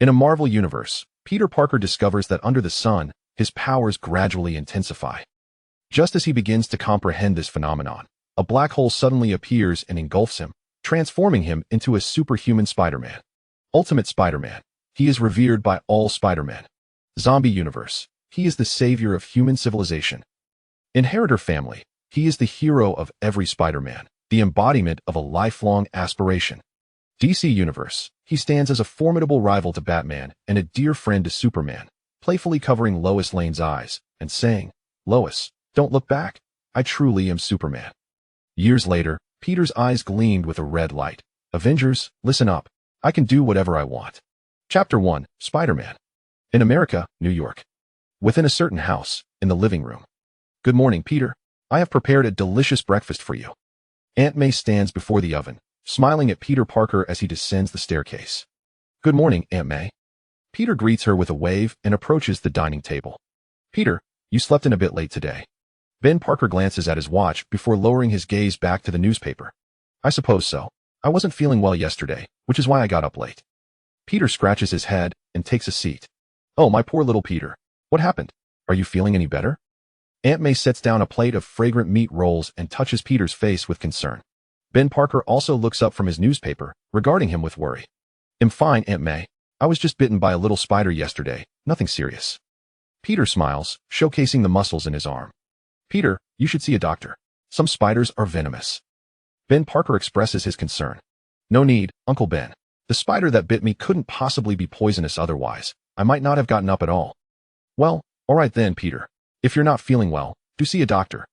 In a Marvel universe, Peter Parker discovers that under the sun, his powers gradually intensify. Just as he begins to comprehend this phenomenon, a black hole suddenly appears and engulfs him, transforming him into a superhuman Spider-Man. Ultimate Spider-Man. He is revered by all Spider-Men. Zombie universe. He is the savior of human civilization. Inheritor family. He is the hero of every Spider-Man, the embodiment of a lifelong aspiration. DC universe. He stands as a formidable rival to Batman and a dear friend to Superman, playfully covering Lois Lane's eyes and saying, "Lois, don't look back. I truly am Superman." Years later, Peter's eyes gleamed with a red light. Avengers, listen up. I can do whatever I want. Chapter 1, Spider-Man. In America, New York. Within a certain house, in the living room. "Good morning, Peter. I have prepared a delicious breakfast for you." Aunt May stands before the oven, smiling at Peter Parker as he descends the staircase. "Good morning, Aunt May." Peter greets her with a wave and approaches the dining table. "Peter, you slept in a bit late today." Ben Parker glances at his watch before lowering his gaze back to the newspaper. "I suppose so. I wasn't feeling well yesterday, which is why I got up late." Peter scratches his head and takes a seat. "Oh, my poor little Peter. What happened? Are you feeling any better?" Aunt May sets down a plate of fragrant meat rolls and touches Peter's face with concern. Ben Parker also looks up from his newspaper, regarding him with worry. "I'm fine, Aunt May. I was just bitten by a little spider yesterday, nothing serious." Peter smiles, showcasing the muscles in his arm. "Peter, you should see a doctor. Some spiders are venomous." Ben Parker expresses his concern. "No need, Uncle Ben. The spider that bit me couldn't possibly be poisonous otherwise. I might not have gotten up at all." "Well, all right then, Peter. If you're not feeling well, do see a doctor."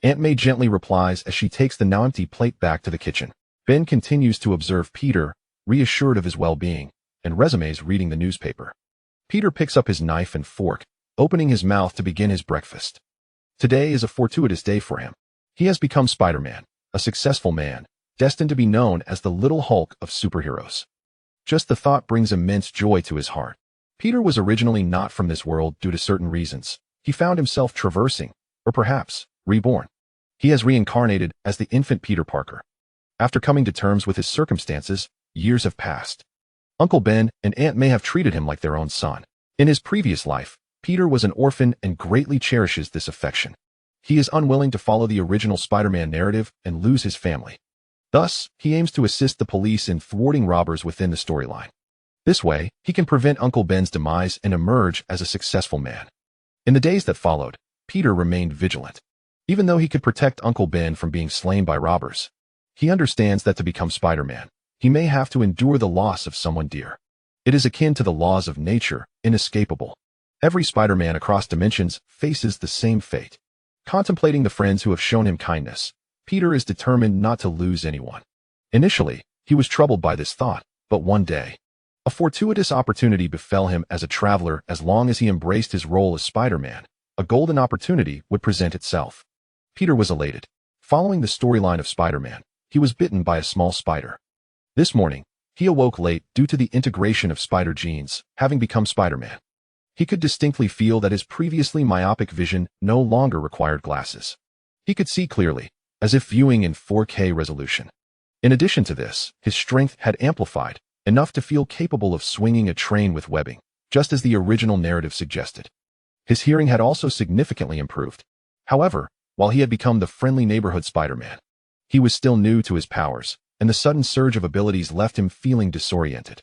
Aunt May gently replies as she takes the now empty plate back to the kitchen. Ben continues to observe Peter, reassured of his well-being, and resumes reading the newspaper. Peter picks up his knife and fork, opening his mouth to begin his breakfast. Today is a fortuitous day for him. He has become Spider-Man, a successful man, destined to be known as the Little Hulk of superheroes. Just the thought brings immense joy to his heart. Peter was originally not from this world due to certain reasons. He found himself traversing, or perhaps, reborn. He has reincarnated as the infant Peter Parker. After coming to terms with his circumstances, years have passed. Uncle Ben and Aunt May have treated him like their own son. In his previous life, Peter was an orphan and greatly cherishes this affection. He is unwilling to follow the original Spider-Man narrative and lose his family. Thus, he aims to assist the police in thwarting robbers within the storyline. This way, he can prevent Uncle Ben's demise and emerge as a successful man. In the days that followed, Peter remained vigilant. Even though he could protect Uncle Ben from being slain by robbers, he understands that to become Spider-Man, he may have to endure the loss of someone dear. It is akin to the laws of nature, inescapable. Every Spider-Man across dimensions faces the same fate. Contemplating the friends who have shown him kindness, Peter is determined not to lose anyone. Initially, he was troubled by this thought, but one day, a fortuitous opportunity befell him as a traveler. As long as he embraced his role as Spider-Man, a golden opportunity would present itself. Peter was elated. Following the storyline of Spider-Man, he was bitten by a small spider. This morning, he awoke late due to the integration of spider genes, having become Spider-Man. He could distinctly feel that his previously myopic vision no longer required glasses. He could see clearly, as if viewing in 4K resolution. In addition to this, his strength had amplified, enough to feel capable of swinging a train with webbing, just as the original narrative suggested. His hearing had also significantly improved. However, while he had become the friendly neighborhood Spider-Man, he was still new to his powers, and the sudden surge of abilities left him feeling disoriented.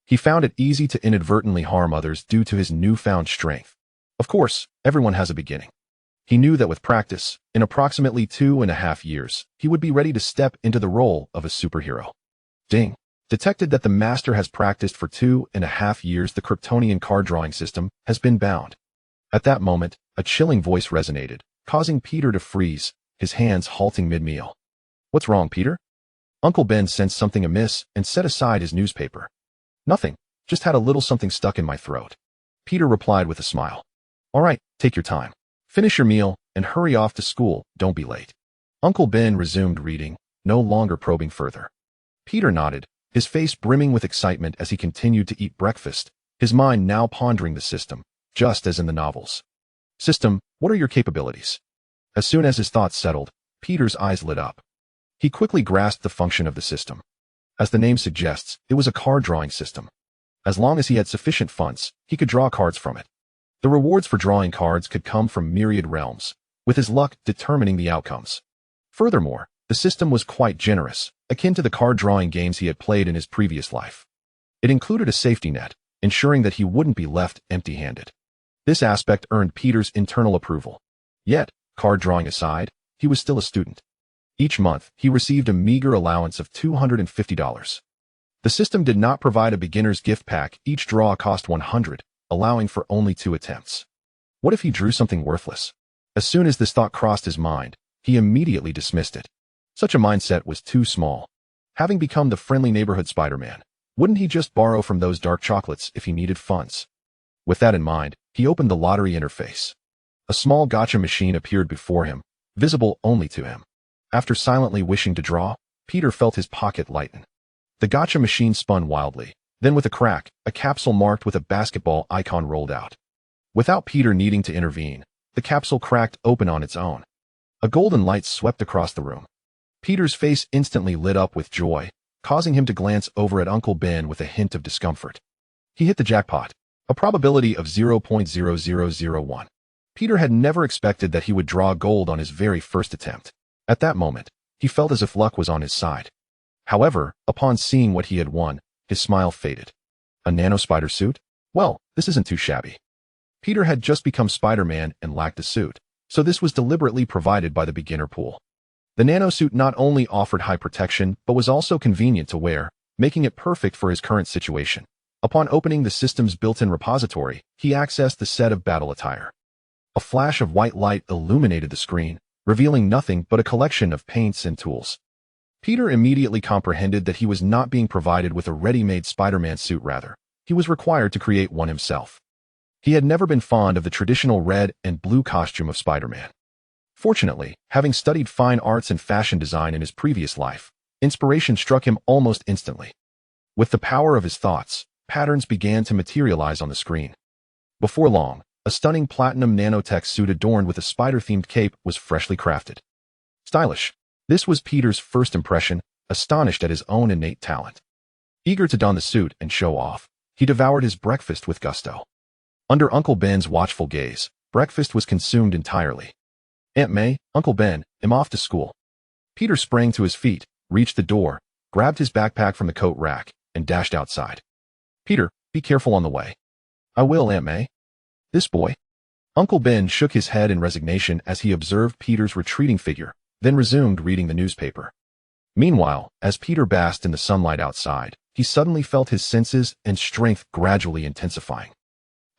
He found it easy to inadvertently harm others due to his newfound strength. Of course, everyone has a beginning. He knew that with practice, in approximately 2.5 years, he would be ready to step into the role of a superhero. Ding. Detected that the master has practiced for 2.5 years. The Kryptonian card drawing system has been bound. At that moment, a chilling voice resonated, causing Peter to freeze, his hands halting mid-meal. "What's wrong, Peter?" Uncle Ben sensed something amiss and set aside his newspaper. "Nothing, just had a little something stuck in my throat." Peter replied with a smile. "All right, take your time. Finish your meal and hurry off to school, don't be late." Uncle Ben resumed reading, no longer probing further. Peter nodded, his face brimming with excitement as he continued to eat breakfast, his mind now pondering the system, just as in the novels. "System, what are your capabilities?" As soon as his thoughts settled, Peter's eyes lit up. He quickly grasped the function of the system. As the name suggests, it was a card drawing system. As long as he had sufficient funds, he could draw cards from it. The rewards for drawing cards could come from myriad realms, with his luck determining the outcomes. Furthermore, the system was quite generous, akin to the card-drawing games he had played in his previous life. It included a safety net, ensuring that he wouldn't be left empty-handed. This aspect earned Peter's internal approval. Yet, card-drawing aside, he was still a student. Each month, he received a meager allowance of $250. The system did not provide a beginner's gift pack. Each draw cost $100, allowing for only 2 attempts. What if he drew something worthless? As soon as this thought crossed his mind, he immediately dismissed it. Such a mindset was too small. Having become the friendly neighborhood Spider-Man, wouldn't he just borrow from those dark chocolates if he needed funds? With that in mind, he opened the lottery interface. A small gacha machine appeared before him, visible only to him. After silently wishing to draw, Peter felt his pocket lighten. The gacha machine spun wildly. Then with a crack, a capsule marked with a basketball icon rolled out. Without Peter needing to intervene, the capsule cracked open on its own. A golden light swept across the room. Peter's face instantly lit up with joy, causing him to glance over at Uncle Ben with a hint of discomfort. He hit the jackpot, a probability of 0.0001. Peter had never expected that he would draw gold on his very first attempt. At that moment, he felt as if luck was on his side. However, upon seeing what he had won, his smile faded. A nano-spider suit? Well, this isn't too shabby. Peter had just become Spider-Man and lacked a suit, so this was deliberately provided by the beginner pool. The nano-suit not only offered high protection, but was also convenient to wear, making it perfect for his current situation. Upon opening the system's built-in repository, he accessed the set of battle attire. A flash of white light illuminated the screen, revealing nothing but a collection of paints and tools. Peter immediately comprehended that he was not being provided with a ready-made Spider-Man suit. Rather, he was required to create one himself. He had never been fond of the traditional red and blue costume of Spider-Man. Fortunately, having studied fine arts and fashion design in his previous life, inspiration struck him almost instantly. With the power of his thoughts, patterns began to materialize on the screen. Before long, a stunning platinum nanotech suit adorned with a spider-themed cape was freshly crafted. Stylish. This was Peter's first impression, astonished at his own innate talent. Eager to don the suit and show off, he devoured his breakfast with gusto. Under Uncle Ben's watchful gaze, breakfast was consumed entirely. Aunt May, Uncle Ben, I'm off to school. Peter sprang to his feet, reached the door, grabbed his backpack from the coat rack, and dashed outside. Peter, be careful on the way. I will, Aunt May. This boy. Uncle Ben shook his head in resignation as he observed Peter's retreating figure, then resumed reading the newspaper. Meanwhile, as Peter basked in the sunlight outside, he suddenly felt his senses and strength gradually intensifying.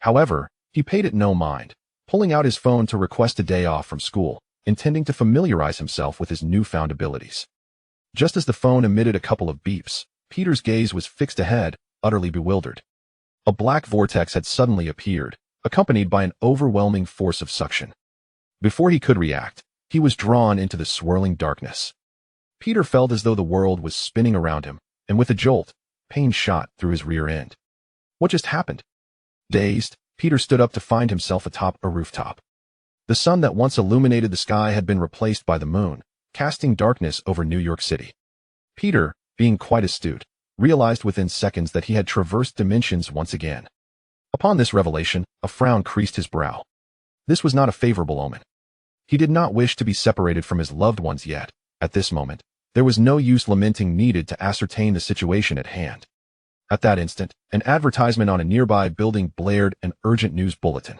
However, he paid it no mind, pulling out his phone to request a day off from school, intending to familiarize himself with his newfound abilities. Just as the phone emitted a couple of beeps, Peter's gaze was fixed ahead, utterly bewildered. A black vortex had suddenly appeared, accompanied by an overwhelming force of suction. Before he could react, he was drawn into the swirling darkness. Peter felt as though the world was spinning around him, and with a jolt, pain shot through his rear end. What just happened? Dazed, Peter stood up to find himself atop a rooftop. The sun that once illuminated the sky had been replaced by the moon, casting darkness over New York City. Peter, being quite astute, realized within seconds that he had traversed dimensions once again. Upon this revelation, a frown creased his brow. This was not a favorable omen. He did not wish to be separated from his loved ones yet. At this moment, there was no use lamenting needed to ascertain the situation at hand. At that instant, an advertisement on a nearby building blared an urgent news bulletin.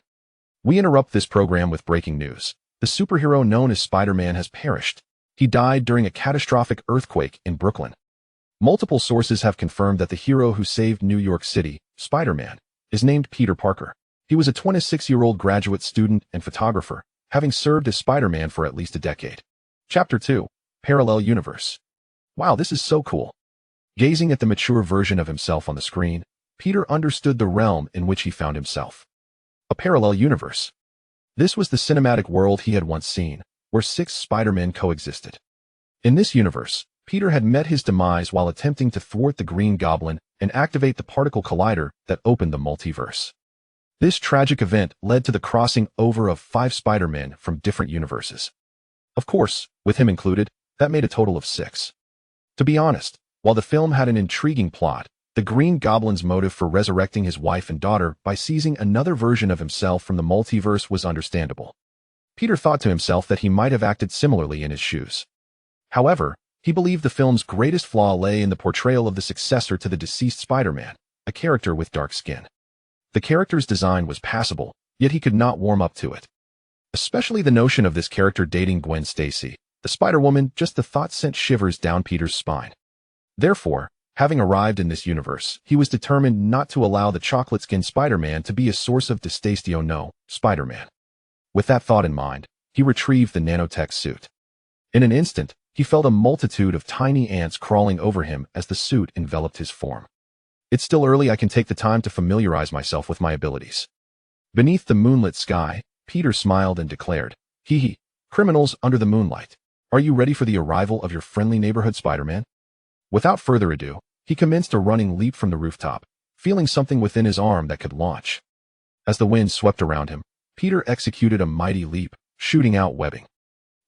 We interrupt this program with breaking news. The superhero known as Spider-Man has perished. He died during a catastrophic earthquake in Brooklyn. Multiple sources have confirmed that the hero who saved New York City, Spider-Man, is named Peter Parker. He was a 26-year-old graduate student and photographer, having served as Spider-Man for at least a decade. Chapter 2. Parallel Universe. Wow, this is so cool. Gazing at the mature version of himself on the screen, Peter understood the realm in which he found himself. A parallel universe. This was the cinematic world he had once seen, where 6 Spider-Men coexisted. In this universe, Peter had met his demise while attempting to thwart the Green Goblin and activate the particle collider that opened the multiverse. This tragic event led to the crossing over of 5 Spider-Men from different universes. Of course, with him included, that made a total of 6. To be honest, while the film had an intriguing plot, The Green Goblin's motive for resurrecting his wife and daughter by seizing another version of himself from the multiverse was understandable. Peter thought to himself that he might have acted similarly in his shoes. However, he believed the film's greatest flaw lay in the portrayal of the successor to the deceased Spider-Man, a character with dark skin. The character's design was passable, yet he could not warm up to it. Especially the notion of this character dating Gwen Stacy, the Spider-Woman, just the thought sent shivers down Peter's spine. Therefore, having arrived in this universe, he was determined not to allow the chocolate-skinned Spider-Man to be a source of distastio no, Spider-Man. With that thought in mind, he retrieved the nanotech suit. In an instant, he felt a multitude of tiny ants crawling over him as the suit enveloped his form. It's still early, I can take the time to familiarize myself with my abilities. Beneath the moonlit sky, Peter smiled and declared, "Hee hee, criminals under the moonlight. Are you ready for the arrival of your friendly neighborhood Spider-Man?" Without further ado, he commenced a running leap from the rooftop, feeling something within his arm that could launch. As the wind swept around him, Peter executed a mighty leap, shooting out webbing.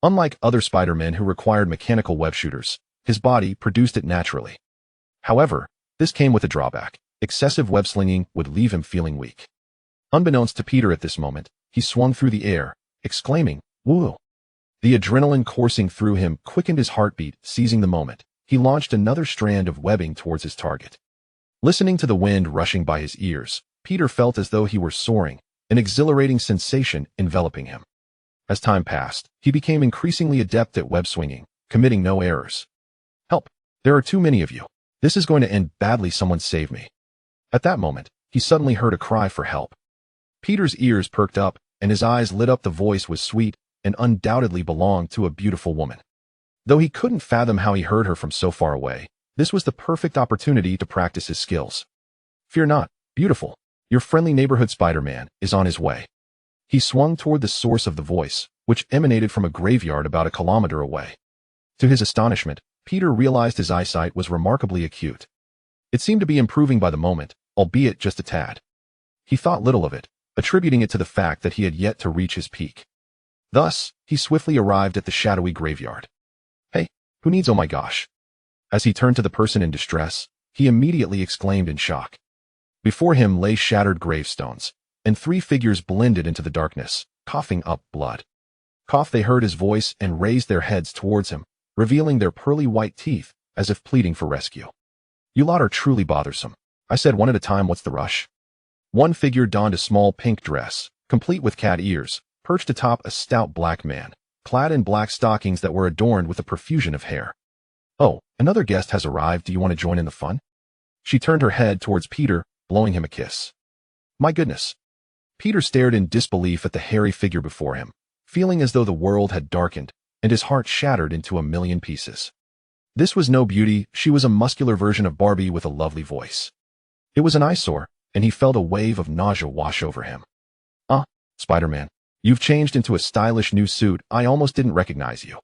Unlike other Spider-Men who required mechanical web shooters, his body produced it naturally. However, this came with a drawback. Excessive web slinging would leave him feeling weak. Unbeknownst to Peter at this moment, he swung through the air, exclaiming, "Woo!" The adrenaline coursing through him quickened his heartbeat. Seizing the moment, he launched another strand of webbing towards his target. Listening to the wind rushing by his ears, Peter felt as though he were soaring, an exhilarating sensation enveloping him. As time passed, he became increasingly adept at web swinging, committing no errors. "Help! There are too many of you. This is going to end badly, someone save me." At that moment, he suddenly heard a cry for help. Peter's ears perked up, and his eyes lit up. The voice was sweet, and undoubtedly belonged to a beautiful woman. Though he couldn't fathom how he heard her from so far away, this was the perfect opportunity to practice his skills. "Fear not, beautiful. Your friendly neighborhood Spider-Man is on his way." He swung toward the source of the voice, which emanated from a graveyard about a kilometer away. To his astonishment, Peter realized his eyesight was remarkably acute. It seemed to be improving by the moment, albeit just a tad. He thought little of it, attributing it to the fact that he had yet to reach his peak. Thus, he swiftly arrived at the shadowy graveyard. "Hey, who needs oh my gosh?" As he turned to the person in distress, he immediately exclaimed in shock. Before him lay shattered gravestones, and three figures blended into the darkness, coughing up blood. They heard his voice and raised their heads towards him, revealing their pearly white teeth, as if pleading for rescue. "You lot are truly bothersome. I said one at a time, what's the rush?" One figure donned a small pink dress, complete with cat ears, perched atop a stout black man, clad in black stockings that were adorned with a profusion of hair. "Oh, another guest has arrived. Do you want to join in the fun?" She turned her head towards Peter, blowing him a kiss. "My goodness." Peter stared in disbelief at the hairy figure before him, feeling as though the world had darkened, and his heart shattered into a million pieces. This was no beauty, she was a muscular version of Barbie with a lovely voice. It was an eyesore, and he felt a wave of nausea wash over him. Spider-Man, you've changed into a stylish new suit. I almost didn't recognize you."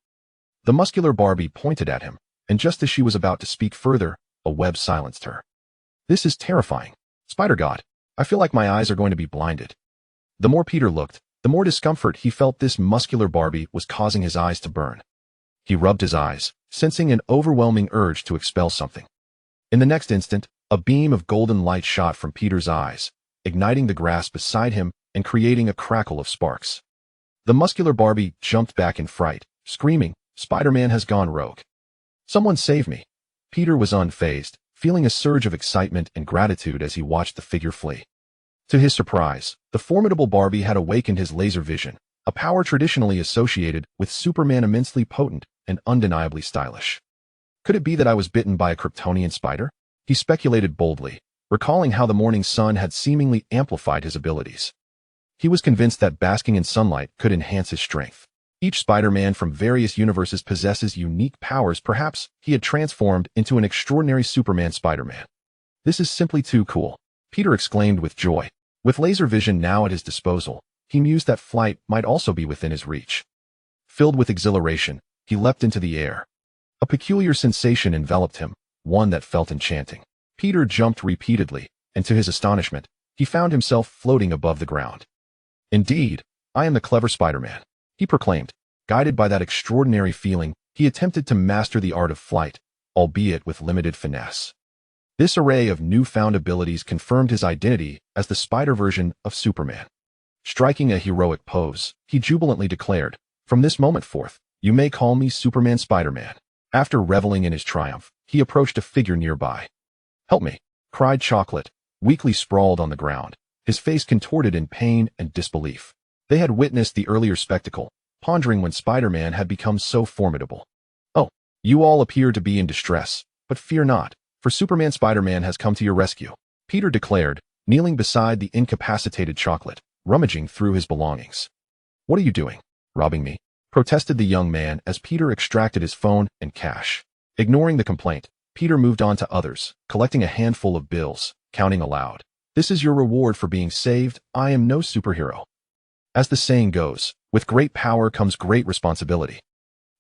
The muscular Barbie pointed at him, and just as she was about to speak further, a web silenced her. "This is terrifying. Spider-God, I feel like my eyes are going to be blinded." The more Peter looked, the more discomfort he felt. This muscular Barbie was causing his eyes to burn. He rubbed his eyes, sensing an overwhelming urge to expel something. In the next instant, a beam of golden light shot from Peter's eyes, igniting the grass beside him and creating a crackle of sparks. The muscular Barbie jumped back in fright, screaming, "Spider-Man has gone rogue. Someone save me." Peter was unfazed, feeling a surge of excitement and gratitude as he watched the figure flee. To his surprise, the formidable Barbie had awakened his laser vision, a power traditionally associated with Superman, immensely potent and undeniably stylish. Could it be that I was bitten by a Kryptonian spider? He speculated boldly, recalling how the morning sun had seemingly amplified his abilities. He was convinced that basking in sunlight could enhance his strength. Each Spider-Man from various universes possesses unique powers. Perhaps he had transformed into an extraordinary Superman Spider-Man. "This is simply too cool," Peter exclaimed with joy. With laser vision now at his disposal, he mused that flight might also be within his reach. Filled with exhilaration, he leapt into the air. A peculiar sensation enveloped him, one that felt enchanting. Peter jumped repeatedly, and to his astonishment, he found himself floating above the ground. "Indeed, I am the clever Spider-Man," he proclaimed. Guided by that extraordinary feeling, he attempted to master the art of flight, albeit with limited finesse. This array of newfound abilities confirmed his identity as the spider version of Superman. Striking a heroic pose, he jubilantly declared, "From this moment forth, you may call me Superman Spider-Man." After reveling in his triumph, he approached a figure nearby. "Help me," cried Chocolate, weakly sprawled on the ground, his face contorted in pain and disbelief. They had witnessed the earlier spectacle, pondering when Spider-Man had become so formidable. "Oh, you all appear to be in distress, but fear not, for Superman Spider-Man has come to your rescue," Peter declared, kneeling beside the incapacitated Chocolate, rummaging through his belongings. "What are you doing? Robbing me?" protested the young man as Peter extracted his phone and cash. Ignoring the complaint, Peter moved on to others, collecting a handful of bills, counting aloud. "This is your reward for being saved. I am no superhero." As the saying goes, with great power comes great responsibility.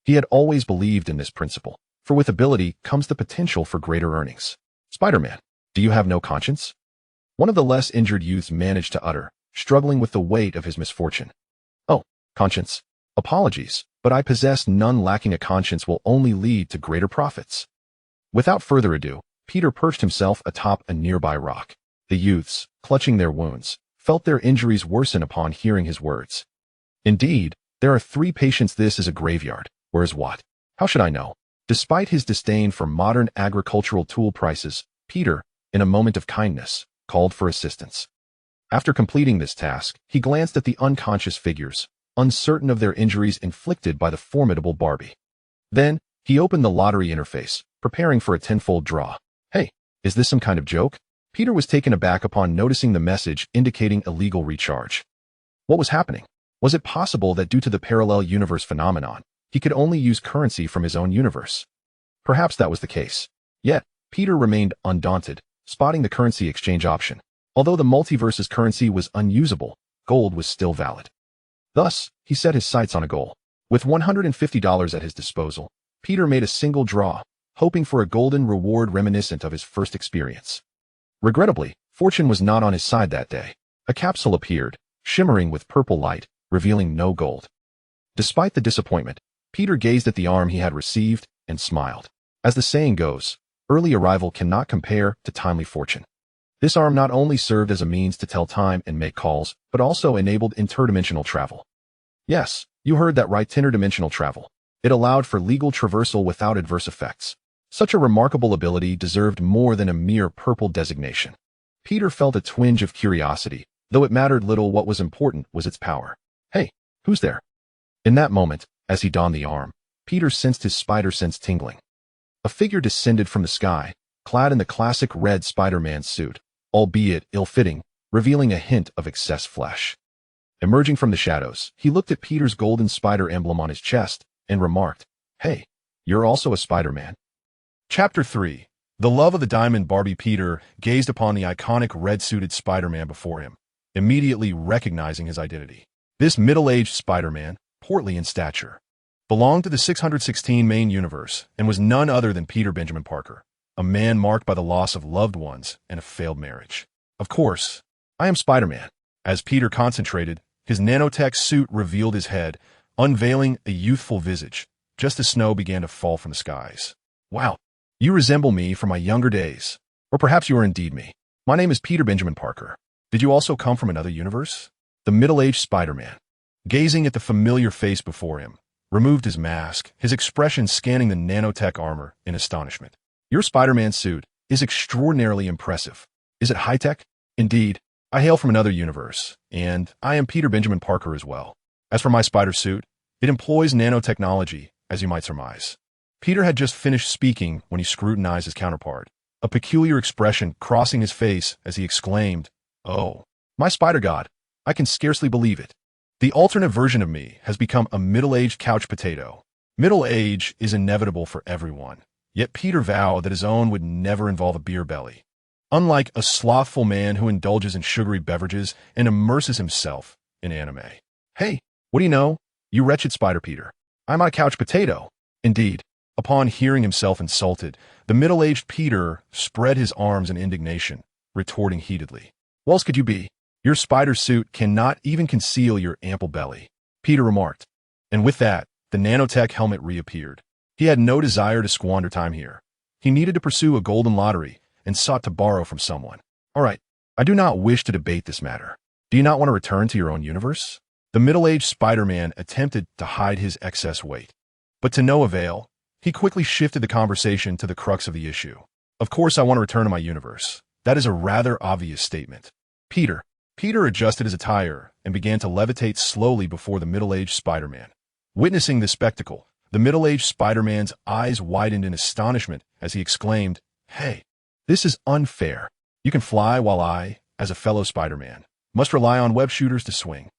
He had always believed in this principle, for with ability comes the potential for greater earnings. "Spider-Man, do you have no conscience?" one of the less injured youths managed to utter, struggling with the weight of his misfortune. "Oh, conscience. Apologies, but I possess none. Lacking a conscience will only lead to greater profits." Without further ado, Peter perched himself atop a nearby rock. The youths, clutching their wounds, felt their injuries worsen upon hearing his words. "Indeed, there are 3 patients. This is a graveyard. Where's what? How should I know?" Despite his disdain for modern agricultural tool prices, Peter, in a moment of kindness, called for assistance. After completing this task, he glanced at the unconscious figures, uncertain of their injuries inflicted by the formidable Barbie. Then, he opened the lottery interface, preparing for a tenfold draw. "Hey, is this some kind of joke?" Peter was taken aback upon noticing the message indicating illegal recharge. What was happening? Was it possible that due to the parallel universe phenomenon, he could only use currency from his own universe? Perhaps that was the case. Yet, Peter remained undaunted, spotting the currency exchange option. Although the multiverse's currency was unusable, gold was still valid. Thus, he set his sights on a goal. With $150 at his disposal, Peter made a single draw, hoping for a golden reward reminiscent of his first experience. Regrettably, fortune was not on his side that day. A capsule appeared, shimmering with purple light, revealing no gold. Despite the disappointment, Peter gazed at the arm he had received and smiled. As the saying goes, early arrival cannot compare to timely fortune. This arm not only served as a means to tell time and make calls, but also enabled interdimensional travel. Yes, you heard that right, interdimensional travel. It allowed for legal traversal without adverse effects. Such a remarkable ability deserved more than a mere purple designation. Peter felt a twinge of curiosity, though it mattered little. What was important was its power. "Hey, who's there?" In that moment, as he donned the arm, Peter sensed his spider sense tingling. A figure descended from the sky, clad in the classic red Spider-Man suit, albeit ill-fitting, revealing a hint of excess flesh. Emerging from the shadows, he looked at Peter's golden spider emblem on his chest and remarked, "Hey, you're also a Spider-Man." Chapter 3. The Love of the Diamond. Barbie. Peter gazed upon the iconic red-suited Spider-Man before him, immediately recognizing his identity. This middle-aged Spider-Man, portly in stature, belonged to the 616 main universe and was none other than Peter Benjamin Parker, a man marked by the loss of loved ones and a failed marriage. "Of course, I am Spider-Man." As Peter concentrated, his nanotech suit revealed his head, unveiling a youthful visage, just as snow began to fall from the skies. "Wow, you resemble me from my younger days. Or perhaps you are indeed me. My name is Peter Benjamin Parker. Did you also come from another universe?" The middle-aged Spider-Man, gazing at the familiar face before him, removed his mask, his expression scanning the nanotech armor in astonishment. "Your Spider-Man suit is extraordinarily impressive. Is it high-tech?" "Indeed, I hail from another universe, and I am Peter Benjamin Parker as well. As for my spider suit, it employs nanotechnology, as you might surmise." Peter had just finished speaking when he scrutinized his counterpart, a peculiar expression crossing his face as he exclaimed, "Oh, my spider god, I can scarcely believe it. The alternate version of me has become a middle-aged couch potato." Middle age is inevitable for everyone, yet Peter vowed that his own would never involve a beer belly. Unlike a slothful man who indulges in sugary beverages and immerses himself in anime. "Hey, what do you know, you wretched Spider Peter? I'm not a couch potato." Indeed, upon hearing himself insulted, the middle-aged Peter spread his arms in indignation, retorting heatedly, "What else could you be? Your spider suit cannot even conceal your ample belly," Peter remarked. And with that, the nanotech helmet reappeared. He had no desire to squander time here. He needed to pursue a golden lottery, and sought to borrow from someone. All right, I do not wish to debate this matter. Do you not want to return to your own universe? The middle-aged Spider-Man attempted to hide his excess weight, but to no avail. He quickly shifted the conversation to the crux of the issue. Of course I want to return to my universe. That is a rather obvious statement. Peter adjusted his attire and began to levitate slowly before the middle-aged Spider-Man. Witnessing this spectacle, the middle-aged Spider-Man's eyes widened in astonishment as he exclaimed, "Hey, this is unfair. You can fly while I, as a fellow Spider-Man, must rely on web shooters to swing."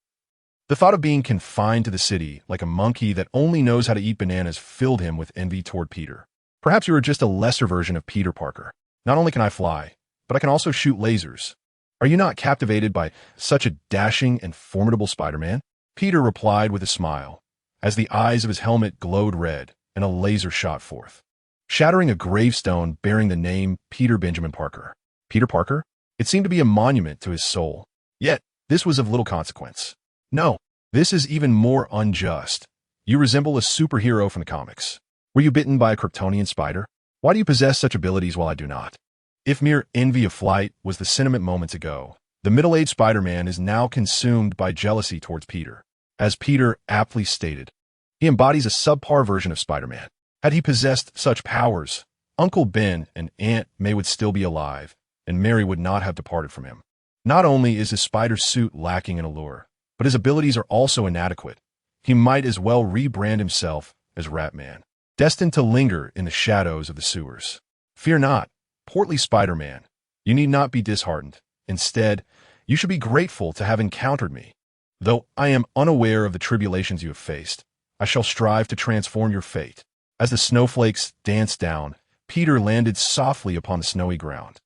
The thought of being confined to the city like a monkey that only knows how to eat bananas filled him with envy toward Peter. Perhaps you are just a lesser version of Peter Parker. Not only can I fly, but I can also shoot lasers. Are you not captivated by such a dashing and formidable Spider-Man? Peter replied with a smile, as the eyes of his helmet glowed red and a laser shot forth, shattering a gravestone bearing the name Peter Benjamin Parker. Peter Parker? It seemed to be a monument to his soul. Yet, this was of little consequence. No, this is even more unjust. You resemble a superhero from the comics. Were you bitten by a Kryptonian spider? Why do you possess such abilities while I do not? If mere envy of flight was the sentiment moments ago, the middle-aged Spider-Man is now consumed by jealousy towards Peter. As Peter aptly stated, he embodies a subpar version of Spider-Man. Had he possessed such powers, Uncle Ben and Aunt May would still be alive, and Mary would not have departed from him. Not only is his spider suit lacking in allure, but his abilities are also inadequate. He might as well rebrand himself as Ratman, destined to linger in the shadows of the sewers. Fear not, portly Spider-Man. You need not be disheartened. Instead, you should be grateful to have encountered me. Though I am unaware of the tribulations you have faced, I shall strive to transform your fate. As the snowflakes danced down, Peter landed softly upon the snowy ground.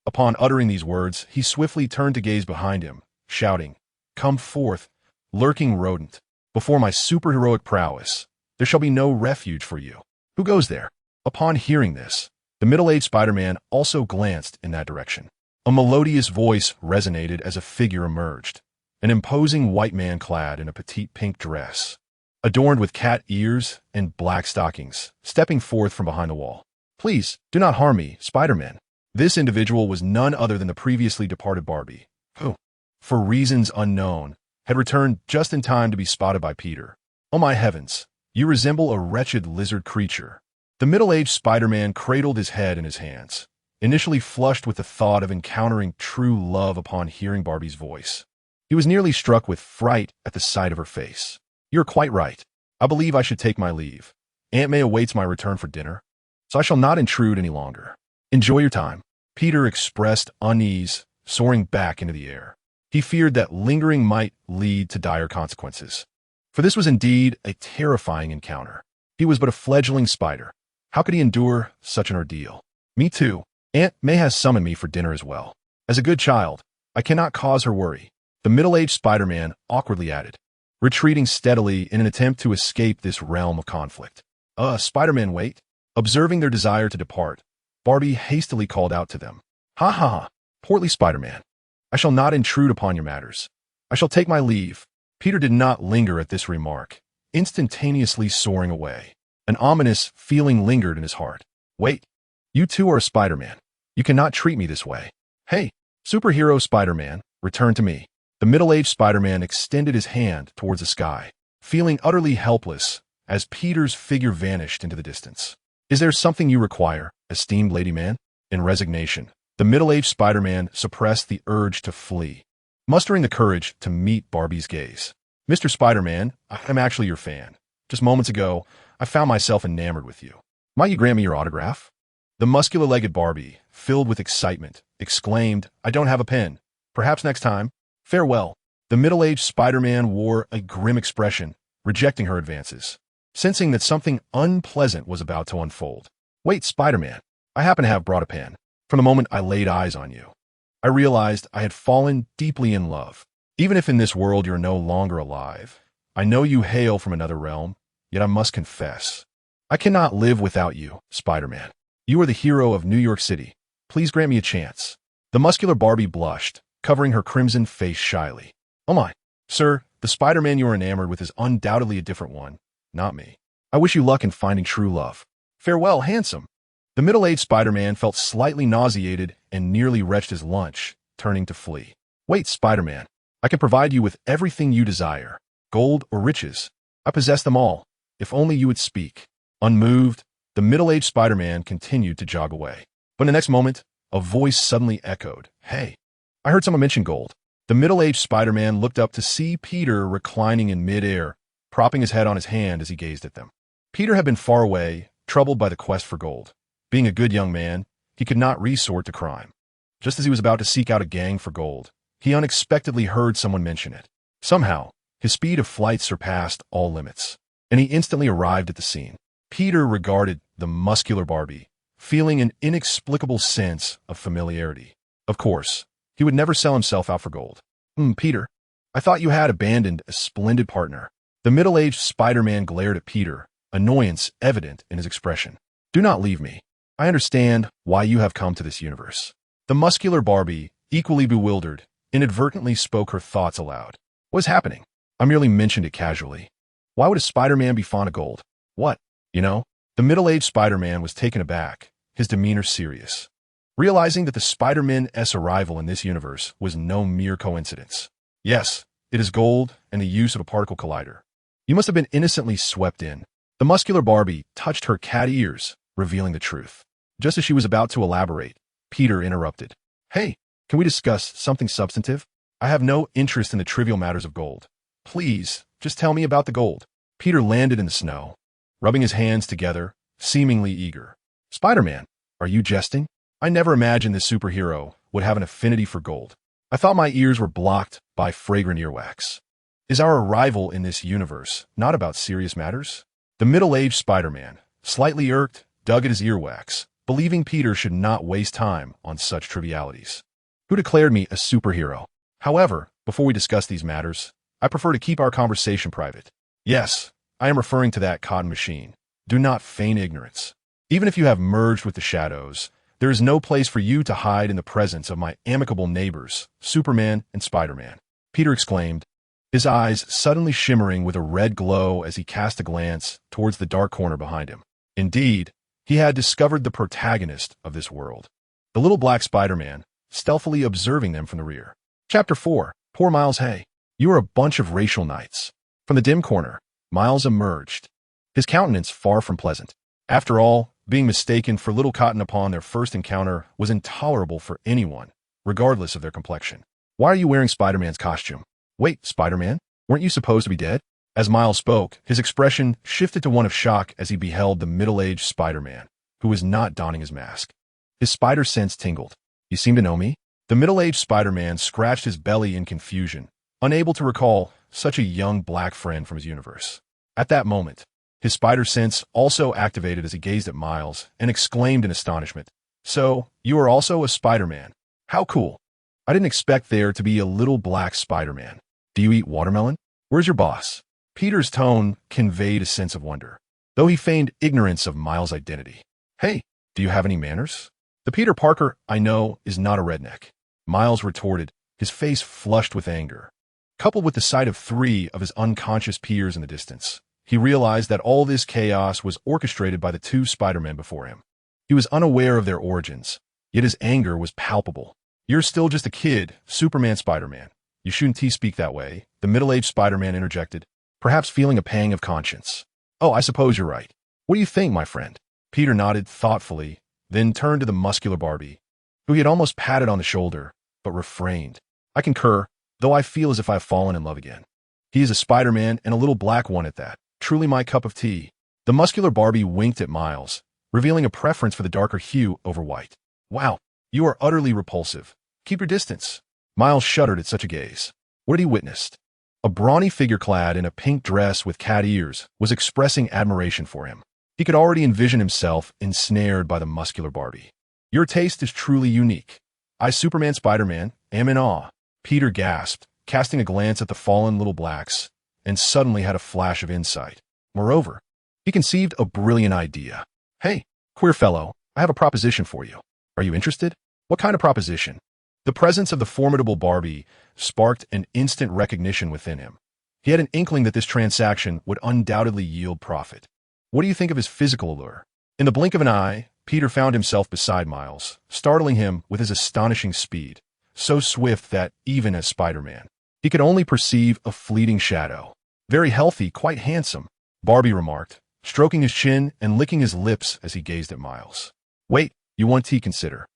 Upon uttering these words, he swiftly turned to gaze behind him, shouting, "Come forth, lurking rodent. Before my superheroic prowess, there shall be no refuge for you." Who goes there? Upon hearing this, the middle-aged Spider-Man also glanced in that direction. A melodious voice resonated as a figure emerged, an imposing white man clad in a petite pink dress, adorned with cat ears and black stockings, stepping forth from behind the wall. "Please, do not harm me, Spider-Man." This individual was none other than the previously departed Barbie, who, for reasons unknown, had returned just in time to be spotted by Peter. "Oh my heavens, you resemble a wretched lizard creature." The middle-aged Spider-Man cradled his head in his hands, initially flushed with the thought of encountering true love upon hearing Barbie's voice. He was nearly struck with fright at the sight of her face. "You're quite right. I believe I should take my leave. Aunt May awaits my return for dinner, so I shall not intrude any longer. Enjoy your time." Peter expressed unease, soaring back into the air. He feared that lingering might lead to dire consequences. For this was indeed a terrifying encounter. He was but a fledgling spider. How could he endure such an ordeal? "Me too. Aunt May has summoned me for dinner as well. As a good child, I cannot cause her worry," the middle-aged Spider-Man awkwardly added, retreating steadily in an attempt to escape this realm of conflict. Spider-Man, wait." Observing their desire to depart, Barbie hastily called out to them, "Ha ha ha, portly Spider-Man. I shall not intrude upon your matters. I shall take my leave." Peter did not linger at this remark, instantaneously soaring away. An ominous feeling lingered in his heart. "Wait, you too are a Spider-Man. You cannot treat me this way. Hey, superhero Spider-Man, return to me." The middle-aged Spider-Man extended his hand towards the sky, feeling utterly helpless as Peter's figure vanished into the distance. "Is there something you require, esteemed lady man?" In resignation, the middle-aged Spider-Man suppressed the urge to flee, mustering the courage to meet Barbie's gaze. "Mr. Spider-Man, I'm actually your fan. Just moments ago, I found myself enamored with you. Might you grant me your autograph?" The muscular-legged Barbie, filled with excitement, exclaimed, "I don't have a pen. Perhaps next time. Farewell." The middle-aged Spider-Man wore a grim expression, rejecting her advances, sensing that something unpleasant was about to unfold. "Wait, Spider-Man, I happen to have brought a pen. From the moment I laid eyes on you, I realized I had fallen deeply in love. Even if in this world you're no longer alive, I know you hail from another realm, yet I must confess, I cannot live without you, Spider-Man. You are the hero of New York City. Please grant me a chance." The muscular Barbie blushed, covering her crimson face shyly. "Oh my, sir, the Spider-Man you are enamored with is undoubtedly a different one, not me. I wish you luck in finding true love. Farewell, handsome." The middle-aged Spider-Man felt slightly nauseated and nearly wrenched his lunch, turning to flee. Wait, Spider-Man. I can provide you with everything you desire. Gold or riches. I possess them all. If only you would speak. Unmoved, the middle-aged Spider-Man continued to jog away. But in the next moment, a voice suddenly echoed. Hey, I heard someone mention gold. The middle-aged Spider-Man looked up to see Peter reclining in mid-air, propping his head on his hand as he gazed at them. Peter had been far away, troubled by the quest for gold. Being a good young man, he could not resort to crime. Just as he was about to seek out a gang for gold, he unexpectedly heard someone mention it. Somehow, his speed of flight surpassed all limits, and he instantly arrived at the scene. Peter regarded the muscular Barbie, feeling an inexplicable sense of familiarity. Of course, he would never sell himself out for gold. Peter, I thought you had abandoned a splendid partner. The middle-aged Spider-Man glared at Peter, annoyance evident in his expression. Do not leave me. I understand why you have come to this universe. The muscular Barbie, equally bewildered, inadvertently spoke her thoughts aloud. What is happening? I merely mentioned it casually. Why would a Spider-Man be fond of gold? What? You know? The middle-aged Spider-Man was taken aback, his demeanor serious, realizing that the Spider-Man's arrival in this universe was no mere coincidence. Yes, it is gold and the use of a particle collider. You must have been innocently swept in. The muscular Barbie touched her cat ears, revealing the truth. Just as she was about to elaborate, Peter interrupted. Hey, can we discuss something substantive? I have no interest in the trivial matters of gold. Please, just tell me about the gold. Peter landed in the snow, rubbing his hands together, seemingly eager. Spider-Man, are you jesting? I never imagined this superhero would have an affinity for gold. I thought my ears were blocked by fragrant earwax. Is our arrival in this universe not about serious matters? The middle-aged Spider-Man, slightly irked, dug at his earwax, believing Peter should not waste time on such trivialities. Who declared me a superhero? However, before we discuss these matters, I prefer to keep our conversation private. Yes, I am referring to that cotton machine. Do not feign ignorance. Even if you have merged with the shadows, there is no place for you to hide in the presence of my amicable neighbors, Superman and Spider-Man. Peter exclaimed, his eyes suddenly shimmering with a red glow as he cast a glance towards the dark corner behind him. Indeed, he had discovered the protagonist of this world, the little black Spider-Man, stealthily observing them from the rear. Chapter 4. Poor Miles. Hey, you are a bunch of racial knights. From the dim corner, Miles emerged, his countenance far from pleasant. After all, being mistaken for Little Cotton upon their first encounter was intolerable for anyone, regardless of their complexion. Why are you wearing Spider-Man's costume? Wait, Spider-Man, weren't you supposed to be dead? As Miles spoke, his expression shifted to one of shock as he beheld the middle-aged Spider-Man, who was not donning his mask. His spider sense tingled. You seem to know me? The middle-aged Spider-Man scratched his belly in confusion, unable to recall such a young black friend from his universe. At that moment, his spider sense also activated as he gazed at Miles and exclaimed in astonishment, So, you are also a Spider-Man. How cool. I didn't expect there to be a little black Spider-Man. Do you eat watermelon? Where's your boss? Peter's tone conveyed a sense of wonder, though he feigned ignorance of Miles' identity. Hey, do you have any manners? The Peter Parker I know is not a redneck, Miles retorted, his face flushed with anger. Coupled with the sight of 3 of his unconscious peers in the distance, he realized that all this chaos was orchestrated by the 2 Spider-Men before him. He was unaware of their origins, yet his anger was palpable. You're still just a kid, Superman Spider-Man. You shouldn't speak that way, the middle-aged Spider-Man interjected, perhaps feeling a pang of conscience. Oh, I suppose you're right. What do you think, my friend? Peter nodded thoughtfully, then turned to the muscular Barbie, who he had almost patted on the shoulder, but refrained. I concur, though I feel as if I have fallen in love again. He is a Spider-Man and a little black one at that. Truly my cup of tea. The muscular Barbie winked at Miles, revealing a preference for the darker hue over white. Wow, you are utterly repulsive. Keep your distance. Miles shuddered at such a gaze. What had he witnessed? A brawny figure clad in a pink dress with cat ears was expressing admiration for him. He could already envision himself ensnared by the muscular Barbie. Your taste is truly unique. I, Superman Spider-Man, am in awe. Peter gasped, casting a glance at the fallen little blacks, and suddenly had a flash of insight. Moreover, he conceived a brilliant idea. Hey, queer fellow, I have a proposition for you. Are you interested? What kind of proposition? The presence of the formidable Barbie sparked an instant recognition within him. He had an inkling that this transaction would undoubtedly yield profit. What do you think of his physical allure? In the blink of an eye, Peter found himself beside Miles, startling him with his astonishing speed, so swift that, even as Spider-Man, he could only perceive a fleeting shadow. "Very healthy, quite handsome," Barbie remarked, stroking his chin and licking his lips as he gazed at Miles. "Wait, you want tea? Consider."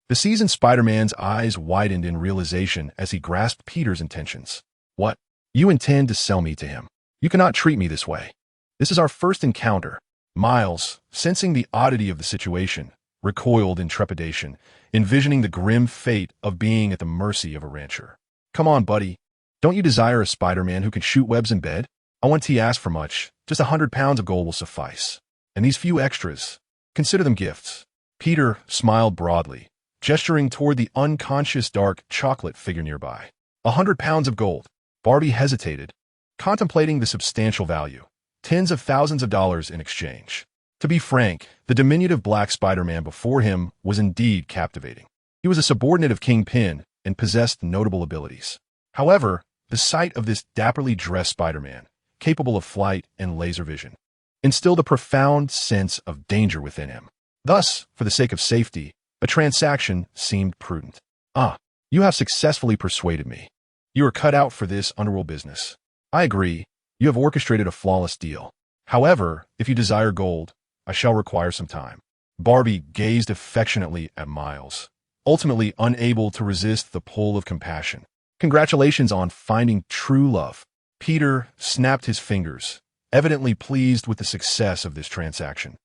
The seasoned Spider-Man's eyes widened in realization as he grasped Peter's intentions. "What? You intend to sell me to him? You cannot treat me this way. This is our first encounter." Miles, sensing the oddity of the situation, recoiled in trepidation, envisioning the grim fate of being at the mercy of a rancher. "Come on, buddy. Don't you desire a Spider-Man who can shoot webs in bed? I won't ask for much. Just 100 pounds of gold will suffice. And these few extras, consider them gifts." Peter smiled broadly, gesturing toward the unconscious dark chocolate figure nearby. 100 pounds of gold. Barbie hesitated, contemplating the substantial value. Tens of thousands of dollars in exchange. To be frank, the diminutive black Spider-Man before him was indeed captivating. He was a subordinate of Kingpin and possessed notable abilities. However, the sight of this dapperly dressed Spider-Man, capable of flight and laser vision, instilled a profound sense of danger within him. Thus, for the sake of safety, a transaction seemed prudent. "Ah, you have successfully persuaded me. You are cut out for this underworld business. I agree. You have orchestrated a flawless deal. However, if you desire gold, I shall require some time." Barbie gazed affectionately at Miles, ultimately unable to resist the pull of compassion. "Congratulations on finding true love." Peter snapped his fingers, evidently pleased with the success of this transaction,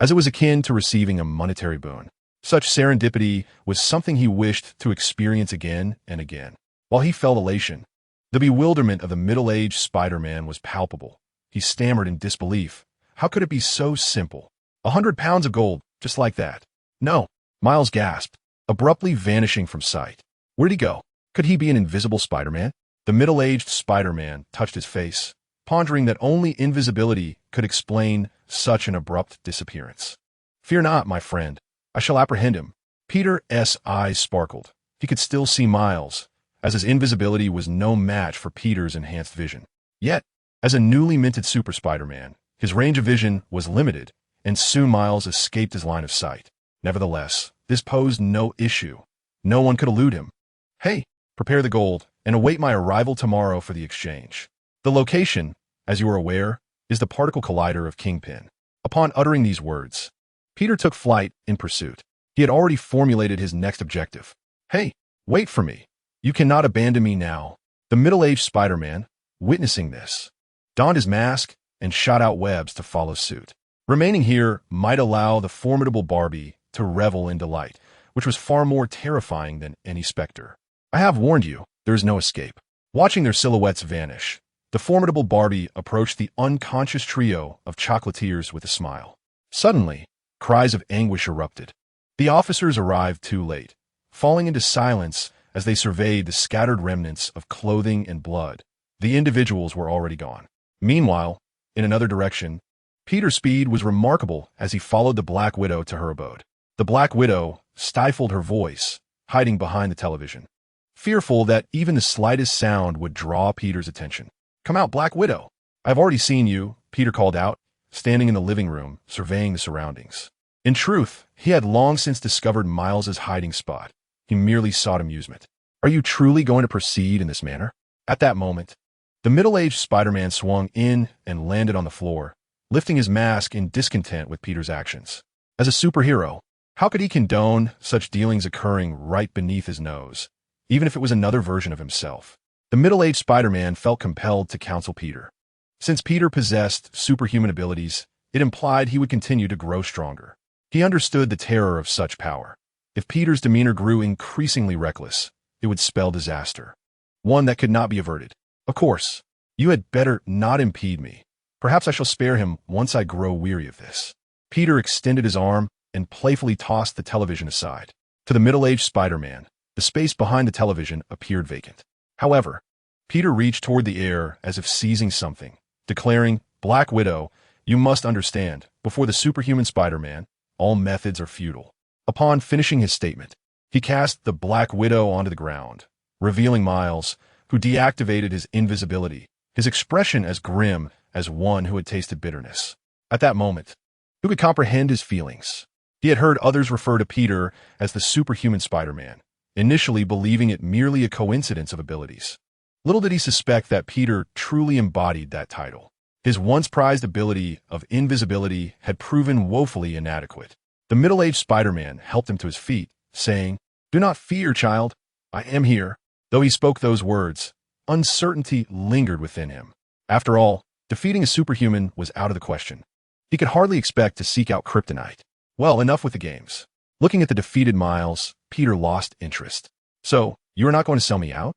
as it was akin to receiving a monetary boon. Such serendipity was something he wished to experience again and again. While he felt elation, the bewilderment of the middle-aged Spider-Man was palpable. He stammered in disbelief. How could it be so simple? 100 pounds of gold, just like that. "No," Miles gasped, abruptly vanishing from sight. Where'd he go? Could he be an invisible Spider-Man? The middle-aged Spider-Man touched his face, pondering that only invisibility could explain such an abrupt disappearance. "Fear not, my friend. I shall apprehend him." Peter's eyes sparkled. He could still see Miles, as his invisibility was no match for Peter's enhanced vision. Yet, as a newly minted Super Spider-Man, his range of vision was limited, and soon Miles escaped his line of sight. Nevertheless, this posed no issue. No one could elude him. "Hey, prepare the gold, and await my arrival tomorrow for the exchange." The location, as you are aware, is the particle collider of Kingpin. Upon uttering these words, Peter took flight in pursuit. He had already formulated his next objective. "Hey, wait for me. You cannot abandon me now." The middle-aged Spider-Man, witnessing this, donned his mask and shot out webs to follow suit. Remaining here might allow the formidable Barbie to revel in delight, which was far more terrifying than any specter. "I have warned you, there is no escape." Watching their silhouettes vanish, the formidable Barbie approached the unconscious trio of chocolatiers with a smile. Suddenly, cries of anguish erupted. The officers arrived too late, falling into silence as they surveyed the scattered remnants of clothing and blood. The individuals were already gone. Meanwhile, in another direction, Peter's speed was remarkable as he followed the Black Widow to her abode. The Black Widow stifled her voice, hiding behind the television, fearful that even the slightest sound would draw Peter's attention. "Come out, Black Widow. I've already seen you," Peter called out, standing in the living room, surveying the surroundings. In truth, he had long since discovered Miles's hiding spot. He merely sought amusement. "Are you truly going to proceed in this manner?" At that moment, the middle-aged Spider-Man swung in and landed on the floor, lifting his mask in discontent with Peter's actions. As a superhero, how could he condone such dealings occurring right beneath his nose, even if it was another version of himself? The middle-aged Spider-Man felt compelled to counsel Peter. Since Peter possessed superhuman abilities, it implied he would continue to grow stronger. He understood the terror of such power. If Peter's demeanor grew increasingly reckless, it would spell disaster, one that could not be averted. "Of course, you had better not impede me. Perhaps I shall spare him once I grow weary of this." Peter extended his arm and playfully tossed the television aside. To the middle-aged Spider-Man, the space behind the television appeared vacant. However, Peter reached toward the air as if seizing something, declaring, "Black Widow, you must understand, before the superhuman Spider-Man, all methods are futile." Upon finishing his statement, he cast the Black Widow onto the ground, revealing Miles, who deactivated his invisibility, his expression as grim as one who had tasted bitterness. At that moment, who could comprehend his feelings? He had heard others refer to Peter as the superhuman Spider-Man, initially believing it merely a coincidence of abilities. Little did he suspect that Peter truly embodied that title. His once prized ability of invisibility had proven woefully inadequate. The middle-aged Spider-Man helped him to his feet, saying, "Do not fear, child. I am here." Though he spoke those words, uncertainty lingered within him. After all, defeating a superhuman was out of the question. He could hardly expect to seek out kryptonite. Well, enough with the games. Looking at the defeated Miles, Peter lost interest. "So, you are not going to sell me out?"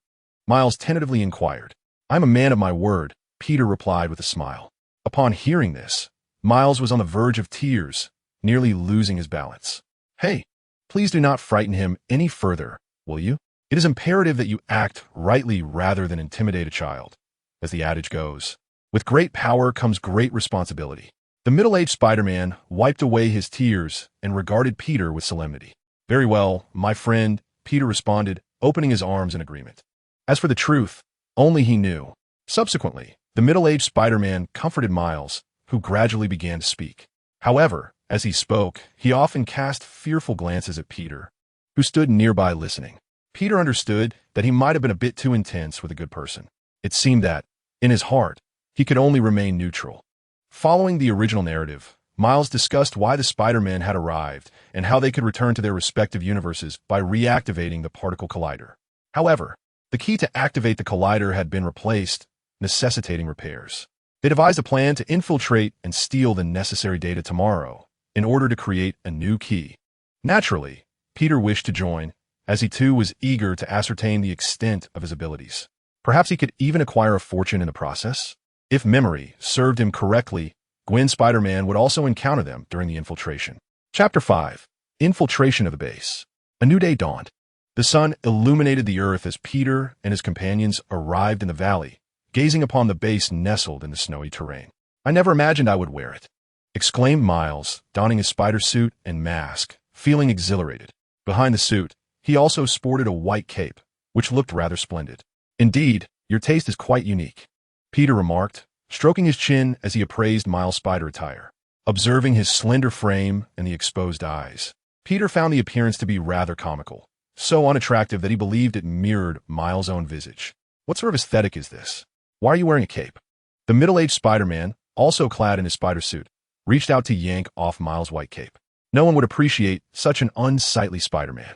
Miles tentatively inquired. "I'm a man of my word," Peter replied with a smile. Upon hearing this, Miles was on the verge of tears, nearly losing his balance. "Hey, please do not frighten him any further, will you? It is imperative that you act rightly rather than intimidate a child. As the adage goes, with great power comes great responsibility." The middle-aged Spider-Man wiped away his tears and regarded Peter with solemnity. "Very well, my friend," Peter responded, opening his arms in agreement. As for the truth, only he knew. Subsequently, the middle-aged Spider-Man comforted Miles, who gradually began to speak. However, as he spoke, he often cast fearful glances at Peter, who stood nearby listening. Peter understood that he might have been a bit too intense with a good person. It seemed that, in his heart, he could only remain neutral. Following the original narrative, Miles discussed why the Spider-Man had arrived and how they could return to their respective universes by reactivating the particle collider. However, the key to activate the collider had been replaced, necessitating repairs. They devised a plan to infiltrate and steal the necessary data tomorrow in order to create a new key. Naturally, Peter wished to join, as he too was eager to ascertain the extent of his abilities. Perhaps he could even acquire a fortune in the process? If memory served him correctly, Gwen Spider-Man would also encounter them during the infiltration. Chapter 5. Infiltration of the base. A new day dawned. The sun illuminated the earth as Peter and his companions arrived in the valley, gazing upon the base nestled in the snowy terrain. "I never imagined I would wear it," exclaimed Miles, donning his spider suit and mask, feeling exhilarated. Behind the suit, he also sported a white cape, which looked rather splendid. "Indeed, your taste is quite unique," Peter remarked, stroking his chin as he appraised Miles' spider attire. Observing his slender frame and the exposed eyes, Peter found the appearance to be rather comical, so unattractive that he believed it mirrored Miles' own visage. "What sort of aesthetic is this? Why are you wearing a cape?" The middle-aged Spider-Man, also clad in his spider suit, reached out to yank off Miles' white cape. No one would appreciate such an unsightly Spider-Man.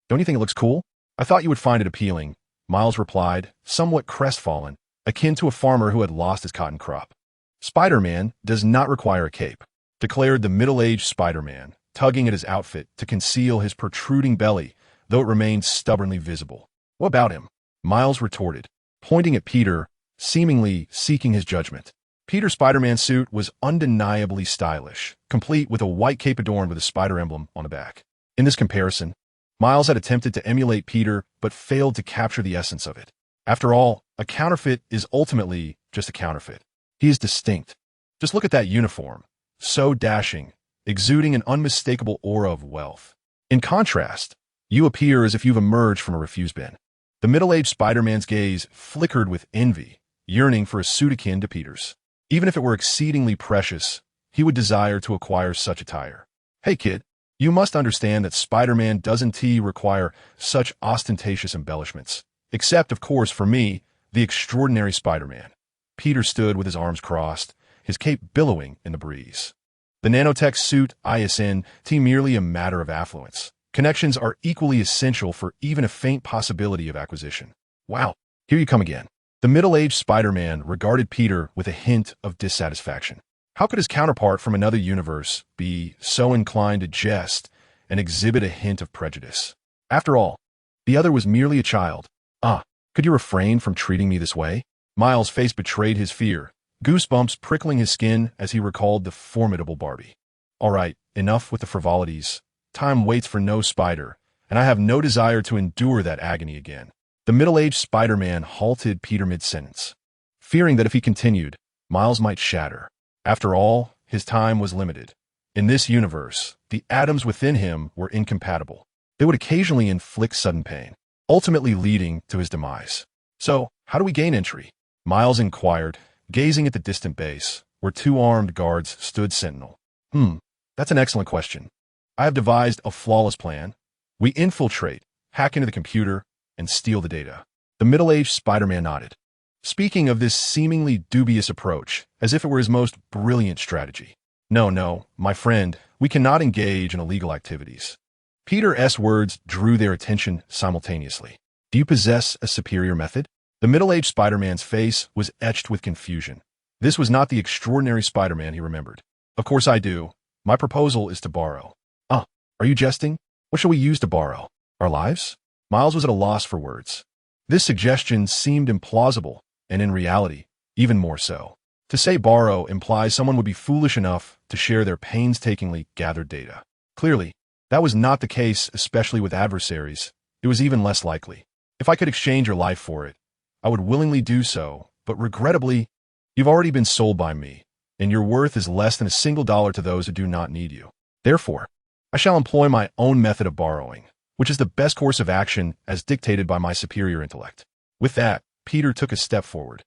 Don't you think it looks cool? I thought you would find it appealing," Miles replied, somewhat crestfallen, akin to a farmer who had lost his cotton crop. "Spider-Man does not require a cape," declared the middle-aged Spider-Man, tugging at his outfit to conceal his protruding belly, though it remained stubbornly visible. "What about him?" Miles retorted, pointing at Peter, seemingly seeking his judgment. Peter's Spider-Man suit was undeniably stylish, complete with a white cape adorned with a spider emblem on the back. In this comparison, Miles had attempted to emulate Peter but failed to capture the essence of it. After all, a counterfeit is ultimately just a counterfeit. He is distinct. Just look at that uniform, so dashing, exuding an unmistakable aura of wealth. In contrast, you appear as if you've emerged from a refuse bin. The middle-aged Spider-Man's gaze flickered with envy, yearning for a suit akin to Peter's. Even if it were exceedingly precious, he would desire to acquire such attire. "Hey kid, you must understand that Spider-Man doesn't require such ostentatious embellishments. Except, of course, for me, the extraordinary Spider-Man." Peter stood with his arms crossed, his cape billowing in the breeze. "The nanotech suit isn't merely a matter of affluence. Connections are equally essential for even a faint possibility of acquisition." "Wow, here you come again." The middle-aged Spider-Man regarded Peter with a hint of dissatisfaction. How could his counterpart from another universe be so inclined to jest and exhibit a hint of prejudice? After all, the other was merely a child. Could you refrain from treating me this way?" Miles' face betrayed his fear, goosebumps prickling his skin as he recalled the formidable Barbie. "All right, enough with the frivolities. Time waits for no spider, and I have no desire to endure that agony again." The middle-aged Spider-Man halted Peter mid-sentence, fearing that if he continued, Miles might shatter. After all, his time was limited. In this universe, the atoms within him were incompatible. They would occasionally inflict sudden pain, ultimately leading to his demise. "So, how do we gain entry?" Miles inquired, gazing at the distant base, where two armed guards stood sentinel. That's an excellent question. I have devised a flawless plan. We infiltrate, hack into the computer, and steal the data. The middle-aged Spider-Man nodded, speaking of this seemingly dubious approach, as if it were his most brilliant strategy. No, my friend, we cannot engage in illegal activities. Peter's words drew their attention simultaneously. Do you possess a superior method? The middle-aged Spider-Man's face was etched with confusion. This was not the extraordinary Spider-Man he remembered. Of course I do. My proposal is to borrow. Are you jesting? What shall we use to borrow? Our lives? Miles was at a loss for words. This suggestion seemed implausible, and in reality, even more so. To say borrow implies someone would be foolish enough to share their painstakingly gathered data. Clearly, that was not the case, especially with adversaries. It was even less likely. If I could exchange your life for it, I would willingly do so, but regrettably, you've already been sold by me, and your worth is less than $1 to those who do not need you. Therefore, I shall employ my own method of borrowing, which is the best course of action as dictated by my superior intellect. With that, Peter took a step forward.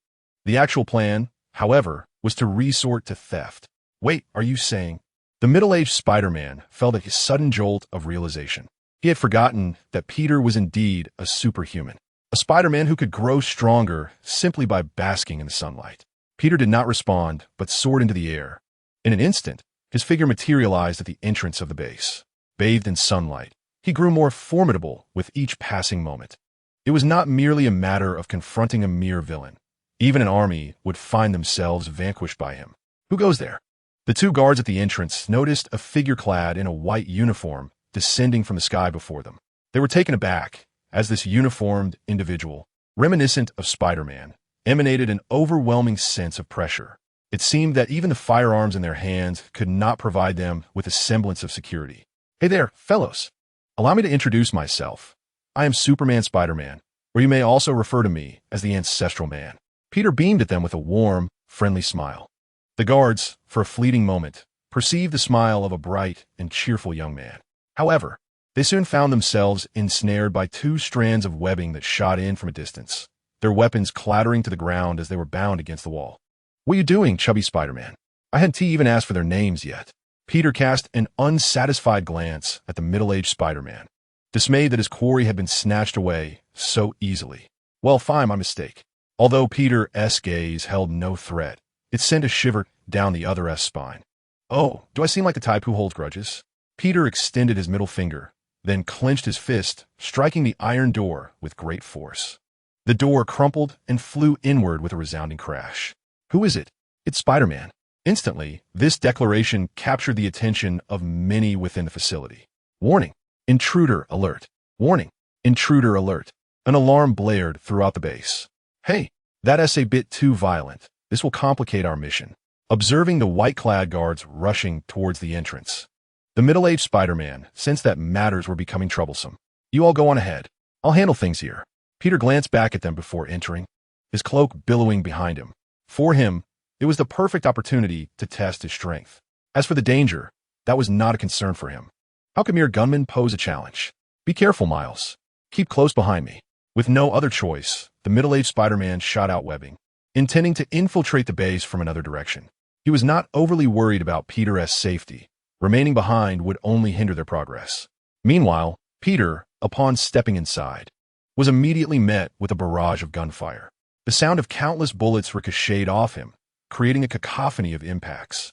The actual plan, however, was to resort to theft. Wait, are you saying? The middle-aged Spider-Man felt a sudden jolt of realization. He had forgotten that Peter was indeed a superhuman, a Spider-Man who could grow stronger simply by basking in the sunlight. Peter did not respond, but soared into the air. In an instant, his figure materialized at the entrance of the base. Bathed in sunlight, he grew more formidable with each passing moment. It was not merely a matter of confronting a mere villain. Even an army would find themselves vanquished by him. Who goes there? The two guards at the entrance noticed a figure clad in a white uniform descending from the sky before them. They were taken aback, as this uniformed individual, reminiscent of Spider-Man, emanated an overwhelming sense of pressure. It seemed that even the firearms in their hands could not provide them with a semblance of security. Hey there, fellows. Allow me to introduce myself. I am Superman Spider-Man, or you may also refer to me as the Ancestral Man. Peter beamed at them with a warm, friendly smile. The guards, for a fleeting moment, perceived the smile of a bright and cheerful young man. However, they soon found themselves ensnared by two strands of webbing that shot in from a distance, their weapons clattering to the ground as they were bound against the wall. What are you doing, chubby Spider-Man? I hadn't even asked for their names yet. Peter cast an unsatisfied glance at the middle-aged Spider-Man, dismayed that his quarry had been snatched away so easily. Well, fine, my mistake. Although Peter's gaze held no threat, it sent a shiver down the other's spine. Oh, do I seem like the type who holds grudges? Peter extended his middle finger, then clenched his fist, striking the iron door with great force. The door crumpled and flew inward with a resounding crash. Who is it? It's Spider-Man. Instantly, this declaration captured the attention of many within the facility. Warning! Intruder alert! Warning! Intruder alert! An alarm blared throughout the base. Hey, that's a bit too violent. This will complicate our mission. Observing the white-clad guards rushing towards the entrance, the middle-aged Spider-Man sensed that matters were becoming troublesome. You all go on ahead. I'll handle things here. Peter glanced back at them before entering, his cloak billowing behind him. For him, it was the perfect opportunity to test his strength. As for the danger, that was not a concern for him. How could mere gunmen pose a challenge? Be careful, Miles. Keep close behind me. With no other choice, the middle-aged Spider-Man shot out webbing, intending to infiltrate the base from another direction. He was not overly worried about Peter's safety. Remaining behind would only hinder their progress. Meanwhile, Peter, upon stepping inside, was immediately met with a barrage of gunfire. The sound of countless bullets ricocheted off him, creating a cacophony of impacts.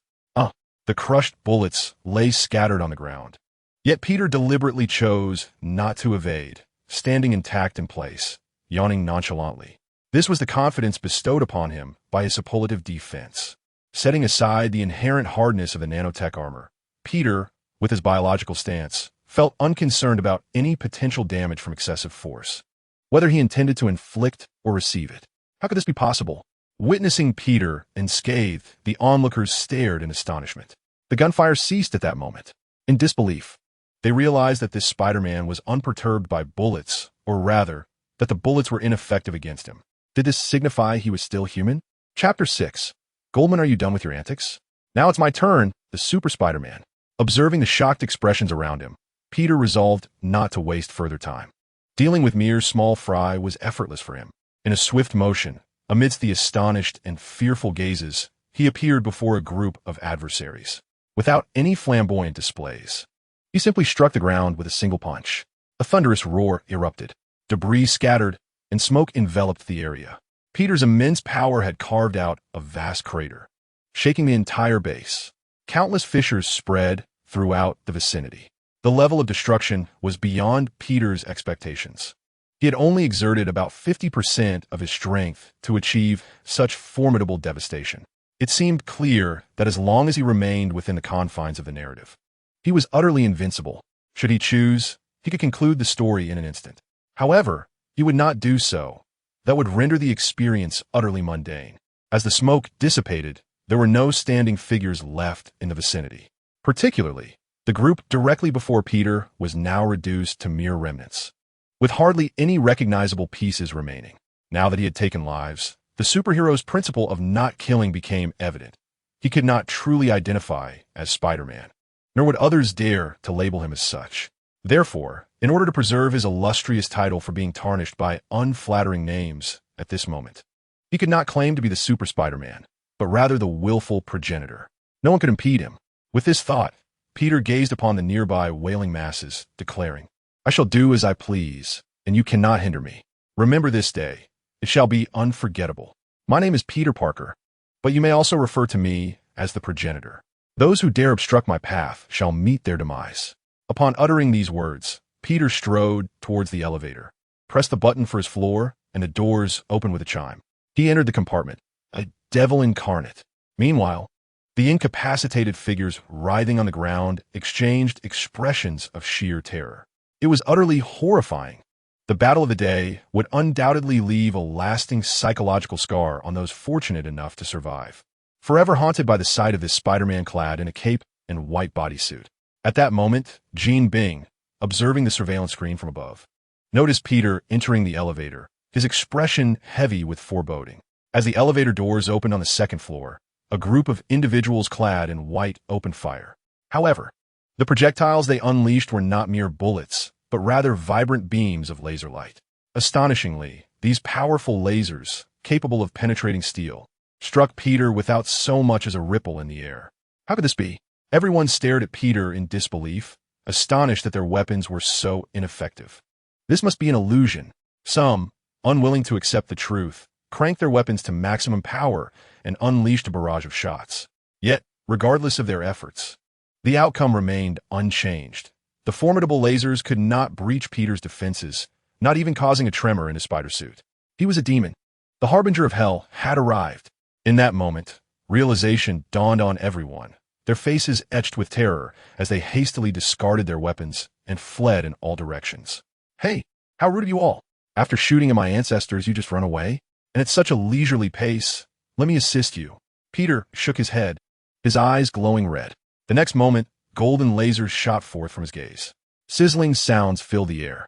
The crushed bullets lay scattered on the ground. Yet Peter deliberately chose not to evade, standing intact in place, yawning nonchalantly. This was the confidence bestowed upon him by his superlative defense. Setting aside the inherent hardness of the nanotech armor, Peter, with his biological stance, felt unconcerned about any potential damage from excessive force, whether he intended to inflict or receive it. How could this be possible? Witnessing Peter unscathed, the onlookers stared in astonishment. The gunfire ceased at that moment. In disbelief, they realized that this Spider-Man was unperturbed by bullets, or rather, that the bullets were ineffective against him. Did this signify he was still human? Chapter 6. Goldman, are you done with your antics? Now it's my turn, the Super Spider-Man. Observing the shocked expressions around him, Peter resolved not to waste further time. Dealing with mere small fry was effortless for him. In a swift motion, amidst the astonished and fearful gazes, he appeared before a group of adversaries. Without any flamboyant displays, He simply struck the ground with a single punch. A thunderous roar erupted. Debris scattered, and smoke enveloped the area. Peter's immense power had carved out a vast crater, shaking the entire base. Countless fissures spread throughout the vicinity. The level of destruction was beyond Peter's expectations. He had only exerted about 50% of his strength to achieve such formidable devastation. It seemed clear that as long as he remained within the confines of the narrative, he was utterly invincible. Should he choose, he could conclude the story in an instant. However, he would not do so. That would render the experience utterly mundane. As the smoke dissipated, there were no standing figures left in the vicinity. Particularly, the group directly before Peter was now reduced to mere remnants, with hardly any recognizable pieces remaining. Now that he had taken lives, the superhero's principle of not killing became evident. He could not truly identify as Spider-Man, nor would others dare to label him as such. Therefore, in order to preserve his illustrious title for being tarnished by unflattering names at this moment, he could not claim to be the Super Spider-Man, but rather the willful progenitor. No one could impede him. With this thought, Peter gazed upon the nearby wailing masses, declaring, "I shall do as I please, and you cannot hinder me. Remember this day. It shall be unforgettable. My name is Peter Parker, but you may also refer to me as the progenitor. Those who dare obstruct my path shall meet their demise." Upon uttering these words, Peter strode towards the elevator, pressed the button for his floor, and the doors opened with a chime. He entered the compartment, a devil incarnate. Meanwhile, the incapacitated figures writhing on the ground exchanged expressions of sheer terror. It was utterly horrifying. The battle of the day would undoubtedly leave a lasting psychological scar on those fortunate enough to survive, forever haunted by the sight of this Spider-Man clad in a cape and white bodysuit. At that moment, Jean Bing, observing the surveillance screen from above, noticed Peter entering the elevator, his expression heavy with foreboding. As the elevator doors opened on the second floor, a group of individuals clad in white opened fire. However, the projectiles they unleashed were not mere bullets, but rather vibrant beams of laser light. Astonishingly, these powerful lasers, capable of penetrating steel, struck Peter without so much as a ripple in the air. How could this be? Everyone stared at Peter in disbelief, astonished that their weapons were so ineffective. This must be an illusion. Some, unwilling to accept the truth, cranked their weapons to maximum power and unleashed a barrage of shots. Yet, regardless of their efforts, the outcome remained unchanged. The formidable lasers could not breach Peter's defenses, not even causing a tremor in his spider suit. He was a demon. The harbinger of hell had arrived. In that moment, realization dawned on everyone, their faces etched with terror as they hastily discarded their weapons and fled in all directions. "Hey, how rude of you all. After shooting at my ancestors, you just run away? And at such a leisurely pace. Let me assist you." Peter shook his head, his eyes glowing red. The next moment, golden lasers shot forth from his gaze. Sizzling sounds filled the air.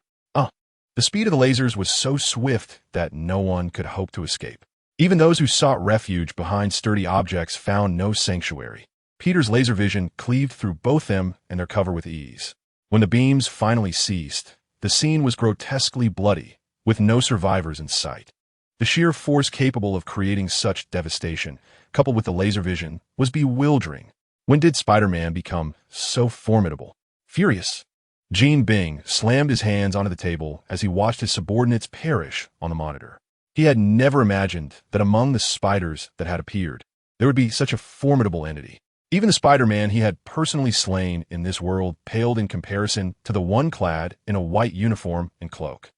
The speed of the lasers was so swift that no one could hope to escape. Even those who sought refuge behind sturdy objects found no sanctuary. Peter's laser vision cleaved through both them and their cover with ease. When the beams finally ceased, the scene was grotesquely bloody, with no survivors in sight. The sheer force capable of creating such devastation, coupled with the laser vision, was bewildering. When did Spider-Man become so formidable? Furious, Jean Bing slammed his hands onto the table as he watched his subordinates perish on the monitor. He had never imagined that among the spiders that had appeared, there would be such a formidable entity. Even the Spider-Man he had personally slain in this world paled in comparison to the one clad in a white uniform and cloak.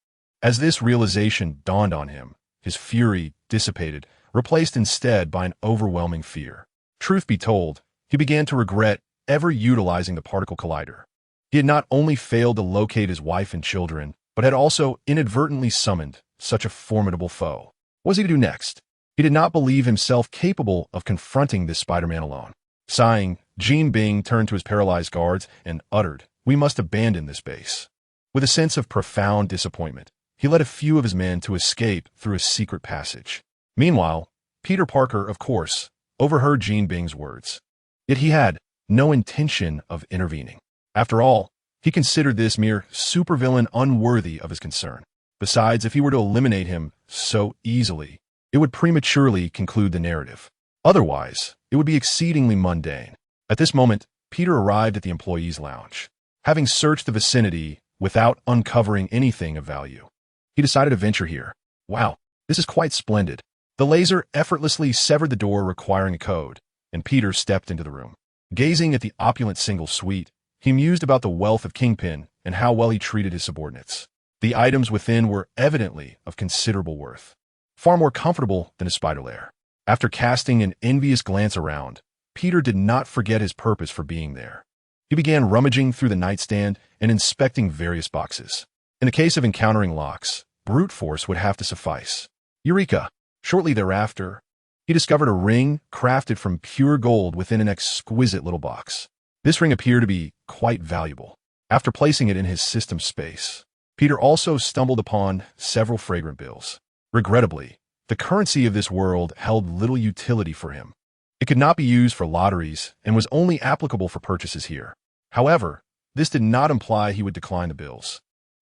As this realization dawned on him, his fury dissipated, replaced instead by an overwhelming fear. Truth be told, he began to regret ever utilizing the particle collider. He had not only failed to locate his wife and children, but had also inadvertently summoned such a formidable foe. What was he to do next? He did not believe himself capable of confronting this Spider-Man alone. Sighing, Jean Bing turned to his paralyzed guards and uttered, "We must abandon this base." With a sense of profound disappointment, he led a few of his men to escape through a secret passage. Meanwhile, Peter Parker, of course, overheard Jean Bing's words. Yet he had no intention of intervening. After all, he considered this mere supervillain unworthy of his concern. Besides, if he were to eliminate him so easily, it would prematurely conclude the narrative. Otherwise, it would be exceedingly mundane. At this moment, Peter arrived at the employees' lounge. Having searched the vicinity without uncovering anything of value, he decided to venture here. Wow, this is quite splendid. The laser effortlessly severed the door requiring a code, and Peter stepped into the room. Gazing at the opulent single suite, he mused about the wealth of Kingpin and how well he treated his subordinates. The items within were evidently of considerable worth, far more comfortable than his spider lair. After casting an envious glance around, Peter did not forget his purpose for being there. He began rummaging through the nightstand and inspecting various boxes. In the case of encountering locks, brute force would have to suffice. Eureka! Shortly thereafter, he discovered a ring crafted from pure gold within an exquisite little box. This ring appeared to be quite valuable. After placing it in his system space, Peter also stumbled upon several fragrant bills. Regrettably, the currency of this world held little utility for him. It could not be used for lotteries and was only applicable for purchases here. However, this did not imply he would decline the bills,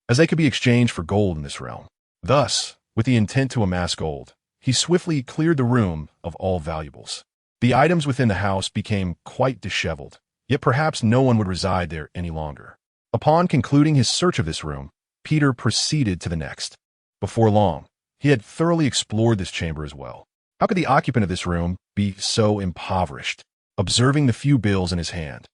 as they could be exchanged for gold in this realm. Thus, with the intent to amass gold, he swiftly cleared the room of all valuables. The items within the house became quite disheveled, yet perhaps no one would reside there any longer. Upon concluding his search of this room, Peter proceeded to the next. Before long, he had thoroughly explored this chamber as well. How could the occupant of this room be so impoverished? Observing the few bills in his hand,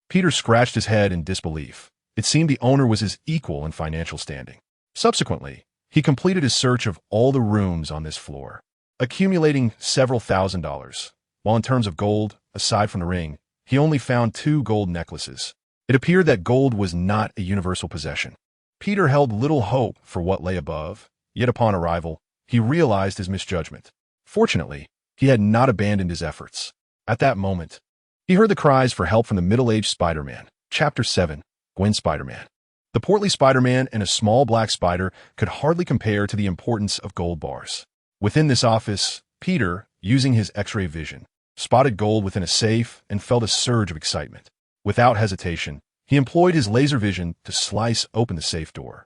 Peter scratched his head in disbelief. It seemed the owner was his equal in financial standing. Subsequently, he completed his search of all the rooms on this floor, accumulating several $1,000s, while in terms of gold, aside from the ring, he only found 2 gold necklaces. It appeared that gold was not a universal possession. Peter held little hope for what lay above, yet upon arrival, he realized his misjudgment. Fortunately, he had not abandoned his efforts. At that moment, he heard the cries for help from the middle-aged Spider-Man. Chapter 7, Gwen Spider-Man. The portly Spider-Man and a small black spider could hardly compare to the importance of gold bars. Within this office, Peter, using his X-ray vision, spotted gold within a safe and felt a surge of excitement. Without hesitation, he employed his laser vision to slice open the safe door.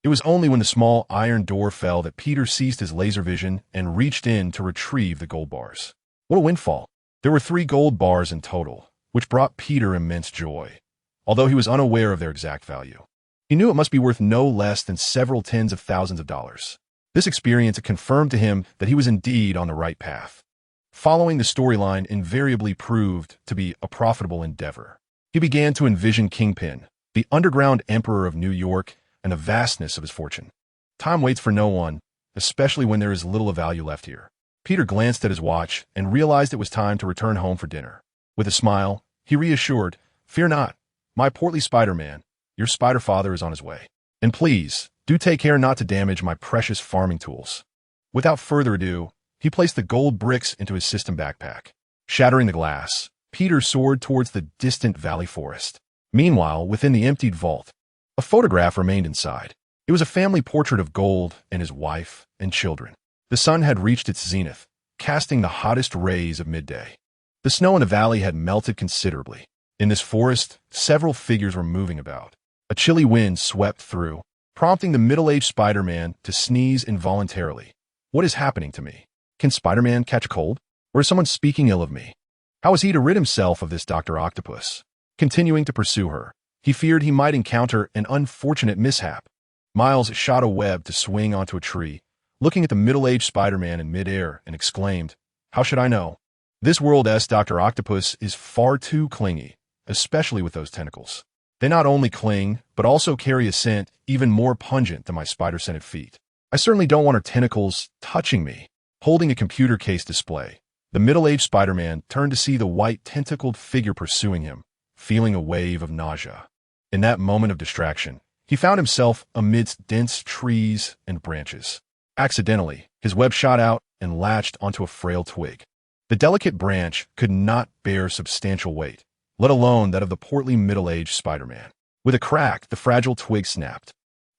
It was only when the small iron door fell that Peter ceased his laser vision and reached in to retrieve the gold bars. What a windfall! There were 3 gold bars in total, which brought Peter immense joy, although he was unaware of their exact value. He knew it must be worth no less than several tens of thousands of dollars. This experience confirmed to him that he was indeed on the right path. Following the storyline invariably proved to be a profitable endeavor. He began to envision Kingpin, the underground emperor of New York, and the vastness of his fortune. Time waits for no one, especially when there is little of value left here. Peter glanced at his watch and realized it was time to return home for dinner. With a smile, he reassured, "Fear not, my portly Spider-Man. Your spider father is on his way. And please, do take care not to damage my precious farming tools." Without further ado, he placed the gold bricks into his system backpack. Shattering the glass, Peter soared towards the distant valley forest. Meanwhile, within the emptied vault, a photograph remained inside. It was a family portrait of Gold and his wife and children. The sun had reached its zenith, casting the hottest rays of midday. The snow in the valley had melted considerably. In this forest, several figures were moving about. A chilly wind swept through, prompting the middle-aged Spider-Man to sneeze involuntarily. What is happening to me? Can Spider-Man catch a cold? Or is someone speaking ill of me? How was he to rid himself of this Dr. Octopus? Continuing to pursue her, he feared he might encounter an unfortunate mishap. Miles shot a web to swing onto a tree, looking at the middle-aged Spider-Man in midair, and exclaimed, "How should I know? This world's Dr. Octopus is far too clingy, especially with those tentacles. They not only cling, but also carry a scent even more pungent than my spider-scented feet. I certainly don't want her tentacles touching me." Holding a computer case display, the middle-aged Spider-Man turned to see the white tentacled figure pursuing him, feeling a wave of nausea. In that moment of distraction, he found himself amidst dense trees and branches. Accidentally, his web shot out and latched onto a frail twig. The delicate branch could not bear substantial weight, let alone that of the portly middle-aged Spider-Man. With a crack, the fragile twig snapped.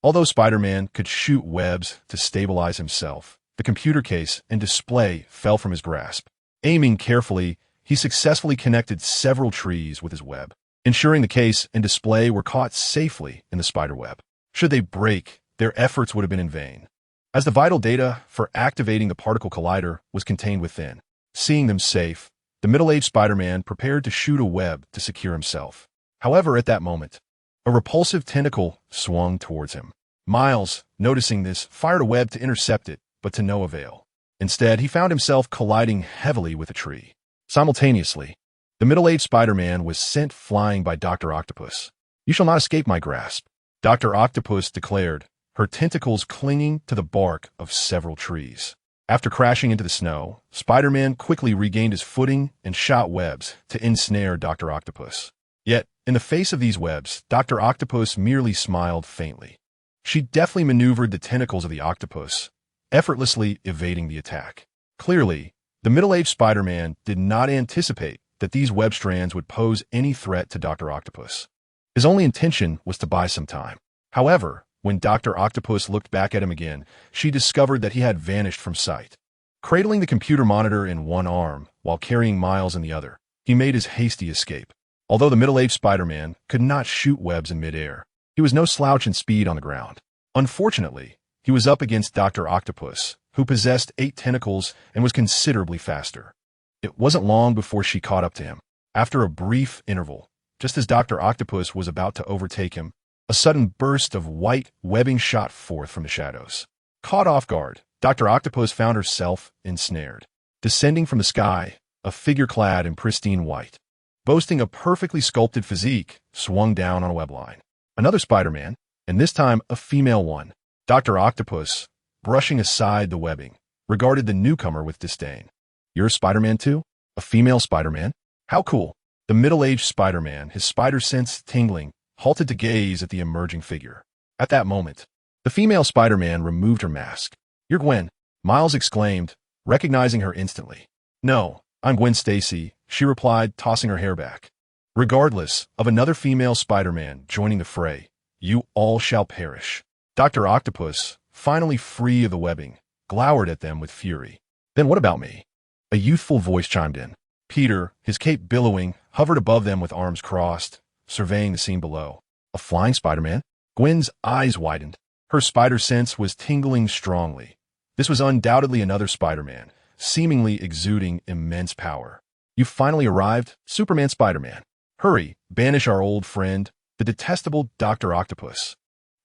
Although Spider-Man could shoot webs to stabilize himself, the computer case and display fell from his grasp. Aiming carefully, he successfully connected several trees with his web, ensuring the case and display were caught safely in the spiderweb. Should they break, their efforts would have been in vain, as the vital data for activating the particle collider was contained within. Seeing them safe, the middle-aged Spider-Man prepared to shoot a web to secure himself. However, at that moment, A repulsive tentacle swung towards him. Miles, noticing this, fired a web to intercept it, but to no avail. Instead, he found himself colliding heavily with a tree. Simultaneously, the middle-aged Spider-Man was sent flying by Dr. Octopus. "You shall not escape my grasp," Dr. Octopus declared, her tentacles clinging to the bark of several trees. After crashing into the snow, Spider-Man quickly regained his footing and shot webs to ensnare Dr. Octopus. Yet, in the face of these webs, Dr. Octopus merely smiled faintly. She deftly maneuvered the tentacles of the octopus, effortlessly evading the attack. Clearly, the middle-aged Spider-Man did not anticipate that these web strands would pose any threat to Dr. Octopus. His only intention was to buy some time. However, when Dr. Octopus looked back at him again, she discovered that he had vanished from sight. Cradling the computer monitor in one arm while carrying Miles in the other, he made his hasty escape. Although the middle-aged Spider-Man could not shoot webs in midair, he was no slouch in speed on the ground. Unfortunately, he was up against Dr. Octopus, who possessed 8 tentacles and was considerably faster. It wasn't long before she caught up to him. After a brief interval, just as Dr. Octopus was about to overtake him, a sudden burst of white webbing shot forth from the shadows. Caught off guard, Dr. Octopus found herself ensnared. Descending from the sky, a figure clad in pristine white, boasting a perfectly sculpted physique, swung down on a web line. Another Spider-Man, and this time a female one. Dr. Octopus, brushing aside the webbing, regarded the newcomer with disdain. "You're a Spider-Man too? A female Spider-Man? How cool." The middle-aged Spider-Man, his spider sense tingling, halted to gaze at the emerging figure. At that moment, the female Spider-Man removed her mask. "You're Gwen," Miles exclaimed, recognizing her instantly. "No, I'm Gwen Stacy," she replied, tossing her hair back. Regardless of another female Spider-Man joining the fray, "You all shall perish." Dr. Octopus, finally free of the webbing, glowered at them with fury. "Then what about me?" A youthful voice chimed in. Peter, his cape billowing, hovered above them with arms crossed, surveying the scene below. "A flying Spider-Man?" Gwen's eyes widened. Her spider sense was tingling strongly. This was undoubtedly another Spider-Man, seemingly exuding immense power. "You've finally arrived, Superman Spider-Man. Hurry, banish our old friend, the detestable Dr. Octopus."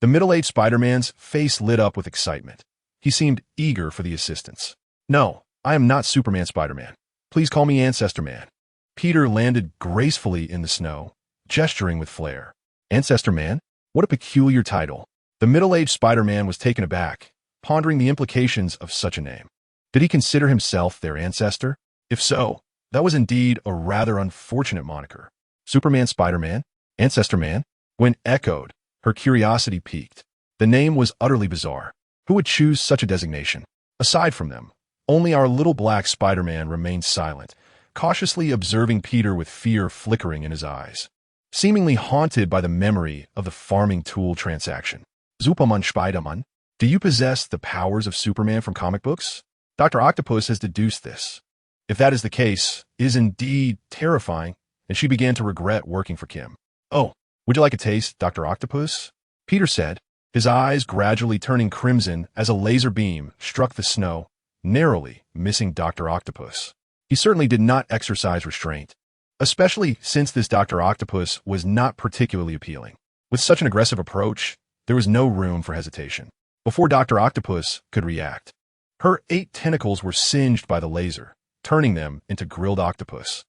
The middle-aged Spider-Man's face lit up with excitement. He seemed eager for the assistance. "No, I am not Superman Spider-Man. Please call me Ancestor Man." Peter landed gracefully in the snow, gesturing with flair. "Ancestor Man? What a peculiar title." The middle-aged Spider-Man was taken aback, pondering the implications of such a name. Did he consider himself their ancestor? If so, that was indeed a rather unfortunate moniker. "Superman Spider-Man? Ancestor Man?" Gwen echoed, her curiosity piqued. The name was utterly bizarre. Who would choose such a designation? Aside from them, only our little black Spider-Man remained silent, cautiously observing Peter with fear flickering in his eyes. Seemingly haunted by the memory of the farming tool transaction. "Superman Spider-Man? Do you possess the powers of Superman from comic books?" Dr. Octopus has deduced this. If that is the case, it is indeed terrifying, and she began to regret working for Kim. "Oh, would you like a taste, Dr. Octopus?" Peter said, his eyes gradually turning crimson as a laser beam struck the snow, narrowly missing Dr. Octopus. He certainly did not exercise restraint, especially since this Dr. Octopus was not particularly appealing. With such an aggressive approach, there was no room for hesitation. Before Dr. Octopus could react, her 8 tentacles were singed by the laser, turning them into grilled octopus.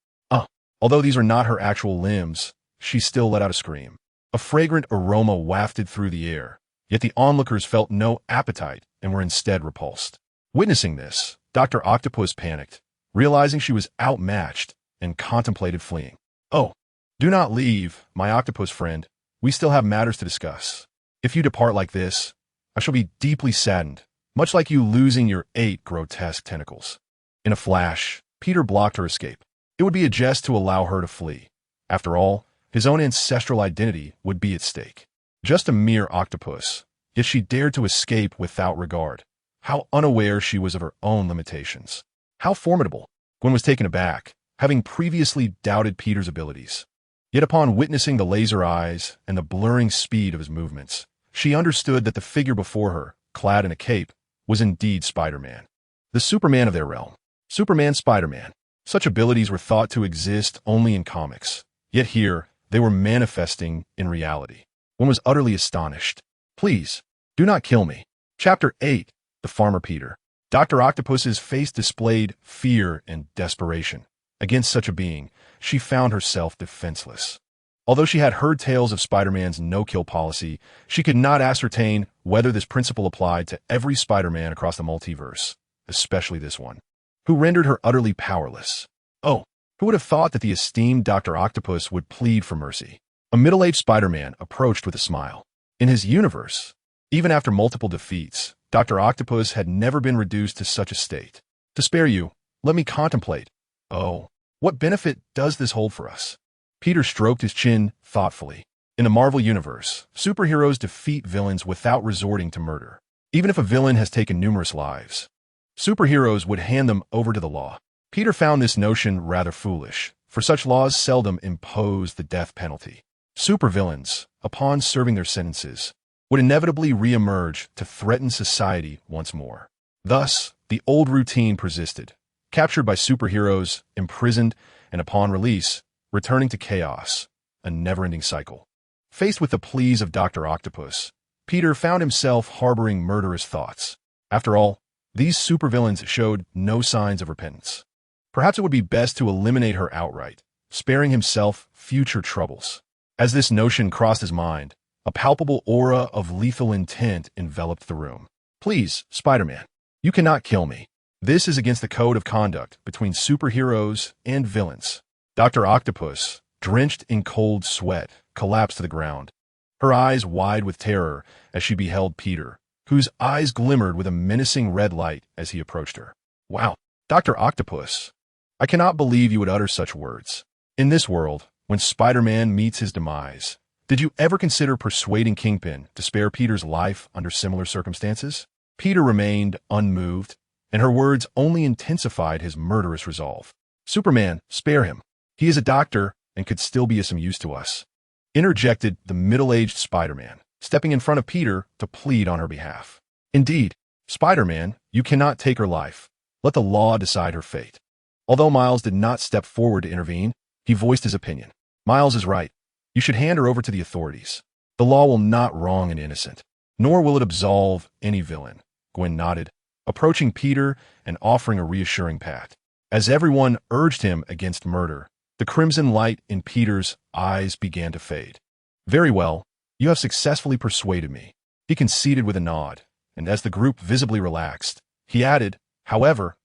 Although these are not her actual limbs, she still let out a scream. A fragrant aroma wafted through the air, yet the onlookers felt no appetite and were instead repulsed. Witnessing this, Dr. Octopus panicked, realizing she was outmatched, and contemplated fleeing. "Oh, do not leave, my octopus friend. We still have matters to discuss. If you depart like this, I shall be deeply saddened, much like you losing your 8 grotesque tentacles." In a flash, Peter blocked her escape. It would be a jest to allow her to flee. After all, his own ancestral identity would be at stake. Just a mere octopus, yet she dared to escape without regard. How unaware she was of her own limitations. How formidable. Gwen was taken aback, having previously doubted Peter's abilities. Yet upon witnessing the laser eyes and the blurring speed of his movements, she understood that the figure before her, clad in a cape, was indeed Spider-Man. The Superman of their realm. Superman Spider-Man. Such abilities were thought to exist only in comics. Yet here, they were manifesting in reality. Gwen was utterly astonished. Please, do not kill me. Chapter 8. The Farmer Peter. Dr. Octopus's face displayed fear and desperation. Against such a being, she found herself defenseless. Although she had heard tales of Spider-Man's no-kill policy, she could not ascertain whether this principle applied to every Spider-Man across the multiverse, especially this one, who rendered her utterly powerless. Oh, who would have thought that the esteemed Dr. Octopus would plead for mercy? A middle-aged Spider-Man approached with a smile. In his universe, even after multiple defeats, Dr. Octopus had never been reduced to such a state. To spare you, let me contemplate. Oh, what benefit does this hold for us? Peter stroked his chin thoughtfully. In the Marvel Universe, superheroes defeat villains without resorting to murder. Even if a villain has taken numerous lives, superheroes would hand them over to the law. Peter found this notion rather foolish, for such laws seldom impose the death penalty. Supervillains, upon serving their sentences, would inevitably re-emerge to threaten society once more. Thus, the old routine persisted, captured by superheroes, imprisoned, and upon release, returning to chaos, a never-ending cycle. Faced with the pleas of Dr. Octopus, Peter found himself harboring murderous thoughts. After all, these supervillains showed no signs of repentance. Perhaps it would be best to eliminate her outright, sparing himself future troubles. As this notion crossed his mind, a palpable aura of lethal intent enveloped the room. Please, Spider-Man, you cannot kill me. This is against the code of conduct between superheroes and villains. Dr. Octopus, drenched in cold sweat, collapsed to the ground, her eyes wide with terror as she beheld Peter, whose eyes glimmered with a menacing red light as he approached her. Wow, Dr. Octopus, I cannot believe you would utter such words. In this world, when Spider-Man meets his demise, did you ever consider persuading Kingpin to spare Peter's life under similar circumstances? Peter remained unmoved, and her words only intensified his murderous resolve. Superman, spare him. He is a doctor and could still be of some use to us. Interjected the middle-aged Spider-Man, stepping in front of Peter to plead on her behalf. Indeed, Spider-Man, you cannot take her life. Let the law decide her fate. Although Miles did not step forward to intervene, he voiced his opinion. Miles is right. You should hand her over to the authorities. The law will not wrong an innocent, nor will it absolve any villain. Gwen nodded, approaching Peter and offering a reassuring pat. As everyone urged him against murder, the crimson light in Peter's eyes began to fade. Very well, you have successfully persuaded me. He conceded with a nod, and as the group visibly relaxed, he added, however,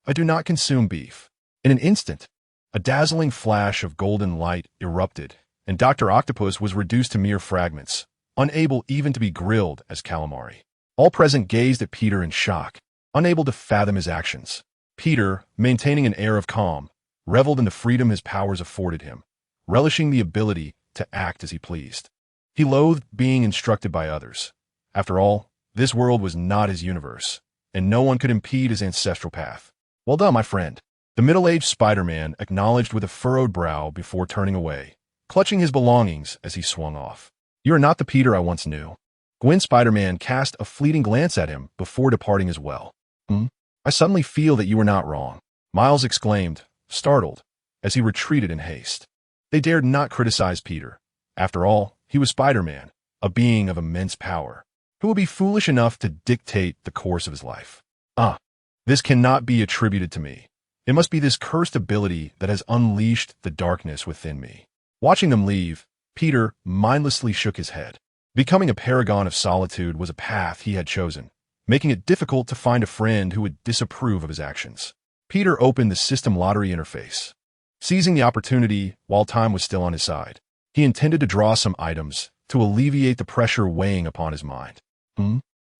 I do not consume beef. In an instant, a dazzling flash of golden light erupted, and Dr. Octopus was reduced to mere fragments, unable even to be grilled as calamari. All present gazed at Peter in shock, unable to fathom his actions. Peter, maintaining an air of calm, reveled in the freedom his powers afforded him, relishing the ability to act as he pleased. He loathed being instructed by others. After all, this world was not his universe, and no one could impede his ancestral path. Well done, my friend. The middle-aged Spider-Man acknowledged with a furrowed brow before turning away, clutching his belongings as he swung off. You are not the Peter I once knew. Gwen Spider-Man cast a fleeting glance at him before departing as well. I suddenly feel that you were not wrong, Miles exclaimed, startled, as he retreated in haste. They dared not criticize Peter. After all, he was Spider-Man, a being of immense power, who would be foolish enough to dictate the course of his life. This cannot be attributed to me. It must be this cursed ability that has unleashed the darkness within me. Watching them leave, Peter mindlessly shook his head. Becoming a paragon of solitude was a path he had chosen, making it difficult to find a friend who would disapprove of his actions. Peter opened the system lottery interface. Seizing the opportunity while time was still on his side, he intended to draw some items to alleviate the pressure weighing upon his mind.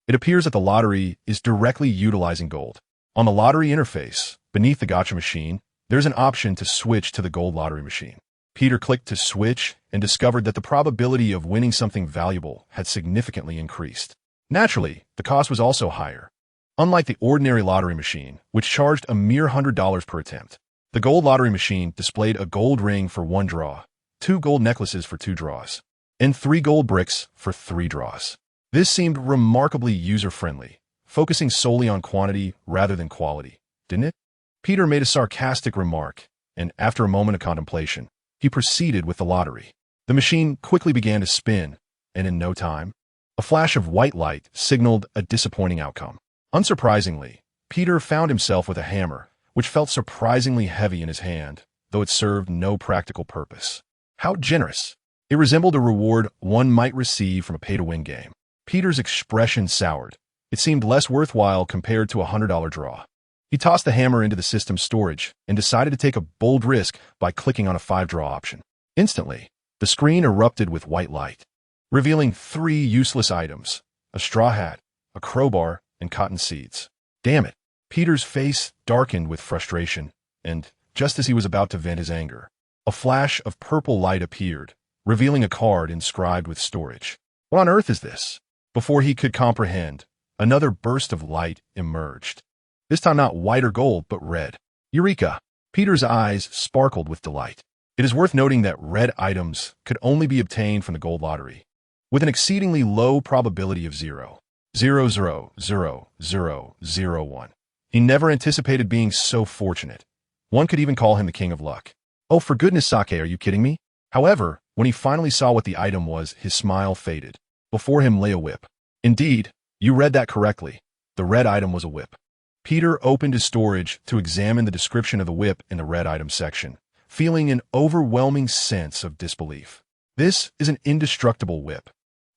It appears that the lottery is directly utilizing gold. On the lottery interface, beneath the gacha machine, there's an option to switch to the gold lottery machine. Peter clicked to switch and discovered that the probability of winning something valuable had significantly increased. Naturally, the cost was also higher. Unlike the ordinary lottery machine, which charged a mere $100 per attempt, the gold lottery machine displayed a gold ring for 1 draw, 2 gold necklaces for 2 draws, and 3 gold bricks for 3 draws. This seemed remarkably user-friendly, focusing solely on quantity rather than quality, didn't it? Peter made a sarcastic remark, and after a moment of contemplation, he proceeded with the lottery. The machine quickly began to spin, and in no time, a flash of white light signaled a disappointing outcome. Unsurprisingly, Peter found himself with a hammer, which felt surprisingly heavy in his hand, though it served no practical purpose. How generous! It resembled a reward one might receive from a pay-to-win game. Peter's expression soured. It seemed less worthwhile compared to a $100 draw. He tossed the hammer into the system's storage and decided to take a bold risk by clicking on a 5-draw option. Instantly, the screen erupted with white light, revealing 3 useless items: a straw hat, a crowbar, and cotton seeds. Damn it! Peter's face darkened with frustration, and, just as he was about to vent his anger, a flash of purple light appeared, revealing a card inscribed with storage. What on earth is this? Before he could comprehend, another burst of light emerged. This time not white or gold, but red. Eureka! Peter's eyes sparkled with delight. It is worth noting that red items could only be obtained from the gold lottery, with an exceedingly low probability of 0.0000001. He never anticipated being so fortunate. One could even call him the king of luck. Oh, for goodness sake, are you kidding me? However, when he finally saw what the item was, his smile faded. Before him lay a whip. Indeed, you read that correctly. The red item was a whip. Peter opened his storage to examine the description of the whip in the red item section, feeling an overwhelming sense of disbelief. This is an indestructible whip.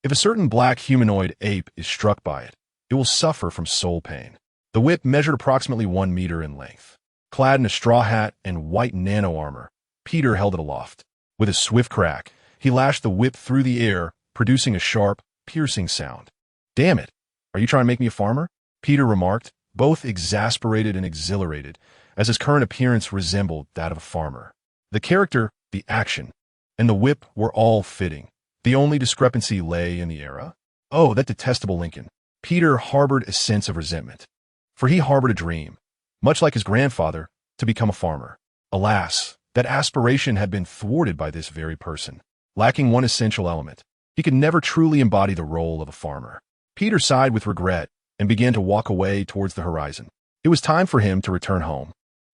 If a certain black humanoid ape is struck by it, it will suffer from soul pain. The whip measured approximately 1 meter in length. Clad in a straw hat and white nano armor, Peter held it aloft. With a swift crack, he lashed the whip through the air, producing a sharp, piercing sound. Damn it! Are you trying to make me a farmer? Peter remarked, both exasperated and exhilarated, as his current appearance resembled that of a farmer. The character, the action, and the whip were all fitting. The only discrepancy lay in the era. Oh, that detestable Lincoln. Peter harbored a sense of resentment. For he harbored a dream, much like his grandfather, to become a farmer. Alas, that aspiration had been thwarted by this very person. Lacking one essential element, he could never truly embody the role of a farmer. Peter sighed with regret and began to walk away towards the horizon. It was time for him to return home,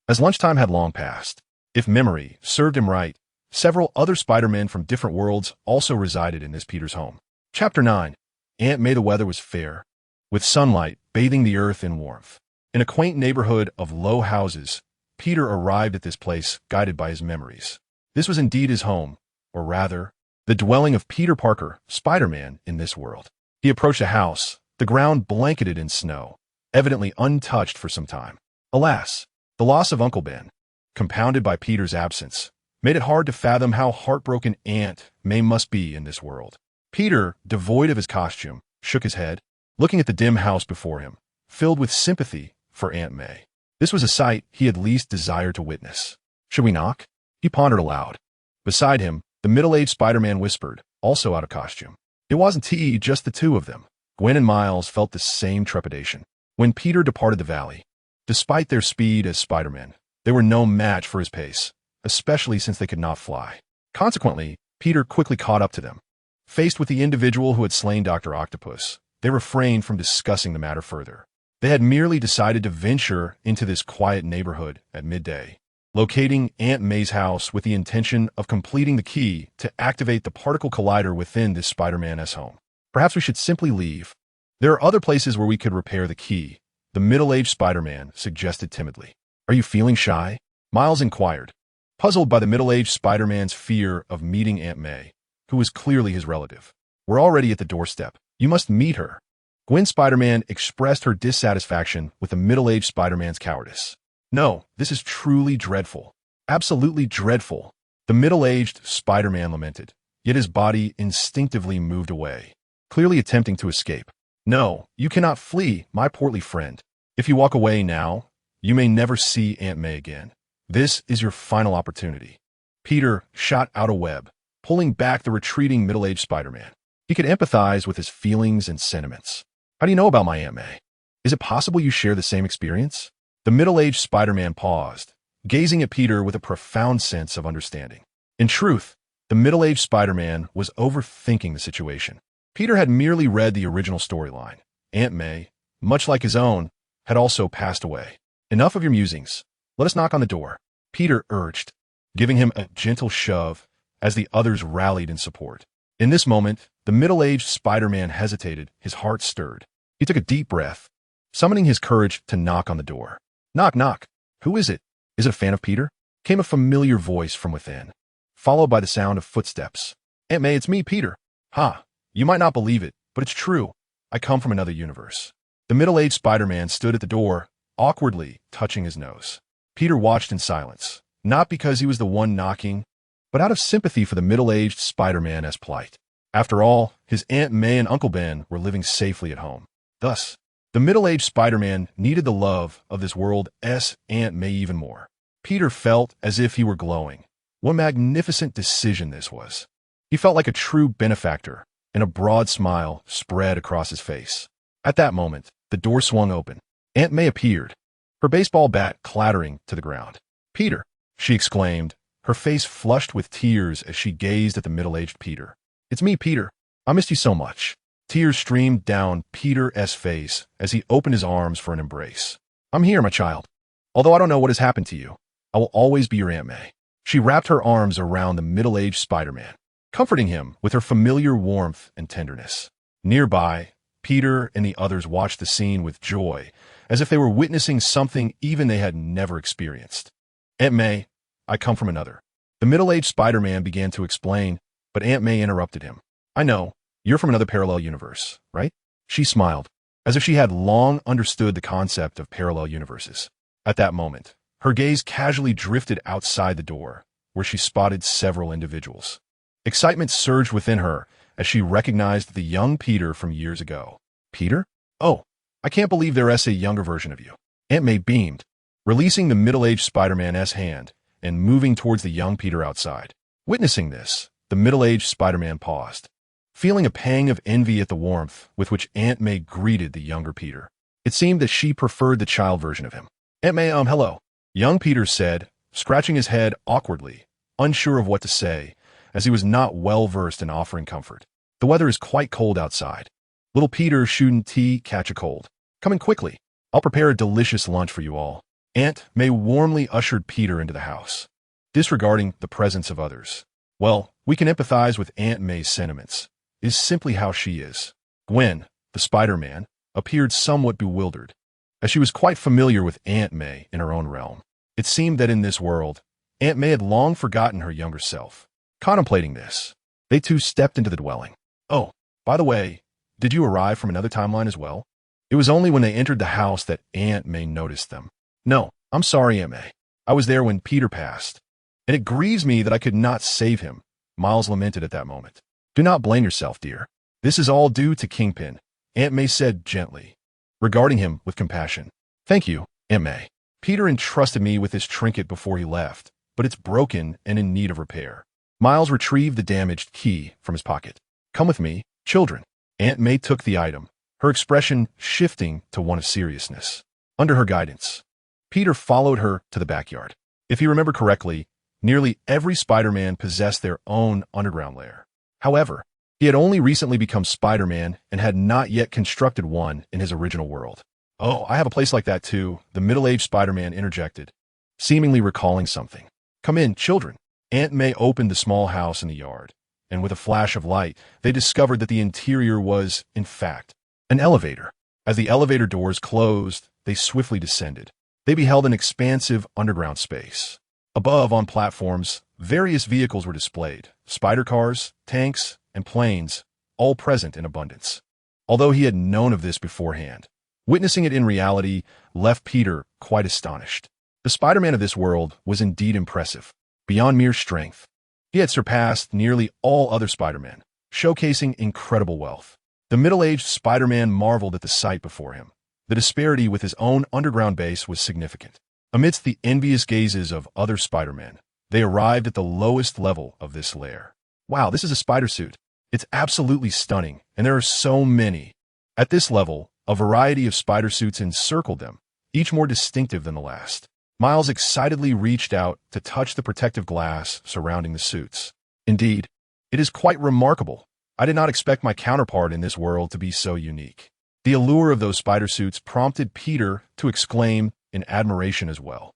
as lunchtime had long passed. If memory served him right, several other Spider-Men from different worlds also resided in this Peter's home. Chapter 9. Aunt May. The weather was fair, with sunlight bathing the earth in warmth. In a quaint neighborhood of low houses, Peter arrived at this place guided by his memories. This was indeed his home, or rather, the dwelling of Peter Parker, Spider-Man, in this world. He approached a house, the ground blanketed in snow, evidently untouched for some time. Alas, the loss of Uncle Ben, compounded by Peter's absence, made it hard to fathom how heartbroken Aunt May must be in this world. Peter, devoid of his costume, shook his head, looking at the dim house before him, filled with sympathy for Aunt May. This was a sight he had least desired to witness. Should we knock? He pondered aloud. Beside him, the middle-aged Spider-Man whispered, also out of costume. It wasn't just the two of them. Gwen and Miles felt the same trepidation. When Peter departed the valley, despite their speed as Spider-Men, they were no match for his pace, especially since they could not fly. Consequently, Peter quickly caught up to them. Faced with the individual who had slain Dr. Octopus, they refrained from discussing the matter further. They had merely decided to venture into this quiet neighborhood at midday, locating Aunt May's house with the intention of completing the key to activate the particle collider within this Spider-Man's home. Perhaps we should simply leave. There are other places where we could repair the key, the middle-aged Spider-Man suggested timidly. Are you feeling shy? Miles inquired, puzzled by the middle-aged Spider-Man's fear of meeting Aunt May, who was clearly his relative. We're already at the doorstep. You must meet her. Gwen Spider-Man expressed her dissatisfaction with the middle-aged Spider-Man's cowardice. No, this is truly dreadful. Absolutely dreadful. The middle-aged Spider-Man lamented, yet his body instinctively moved away, clearly attempting to escape. No, you cannot flee, my portly friend. If you walk away now, you may never see Aunt May again. This is your final opportunity. Peter shot out a web, pulling back the retreating middle-aged Spider-Man. He could empathize with his feelings and sentiments. How do you know about my Aunt May? Is it possible you share the same experience? The middle-aged Spider-Man paused, gazing at Peter with a profound sense of understanding. In truth, the middle-aged Spider-Man was overthinking the situation. Peter had merely read the original storyline. Aunt May, much like his own, had also passed away. Enough of your musings. Let us knock on the door, Peter urged, giving him a gentle shove as the others rallied in support. In this moment, The middle-aged Spider-Man hesitated, his heart stirred. He took a deep breath, summoning his courage to knock on the door. Knock, knock. Who is it? Is it a fan of Peter? Came a familiar voice from within, followed by the sound of footsteps. Aunt May, it's me, Peter. Ha, you might not believe it, but it's true. I come from another universe. The middle-aged Spider-Man stood at the door, awkwardly touching his nose. Peter watched in silence, not because he was the one knocking, but out of sympathy for the middle-aged Spider-Man's plight. After all, his Aunt May and Uncle Ben were living safely at home. Thus, the middle-aged Spider-Man needed the love of this world's Aunt May even more. Peter felt as if he were glowing. What a magnificent decision this was. He felt like a true benefactor, and a broad smile spread across his face. At that moment, the door swung open. Aunt May appeared, her baseball bat clattering to the ground. Peter, she exclaimed, her face flushed with tears as she gazed at the middle-aged Peter. It's me, Peter. I missed you so much. Tears streamed down Peter's face as he opened his arms for an embrace. I'm here, my child. Although I don't know what has happened to you, I will always be your Aunt May. She wrapped her arms around the middle-aged Spider-Man, comforting him with her familiar warmth and tenderness. Nearby, Peter and the others watched the scene with joy, as if they were witnessing something even they had never experienced. Aunt May, I come from another. The middle-aged Spider-Man began to explain, but Aunt May interrupted him. I know, you're from another parallel universe, right? She smiled, as if she had long understood the concept of parallel universes. At that moment, her gaze casually drifted outside the door, where she spotted several individuals. Excitement surged within her as she recognized the young Peter from years ago. Peter? Oh, I can't believe there's a younger version of you. Aunt May beamed, releasing the middle-aged Spider-Man's hand and moving towards the young Peter outside. Witnessing this, the middle-aged Spider-Man paused, feeling a pang of envy at the warmth with which Aunt May greeted the younger Peter. It seemed that she preferred the child version of him. Aunt May, hello. Young Peter said, scratching his head awkwardly, unsure of what to say, as he was not well-versed in offering comfort. The weather is quite cold outside. Little Peter shouldn't catch a cold. Come in quickly. I'll prepare a delicious lunch for you all. Aunt May warmly ushered Peter into the house, disregarding the presence of others. Well, we can empathize with Aunt May's sentiments. It is simply how she is. Gwen, the Spider-Man, appeared somewhat bewildered, as she was quite familiar with Aunt May in her own realm. It seemed that in this world, Aunt May had long forgotten her younger self. Contemplating this, they two stepped into the dwelling. Oh, by the way, did you arrive from another timeline as well? It was only when they entered the house that Aunt May noticed them. No, I'm sorry, Aunt May. I was there when Peter passed, and it grieves me that I could not save him, Miles lamented at that moment. Do not blame yourself, dear. This is all due to Kingpin, Aunt May said gently, regarding him with compassion. Thank you, Aunt May. Peter entrusted me with this trinket before he left, but it's broken and in need of repair. Miles retrieved the damaged key from his pocket. Come with me, children. Aunt May took the item, her expression shifting to one of seriousness. Under her guidance, Peter followed her to the backyard. If you remember correctly, nearly every Spider-Man possessed their own underground lair. However, he had only recently become Spider-Man and had not yet constructed one in his original world. Oh, I have a place like that too, the middle-aged Spider-Man interjected, seemingly recalling something. Come in, children. Aunt May opened the small house in the yard, and with a flash of light, they discovered that the interior was, in fact, an elevator. As the elevator doors closed, they swiftly descended. They beheld an expansive underground space. Above, on platforms, various vehicles were displayed, spider cars, tanks, and planes, all present in abundance. Although he had known of this beforehand, witnessing it in reality left Peter quite astonished. The Spider-Man of this world was indeed impressive, beyond mere strength. He had surpassed nearly all other Spider-Men, showcasing incredible wealth. The middle-aged Spider-Man marveled at the sight before him. The disparity with his own underground base was significant. Amidst the envious gazes of other Spider-Men, they arrived at the lowest level of this lair. Wow, this is a spider suit. It's absolutely stunning, and there are so many. At this level, a variety of spider suits encircled them, each more distinctive than the last. Miles excitedly reached out to touch the protective glass surrounding the suits. Indeed, it is quite remarkable. I did not expect my counterpart in this world to be so unique. The allure of those spider suits prompted Peter to exclaim in admiration as well.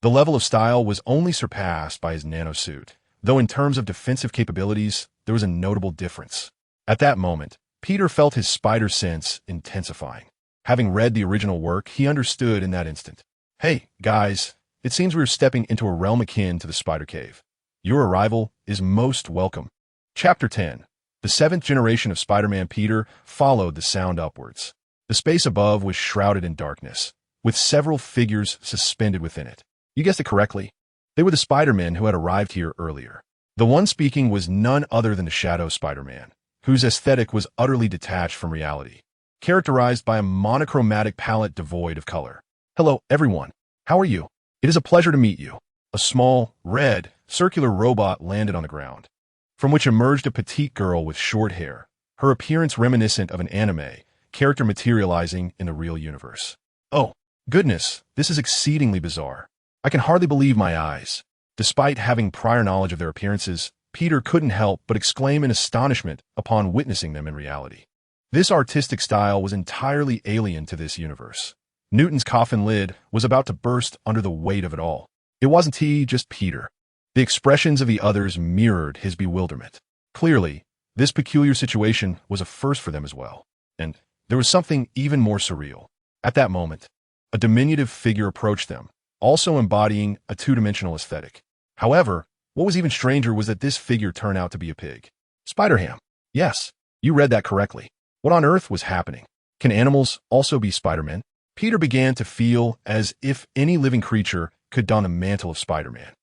The level of style was only surpassed by his nanosuit, though in terms of defensive capabilities, there was a notable difference. At that moment, Peter felt his spider sense intensifying. Having read the original work, he understood in that instant. Hey, guys, it seems we are stepping into a realm akin to the Spider Cave. Your arrival is most welcome. Chapter 10. The seventh generation of Spider-Man Peter followed the sound upwards. The space above was shrouded in darkness, with several figures suspended within it. You guessed it correctly. They were the Spider-Men who had arrived here earlier. The one speaking was none other than the Shadow Spider-Man, whose aesthetic was utterly detached from reality, characterized by a monochromatic palette devoid of color. Hello, everyone. How are you? It is a pleasure to meet you. A small, red, circular robot landed on the ground, from which emerged a petite girl with short hair, her appearance reminiscent of an anime character materializing in the real universe. Oh, goodness, this is exceedingly bizarre. I can hardly believe my eyes. Despite having prior knowledge of their appearances, Peter couldn't help but exclaim in astonishment upon witnessing them in reality. This artistic style was entirely alien to this universe. Newton's coffin lid was about to burst under the weight of it all. It wasn't he, just Peter. The expressions of the others mirrored his bewilderment. Clearly, this peculiar situation was a first for them as well. And there was something even more surreal. At that moment, a diminutive figure approached them, also embodying a two-dimensional aesthetic. However, what was even stranger was that this figure turned out to be a pig. Spider-Ham. Yes, you read that correctly. What on earth was happening? Can animals also be Spider-Men? Peter began to feel as if any living creature could don the mantle of Spider-Man.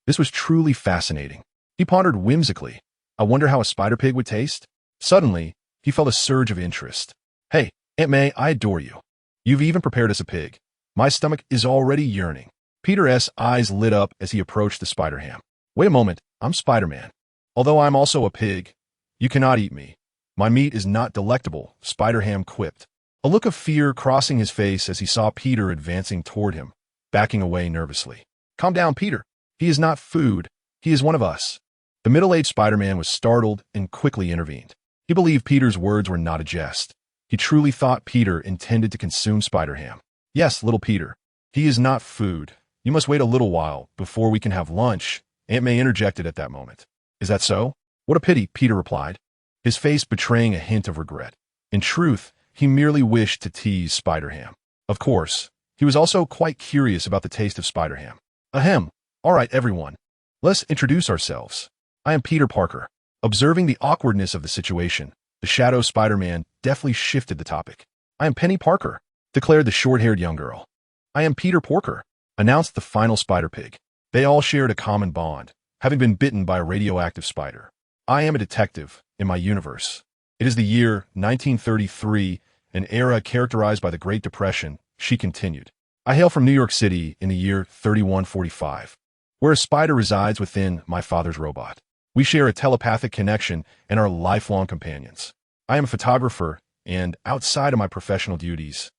This was truly fascinating. He pondered whimsically. I wonder how a spider pig would taste? Suddenly, he felt a surge of interest. Hey, Aunt May, I adore you. You've even prepared us a pig. My stomach is already yearning. Peter's eyes lit up as he approached the Spider-Ham. Wait a moment, I'm Spider-Man. Although I'm also a pig, you cannot eat me. My meat is not delectable, Spider-Ham quipped. A look of fear crossing his face as he saw Peter advancing toward him, backing away nervously. Calm down, Peter. He is not food. He is one of us. The middle-aged Spider-Man was startled and quickly intervened. He believed Peter's words were not a jest. He truly thought Peter intended to consume Spider-Ham. Yes, little Peter. He is not food. You must wait a little while before we can have lunch, Aunt May interjected at that moment. Is that so? What a pity, Peter replied, his face betraying a hint of regret. In truth, he merely wished to tease Spider-Ham. Of course, he was also quite curious about the taste of Spider-Ham. Ahem. All right, everyone. Let's introduce ourselves. I am Peter Parker. Observing the awkwardness of the situation, the Shadow Spider-Man deftly shifted the topic. I am Penny Parker, declared the short-haired young girl. I am Peter Porker, announced the final Spider-Pig. They all shared a common bond, having been bitten by a radioactive spider. I am a detective in my universe. It is the year 1933, an era characterized by the Great Depression, she continued. I hail from New York City in the year 3145, where a spider resides within my father's robot. We share a telepathic connection and are lifelong companions. I am a photographer, and outside of my professional duties,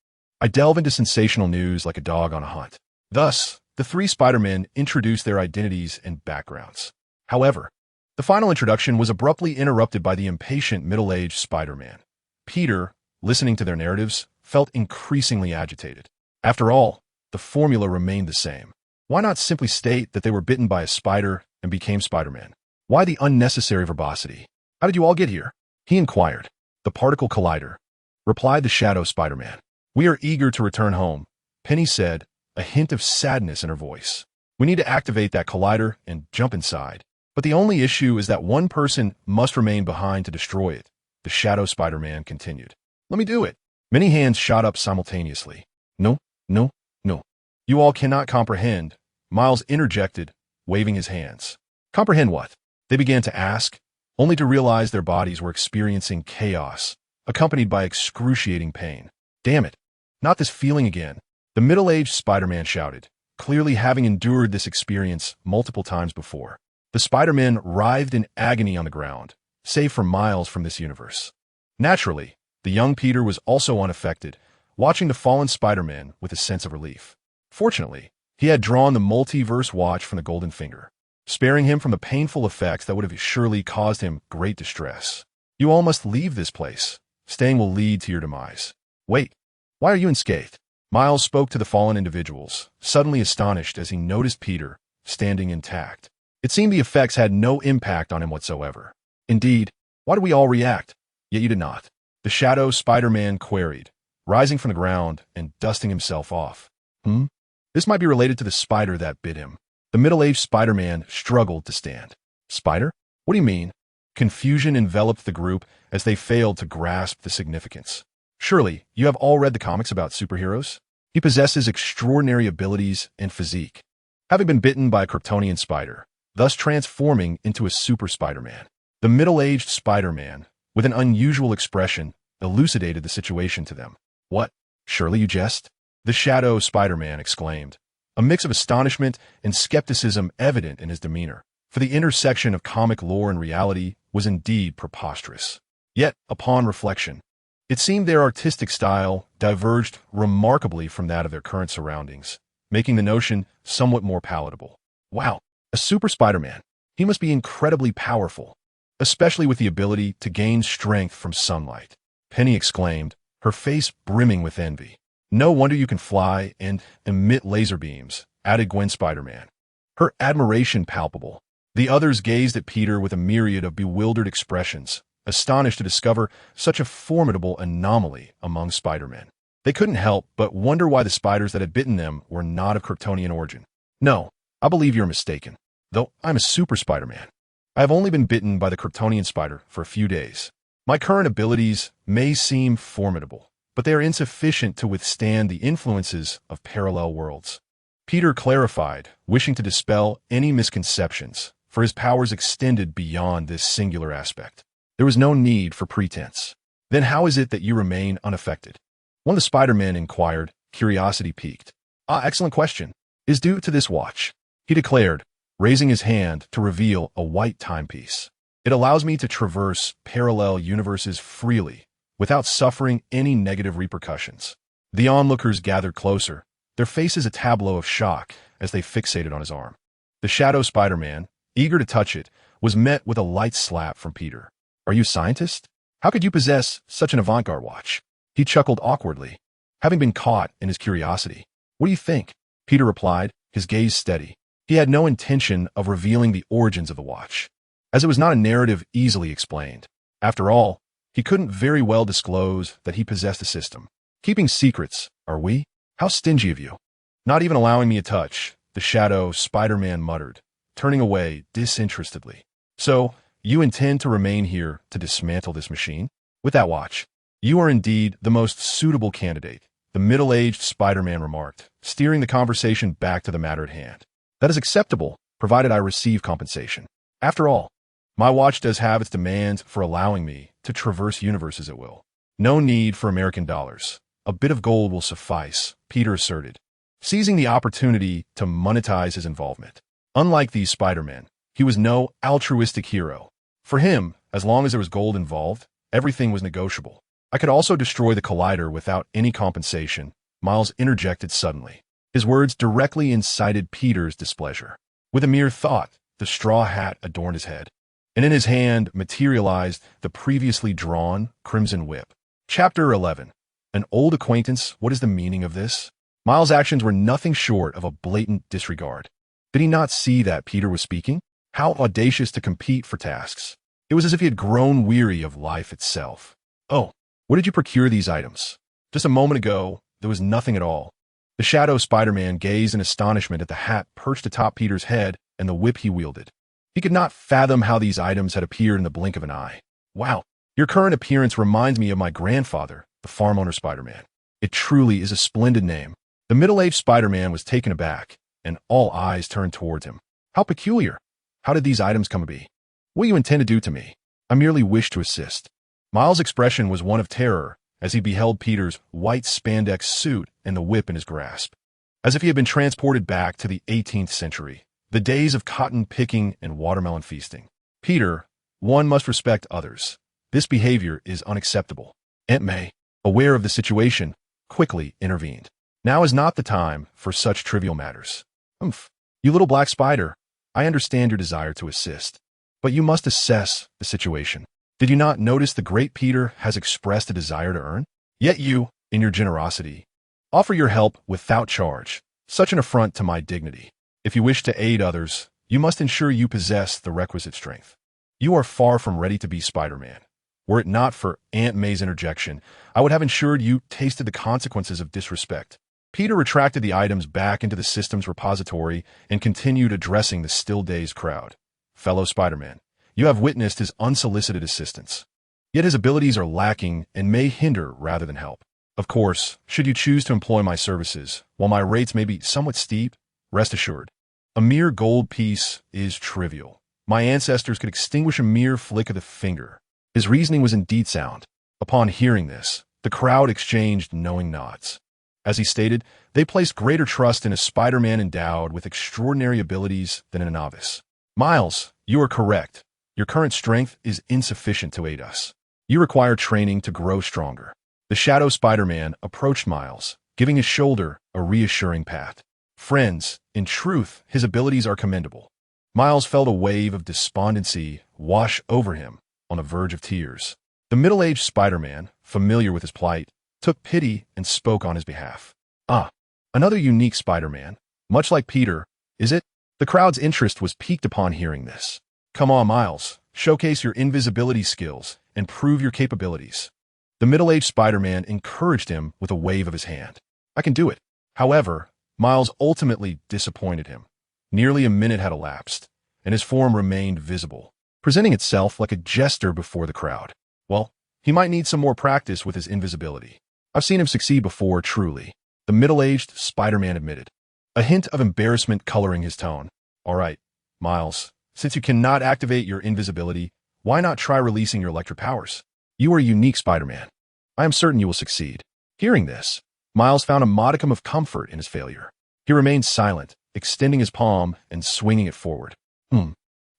I delve into sensational news like a dog on a hunt. Thus, the three Spider-Men introduced their identities and backgrounds. However, the final introduction was abruptly interrupted by the impatient middle-aged Spider-Man. Peter, listening to their narratives, felt increasingly agitated. After all, the formula remained the same. Why not simply state that they were bitten by a spider and became Spider-Man? Why the unnecessary verbosity? How did you all get here? He inquired. The particle collider, replied the Shadow Spider-Man. We are eager to return home, Penny said, a hint of sadness in her voice. We need to activate that collider and jump inside. But the only issue is that one person must remain behind to destroy it, the Shadow Spider-Man continued. Let me do it. Many hands shot up simultaneously. No, no, no. You all cannot comprehend, Miles interjected, waving his hands. Comprehend what? They began to ask, only to realize their bodies were experiencing chaos, accompanied by excruciating pain. Damn it. Not this feeling again. The middle-aged Spider-Man shouted, clearly having endured this experience multiple times before. The Spider-Man writhed in agony on the ground, save for Miles from this universe. Naturally, the young Peter was also unaffected, watching the fallen Spider-Man with a sense of relief. Fortunately, he had drawn the Multiverse watch from the Golden Finger, sparing him from the painful effects that would have surely caused him great distress. You all must leave this place. Staying will lead to your demise. Wait, why are you unscathed? Miles spoke to the fallen individuals, suddenly astonished as he noticed Peter, standing intact. It seemed the effects had no impact on him whatsoever. Indeed, why do we all react? Yet you did not. The shadow Spider-Man queried, rising from the ground and dusting himself off. This might be related to the spider that bit him. The middle-aged Spider-Man struggled to stand. Spider? What do you mean? Confusion enveloped the group as they failed to grasp the significance. Surely, you have all read the comics about superheroes? He possesses extraordinary abilities and physique, having been bitten by a Kryptonian spider, thus transforming into a super Spider-Man. The middle-aged Spider-Man, with an unusual expression, elucidated the situation to them. What? Surely you jest? The shadow Spider-Man exclaimed, a mix of astonishment and skepticism evident in his demeanor, for the intersection of comic lore and reality was indeed preposterous. Yet, upon reflection, it seemed their artistic style diverged remarkably from that of their current surroundings, making the notion somewhat more palatable. Wow, a super Spider-Man. He must be incredibly powerful, especially with the ability to gain strength from sunlight. Penny exclaimed, her face brimming with envy. No wonder you can fly and emit laser beams, added Gwen Spider-Man, her admiration palpable. The others gazed at Peter with a myriad of bewildered expressions, astonished to discover such a formidable anomaly among Spider-Men. They couldn't help but wonder why the spiders that had bitten them were not of Kryptonian origin. No, I believe you're mistaken. Though I'm a super Spider-Man, I have only been bitten by the Kryptonian spider for a few days. My current abilities may seem formidable, but they are insufficient to withstand the influences of parallel worlds. Peter clarified, wishing to dispel any misconceptions, for his powers extended beyond this singular aspect. There was no need for pretense. Then how is it that you remain unaffected? One of the Spider-Men inquired, curiosity piqued. Excellent question. Is due to this watch, he declared, raising his hand to reveal a white timepiece. It allows me to traverse parallel universes freely, without suffering any negative repercussions. The onlookers gathered closer, their faces a tableau of shock as they fixated on his arm. The shadow Spider-Man, eager to touch it, was met with a light slap from Peter. Are you a scientist? How could you possess such an avant-garde watch? He chuckled awkwardly, having been caught in his curiosity. What do you think? Peter replied, his gaze steady. He had no intention of revealing the origins of the watch, as it was not a narrative easily explained. After all, he couldn't very well disclose that he possessed a system. Keeping secrets, are we? How stingy of you. Not even allowing me a touch, the shadow Spider-Man muttered, turning away disinterestedly. So, you intend to remain here to dismantle this machine? With that watch, you are indeed the most suitable candidate, the middle-aged Spider-Man remarked, steering the conversation back to the matter at hand. That is acceptable, provided I receive compensation. After all, my watch does have its demands for allowing me to traverse universes at will. No need for American dollars. A bit of gold will suffice, Peter asserted, seizing the opportunity to monetize his involvement. Unlike these Spider-Men, he was no altruistic hero. For him, as long as there was gold involved, everything was negotiable. I could also destroy the collider without any compensation, Miles interjected suddenly. His words directly incited Peter's displeasure. With a mere thought, the straw hat adorned his head, and in his hand materialized the previously drawn crimson whip. Chapter 11. An old acquaintance, what is the meaning of this? Miles' actions were nothing short of a blatant disregard. Did he not see that Peter was speaking? How audacious to compete for tasks. It was as if he had grown weary of life itself. Oh, where did you procure these items? Just a moment ago, there was nothing at all. The shadow Spider-Man gazed in astonishment at the hat perched atop Peter's head and the whip he wielded. He could not fathom how these items had appeared in the blink of an eye. Wow, your current appearance reminds me of my grandfather, the farm owner Spider-Man. It truly is a splendid name. The middle-aged Spider-Man was taken aback, and all eyes turned towards him. How peculiar. How did these items come to be? What do you intend to do to me? I merely wish to assist. Miles' expression was one of terror as he beheld Peter's white spandex suit and the whip in his grasp, as if he had been transported back to the 18th century, the days of cotton picking and watermelon feasting. Peter, one must respect others. This behavior is unacceptable. Aunt May, aware of the situation, quickly intervened. Now is not the time for such trivial matters. You little black spider, I understand your desire to assist, but you must assess the situation. Did you not notice the great Peter has expressed a desire to earn? Yet you, in your generosity, offer your help without charge, such an affront to my dignity. If you wish to aid others, you must ensure you possess the requisite strength. You are far from ready to be Spider-Man. Were it not for Aunt May's interjection, I would have ensured you tasted the consequences of disrespect. Peter retracted the items back into the system's repository and continued addressing the still-dazed crowd. Fellow Spider-Man, you have witnessed his unsolicited assistance. Yet his abilities are lacking and may hinder rather than help. Of course, should you choose to employ my services, while my rates may be somewhat steep, rest assured, a mere gold piece is trivial. My ancestors could extinguish a mere flick of the finger. His reasoning was indeed sound. Upon hearing this, the crowd exchanged knowing nods. As he stated, they placed greater trust in a Spider-Man endowed with extraordinary abilities than in a novice. Miles, you are correct. Your current strength is insufficient to aid us. You require training to grow stronger. The Shadow Spider-Man approached Miles, giving his shoulder a reassuring pat. Friends, in truth, his abilities are commendable. Miles felt a wave of despondency wash over him, on the verge of tears. The middle-aged Spider-Man, familiar with his plight, took pity and spoke on his behalf. Another unique Spider-Man, much like Peter, is it? The crowd's interest was piqued upon hearing this. Come on, Miles, showcase your invisibility skills and prove your capabilities. The middle-aged Spider-Man encouraged him with a wave of his hand. I can do it. However, Miles ultimately disappointed him. Nearly a minute had elapsed, and his form remained visible, presenting itself like a jester before the crowd. Well, he might need some more practice with his invisibility. I've seen him succeed before, truly, the middle-aged Spider-Man admitted, a hint of embarrassment coloring his tone. All right, Miles, since you cannot activate your invisibility, why not try releasing your electric powers? You are a unique Spider-Man. I am certain you will succeed. Hearing this, Miles found a modicum of comfort in his failure. He remained silent, extending his palm and swinging it forward.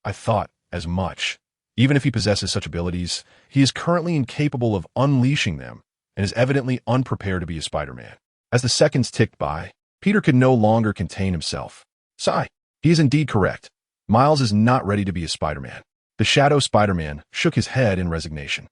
I thought as much. Even if he possesses such abilities, he is currently incapable of unleashing them and is evidently unprepared to be a Spider-Man. As the seconds ticked by, Peter could no longer contain himself. Sigh. He is indeed correct. Miles is not ready to be a Spider-Man. The Shadow Spider-Man shook his head in resignation.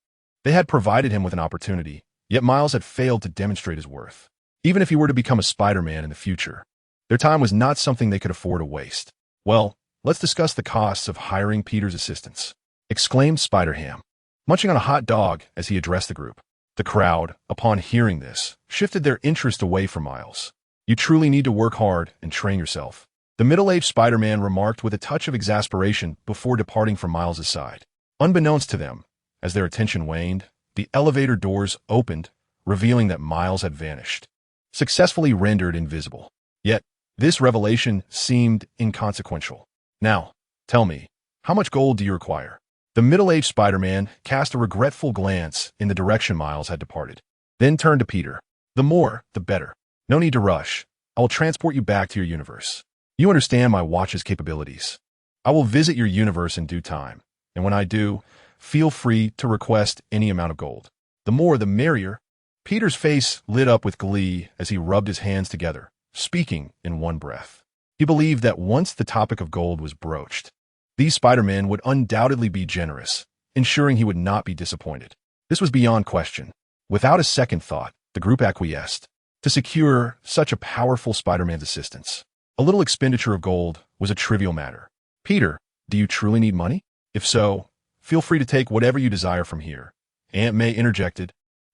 They had provided him with an opportunity, yet Miles had failed to demonstrate his worth. Even if he were to become a Spider-Man in the future, their time was not something they could afford to waste. Well, let's discuss the costs of hiring Peter's assistance, exclaimed Spider-Ham, munching on a hot dog as he addressed the group. The crowd, upon hearing this, shifted their interest away from Miles. You truly need to work hard and train yourself, the middle-aged Spider-Man remarked with a touch of exasperation before departing from Miles' side. Unbeknownst to them, as their attention waned, the elevator doors opened, revealing that Miles had vanished, successfully rendered invisible. Yet, this revelation seemed inconsequential. Now, tell me, how much gold do you require? The middle-aged Spider-Man cast a regretful glance in the direction Miles had departed, then turned to Peter. The more, the better. No need to rush. I will transport you back to your universe. You understand my watch's capabilities. I will visit your universe in due time, and when I do, feel free to request any amount of gold. The more, the merrier. Peter's face lit up with glee as he rubbed his hands together, speaking in one breath. He believed that once the topic of gold was broached, these Spider-Men would undoubtedly be generous, ensuring he would not be disappointed. This was beyond question. Without a second thought, the group acquiesced. To secure such a powerful Spider-Man's assistance, a little expenditure of gold was a trivial matter. Peter, do you truly need money? If so, feel free to take whatever you desire from here, Aunt May interjected,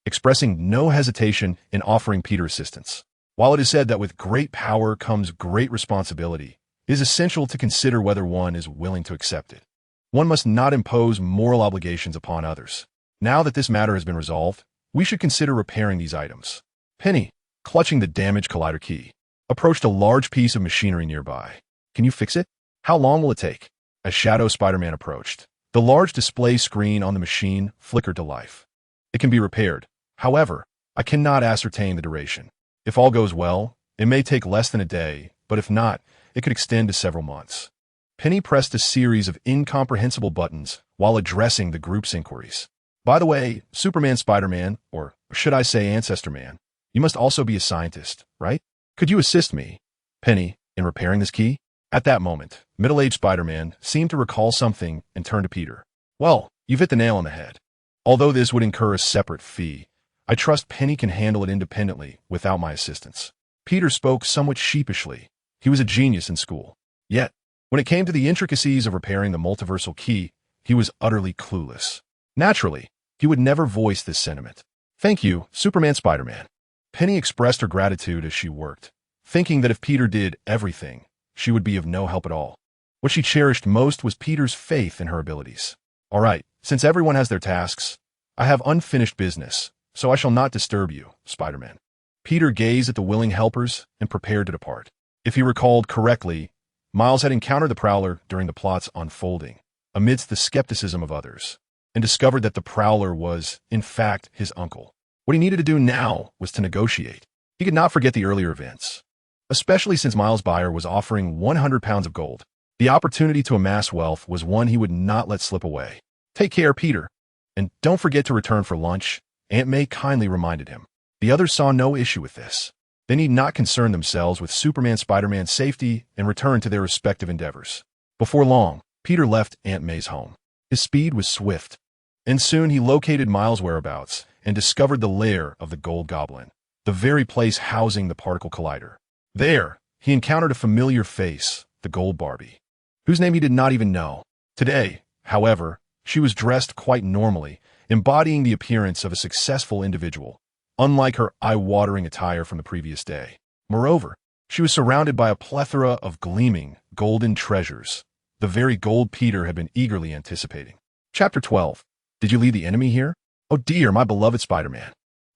expressing no hesitation in offering Peter assistance. While it is said that with great power comes great responsibility, it is essential to consider whether one is willing to accept it. One must not impose moral obligations upon others. Now that this matter has been resolved, we should consider repairing these items. Penny, clutching the damaged collider key, approached a large piece of machinery nearby. Can you fix it? How long will it take? As Shadow Spider-Man approached, the large display screen on the machine flickered to life. It can be repaired. However, I cannot ascertain the duration. If all goes well, it may take less than a day, but if not, it could extend to several months. Penny pressed a series of incomprehensible buttons while addressing the group's inquiries. By the way, Superman Spider-Man, or should I say Ancestor Man, you must also be a scientist, right? Could you assist me, Penny, in repairing this key? At that moment, middle-aged Spider-Man seemed to recall something and turned to Peter. Well, you've hit the nail on the head. Although this would incur a separate fee, I trust Penny can handle it independently without my assistance. Peter spoke somewhat sheepishly. He was a genius in school. Yet, when it came to the intricacies of repairing the multiversal key, he was utterly clueless. Naturally, he would never voice this sentiment. "Thank you, Superman Spider-Man." Penny expressed her gratitude as she worked, thinking that if Peter did everything, she would be of no help at all. What she cherished most was Peter's faith in her abilities. "All right, since everyone has their tasks, I have unfinished business, so I shall not disturb you, Spider-Man." Peter gazed at the willing helpers and prepared to depart. If he recalled correctly, Miles had encountered the Prowler during the plot's unfolding, amidst the skepticism of others, and discovered that the Prowler was, in fact, his uncle. What he needed to do now was to negotiate. He could not forget the earlier events, especially since Miles Byer was offering 100 pounds of gold. The opportunity to amass wealth was one he would not let slip away. "Take care, Peter. And don't forget to return for lunch," Aunt May kindly reminded him. The others saw no issue with this. They need not concern themselves with Superman Spider-Man's safety and return to their respective endeavors. Before long, Peter left Aunt May's home. His speed was swift, and soon he located Miles' whereabouts and discovered the lair of the Gold Goblin, the very place housing the particle collider. There, he encountered a familiar face, the Gold Barbie, whose name he did not even know. Today, however, she was dressed quite normally, embodying the appearance of a successful individual, unlike her eye-watering attire from the previous day. Moreover, she was surrounded by a plethora of gleaming, golden treasures, the very gold Peter had been eagerly anticipating. Chapter 12. Did you lead the enemy here? Oh dear, my beloved Spider-Man.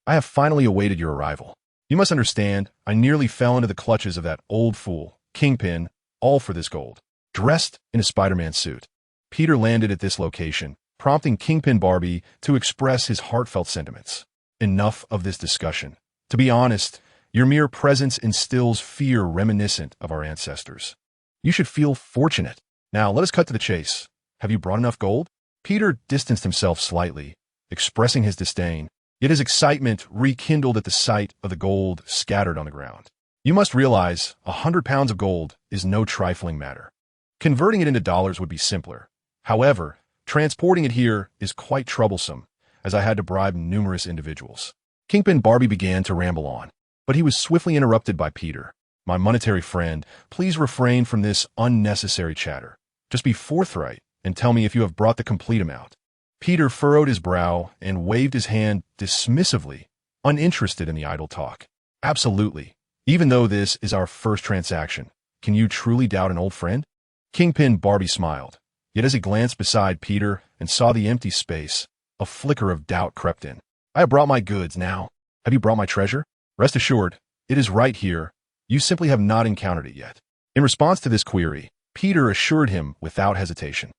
I have finally awaited your arrival. You must understand, I nearly fell into the clutches of that old fool, Kingpin, all for this gold. Dressed in a Spider-Man suit, Peter landed at this location, prompting Kingpin Barbie to express his heartfelt sentiments. Enough of this discussion. To be honest, your mere presence instills fear reminiscent of our ancestors. You should feel fortunate. Now, let us cut to the chase. Have you brought enough gold? Peter distanced himself slightly, expressing his disdain, yet his excitement rekindled at the sight of the gold scattered on the ground. You must realize 100 pounds of gold is no trifling matter. Converting it into dollars would be simpler. However, transporting it here is quite troublesome, as I had to bribe numerous individuals. Kingpin Barbie began to ramble on, but he was swiftly interrupted by Peter. My monetary friend, please refrain from this unnecessary chatter. Just be forthright and tell me if you have brought the complete amount. Peter furrowed his brow and waved his hand dismissively, uninterested in the idle talk. Absolutely. Even though this is our first transaction, can you truly doubt an old friend? Kingpin Barbie smiled, yet as he glanced beside Peter and saw the empty space, a flicker of doubt crept in. I have brought my goods now. Have you brought my treasure? Rest assured, it is right here. You simply have not encountered it yet. In response to this query, Peter assured him without hesitation.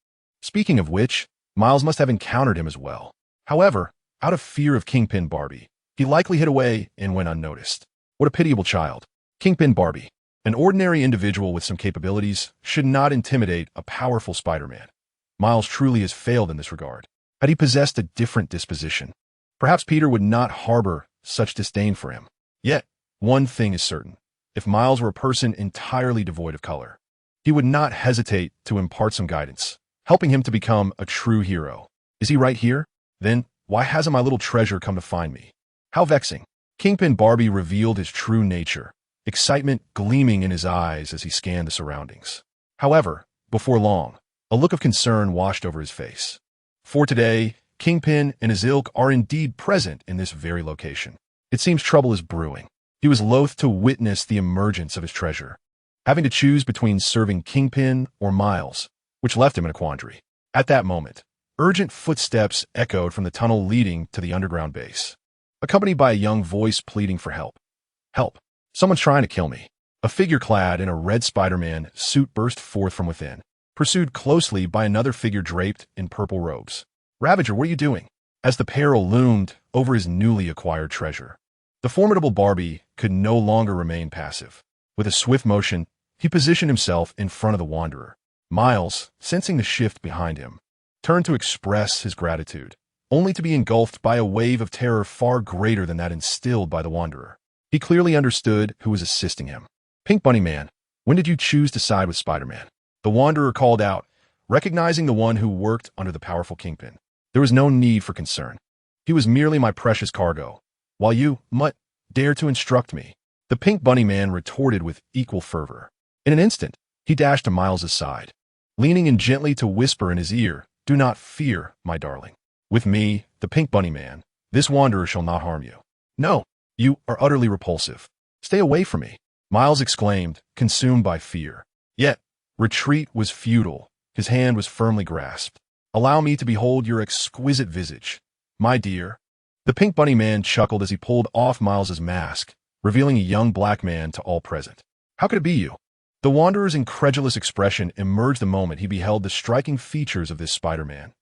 Speaking of which, Miles must have encountered him as well. However, out of fear of Kingpin Barbie, he likely hid away and went unnoticed. What a pitiable child. Kingpin Barbie, an ordinary individual with some capabilities, should not intimidate a powerful Spider-Man. Miles truly has failed in this regard. Had he possessed a different disposition, perhaps Peter would not harbor such disdain for him. Yet, one thing is certain. If Miles were a person entirely devoid of color, he would not hesitate to impart some guidance, helping him to become a true hero. Is he right here? Then, why hasn't my little treasure come to find me? How vexing. Kingpin Barbie revealed his true nature, excitement gleaming in his eyes as he scanned the surroundings. However, before long, a look of concern washed over his face. For today, Kingpin and his ilk are indeed present in this very location. It seems trouble is brewing. He was loath to witness the emergence of his treasure, having to choose between serving Kingpin or Miles, which left him in a quandary. At that moment, urgent footsteps echoed from the tunnel leading to the underground base, accompanied by a young voice pleading for help. Help! Someone's trying to kill me. A figure clad in a red Spider-Man suit burst forth from within, pursued closely by another figure draped in purple robes. Ravager, what are you doing? As the peril loomed over his newly acquired treasure, the formidable Barbie could no longer remain passive. With a swift motion, he positioned himself in front of the Wanderer. Miles, sensing the shift behind him, turned to express his gratitude, only to be engulfed by a wave of terror far greater than that instilled by the Wanderer. He clearly understood who was assisting him. Pink Bunny Man, when did you choose to side with Spider-Man? The Wanderer called out, recognizing the one who worked under the powerful Kingpin. There was no need for concern. He was merely my precious cargo, while you, Mutt, dared to instruct me. The Pink Bunny Man retorted with equal fervor. In an instant, he dashed to Miles' side, leaning in gently to whisper in his ear, "Do not fear, my darling. With me, the Pink Bunny Man. This wanderer shall not harm you. No, you are utterly repulsive. Stay away from me, Miles exclaimed, consumed by fear. Yet, retreat was futile. His hand was firmly grasped. Allow me to behold your exquisite visage, my dear. The Pink Bunny Man chuckled as he pulled off Miles's mask, revealing a young black man to all present. How could it be you? The wanderer's incredulous expression emerged the moment he beheld the striking features of this Spider-Man.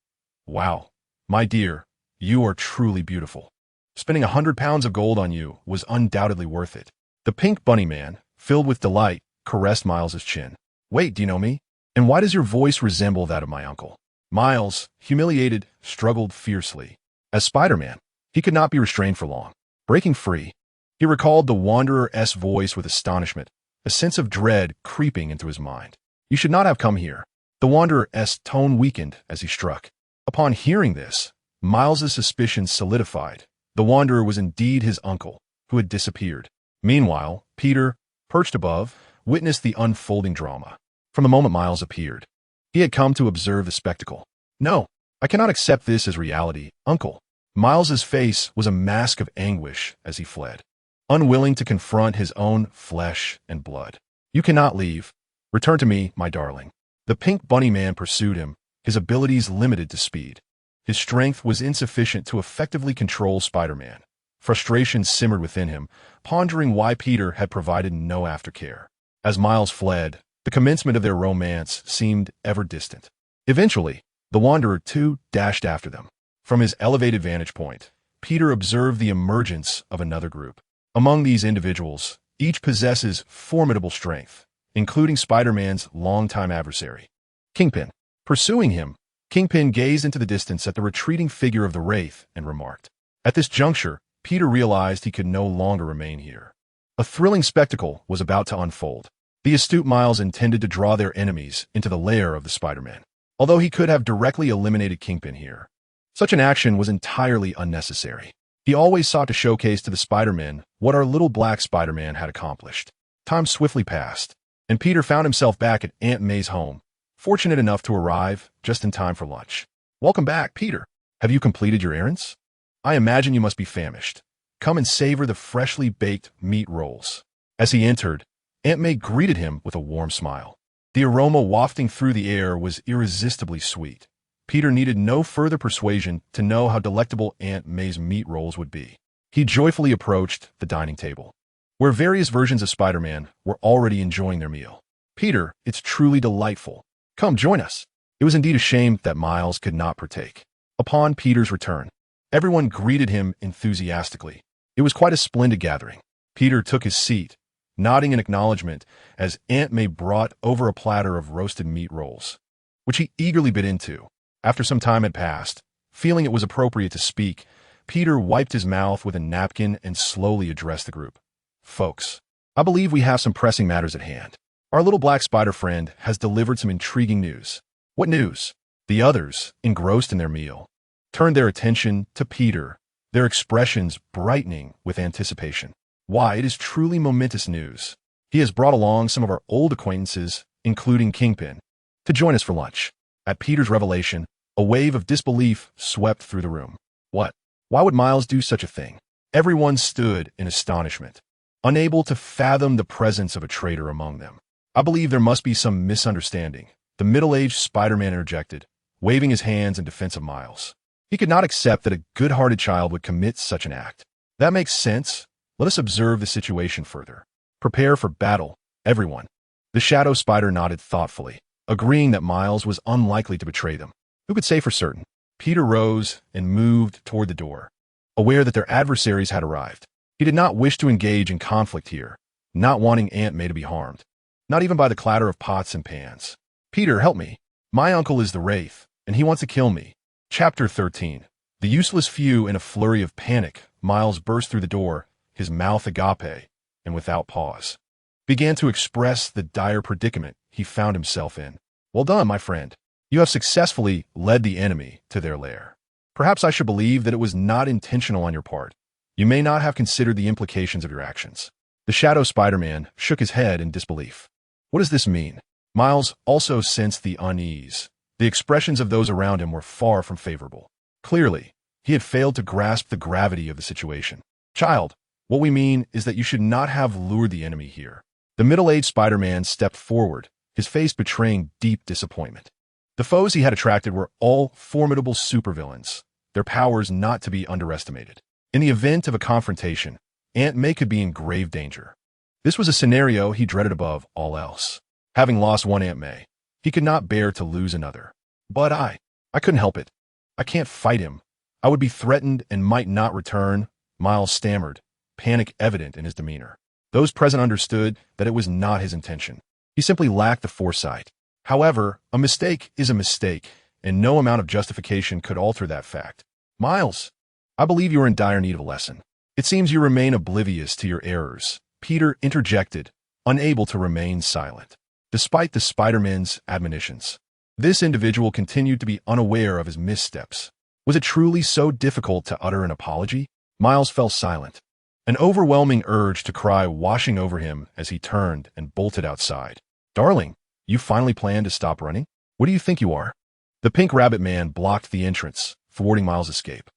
Wow, my dear, you are truly beautiful. Spending 100 pounds of gold on you was undoubtedly worth it. The Pink Bunny Man, filled with delight, caressed Miles's chin. Wait, do you know me? And why does your voice resemble that of my uncle? Miles, humiliated, struggled fiercely. As Spider-Man, he could not be restrained for long. Breaking free, he recalled the Wanderer's voice with astonishment, a sense of dread creeping into his mind. You should not have come here. The Wanderer's tone weakened as he struck. Upon hearing this, Miles's suspicions solidified. The Wanderer was indeed his uncle, who had disappeared. Meanwhile, Peter, perched above, witnessed the unfolding drama. From the moment Miles appeared, he had come to observe the spectacle. No, I cannot accept this as reality, uncle. Miles's face was a mask of anguish as he fled, unwilling to confront his own flesh and blood. You cannot leave. Return to me, my darling. The Pink Bunny Man pursued him, his abilities limited to speed. His strength was insufficient to effectively control Spider-Man. Frustration simmered within him, pondering why Peter had provided no aftercare. As Miles fled, the commencement of their romance seemed ever distant. Eventually, the Wanderer, too, dashed after them. From his elevated vantage point, Peter observed the emergence of another group. Among these individuals, each possesses formidable strength, including Spider-Man's longtime adversary, Kingpin. Pursuing him, Kingpin gazed into the distance at the retreating figure of the Wraith and remarked. At this juncture, Peter realized he could no longer remain here. A thrilling spectacle was about to unfold. The astute Miles intended to draw their enemies into the lair of the Spider-Man, although he could have directly eliminated Kingpin here. Such an action was entirely unnecessary. He always sought to showcase to the Spider-Man what our little black Spider-Man had accomplished. Time swiftly passed, and Peter found himself back at Aunt May's home, fortunate enough to arrive just in time for lunch. Welcome back, Peter. Have you completed your errands? I imagine you must be famished. Come and savor the freshly baked meat rolls. As he entered, Aunt May greeted him with a warm smile. The aroma wafting through the air was irresistibly sweet. Peter needed no further persuasion to know how delectable Aunt May's meat rolls would be. He joyfully approached the dining table, where various versions of Spider-Man were already enjoying their meal. Peter, it's truly delightful. Come, join us. It was indeed a shame that Miles could not partake. Upon Peter's return, everyone greeted him enthusiastically. It was quite a splendid gathering. Peter took his seat, nodding in acknowledgement as Aunt May brought over a platter of roasted meat rolls, which he eagerly bit into. After some time had passed, feeling it was appropriate to speak, Peter wiped his mouth with a napkin and slowly addressed the group. Folks, I believe we have some pressing matters at hand. Our little black spider friend has delivered some intriguing news. What news? The others, engrossed in their meal, turned their attention to Peter, their expressions brightening with anticipation. Why, it is truly momentous news. He has brought along some of our old acquaintances, including Kingpin, to join us for lunch. At Peter's revelation, a wave of disbelief swept through the room. What? Why would Miles do such a thing? Everyone stood in astonishment, unable to fathom the presence of a traitor among them. I believe there must be some misunderstanding, the middle-aged Spider-Man interjected, waving his hands in defense of Miles. He could not accept that a good-hearted child would commit such an act. That makes sense. Let us observe the situation further. Prepare for battle, everyone. The Shadow Spider nodded thoughtfully, agreeing that Miles was unlikely to betray them. Who could say for certain? Peter rose and moved toward the door, aware that their adversaries had arrived. He did not wish to engage in conflict here, not wanting Aunt May to be harmed, not even by the clatter of pots and pans. Peter, help me. My uncle is the Wraith, and he wants to kill me. Chapter 13. The useless few in a flurry of panic, Miles burst through the door, his mouth agape, and without pause, began to express the dire predicament he found himself in. Well done, my friend. You have successfully led the enemy to their lair. Perhaps I should believe that it was not intentional on your part. You may not have considered the implications of your actions. The Shadow Spider-Man shook his head in disbelief. What does this mean? Miles also sensed the unease. The expressions of those around him were far from favorable. Clearly, He had failed to grasp the gravity of the situation. "Child, what we mean is that you should not have lured the enemy here." The middle-aged Spider-Man stepped forward, his face betraying deep disappointment. The foes he had attracted were all formidable supervillains, their powers not to be underestimated. In the event of a confrontation, Aunt May could be in grave danger. This was a scenario he dreaded above all else. Having lost one Aunt May, he could not bear to lose another. "But I couldn't help it. I can't fight him. I would be threatened and might not return," Miles stammered, panic evident in his demeanor. Those present understood that it was not his intention. He simply lacked the foresight. However, a mistake is a mistake, and no amount of justification could alter that fact. "Miles, I believe you are in dire need of a lesson. It seems you remain oblivious to your errors," Peter interjected, unable to remain silent. Despite the Spider-Man's admonitions, this individual continued to be unaware of his missteps. Was it truly so difficult to utter an apology? Miles fell silent, an overwhelming urge to cry washing over him as he turned and bolted outside. "Darling, you finally plan to stop running? What do you think you are?" The Pink Rabbit Man blocked the entrance, thwarting Miles' escape.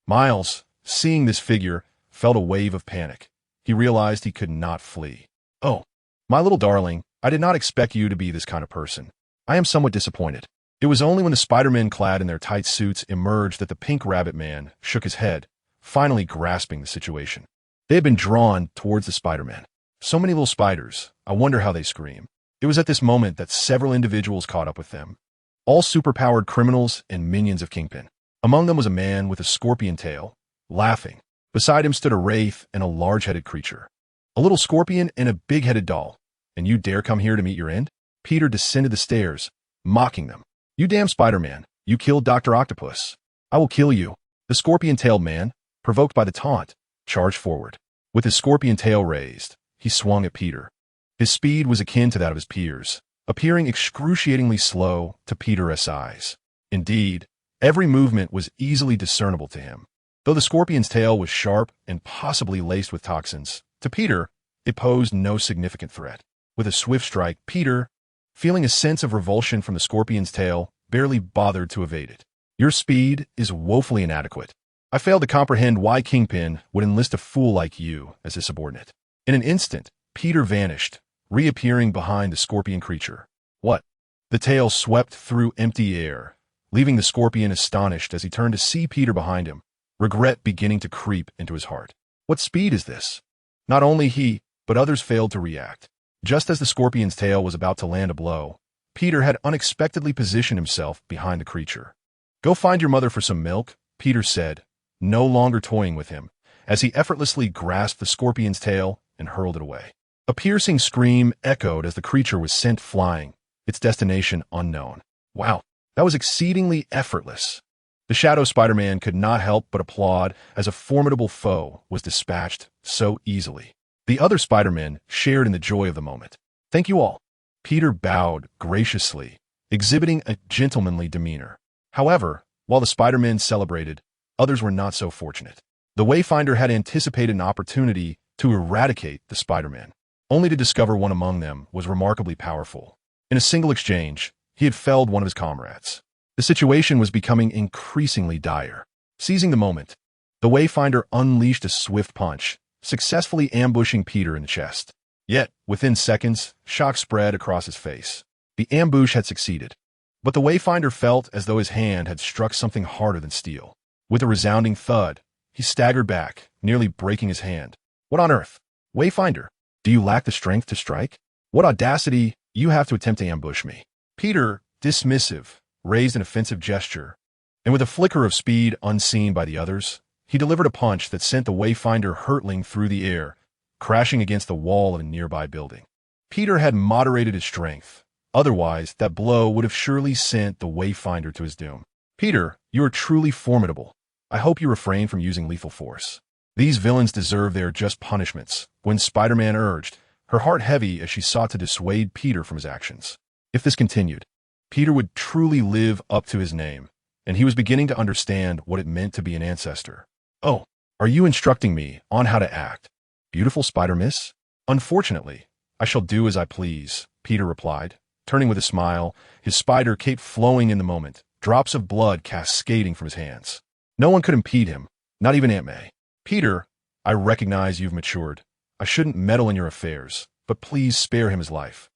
Miles, seeing this figure, felt a wave of panic. He realized he could not flee. "Oh, my little darling, I did not expect you to be this kind of person. I am somewhat disappointed." It was only when the Spider-Men clad in their tight suits emerged that the Pink Rabbit Man shook his head, finally grasping the situation. They had been drawn towards the Spider-Man. So many little spiders, I wonder how they scream. It was at this moment that several individuals caught up with them, all superpowered criminals and minions of Kingpin. Among them was a man with a scorpion tail, laughing. Beside him stood a wraith and a large-headed creature. A little scorpion and a big-headed doll. "And you dare come here to meet your end?" Peter descended the stairs, mocking them. "You damn Spider-Man, you killed Dr. Octopus. I will kill you." The scorpion-tailed man, provoked by the taunt, charged forward. With his scorpion tail raised, he swung at Peter. His speed was akin to that of his peers, appearing excruciatingly slow to Peter's eyes. Indeed, every movement was easily discernible to him. Though the scorpion's tail was sharp and possibly laced with toxins, to Peter, it posed no significant threat. With a swift strike, Peter, feeling a sense of revulsion from the scorpion's tail, barely bothered to evade it. "Your speed is woefully inadequate. I fail to comprehend why Kingpin would enlist a fool like you as his subordinate." In an instant, Peter vanished, reappearing behind the scorpion creature. "What?" The tail swept through empty air, leaving the scorpion astonished as he turned to see Peter behind him, regret beginning to creep into his heart. What speed is this? Not only he, but others failed to react. Just as the scorpion's tail was about to land a blow, Peter had unexpectedly positioned himself behind the creature. "Go find your mother for some milk," Peter said, no longer toying with him, as he effortlessly grasped the scorpion's tail and hurled it away. A piercing scream echoed as the creature was sent flying, its destination unknown. Wow, that was exceedingly effortless. The Shadow Spider-Man could not help but applaud as a formidable foe was dispatched so easily. The other Spider-Men shared in the joy of the moment. "Thank you all." Peter bowed graciously, exhibiting a gentlemanly demeanor. However, while the Spider-Men celebrated, others were not so fortunate. The Wayfinder had anticipated an opportunity to eradicate the Spider-Man, only to discover one among them was remarkably powerful. In a single exchange, he had felled one of his comrades. The situation was becoming increasingly dire. Seizing the moment, the Wayfinder unleashed a swift punch, successfully ambushing Peter in the chest. Yet, within seconds, shock spread across his face. The ambush had succeeded, but the Wayfinder felt as though his hand had struck something harder than steel. With a resounding thud, he staggered back, nearly breaking his hand. "What on earth? Wayfinder, do you lack the strength to strike? What audacity you have to attempt to ambush me." Peter, dismissive, raised an offensive gesture, and with a flicker of speed unseen by the others, he delivered a punch that sent the Wayfinder hurtling through the air, crashing against the wall of a nearby building. Peter had moderated his strength. Otherwise, that blow would have surely sent the Wayfinder to his doom. "Peter, you are truly formidable. I hope you refrain from using lethal force. These villains deserve their just punishments," Gwen Spider-Man urged, her heart heavy as she sought to dissuade Peter from his actions. If this continued, Peter would truly live up to his name, and he was beginning to understand what it meant to be an ancestor. "Oh, are you instructing me on how to act, beautiful Spider-Miss?" "Unfortunately, I shall do as I please," Peter replied, turning with a smile, his spider cape flowing in the moment, drops of blood cascading from his hands. No one could impede him, not even Aunt May. Peter, I recognize you've matured. I shouldn't meddle in your affairs, but please spare him his life.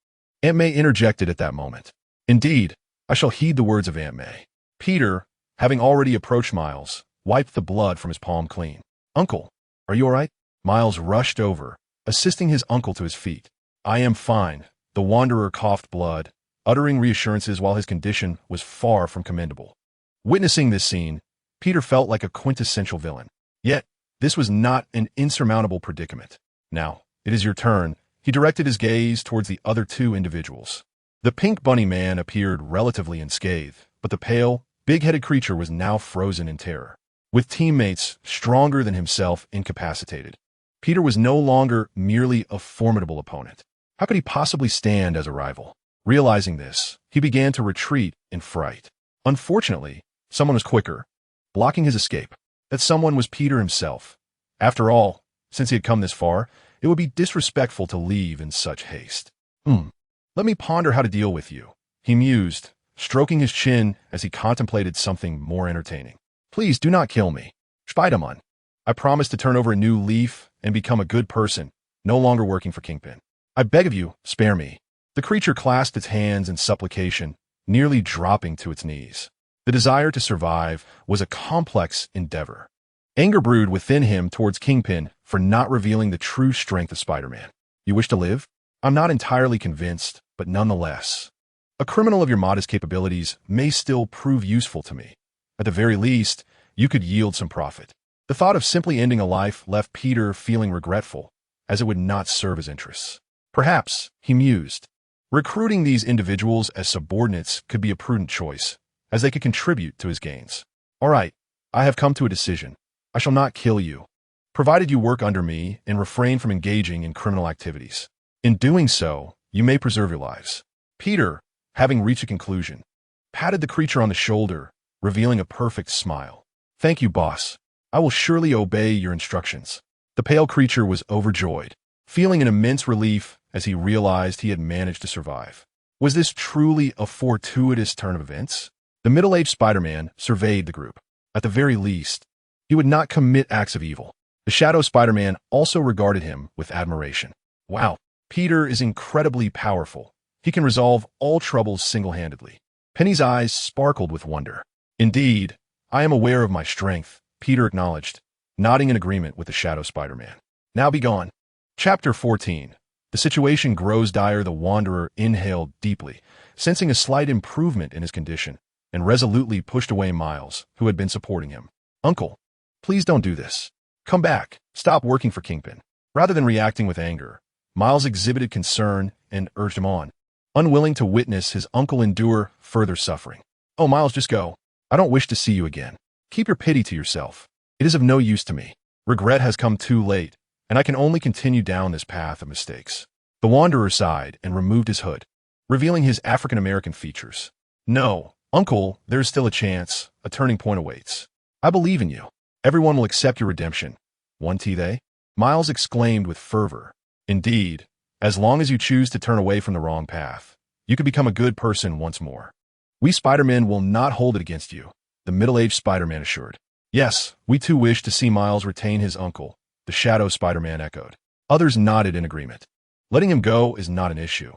Aunt May interjected at that moment. Indeed, I shall heed the words of Aunt May. Peter, having already approached Miles, wiped the blood from his palm clean. Uncle, are you all right? Miles rushed over, assisting his uncle to his feet. I am fine. The wanderer coughed blood, uttering reassurances while his condition was far from commendable. Witnessing this scene, Peter felt like a quintessential villain. Yet, this was not an insurmountable predicament. Now, it is your turn. He directed his gaze towards the other two individuals. The pink bunny man appeared relatively unscathed, but the pale, big-headed creature was now frozen in terror. With teammates stronger than himself incapacitated, Peter was no longer merely a formidable opponent. How could he possibly stand as a rival? Realizing this, he began to retreat in fright. Unfortunately, someone was quicker, blocking his escape. That someone was Peter himself. After all, since he had come this far, it would be disrespectful to leave in such haste. Let me ponder how to deal with you, he mused, stroking his chin as he contemplated something more entertaining. Please do not kill me. Spider-Man. I promise to turn over a new leaf and become a good person, no longer working for Kingpin. I beg of you, spare me. The creature clasped its hands in supplication, nearly dropping to its knees. The desire to survive was a complex endeavor. Anger brewed within him towards Kingpin for not revealing the true strength of Spider-Man. You wish to live? I'm not entirely convinced, but nonetheless. A criminal of your modest capabilities may still prove useful to me. At the very least, you could yield some profit. The thought of simply ending a life left Peter feeling regretful, as it would not serve his interests. Perhaps, he mused, recruiting these individuals as subordinates could be a prudent choice, as they could contribute to his gains. All right, I have come to a decision. I shall not kill you, provided you work under me and refrain from engaging in criminal activities. In doing so, you may preserve your lives. Peter, having reached a conclusion, patted the creature on the shoulder, revealing a perfect smile. Thank you, boss. I will surely obey your instructions. The pale creature was overjoyed, feeling an immense relief as he realized he had managed to survive. Was this truly a fortuitous turn of events? The middle-aged Spider-Man surveyed the group. At the very least, he would not commit acts of evil. The Shadow Spider-Man also regarded him with admiration. Wow, Peter is incredibly powerful. He can resolve all troubles single-handedly. Penny's eyes sparkled with wonder. Indeed, I am aware of my strength, Peter acknowledged, nodding in agreement with the Shadow Spider-Man. Now be gone. Chapter 14. The situation grows dire. The Wanderer inhaled deeply, sensing a slight improvement in his condition, and resolutely pushed away Miles, who had been supporting him. Uncle, please don't do this. Come back. Stop working for Kingpin. Rather than reacting with anger, Miles exhibited concern and urged him on, unwilling to witness his uncle endure further suffering. Oh, Miles, just go. I don't wish to see you again. Keep your pity to yourself. It is of no use to me. Regret has come too late, and I can only continue down this path of mistakes. The Wanderer sighed and removed his hood, revealing his African-American features. No, Uncle, there is still a chance. A turning point awaits. I believe in you. Everyone will accept your redemption. Won't they? Miles exclaimed with fervor. Indeed, as long as you choose to turn away from the wrong path, you could become a good person once more. We Spider-Men will not hold it against you, the middle-aged Spider-Man assured. Yes, we too wish to see Miles retain his uncle, the Shadow Spider-Man echoed. Others nodded in agreement. Letting him go is not an issue.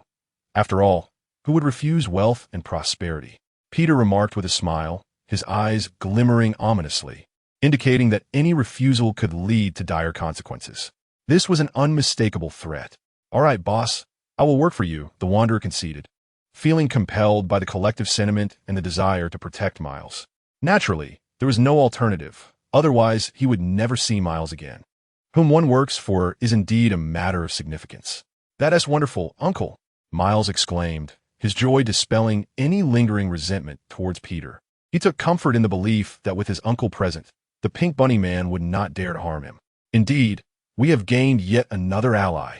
After all, who would refuse wealth and prosperity? Peter remarked with a smile, his eyes glimmering ominously, indicating that any refusal could lead to dire consequences. This was an unmistakable threat. All right, boss, I will work for you, the Wanderer conceded, feeling compelled by the collective sentiment and the desire to protect Miles. Naturally, there was no alternative, otherwise he would never see Miles again. Whom one works for is indeed a matter of significance. That is wonderful, Uncle, Miles exclaimed, his joy dispelling any lingering resentment towards Peter. He took comfort in the belief that with his uncle present, the Pink Bunny Man would not dare to harm him. Indeed, we have gained yet another ally.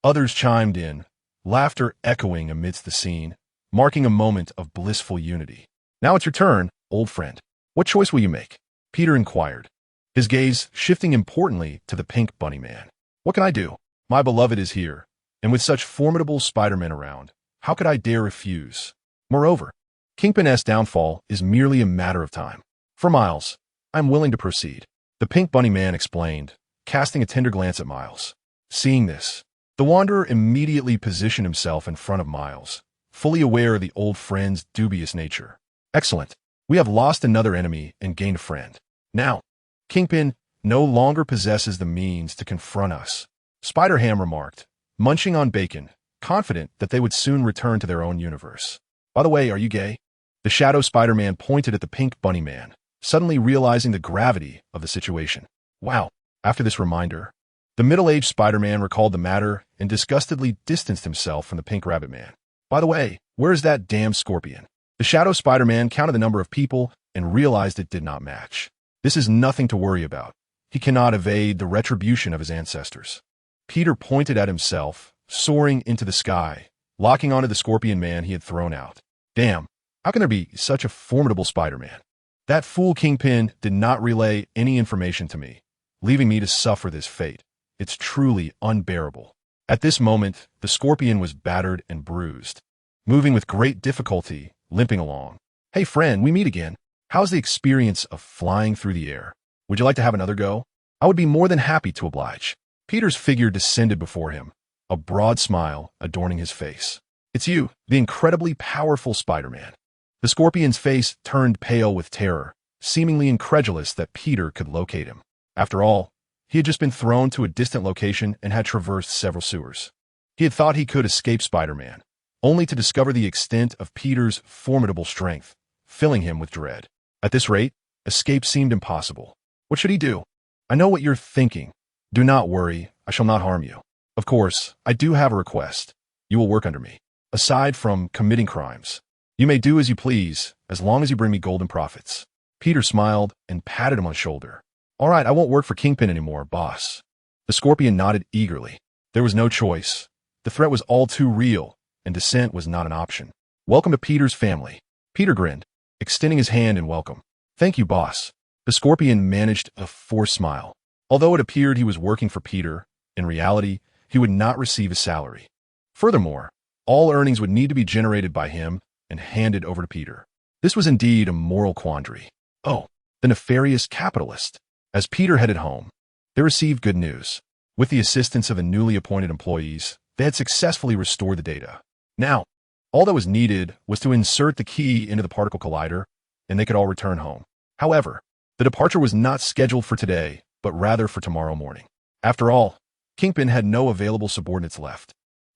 Others chimed in, laughter echoing amidst the scene, marking a moment of blissful unity. Now it's your turn, old friend. What choice will you make? Peter inquired, his gaze shifting importantly to the Pink Bunny Man. What can I do? My beloved is here, and with such formidable Spider-Men around, how could I dare refuse? Moreover, Kingpin's downfall is merely a matter of time. For Miles, I'm willing to proceed. The Pink Bunny Man explained, casting a tender glance at Miles. Seeing this, the Wanderer immediately positioned himself in front of Miles, fully aware of the old friend's dubious nature. Excellent. We have lost another enemy and gained a friend. Now, Kingpin no longer possesses the means to confront us, Spider-Ham remarked, munching on bacon, confident that they would soon return to their own universe. By the way, are you gay? The Shadow Spider-Man pointed at the Pink Bunny Man, suddenly realizing the gravity of the situation. Wow. After this reminder, the middle-aged Spider-Man recalled the matter and disgustedly distanced himself from the Pink Rabbit Man. By the way, where is that damn scorpion? The Shadow Spider-Man counted the number of people and realized it did not match. This is nothing to worry about. He cannot evade the retribution of his ancestors. Peter pointed at himself, soaring into the sky, locking onto the Scorpion Man he had thrown out. Damn, how can there be such a formidable Spider-Man? That fool Kingpin did not relay any information to me, leaving me to suffer this fate. It's truly unbearable. At this moment, the Scorpion was battered and bruised, moving with great difficulty, limping along. Hey friend, we meet again. How's the experience of flying through the air? Would you like to have another go? I would be more than happy to oblige. Peter's figure descended before him, a broad smile adorning his face. It's you, the incredibly powerful Spider-Man. The Scorpion's face turned pale with terror, seemingly incredulous that Peter could locate him. After all, he had just been thrown to a distant location and had traversed several sewers. He had thought he could escape Spider-Man, only to discover the extent of Peter's formidable strength, filling him with dread. At this rate, escape seemed impossible. What should he do? I know what you're thinking. Do not worry, I shall not harm you. Of course, I do have a request. You will work under me. Aside from committing crimes, you may do as you please, as long as you bring me golden profits. Peter smiled and patted him on the shoulder. All right, I won't work for Kingpin anymore, boss. The Scorpion nodded eagerly. There was no choice. The threat was all too real, and dissent was not an option. Welcome to Peter's family. Peter grinned, extending his hand in welcome. Thank you, boss. The Scorpion managed a forced smile. Although it appeared he was working for Peter, in reality, he would not receive a salary. Furthermore, all earnings would need to be generated by him and handed over to Peter. This was indeed a moral quandary. Oh, the nefarious capitalist. As Peter headed home, they received good news. With the assistance of the newly appointed employees, they had successfully restored the data. Now, all that was needed was to insert the key into the particle collider, and they could all return home. However, the departure was not scheduled for today, but rather for tomorrow morning. After all, Kingpin had no available subordinates left.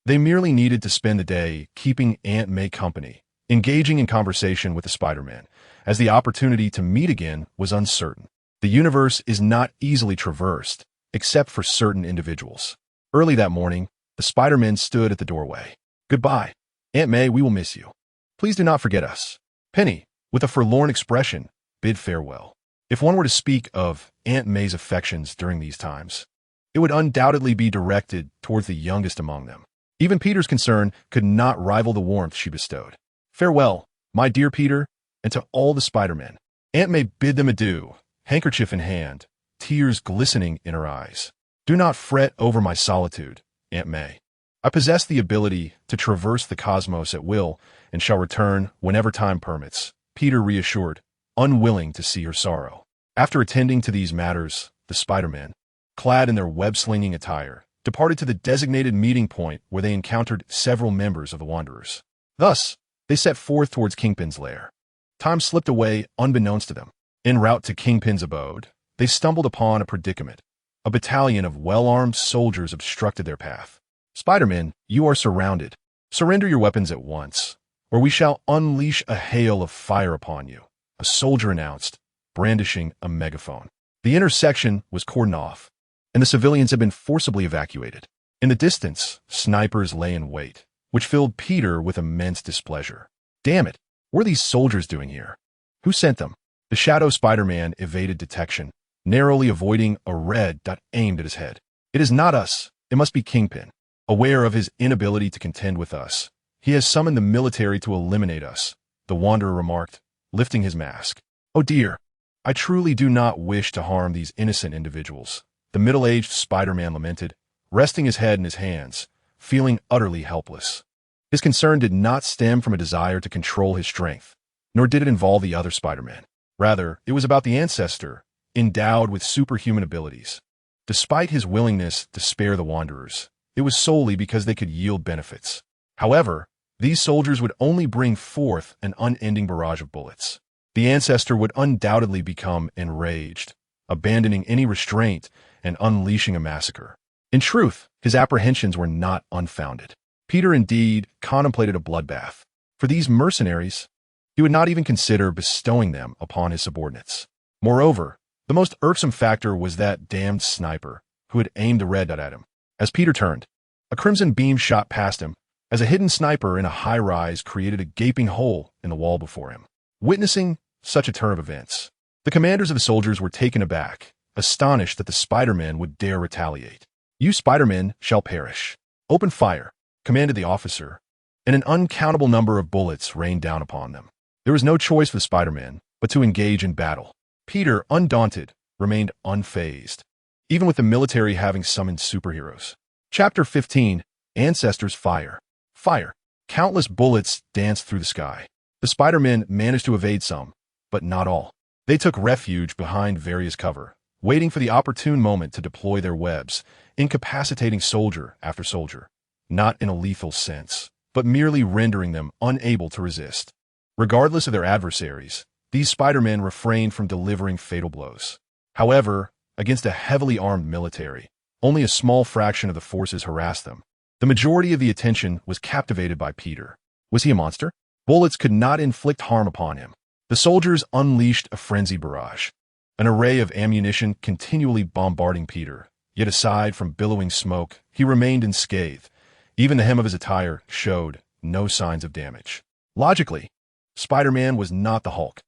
They merely needed to spend the day keeping Aunt May company, engaging in conversation with the Spider-Man, as the opportunity to meet again was uncertain. The universe is not easily traversed, except for certain individuals. Early that morning, the Spider-Man stood at the doorway. Goodbye. Aunt May, we will miss you. Please do not forget us. Penny, with a forlorn expression, bid farewell. If one were to speak of Aunt May's affections during these times, it would undoubtedly be directed towards the youngest among them. Even Peter's concern could not rival the warmth she bestowed. Farewell, my dear Peter, and to all the Spider-Men. Aunt May bid them adieu, handkerchief in hand, tears glistening in her eyes. Do not fret over my solitude, Aunt May. I possess the ability to traverse the cosmos at will and shall return whenever time permits, Peter reassured, unwilling to see her sorrow. After attending to these matters, the Spider-Men, clad in their web-slinging attire, departed to the designated meeting point where they encountered several members of the Wanderers. Thus, they set forth towards Kingpin's lair. Time slipped away unbeknownst to them. En route to Kingpin's abode, they stumbled upon a predicament. A battalion of well-armed soldiers obstructed their path. Spider-Man, you are surrounded. Surrender your weapons at once, or we shall unleash a hail of fire upon you, a soldier announced, brandishing a megaphone. The intersection was cordoned off, and the civilians had been forcibly evacuated. In the distance, snipers lay in wait, which filled Peter with immense displeasure. Damn it, what are these soldiers doing here? Who sent them? The Shadow Spider-Man evaded detection, narrowly avoiding a red dot aimed at his head. It is not us. It must be Kingpin. Aware of his inability to contend with us, he has summoned the military to eliminate us, the Wanderer remarked, lifting his mask. Oh dear, I truly do not wish to harm these innocent individuals, the middle-aged Spider-Man lamented, resting his head in his hands, feeling utterly helpless. His concern did not stem from a desire to control his strength, nor did it involve the other Spider-Man. Rather, it was about the ancestor endowed with superhuman abilities. Despite his willingness to spare the Wanderers, it was solely because they could yield benefits. However, these soldiers would only bring forth an unending barrage of bullets. The ancestor would undoubtedly become enraged, abandoning any restraint and unleashing a massacre. In truth, his apprehensions were not unfounded. Peter indeed contemplated a bloodbath. For these mercenaries, he would not even consider bestowing them upon his subordinates. Moreover, the most irksome factor was that damned sniper who had aimed the red dot at him. As Peter turned, a crimson beam shot past him, as a hidden sniper in a high-rise created a gaping hole in the wall before him. Witnessing such a turn of events, the commanders of the soldiers were taken aback, astonished that the Spider-Men would dare retaliate. "You Spider-Men shall perish. Open fire," commanded the officer, and an uncountable number of bullets rained down upon them. There was no choice for the Spider-Men but to engage in battle. Peter, undaunted, remained unfazed, even with the military having summoned superheroes. Chapter 15, Ancestors Fire. Fire. Countless bullets danced through the sky. The Spider-Men managed to evade some, but not all. They took refuge behind various cover, waiting for the opportune moment to deploy their webs, incapacitating soldier after soldier, not in a lethal sense, but merely rendering them unable to resist. Regardless of their adversaries, these Spider-Men refrained from delivering fatal blows. However, against a heavily armed military, only a small fraction of the forces harassed them. The majority of the attention was captivated by Peter. Was he a monster? Bullets could not inflict harm upon him. The soldiers unleashed a frenzied barrage, an array of ammunition continually bombarding Peter. Yet aside from billowing smoke, he remained unscathed. Even the hem of his attire showed no signs of damage. Logically, Spider-Man was not the Hulk.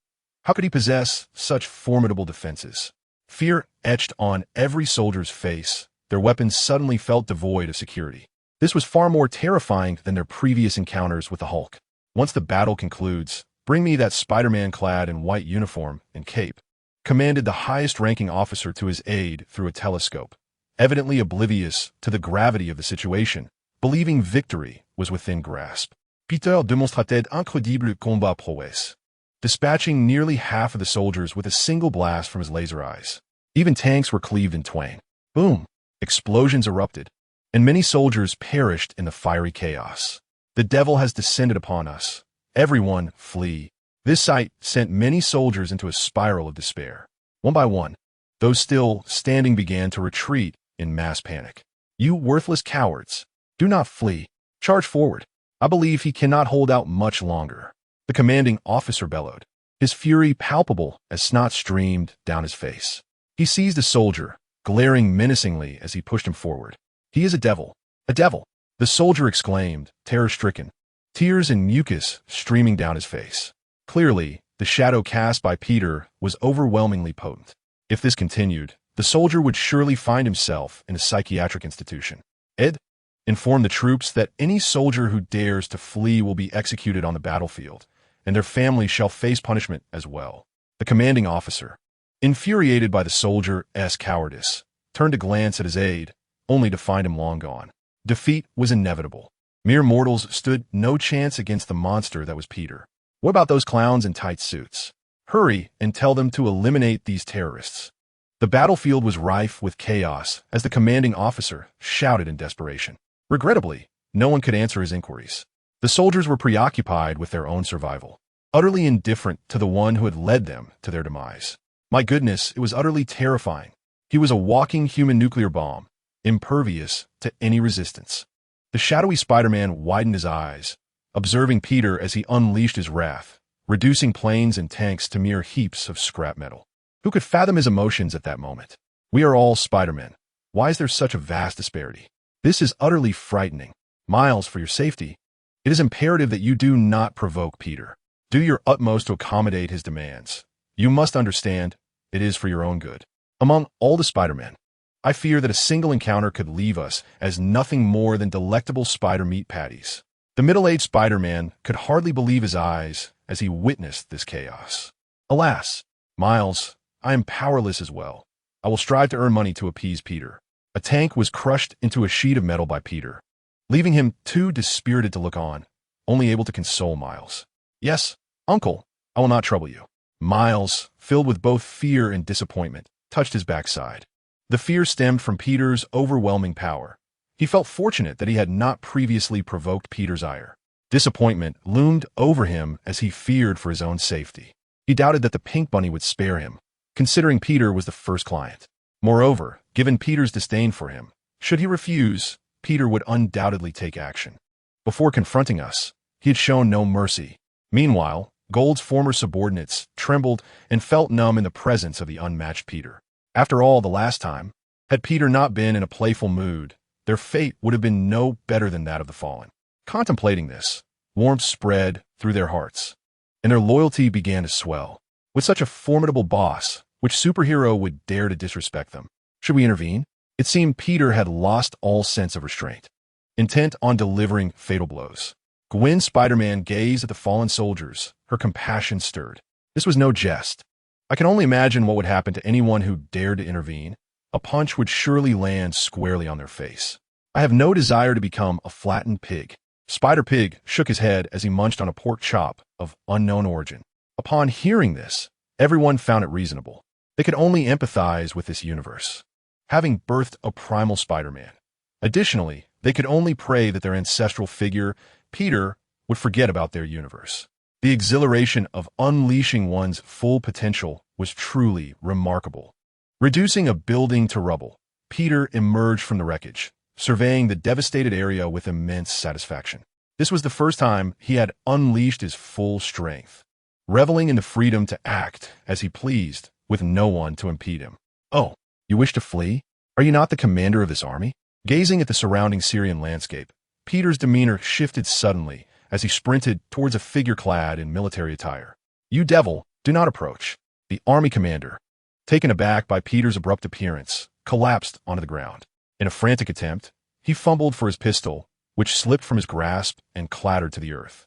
How could he possess such formidable defenses? Fear etched on every soldier's face. Their weapons suddenly felt devoid of security. This was far more terrifying than their previous encounters with the Hulk. "Once the battle concludes, bring me that Spider-Man clad in white uniform and cape," commanded the highest-ranking officer to his aide through a telescope, evidently oblivious to the gravity of the situation, believing victory was within grasp. Peter démonstrait incroyable combat prouesse, dispatching nearly half of the soldiers with a single blast from his laser eyes. Even tanks were cleaved in twain. Boom! Explosions erupted, and many soldiers perished in the fiery chaos. "The devil has descended upon us. Everyone, flee." This sight sent many soldiers into a spiral of despair. One by one, those still standing began to retreat in mass panic. "You worthless cowards! Do not flee. Charge forward. I believe he cannot hold out much longer," the commanding officer bellowed, his fury palpable as snot streamed down his face. He seized a soldier, glaring menacingly as he pushed him forward. "He is a devil! A devil!" the soldier exclaimed, terror-stricken, tears and mucus streaming down his face. Clearly, the shadow cast by Peter was overwhelmingly potent. If this continued, the soldier would surely find himself in a psychiatric institution. "Ed, inform the troops that any soldier who dares to flee will be executed on the battlefield, and their families shall face punishment as well." The commanding officer, infuriated by the soldier's cowardice, turned to glance at his aide, only to find him long gone. Defeat was inevitable. Mere mortals stood no chance against the monster that was Peter. What about those clowns in tight suits? Hurry and tell them to eliminate these terrorists. The battlefield was rife with chaos as the commanding officer shouted in desperation. Regrettably, no one could answer his inquiries. The soldiers were preoccupied with their own survival, utterly indifferent to the one who had led them to their demise. My goodness, it was utterly terrifying. He was a walking human nuclear bomb, impervious to any resistance. The shadowy Spider-Man widened his eyes, observing Peter as he unleashed his wrath, reducing planes and tanks to mere heaps of scrap metal. Who could fathom his emotions at that moment? We are all Spider-Men. Why is there such a vast disparity? This is utterly frightening. Miles, for your safety, it is imperative that you do not provoke Peter. Do your utmost to accommodate his demands. You must understand, it is for your own good. Among all the Spider-Men, I fear that a single encounter could leave us as nothing more than delectable spider meat patties. The middle-aged Spider-Man could hardly believe his eyes as he witnessed this chaos. Alas, Miles, I am powerless as well. I will strive to earn money to appease Peter. A tank was crushed into a sheet of metal by Peter, leaving him too dispirited to look on, only able to console Miles. "Yes, Uncle, I will not trouble you." Miles, filled with both fear and disappointment, touched his backside. The fear stemmed from Peter's overwhelming power. He felt fortunate that he had not previously provoked Peter's ire. Disappointment loomed over him as he feared for his own safety. He doubted that the pink bunny would spare him, considering Peter was the first client. Moreover, given Peter's disdain for him, should he refuse, Peter would undoubtedly take action. Before confronting us, he had shown no mercy. Meanwhile, Gold's former subordinates trembled and felt numb in the presence of the unmatched Peter. After all, the last time, had Peter not been in a playful mood, their fate would have been no better than that of the fallen. Contemplating this, warmth spread through their hearts, and their loyalty began to swell. With such a formidable boss, which superhero would dare to disrespect them? Should we intervene? It seemed Peter had lost all sense of restraint, intent on delivering fatal blows. Gwen Spider-Man gazed at the fallen soldiers, her compassion stirred. This was no jest. I can only imagine what would happen to anyone who dared to intervene. A punch would surely land squarely on their face. I have no desire to become a flattened pig. Spider-Pig shook his head as he munched on a pork chop of unknown origin. Upon hearing this, everyone found it reasonable. They could only empathize with this universe, having birthed a primal Spider-Man. Additionally, they could only pray that their ancestral figure, Peter, would forget about their universe. The exhilaration of unleashing one's full potential was truly remarkable. Reducing a building to rubble, Peter emerged from the wreckage, surveying the devastated area with immense satisfaction. This was the first time he had unleashed his full strength, reveling in the freedom to act as he pleased, with no one to impede him. Oh, you wish to flee? Are you not the commander of this army? Gazing at the surrounding Syrian landscape, Peter's demeanor shifted suddenly as he sprinted towards a figure clad in military attire. You devil, do not approach. The army commander, taken aback by Peter's abrupt appearance, collapsed onto the ground. In a frantic attempt, he fumbled for his pistol, which slipped from his grasp and clattered to the earth.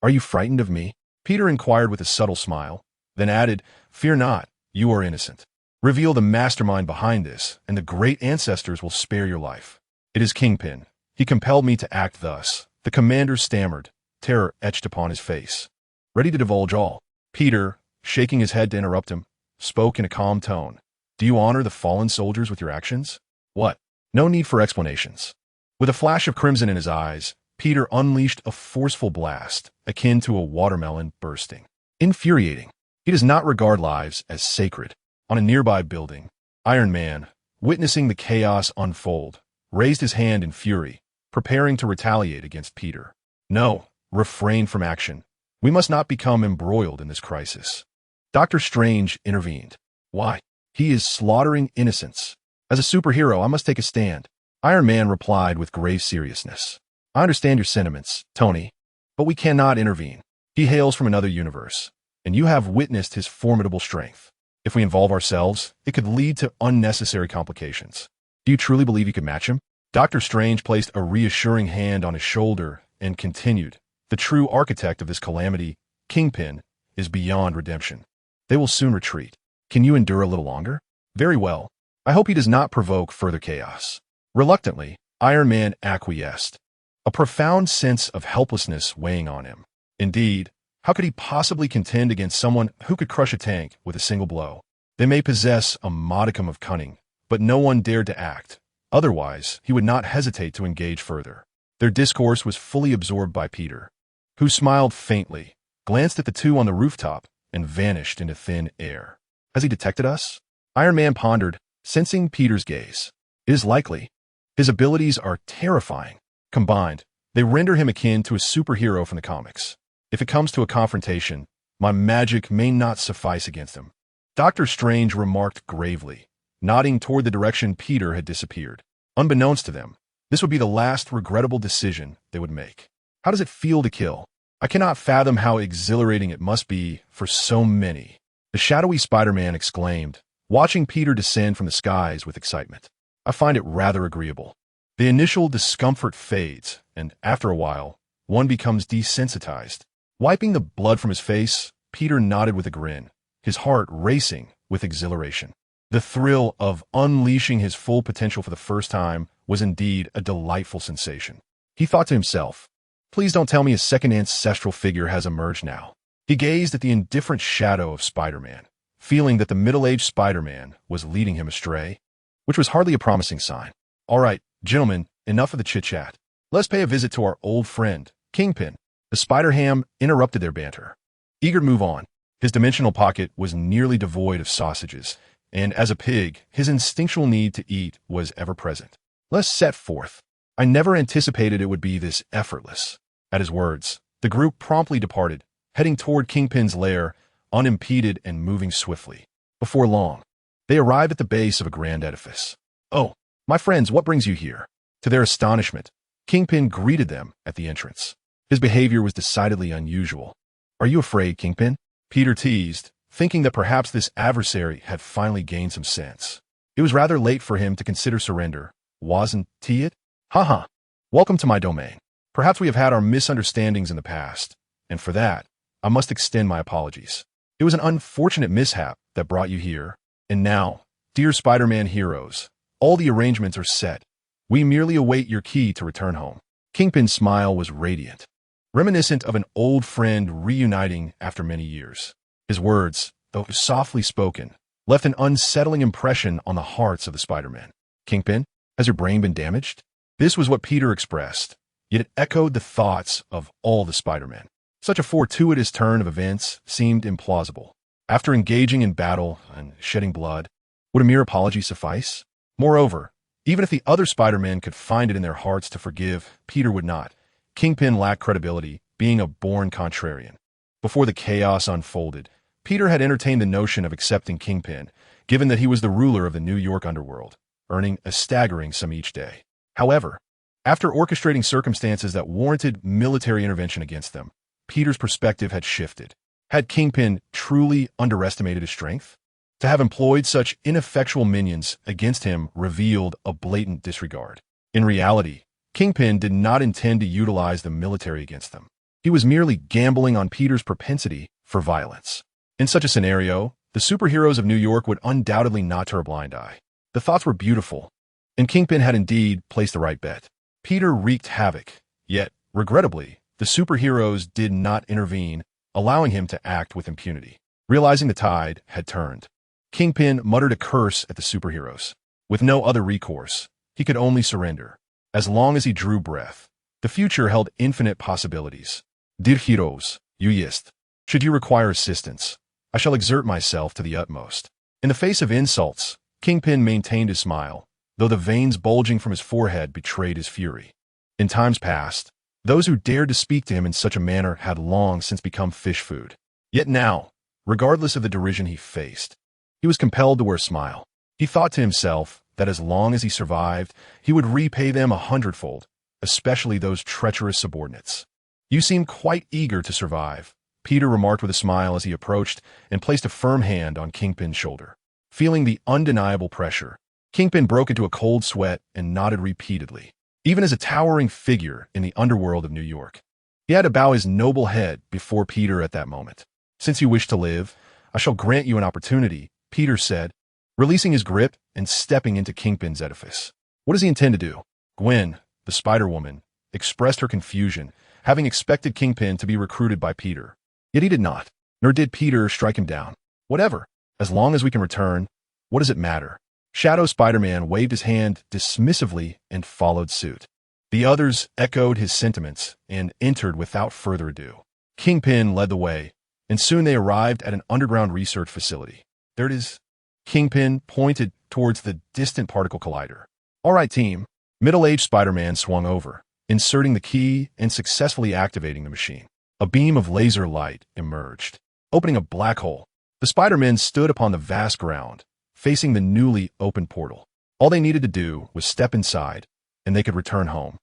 Are you frightened of me? Peter inquired with a subtle smile, then added, Fear not, you are innocent. Reveal the mastermind behind this, and the great ancestors will spare your life. It is Kingpin. He compelled me to act thus. The commander stammered, terror etched upon his face. Ready to divulge all, Peter, shaking his head to interrupt him, spoke in a calm tone. Do you honor the fallen soldiers with your actions? What? No need for explanations. With a flash of crimson in his eyes, Peter unleashed a forceful blast, akin to a watermelon bursting. Infuriating. He does not regard lives as sacred. On a nearby building, Iron Man, witnessing the chaos unfold, raised his hand in fury, preparing to retaliate against Peter. No, refrain from action. We must not become embroiled in this crisis. Doctor Strange intervened. Why? He is slaughtering innocents. As a superhero, I must take a stand. Iron Man replied with grave seriousness. I understand your sentiments, Tony, but we cannot intervene. He hails from another universe, and you have witnessed his formidable strength. If we involve ourselves, it could lead to unnecessary complications. Do you truly believe you could match him? Doctor Strange placed a reassuring hand on his shoulder and continued. The true architect of this calamity, Kingpin, is beyond redemption. They will soon retreat. Can you endure a little longer? Very well. I hope he does not provoke further chaos. Reluctantly, Iron Man acquiesced, a profound sense of helplessness weighing on him. Indeed, how could he possibly contend against someone who could crush a tank with a single blow? They may possess a modicum of cunning, but no one dared to act. Otherwise, he would not hesitate to engage further. Their discourse was fully absorbed by Peter, who smiled faintly, glanced at the two on the rooftop, and vanished into thin air. Has he detected us? Iron Man pondered, sensing Peter's gaze. It is likely. His abilities are terrifying. Combined, they render him akin to a superhero from the comics. If it comes to a confrontation, my magic may not suffice against him. Doctor Strange remarked gravely, nodding toward the direction Peter had disappeared. Unbeknownst to them, this would be the last regrettable decision they would make. How does it feel to kill? I cannot fathom how exhilarating it must be for so many. The shadowy Spider-Man exclaimed, watching Peter descend from the skies with excitement. I find it rather agreeable. The initial discomfort fades, and after a while, one becomes desensitized. Wiping the blood from his face, Peter nodded with a grin, his heart racing with exhilaration. The thrill of unleashing his full potential for the first time was indeed a delightful sensation. He thought to himself, please don't tell me a second ancestral figure has emerged now. He gazed at the indifferent shadow of Spider-Man, feeling that the middle-aged Spider-Man was leading him astray, which was hardly a promising sign. All right, gentlemen, enough of the chit-chat. Let's pay a visit to our old friend, Kingpin. The Spider-Ham interrupted their banter. Eager to move on, his dimensional pocket was nearly devoid of sausages, and as a pig, his instinctual need to eat was ever present. Let's set forth. I never anticipated it would be this effortless. At his words, the group promptly departed, heading toward Kingpin's lair, unimpeded and moving swiftly. Before long, they arrived at the base of a grand edifice. Oh, my friends, what brings you here? To their astonishment, Kingpin greeted them at the entrance. His behavior was decidedly unusual. Are you afraid, Kingpin? Peter teased, thinking that perhaps this adversary had finally gained some sense. It was rather late for him to consider surrender, wasn't it? Haha. Welcome to my domain. Perhaps we have had our misunderstandings in the past, and for that, I must extend my apologies. It was an unfortunate mishap that brought you here, and now, dear Spider-Man heroes, all the arrangements are set. We merely await your key to return home. Kingpin's smile was radiant, reminiscent of an old friend reuniting after many years. His words, though softly spoken, left an unsettling impression on the hearts of the Spider-Men. Kingpin, has your brain been damaged? This was what Peter expressed, yet it echoed the thoughts of all the Spider-Men. Such a fortuitous turn of events seemed implausible. After engaging in battle and shedding blood, would a mere apology suffice? Moreover, even if the other Spider-Men could find it in their hearts to forgive, Peter would not. Kingpin lacked credibility, being a born contrarian. Before the chaos unfolded, Peter had entertained the notion of accepting Kingpin, given that he was the ruler of the New York underworld, earning a staggering sum each day. However, after orchestrating circumstances that warranted military intervention against them, Peter's perspective had shifted. Had Kingpin truly underestimated his strength? To have employed such ineffectual minions against him revealed a blatant disregard. In reality, Kingpin did not intend to utilize the military against them. He was merely gambling on Peter's propensity for violence. In such a scenario, the superheroes of New York would undoubtedly not turn a blind eye. The thoughts were beautiful, and Kingpin had indeed placed the right bet. Peter wreaked havoc, yet, regrettably, the superheroes did not intervene, allowing him to act with impunity. Realizing the tide had turned, Kingpin muttered a curse at the superheroes. With no other recourse, he could only surrender. As long as he drew breath, the future held infinite possibilities. Dear heroes, should you require assistance, I shall exert myself to the utmost. In the face of insults, Kingpin maintained his smile, though the veins bulging from his forehead betrayed his fury. In times past, those who dared to speak to him in such a manner had long since become fish food. Yet now, regardless of the derision he faced, he was compelled to wear a smile. He thought to himself that as long as he survived, he would repay them 100-fold, especially those treacherous subordinates. You seem quite eager to survive, Peter remarked with a smile as he approached and placed a firm hand on Kingpin's shoulder. Feeling the undeniable pressure, Kingpin broke into a cold sweat and nodded repeatedly. Even as a towering figure in the underworld of New York, he had to bow his noble head before Peter at that moment. Since you wish to live, I shall grant you an opportunity, Peter said, releasing his grip and stepping into Kingpin's edifice. What does he intend to do? Gwen, the Spider-Woman, expressed her confusion, having expected Kingpin to be recruited by Peter. Yet he did not, nor did Peter strike him down. Whatever, as long as we can return, what does it matter? Shadow Spider-Man waved his hand dismissively and followed suit. The others echoed his sentiments and entered without further ado. Kingpin led the way, and soon they arrived at an underground research facility. There it is. Kingpin pointed towards the distant particle collider. All right, team. Middle-aged Spider-Man swung over, inserting the key and successfully activating the machine. A beam of laser light emerged, opening a black hole. The Spider-Men stood upon the vast ground, facing the newly opened portal. All they needed to do was step inside, and they could return home.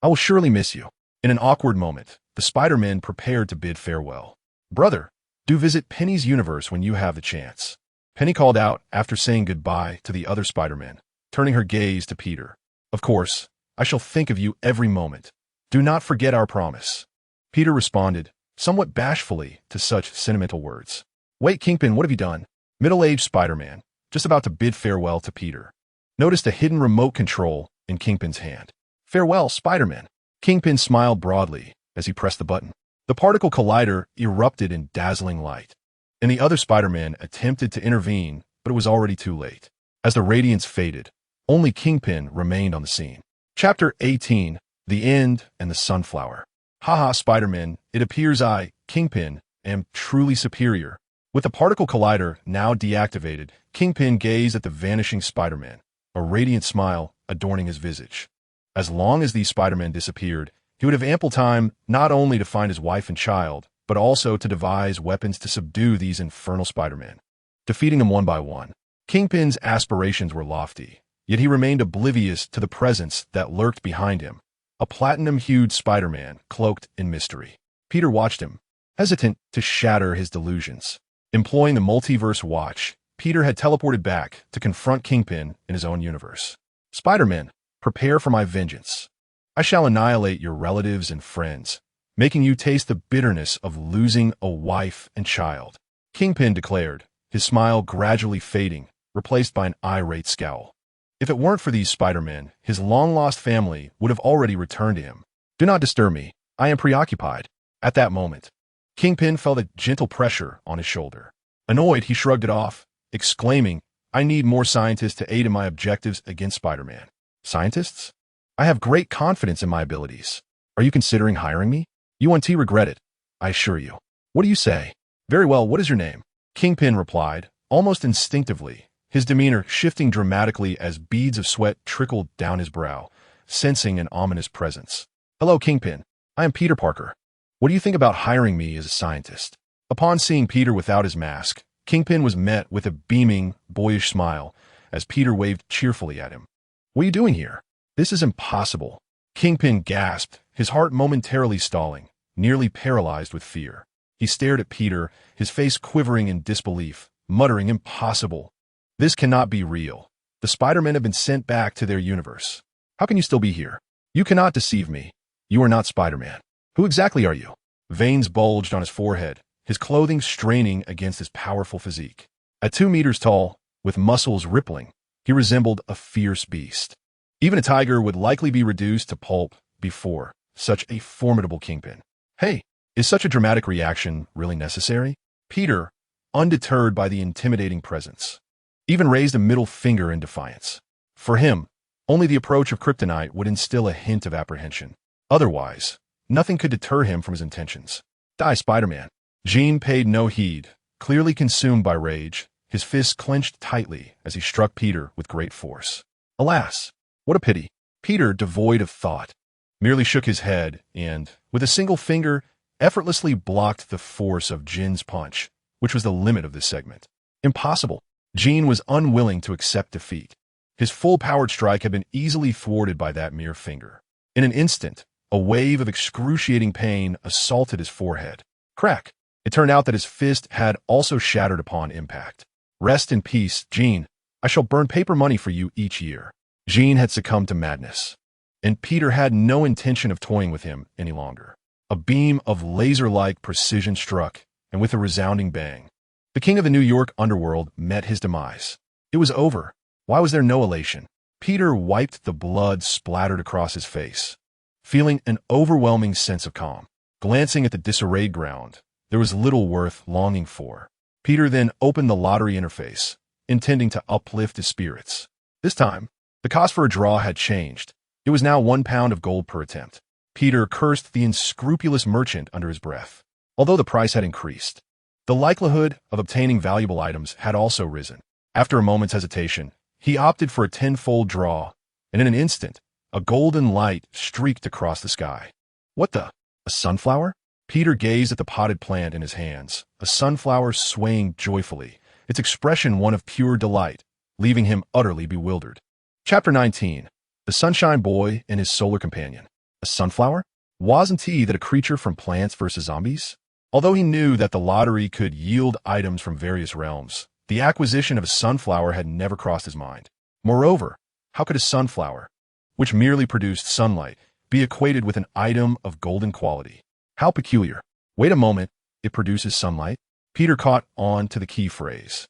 I will surely miss you. In an awkward moment, the Spider-Men prepared to bid farewell. Brother, do visit Penny's universe when you have the chance. Penny called out after saying goodbye to the other Spider-Men, turning her gaze to Peter. Of course, I shall think of you every moment. Do not forget our promise. Peter responded, somewhat bashfully, to such sentimental words. Wait, Kingpin, what have you done? Middle-aged Spider-Man, just about to bid farewell to Peter, noticed a hidden remote control in Kingpin's hand. Farewell, Spider-Man. Kingpin smiled broadly as he pressed the button. The particle collider erupted in dazzling light. and the other Spider-Man attempted to intervene, but it was already too late. As the radiance faded, only Kingpin remained on the scene. Chapter 18, The End and the Sunflower. Haha, Spider-Man, it appears I, Kingpin, am truly superior. With the particle collider now deactivated, Kingpin gazed at the vanishing Spider-Man, a radiant smile adorning his visage. As long as these Spider-Men disappeared, he would have ample time not only to find his wife and child, but also to devise weapons to subdue these infernal Spider-Men, defeating them one by one. Kingpin's aspirations were lofty, yet he remained oblivious to the presence that lurked behind him, a platinum-hued Spider-Man cloaked in mystery. Peter watched him, hesitant to shatter his delusions. Employing the Multiverse watch, Peter had teleported back to confront Kingpin in his own universe. Spider-Man, prepare for my vengeance. I shall annihilate your relatives and friends, making you taste the bitterness of losing a wife and child. Kingpin declared, his smile gradually fading, replaced by an irate scowl. If it weren't for these Spider-Men, his long-lost family would have already returned to him. Do not disturb me. I am preoccupied. At that moment, Kingpin felt a gentle pressure on his shoulder. Annoyed, he shrugged it off, exclaiming, I need more scientists to aid in my objectives against Spider-Man. Scientists? I have great confidence in my abilities. Are you considering hiring me? You won't regret it, I assure you. What do you say? Very well, what is your name? Kingpin replied, almost instinctively, his demeanor shifting dramatically as beads of sweat trickled down his brow, sensing an ominous presence. Hello, Kingpin. I am Peter Parker. What do you think about hiring me as a scientist? Upon seeing Peter without his mask, Kingpin was met with a beaming, boyish smile as Peter waved cheerfully at him. What are you doing here? This is impossible. Kingpin gasped, his heart momentarily stalling, nearly paralyzed with fear. He stared at Peter, his face quivering in disbelief, muttering, impossible. This cannot be real. The Spider-Men have been sent back to their universe. How can you still be here? You cannot deceive me. You are not Spider-Man. Who exactly are you? Veins bulged on his forehead, his clothing straining against his powerful physique. At 2 meters tall, with muscles rippling, he resembled a fierce beast. Even a tiger would likely be reduced to pulp before such a formidable Kingpin. Hey, is such a dramatic reaction really necessary? Peter, undeterred by the intimidating presence, even raised a middle finger in defiance. For him, only the approach of kryptonite would instill a hint of apprehension. Otherwise, nothing could deter him from his intentions. Die, Spider-Man. Jean paid no heed, clearly consumed by rage, his fists clenched tightly as he struck Peter with great force. Alas, what a pity. Peter, devoid of thought, merely shook his head and, with a single finger, effortlessly blocked the force of Jin's punch, which was the limit of this segment. Impossible. Jean was unwilling to accept defeat. His full-powered strike had been easily thwarted by that mere finger. In an instant, a wave of excruciating pain assaulted his forehead. Crack! It turned out that his fist had also shattered upon impact. Rest in peace, Jean. I shall burn paper money for you each year. Jean had succumbed to madness, and Peter had no intention of toying with him any longer. A beam of laser-like precision struck, and with a resounding bang, the king of the New York underworld met his demise. It was over. Why was there no elation? Peter wiped the blood splattered across his face, feeling an overwhelming sense of calm. Glancing at the disarrayed ground, there was little worth longing for. Peter then opened the lottery interface, intending to uplift his spirits. This time, the cost for a draw had changed. It was now 1 pound of gold per attempt. Peter cursed the unscrupulous merchant under his breath. Although the price had increased, the likelihood of obtaining valuable items had also risen. After a moment's hesitation, he opted for a 10-fold draw, and in an instant, a golden light streaked across the sky. What the? A sunflower? Peter gazed at the potted plant in his hands, a sunflower swaying joyfully, its expression one of pure delight, leaving him utterly bewildered. Chapter 19. The Sunshine Boy and His Solar Companion. A sunflower? Wasn't he that a creature from Plants vs. Zombies? Although he knew that the lottery could yield items from various realms, the acquisition of a sunflower had never crossed his mind. Moreover, how could a sunflower, which merely produced sunlight, be equated with an item of golden quality? How peculiar. Wait a moment, it produces sunlight? Peter caught on to the key phrase,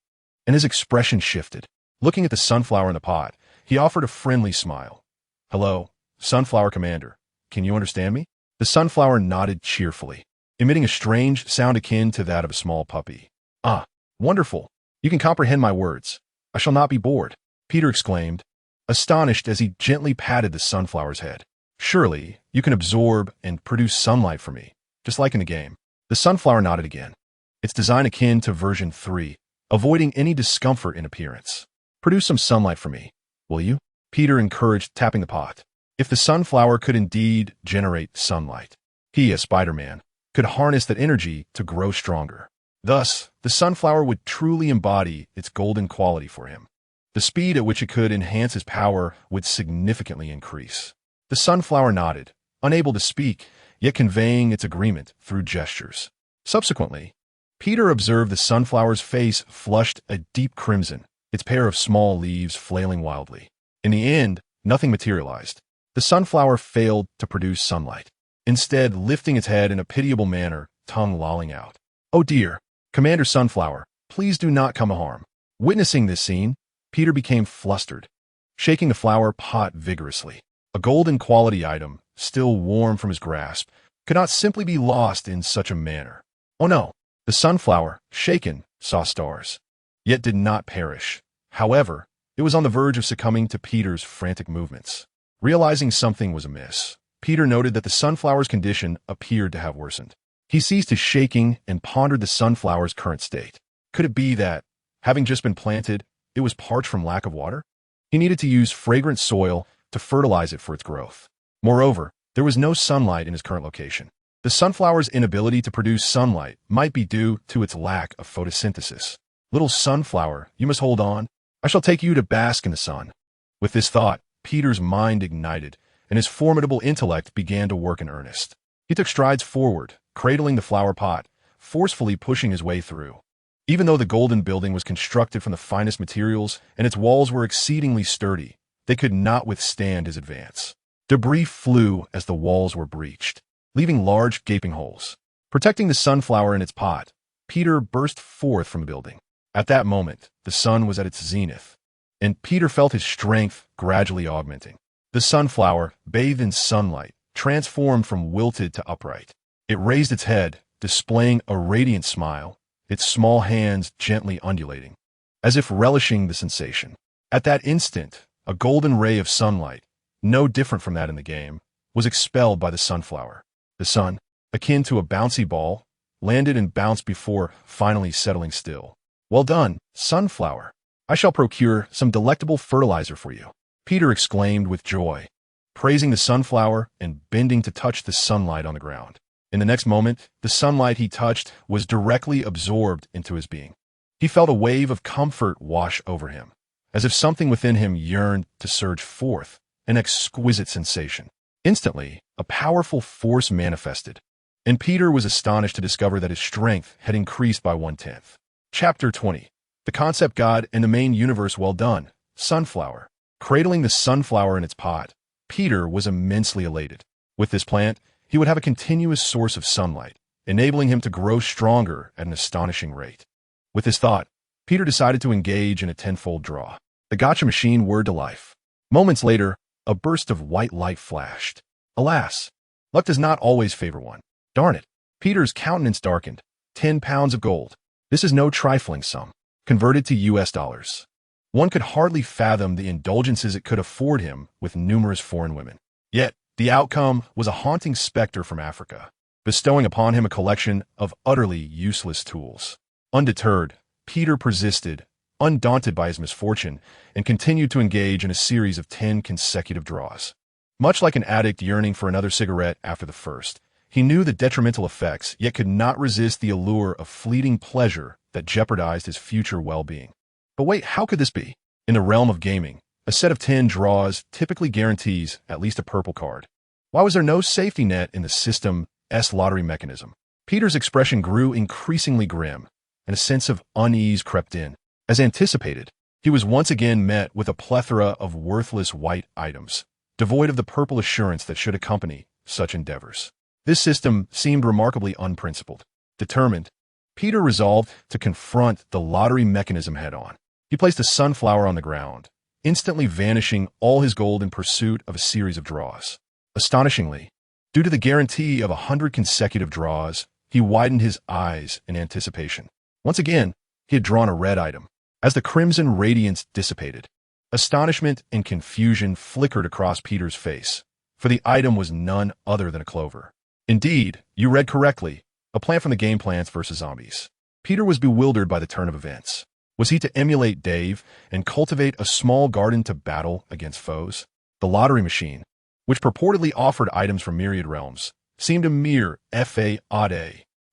and his expression shifted. Looking at the sunflower in the pot, he offered a friendly smile. Hello, Sunflower Commander. Can you understand me? The sunflower nodded cheerfully, emitting a strange sound akin to that of a small puppy. Ah, wonderful. You can comprehend my words. I shall not be bored, Peter exclaimed, astonished as he gently patted the sunflower's head. Surely, you can absorb and produce sunlight for me, just like in the game. The sunflower nodded again, its design akin to version 3, avoiding any discomfort in appearance. Produce some sunlight for me, will you? Peter encouraged, tapping the pot. If the sunflower could indeed generate sunlight, he, as Spider-Man, could harness that energy to grow stronger. Thus, the sunflower would truly embody its golden quality for him. The speed at which it could enhance his power would significantly increase. The sunflower nodded, unable to speak, yet conveying its agreement through gestures. Subsequently, Peter observed the sunflower's face flushed a deep crimson, its pair of small leaves flailing wildly. In the end, nothing materialized. The sunflower failed to produce sunlight, instead lifting its head in a pitiable manner, tongue lolling out. "Oh dear, Commander Sunflower, please do not come harm." Witnessing this scene, Peter became flustered, shaking the flower pot vigorously. A golden quality item, still warm from his grasp, could not simply be lost in such a manner. Oh no! The sunflower, shaken, saw stars, yet did not perish. However, it was on the verge of succumbing to Peter's frantic movements. Realizing something was amiss, Peter noted that the sunflower's condition appeared to have worsened. He ceased his shaking and pondered the sunflower's current state. Could it be that, having just been planted, it was parched from lack of water? He needed to use fragrant soil to fertilize it for its growth. Moreover, there was no sunlight in his current location. The sunflower's inability to produce sunlight might be due to its lack of photosynthesis. Little sunflower, you must hold on. I shall take you to bask in the sun. With this thought, Peter's mind ignited, and his formidable intellect began to work in earnest. He took strides forward, cradling the flower pot, forcefully pushing his way through. Even though the golden building was constructed from the finest materials and its walls were exceedingly sturdy, they could not withstand his advance. Debris flew as the walls were breached, leaving large gaping holes. Protecting the sunflower in its pot, Peter burst forth from the building. At that moment, the sun was at its zenith, and Peter felt his strength gradually augmenting. The sunflower, bathed in sunlight, transformed from wilted to upright. It raised its head, displaying a radiant smile, its small hands gently undulating, as if relishing the sensation. At that instant, a golden ray of sunlight, no different from that in the game, was expelled by the sunflower. The sun, akin to a bouncy ball, landed and bounced before finally settling still. "Well done, sunflower. I shall procure some delectable fertilizer for you," Peter exclaimed with joy, praising the sunflower and bending to touch the sunlight on the ground. In the next moment, the sunlight he touched was directly absorbed into his being. He felt a wave of comfort wash over him, as if something within him yearned to surge forth, an exquisite sensation. Instantly, a powerful force manifested, and Peter was astonished to discover that his strength had increased by 1/10. Chapter 20. The Concept God and the Main Universe. Well done, Sunflower. Cradling the sunflower in its pot, Peter was immensely elated. With this plant, he would have a continuous source of sunlight, enabling him to grow stronger at an astonishing rate. With this thought, Peter decided to engage in a tenfold draw. The gotcha machine whirred to life. Moments later, a burst of white light flashed. Alas, luck does not always favor one. Darn it. Peter's countenance darkened. 10 pounds of gold. This is no trifling sum. Converted to US dollars. One could hardly fathom the indulgences it could afford him with numerous foreign women. Yet, the outcome was a haunting specter from Africa, bestowing upon him a collection of utterly useless tools. Undeterred, Peter persisted, undaunted by his misfortune, and continued to engage in a series of 10 consecutive draws. Much like an addict yearning for another cigarette after the first, he knew the detrimental effects, yet could not resist the allure of fleeting pleasure that jeopardized his future well-being. But wait, how could this be? In the realm of gaming, a set of 10 draws typically guarantees at least a purple card. Why was there no safety net in the system's lottery mechanism? Peter's expression grew increasingly grim, and a sense of unease crept in. As anticipated, he was once again met with a plethora of worthless white items, devoid of the purple assurance that should accompany such endeavors. This system seemed remarkably unprincipled. Determined, Peter resolved to confront the lottery mechanism head-on. He placed a sunflower on the ground, instantly vanishing all his gold in pursuit of a series of draws. Astonishingly, due to the guarantee of 100 consecutive draws, he widened his eyes in anticipation. Once again, he had drawn a red item. As the crimson radiance dissipated, astonishment and confusion flickered across Peter's face, for the item was none other than a clover. Indeed, you read correctly, a plant from the game Plants vs. Zombies. Peter was bewildered by the turn of events. Was he to emulate Dave and cultivate a small garden to battle against foes? The lottery machine, which purportedly offered items from myriad realms, seemed a mere fade.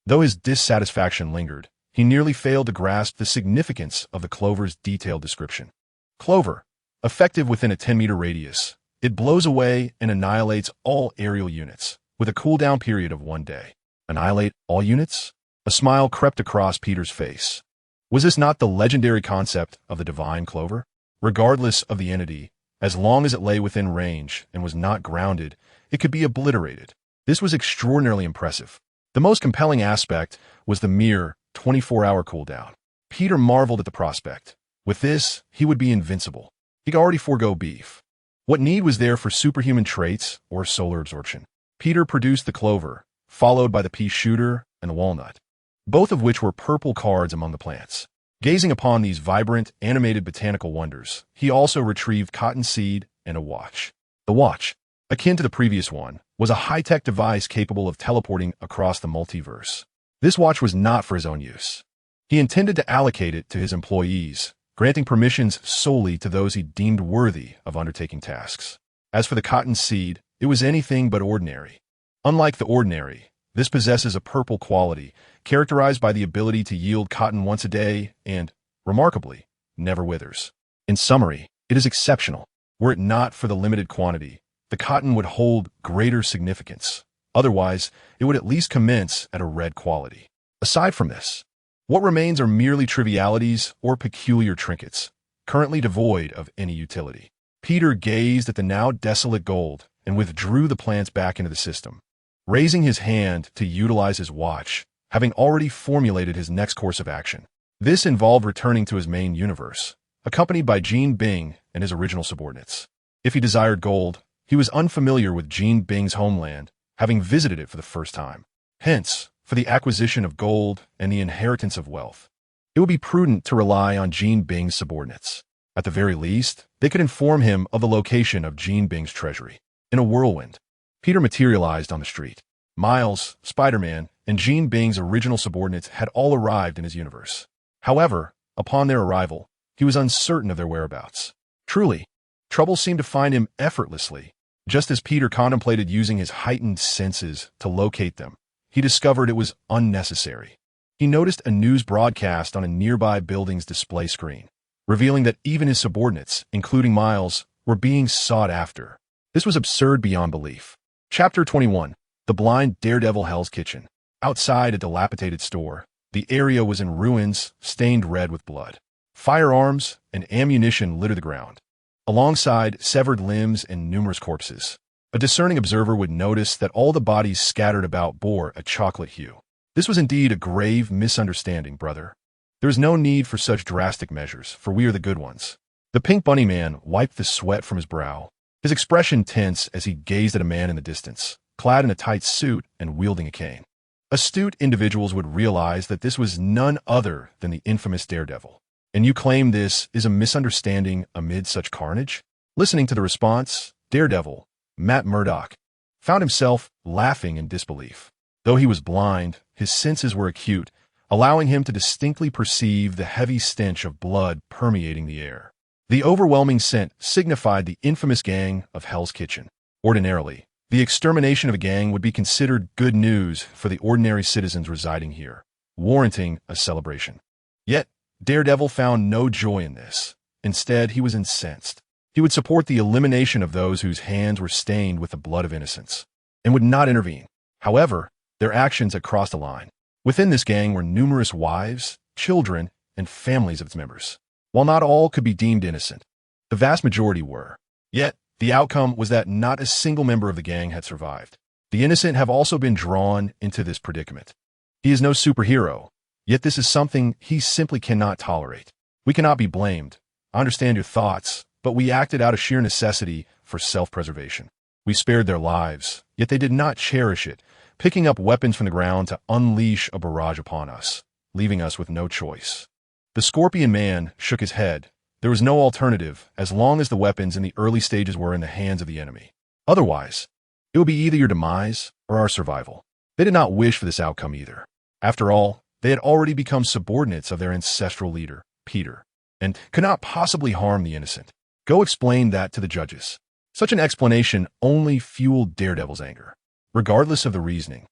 Though his dissatisfaction lingered, he nearly failed to grasp the significance of the clover's detailed description. Clover, effective within a 10-meter radius, it blows away and annihilates all aerial units, with a cooldown period of 1 day. Annihilate all units? A smile crept across Peter's face. Was this not the legendary concept of the divine clover? Regardless of the entity, as long as it lay within range and was not grounded, it could be obliterated. This was extraordinarily impressive. The most compelling aspect was the mere 24-hour cooldown. Peter marveled at the prospect. With this, he would be invincible. He could already forego beef. What need was there for superhuman traits or solar absorption? Peter produced the clover, followed by the pea shooter and the walnut, both of which were purple cards among the plants. Gazing upon these vibrant, animated botanical wonders, he also retrieved cottonseed and a watch. The watch, akin to the previous one, was a high-tech device capable of teleporting across the multiverse. This watch was not for his own use. He intended to allocate it to his employees, granting permissions solely to those he deemed worthy of undertaking tasks. As for the cotton seed, it was anything but ordinary. Unlike the ordinary, this possesses a purple quality, characterized by the ability to yield cotton once a day and, remarkably, never withers. In summary, it is exceptional. Were it not for the limited quantity, the cotton would hold greater significance. Otherwise, it would at least commence at a red quality. Aside from this, what remains are merely trivialities or peculiar trinkets, currently devoid of any utility. Peter gazed at the now desolate gold and withdrew the plants back into the system, raising his hand to utilize his watch, having already formulated his next course of action. This involved returning to his main universe, accompanied by Gene Bing and his original subordinates. If he desired gold, he was unfamiliar with Gene Bing's homeland, having visited it for the first time. Hence, for the acquisition of gold and the inheritance of wealth, it would be prudent to rely on Gene Bing's subordinates. At the very least, they could inform him of the location of Gene Bing's treasury. In a whirlwind, Peter materialized on the street. Miles, Spider-Man, and Gene Bing's original subordinates had all arrived in his universe. However, upon their arrival, he was uncertain of their whereabouts. Truly, trouble seemed to find him effortlessly. Just as Peter contemplated using his heightened senses to locate them, he discovered it was unnecessary. He noticed a news broadcast on a nearby building's display screen, revealing that even his subordinates, including Miles, were being sought after. This was absurd beyond belief. Chapter 21. The Blind Daredevil Hell's Kitchen. Outside a dilapidated store, the area was in ruins, stained red with blood. Firearms and ammunition littered the ground, alongside severed limbs and numerous corpses. A discerning observer would notice that all the bodies scattered about bore a chocolate hue. This was indeed a grave misunderstanding, brother. There is no need for such drastic measures, for we are the good ones. The Pink Bunny Man wiped the sweat from his brow, his expression tense as he gazed at a man in the distance, clad in a tight suit and wielding a cane. Astute individuals would realize that this was none other than the infamous Daredevil. And you claim this is a misunderstanding amid such carnage? Listening to the response, Daredevil, Matt Murdock, found himself laughing in disbelief. Though he was blind, his senses were acute, allowing him to distinctly perceive the heavy stench of blood permeating the air. The overwhelming scent signified the infamous gang of Hell's Kitchen. Ordinarily, the extermination of a gang would be considered good news for the ordinary citizens residing here, warranting a celebration. Yet, Daredevil found no joy in this. Instead, he was incensed. He would support the elimination of those whose hands were stained with the blood of innocents, and would not intervene. However, their actions had crossed a line. Within this gang were numerous wives, children, and families of its members. While not all could be deemed innocent, the vast majority were. Yet, the outcome was that not a single member of the gang had survived. The innocent have also been drawn into this predicament. He is no superhero, yet this is something he simply cannot tolerate. We cannot be blamed. I understand your thoughts, but we acted out of sheer necessity for self-preservation. We spared their lives, yet they did not cherish it, picking up weapons from the ground to unleash a barrage upon us. leaving us with no choice. The Scorpion Man shook his head. There was no alternative as long as the weapons in the early stages were in the hands of the enemy. Otherwise, it would be either your demise or our survival. They did not wish for this outcome either. After all, they had already become subordinates of their ancestral leader, Peter, and could not possibly harm the innocent. Go explain that to the judges. Such an explanation only fueled Daredevil's anger. Regardless of the reasoning,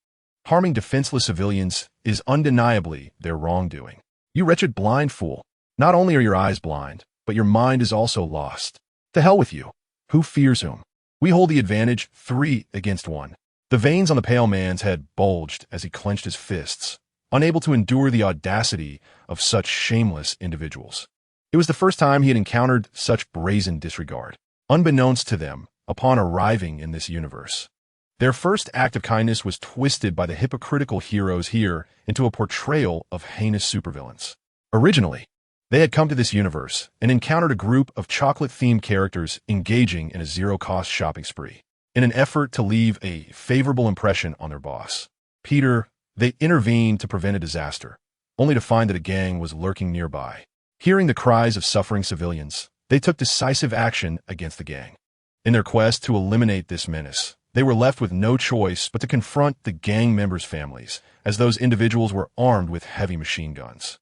harming defenseless civilians is undeniably their wrongdoing. You wretched blind fool. Not only are your eyes blind, but your mind is also lost. To hell with you. Who fears whom? We hold the advantage 3 against 1. The veins on the pale man's head bulged as he clenched his fists, unable to endure the audacity of such shameless individuals. It was the first time he had encountered such brazen disregard. Unbeknownst to them, upon arriving in this universe, their first act of kindness was twisted by the hypocritical heroes here into a portrayal of heinous supervillains. Originally, they had come to this universe and encountered a group of chocolate-themed characters engaging in a zero-cost shopping spree. In an effort to leave a favorable impression on their boss, Peter, they intervened to prevent a disaster, only to find that a gang was lurking nearby. Hearing the cries of suffering civilians, they took decisive action against the gang. In their quest to eliminate this menace, they were left with no choice but to confront the gang members' families, as those individuals were armed with heavy machine guns.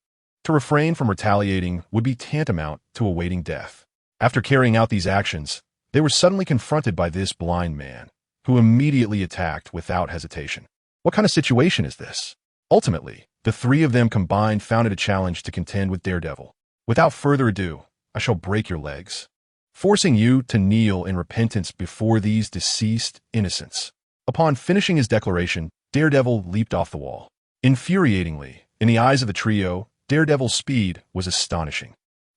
To refrain from retaliating would be tantamount to awaiting death. After carrying out these actions, they were suddenly confronted by this blind man, who immediately attacked without hesitation. What kind of situation is this? Ultimately, the 3 of them combined found it a challenge to contend with Daredevil. Without further ado, I shall break your legs, forcing you to kneel in repentance before these deceased innocents. Upon finishing his declaration, Daredevil leaped off the wall. Infuriatingly, in the eyes of the trio, Daredevil's speed was astonishing.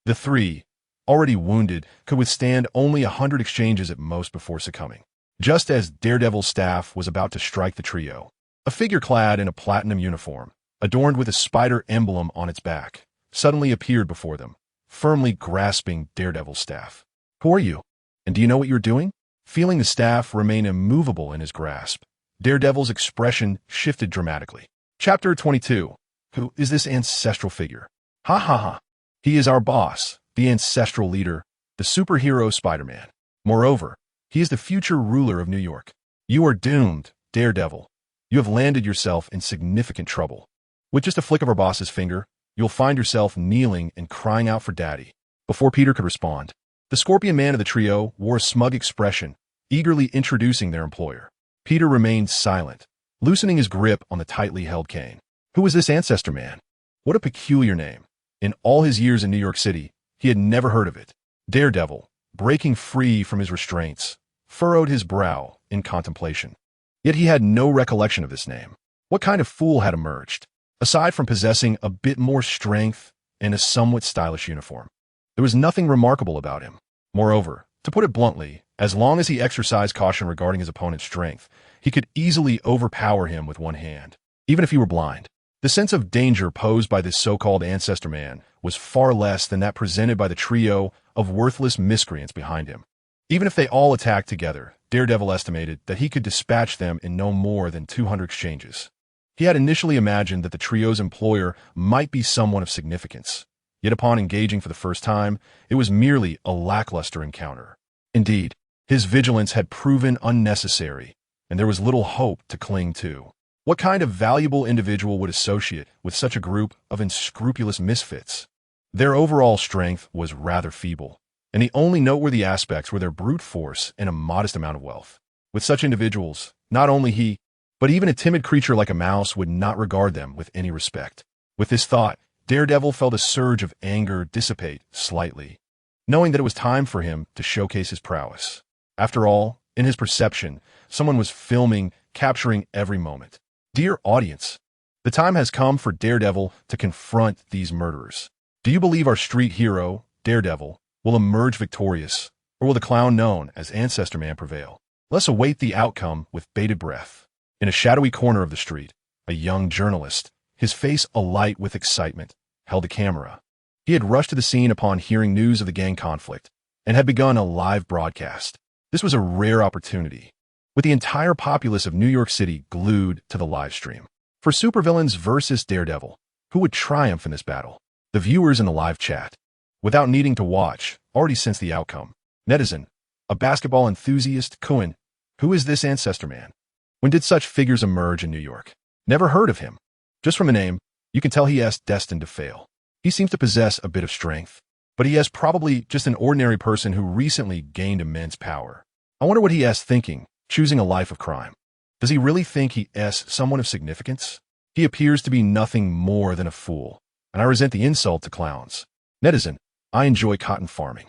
The 3, already wounded, could withstand only 100 exchanges at most before succumbing. Just as Daredevil's staff was about to strike the trio, a figure clad in a platinum uniform, adorned with a spider emblem on its back, suddenly appeared before them, firmly grasping Daredevil's staff. Who are you? And do you know what you're doing? Feeling the staff remain immovable in his grasp, Daredevil's expression shifted dramatically. Chapter 22. Who is this ancestral figure? Ha ha ha. He is our boss, the ancestral leader, the superhero Spider-Man. Moreover, he is the future ruler of New York. You are doomed, Daredevil. You have landed yourself in significant trouble. With just a flick of our boss's finger, you'll find yourself kneeling and crying out for daddy. Before Peter could respond, the Scorpion Man of the trio wore a smug expression, eagerly introducing their employer. Peter remained silent, loosening his grip on the tightly held cane. Who is this ancestor man? What a peculiar name. In all his years in New York City, he had never heard of it. Daredevil, breaking free from his restraints, furrowed his brow in contemplation. Yet he had no recollection of this name. What kind of fool had emerged? Aside from possessing a bit more strength and a somewhat stylish uniform, there was nothing remarkable about him. Moreover, to put it bluntly, as long as he exercised caution regarding his opponent's strength, he could easily overpower him with one hand, even if he were blind. The sense of danger posed by this so-called ancestor man was far less than that presented by the trio of worthless miscreants behind him. Even if they all attacked together, Daredevil estimated that he could dispatch them in no more than 200 exchanges. He had initially imagined that the trio's employer might be someone of significance, yet upon engaging for the first time, it was merely a lackluster encounter. Indeed, his vigilance had proven unnecessary, and there was little hope to cling to. What kind of valuable individual would associate with such a group of unscrupulous misfits? Their overall strength was rather feeble, and the only noteworthy aspects were their brute force and a modest amount of wealth. With such individuals, not only he, but even a timid creature like a mouse would not regard them with any respect. With this thought, Daredevil felt a surge of anger dissipate slightly, knowing that it was time for him to showcase his prowess. After all, in his perception, someone was filming, capturing every moment. Dear audience, the time has come for Daredevil to confront these murderers. Do you believe our street hero, Daredevil, will emerge victorious, or will the clown known as Ancestor Man prevail? Let's await the outcome with bated breath. In a shadowy corner of the street, a young journalist, his face alight with excitement, held a camera. He had rushed to the scene upon hearing news of the gang conflict and had begun a live broadcast. This was a rare opportunity, with the entire populace of New York City glued to the live stream. For supervillains versus Daredevil, Who would triumph in this battle? The viewers in the live chat, without needing to watch, already sense the outcome. Netizen, a basketball enthusiast, Cohen. Who is this ancestor man? When did such figures emerge in New York? Never heard of him. Just from the name, you can tell he is destined to fail. He seems to possess a bit of strength, but he is probably just an ordinary person who recently gained immense power. I wonder what he is thinking, choosing a life of crime. Does he really think he is someone of significance? He appears to be nothing more than a fool, and I resent the insult to clowns. Netizen, I enjoy cotton farming.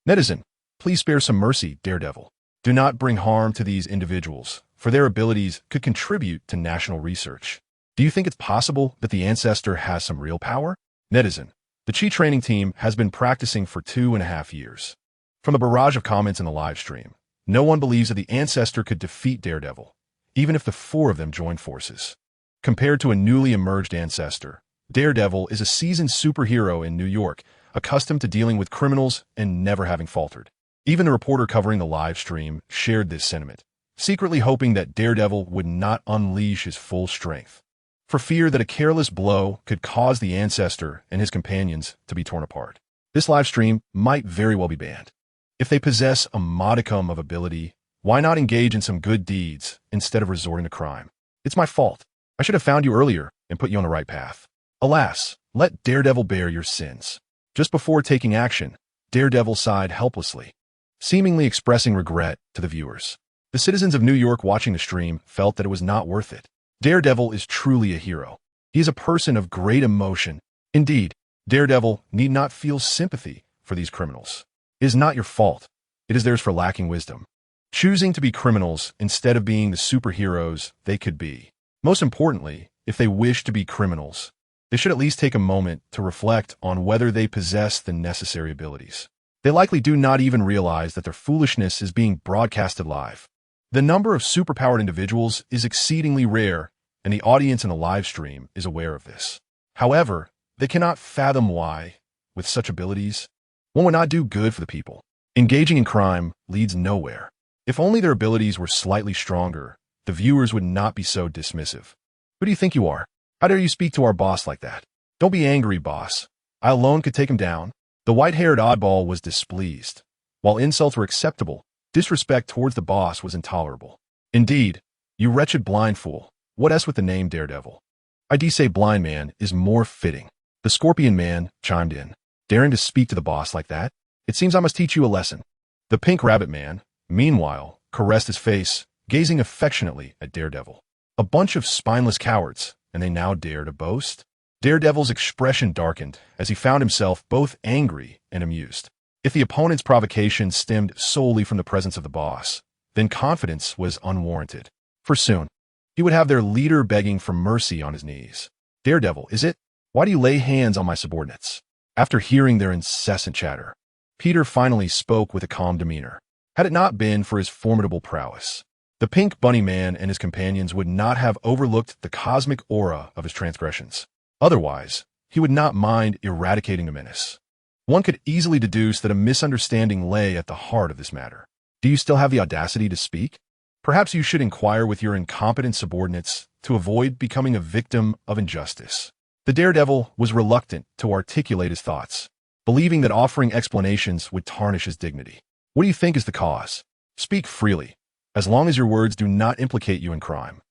Netizen, please spare some mercy, Daredevil. Do not bring harm to these individuals, for their abilities could contribute to national research. Do you think it's possible that the ancestor has some real power? Netizen, the Chi training team has been practicing for 2.5 years. From a barrage of comments in the live stream, no one believes that the ancestor could defeat Daredevil, even if the 4 of them joined forces. Compared to a newly emerged ancestor, Daredevil is a seasoned superhero in New York, accustomed to dealing with criminals and never having faltered. Even the reporter covering the live stream shared this sentiment, secretly hoping that Daredevil would not unleash his full strength, for fear that a careless blow could cause the ancestor and his companions to be torn apart. This live stream might very well be banned. If they possess a modicum of ability, why not engage in some good deeds instead of resorting to crime? It's my fault. I should have found you earlier and put you on the right path. Alas, let Daredevil bear your sins. Just before taking action, Daredevil sighed helplessly, seemingly expressing regret to the viewers. The citizens of New York watching the stream felt that it was not worth it. Daredevil is truly a hero. He is a person of great emotion. Indeed, Daredevil need not feel sympathy for these criminals. It is not your fault. It is theirs for lacking wisdom, choosing to be criminals instead of being the superheroes they could be. Most importantly, if they wish to be criminals, they should at least take a moment to reflect on whether they possess the necessary abilities. They likely do not even realize that their foolishness is being broadcasted live. The number of superpowered individuals is exceedingly rare, and the audience in the live stream is aware of this. However, they cannot fathom why, with such abilities, one would not do good for the people. Engaging in crime leads nowhere. If only their abilities were slightly stronger, the viewers would not be so dismissive. Who do you think you are? How dare you speak to our boss like that? Don't be angry, boss. I alone could take him down. The white-haired oddball was displeased. While insults were acceptable, disrespect towards the boss was intolerable. Indeed, you wretched blind fool. What else with the name Daredevil? I'd say blind man is more fitting. The Scorpion Man chimed in, daring to speak to the boss like that. It seems I must teach you a lesson. The Pink Rabbit Man, meanwhile, caressed his face, gazing affectionately at Daredevil. A bunch of spineless cowards, and they now dare to boast? Daredevil's expression darkened as he found himself both angry and amused. If the opponent's provocation stemmed solely from the presence of the boss, then confidence was unwarranted. For soon, he would have their leader begging for mercy on his knees. Daredevil, is it? Why do you lay hands on my subordinates? After hearing their incessant chatter, Peter finally spoke with a calm demeanor. Had it not been for his formidable prowess, the Pink Bunny Man and his companions would not have overlooked the cosmic aura of his transgressions. Otherwise, he would not mind eradicating the menace. One could easily deduce that a misunderstanding lay at the heart of this matter. Do you still have the audacity to speak? Perhaps you should inquire with your incompetent subordinates to avoid becoming a victim of injustice. The Daredevil was reluctant to articulate his thoughts, believing that offering explanations would tarnish his dignity. What do you think is the cause? Speak freely, as long as your words do not implicate you in crime.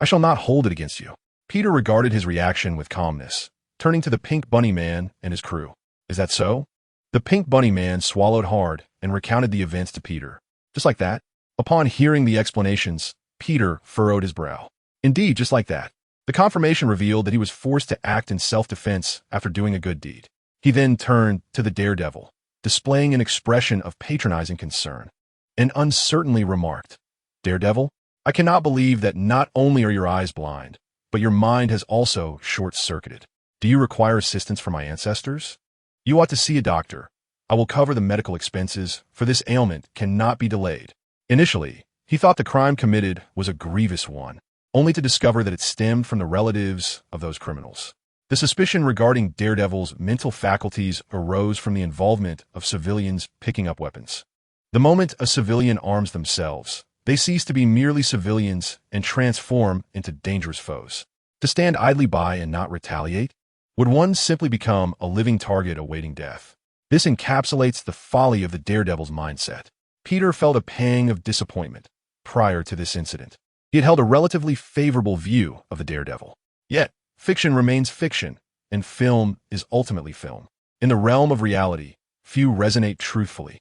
I shall not hold it against you. Peter regarded his reaction with calmness, turning to the Pink Bunny Man and his crew. Is that so? The Pink Bunny Man swallowed hard and recounted the events to Peter. Just like that? Upon hearing the explanations, Peter furrowed his brow. Indeed, just like that. The confirmation revealed that he was forced to act in self-defense after doing a good deed. He then turned to the Daredevil, displaying an expression of patronizing concern, and uncertainly remarked, Daredevil, I cannot believe that not only are your eyes blind, but your mind has also short-circuited. Do you require assistance from my ancestors? You ought to see a doctor. I will cover the medical expenses, for this ailment cannot be delayed. Initially, he thought the crime committed was a grievous one, only to discover that it stemmed from the relatives of those criminals. The suspicion regarding Daredevil's mental faculties arose from the involvement of civilians picking up weapons. The moment a civilian arms themselves, they cease to be merely civilians and transform into dangerous foes. To stand idly by and not retaliate? Would one simply become a living target awaiting death? This encapsulates the folly of the daredevil's mindset. Peter felt a pang of disappointment prior to this incident. He had held a relatively favorable view of the daredevil. Yet, fiction remains fiction, and film is ultimately film. In the realm of reality, few resonate truthfully.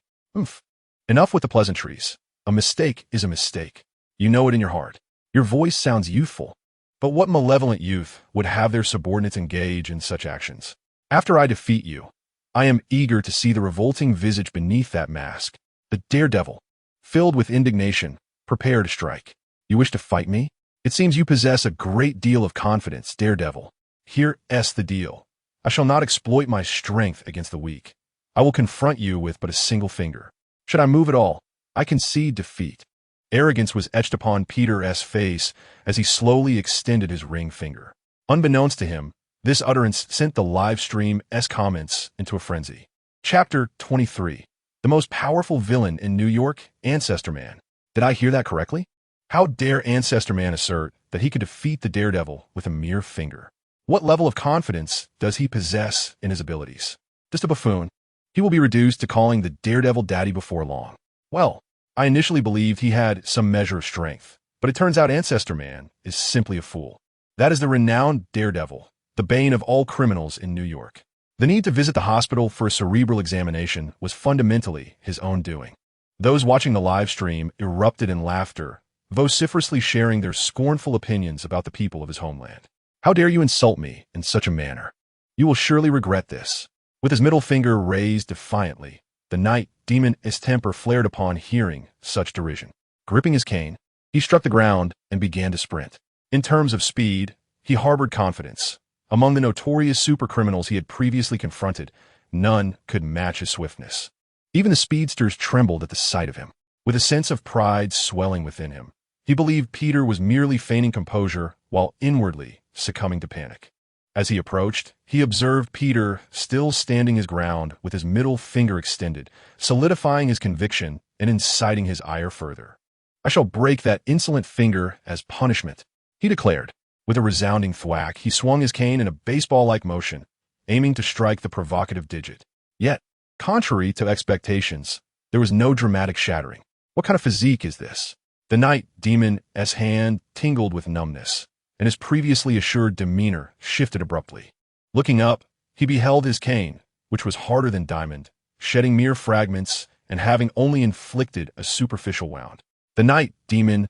Enough with the pleasantries. A mistake is a mistake. You know it in your heart. Your voice sounds youthful. But what malevolent youth would have their subordinates engage in such actions? After I defeat you, I am eager to see the revolting visage beneath that mask. The daredevil, filled with indignation, prepare to strike. You wish to fight me? It seems you possess a great deal of confidence, daredevil. Here's the deal. I shall not exploit my strength against the weak. I will confront you with but a single finger. Should I move at all, I concede defeat. Arrogance was etched upon Peter's face as he slowly extended his ring finger. Unbeknownst to him, this utterance sent the live stream's comments into a frenzy. Chapter 23. The most powerful villain in New York, Ancestor Man. Did I hear that correctly? How dare Ancestor Man assert that he could defeat the daredevil with a mere finger? What level of confidence does he possess in his abilities? Just a buffoon. He will be reduced to calling the daredevil daddy before long. Well, I initially believed he had some measure of strength, but it turns out Ancestor Man is simply a fool. That is the renowned daredevil, the bane of all criminals in New York. The need to visit the hospital for a cerebral examination was fundamentally his own doing. Those watching the live stream erupted in laughter, vociferously sharing their scornful opinions about the people of his homeland. How dare you insult me in such a manner? You will surely regret this. With his middle finger raised defiantly, the night demon's temper flared upon hearing such derision. Gripping his cane, he struck the ground and began to sprint. In terms of speed, he harbored confidence. Among the notorious supercriminals he had previously confronted, none could match his swiftness. Even the speedsters trembled at the sight of him. With a sense of pride swelling within him, he believed Peter was merely feigning composure while inwardly succumbing to panic. As he approached, he observed Peter still standing his ground with his middle finger extended, solidifying his conviction and inciting his ire further. I shall break that insolent finger as punishment, he declared. With a resounding thwack, he swung his cane in a baseball-like motion, aiming to strike the provocative digit. Yet, contrary to expectations, there was no dramatic shattering. What kind of physique is this? The night demon's hand tingled with numbness, and his previously assured demeanor shifted abruptly. Looking up, he beheld his cane, which was harder than diamond, shedding mere fragments and having only inflicted a superficial wound. The night demon's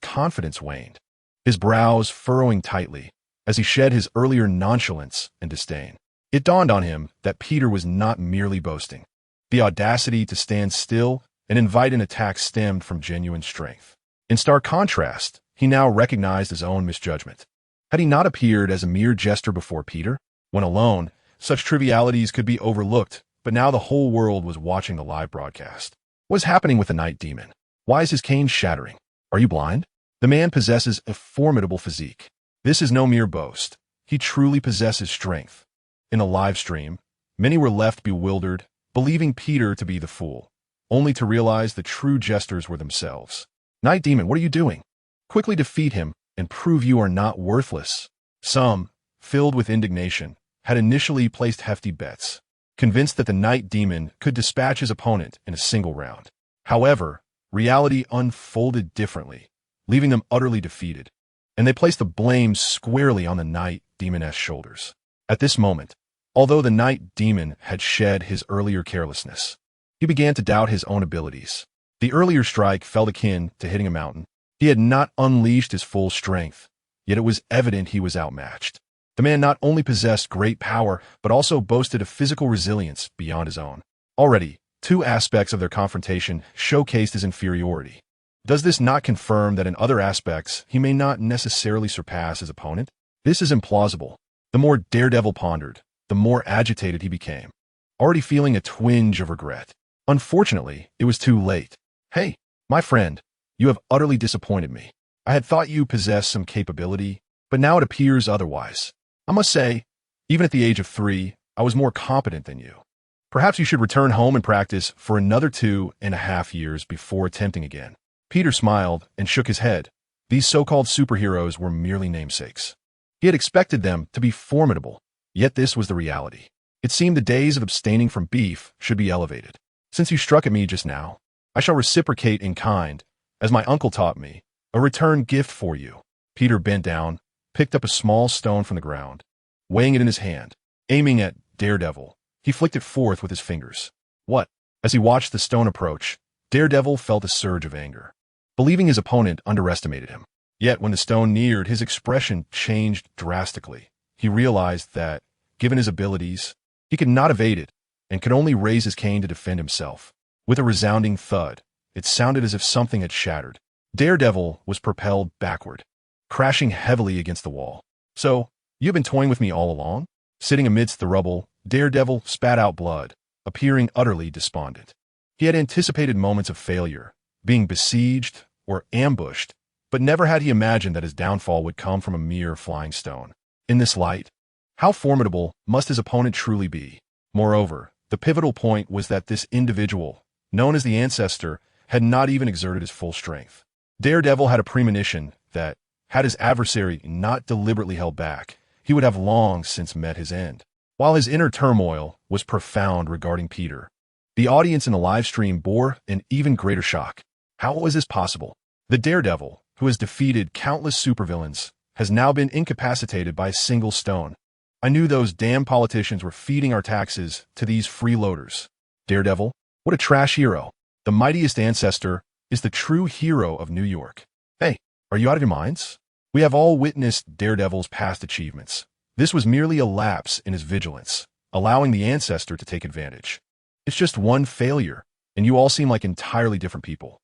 confidence waned, his brows furrowing tightly as he shed his earlier nonchalance and disdain. It dawned on him that Peter was not merely boasting. The audacity to stand still and invite an attack stemmed from genuine strength. In stark contrast, he now recognized his own misjudgment. Had he not appeared as a mere jester before Peter? When alone, such trivialities could be overlooked, but now the whole world was watching the live broadcast. What is happening with the night demon? Why is his cane shattering? Are you blind? The man possesses a formidable physique. This is no mere boast. He truly possesses strength. In a live stream, many were left bewildered, believing Peter to be the fool, only to realize the true jesters were themselves. Night demon, what are you doing? Quickly defeat him and prove you are not worthless. Some, filled with indignation, had initially placed hefty bets, convinced that the night demon could dispatch his opponent in a single round. However, reality unfolded differently, leaving them utterly defeated, and they placed the blame squarely on the night demon's shoulders. At this moment, although the night demon had shed his earlier carelessness, he began to doubt his own abilities. The earlier strike felt akin to hitting a mountain. He had not unleashed his full strength, yet it was evident he was outmatched. The man not only possessed great power, but also boasted a physical resilience beyond his own. Already, two aspects of their confrontation showcased his inferiority. Does this not confirm that in other aspects he may not necessarily surpass his opponent? This is implausible. The more Daredevil pondered, the more agitated he became, already feeling a twinge of regret. Unfortunately, it was too late. Hey, my friend, you have utterly disappointed me. I had thought you possessed some capability, but now it appears otherwise. I must say, even at the age of 3, I was more competent than you. Perhaps you should return home and practice for another 2.5 years before attempting again. Peter smiled and shook his head. These so-called superheroes were merely namesakes. He had expected them to be formidable, Yet this was the reality. It seemed the days of abstaining from beef should be elevated. Since you struck at me just now, I shall reciprocate in kind, as my uncle taught me, a return gift for you. Peter bent down, picked up a small stone from the ground. Weighing it in his hand, aiming at Daredevil, he flicked it forth with his fingers. What? As he watched the stone approach, Daredevil felt a surge of anger, believing his opponent underestimated him. Yet when the stone neared, his expression changed drastically. He realized that, given his abilities, he could not evade it and could only raise his cane to defend himself. With a resounding thud, it sounded as if something had shattered. Daredevil was propelled backward, crashing heavily against the wall. So, you've been toying with me all along? Sitting amidst the rubble, Daredevil spat out blood, appearing utterly despondent. He had anticipated moments of failure, being besieged or ambushed, but never had he imagined that his downfall would come from a mere flying stone. In this light, how formidable must his opponent truly be? Moreover, the pivotal point was that this individual, known as the Ancestor, had not even exerted his full strength. Daredevil had a premonition that, had his adversary not deliberately held back, he would have long since met his end. While his inner turmoil was profound regarding Peter, the audience in the live stream bore an even greater shock. How was this possible? The Daredevil, who has defeated countless supervillains, has now been incapacitated by a single stone. I knew those damn politicians were feeding our taxes to these freeloaders. Daredevil? What a trash hero. The mightiest Ancestor is the true hero of New York. Hey, are you out of your minds? We have all witnessed Daredevil's past achievements. This was merely a lapse in his vigilance, allowing the Ancestor to take advantage. It's just one failure, and you all seem like entirely different people.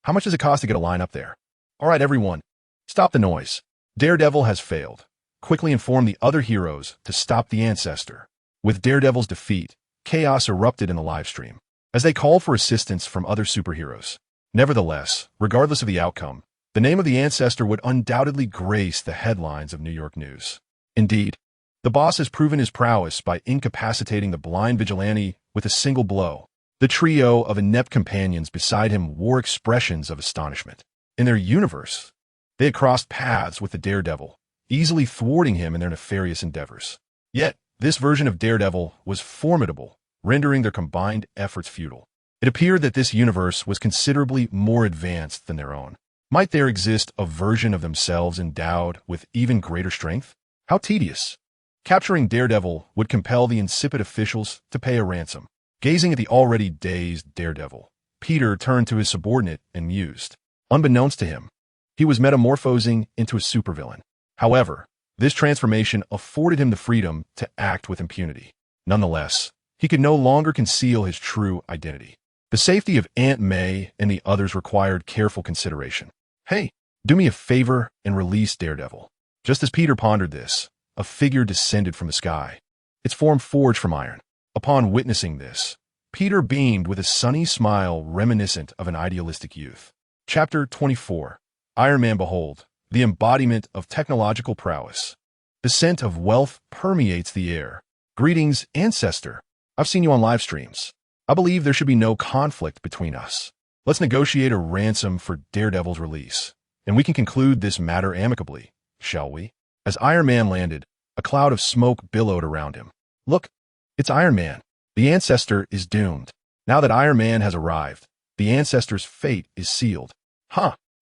How much does it cost to get a line up there? All right, everyone, stop the noise. Daredevil has failed. Quickly inform the other heroes to stop the Ancestor. With Daredevil's defeat, chaos erupted in the livestream, as they called for assistance from other superheroes. Nevertheless, regardless of the outcome, the name of the Ancestor would undoubtedly grace the headlines of New York news. Indeed, the boss has proven his prowess by incapacitating the blind vigilante with a single blow. The trio of inept companions beside him wore expressions of astonishment. In their universe, they had crossed paths with the Daredevil, easily thwarting him in their nefarious endeavors. Yet, this version of Daredevil was formidable, rendering their combined efforts futile. It appeared that this universe was considerably more advanced than their own. Might there exist a version of themselves endowed with even greater strength? How tedious. Capturing Daredevil would compel the insipid officials to pay a ransom. Gazing at the already dazed Daredevil, Peter turned to his subordinate and mused. Unbeknownst to him, he was metamorphosing into a supervillain. However, this transformation afforded him the freedom to act with impunity. Nonetheless, he could no longer conceal his true identity. The safety of Aunt May and the others required careful consideration. Hey, do me a favor and release Daredevil. Just as Peter pondered this, a figure descended from the sky, its form forged from iron. Upon witnessing this, Peter beamed with a sunny smile reminiscent of an idealistic youth. Chapter 24. Iron Man. Behold, the embodiment of technological prowess. The scent of wealth permeates the air. Greetings, Ancestor. I've seen you on live streams. I believe there should be no conflict between us. Let's negotiate a ransom for Daredevil's release, and we can conclude this matter amicably, shall we? As Iron Man landed, a cloud of smoke billowed around him. Look, it's Iron Man. The Ancestor is doomed. Now that Iron Man has arrived, the Ancestor's fate is sealed.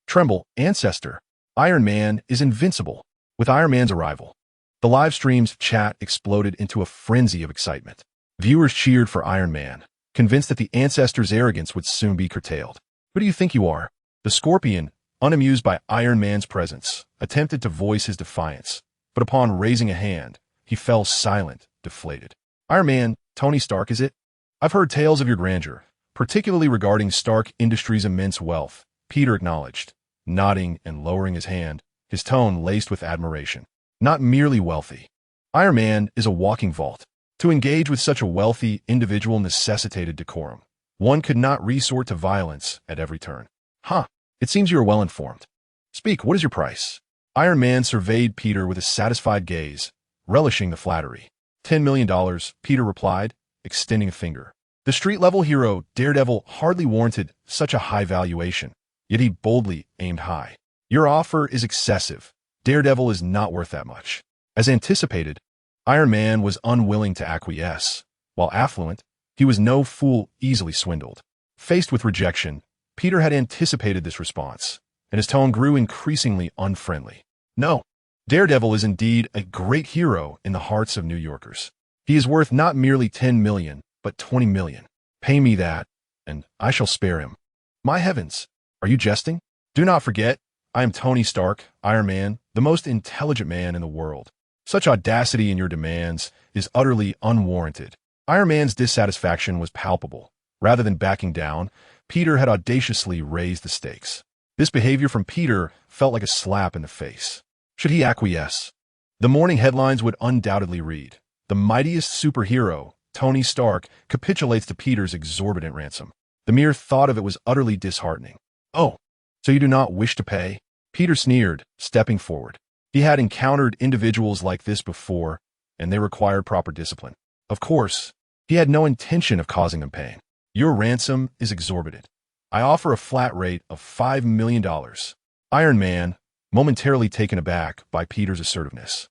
Tremble, Ancestor. Iron Man is invincible. With Iron Man's arrival, the live stream's chat exploded into a frenzy of excitement. Viewers cheered for Iron Man, convinced that the Ancestor's arrogance would soon be curtailed. Who do you think you are? The Scorpion, unamused by Iron Man's presence, attempted to voice his defiance, but upon raising a hand, he fell silent, deflated. Iron Man, Tony Stark, is it? I've heard tales of your grandeur, particularly regarding Stark Industries' immense wealth, Peter acknowledged, nodding and lowering his hand, his tone laced with admiration. Not merely wealthy. Iron Man is a walking vault. To engage with such a wealthy individual necessitated decorum. One could not resort to violence at every turn. It seems you are well informed. Speak, what is your price? Iron Man surveyed Peter with a satisfied gaze, relishing the flattery. $10 million, Peter replied, extending a finger. The street-level hero, Daredevil, hardly warranted such a high valuation, yet he boldly aimed high. Your offer is excessive. Daredevil is not worth that much. As anticipated, Iron Man was unwilling to acquiesce. While affluent, he was no fool easily swindled. Faced with rejection, Peter had anticipated this response, and his tone grew increasingly unfriendly. No, Daredevil is indeed a great hero in the hearts of New Yorkers. He is worth not merely 10 million, but 20 million. Pay me that, and I shall spare him. My heavens, are you jesting? Do not forget, I am Tony Stark, Iron Man, the most intelligent man in the world. Such audacity in your demands is utterly unwarranted. Iron Man's dissatisfaction was palpable. Rather than backing down, Peter had audaciously raised the stakes. This behavior from Peter felt like a slap in the face. Should he acquiesce? The morning headlines would undoubtedly read, "The mightiest superhero, Tony Stark, capitulates to Peter's exorbitant ransom." The mere thought of it was utterly disheartening. "Oh, so you do not wish to pay?" Peter sneered, stepping forward. He had encountered individuals like this before, and they required proper discipline. Of course, he had no intention of causing them pain. "Your ransom is exorbitant. I offer a flat rate of $5 million. Iron Man, momentarily taken aback by Peter's assertiveness,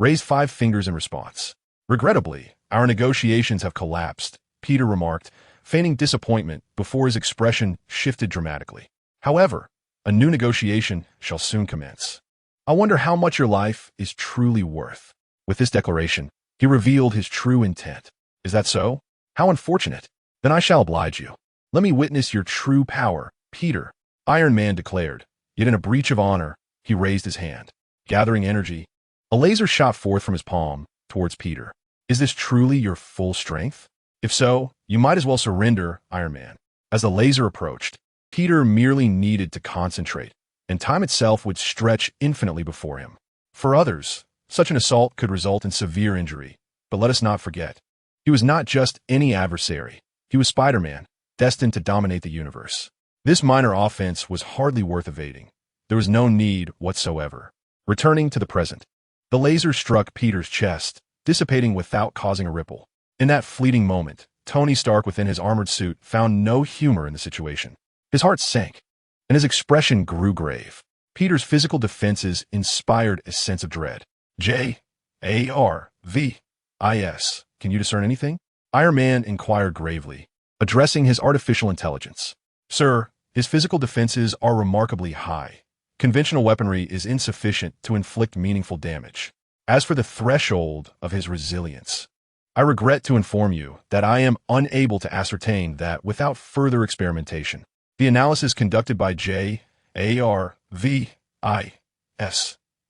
raised 5 fingers in response. "Regrettably, our negotiations have collapsed," Peter remarked, feigning disappointment before his expression shifted dramatically. "However, a new negotiation shall soon commence. I wonder how much your life is truly worth." With this declaration, he revealed his true intent. "Is that so? How unfortunate. Then I shall oblige you. Let me witness your true power, Peter," Iron Man declared. Yet in a breach of honor, he raised his hand. Gathering energy, a laser shot forth from his palm towards Peter. "Is this truly your full strength? If so, you might as well surrender, Iron Man." As the laser approached, Peter merely needed to concentrate, and time itself would stretch infinitely before him. For others, such an assault could result in severe injury, but let us not forget, he was not just any adversary. He was Spider-Man, destined to dominate the universe. This minor offense was hardly worth evading. There was no need whatsoever. Returning to the present, the laser struck Peter's chest, dissipating without causing a ripple. In that fleeting moment, Tony Stark within his armored suit found no humor in the situation. His heart sank, and his expression grew grave. Peter's physical defenses inspired a sense of dread. "J-A-R-V-I-S. Can you discern anything?" Iron Man inquired gravely, addressing his artificial intelligence. "Sir, his physical defenses are remarkably high. Conventional weaponry is insufficient to inflict meaningful damage. As for the threshold of his resilience, I regret to inform you that I am unable to ascertain that without further experimentation. The analysis conducted by J-A-R-V-I-S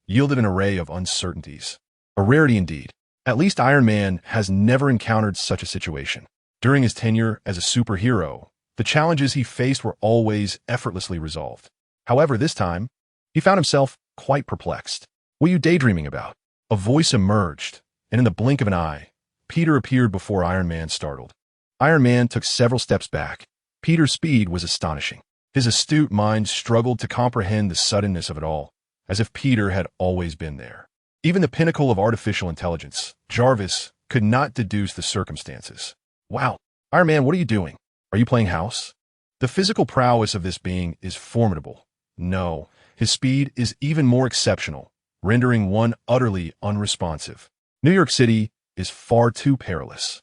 yielded an array of uncertainties. A rarity indeed. At least Iron Man has never encountered such a situation. During his tenure as a superhero, the challenges he faced were always effortlessly resolved. However, this time, he found himself quite perplexed. What are you daydreaming about?" A voice emerged, and in the blink of an eye, Peter appeared before Iron Man, startled. Iron Man took several steps back. Peter's speed was astonishing. His astute mind struggled to comprehend the suddenness of it all, as if Peter had always been there. Even the pinnacle of artificial intelligence, Jarvis, could not deduce the circumstances. "Wow, Iron Man, what are you doing? Are you playing house?" The physical prowess of this being is formidable. No, his speed is even more exceptional, rendering one utterly unresponsive. New York City is far too perilous.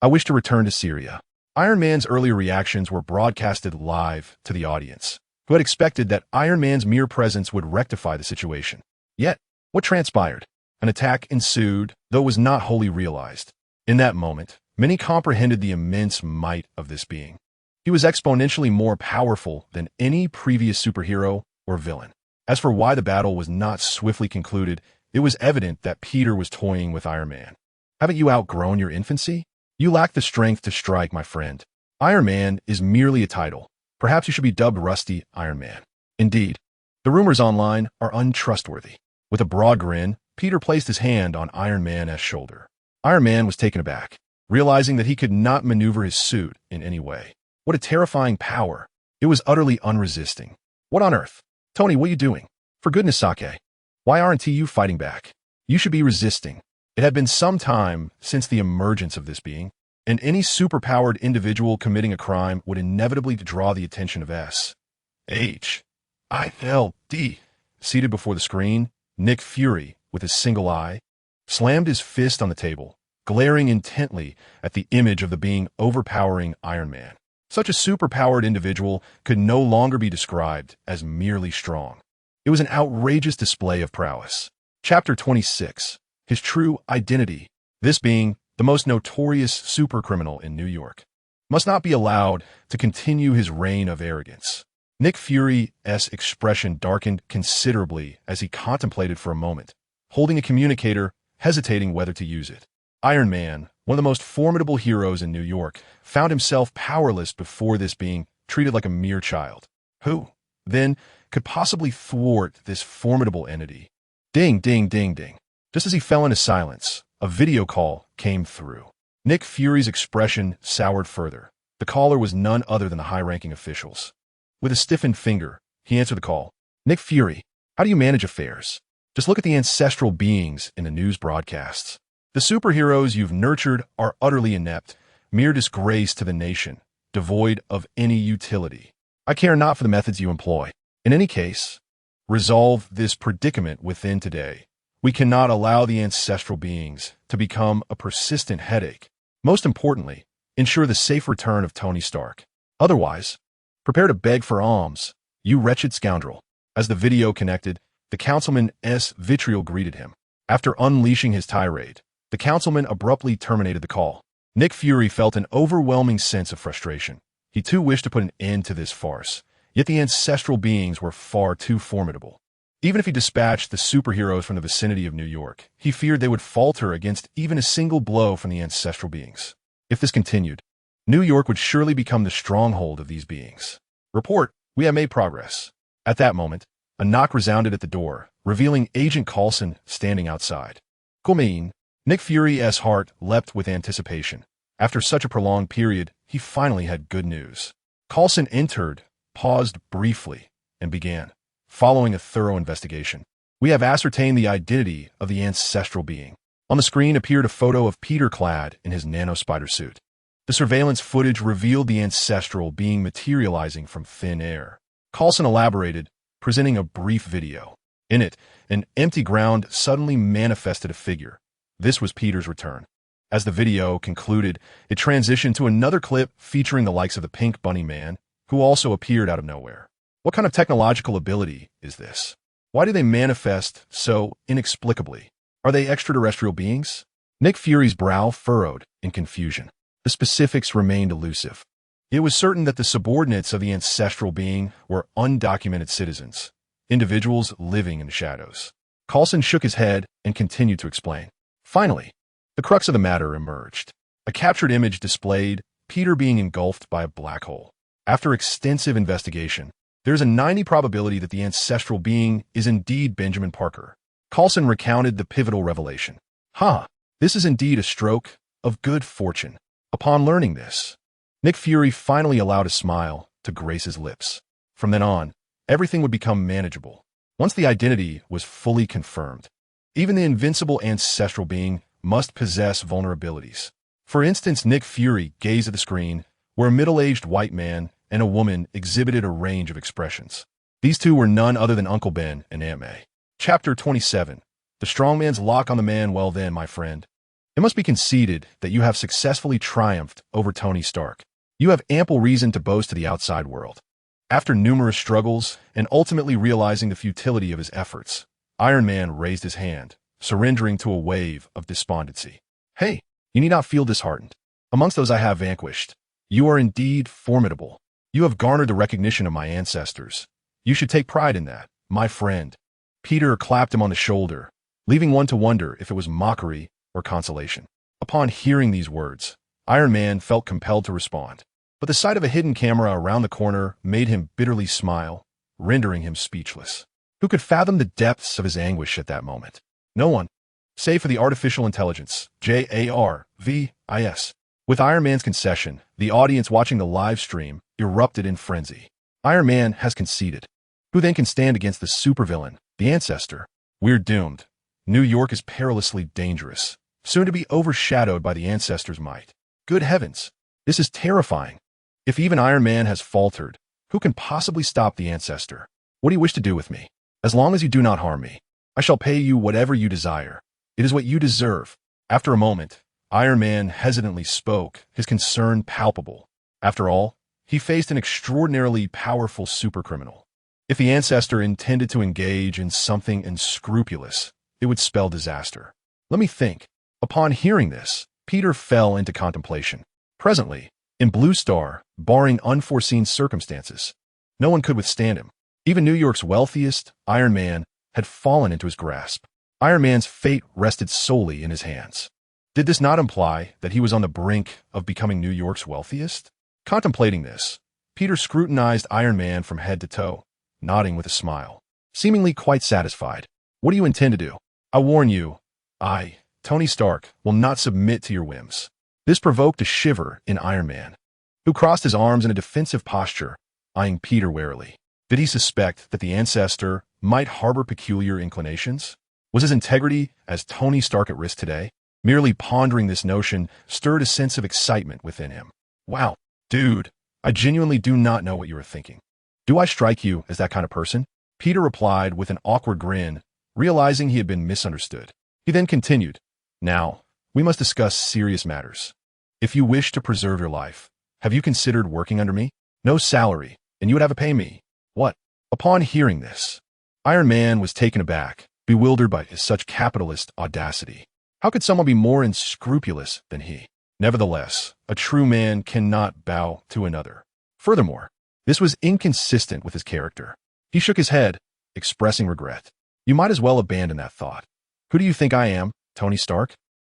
I wish to return to Syria. Iron Man's earlier reactions were broadcasted live to the audience, who had expected that Iron Man's mere presence would rectify the situation. Yet, what transpired? An attack ensued, though it was not wholly realized. In that moment, many comprehended the immense might of this being. He was exponentially more powerful than any previous superhero or villain. As for why the battle was not swiftly concluded, it was evident that Peter was toying with Iron Man. "Haven't you outgrown your infancy? You lack the strength to strike, my friend. Iron Man is merely a title. Perhaps you should be dubbed Rusty Iron Man." Indeed, the rumors online are untrustworthy. With a broad grin, Peter placed his hand on Iron Man's shoulder. Iron Man was taken aback, realizing that he could not maneuver his suit in any way. What a terrifying power. It was utterly unresisting. "What on earth? Tony, what are you doing? For goodness sake, why aren't you fighting back? You should be resisting." It had been some time since the emergence of this being, and any superpowered individual committing a crime would inevitably draw the attention of S.H.I.L.D. Seated before the screen, Nick Fury, with his single eye, slammed his fist on the table, glaring intently at the image of the being overpowering Iron Man. Such a superpowered individual could no longer be described as merely strong. It was an outrageous display of prowess. Chapter 26. His True Identity. This being, the most notorious supercriminal in New York, must not be allowed to continue his reign of arrogance. Nick Fury's expression darkened considerably as he contemplated for a moment, holding a communicator, hesitating whether to use it. Iron Man, one of the most formidable heroes in New York, found himself powerless before this being, treated like a mere child. Who, then, could possibly thwart this formidable entity? Ding, ding, ding, ding. Just as he fell into silence, a video call came through. Nick Fury's expression soured further. The caller was none other than the high-ranking officials. With a stiffened finger, he answered the call. Nick Fury, how do you manage affairs? Just look at the ancestral beings in the news broadcasts. The superheroes you've nurtured are utterly inept, mere disgrace to the nation, devoid of any utility. I care not for the methods you employ. In any case, resolve this predicament within today. We cannot allow the ancestral beings to become a persistent headache. Most importantly, ensure the safe return of Tony Stark. Otherwise, prepare to beg for alms, you wretched scoundrel. As the video connected, the councilman's vitriol greeted him. After unleashing his tirade, the councilman abruptly terminated the call. Nick Fury felt an overwhelming sense of frustration. He too wished to put an end to this farce, yet the ancestral beings were far too formidable. Even if he dispatched the superheroes from the vicinity of New York, he feared they would falter against even a single blow from the ancestral beings. If this continued, New York would surely become the stronghold of these beings. Report, we have made progress. At that moment, a knock resounded at the door, revealing Agent Coulson standing outside. Come in. Nick Fury's heart leapt with anticipation. After such a prolonged period, he finally had good news. Coulson entered, paused briefly, and began. Following a thorough investigation, we have ascertained the identity of the ancestral being. On the screen appeared a photo of Peter clad in his nano-spider suit. The surveillance footage revealed the ancestral being materializing from thin air. Coulson elaborated, presenting a brief video. In it, an empty ground suddenly manifested a figure. This was Peter's return. As the video concluded, it transitioned to another clip featuring the likes of the Pink Bunny Man, who also appeared out of nowhere. What kind of technological ability is this? Why do they manifest so inexplicably? Are they extraterrestrial beings? Nick Fury's brow furrowed in confusion. The specifics remained elusive. It was certain that the subordinates of the ancestral being were undocumented citizens, individuals living in the shadows. Coulson shook his head and continued to explain. Finally, the crux of the matter emerged. A captured image displayed Peter being engulfed by a black hole. After extensive investigation, there is a 90% probability that the ancestral being is indeed Benjamin Parker. Coulson recounted the pivotal revelation. This is indeed a stroke of good fortune. Upon learning this, Nick Fury finally allowed a smile to grace his lips. From then on, everything would become manageable. Once the identity was fully confirmed, even the invincible ancestral being must possess vulnerabilities. For instance, Nick Fury gazed at the screen, where a middle-aged white man and a woman exhibited a range of expressions. These two were none other than Uncle Ben and Aunt May. Chapter 27. The strongman's lock on the man. Well then, my friend, it must be conceded that you have successfully triumphed over Tony Stark. You have ample reason to boast to the outside world. After numerous struggles and ultimately realizing the futility of his efforts, Iron Man raised his hand, surrendering to a wave of despondency. Hey, you need not feel disheartened. Amongst those I have vanquished, you are indeed formidable. You have garnered the recognition of my ancestors. You should take pride in that, my friend. Peter clapped him on the shoulder, leaving one to wonder if it was mockery or consolation. Upon hearing these words, Iron Man felt compelled to respond. But the sight of a hidden camera around the corner made him bitterly smile, rendering him speechless. Who could fathom the depths of his anguish at that moment? No one, save for the artificial intelligence, JARVIS. With Iron Man's concession, the audience watching the live stream erupted in frenzy. Iron Man has conceded. Who then can stand against the supervillain, the ancestor? We're doomed. New York is perilously dangerous, soon to be overshadowed by the ancestor's might. Good heavens, this is terrifying. If even Iron Man has faltered, who can possibly stop the ancestor? What do you wish to do with me? As long as you do not harm me, I shall pay you whatever you desire. It is what you deserve. After a moment, Iron Man hesitantly spoke, his concern palpable. After all, he faced an extraordinarily powerful supercriminal. If the ancestor intended to engage in something unscrupulous, it would spell disaster. Let me think. Upon hearing this, Peter fell into contemplation. Presently, in Blue Star, barring unforeseen circumstances, no one could withstand him. Even New York's wealthiest, Iron Man, had fallen into his grasp. Iron Man's fate rested solely in his hands. Did this not imply that he was on the brink of becoming New York's wealthiest? Contemplating this, Peter scrutinized Iron Man from head to toe, nodding with a smile, seemingly quite satisfied. What do you intend to do? I warn you, I, Tony Stark, will not submit to your whims. This provoked a shiver in Iron Man, who crossed his arms in a defensive posture, eyeing Peter warily. Did he suspect that the ancestor might harbor peculiar inclinations? Was his integrity as Tony Stark at risk today? Merely pondering this notion stirred a sense of excitement within him. Wow, dude, I genuinely do not know what you are thinking. Do I strike you as that kind of person? Peter replied with an awkward grin, realizing he had been misunderstood. He then continued, Now, we must discuss serious matters. If you wish to preserve your life, have you considered working under me? No salary, and you would have to pay me. What? Upon hearing this, Iron Man was taken aback, bewildered by such capitalist audacity. How could someone be more unscrupulous than he? Nevertheless, a true man cannot bow to another. Furthermore, this was inconsistent with his character. He shook his head, expressing regret. You might as well abandon that thought. Who do you think I am, Tony Stark?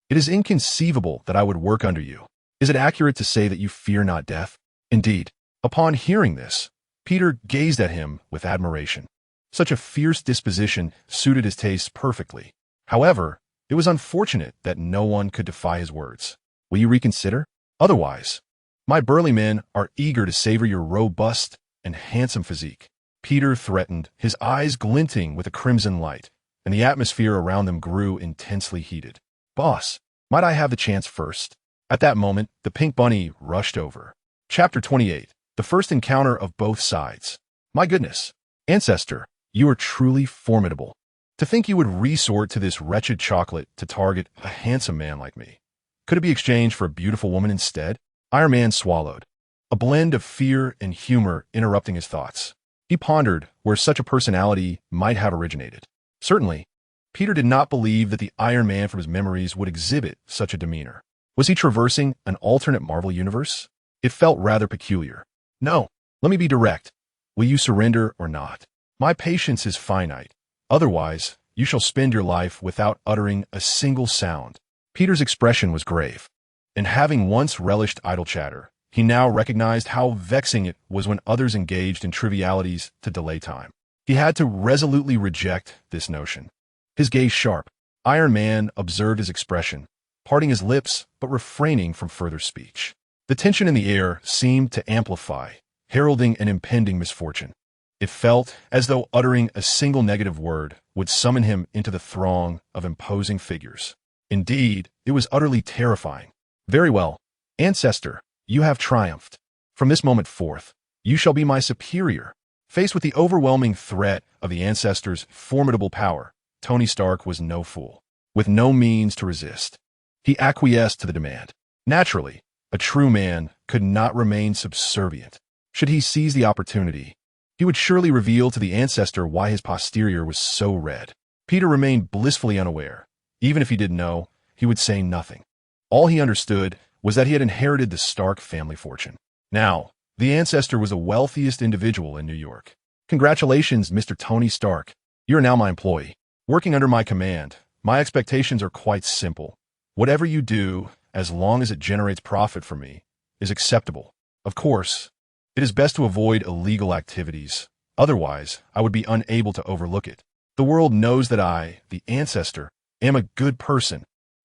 It is inconceivable that I would work under you. Is it accurate to say that you fear not death? Indeed. Upon hearing this, Peter gazed at him with admiration. Such a fierce disposition suited his tastes perfectly. However, it was unfortunate that no one could defy his words. Will you reconsider? Otherwise, my burly men are eager to savor your robust and handsome physique. Peter threatened, his eyes glinting with a crimson light, and the atmosphere around them grew intensely heated. Boss, might I have the chance first? At that moment, the pink bunny rushed over. Chapter 28. The first encounter of both sides. My goodness, Ancestor, you are truly formidable. To think you would resort to this wretched chocolate to target a handsome man like me. Could it be exchanged for a beautiful woman instead? Iron Man swallowed, a blend of fear and humor interrupting his thoughts. He pondered where such a personality might have originated. Certainly, Peter did not believe that the Iron Man from his memories would exhibit such a demeanor. Was he traversing an alternate Marvel universe? It felt rather peculiar. No, let me be direct. Will you surrender or not? My patience is finite. Otherwise, you shall spend your life without uttering a single sound. Peter's expression was grave, and having once relished idle chatter, he now recognized how vexing it was when others engaged in trivialities to delay time. He had to resolutely reject this notion. His gaze sharp, Iron Man observed his expression, parting his lips but refraining from further speech. The tension in the air seemed to amplify, heralding an impending misfortune. It felt as though uttering a single negative word would summon him into the throng of imposing figures. Indeed, it was utterly terrifying. Very well, Ancestor, you have triumphed. From this moment forth, you shall be my superior. Faced with the overwhelming threat of the Ancestor's formidable power, Tony Stark was no fool. With no means to resist, he acquiesced to the demand. Naturally, a true man could not remain subservient. Should he seize the opportunity, he would surely reveal to the Ancestor why his posterior was so red. Peter remained blissfully unaware. Even if he didn't know, he would say nothing. All he understood was that he had inherited the Stark family fortune. Now, the Ancestor was the wealthiest individual in New York. Congratulations, Mr. Tony Stark. You are now my employee. Working under my command, my expectations are quite simple. Whatever you do, as long as it generates profit for me, is acceptable. Of course, it is best to avoid illegal activities. Otherwise, I would be unable to overlook it. The world knows that I, the Ancestor, am a good person.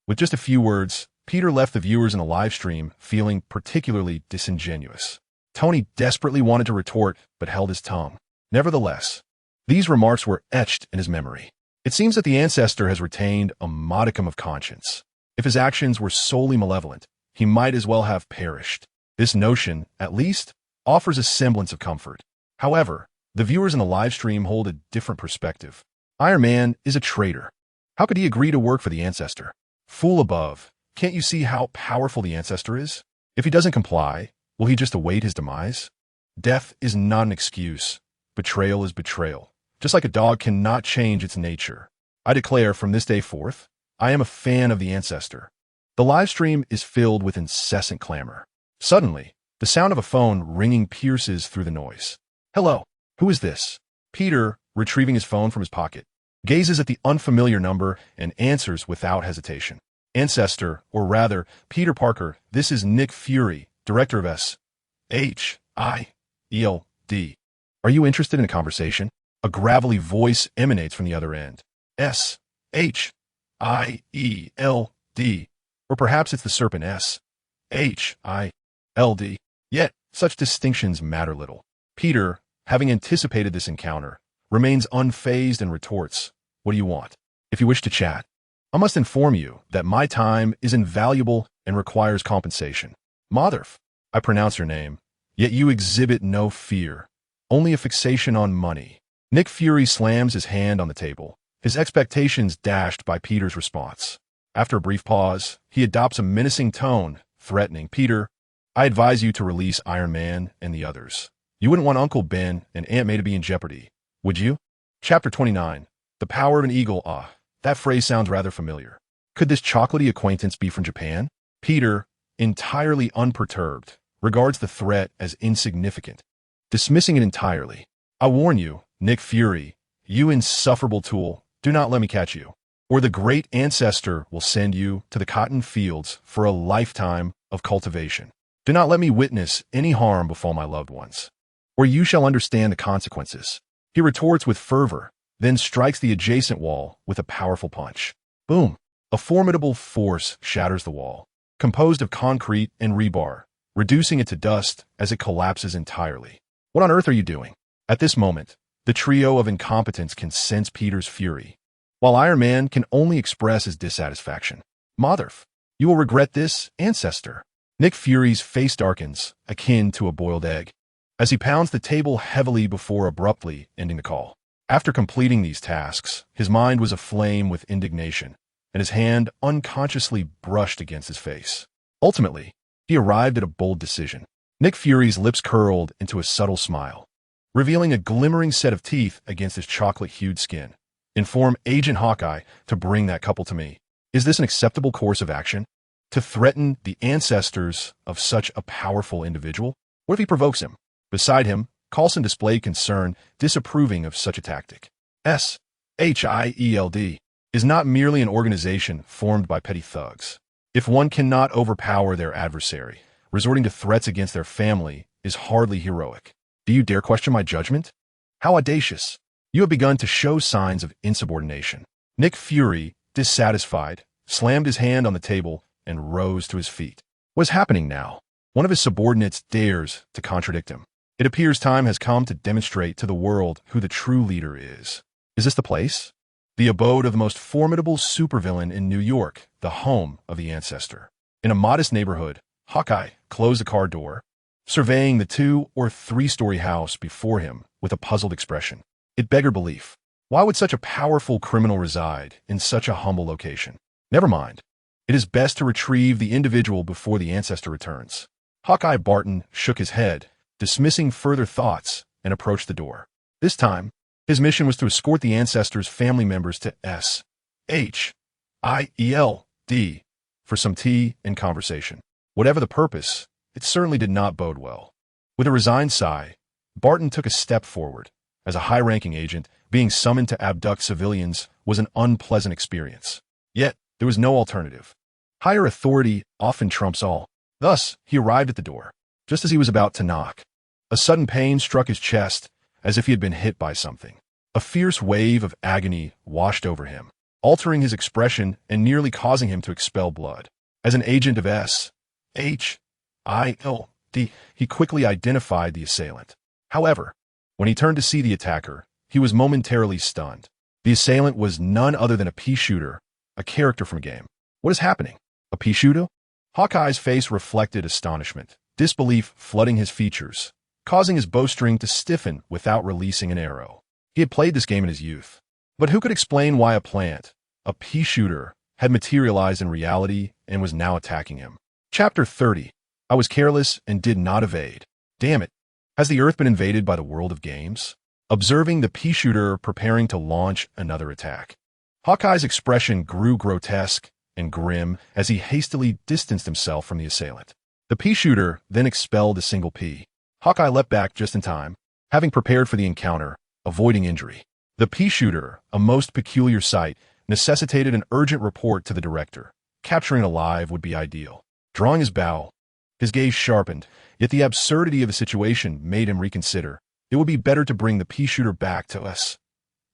With just a few words, Peter left the viewers in the live stream feeling particularly disingenuous. Tony desperately wanted to retort, but held his tongue. Nevertheless, these remarks were etched in his memory. It seems that the Ancestor has retained a modicum of conscience. If his actions were solely malevolent, he might as well have perished. This notion, at least, offers a semblance of comfort. However, the viewers in the live stream hold a different perspective. Iron Man is a traitor. How could he agree to work for the ancestor? Fool above, can't you see how powerful the ancestor is? If he doesn't comply, will he just await his demise? Death is not an excuse. Betrayal is betrayal. Just like a dog cannot change its nature. I declare from this day forth, I am a fan of the ancestor. The live stream is filled with incessant clamor. Suddenly, the sound of a phone ringing pierces through the noise. Hello, who is this? Peter, retrieving his phone from his pocket, gazes at the unfamiliar number and answers without hesitation. Ancestor, or rather, Peter Parker, this is Nick Fury, director of S.H.I.E.L.D. Are you interested in a conversation? A gravelly voice emanates from the other end. S.H.I.E.L.D. Or perhaps it's the serpent S.H.I.L.D. Yet, such distinctions matter little. Peter, having anticipated this encounter, remains unfazed and retorts, what do you want? If you wish to chat, I must inform you that my time is invaluable and requires compensation. Multiverse, I pronounce your name, yet you exhibit no fear, only a fixation on money. Nick Fury slams his hand on the table, his expectations dashed by Peter's response. After a brief pause, he adopts a menacing tone, threatening, Peter, I advise you to release Iron Man and the others. You wouldn't want Uncle Ben and Aunt May to be in jeopardy, would you? Chapter 29. The Power of an Eagle. That phrase sounds rather familiar. Could this chocolatey acquaintance be from Japan? Peter, entirely unperturbed, regards the threat as insignificant, dismissing it entirely. I warn you, Nick Fury, you insufferable tool, do not let me catch you, or the great ancestor will send you to the cotton fields for a lifetime of cultivation. Do not let me witness any harm befall my loved ones, or you shall understand the consequences. He retorts with fervor, then strikes the adjacent wall with a powerful punch. Boom! A formidable force shatters the wall, composed of concrete and rebar, reducing it to dust as it collapses entirely. What on earth are you doing? At this moment, the trio of incompetents can sense Peter's fury, while Iron Man can only express his dissatisfaction. Multiverse, you will regret this, ancestor. Nick Fury's face darkens, akin to a boiled egg, as he pounds the table heavily before abruptly ending the call. After completing these tasks, his mind was aflame with indignation, and his hand unconsciously brushed against his face. Ultimately, he arrived at a bold decision. Nick Fury's lips curled into a subtle smile, revealing a glimmering set of teeth against his chocolate-hued skin. Inform Agent Hawkeye to bring that couple to me. Is this an acceptable course of action? To threaten the ancestors of such a powerful individual? What if he provokes him? Beside him, Coulson displayed concern, disapproving of such a tactic. S.H.I.E.L.D. is not merely an organization formed by petty thugs. If one cannot overpower their adversary, resorting to threats against their family is hardly heroic. Do you dare question my judgment? How audacious! You have begun to show signs of insubordination. Nick Fury, dissatisfied, slammed his hand on the table and rose to his feet. What is happening now? One of his subordinates dares to contradict him. It appears time has come to demonstrate to the world who the true leader is. Is this the place? The abode of the most formidable supervillain in New York, the home of the ancestor. In a modest neighborhood, Hawkeye closed the car door, surveying the 2- or 3-story house before him with a puzzled expression. It beggared belief. Why would such a powerful criminal reside in such a humble location? Never mind. It is best to retrieve the individual before the ancestor returns. Hawkeye Barton shook his head, dismissing further thoughts, and approached the door. This time, his mission was to escort the ancestor's family members to S.H.I.E.L.D. for some tea and conversation. Whatever the purpose, it certainly did not bode well. With a resigned sigh, Barton took a step forward. As a high-ranking agent, being summoned to abduct civilians was an unpleasant experience. Yet, there was no alternative. Higher authority often trumps all. Thus, he arrived at the door. Just as he was about to knock, a sudden pain struck his chest as if he had been hit by something. A fierce wave of agony washed over him, altering his expression and nearly causing him to expel blood. As an agent of S.H.I.L.D., he quickly identified the assailant. However, when he turned to see the attacker, he was momentarily stunned. The assailant was none other than a pea shooter, a character from a game. What is happening? A pea shooter? Hawkeye's face reflected astonishment, disbelief flooding his features, causing his bowstring to stiffen without releasing an arrow. He had played this game in his youth. But who could explain why a plant, a pea shooter, had materialized in reality and was now attacking him. Chapter 30. I was careless and did not evade. Damn it. Has the Earth been invaded by the world of games? Observing the pea shooter preparing to launch another attack. Hawkeye's expression grew grotesque and grim as he hastily distanced himself from the assailant. The pea shooter then expelled a single pea. Hawkeye leapt back just in time, having prepared for the encounter, avoiding injury. The pea shooter, a most peculiar sight, necessitated an urgent report to the director. Capturing it alive would be ideal. Drawing his bow, his gaze sharpened, yet the absurdity of the situation made him reconsider. It would be better to bring the pea shooter back to us.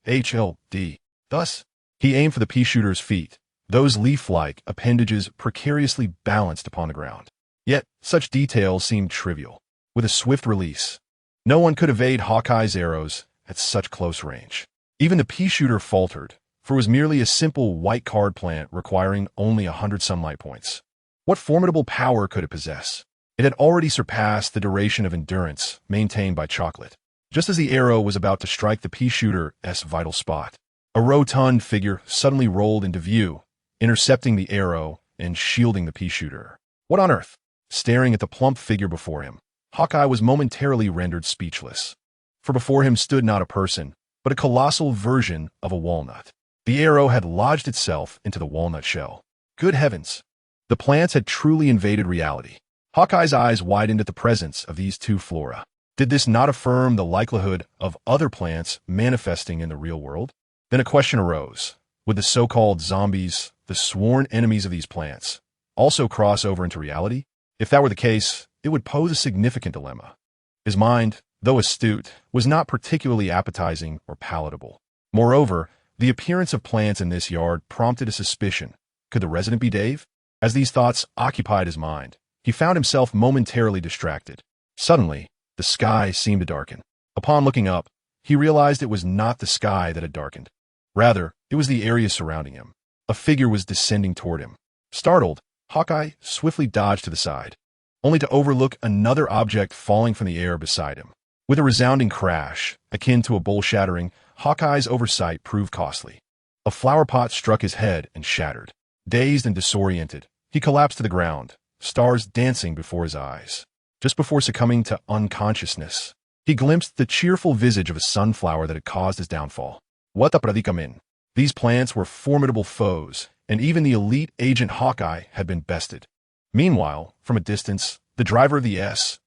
HLD. Thus, he aimed for the pea shooter's feet, those leaf-like appendages precariously balanced upon the ground. Yet, such details seemed trivial. With a swift release, no one could evade Hawkeye's arrows at such close range. Even the pea shooter faltered, for it was merely a simple white card plant requiring only 100 sunlight points. What formidable power could it possess? It had already surpassed the duration of endurance maintained by chocolate. Just as the arrow was about to strike the pea shooter's vital spot, a rotund figure suddenly rolled into view, intercepting the arrow and shielding the pea shooter. What on earth? Staring at the plump figure before him, Hawkeye was momentarily rendered speechless. For before him stood not a person, but a colossal version of a walnut. The arrow had lodged itself into the walnut shell. Good heavens! The plants had truly invaded reality. Hawkeye's eyes widened at the presence of these two flora. Did this not affirm the likelihood of other plants manifesting in the real world? Then a question arose. Would the so-called zombies, the sworn enemies of these plants, also cross over into reality? If that were the case, it would pose a significant dilemma. His mind, though astute, was not particularly appetizing or palatable. Moreover, the appearance of plants in this yard prompted a suspicion. Could the resident be Dave? As these thoughts occupied his mind, he found himself momentarily distracted. Suddenly, the sky seemed to darken. Upon looking up, he realized it was not the sky that had darkened. Rather, it was the area surrounding him. A figure was descending toward him. Startled, Hawkeye swiftly dodged to the side, only to overlook another object falling from the air beside him. With a resounding crash, akin to a bowl shattering, Hawkeye's oversight proved costly. A flower pot struck his head and shattered. Dazed and disoriented, he collapsed to the ground, stars dancing before his eyes. Just before succumbing to unconsciousness, he glimpsed the cheerful visage of a sunflower that had caused his downfall. What the predicament? These plants were formidable foes, and even the elite agent Hawkeye had been bested. Meanwhile, from a distance, the driver of the S.H.I.E.L.D.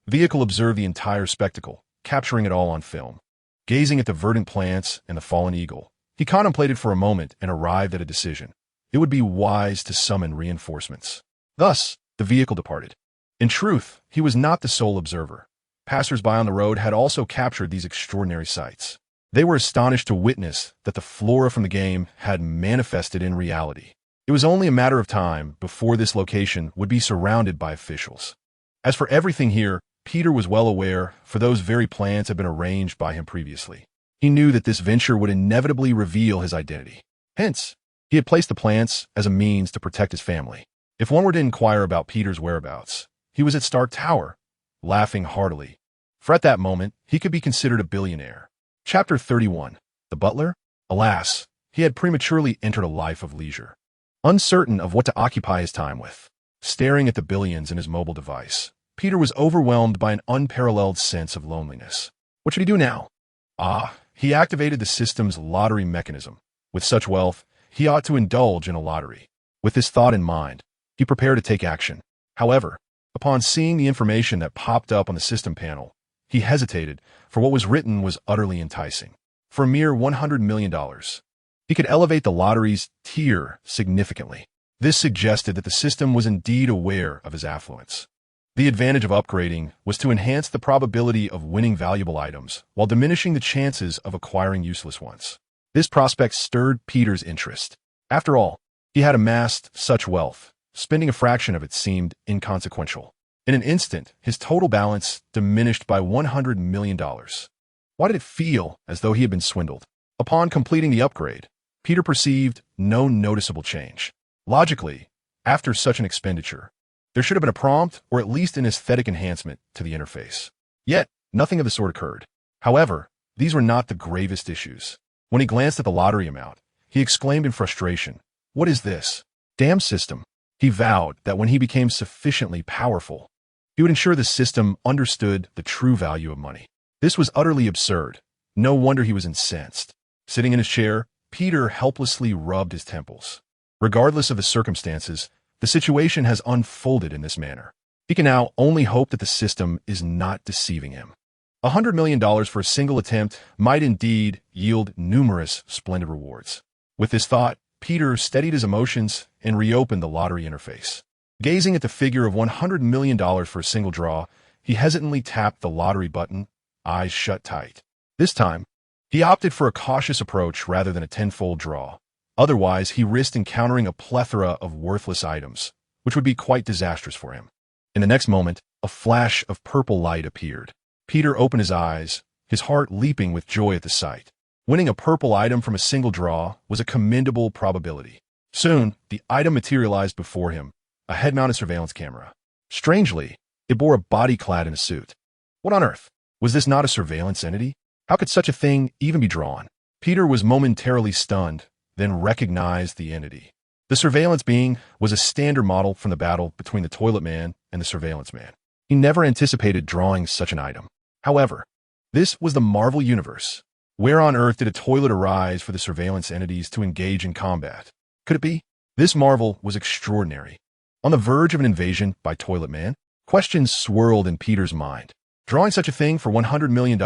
vehicle observed the entire spectacle, capturing it all on film. Gazing at the verdant plants and the fallen eagle, he contemplated for a moment and arrived at a decision. It would be wise to summon reinforcements. Thus, the vehicle departed. In truth, he was not the sole observer. Passers-by on the road had also captured these extraordinary sights. They were astonished to witness that the flora from the game had manifested in reality. It was only a matter of time before this location would be surrounded by officials. As for everything here, Peter was well aware, for those very plans had been arranged by him previously. He knew that this venture would inevitably reveal his identity. Hence, he had placed the plants as a means to protect his family. If one were to inquire about Peter's whereabouts, he was at Stark Tower, laughing heartily. For at that moment, he could be considered a billionaire. Chapter 31. The butler? Alas, he had prematurely entered a life of leisure. Uncertain of what to occupy his time with, staring at the billions in his mobile device, Peter was overwhelmed by an unparalleled sense of loneliness. What should he do now? He activated the system's lottery mechanism. With such wealth, he ought to indulge in a lottery. With this thought in mind, he prepared to take action. However, upon seeing the information that popped up on the system panel, he hesitated, for what was written was utterly enticing. For a mere $100 million, he could elevate the lottery's tier significantly. This suggested that the system was indeed aware of his affluence. The advantage of upgrading was to enhance the probability of winning valuable items while diminishing the chances of acquiring useless ones. This prospect stirred Peter's interest. After all, he had amassed such wealth. Spending a fraction of it seemed inconsequential. In an instant, his total balance diminished by $100 million. Why did it feel as though he had been swindled? Upon completing the upgrade, Peter perceived no noticeable change. Logically, after such an expenditure, there should have been a prompt or at least an aesthetic enhancement to the interface. Yet, nothing of the sort occurred. However, these were not the gravest issues. When he glanced at the lottery amount, he exclaimed in frustration, "What is this? Damn system." He vowed that when he became sufficiently powerful, he would ensure the system understood the true value of money. This was utterly absurd. No wonder he was incensed. Sitting in his chair, Peter helplessly rubbed his temples. Regardless of the circumstances, the situation has unfolded in this manner. He can now only hope that the system is not deceiving him. $100 million for a single attempt might indeed yield numerous splendid rewards. With this thought, Peter steadied his emotions and reopened the lottery interface. Gazing at the figure of $100 million for a single draw, he hesitantly tapped the lottery button, eyes shut tight. This time, he opted for a cautious approach rather than a tenfold draw. Otherwise, he risked encountering a plethora of worthless items, which would be quite disastrous for him. In the next moment, a flash of purple light appeared. Peter opened his eyes, his heart leaping with joy at the sight. Winning a purple item from a single draw was a commendable probability. Soon, the item materialized before him, a head-mounted surveillance camera. Strangely, it bore a body clad in a suit. What on earth? Was this not a surveillance entity? How could such a thing even be drawn? Peter was momentarily stunned, then recognized the entity. The surveillance being was a standard model from the battle between the toilet man and the surveillance man. He never anticipated drawing such an item. However, this was the Marvel Universe. Where on earth did a toilet arise for the surveillance entities to engage in combat? Could it be? This marvel was extraordinary. On the verge of an invasion by Toilet Man, questions swirled in Peter's mind. Drawing such a thing for $100 million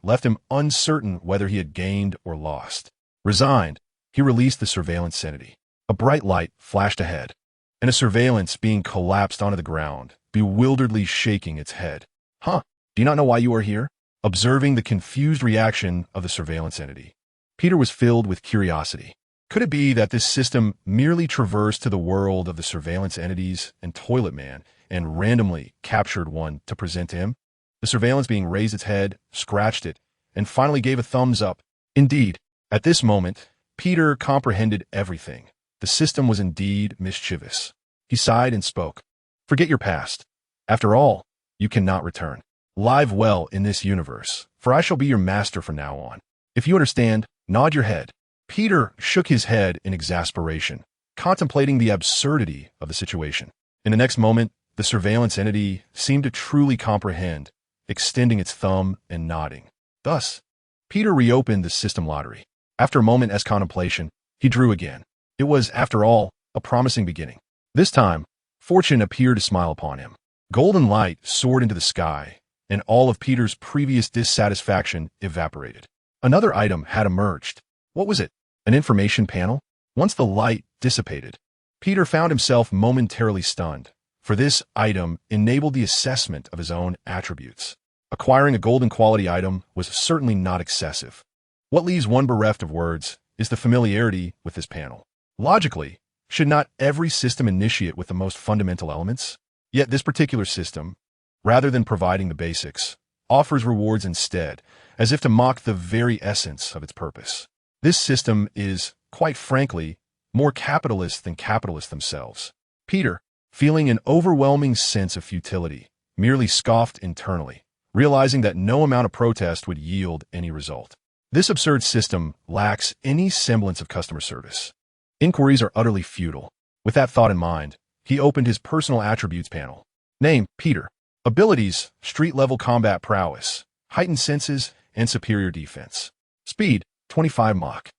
left him uncertain whether he had gained or lost. Resigned, he released the surveillance entity. A bright light flashed ahead, and a surveillance being collapsed onto the ground, bewilderedly shaking its head. "Huh, do you not know why you are here?" Observing the confused reaction of the surveillance entity, Peter was filled with curiosity. Could it be that this system merely traversed to the world of the surveillance entities and Toilet Man and randomly captured one to present to him? The surveillance being raised its head, scratched it, and finally gave a thumbs up. Indeed, at this moment, Peter comprehended everything. The system was indeed mischievous. He sighed and spoke. "Forget your past. After all, you cannot return. Live well in this universe, for I shall be your master from now on. If you understand, nod your head." Peter shook his head in exasperation, contemplating the absurdity of the situation. In the next moment, the surveillance entity seemed to truly comprehend, extending its thumb and nodding. Thus, Peter reopened the system lottery. After a moment's contemplation, he drew again. It was, after all, a promising beginning. This time, fortune appeared to smile upon him. Golden light soared into the sky, and all of Peter's previous dissatisfaction evaporated. Another item had emerged. What was it? An information panel? Once the light dissipated, Peter found himself momentarily stunned, for this item enabled the assessment of his own attributes. Acquiring a golden quality item was certainly not excessive. What leaves one bereft of words is the familiarity with this panel. Logically, should not every system initiate with the most fundamental elements? Yet this particular system, rather than providing the basics, offers rewards instead, as if to mock the very essence of its purpose. This system is, quite frankly, more capitalist than capitalists themselves. Peter, feeling an overwhelming sense of futility, merely scoffed internally, realizing that no amount of protest would yield any result. This absurd system lacks any semblance of customer service. Inquiries are utterly futile. With that thought in mind, he opened his personal attributes panel. Name, Peter. Abilities, street-level combat prowess, heightened senses, and superior defense. Speed, 25 Mach.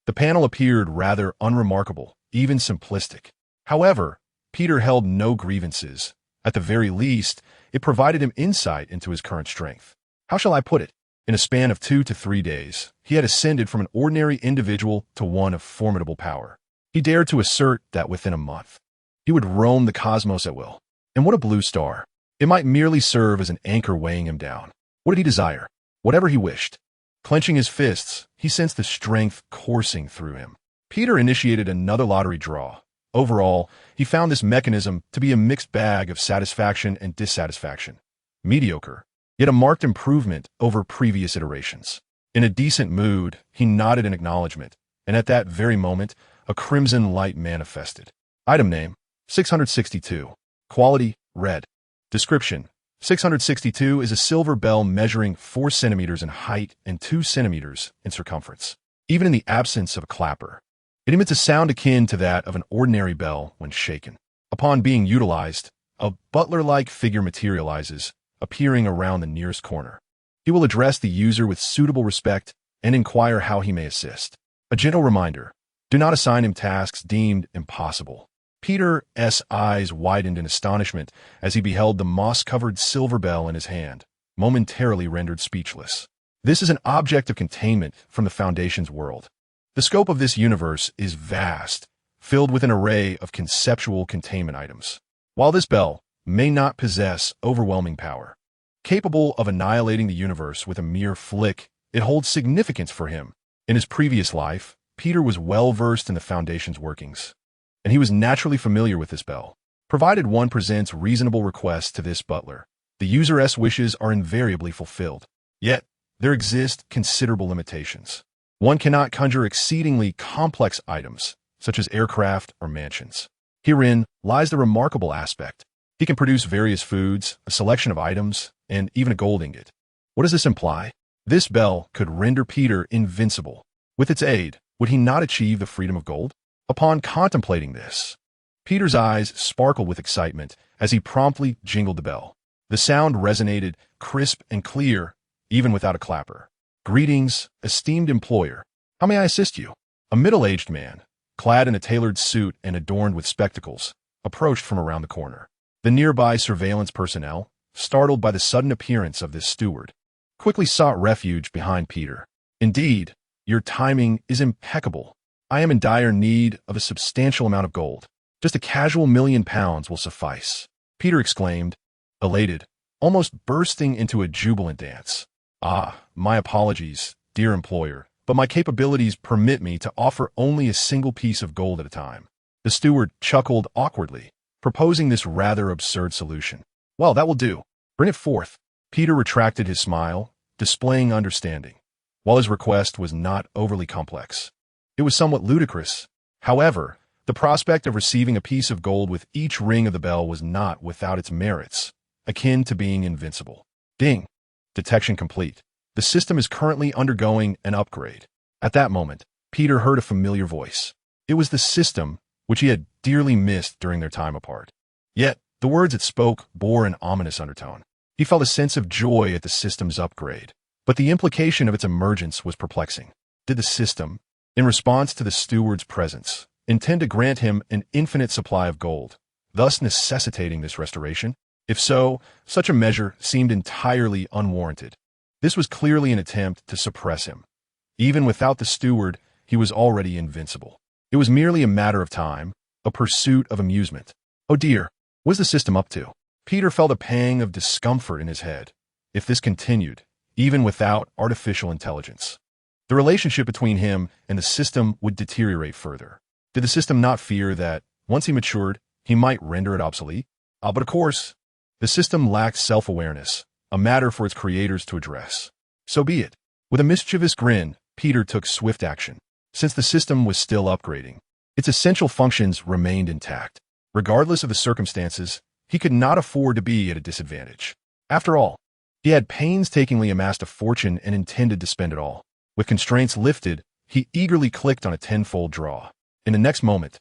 The panel appeared rather unremarkable, even simplistic. However, Peter held no grievances. At the very least, it provided him insight into his current strength. How shall I put it? In a span of 2 to 3 days, he had ascended from an ordinary individual to one of formidable power. He dared to assert that within a month, he would roam the cosmos at will. And what a blue star. It might merely serve as an anchor weighing him down. What did he desire? Whatever he wished. Clenching his fists, he sensed the strength coursing through him. Peter initiated another lottery draw. Overall, he found this mechanism to be a mixed bag of satisfaction and dissatisfaction. Mediocre, yet a marked improvement over previous iterations. In a decent mood, he nodded in acknowledgement, and at that very moment, a crimson light manifested. Item name, 662. Quality, red. Description, 662 is a silver bell measuring 4 centimeters in height and 2 centimeters in circumference. even in the absence of a clapper. It emits a sound akin to that of an ordinary bell when shaken. Upon being utilized, a butler-like figure materializes, appearing around the nearest corner. He will address the user with suitable respect and inquire how he may assist. A gentle reminder: do not assign him tasks deemed impossible. Peter's eyes widened in astonishment as he beheld the moss-covered silver bell in his hand, momentarily rendered speechless. This is an object of containment from the Foundation's world. The scope of this universe is vast, filled with an array of conceptual containment items. While this bell may not possess overwhelming power, capable of annihilating the universe with a mere flick, it holds significance for him. In his previous life, Peter was well-versed in the Foundation's workings, and he was naturally familiar with this bell. Provided one presents reasonable requests to this butler, the user's wishes are invariably fulfilled. Yet, there exist considerable limitations. One cannot conjure exceedingly complex items, such as aircraft or mansions. Herein lies the remarkable aspect. He can produce various foods, a selection of items, and even a gold ingot. What does this imply? This bell could render Peter invincible. With its aid, would he not achieve the freedom of gold? Upon contemplating this, Peter's eyes sparkled with excitement as he promptly jingled the bell. The sound resonated, crisp and clear, even without a clapper. "Greetings, esteemed employer. How may I assist you?" A middle-aged man, clad in a tailored suit and adorned with spectacles, approached from around the corner. The nearby surveillance personnel, startled by the sudden appearance of this steward, quickly sought refuge behind Peter. "Indeed, your timing is impeccable. I am in dire need of a substantial amount of gold. Just a casual £1,000,000 will suffice," Peter exclaimed, elated, almost bursting into a jubilant dance. "Ah, my apologies, dear employer, but my capabilities permit me to offer only a single piece of gold at a time." The steward chuckled awkwardly, proposing this rather absurd solution. "Well, that will do. Bring it forth." Peter retracted his smile, displaying understanding. While his request was not overly complex, it was somewhat ludicrous. However, the prospect of receiving a piece of gold with each ring of the bell was not without its merits, akin to being invincible. Ding! Detection complete. The system is currently undergoing an upgrade. At that moment, Peter heard a familiar voice. It was the system, which he had dearly missed during their time apart. Yet, the words it spoke bore an ominous undertone. He felt a sense of joy at the system's upgrade, but the implication of its emergence was perplexing. Did the system, in response to the steward's presence, intend to grant him an infinite supply of gold, thus necessitating this restoration? If so, such a measure seemed entirely unwarranted. This was clearly an attempt to suppress him. Even without the steward, he was already invincible. It was merely a matter of time, a pursuit of amusement. Oh dear, what was the system up to? Peter felt a pang of discomfort in his head. If this continued, even without artificial intelligence, the relationship between him and the system would deteriorate further. Did the system not fear that, once he matured, he might render it obsolete? But of course, the system lacked self-awareness, a matter for its creators to address. So be it. With a mischievous grin, Peter took swift action. Since the system was still upgrading, its essential functions remained intact. Regardless of the circumstances, he could not afford to be at a disadvantage. After all, he had painstakingly amassed a fortune and intended to spend it all. With constraints lifted, he eagerly clicked on a tenfold draw. In the next moment,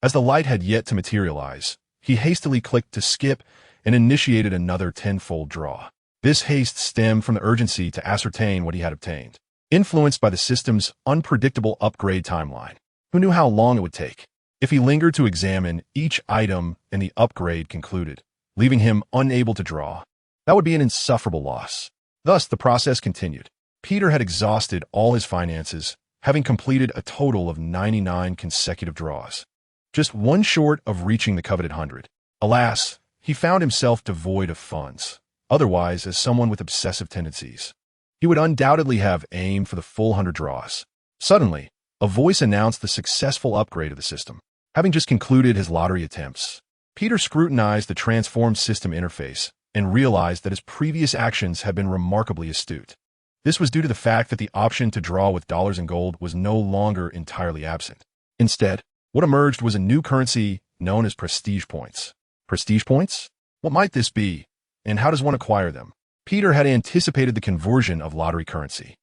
as the light had yet to materialize, he hastily clicked to skip and initiated another tenfold draw. This haste stemmed from the urgency to ascertain what he had obtained. Influenced by the system's unpredictable upgrade timeline, who knew how long it would take? If he lingered to examine each item and the upgrade concluded, leaving him unable to draw, that would be an insufferable loss. Thus, the process continued. Peter had exhausted all his finances, having completed a total of 99 consecutive draws, just one short of reaching the coveted 100. Alas, he found himself devoid of funds. Otherwise, as someone with obsessive tendencies, he would undoubtedly have aimed for the full 100 draws. Suddenly, a voice announced the successful upgrade of the system. Having just concluded his lottery attempts, Peter scrutinized the transformed system interface and realized that his previous actions had been remarkably astute. This was due to the fact that the option to draw with dollars and gold was no longer entirely absent. Instead, what emerged was a new currency known as prestige points. Prestige points? What might this be, and how does one acquire them? Peter had anticipated the conversion of lottery currency.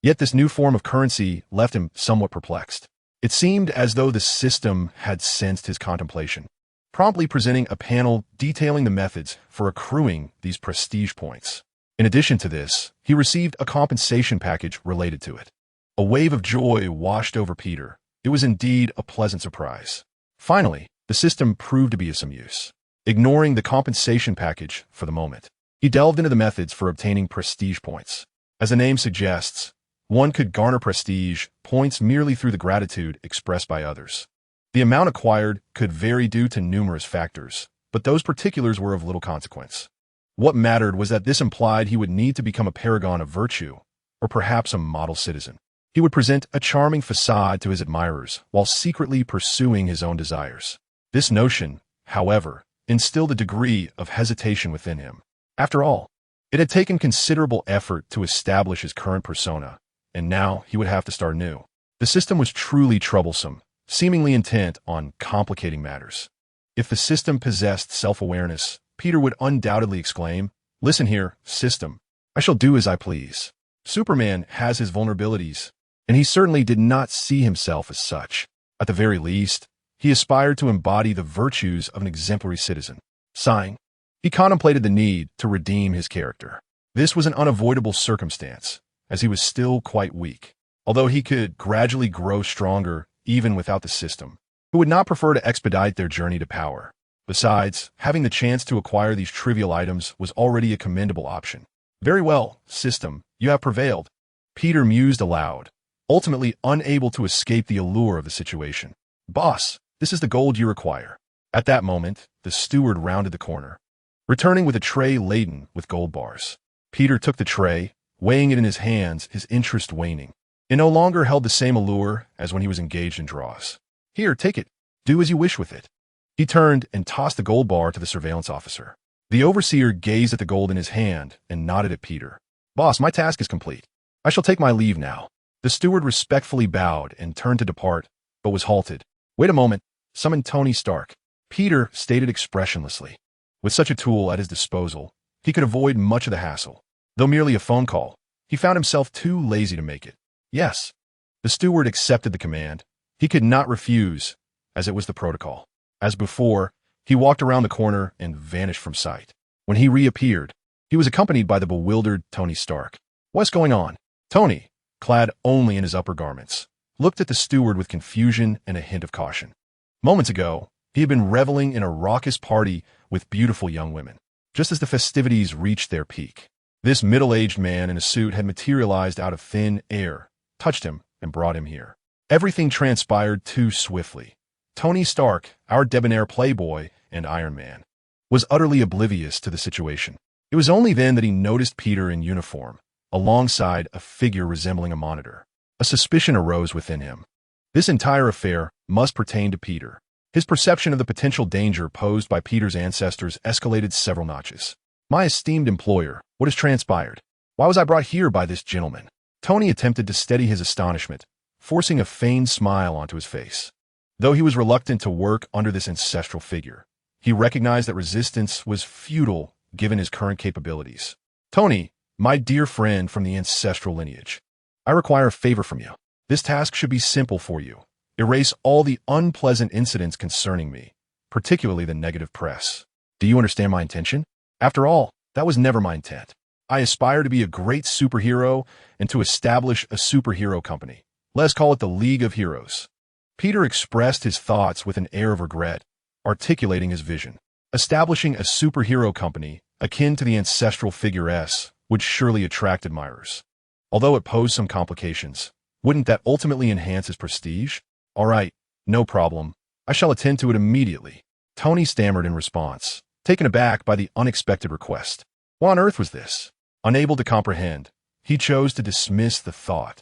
Yet this new form of currency left him somewhat perplexed. It seemed as though the system had sensed his contemplation, promptly presenting a panel detailing the methods for accruing these prestige points. In addition to this, he received a compensation package related to it. A wave of joy washed over Peter. It was indeed a pleasant surprise. Finally, the system proved to be of some use. Ignoring the compensation package for the moment, he delved into the methods for obtaining prestige points. As the name suggests, one could garner prestige points merely through the gratitude expressed by others. The amount acquired could vary due to numerous factors, but those particulars were of little consequence. What mattered was that this implied he would need to become a paragon of virtue, or perhaps a model citizen. He would present a charming facade to his admirers while secretly pursuing his own desires. This notion, however, instilled a degree of hesitation within him. After all, it had taken considerable effort to establish his current persona, and now he would have to start anew. The system was truly troublesome, seemingly intent on complicating matters. If the system possessed self-awareness, Peter would undoubtedly exclaim, "Listen here, system. I shall do as I please." Superman has his vulnerabilities, and he certainly did not see himself as such. At the very least, he aspired to embody the virtues of an exemplary citizen. Sighing, he contemplated the need to redeem his character. This was an unavoidable circumstance, as he was still quite weak. Although he could gradually grow stronger even without the system, who would not prefer to expedite their journey to power. Besides, having the chance to acquire these trivial items was already a commendable option. "Very well, system, you have prevailed," Peter mused aloud, ultimately unable to escape the allure of the situation. "Boss, this is the gold you require." At that moment, the steward rounded the corner, returning with a tray laden with gold bars. Peter took the tray, weighing it in his hands, his interest waning. It no longer held the same allure as when he was engaged in draws. "Here, take it. Do as you wish with it." He turned and tossed the gold bar to the surveillance officer. The overseer gazed at the gold in his hand and nodded at Peter. "Boss, my task is complete. I shall take my leave now." The steward respectfully bowed and turned to depart, but was halted. "Wait a moment. Summon Tony Stark." Peter stated expressionlessly. With such a tool at his disposal, he could avoid much of the hassle. Though merely a phone call, he found himself too lazy to make it. Yes. The steward accepted the command. He could not refuse, as it was the protocol. As before, he walked around the corner and vanished from sight. When he reappeared, he was accompanied by the bewildered Tony Stark. "What's going on?" Tony, clad only in his upper garments, looked at the steward with confusion and a hint of caution. Moments ago, he had been reveling in a raucous party with beautiful young women, just as the festivities reached their peak. This middle-aged man in a suit had materialized out of thin air, touched him, and brought him here. Everything transpired too swiftly. Tony Stark, our debonair playboy and Iron Man, was utterly oblivious to the situation. It was only then that he noticed Peter in uniform, alongside a figure resembling a monitor. A suspicion arose within him. This entire affair must pertain to Peter. His perception of the potential danger posed by Peter's ancestors escalated several notches. "My esteemed employer, what has transpired? Why was I brought here by this gentleman?" Tony attempted to steady his astonishment, forcing a feigned smile onto his face. Though he was reluctant to work under this ancestral figure, he recognized that resistance was futile given his current capabilities. "Tony, my dear friend from the ancestral lineage, I require a favor from you. This task should be simple for you. Erase all the unpleasant incidents concerning me, particularly the negative press. Do you understand my intention? After all, that was never my intent. I aspire to be a great superhero and to establish a superhero company. Let's call it the League of Heroes." Peter expressed his thoughts with an air of regret, articulating his vision. Establishing a superhero company, akin to the ancestral figure S, would surely attract admirers. Although it posed some complications, wouldn't that ultimately enhance his prestige? "All right, no problem. I shall attend to it immediately," Tony stammered in response, taken aback by the unexpected request. What on earth was this? Unable to comprehend, he chose to dismiss the thought,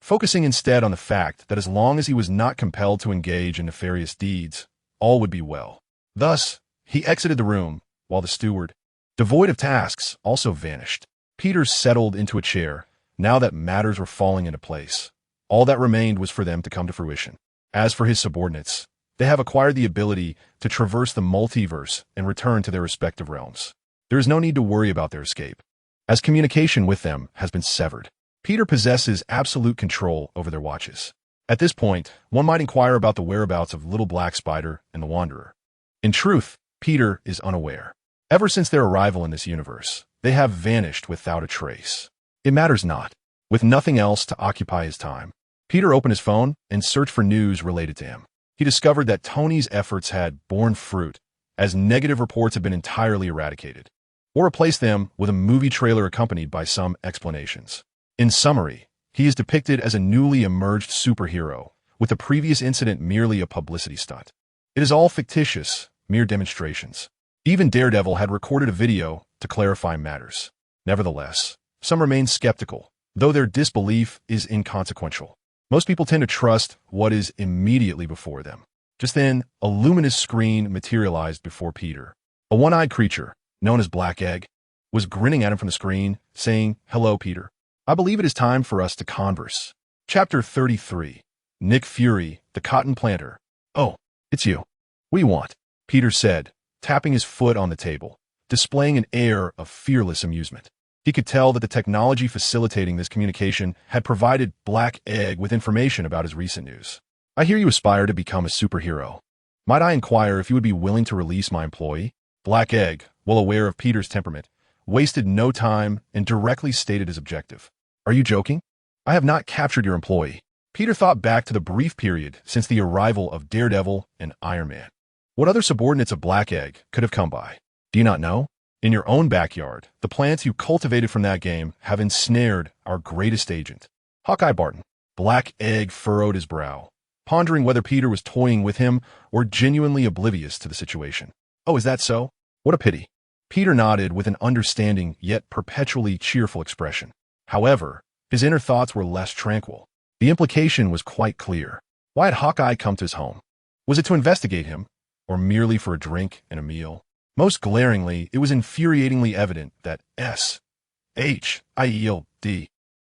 focusing instead on the fact that as long as he was not compelled to engage in nefarious deeds, all would be well. Thus, he exited the room, while the steward, devoid of tasks, also vanished. Peter settled into a chair, now that matters were falling into place. All that remained was for them to come to fruition. As for his subordinates, they have acquired the ability to traverse the multiverse and return to their respective realms. There is no need to worry about their escape, as communication with them has been severed. Peter possesses absolute control over their watches. At this point, one might inquire about the whereabouts of Little Black Spider and the Wanderer. In truth, Peter is unaware. Ever since their arrival in this universe, they have vanished without a trace. It matters not. With nothing else to occupy his time, Peter opened his phone and searched for news related to him. He discovered that Tony's efforts had borne fruit, as negative reports had been entirely eradicated, or replaced them with a movie trailer accompanied by some explanations. In summary, he is depicted as a newly emerged superhero, with the previous incident merely a publicity stunt. It is all fictitious, mere demonstrations. Even Daredevil had recorded a video to clarify matters. Nevertheless, some remain skeptical, though their disbelief is inconsequential. Most people tend to trust what is immediately before them. Just then, a luminous screen materialized before Peter. A one-eyed creature, known as Black Egg, was grinning at him from the screen, saying, "Hello, Peter. I believe it is time for us to converse." Chapter 33. Nick Fury, the Cotton Planter. "Oh, it's you. What do you want?" Peter said, tapping his foot on the table, displaying an air of fearless amusement. He could tell that the technology facilitating this communication had provided Black Egg with information about his recent news. "I hear you aspire to become a superhero. Might I inquire if you would be willing to release my employee?" Black Egg, well aware of Peter's temperament, wasted no time and directly stated his objective. "Are you joking? I have not captured your employee." Peter thought back to the brief period since the arrival of Daredevil and Iron Man. What other subordinates of Black Egg could have come by? Do you not know? In your own backyard, the plants you cultivated from that game have ensnared our greatest agent, Hawkeye Barton. Black Egg furrowed his brow, pondering whether Peter was toying with him or genuinely oblivious to the situation. "Oh, is that so? What a pity." Peter nodded with an understanding yet perpetually cheerful expression. However, his inner thoughts were less tranquil. The implication was quite clear. Why had Hawkeye come to his home? Was it to investigate him, or merely for a drink and a meal? Most glaringly, it was infuriatingly evident that S.H.I.E.L.D.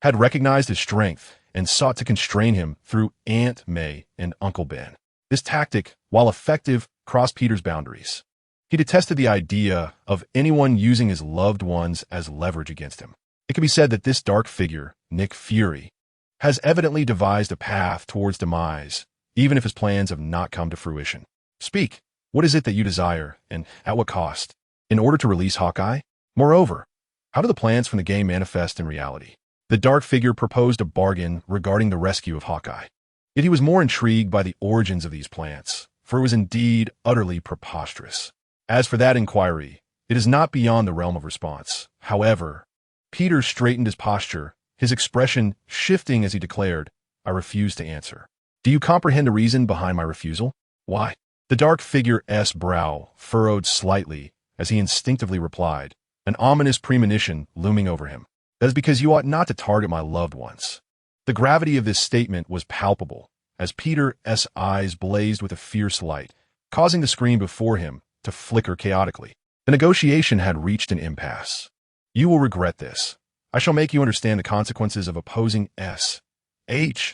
had recognized his strength and sought to constrain him through Aunt May and Uncle Ben. This tactic, while effective, crossed Peter's boundaries. He detested the idea of anyone using his loved ones as leverage against him. It can be said that this dark figure, Nick Fury, has evidently devised a path towards demise, even if his plans have not come to fruition. "Speak. What is it that you desire, and at what cost? In order to release Hawkeye? Moreover, how do the plans from the game manifest in reality?" The dark figure proposed a bargain regarding the rescue of Hawkeye. Yet he was more intrigued by the origins of these plants, for it was indeed utterly preposterous. As for that inquiry, it is not beyond the realm of response. However, Peter straightened his posture, his expression shifting as he declared, "I refuse to answer." "Do you comprehend the reason behind my refusal?" "Why?" The dark figure's brow furrowed slightly as he instinctively replied, an ominous premonition looming over him. "That is because you ought not to target my loved ones." The gravity of this statement was palpable, as Peter's eyes blazed with a fierce light, causing the screen before him to flicker chaotically. The negotiation had reached an impasse. "You will regret this. I shall make you understand the consequences of opposing S.H.I.E.L.D.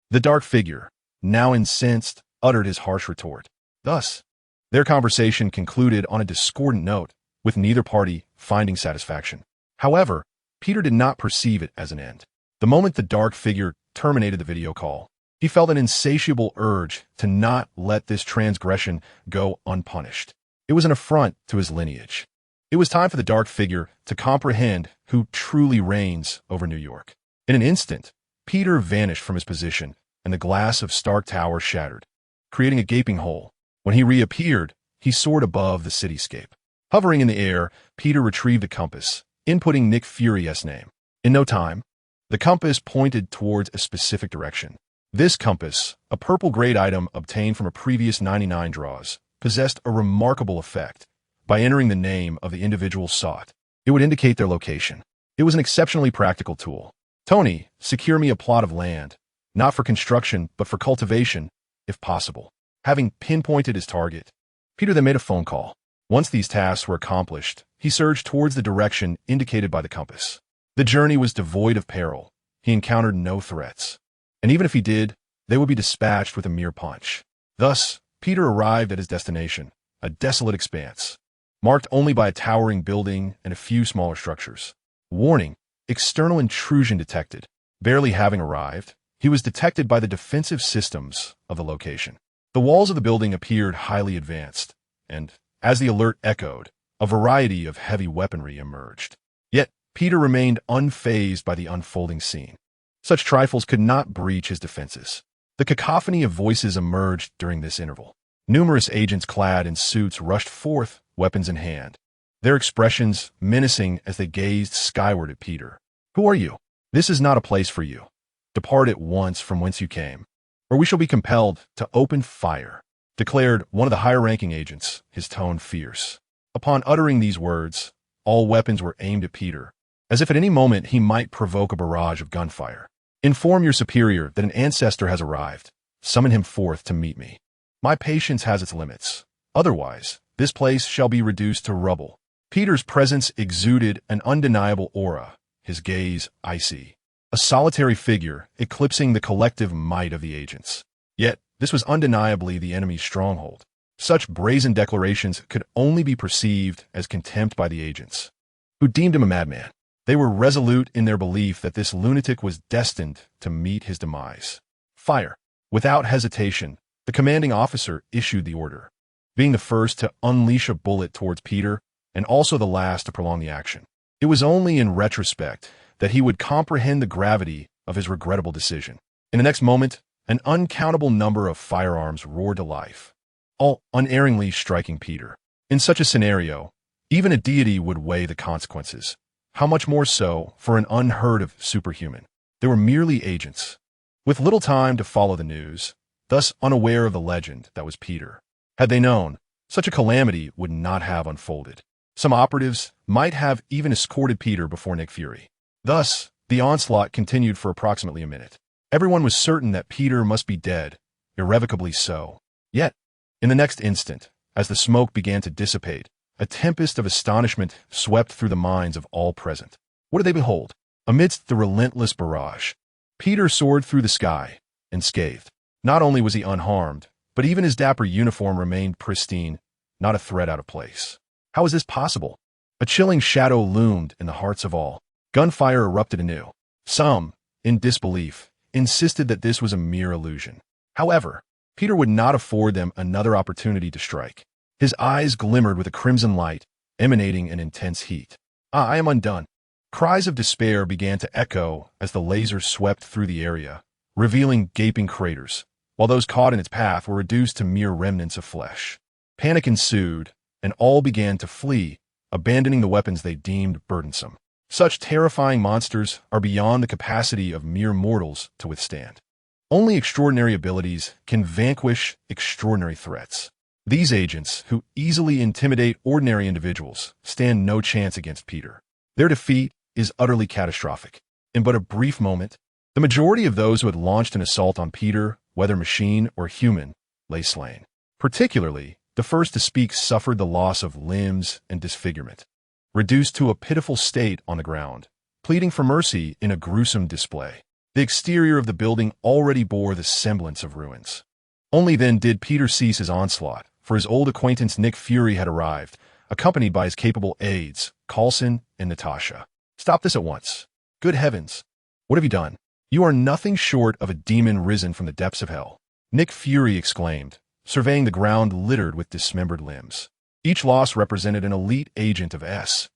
The dark figure, now incensed, uttered his harsh retort. Thus, their conversation concluded on a discordant note, with neither party finding satisfaction. However, Peter did not perceive it as an end. The moment the dark figure terminated the video call, he felt an insatiable urge to not let this transgression go unpunished. It was an affront to his lineage. It was time for the dark figure to comprehend who truly reigns over New York. In an instant, Peter vanished from his position, and the glass of Stark Tower shattered, creating a gaping hole. When he reappeared, he soared above the cityscape. Hovering in the air, Peter retrieved a compass, inputting Nick Fury's name. In no time, the compass pointed towards a specific direction. This compass, a purple-grade item obtained from a previous 99 draws, possessed a remarkable effect. By entering the name of the individual sought, it would indicate their location. It was an exceptionally practical tool. "Tony, secure me a plot of land, not for construction, but for cultivation, if possible." Having pinpointed his target, Peter then made a phone call. Once these tasks were accomplished, he surged towards the direction indicated by the compass. The journey was devoid of peril. He encountered no threats. And even if he did, they would be dispatched with a mere punch. Thus, Peter arrived at his destination, a desolate expanse, marked only by a towering building and a few smaller structures. Warning: external intrusion detected. Barely having arrived, he was detected by the defensive systems of the location. The walls of the building appeared highly advanced, and, as the alert echoed, a variety of heavy weaponry emerged. Yet, Peter remained unfazed by the unfolding scene. Such trifles could not breach his defenses. The cacophony of voices emerged during this interval. Numerous agents clad in suits rushed forth, weapons in hand, their expressions menacing as they gazed skyward at Peter. "Who are you? This is not a place for you. Depart at once from whence you came, or we shall be compelled to open fire," declared one of the higher-ranking agents, his tone fierce. Upon uttering these words, all weapons were aimed at Peter, as if at any moment he might provoke a barrage of gunfire. "Inform your superior that an ancestor has arrived. Summon him forth to meet me. My patience has its limits. Otherwise, this place shall be reduced to rubble." Peter's presence exuded an undeniable aura, his gaze icy, a solitary figure eclipsing the collective might of the agents. Yet, this was undeniably the enemy's stronghold. Such brazen declarations could only be perceived as contempt by the agents, who deemed him a madman. They were resolute in their belief that this lunatic was destined to meet his demise. "Fire!" Without hesitation, the commanding officer issued the order, being the first to unleash a bullet towards Peter and also the last to prolong the action. It was only in retrospect that he would comprehend the gravity of his regrettable decision. In the next moment, an uncountable number of firearms roared to life, all unerringly striking Peter. In such a scenario, even a deity would weigh the consequences. How much more so for an unheard-of superhuman? They were merely agents, with little time to follow the news, thus unaware of the legend that was Peter. Had they known, such a calamity would not have unfolded. Some operatives might have even escorted Peter before Nick Fury. Thus, the onslaught continued for approximately a minute. Everyone was certain that Peter must be dead, irrevocably so. Yet, in the next instant, as the smoke began to dissipate, a tempest of astonishment swept through the minds of all present. What did they behold? Amidst the relentless barrage, Peter soared through the sky, unscathed. Not only was he unharmed, but even his dapper uniform remained pristine, not a thread out of place. How was this possible? A chilling shadow loomed in the hearts of all. Gunfire erupted anew. Some, in disbelief, insisted that this was a mere illusion. However, Peter would not afford them another opportunity to strike. His eyes glimmered with a crimson light, emanating an intense heat. I am undone." Cries of despair began to echo as the laser swept through the area, revealing gaping craters, while those caught in its path were reduced to mere remnants of flesh. Panic ensued, and all began to flee, abandoning the weapons they deemed burdensome. Such terrifying monsters are beyond the capacity of mere mortals to withstand. Only extraordinary abilities can vanquish extraordinary threats. These agents, who easily intimidate ordinary individuals, stand no chance against Peter. Their defeat is utterly catastrophic. In but a brief moment, the majority of those who had launched an assault on Peter, whether machine or human, lay slain. Particularly, the first to speak suffered the loss of limbs and disfigurement, reduced to a pitiful state on the ground, pleading for mercy in a gruesome display. The exterior of the building already bore the semblance of ruins. Only then did Peter cease his onslaught, for his old acquaintance Nick Fury had arrived, accompanied by his capable aides, Coulson and Natasha. "Stop this at once. Good heavens! What have you done? You are nothing short of a demon risen from the depths of hell," Nick Fury exclaimed, surveying the ground littered with dismembered limbs. Each loss represented an elite agent of S.H.I.E.L.D.,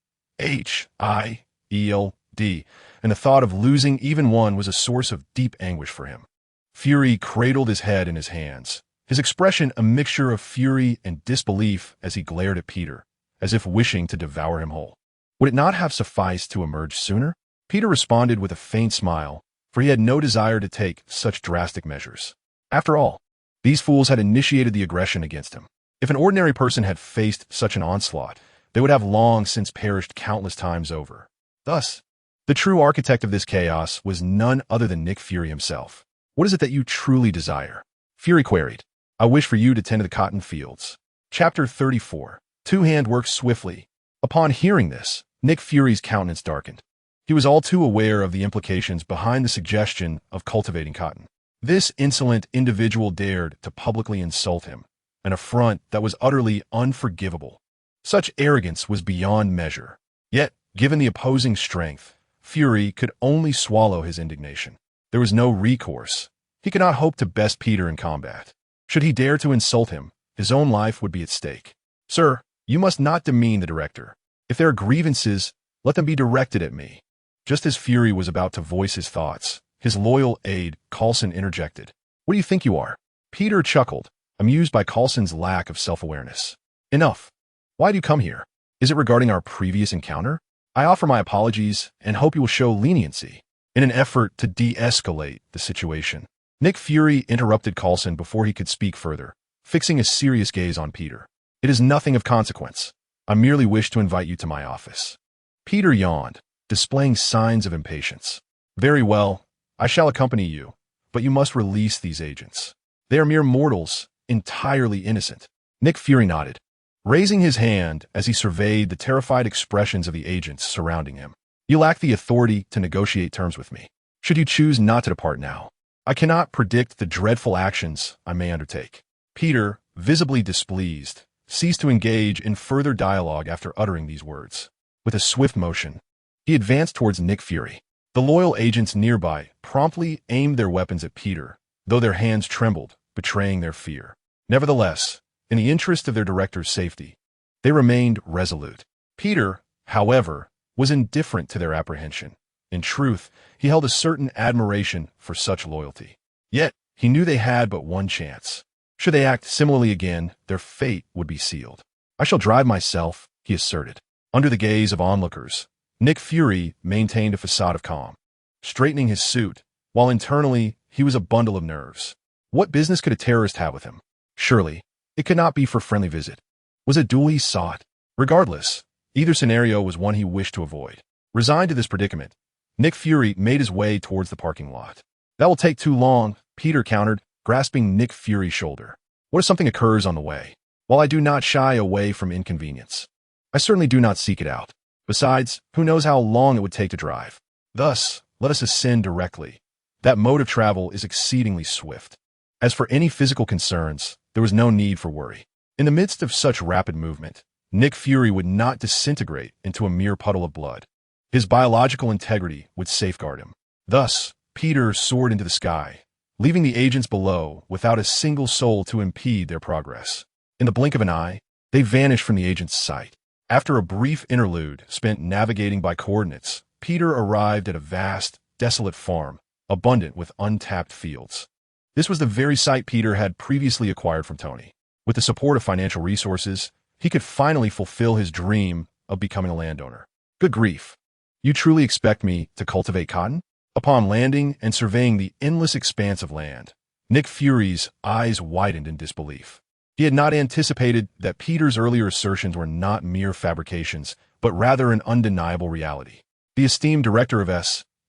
and the thought of losing even one was a source of deep anguish for him. Fury cradled his head in his hands, his expression a mixture of fury and disbelief as he glared at Peter, as if wishing to devour him whole. Would it not have sufficed to emerge sooner? Peter responded with a faint smile, for he had no desire to take such drastic measures. After all, these fools had initiated the aggression against him. If an ordinary person had faced such an onslaught, they would have long since perished countless times over. Thus, the true architect of this chaos was none other than Nick Fury himself. "What is it that you truly desire?" Fury queried. "I wish for you to tend to the cotton fields." Chapter 34. Two-Hand works swiftly. Upon hearing this, Nick Fury's countenance darkened. He was all too aware of the implications behind the suggestion of cultivating cotton. This insolent individual dared to publicly insult him, an affront that was utterly unforgivable. Such arrogance was beyond measure. Yet, given the opposing strength, Fury could only swallow his indignation. There was no recourse. He could not hope to best Peter in combat. Should he dare to insult him, his own life would be at stake. Sir, you must not demean the director. If there are grievances, let them be directed at me. Just as Fury was about to voice his thoughts, his loyal aide, Coulson, interjected. What do you think you are? Peter chuckled, amused by Coulson's lack of self-awareness. Enough. Why do you come here? Is it regarding our previous encounter? I offer my apologies and hope you will show leniency in an effort to de-escalate the situation. Nick Fury interrupted Coulson before he could speak further, fixing a serious gaze on Peter. It is nothing of consequence. I merely wish to invite you to my office. Peter yawned, displaying signs of impatience. Very well, I shall accompany you, but you must release these agents. They are mere mortals, entirely innocent. Nick Fury nodded, raising his hand as he surveyed the terrified expressions of the agents surrounding him. You lack the authority to negotiate terms with me. Should you choose not to depart now, I cannot predict the dreadful actions I may undertake. Peter, visibly displeased, ceased to engage in further dialogue after uttering these words. With a swift motion, he advanced towards Nick Fury. The loyal agents nearby promptly aimed their weapons at Peter, though their hands trembled, betraying their fear. Nevertheless, in the interest of their director's safety, they remained resolute. Peter, however, was indifferent to their apprehension. In truth, he held a certain admiration for such loyalty. Yet, he knew they had but one chance. Should they act similarly again, their fate would be sealed. I shall drive myself, he asserted. Under the gaze of onlookers, Nick Fury maintained a facade of calm, straightening his suit, while internally he was a bundle of nerves. What business could a terrorist have with him? Surely, it could not be for friendly visit. Was a duel he sought? Regardless, either scenario was one he wished to avoid. Resigned to this predicament, Nick Fury made his way towards the parking lot. That will take too long, Peter countered, grasping Nick Fury's shoulder. What if something occurs on the way? While I do not shy away from inconvenience, I certainly do not seek it out. Besides, who knows how long it would take to drive? Thus, let us ascend directly. That mode of travel is exceedingly swift. As for any physical concerns, there was no need for worry. In the midst of such rapid movement, Nick Fury would not disintegrate into a mere puddle of blood. His biological integrity would safeguard him. Thus, Peter soared into the sky, leaving the agents below without a single soul to impede their progress. In the blink of an eye, they vanished from the agent's sight. After a brief interlude spent navigating by coordinates, Peter arrived at a vast, desolate farm, abundant with untapped fields. This was the very site Peter had previously acquired from Tony. With the support of financial resources, he could finally fulfill his dream of becoming a landowner. Good grief. You truly expect me to cultivate cotton? Upon landing and surveying the endless expanse of land, Nick Fury's eyes widened in disbelief. He had not anticipated that Peter's earlier assertions were not mere fabrications, but rather an undeniable reality. The esteemed director of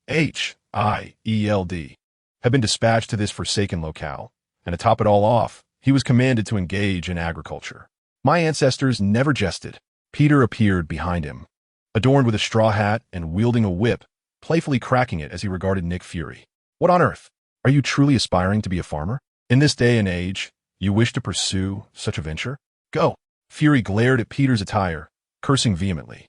SHIELD had been dispatched to this forsaken locale, and to top it all off, he was commanded to engage in agriculture. My ancestors never jested. Peter appeared behind him, adorned with a straw hat and wielding a whip, playfully cracking it as he regarded Nick Fury. What on earth? Are you truly aspiring to be a farmer? In this day and age, you wish to pursue such a venture? Go. Fury glared at Peter's attire, cursing vehemently.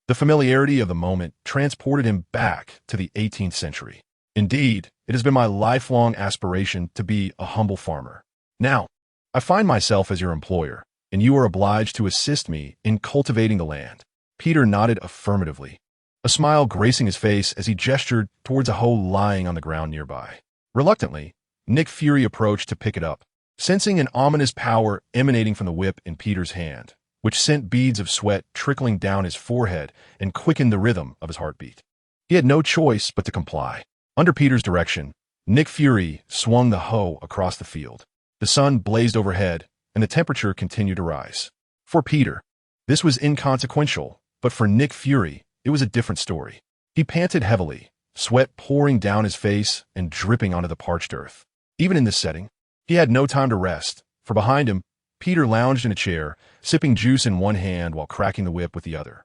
The familiarity of the moment transported him back to the 18th century. Indeed, it has been my lifelong aspiration to be a humble farmer. Now, I find myself as your employer, and you are obliged to assist me in cultivating the land. Peter nodded affirmatively, a smile gracing his face as he gestured towards a hoe lying on the ground nearby. Reluctantly, Nick Fury approached to pick it up, sensing an ominous power emanating from the whip in Peter's hand, which sent beads of sweat trickling down his forehead and quickened the rhythm of his heartbeat. He had no choice but to comply. Under Peter's direction, Nick Fury swung the hoe across the field. The sun blazed overhead, and the temperature continued to rise. For Peter, this was inconsequential, but for Nick Fury, it was a different story. He panted heavily, sweat pouring down his face and dripping onto the parched earth. Even in this setting, he had no time to rest, for behind him, Peter lounged in a chair, sipping juice in one hand while cracking the whip with the other.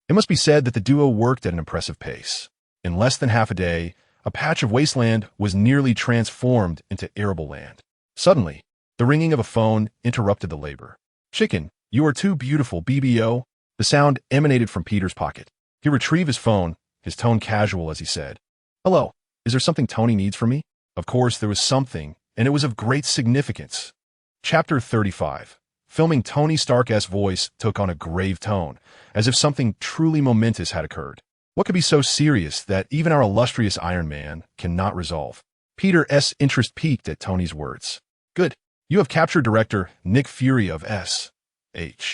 It must be said that the duo worked at an impressive pace. In less than half a day, a patch of wasteland was nearly transformed into arable land. Suddenly, the ringing of a phone interrupted the labor. "Chicken, you are too beautiful, BBO." The sound emanated from Peter's pocket. He retrieved his phone, his tone casual as he said, "Hello, is there something Tony needs from me?" Of course, there was something, and it was of great significance. Chapter 35. Filming Tony Stark's voice took on a grave tone, as if something truly momentous had occurred. What could be so serious that even our illustrious Iron Man cannot resolve? Peter's interest peaked at Tony's words. "Good. You have captured director Nick Fury of S.H.I.E.L.D.,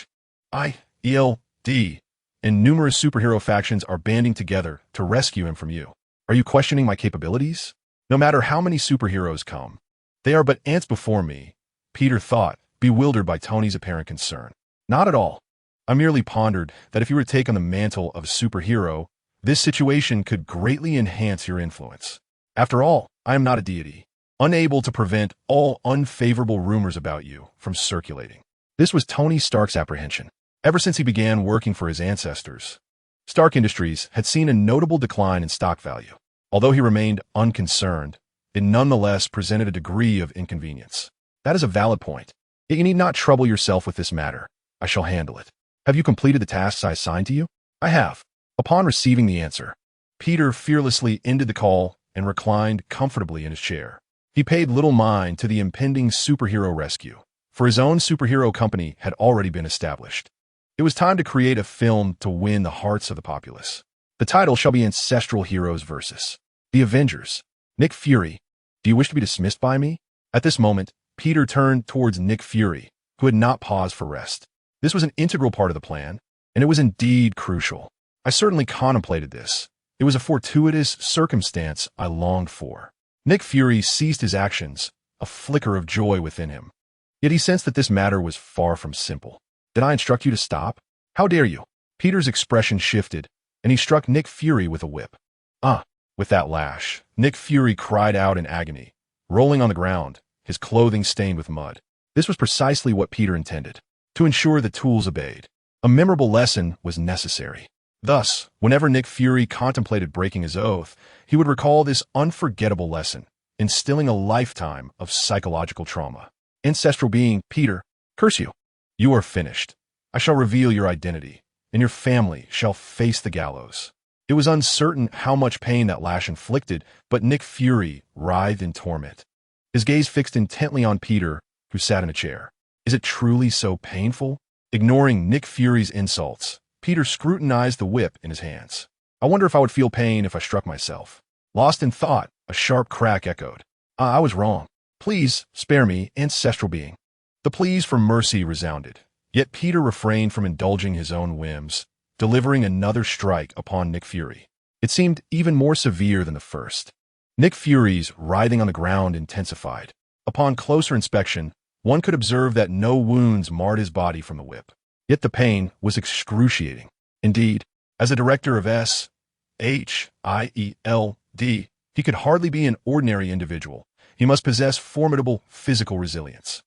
and numerous superhero factions are banding together to rescue him from you. Are you questioning my capabilities? No matter how many superheroes come, they are but ants before me," Peter thought, bewildered by Tony's apparent concern. "Not at all. I merely pondered that if you were to take on the mantle of a superhero, this situation could greatly enhance your influence. After all, I am not a deity, unable to prevent all unfavorable rumors about you from circulating." This was Tony Stark's apprehension. Ever since he began working for his ancestors, Stark Industries had seen a notable decline in stock value. Although he remained unconcerned, it nonetheless presented a degree of inconvenience. "That is a valid point. Yet you need not trouble yourself with this matter. I shall handle it. Have you completed the tasks I assigned to you?" "I have." Upon receiving the answer, Peter fearlessly ended the call and reclined comfortably in his chair. He paid little mind to the impending superhero rescue, for his own superhero company had already been established. It was time to create a film to win the hearts of the populace. The title shall be Ancestral Heroes vs. The Avengers. "Nick Fury, do you wish to be dismissed by me?" At this moment, Peter turned towards Nick Fury, who had not paused for rest. This was an integral part of the plan, and it was indeed crucial. "I certainly contemplated this. It was a fortuitous circumstance I longed for." Nick Fury ceased his actions, a flicker of joy within him. Yet he sensed that this matter was far from simple. "Did I instruct you to stop? How dare you?" Peter's expression shifted, and he struck Nick Fury with a whip. "Ah!" With that lash, Nick Fury cried out in agony, rolling on the ground, his clothing stained with mud. This was precisely what Peter intended, to ensure the tools obeyed. A memorable lesson was necessary. Thus, whenever Nick Fury contemplated breaking his oath, he would recall this unforgettable lesson, instilling a lifetime of psychological trauma. "Ancestral being, Peter, curse you. You are finished. I shall reveal your identity, and your family shall face the gallows." It was uncertain how much pain that lash inflicted, but Nick Fury writhed in torment. His gaze fixed intently on Peter, who sat in a chair. "Is it truly so painful?" Ignoring Nick Fury's insults, Peter scrutinized the whip in his hands. "I wonder if I would feel pain if I struck myself." Lost in thought, a sharp crack echoed. I was wrong. Please, spare me, ancestral being." The pleas for mercy resounded, yet Peter refrained from indulging his own whims, delivering another strike upon Nick Fury. It seemed even more severe than the first. Nick Fury's writhing on the ground intensified. Upon closer inspection, one could observe that no wounds marred his body from the whip. Yet the pain was excruciating. Indeed, as a director of S.H.I.E.L.D., he could hardly be an ordinary individual. He must possess formidable physical resilience.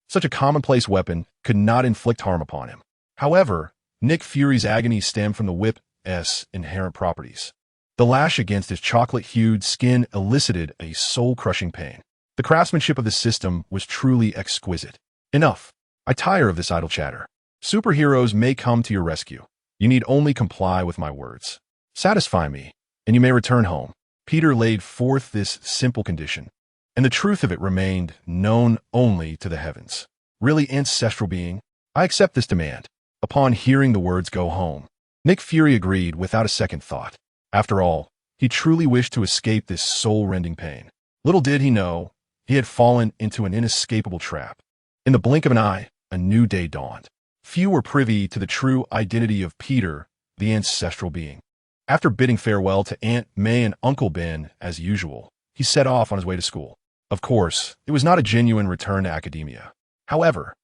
Such a commonplace weapon could not inflict harm upon him. However, Nick Fury's agony stemmed from the whip's inherent properties. The lash against his chocolate-hued skin elicited a soul-crushing pain. The craftsmanship of the system was truly exquisite. "Enough. I tire of this idle chatter. Superheroes may come to your rescue. You need only comply with my words. Satisfy me, and you may return home." Peter laid forth this simple condition, and the truth of it remained known only to the heavens. "Really, ancestral being, I accept this demand." Upon hearing the words "go home," Nick Fury agreed without a second thought. After all, he truly wished to escape this soul-rending pain. Little did he know, he had fallen into an inescapable trap. In the blink of an eye, a new day dawned. Few were privy to the true identity of Peter, the ancestral being. After bidding farewell to Aunt May and Uncle Ben as usual, he set off on his way to school. Of course, it was not a genuine return to academia. However,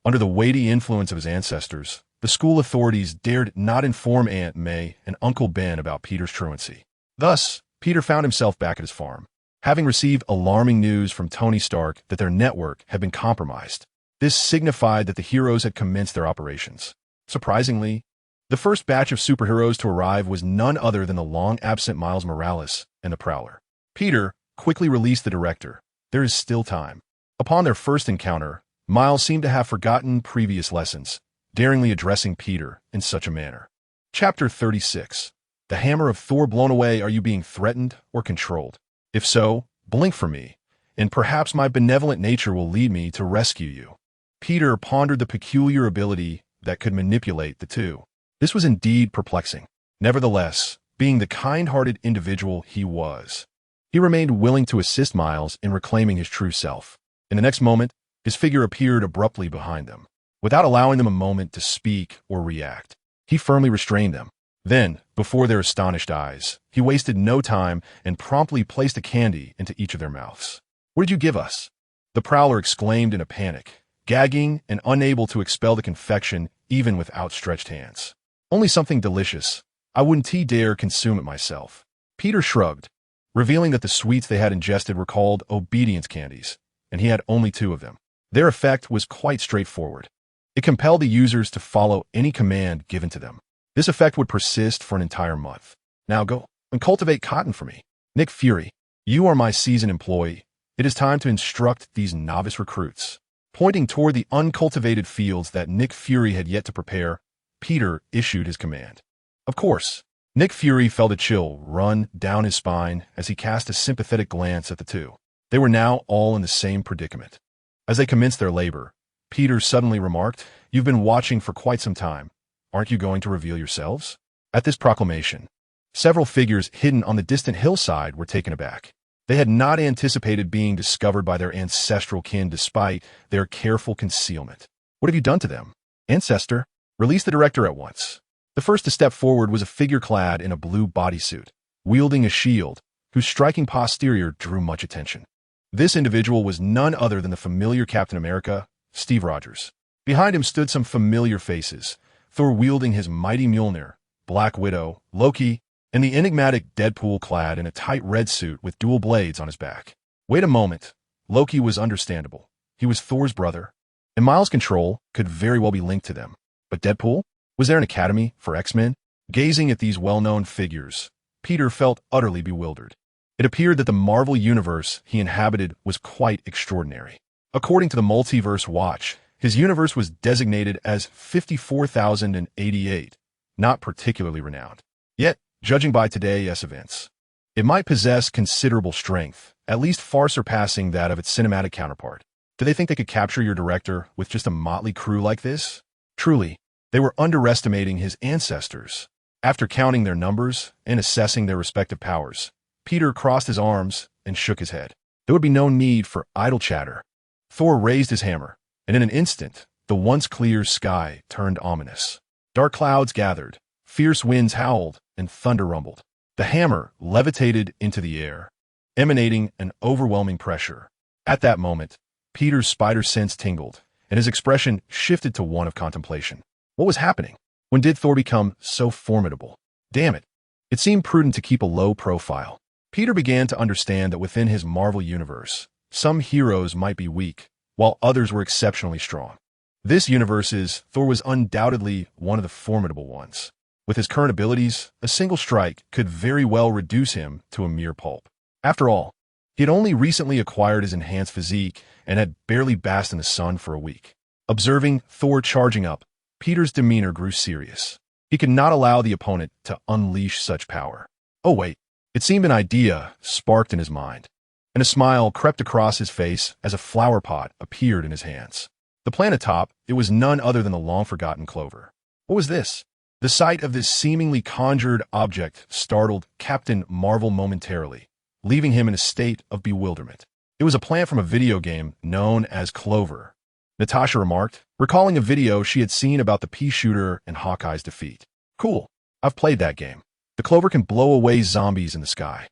under the weighty influence of his ancestors, the school authorities dared not inform Aunt May and Uncle Ben about Peter's truancy. Thus, Peter found himself back at his farm, having received alarming news from Tony Stark that their network had been compromised. This signified that the heroes had commenced their operations. Surprisingly, the first batch of superheroes to arrive was none other than the long-absent Miles Morales and the Prowler. Peter quickly released the director. There is still time. Upon their first encounter, Miles seemed to have forgotten previous lessons, daringly addressing Peter in such a manner. Chapter 36. The hammer of Thor blown away. Are you being threatened or controlled? If so, blink for me, and perhaps my benevolent nature will lead me to rescue you. Peter pondered the peculiar ability that could manipulate the two. This was indeed perplexing. Nevertheless, being the kind-hearted individual he was, he remained willing to assist Miles in reclaiming his true self. In the next moment, his figure appeared abruptly behind them. Without allowing them a moment to speak or react, he firmly restrained them. Then, before their astonished eyes, he wasted no time and promptly placed a candy into each of their mouths. "What did you give us?" the prowler exclaimed in a panic, gagging and unable to expel the confection even with outstretched hands. "Only something delicious. I wouldn't dare consume it myself." Peter shrugged, revealing that the sweets they had ingested were called obedience candies, and he had only 2 of them. Their effect was quite straightforward. It compelled the users to follow any command given to them. This effect would persist for an entire month. "Now go and cultivate cotton for me. Nick Fury, you are my seasoned employee. It is time to instruct these novice recruits." Pointing toward the uncultivated fields that Nick Fury had yet to prepare, Peter issued his command. Of course, Nick Fury felt a chill run down his spine as he cast a sympathetic glance at the two. They were now all in the same predicament. As they commenced their labor, Peter suddenly remarked, "You've been watching for quite some time. Aren't you going to reveal yourselves?" At this proclamation, several figures hidden on the distant hillside were taken aback. They had not anticipated being discovered by their ancestral kin despite their careful concealment. "What have you done to them?" "Ancestor, release the director at once." The first to step forward was a figure clad in a blue bodysuit, wielding a shield, whose striking posterior drew much attention. This individual was none other than the familiar Captain America, Steve Rogers. Behind him stood some familiar faces, Thor wielding his mighty Mjolnir, Black Widow, Loki, and the enigmatic Deadpool clad in a tight red suit with dual blades on his back. Wait a moment. Loki was understandable. He was Thor's brother, and Miles' control could very well be linked to them. But Deadpool? Was there an academy for X-Men? Gazing at these well-known figures, Peter felt utterly bewildered. It appeared that the Marvel universe he inhabited was quite extraordinary. According to the Multiverse Watch, his universe was designated as 54,088, not particularly renowned. Yet, judging by today's events, it might possess considerable strength, at least far surpassing that of its cinematic counterpart. Do they think they could capture your director with just a motley crew like this? Truly, they were underestimating his ancestors. After counting their numbers and assessing their respective powers, Peter crossed his arms and shook his head. There would be no need for idle chatter. Thor raised his hammer, and in an instant, the once clear sky turned ominous. Dark clouds gathered, fierce winds howled, and thunder rumbled. The hammer levitated into the air, emanating an overwhelming pressure. At that moment, Peter's spider sense tingled, and his expression shifted to one of contemplation. What was happening? When did Thor become so formidable? Damn it. It seemed prudent to keep a low profile. Peter began to understand that within his Marvel universe, some heroes might be weak, while others were exceptionally strong. This universe's Thor was undoubtedly one of the formidable ones. With his current abilities, a single strike could very well reduce him to a mere pulp. After all, he had only recently acquired his enhanced physique and had barely basked in the sun for a week. Observing Thor charging up, Peter's demeanor grew serious. He could not allow the opponent to unleash such power. Oh wait, it seemed an idea sparked in his mind, and a smile crept across his face as a flower pot appeared in his hands. The plant atop, it was none other than the long-forgotten clover. What was this? The sight of this seemingly conjured object startled Captain Marvel momentarily, leaving him in a state of bewilderment. It was a plant from a video game known as Clover, Natasha remarked, recalling a video she had seen about the pea shooter and Hawkeye's defeat. Cool. I've played that game. The clover can blow away zombies in the sky.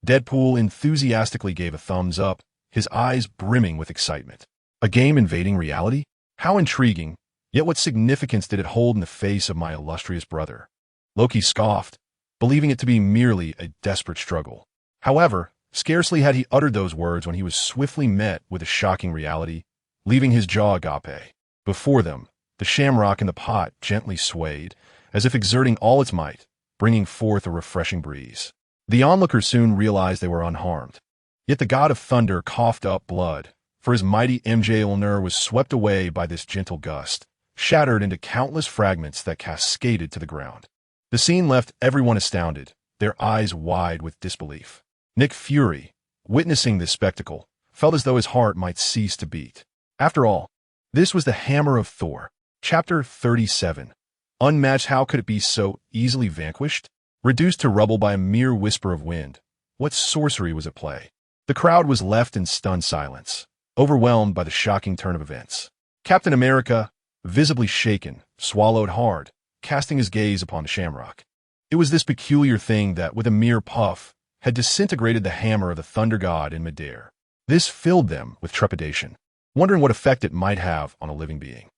Deadpool enthusiastically gave a thumbs up, his eyes brimming with excitement. A game invading reality? How intriguing, yet what significance did it hold in the face of my illustrious brother? Loki scoffed, believing it to be merely a desperate struggle. However, scarcely had he uttered those words when he was swiftly met with a shocking reality, leaving his jaw agape. Before them, the shamrock in the pot gently swayed, as if exerting all its might, bringing forth a refreshing breeze. The onlookers soon realized they were unharmed. Yet the god of thunder coughed up blood, for his mighty Mjolnir was swept away by this gentle gust, shattered into countless fragments that cascaded to the ground. The scene left everyone astounded, their eyes wide with disbelief. Nick Fury, witnessing this spectacle, felt as though his heart might cease to beat. After all, this was the hammer of Thor. Chapter 37. Unmatched. How could it be so easily vanquished? Reduced to rubble by a mere whisper of wind. What sorcery was at play? The crowd was left in stunned silence, overwhelmed by the shocking turn of events. Captain America, visibly shaken, swallowed hard, casting his gaze upon the shamrock. It was this peculiar thing that, with a mere puff, had disintegrated the hammer of the thunder god in midair. This filled them with trepidation, wondering what effect it might have on a living being.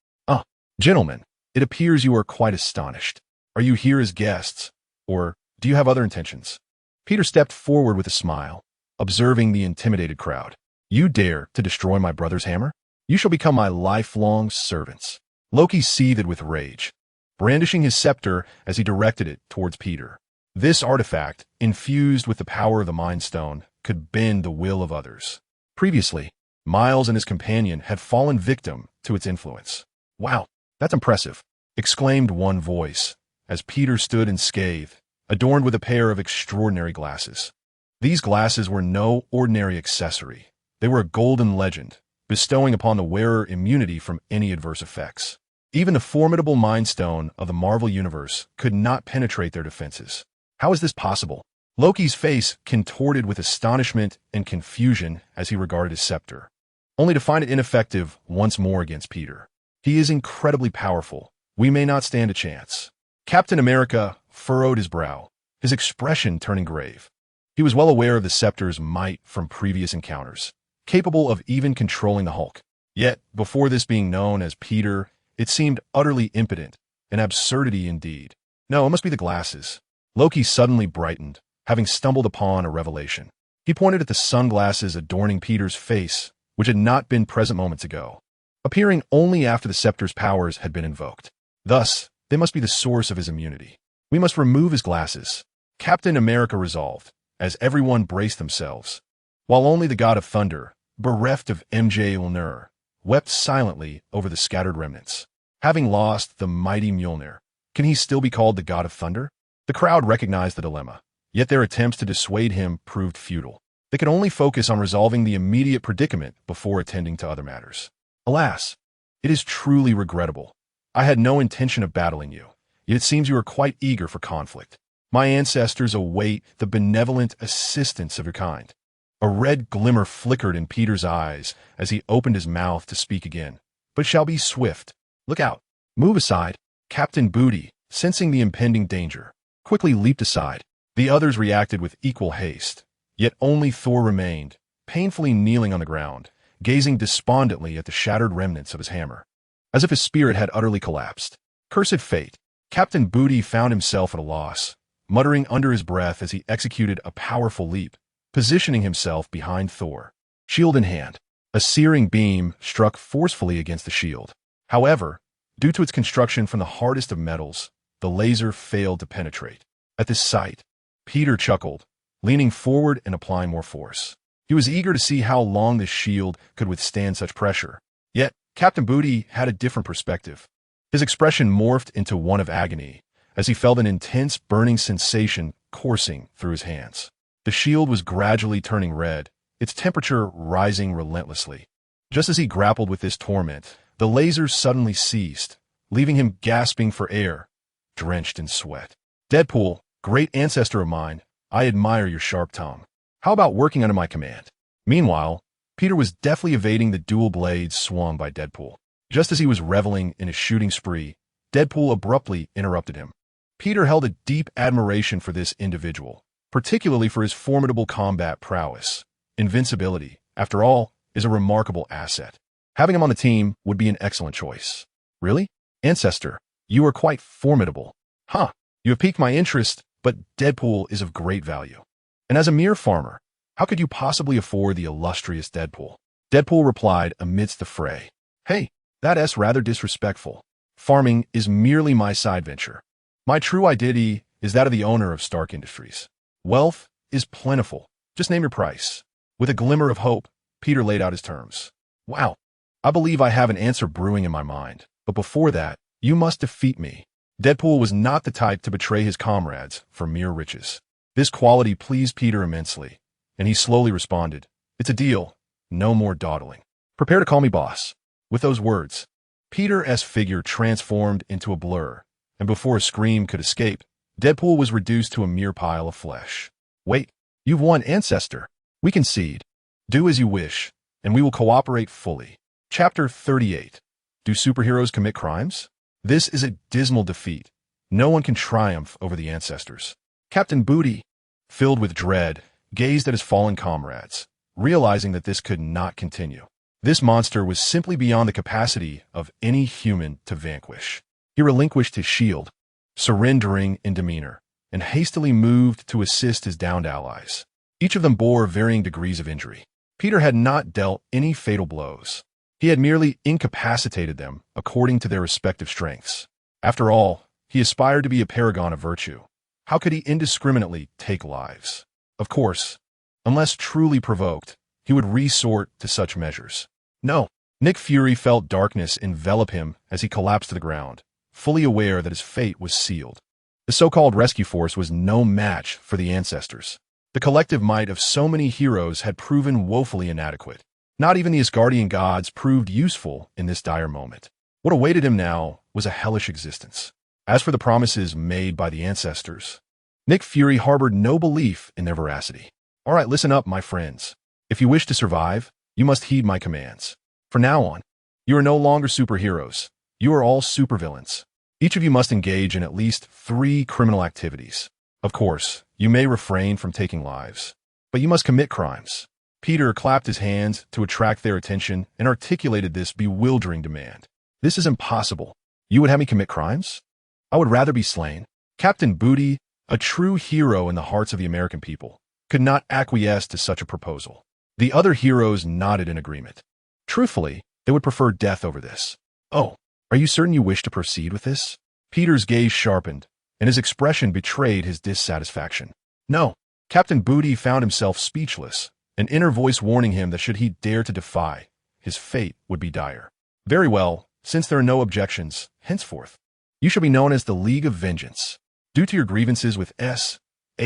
Gentlemen, it appears you are quite astonished. Are you here as guests, or do you have other intentions? Peter stepped forward with a smile, observing the intimidated crowd. You dare to destroy my brother's hammer? You shall become my lifelong servants. Loki seethed with rage, brandishing his scepter as he directed it towards Peter. This artifact, infused with the power of the Mind Stone, could bend the will of others. Previously, Miles and his companion had fallen victim to its influence. Wow, that's impressive, exclaimed one voice, as Peter stood in scathe, adorned with a pair of extraordinary glasses. These glasses were no ordinary accessory. They were a golden legend, bestowing upon the wearer immunity from any adverse effects. Even the formidable Mind Stone of the Marvel Universe could not penetrate their defenses. How is this possible? Loki's face contorted with astonishment and confusion as he regarded his scepter, only to find it ineffective once more against Peter. He is incredibly powerful. We may not stand a chance. Captain America furrowed his brow, his expression turning grave. He was well aware of the scepter's might from previous encounters, capable of even controlling the Hulk. Yet, before this being known as Peter, it seemed utterly impotent, an absurdity indeed. No, it must be the glasses. Loki suddenly brightened, having stumbled upon a revelation. He pointed at the sunglasses adorning Peter's face, which had not been present moments ago, appearing only after the scepter's powers had been invoked. Thus, they must be the source of his immunity. We must remove his glasses. Captain America resolved, as everyone braced themselves, while only the god of thunder, bereft of Mjolnir, wept silently over the scattered remnants. Having lost the mighty Mjolnir, can he still be called the god of thunder? The crowd recognized the dilemma, yet their attempts to dissuade him proved futile. They could only focus on resolving the immediate predicament before attending to other matters. Alas, it is truly regrettable. I had no intention of battling you, yet it seems you are quite eager for conflict. My ancestors await the benevolent assistance of your kind. A red glimmer flickered in Peter's eyes as he opened his mouth to speak again, but shall be swift. Look out. Move aside. Captain Booty, sensing the impending danger, quickly leaped aside. The others reacted with equal haste, yet only Thor remained, painfully kneeling on the ground, gazing despondently at the shattered remnants of his hammer, as if his spirit had utterly collapsed. Cursed fate. Captain Booty found himself at a loss, muttering under his breath as he executed a powerful leap, positioning himself behind Thor, shield in hand. A searing beam struck forcefully against the shield. However, due to its construction from the hardest of metals, the laser failed to penetrate. At this sight, Peter chuckled, leaning forward and applying more force. He was eager to see how long this shield could withstand such pressure. Yet, Captain Booty had a different perspective. His expression morphed into one of agony as he felt an intense burning sensation coursing through his hands. The shield was gradually turning red, its temperature rising relentlessly. Just as he grappled with this torment, the laser suddenly ceased, leaving him gasping for air, drenched in sweat. Deadpool, great ancestor of mine, I admire your sharp tongue. How about working under my command? Meanwhile, Peter was deftly evading the dual blades swung by Deadpool. Just as he was reveling in his shooting spree, Deadpool abruptly interrupted him. Peter held a deep admiration for this individual, particularly for his formidable combat prowess. Invincibility, after all, is a remarkable asset. Having him on the team would be an excellent choice. Really? Ancestor, you are quite formidable. Huh, you have piqued my interest, but Deadpool is of great value. And as a mere farmer, how could you possibly afford the illustrious Deadpool? Deadpool replied amidst the fray. Hey, that's rather disrespectful. Farming is merely my side venture. My true identity is that of the owner of Stark Industries. Wealth is plentiful. Just name your price. With a glimmer of hope, Peter laid out his terms. Wow, I believe I have an answer brewing in my mind. But before that, you must defeat me. Deadpool was not the type to betray his comrades for mere riches. This quality pleased Peter immensely, and he slowly responded, "It's a deal. No more dawdling. Prepare to call me boss." With those words, Peter's figure transformed into a blur, and before a scream could escape, Deadpool was reduced to a mere pile of flesh. "Wait, you've won, Ancestor. We concede. Do as you wish, and we will cooperate fully." Chapter 38. Do superheroes commit crimes? This is a dismal defeat. No one can triumph over the Ancestors. Captain Booty, filled with dread, gazed at his fallen comrades, realizing that this could not continue. This monster was simply beyond the capacity of any human to vanquish. He relinquished his shield, surrendering in demeanor, and hastily moved to assist his downed allies. Each of them bore varying degrees of injury. Peter had not dealt any fatal blows. He had merely incapacitated them according to their respective strengths. After all, he aspired to be a paragon of virtue. How could he indiscriminately take lives? Of course, unless truly provoked, he would resort to such measures. No. Nick Fury felt darkness envelop him as he collapsed to the ground, fully aware that his fate was sealed. The so-called rescue force was no match for the Ancestors. The collective might of so many heroes had proven woefully inadequate. Not even the Asgardian gods proved useful in this dire moment. What awaited him now was a hellish existence. As for the promises made by the Ancestors, Nick Fury harbored no belief in their veracity. "All right, listen up, my friends. If you wish to survive, you must heed my commands. From now on, you are no longer superheroes. You are all supervillains. Each of you must engage in at least 3 criminal activities. Of course, you may refrain from taking lives, but you must commit crimes." Peter clapped his hands to attract their attention and articulated this bewildering demand. "This is impossible. You would have me commit crimes? I would rather be slain." Captain Booty, a true hero in the hearts of the American people, could not acquiesce to such a proposal. The other heroes nodded in agreement. Truthfully, they would prefer death over this. "Oh, are you certain you wish to proceed with this?" Peter's gaze sharpened, and his expression betrayed his dissatisfaction. "No." Captain Booty found himself speechless, an inner voice warning him that should he dare to defy, his fate would be dire. "Very well, since there are no objections, henceforth, you shall be known as the League of Vengeance. Due to your grievances with SHIELD,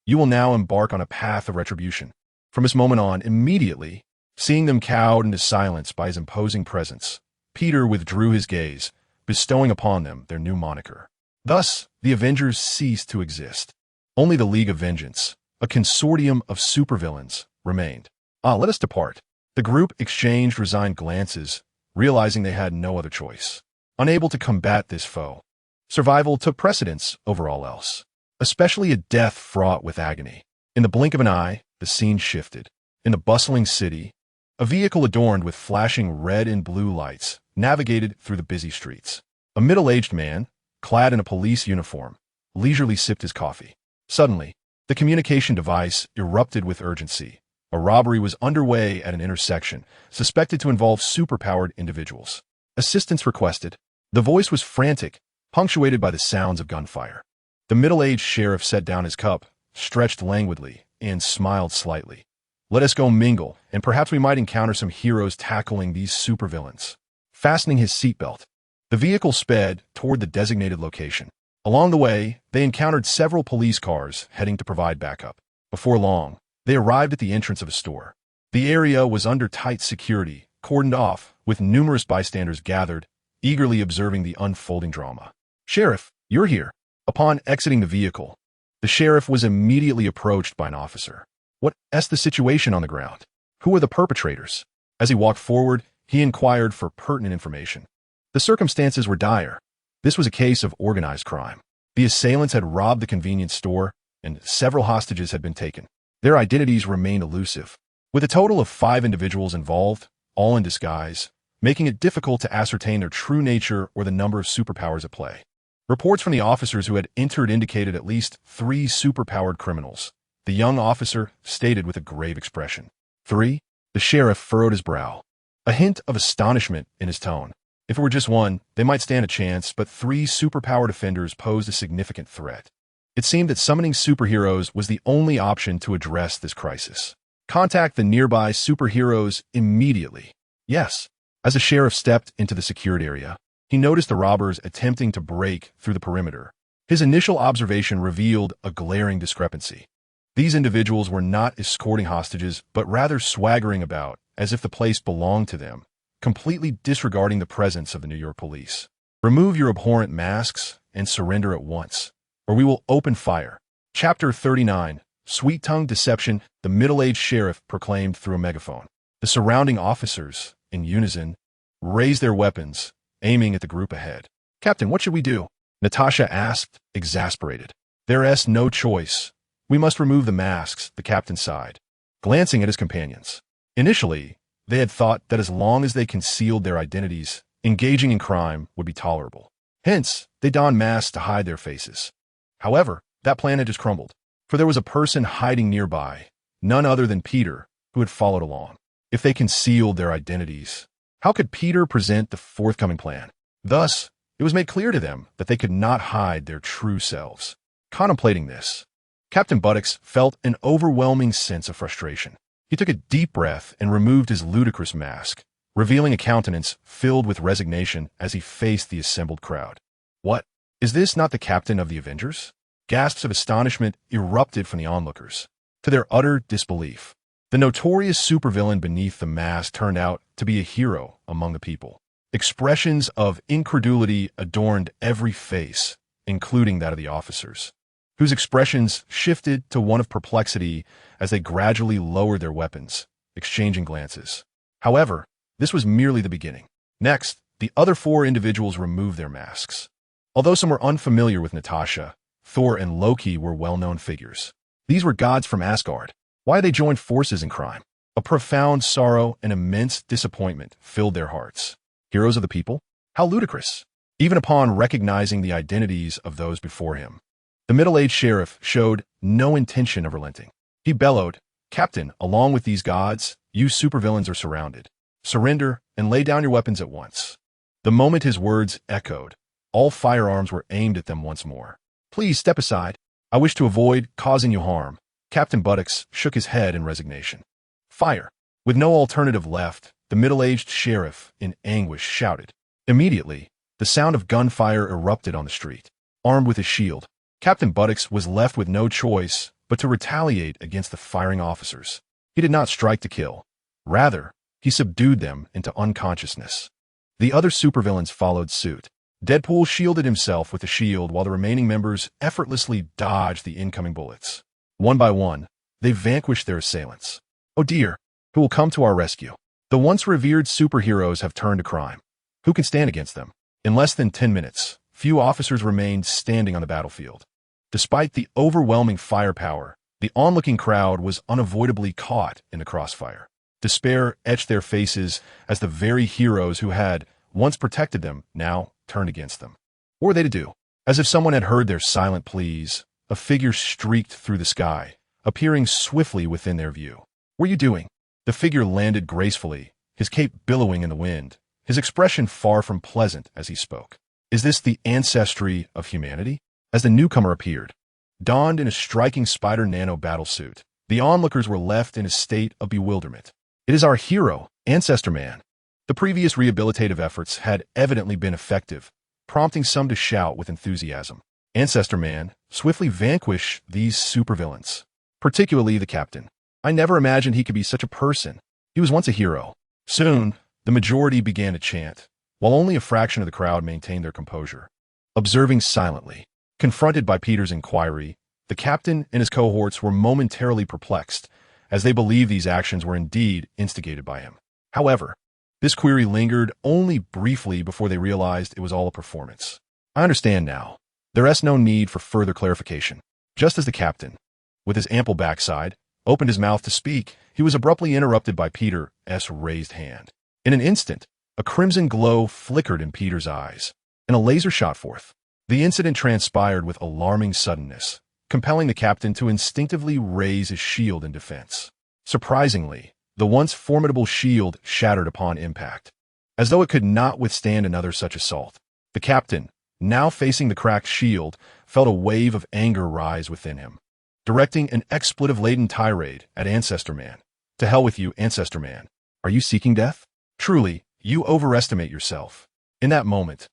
you will now embark on a path of retribution." From this moment on, immediately, seeing them cowed into silence by his imposing presence, Peter withdrew his gaze, bestowing upon them their new moniker. Thus, the Avengers ceased to exist. Only the League of Vengeance, a consortium of supervillains, remained. Let us depart." The group exchanged resigned glances, realizing they had no other choice. Unable to combat this foe, survival took precedence over all else, especially a death fraught with agony. In the blink of an eye, the scene shifted. In the bustling city, a vehicle adorned with flashing red and blue lights navigated through the busy streets. A middle-aged man, clad in a police uniform, leisurely sipped his coffee. Suddenly, the communication device erupted with urgency. A robbery was underway at an intersection, suspected to involve superpowered individuals. Assistance requested. The voice was frantic, punctuated by the sounds of gunfire. The middle-aged sheriff set down his cup, stretched languidly, and smiled slightly. "Let us go mingle, and perhaps we might encounter some heroes tackling these supervillains." Fastening his seatbelt, the vehicle sped toward the designated location. Along the way, they encountered several police cars heading to provide backup. Before long, they arrived at the entrance of a store. The area was under tight security, cordoned off, with numerous bystanders gathered, eagerly observing the unfolding drama. "Sheriff, you're here." Upon exiting the vehicle, the sheriff was immediately approached by an officer. "What's the situation on the ground? Who are the perpetrators?" As he walked forward, he inquired for pertinent information. The circumstances were dire. This was a case of organized crime. The assailants had robbed the convenience store, and several hostages had been taken. Their identities remained elusive, with a total of 5 individuals involved, all in disguise, making it difficult to ascertain their true nature or the number of superpowers at play. Reports from the officers who had entered indicated at least 3 superpowered criminals. The young officer stated with a grave expression. 3? The sheriff furrowed his brow, a hint of astonishment in his tone. If it were just 1, they might stand a chance, but 3 superpowered offenders posed a significant threat. It seemed that summoning superheroes was the only option to address this crisis. "Contact the nearby superheroes immediately." "Yes." As the sheriff stepped into the secured area, he noticed the robbers attempting to break through the perimeter. His initial observation revealed a glaring discrepancy. These individuals were not escorting hostages, but rather swaggering about as if the place belonged to them, completely disregarding the presence of the New York police. "Remove your abhorrent masks and surrender at once, or we will open fire." Chapter 39, Sweet-Tongued Deception, the middle-aged sheriff proclaimed through a megaphone. The surrounding officers, in unison, raised their weapons, aiming at the group ahead. "Captain, what should we do?" Natasha asked, exasperated. "There's no choice. We must remove the masks," the captain sighed, glancing at his companions. Initially, they had thought that as long as they concealed their identities, engaging in crime would be tolerable. Hence, they donned masks to hide their faces. However, that plan had just crumbled, for there was a person hiding nearby, none other than Peter, who had followed along. If they concealed their identities, how could Peter present the forthcoming plan? Thus, it was made clear to them that they could not hide their true selves. Contemplating this, Captain Buttocks felt an overwhelming sense of frustration. He took a deep breath and removed his ludicrous mask, revealing a countenance filled with resignation as he faced the assembled crowd. "What? Is this not the captain of the Avengers?" Gasps of astonishment erupted from the onlookers. To their utter disbelief, the notorious supervillain beneath the mask turned out to be a hero among the people. Expressions of incredulity adorned every face, including that of the officers, whose expressions shifted to one of perplexity as they gradually lowered their weapons, exchanging glances. However, this was merely the beginning. Next, the other four individuals removed their masks. Although some were unfamiliar with Natasha, Thor and Loki were well-known figures. These were gods from Asgard. Why they joined forces in crime? A profound sorrow and immense disappointment filled their hearts. Heroes of the people? How ludicrous! Even upon recognizing the identities of those before him, the middle-aged sheriff showed no intention of relenting. He bellowed, "Captain, along with these gods, you supervillains are surrounded. Surrender and lay down your weapons at once." The moment his words echoed, all firearms were aimed at them once more. "Please step aside. I wish to avoid causing you harm." Captain Buttocks shook his head in resignation. "Fire!" With no alternative left, the middle-aged sheriff, in anguish, shouted. Immediately, the sound of gunfire erupted on the street. Armed with his shield, Captain Buttocks was left with no choice but to retaliate against the firing officers. He did not strike to kill. Rather, he subdued them into unconsciousness. The other supervillains followed suit. Deadpool shielded himself with a shield while the remaining members effortlessly dodged the incoming bullets. One by one, they vanquished their assailants. "Oh dear, who will come to our rescue?" The once revered superheroes have turned to crime. Who can stand against them? In less than 10 minutes, few officers remained standing on the battlefield. Despite the overwhelming firepower, the onlooking crowd was unavoidably caught in the crossfire. Despair etched their faces as the very heroes who had once protected them now turned against them. What were they to do? As if someone had heard their silent pleas, a figure streaked through the sky, appearing swiftly within their view. "What are you doing?" The figure landed gracefully, his cape billowing in the wind, his expression far from pleasant as he spoke. "Is this the ancestry of humanity?" As the newcomer appeared, donned in a striking spider nano battlesuit, the onlookers were left in a state of bewilderment. "It is our hero, Ancestor Man." The previous rehabilitative efforts had evidently been effective, prompting some to shout with enthusiasm. Ancestor Man swiftly vanquished these supervillains, particularly the captain. "I never imagined he could be such a person. He was once a hero." Soon, the majority began to chant, while only a fraction of the crowd maintained their composure. Observing silently, confronted by Peter's inquiry, the captain and his cohorts were momentarily perplexed, as they believed these actions were indeed instigated by him. However, this query lingered only briefly before they realized it was all a performance. "I understand now. There is no need for further clarification." Just as the captain, with his ample backside, opened his mouth to speak, he was abruptly interrupted by Peter's raised hand. In an instant, a crimson glow flickered in Peter's eyes, and a laser shot forth. The incident transpired with alarming suddenness, compelling the captain to instinctively raise his shield in defense. Surprisingly, the once formidable shield shattered upon impact, as though it could not withstand another such assault. The captain, now facing the cracked shield, felt a wave of anger rise within him, directing an expletive-laden tirade at Ancestor Man. "To hell with you, Ancestor Man. Are you seeking death? Truly, you overestimate yourself." In that moment,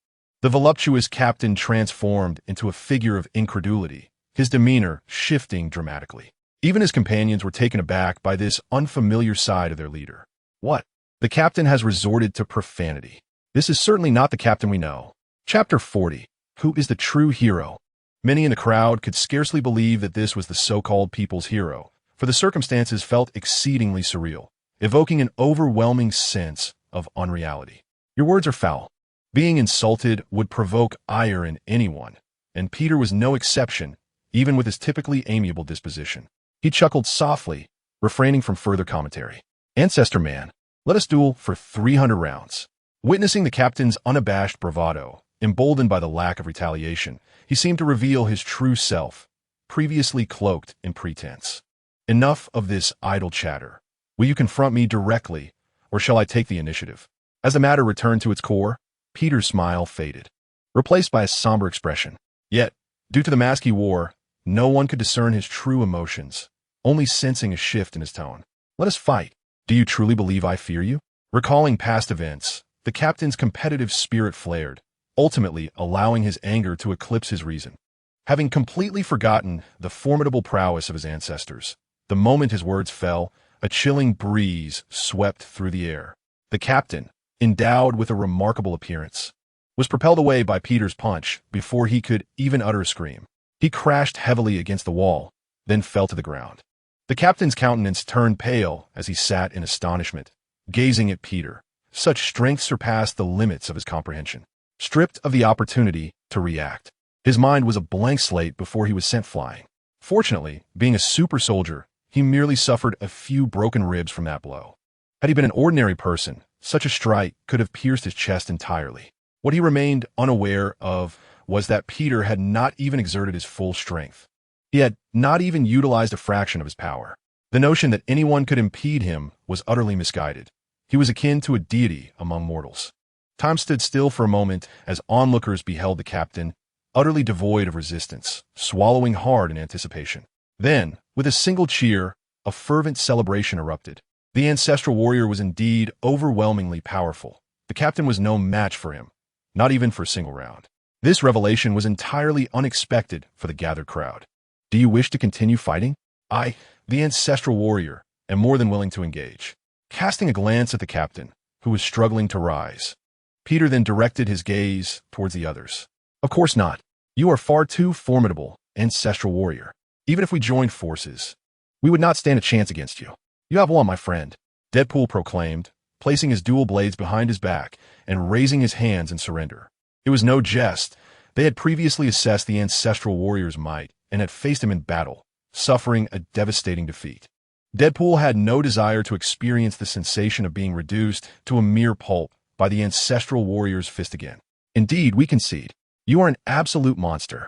The voluptuous captain transformed into a figure of incredulity, his demeanor shifting dramatically. Even his companions were taken aback by this unfamiliar side of their leader. What? The captain has resorted to profanity. This is certainly not the captain we know. Chapter 40. Who is the true hero? Many in the crowd could scarcely believe that this was the so-called people's hero, for the circumstances felt exceedingly surreal, evoking an overwhelming sense of unreality. Your words are foul. Being insulted would provoke ire in anyone, and Peter was no exception, even with his typically amiable disposition. He chuckled softly, refraining from further commentary. Ancestor man, let us duel for 300 rounds. Witnessing the captain's unabashed bravado, emboldened by the lack of retaliation, he seemed to reveal his true self, previously cloaked in pretense. Enough of this idle chatter. Will you confront me directly, or shall I take the initiative? As the matter returned to its core, Peter's smile faded, replaced by a somber expression. Yet, due to the mask he wore, no one could discern his true emotions, only sensing a shift in his tone. Let us fight. Do you truly believe I fear you? Recalling past events, the captain's competitive spirit flared, ultimately allowing his anger to eclipse his reason. Having completely forgotten the formidable prowess of his ancestors, the moment his words fell, a chilling breeze swept through the air. The captain, endowed with a remarkable appearance, was propelled away by Peter's punch before he could even utter a scream. He crashed heavily against the wall, then fell to the ground. The captain's countenance turned pale as he sat in astonishment, gazing at Peter. Such strength surpassed the limits of his comprehension. Stripped of the opportunity to react, his mind was a blank slate before he was sent flying. Fortunately, being a super soldier, he merely suffered a few broken ribs from that blow. Had he been an ordinary person, such a strike could have pierced his chest entirely. What he remained unaware of was that Peter had not even exerted his full strength. He had not even utilized a fraction of his power. The notion that anyone could impede him was utterly misguided. He was akin to a deity among mortals. Time stood still for a moment as onlookers beheld the captain, utterly devoid of resistance, swallowing hard in anticipation. Then, with a single cheer, a fervent celebration erupted. The ancestral warrior was indeed overwhelmingly powerful. The captain was no match for him, not even for a single round. This revelation was entirely unexpected for the gathered crowd. Do you wish to continue fighting? I, the ancestral warrior, am more than willing to engage. Casting a glance at the captain, who was struggling to rise, Peter then directed his gaze towards the others. Of course not. You are far too formidable, ancestral warrior. Even if we joined forces, we would not stand a chance against you. You have won, my friend, Deadpool proclaimed, placing his dual blades behind his back and raising his hands in surrender. It was no jest. They had previously assessed the ancestral warrior's might and had faced him in battle, suffering a devastating defeat. Deadpool had no desire to experience the sensation of being reduced to a mere pulp by the ancestral warrior's fist again. Indeed, we concede. You are an absolute monster.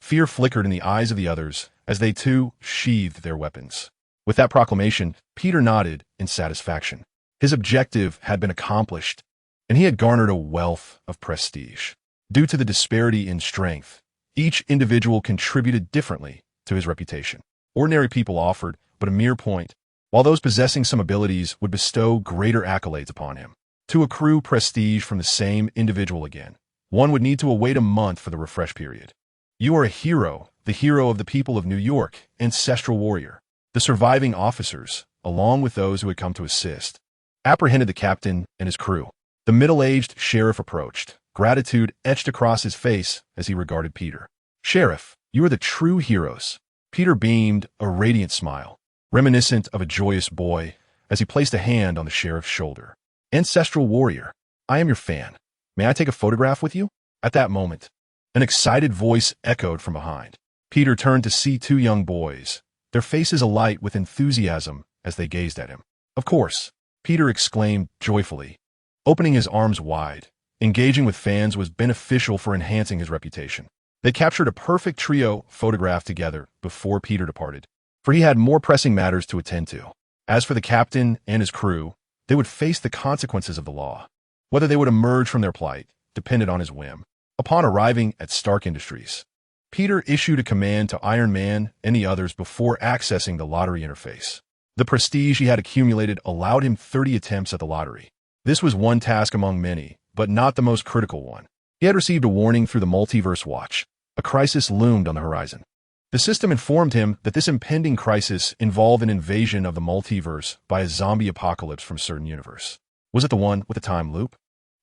Fear flickered in the eyes of the others as they too sheathed their weapons. With that proclamation, Peter nodded in satisfaction. His objective had been accomplished, and he had garnered a wealth of prestige. Due to the disparity in strength, each individual contributed differently to his reputation. Ordinary people offered but a mere point, while those possessing some abilities would bestow greater accolades upon him. To accrue prestige from the same individual again, one would need to await a month for the refresh period. You are a hero, the hero of the people of New York, ancestral warrior. The surviving officers, along with those who had come to assist, apprehended the captain and his crew. The middle-aged sheriff approached, gratitude etched across his face as he regarded Peter. Sheriff, you are the true heroes. Peter beamed a radiant smile, reminiscent of a joyous boy, as he placed a hand on the sheriff's shoulder. Ancestral warrior, I am your fan. May I take a photograph with you? At that moment, an excited voice echoed from behind. Peter turned to see two young boys, their faces alight with enthusiasm as they gazed at him. Of course, Peter exclaimed joyfully, opening his arms wide. Engaging with fans was beneficial for enhancing his reputation. They captured a perfect trio photograph together before Peter departed, for he had more pressing matters to attend to. As for the captain and his crew, they would face the consequences of the law. Whether they would emerge from their plight depended on his whim. Upon arriving at Stark Industries, Peter issued a command to Iron Man and the others before accessing the lottery interface. The prestige he had accumulated allowed him 30 attempts at the lottery. This was one task among many, but not the most critical one. He had received a warning through the Multiverse watch. A crisis loomed on the horizon. The system informed him that this impending crisis involved an invasion of the multiverse by a zombie apocalypse from a certain universe. Was it the one with the time loop?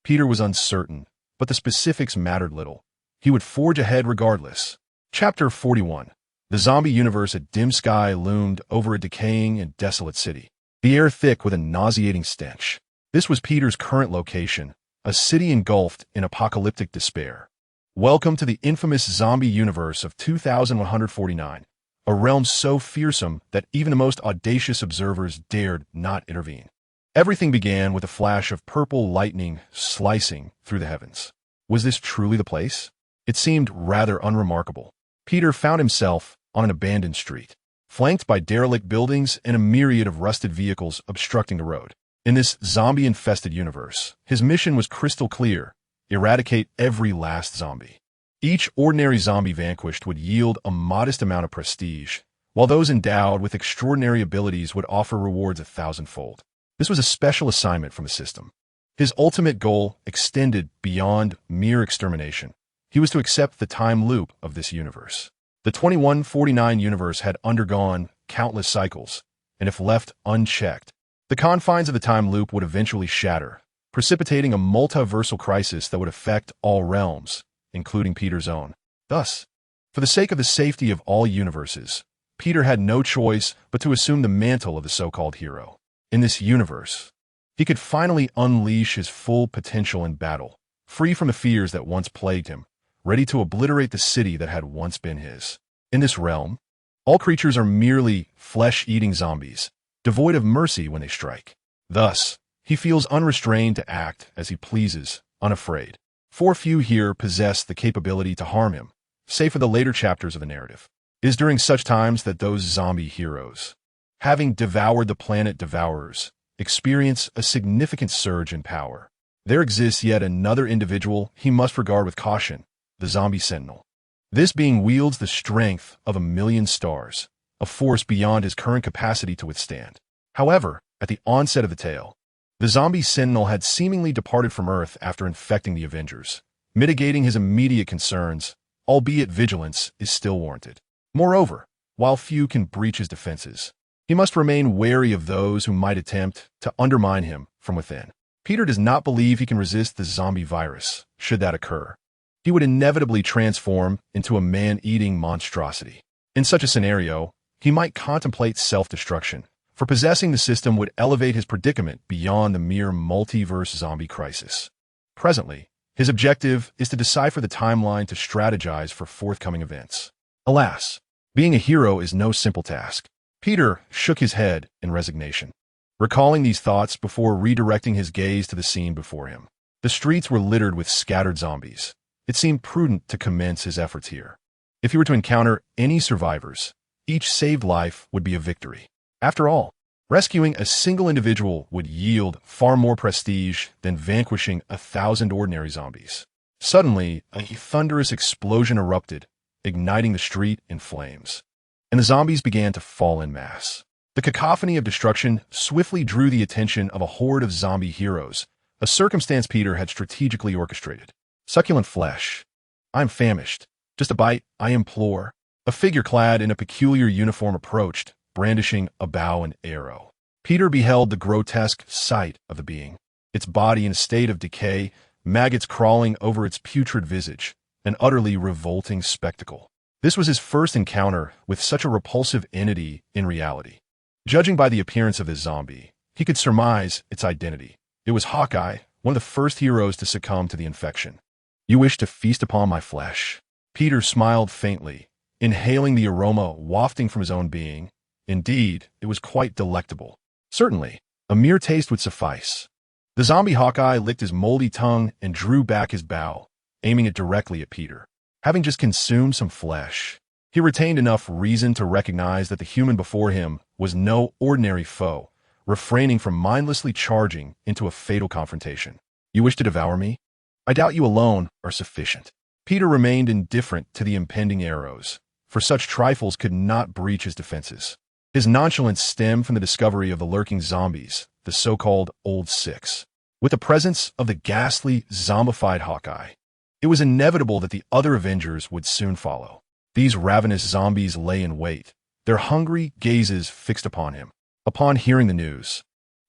Peter was uncertain, but the specifics mattered little. He would forge ahead regardless. Chapter 41. The zombie universe. A dim sky loomed over a decaying and desolate city, the air thick with a nauseating stench. This was Peter's current location, a city engulfed in apocalyptic despair. Welcome to the infamous zombie universe of 2149, a realm so fearsome that even the most audacious observers dared not intervene. Everything began with a flash of purple lightning slicing through the heavens. Was this truly the place? It seemed rather unremarkable. Peter found himself on an abandoned street, flanked by derelict buildings and a myriad of rusted vehicles obstructing the road. In this zombie-infested universe, his mission was crystal clear: eradicate every last zombie. Each ordinary zombie vanquished would yield a modest amount of prestige, while those endowed with extraordinary abilities would offer rewards 1,000-fold. This was a special assignment from the system. His ultimate goal extended beyond mere extermination. He was to accept the time loop of this universe. The 2149 universe had undergone countless cycles, and if left unchecked, the confines of the time loop would eventually shatter, precipitating a multiversal crisis that would affect all realms, including Peter's own. Thus, for the sake of the safety of all universes, Peter had no choice but to assume the mantle of the so-called hero. In this universe, he could finally unleash his full potential in battle, free from the fears that once plagued him, ready to obliterate the city that had once been his. In this realm, all creatures are merely flesh-eating zombies, devoid of mercy when they strike. Thus, he feels unrestrained to act as he pleases, unafraid. For few here possess the capability to harm him, save for the later chapters of the narrative. It is during such times that those zombie heroes, having devoured the planet devourers, experience a significant surge in power. There exists yet another individual he must regard with caution: the zombie sentinel. This being wields the strength of 1,000,000 stars, a force beyond his current capacity to withstand. However, at the onset of the tale, the zombie sentinel had seemingly departed from Earth after infecting the Avengers, mitigating his immediate concerns, albeit vigilance is still warranted. Moreover, while few can breach his defenses, he must remain wary of those who might attempt to undermine him from within. Peter does not believe he can resist the zombie virus, should that occur. He would inevitably transform into a man-eating monstrosity. In such a scenario, he might contemplate self-destruction, for possessing the system would elevate his predicament beyond the mere multiverse zombie crisis. Presently, his objective is to decipher the timeline to strategize for forthcoming events. Alas, being a hero is no simple task. Peter shook his head in resignation, recalling these thoughts before redirecting his gaze to the scene before him. The streets were littered with scattered zombies. It seemed prudent to commence his efforts here. If he were to encounter any survivors, each saved life would be a victory. After all, rescuing a single individual would yield far more prestige than vanquishing 1,000 ordinary zombies. Suddenly, a thunderous explosion erupted, igniting the street in flames, and the zombies began to fall en masse. The cacophony of destruction swiftly drew the attention of a horde of zombie heroes, a circumstance Peter had strategically orchestrated. Succulent flesh. I'm famished. Just a bite, I implore. A figure clad in a peculiar uniform approached, brandishing a bow and arrow. Peter beheld the grotesque sight of the being, its body in a state of decay, maggots crawling over its putrid visage, an utterly revolting spectacle. This was his first encounter with such a repulsive entity in reality. Judging by the appearance of this zombie, he could surmise its identity. It was Hawkeye, one of the first heroes to succumb to the infection. You wish to feast upon my flesh? Peter smiled faintly, inhaling the aroma wafting from his own being. Indeed, it was quite delectable. Certainly, a mere taste would suffice. The zombie Hawkeye licked his moldy tongue and drew back his bow, aiming it directly at Peter. Having just consumed some flesh, he retained enough reason to recognize that the human before him was no ordinary foe, refraining from mindlessly charging into a fatal confrontation. You wish to devour me? I doubt you alone are sufficient. Peter remained indifferent to the impending arrows, for such trifles could not breach his defenses. His nonchalance stemmed from the discovery of the lurking zombies, the so-called Old Six. With the presence of the ghastly, zombified Hawkeye, It was inevitable that the other Avengers would soon follow. These ravenous zombies lay in wait, their hungry gazes fixed upon him. Upon hearing the news,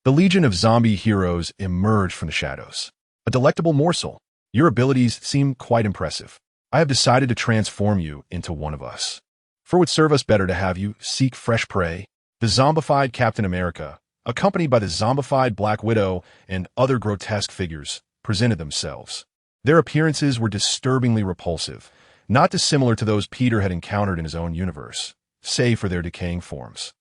the legion of zombie heroes emerged from the shadows. A delectable morsel. Your abilities seem quite impressive. I have decided to transform you into one of us. For it would serve us better to have you seek fresh prey. The zombified Captain America, accompanied by the zombified Black Widow and other grotesque figures, presented themselves. Their appearances were disturbingly repulsive, not dissimilar to those Peter had encountered in his own universe, save for their decaying forms.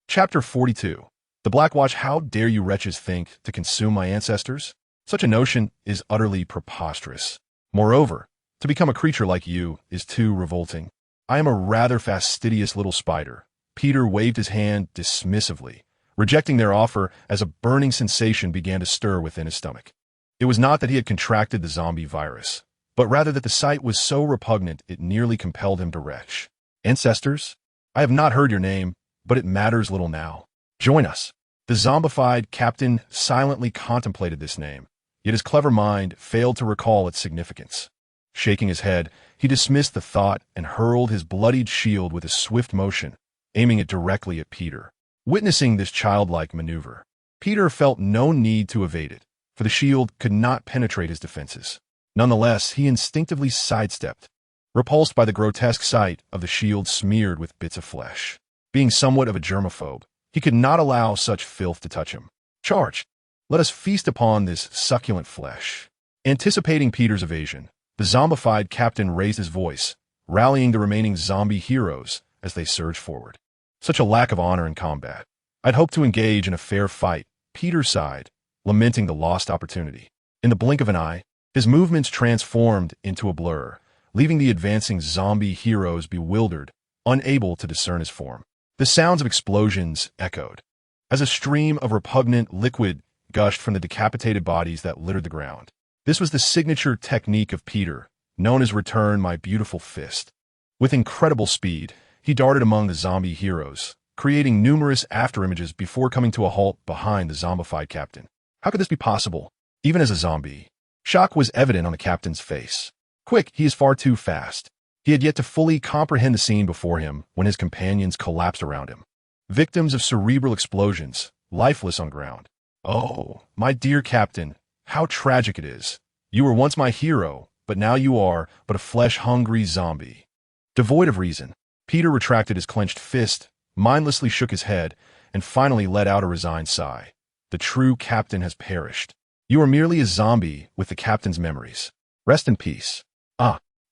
Chapter 42. The Black Watch. How dare you wretches think to consume my ancestors? Such a notion is utterly preposterous. Moreover, to become a creature like you is too revolting. I am a rather fastidious little spider. Peter waved his hand dismissively, rejecting their offer as a burning sensation began to stir within his stomach. It was not that he had contracted the zombie virus, but rather that the sight was so repugnant it nearly compelled him to retch. Ancestors? I have not heard your name, but it matters little now. Join us. The zombified captain silently contemplated this name, yet his clever mind failed to recall its significance. Shaking his head, he dismissed the thought and hurled his bloodied shield with a swift motion, aiming it directly at Peter. Witnessing this childlike maneuver, Peter felt no need to evade it, for the shield could not penetrate his defenses. Nonetheless, he instinctively sidestepped, repulsed by the grotesque sight of the shield smeared with bits of flesh. Being somewhat of a germaphobe, he could not allow such filth to touch him. Charge! Let us feast upon this succulent flesh. Anticipating Peter's evasion, the zombified captain raised his voice, rallying the remaining zombie heroes as they surged forward. Such a lack of honor in combat. I'd hoped to engage in a fair fight, Peter sighed, lamenting the lost opportunity. In the blink of an eye, his movements transformed into a blur, leaving the advancing zombie heroes bewildered, unable to discern his form. The sounds of explosions echoed, as a stream of repugnant liquid gushed from the decapitated bodies that littered the ground. This was the signature technique of Peter, known as Return My Beautiful Fist. With incredible speed, he darted among the zombie heroes, creating numerous afterimages before coming to a halt behind the zombified captain. How could this be possible, even as a zombie? Shock was evident on the captain's face. Quick, he is far too fast. He had yet to fully comprehend the scene before him when his companions collapsed around him. Victims of cerebral explosions, lifeless on ground. Oh, my dear captain, how tragic it is. You were once my hero, but now you are but a flesh-hungry zombie. Devoid of reason, Peter retracted his clenched fist, mindlessly shook his head, and finally let out a resigned sigh. The true captain has perished. You are merely a zombie with the captain's memories. Rest in peace.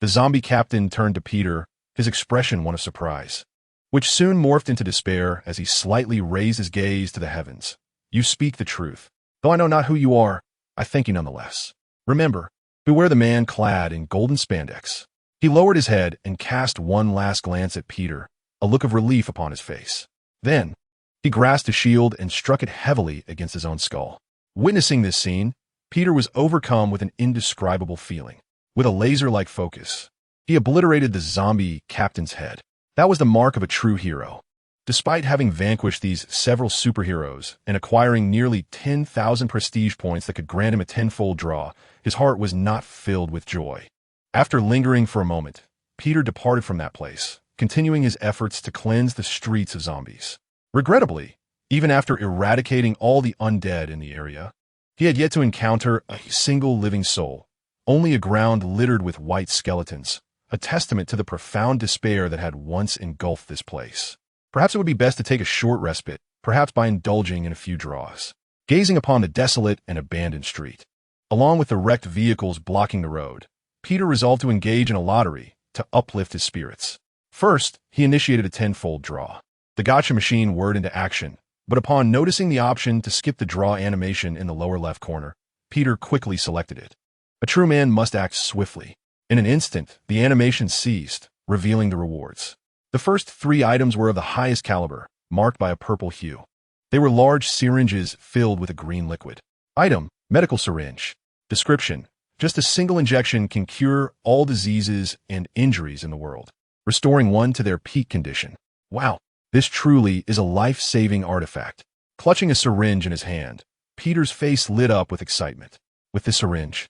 The zombie captain turned to Peter, his expression one of surprise, which soon morphed into despair as he slightly raised his gaze to the heavens. You speak the truth. Though I know not who you are, I thank you nonetheless. Remember, beware the man clad in golden spandex. He lowered his head and cast one last glance at Peter, a look of relief upon his face. Then, he grasped a shield and struck it heavily against his own skull. Witnessing this scene, Peter was overcome with an indescribable feeling. With a laser-like focus, he obliterated the zombie captain's head. That was the mark of a true hero. Despite having vanquished these several superheroes and acquiring nearly 10,000 prestige points that could grant him a tenfold draw, his heart was not filled with joy. After lingering for a moment, Peter departed from that place, continuing his efforts to cleanse the streets of zombies. Regrettably, even after eradicating all the undead in the area, he had yet to encounter a single living soul, only a ground littered with white skeletons, a testament to the profound despair that had once engulfed this place. Perhaps it would be best to take a short respite, perhaps by indulging in a few draws. Gazing upon the desolate and abandoned street, along with the wrecked vehicles blocking the road, Peter resolved to engage in a lottery to uplift his spirits. First, he initiated a tenfold draw. The gotcha machine whirred into action, but upon noticing the option to skip the draw animation in the lower left corner, Peter quickly selected it. A true man must act swiftly. In an instant, the animation ceased, revealing the rewards. The first 3 items were of the highest caliber, marked by a purple hue. They were large syringes filled with a green liquid. Item: medical syringe. Description: just a single injection can cure all diseases and injuries in the world, restoring one to their peak condition. Wow, this truly is a life-saving artifact. Clutching a syringe in his hand, Peter's face lit up with excitement. With the syringe,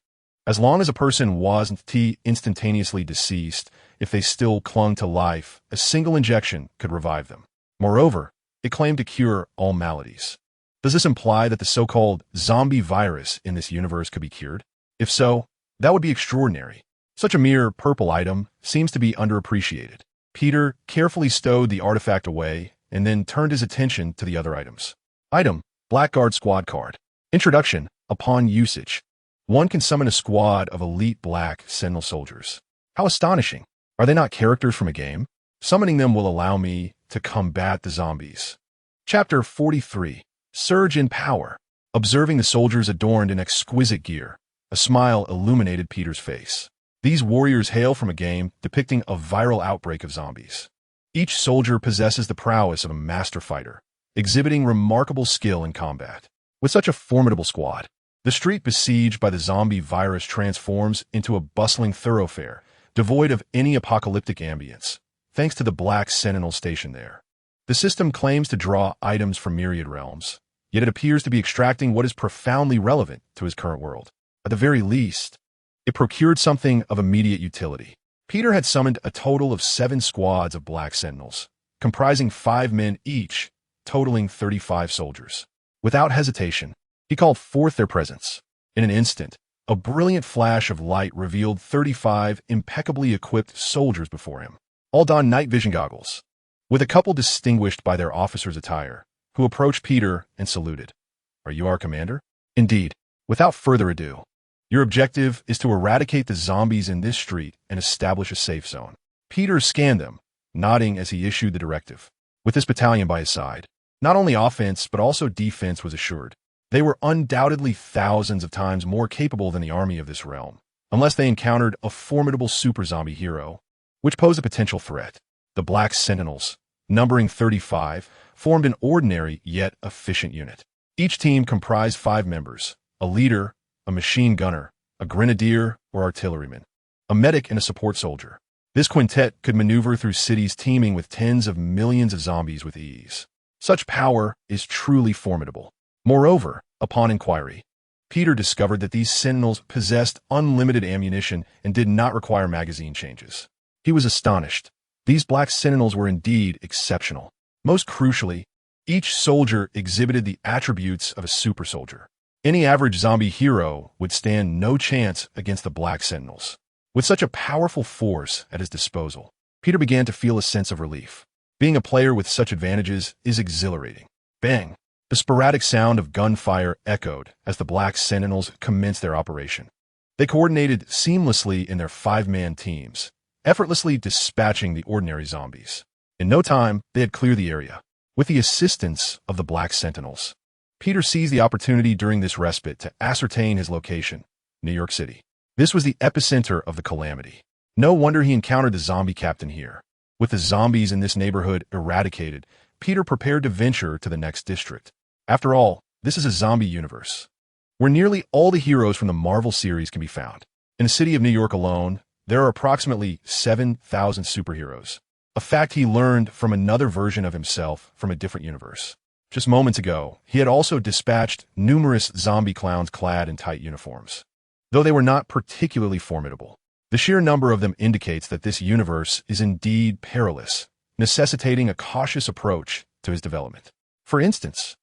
As long as a person wasn't instantaneously deceased, if they still clung to life, a single injection could revive them. Moreover, it claimed to cure all maladies. Does this imply that the so-called zombie virus in this universe could be cured? If so, that would be extraordinary. Such a mere purple item seems to be underappreciated. Peter carefully stowed the artifact away and then turned his attention to the other items. Item: Blackguard Squad Card. Introduction: Upon usage, one can summon a squad of elite black sentinel soldiers. How astonishing! Are they not characters from a game? Summoning them will allow me to combat the zombies. Chapter 43. Surge in Power. Observing the soldiers adorned in exquisite gear, a smile illuminated Peter's face. These warriors hail from a game depicting a viral outbreak of zombies. Each soldier possesses the prowess of a master fighter, exhibiting remarkable skill in combat. With such a formidable squad, the street besieged by the zombie virus transforms into a bustling thoroughfare, devoid of any apocalyptic ambience, thanks to the Black Sentinel stationed there. The system claims to draw items from myriad realms, yet it appears to be extracting what is profoundly relevant to his current world. At the very least, it procured something of immediate utility. Peter had summoned a total of 7 squads of Black Sentinels, comprising 5 men each, totaling 35 soldiers. Without hesitation, he called forth their presence. In an instant, a brilliant flash of light revealed 35 impeccably equipped soldiers before him, all donned night vision goggles, with a couple distinguished by their officer's attire, who approached Peter and saluted. "Are you our commander?" "Indeed. Without further ado, your objective is to eradicate the zombies in this street and establish a safe zone." Peter scanned them, nodding as he issued the directive. With this battalion by his side, not only offense but also defense was assured. They were undoubtedly thousands of times more capable than the army of this realm, unless they encountered a formidable super zombie hero, which posed a potential threat. The Black Sentinels, numbering 35, formed an ordinary yet efficient unit. Each team comprised 5 members: a leader, a machine gunner, a grenadier or artilleryman, a medic, and a support soldier. This quintet could maneuver through cities teeming with tens of millions of zombies with ease. Such power is truly formidable. Moreover, upon inquiry, Peter discovered that these sentinels possessed unlimited ammunition and did not require magazine changes. He was astonished. These Black Sentinels were indeed exceptional. Most crucially, each soldier exhibited the attributes of a super soldier. Any average zombie hero would stand no chance against the Black Sentinels. With such a powerful force at his disposal, Peter began to feel a sense of relief. Being a player with such advantages is exhilarating. Bang! The sporadic sound of gunfire echoed as the Black Sentinels commenced their operation. They coordinated seamlessly in their 5-man teams, effortlessly dispatching the ordinary zombies. In no time, they had cleared the area. With the assistance of the Black Sentinels, Peter seized the opportunity during this respite to ascertain his location: New York City. This was the epicenter of the calamity. No wonder he encountered the zombie captain here. With the zombies in this neighborhood eradicated, Peter prepared to venture to the next district. After all, this is a zombie universe, where nearly all the heroes from the Marvel series can be found. In the city of New York alone, there are approximately 7,000 superheroes, a fact he learned from another version of himself from a different universe. Just moments ago, he had also dispatched numerous zombie clowns clad in tight uniforms. Though they were not particularly formidable, the sheer number of them indicates that this universe is indeed perilous, necessitating a cautious approach to his development. For instance,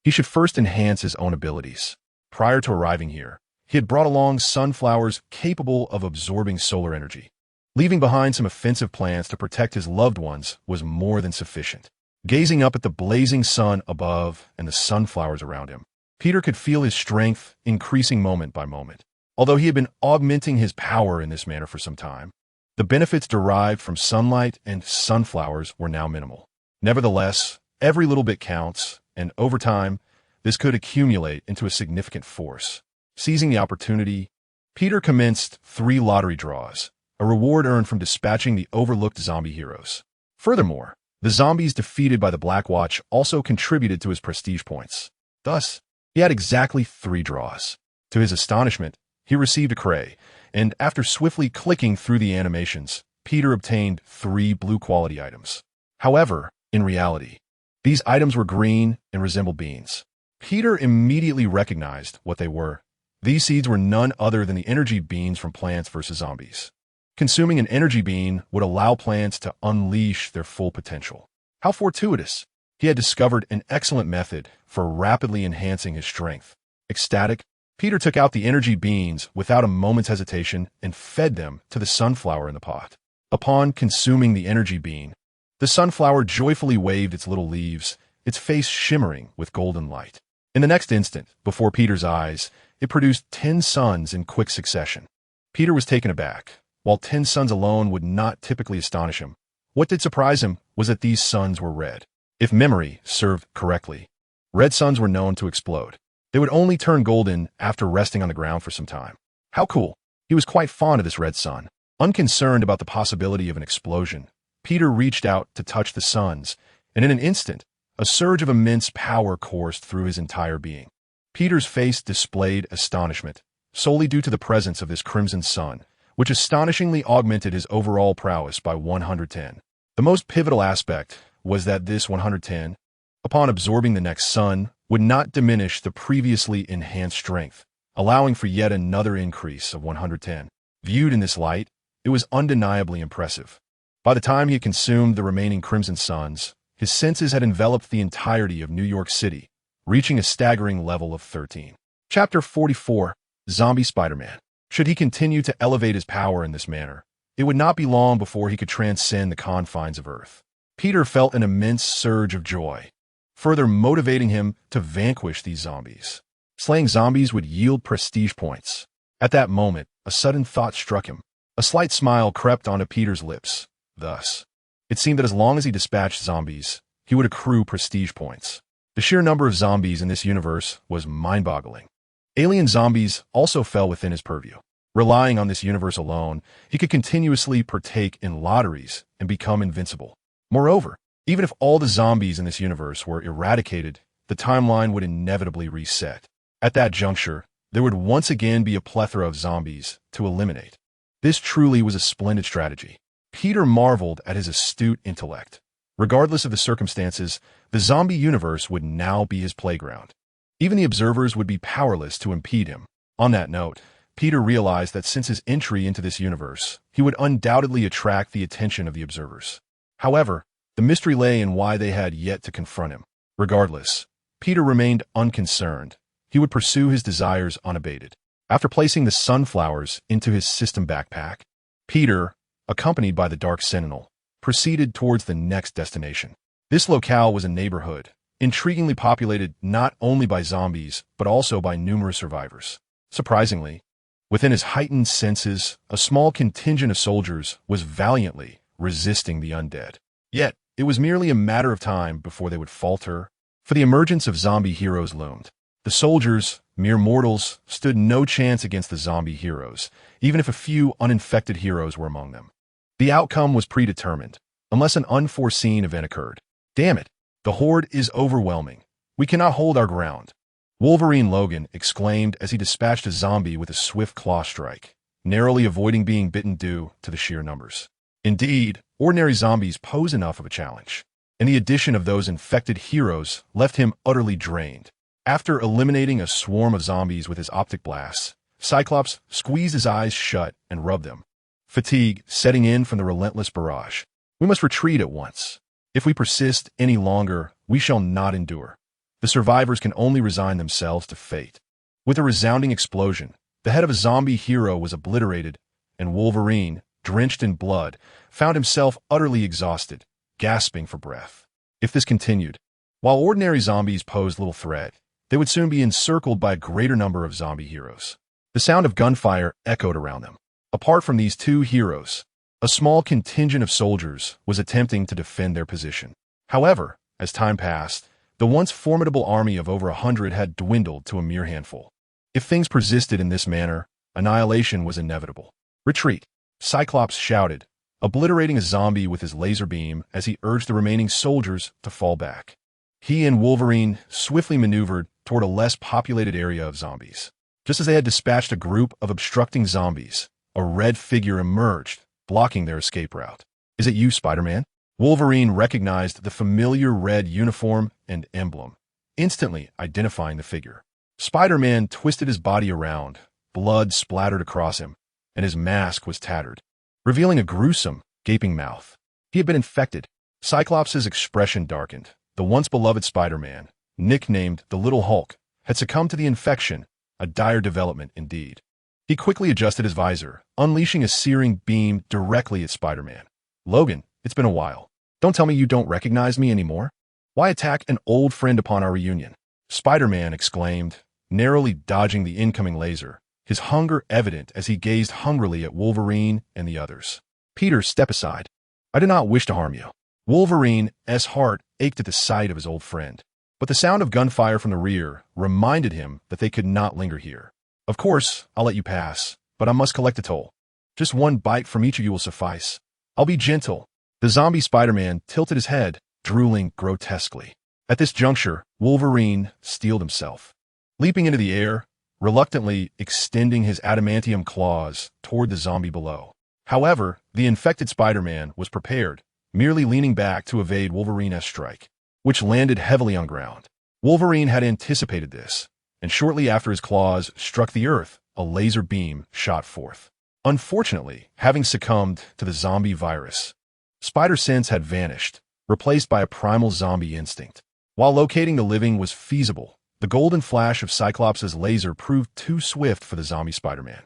he should first enhance his own abilities. Prior to arriving here, he had brought along sunflowers capable of absorbing solar energy. Leaving behind some offensive plants to protect his loved ones was more than sufficient. Gazing up at the blazing sun above and the sunflowers around him, Peter could feel his strength increasing moment by moment. Although he had been augmenting his power in this manner for some time, the benefits derived from sunlight and sunflowers were now minimal. Nevertheless, every little bit counts, and over time, this could accumulate into a significant force. Seizing the opportunity, Peter commenced 3 lottery draws, a reward earned from dispatching the overlooked zombie heroes. Furthermore, the zombies defeated by the Black Watch also contributed to his prestige points. Thus, he had exactly 3 draws. To his astonishment, he received a cray, and after swiftly clicking through the animations, Peter obtained 3 blue quality items. However, in reality, these items were green and resembled beans. Peter immediately recognized what they were. These seeds were none other than the energy beans from Plants vs. Zombies. Consuming an energy bean would allow plants to unleash their full potential. How fortuitous! He had discovered an excellent method for rapidly enhancing his strength. Ecstatic, Peter took out the energy beans without a moment's hesitation and fed them to the sunflower in the pot. Upon consuming the energy bean, the sunflower joyfully waved its little leaves, its face shimmering with golden light. In the next instant, before Peter's eyes, it produced 10 suns in quick succession. Peter was taken aback. While 10 suns alone would not typically astonish him, what did surprise him was that these suns were red. If memory served correctly, red suns were known to explode. They would only turn golden after resting on the ground for some time. How cool! He was quite fond of this red sun. Unconcerned about the possibility of an explosion, Peter reached out to touch the suns, and in an instant, a surge of immense power coursed through his entire being. Peter's face displayed astonishment, solely due to the presence of this crimson sun, which astonishingly augmented his overall prowess by 110. The most pivotal aspect was that this 110, upon absorbing the next sun, would not diminish the previously enhanced strength, allowing for yet another increase of 110. Viewed in this light, it was undeniably impressive. By the time he had consumed the remaining crimson suns, his senses had enveloped the entirety of New York City, reaching a staggering level of 13. Chapter 44, Zombie Spider-Man. Should he continue to elevate his power in this manner, it would not be long before he could transcend the confines of Earth. Peter felt an immense surge of joy, further motivating him to vanquish these zombies. Slaying zombies would yield prestige points. At that moment, a sudden thought struck him. A slight smile crept onto Peter's lips. Thus, it seemed that as long as he dispatched zombies, he would accrue prestige points. The sheer number of zombies in this universe was mind-boggling. Alien zombies also fell within his purview. Relying on this universe alone, he could continuously partake in lotteries and become invincible. Moreover, even if all the zombies in this universe were eradicated, the timeline would inevitably reset. At that juncture, there would once again be a plethora of zombies to eliminate. This truly was a splendid strategy. Peter marveled at his astute intellect. Regardless of the circumstances, the zombie universe would now be his playground. Even the observers would be powerless to impede him. On that note, Peter realized that since his entry into this universe, he would undoubtedly attract the attention of the observers. However, the mystery lay in why they had yet to confront him. Regardless, Peter remained unconcerned. He would pursue his desires unabated. After placing the sunflowers into his system backpack, Peter, accompanied by the Dark Sentinel, proceeded towards the next destination. This locale was a neighborhood, intriguingly populated not only by zombies, but also by numerous survivors. Surprisingly, within his heightened senses, a small contingent of soldiers was valiantly resisting the undead. Yet, it was merely a matter of time before they would falter, for the emergence of zombie heroes loomed. The soldiers, mere mortals, stood no chance against the zombie heroes, even if a few uninfected heroes were among them. The outcome was predetermined, unless an unforeseen event occurred. Damn it, the horde is overwhelming. We cannot hold our ground. Wolverine Logan exclaimed as he dispatched a zombie with a swift claw strike, narrowly avoiding being bitten due to the sheer numbers. Indeed, ordinary zombies pose enough of a challenge, and the addition of those infected heroes left him utterly drained. After eliminating a swarm of zombies with his optic blasts, Cyclops squeezed his eyes shut and rubbed them, fatigue setting in from the relentless barrage. We must retreat at once. If we persist any longer, we shall not endure. The survivors can only resign themselves to fate. With a resounding explosion, the head of a zombie hero was obliterated, and Wolverine, drenched in blood, found himself utterly exhausted, gasping for breath. If this continued, while ordinary zombies posed little threat, they would soon be encircled by a greater number of zombie heroes. The sound of gunfire echoed around them. Apart from these two heroes, a small contingent of soldiers was attempting to defend their position. However, as time passed, the once formidable army of over 100 had dwindled to a mere handful. If things persisted in this manner, annihilation was inevitable. Retreat, Cyclops shouted, obliterating a zombie with his laser beam as he urged the remaining soldiers to fall back. He and Wolverine swiftly maneuvered toward a less populated area of zombies. Just as they had dispatched a group of obstructing zombies, a red figure emerged, blocking their escape route. Is it you, Spider-Man? Wolverine recognized the familiar red uniform and emblem, instantly identifying the figure. Spider-Man twisted his body around, blood splattered across him, and his mask was tattered, revealing a gruesome, gaping mouth. He had been infected. Cyclops' expression darkened. The once beloved Spider-Man, nicknamed the Little Hulk, had succumbed to the infection, a dire development indeed. He quickly adjusted his visor, unleashing a searing beam directly at Spider-Man. "Logan, it's been a while. Don't tell me you don't recognize me anymore? Why attack an old friend upon our reunion?" Spider-Man exclaimed, narrowly dodging the incoming laser, his hunger evident as he gazed hungrily at Wolverine and the others. "Peter, step aside. I did not wish to harm you." Wolverine's heart ached at the sight of his old friend, but the sound of gunfire from the rear reminded him that they could not linger here. "Of course, I'll let you pass, but I must collect a toll. Just one bite from each of you will suffice. I'll be gentle." The zombie Spider-Man tilted his head, drooling grotesquely. At this juncture, Wolverine steeled himself, leaping into the air, reluctantly extending his adamantium claws toward the zombie below. However, the infected Spider-Man was prepared, merely leaning back to evade Wolverine's strike, which landed heavily on ground. Wolverine had anticipated this, and shortly after his claws struck the earth, a laser beam shot forth. Unfortunately, having succumbed to the zombie virus, Spider Sense had vanished, replaced by a primal zombie instinct. While locating the living was feasible, the golden flash of Cyclops' laser proved too swift for the zombie Spider-Man.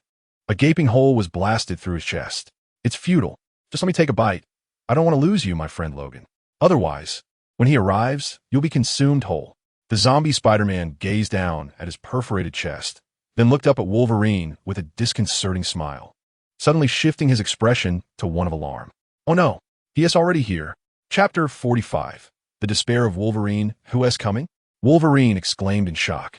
A gaping hole was blasted through his chest. "It's futile. Just let me take a bite. I don't want to lose you, my friend Logan. Otherwise, when he arrives, you'll be consumed whole." The zombie Spider-Man gazed down at his perforated chest, then looked up at Wolverine with a disconcerting smile, suddenly shifting his expression to one of alarm. "Oh no, he is already here." Chapter 45. The Despair of Wolverine. Who is coming? Wolverine exclaimed in shock,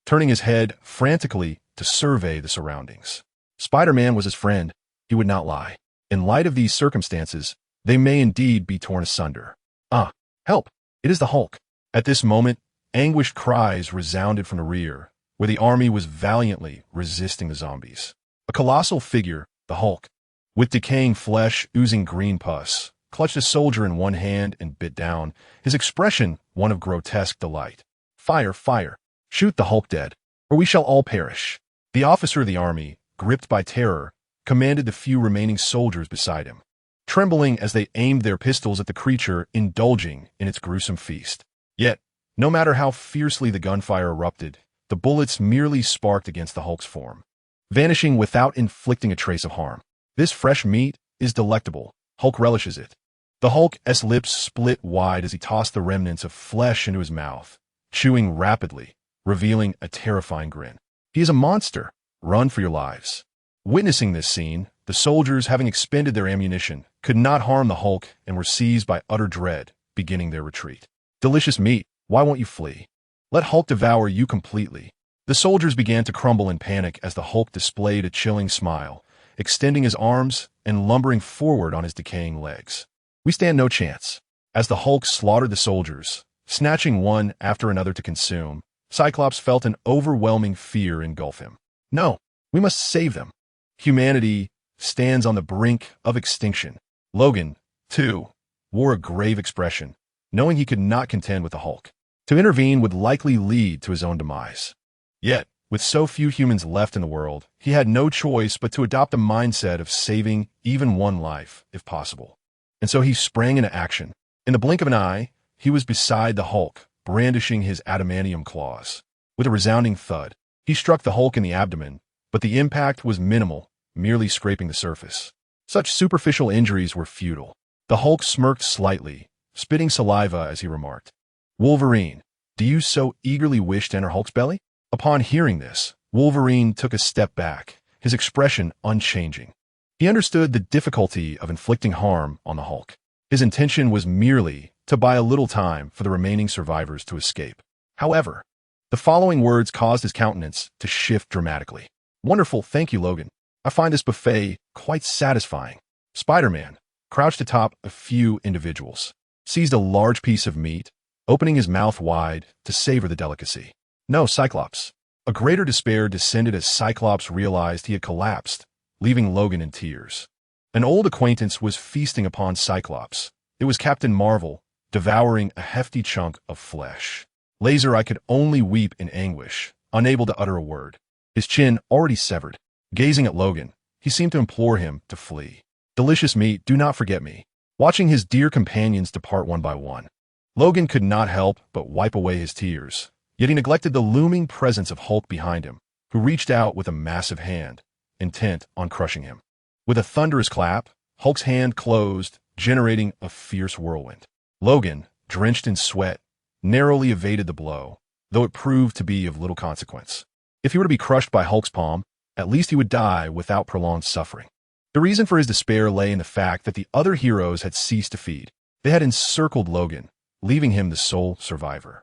turning his head frantically to survey the surroundings. Spider-Man was his friend. He would not lie. In light of these circumstances, they may indeed be torn asunder. "Ah, help! It is the Hulk." At this moment, anguished cries resounded from the rear, where the army was valiantly resisting the zombies. A colossal figure, the Hulk, with decaying flesh oozing green pus, clutched a soldier in one hand and bit down, his expression one of grotesque delight. "Fire, fire! Shoot the Hulk dead, or we shall all perish." The officer of the army, gripped by terror, commanded the few remaining soldiers beside him, trembling as they aimed their pistols at the creature indulging in its gruesome feast. Yet, no matter how fiercely the gunfire erupted, the bullets merely sparked against the Hulk's form, vanishing without inflicting a trace of harm. This fresh meat is delectable. Hulk relishes it. The Hulk's lips split wide as he tossed the remnants of flesh into his mouth, chewing rapidly, revealing a terrifying grin. "He is a monster. Run for your lives." Witnessing this scene, the soldiers, having expended their ammunition, could not harm the Hulk and were seized by utter dread, beginning their retreat. "Delicious meat. Why won't you flee? Let Hulk devour you completely." The soldiers began to crumble in panic as the Hulk displayed a chilling smile, extending his arms and lumbering forward on his decaying legs. "We stand no chance." As the Hulk slaughtered the soldiers, snatching one after another to consume, Cyclops felt an overwhelming fear engulf him. "No, we must save them. Humanity stands on the brink of extinction." Logan, too, wore a grave expression, knowing he could not contend with the Hulk. To intervene would likely lead to his own demise. Yet, with so few humans left in the world, he had no choice but to adopt a mindset of saving even one life, if possible. And so he sprang into action. In the blink of an eye, he was beside the Hulk, brandishing his adamantium claws. With a resounding thud, he struck the Hulk in the abdomen, but the impact was minimal, merely scraping the surface. Such superficial injuries were futile. The Hulk smirked slightly, spitting saliva as he remarked, "Wolverine, do you so eagerly wish to enter Hulk's belly?" Upon hearing this, Wolverine took a step back, his expression unchanging. He understood the difficulty of inflicting harm on the Hulk. His intention was merely to buy a little time for the remaining survivors to escape. However, the following words caused his countenance to shift dramatically. "Wonderful, thank you, Logan. I find this buffet quite satisfying." Spider-Man, crouched atop a few individuals, seized a large piece of meat, opening his mouth wide to savor the delicacy. "No, Cyclops." A greater despair descended as Cyclops realized he had collapsed, leaving Logan in tears. An old acquaintance was feasting upon Cyclops. It was Captain Marvel, devouring a hefty chunk of flesh. "Laser, I could only weep in anguish. unable to utter a word, his chin already severed. Gazing at Logan, he seemed to implore him to flee. Delicious meat, do not forget me. Watching his dear companions depart one by one, Logan could not help but wipe away his tears, yet he neglected the looming presence of Hulk behind him, who reached out with a massive hand, intent on crushing him. With a thunderous clap, Hulk's hand closed, generating a fierce whirlwind. Logan, drenched in sweat, narrowly evaded the blow, though it proved to be of little consequence. If he were to be crushed by Hulk's palm, at least he would die without prolonged suffering. The reason for his despair lay in the fact that the other heroes had ceased to feed. They had encircled Logan, leaving him the sole survivor.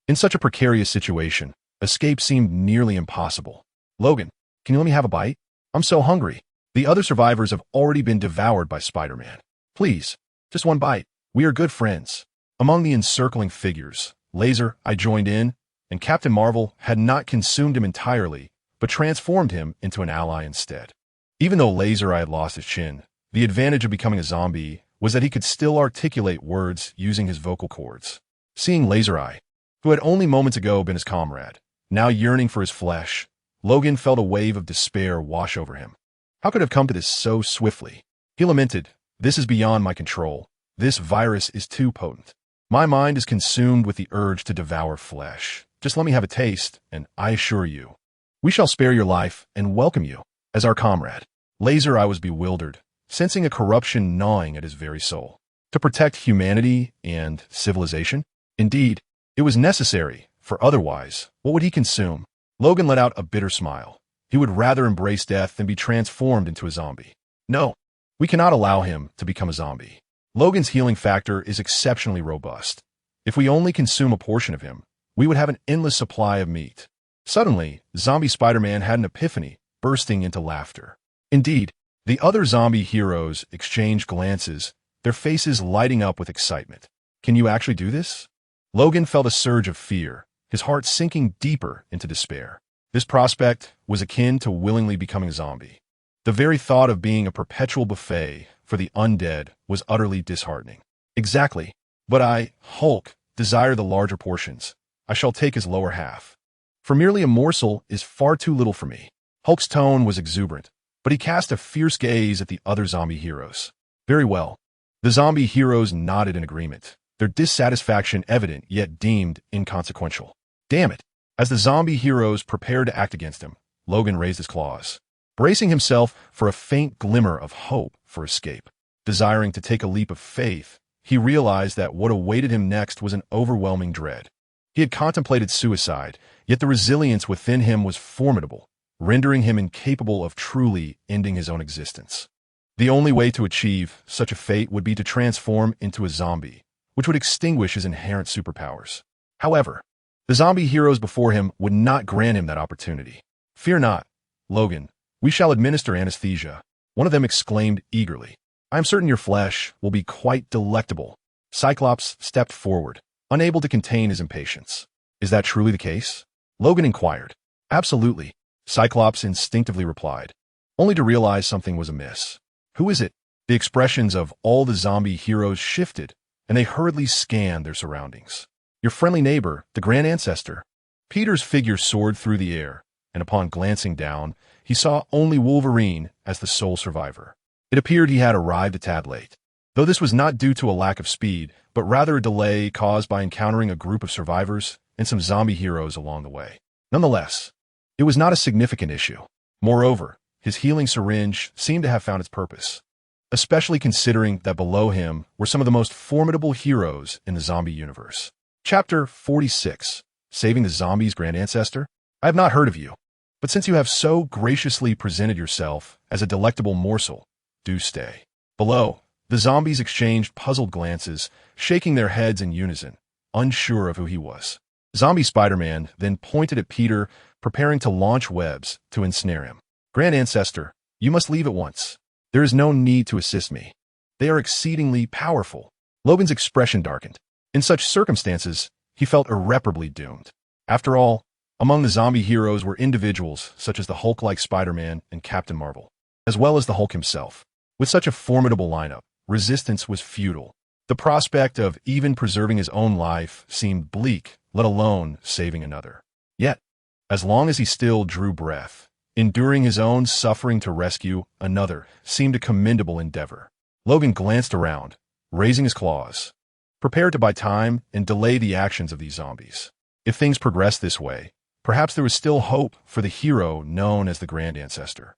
In such a precarious situation, escape seemed nearly impossible. Logan, can you let me have a bite? I'm so hungry. The other survivors have already been devoured by Spider-Man. Please, just one bite. We are good friends. Among the encircling figures, Laser, I joined in, and Captain Marvel had not consumed him entirely, but transformed him into an ally instead. Even though Laser Eye had lost his chin, the advantage of becoming a zombie was that he could still articulate words using his vocal cords. Seeing Laser Eye, who had only moments ago been his comrade, now yearning for his flesh, Logan felt a wave of despair wash over him. How could it have come to this so swiftly? He lamented, "This is beyond my control. This virus is too potent. My mind is consumed with the urge to devour flesh. Just let me have a taste, and I assure you, we shall spare your life and welcome you as our comrade." Laser Eye was bewildered, sensing a corruption gnawing at his very soul. To protect humanity and civilization? Indeed, it was necessary, for otherwise, what would he consume? Logan let out a bitter smile. He would rather embrace death than be transformed into a zombie. No, we cannot allow him to become a zombie. Logan's healing factor is exceptionally robust. If we only consume a portion of him, we would have an endless supply of meat. Suddenly, Zombie Spider-Man had an epiphany, bursting into laughter. Indeed, the other zombie heroes exchanged glances, their faces lighting up with excitement. Can you actually do this? Logan felt a surge of fear, his heart sinking deeper into despair. This prospect was akin to willingly becoming a zombie. The very thought of being a perpetual buffet for the undead was utterly disheartening. Exactly. But I, Hulk, desire the larger portions. I shall take his lower half. For merely a morsel is far too little for me. Hulk's tone was exuberant, but he cast a fierce gaze at the other zombie heroes. Very well. The zombie heroes nodded in agreement, their dissatisfaction evident yet deemed inconsequential. Damn it. As the zombie heroes prepared to act against him, Logan raised his claws, bracing himself for a faint glimmer of hope for escape. Desiring to take a leap of faith, he realized that what awaited him next was an overwhelming dread. He had contemplated suicide, yet the resilience within him was formidable, rendering him incapable of truly ending his own existence. The only way to achieve such a fate would be to transform into a zombie, which would extinguish his inherent superpowers. However, the zombie heroes before him would not grant him that opportunity. "Fear not, Logan. We shall administer anesthesia," one of them exclaimed eagerly. "I am certain your flesh will be quite delectable." Cyclops stepped forward, unable to contain his impatience. "Is that truly the case?" Logan inquired. "Absolutely," Cyclops instinctively replied, only to realize something was amiss. "Who is it?" The expressions of all the zombie heroes shifted, and they hurriedly scanned their surroundings. "Your friendly neighbor, the Grand Ancestor." Peter's figure soared through the air, and upon glancing down, he saw only Wolverine as the sole survivor. It appeared he had arrived a tad late, though this was not due to a lack of speed, but rather a delay caused by encountering a group of survivors and some zombie heroes along the way. Nonetheless, it was not a significant issue. Moreover, his healing syringe seemed to have found its purpose, especially considering that below him were some of the most formidable heroes in the zombie universe. Chapter 46, Saving the Zombies' Grand Ancestor? I have not heard of you, but since you have so graciously presented yourself as a delectable morsel, do stay. Below, the zombies exchanged puzzled glances, shaking their heads in unison, unsure of who he was. Zombie Spider-Man then pointed at Peter, preparing to launch webs to ensnare him. "Grand Ancestor, you must leave at once. There is no need to assist me. They are exceedingly powerful." Logan's expression darkened. In such circumstances, he felt irreparably doomed. After all, among the zombie heroes were individuals such as the Hulk-like Spider-Man and Captain Marvel, as well as the Hulk himself. With such a formidable lineup, resistance was futile. The prospect of even preserving his own life seemed bleak, let alone saving another. Yet, As long as he still drew breath, enduring his own suffering to rescue another seemed a commendable endeavor. Logan glanced around, raising his claws, prepared to buy time and delay the actions of these zombies. If things progressed this way, perhaps there was still hope for the hero known as the Grand Ancestor.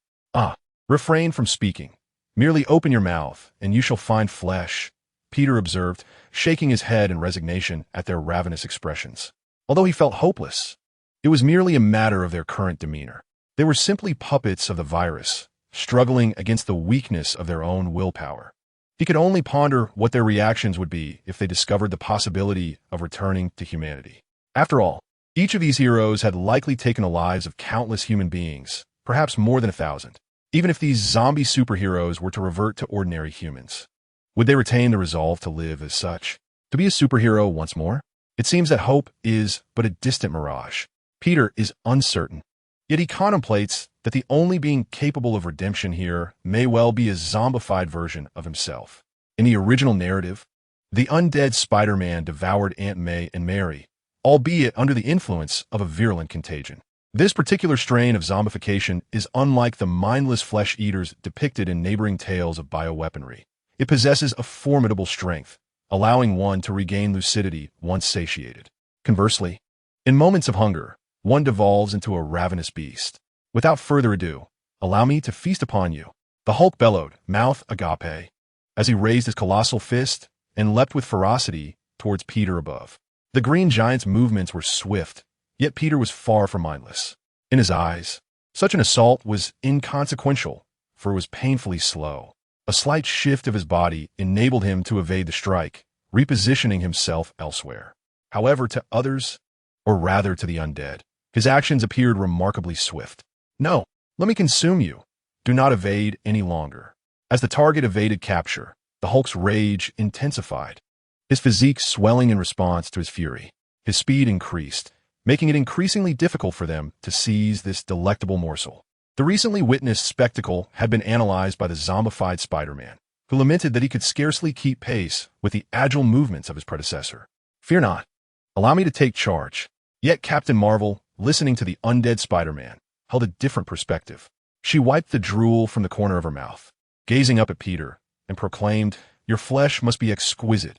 Refrain from speaking. Merely open your mouth, and you shall find flesh, Peter observed, shaking his head in resignation at their ravenous expressions. Although he felt hopeless, it was merely a matter of their current demeanor. They were simply puppets of the virus, struggling against the weakness of their own willpower. He could only ponder what their reactions would be if they discovered the possibility of returning to humanity. After all, each of these heroes had likely taken the lives of countless human beings, perhaps more than 1,000. Even if these zombie superheroes were to revert to ordinary humans, would they retain the resolve to live as such? To be a superhero once more? It seems that hope is but a distant mirage. Peter is uncertain, yet he contemplates that the only being capable of redemption here may well be a zombified version of himself. In the original narrative, the undead Spider-Man devoured Aunt May and Mary, albeit under the influence of a virulent contagion. This particular strain of zombification is unlike the mindless flesh-eaters depicted in neighboring tales of bioweaponry. It possesses a formidable strength, allowing one to regain lucidity once satiated. Conversely, in moments of hunger, one devolves into a ravenous beast. Without further ado, allow me to feast upon you, the Hulk bellowed, mouth agape, as he raised his colossal fist and leapt with ferocity towards Peter above. The Green Giant's movements were swift, yet Peter was far from mindless. In his eyes, such an assault was inconsequential, for it was painfully slow. A slight shift of his body enabled him to evade the strike, repositioning himself elsewhere. However, to others, or rather to the undead, his actions appeared remarkably swift. No, let me consume you. Do not evade any longer. As the target evaded capture, the Hulk's rage intensified, his physique swelling in response to his fury. His speed increased, making it increasingly difficult for them to seize this delectable morsel. The recently witnessed spectacle had been analyzed by the zombified Spider-Man, who lamented that he could scarcely keep pace with the agile movements of his predecessor. Fear not. Allow me to take charge. Yet Captain Marvel, listening to the undead Spider-Man, held a different perspective. She wiped the drool from the corner of her mouth, gazing up at Peter, and proclaimed, "Your flesh must be exquisite.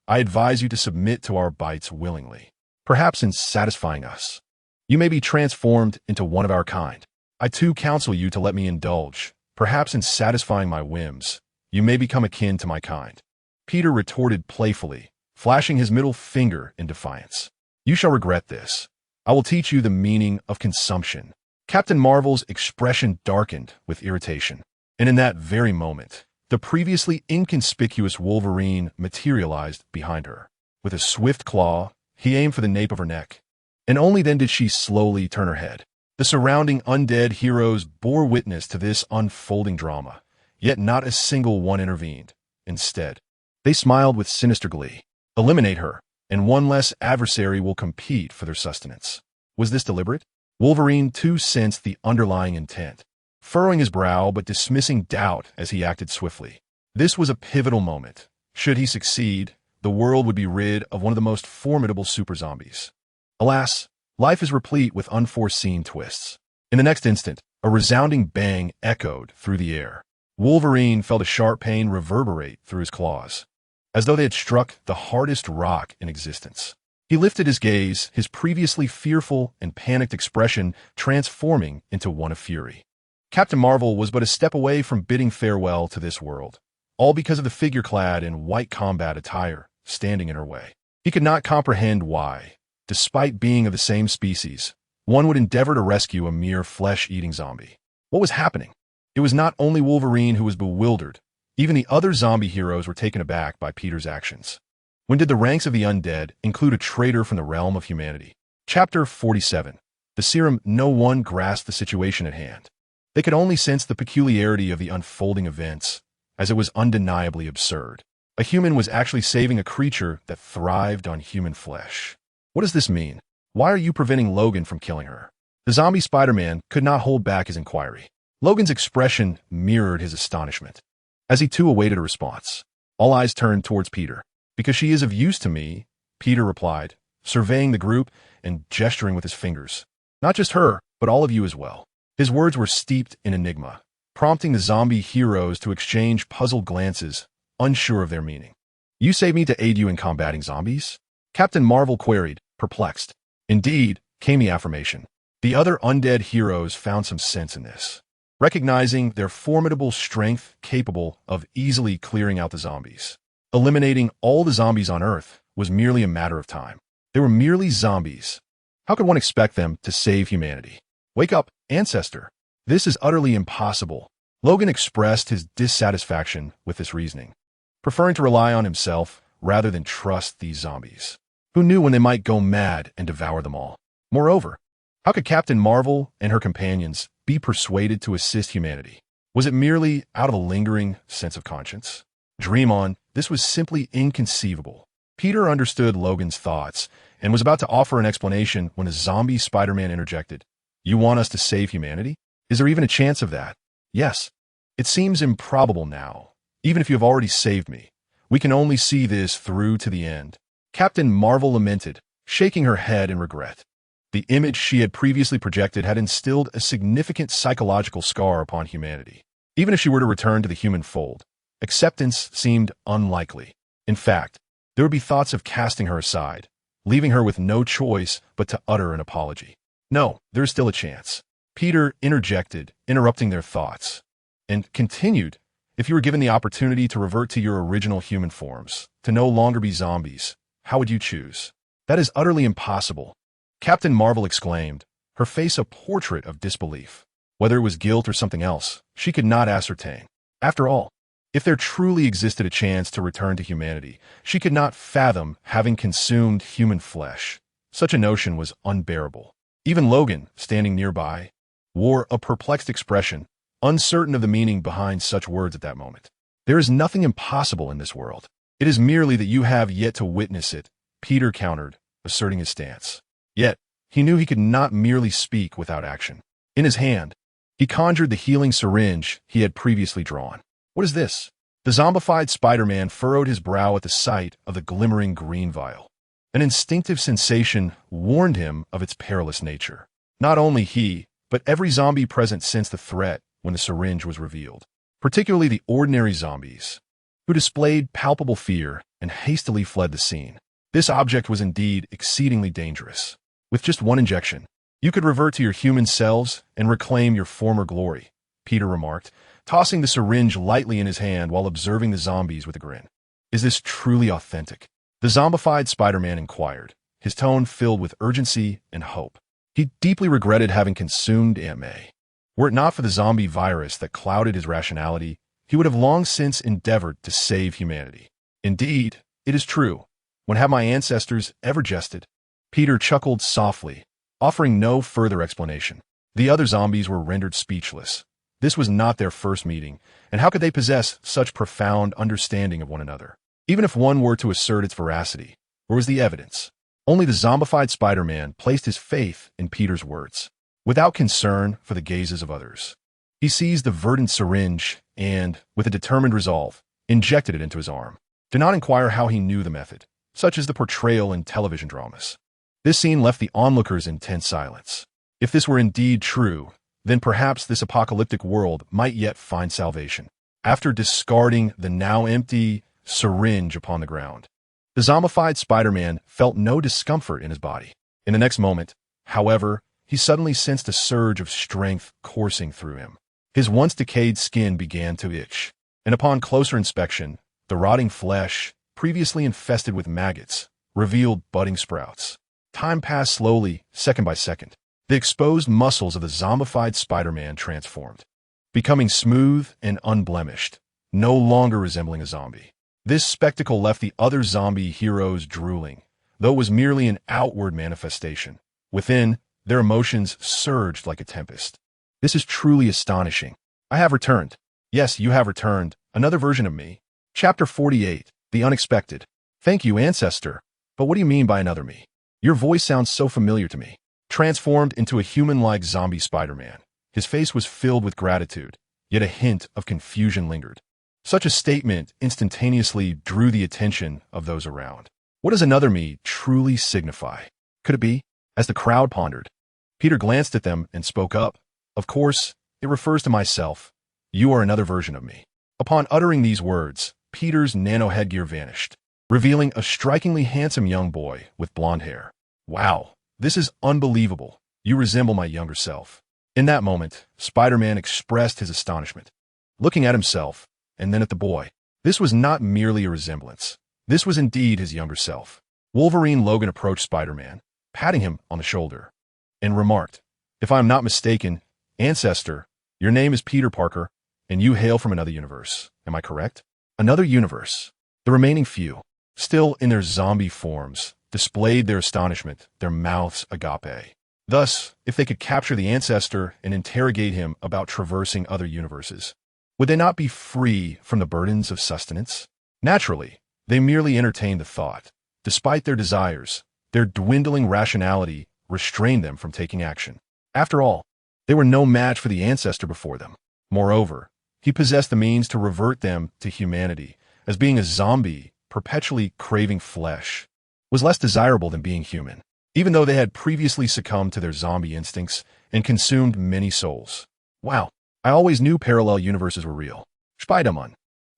I advise you to submit to our bites willingly. Perhaps in satisfying us, you may be transformed into one of our kind. I too counsel you to let me indulge. Perhaps in satisfying my whims, you may become akin to my kind." Peter retorted playfully, flashing his middle finger in defiance. "You shall regret this. I will teach you the meaning of consumption." Captain Marvel's expression darkened with irritation, and in that very moment, the previously inconspicuous Wolverine materialized behind her. With a swift claw, he aimed for the nape of her neck, and only then did she slowly turn her head. The surrounding undead heroes bore witness to this unfolding drama, yet not a single one intervened. Instead, they smiled with sinister glee. Eliminate her, and one less adversary will compete for their sustenance. Was this deliberate? Wolverine too sensed the underlying intent, furrowing his brow but dismissing doubt as he acted swiftly. This was a pivotal moment. Should he succeed, the world would be rid of one of the most formidable super zombies. Alas, life is replete with unforeseen twists. In the next instant, a resounding bang echoed through the air. Wolverine felt a sharp pain reverberate through his claws, as though they had struck the hardest rock in existence. He lifted his gaze, his previously fearful and panicked expression transforming into one of fury. Captain Marvel was but a step away from bidding farewell to this world, all because of the figure clad in white combat attire standing in her way. He could not comprehend why, despite being of the same species, one would endeavor to rescue a mere flesh-eating zombie. What was happening? It was not only Wolverine who was bewildered. Even the other zombie heroes were taken aback by Peter's actions. When did the ranks of the undead include a traitor from the realm of humanity? Chapter 47. The Serum. No one grasped the situation at hand. They could only sense the peculiarity of the unfolding events, as it was undeniably absurd. A human was actually saving a creature that thrived on human flesh. What does this mean? Why are you preventing Logan from killing her? The zombie Spider-Man could not hold back his inquiry. Logan's expression mirrored his astonishment, as he too awaited a response. All eyes turned towards Peter. "Because she is of use to me," Peter replied, surveying the group and gesturing with his fingers. Not just her, but all of you as well. His words were steeped in enigma, prompting the zombie heroes to exchange puzzled glances, unsure of their meaning. You saved me to aid you in combating zombies? Captain Marvel queried, perplexed. Indeed, came the affirmation. The other undead heroes found some sense in this, recognizing their formidable strength capable of easily clearing out the zombies. Eliminating all the zombies on Earth was merely a matter of time. They were merely zombies. How could one expect them to save humanity? Wake up, ancestor. This is utterly impossible. Logan expressed his dissatisfaction with this reasoning, preferring to rely on himself rather than trust these zombies. Who knew when they might go mad and devour them all? Moreover, how could Captain Marvel and her companions be persuaded to assist humanity? Was it merely out of a lingering sense of conscience? Dream on, this was simply inconceivable. Peter understood Logan's thoughts and was about to offer an explanation when a zombie Spider-Man interjected. You want us to save humanity? Is there even a chance of that? Yes. It seems improbable now. Even if you have already saved me, we can only see this through to the end. Captain Marvel lamented, shaking her head in regret. The image she had previously projected had instilled a significant psychological scar upon humanity. Even if she were to return to the human fold, acceptance seemed unlikely. In fact, there would be thoughts of casting her aside, leaving her with no choice but to utter an apology. No, there is still a chance. Peter interjected, interrupting their thoughts, and continued, if you were given the opportunity to revert to your original human forms, to no longer be zombies, how would you choose? That is utterly impossible. Captain Marvel exclaimed, her face a portrait of disbelief. Whether it was guilt or something else, she could not ascertain. After all, if there truly existed a chance to return to humanity, she could not fathom having consumed human flesh. Such a notion was unbearable. Even Logan, standing nearby, wore a perplexed expression, uncertain of the meaning behind such words at that moment. There is nothing impossible in this world. It is merely that you have yet to witness it, Peter countered, asserting his stance. Yet, he knew he could not merely speak without action. In his hand, he conjured the healing syringe he had previously drawn. What is this? The zombified Spider-Man furrowed his brow at the sight of the glimmering green vial. An instinctive sensation warned him of its perilous nature. Not only he, but every zombie present sensed the threat when the syringe was revealed, particularly the ordinary zombies, who displayed palpable fear and hastily fled the scene. This object was indeed exceedingly dangerous. With just one injection, you could revert to your human selves and reclaim your former glory, Peter remarked, tossing the syringe lightly in his hand while observing the zombies with a grin. Is this truly authentic? The zombified Spider-Man inquired, his tone filled with urgency and hope. He deeply regretted having consumed Aunt May. Were it not for the zombie virus that clouded his rationality, he would have long since endeavored to save humanity. Indeed, it is true. When have my ancestors ever jested? Peter chuckled softly, offering no further explanation. The other zombies were rendered speechless. This was not their first meeting, and how could they possess such profound understanding of one another? Even if one were to assert its veracity, where was the evidence? Only the zombified Spider-Man placed his faith in Peter's words, without concern for the gazes of others. He seized the verdant syringe and, with a determined resolve, injected it into his arm. Do not inquire how he knew the method, such as the portrayal in television dramas. This scene left the onlookers in tense silence. If this were indeed true, then perhaps this apocalyptic world might yet find salvation. After discarding the now empty syringe upon the ground, the zombified Spider-Man felt no discomfort in his body. In the next moment, however, he suddenly sensed a surge of strength coursing through him. His once decayed skin began to itch, and upon closer inspection, the rotting flesh, previously infested with maggots, revealed budding sprouts. Time passed slowly, second by second. The exposed muscles of the zombified Spider-Man transformed, becoming smooth and unblemished, no longer resembling a zombie. This spectacle left the other zombie heroes drooling, though it was merely an outward manifestation. Within, their emotions surged like a tempest. This is truly astonishing. I have returned. Yes, you have returned. Another version of me. Chapter 48, The Unexpected. Thank you, Ancestor. But what do you mean by another me? Your voice sounds so familiar to me. Transformed into a human-like zombie Spider-Man, his face was filled with gratitude, yet a hint of confusion lingered. Such a statement instantaneously drew the attention of those around. What does another me truly signify? Could it be? As the crowd pondered, Peter glanced at them and spoke up. Of course, it refers to myself. You are another version of me. Upon uttering these words, Peter's nano headgear vanished, revealing a strikingly handsome young boy with blonde hair. Wow, this is unbelievable. You resemble my younger self. In that moment, Spider-Man expressed his astonishment, looking at himself and then at the boy. This was not merely a resemblance. This was indeed his younger self. Wolverine Logan approached Spider-Man, patting him on the shoulder, and remarked, "If I am not mistaken, ancestor, your name is Peter Parker, and you hail from another universe. Am I correct?" Another universe. The remaining few, still in their zombie forms, displayed their astonishment, their mouths agape. Thus, if they could capture the ancestor and interrogate him about traversing other universes, would they not be free from the burdens of sustenance? Naturally, they merely entertained the thought. Despite their desires, their dwindling rationality restrained them from taking action. After all, they were no match for the ancestor before them. Moreover, he possessed the means to revert them to humanity, as being a zombie, perpetually craving flesh, was less desirable than being human, even though they had previously succumbed to their zombie instincts and consumed many souls. Wow, I always knew parallel universes were real. Spider-Man,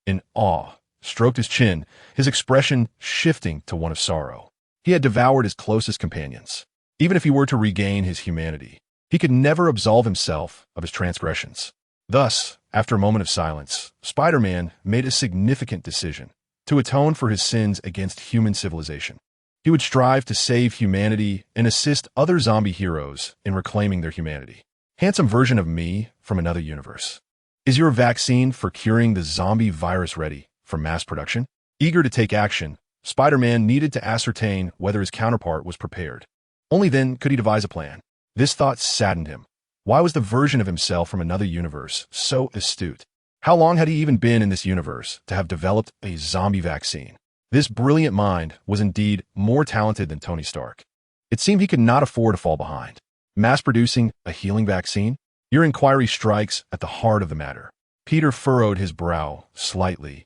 in awe, stroked his chin, his expression shifting to one of sorrow. He had devoured his closest companions. Even if he were to regain his humanity, he could never absolve himself of his transgressions. Thus, after a moment of silence, Spider-Man made a significant decision to atone for his sins against human civilization. He would strive to save humanity and assist other zombie heroes in reclaiming their humanity. Handsome version of me from another universe. Is your vaccine for curing the zombie virus ready for mass production? Eager to take action, Spider-Man needed to ascertain whether his counterpart was prepared. Only then could he devise a plan. This thought saddened him. Why was the version of himself from another universe so astute? How long had he even been in this universe to have developed a zombie vaccine? This brilliant mind was indeed more talented than Tony Stark. It seemed he could not afford to fall behind. Mass-producing a healing vaccine? Your inquiry strikes at the heart of the matter. Peter furrowed his brow slightly,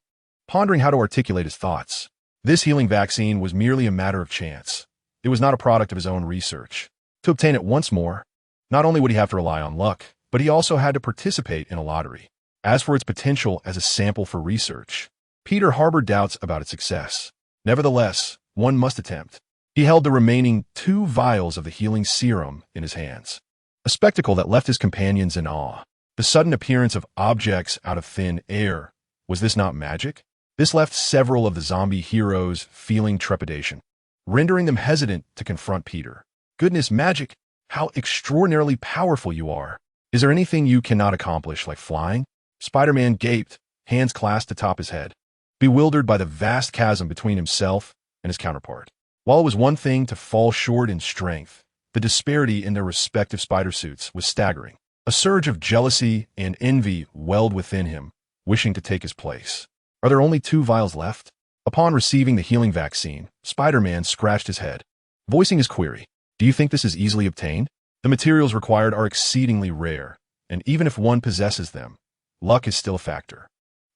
pondering how to articulate his thoughts. This healing vaccine was merely a matter of chance. It was not a product of his own research. To obtain it once more, not only would he have to rely on luck, but he also had to participate in a lottery. As for its potential as a sample for research, Peter harbored doubts about its success. Nevertheless, one must attempt. He held the remaining 2 vials of the healing serum in his hands, a spectacle that left his companions in awe. The sudden appearance of objects out of thin air, was this not magic? This left several of the zombie heroes feeling trepidation, rendering them hesitant to confront Peter. Goodness, magic! How extraordinarily powerful you are! Is there anything you cannot accomplish, like flying? Spider-Man gaped, hands clasped atop his head, bewildered by the vast chasm between himself and his counterpart. While it was one thing to fall short in strength, the disparity in their respective spider suits was staggering. A surge of jealousy and envy welled within him, wishing to take his place. Are there only 2 vials left? Upon receiving the healing vaccine, Spider-Man scratched his head, voicing his query. Do you think this is easily obtained? The materials required are exceedingly rare, and even if one possesses them, luck is still a factor.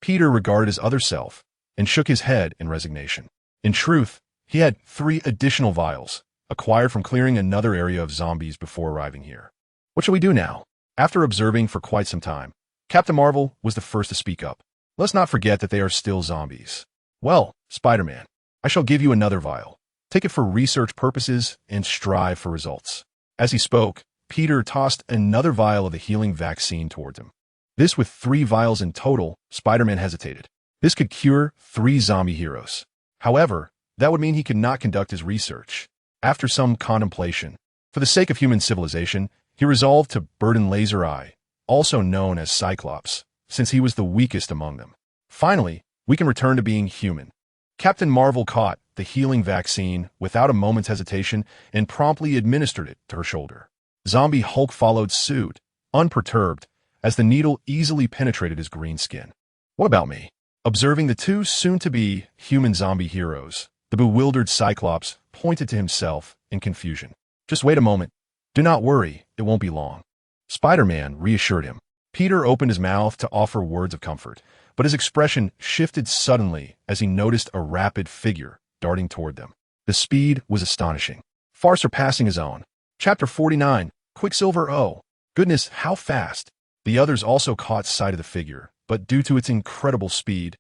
Peter regarded his other self and shook his head in resignation. In truth, he had 3 additional vials, acquired from clearing another area of zombies before arriving here. What shall we do now? After observing for quite some time, Captain Marvel was the first to speak up. Let's not forget that they are still zombies. Well, Spider-Man, I shall give you another vial. Take it for research purposes and strive for results. As he spoke, Peter tossed another vial of the healing vaccine towards him. This with 3 vials in total, Spider-Man hesitated. This could cure 3 zombie heroes. However, that would mean he could not conduct his research. After some contemplation, for the sake of human civilization, he resolved to burden Laser Eye, also known as Cyclops, since he was the weakest among them. Finally, we can return to being human. Captain Marvel caught the healing vaccine without a moment's hesitation and promptly administered it to her shoulder. Zombie Hulk followed suit, unperturbed, as the needle easily penetrated his green skin. What about me? Observing the 2 soon-to-be human zombie heroes, the bewildered Cyclops pointed to himself in confusion. Just wait a moment. Do not worry, it won't be long. Spider-Man reassured him. Peter opened his mouth to offer words of comfort, but his expression shifted suddenly as he noticed a rapid figure darting toward them. The speed was astonishing, far surpassing his own. Chapter 49, Quicksilver, oh, goodness, how fast! The others also caught sight of the figure, but due to its incredible speed,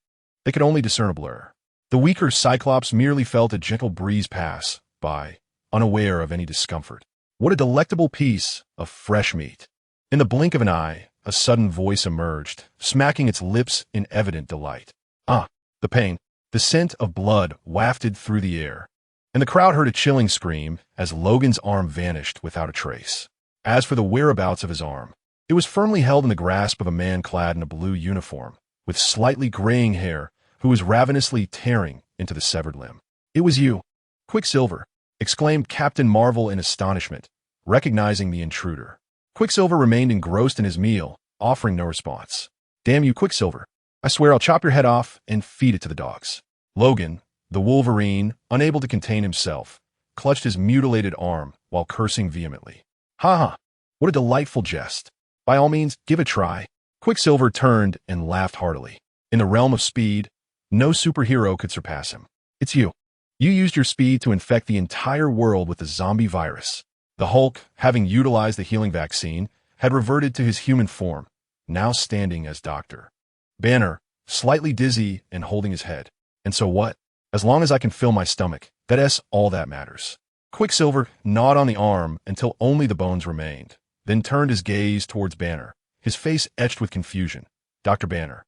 they could only discern a blur. The weaker Cyclops merely felt a gentle breeze pass by, unaware of any discomfort. What a delectable piece of fresh meat! In the blink of an eye, a sudden voice emerged, smacking its lips in evident delight. Ah, the pain! The scent of blood wafted through the air, and the crowd heard a chilling scream as Logan's arm vanished without a trace. As for the whereabouts of his arm, it was firmly held in the grasp of a man clad in a blue uniform, with slightly graying hair, who was ravenously tearing into the severed limb. "It was you, Quicksilver!" exclaimed Captain Marvel in astonishment, recognizing the intruder. Quicksilver remained engrossed in his meal, offering no response. "Damn you, Quicksilver. I swear I'll chop your head off and feed it to the dogs." Logan, the Wolverine, unable to contain himself, clutched his mutilated arm while cursing vehemently. "Ha ha! What a delightful jest. By all means, give it a try." Quicksilver turned and laughed heartily. In the realm of speed, no superhero could surpass him. "It's you. You used your speed to infect the entire world with the zombie virus." The Hulk, having utilized the healing vaccine, had reverted to his human form, now standing as Dr. Banner, slightly dizzy and holding his head. "And so what? As long as I can fill my stomach, that's all that matters." Quicksilver gnawed on the arm until only the bones remained, then turned his gaze towards Banner, his face etched with confusion. "Dr. Banner,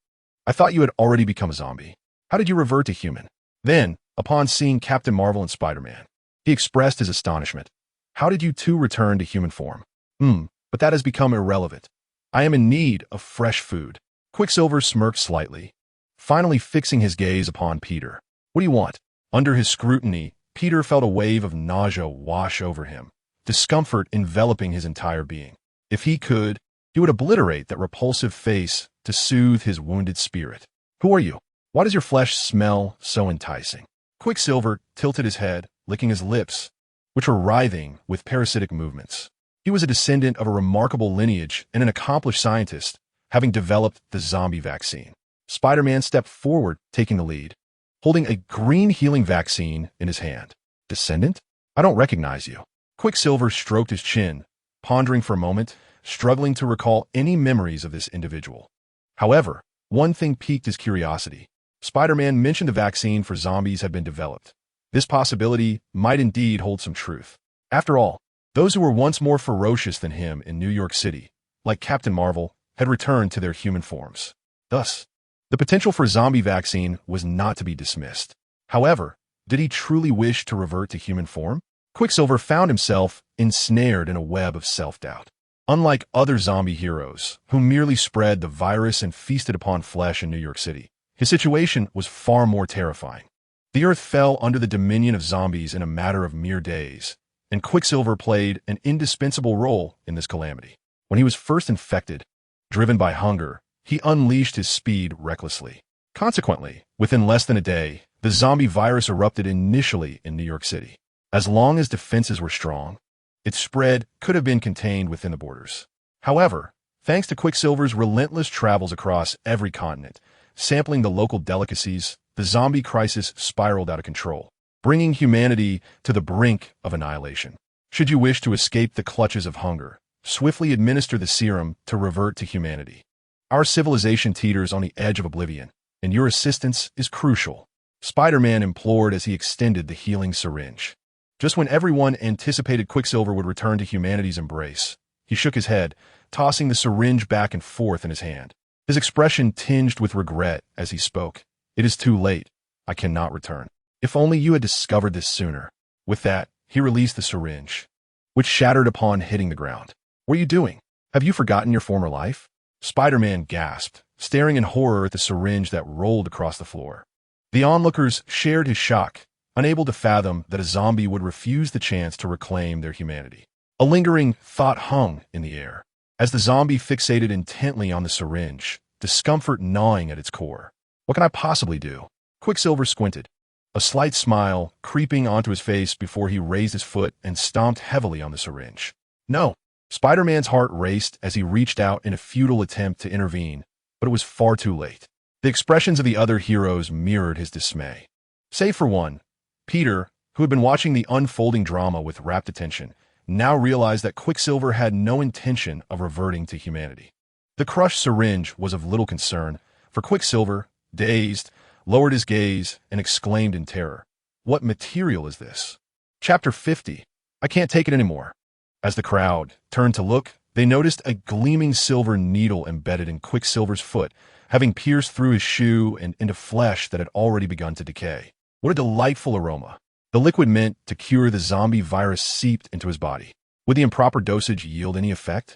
I thought you had already become a zombie. How did you revert to human?" Then, upon seeing Captain Marvel and Spider-Man, he expressed his astonishment. "How did you two return to human form?" But that has become irrelevant. I am in need of fresh food." Quicksilver smirked slightly, finally fixing his gaze upon Peter. "What do you want?" Under his scrutiny, Peter felt a wave of nausea wash over him, discomfort enveloping his entire being. If he could, he would obliterate that repulsive face to soothe his wounded spirit. "Who are you? Why does your flesh smell so enticing?" Quicksilver tilted his head, licking his lips, which were writhing with parasitic movements. He was a descendant of a remarkable lineage and an accomplished scientist, having developed the zombie vaccine. Spider-Man stepped forward, taking the lead, holding a green healing vaccine in his hand. "Descendant? I don't recognize you." Quicksilver stroked his chin, pondering for a moment, struggling to recall any memories of this individual. However, one thing piqued his curiosity. Spider-Man mentioned the vaccine for zombies had been developed. This possibility might indeed hold some truth. After all, those who were once more ferocious than him in New York City, like Captain Marvel, had returned to their human forms. Thus, the potential for a zombie vaccine was not to be dismissed. However, did he truly wish to revert to human form? Quicksilver found himself ensnared in a web of self-doubt. Unlike other zombie heroes, who merely spread the virus and feasted upon flesh in New York City, his situation was far more terrifying. The Earth fell under the dominion of zombies in a matter of mere days, and Quicksilver played an indispensable role in this calamity. When he was first infected, driven by hunger, he unleashed his speed recklessly. Consequently, within less than a day, the zombie virus erupted initially in New York City. As long as defenses were strong, its spread could have been contained within the borders. However, thanks to Quicksilver's relentless travels across every continent, sampling the local delicacies, the zombie crisis spiraled out of control, bringing humanity to the brink of annihilation. Should you wish to escape the clutches of hunger, swiftly administer the serum to revert to humanity. Our civilization teeters on the edge of oblivion, and your assistance is crucial. Spider-Man implored as he extended the healing syringe. Just when everyone anticipated Quicksilver would return to humanity's embrace, he shook his head, tossing the syringe back and forth in his hand. His expression tinged with regret as he spoke. "It is too late. I cannot return. If only you had discovered this sooner." With that, he released the syringe, which shattered upon hitting the ground. "What are you doing? Have you forgotten your former life?" Spider-Man gasped, staring in horror at the syringe that rolled across the floor. The onlookers shared his shock, unable to fathom that a zombie would refuse the chance to reclaim their humanity. A lingering thought hung in the air, as the zombie fixated intently on the syringe, discomfort gnawing at its core. "What can I possibly do?" Quicksilver squinted, a slight smile creeping onto his face before he raised his foot and stomped heavily on the syringe. "No." Spider-Man's heart raced as he reached out in a futile attempt to intervene, but it was far too late. The expressions of the other heroes mirrored his dismay. Save for one, Peter, who had been watching the unfolding drama with rapt attention, now realized that Quicksilver had no intention of reverting to humanity. The crushed syringe was of little concern, for Quicksilver, dazed, lowered his gaze and exclaimed in terror, "What material is this?" Chapter 50. I can't take it anymore. As the crowd turned to look, they noticed a gleaming silver needle embedded in Quicksilver's foot, having pierced through his shoe and into flesh that had already begun to decay. What a delightful aroma. The liquid meant to cure the zombie virus seeped into his body. Would the improper dosage yield any effect?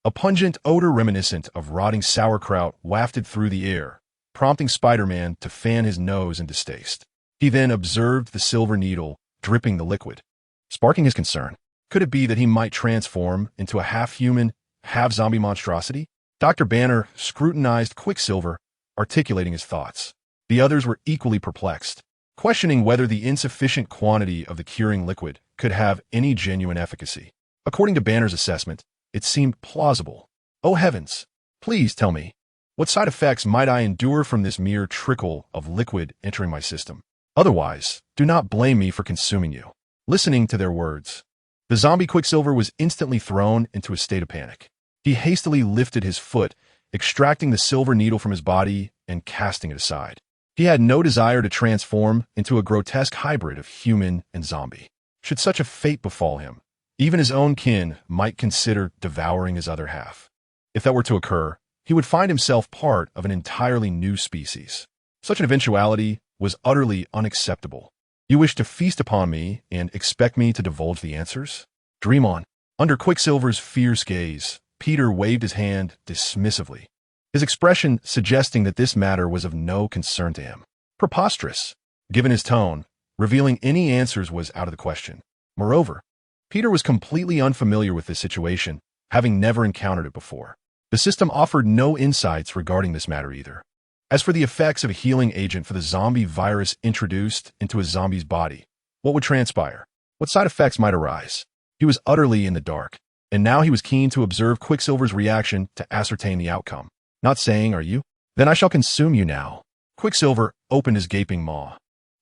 A pungent odor reminiscent of rotting sauerkraut wafted through the air, prompting Spider-Man to fan his nose in distaste. He then observed the silver needle dripping the liquid, sparking his concern. Could it be that he might transform into a half-human, half-zombie monstrosity? Dr. Banner scrutinized Quicksilver, articulating his thoughts. The others were equally perplexed, questioning whether the insufficient quantity of the curing liquid could have any genuine efficacy. According to Banner's assessment, it seemed plausible. Oh heavens! Please tell me, what side effects might I endure from this mere trickle of liquid entering my system? Otherwise, do not blame me for consuming you. Listening to their words, the zombie Quicksilver was instantly thrown into a state of panic. He hastily lifted his foot, extracting the silver needle from his body and casting it aside. He had no desire to transform into a grotesque hybrid of human and zombie. Should such a fate befall him, even his own kin might consider devouring his other half. If that were to occur, he would find himself part of an entirely new species. Such an eventuality was utterly unacceptable. You wish to feast upon me and expect me to divulge the answers? Dream on. Under Quicksilver's fierce gaze, Peter waved his hand dismissively, his expression suggesting that this matter was of no concern to him. Preposterous, given his tone, revealing any answers was out of the question. Moreover, Peter was completely unfamiliar with this situation, having never encountered it before. The system offered no insights regarding this matter either. As for the effects of a healing agent for the zombie virus introduced into a zombie's body, what would transpire? What side effects might arise? He was utterly in the dark, and now he was keen to observe Quicksilver's reaction to ascertain the outcome. Not saying, "Are you? Then I shall consume you now." Quicksilver opened his gaping maw,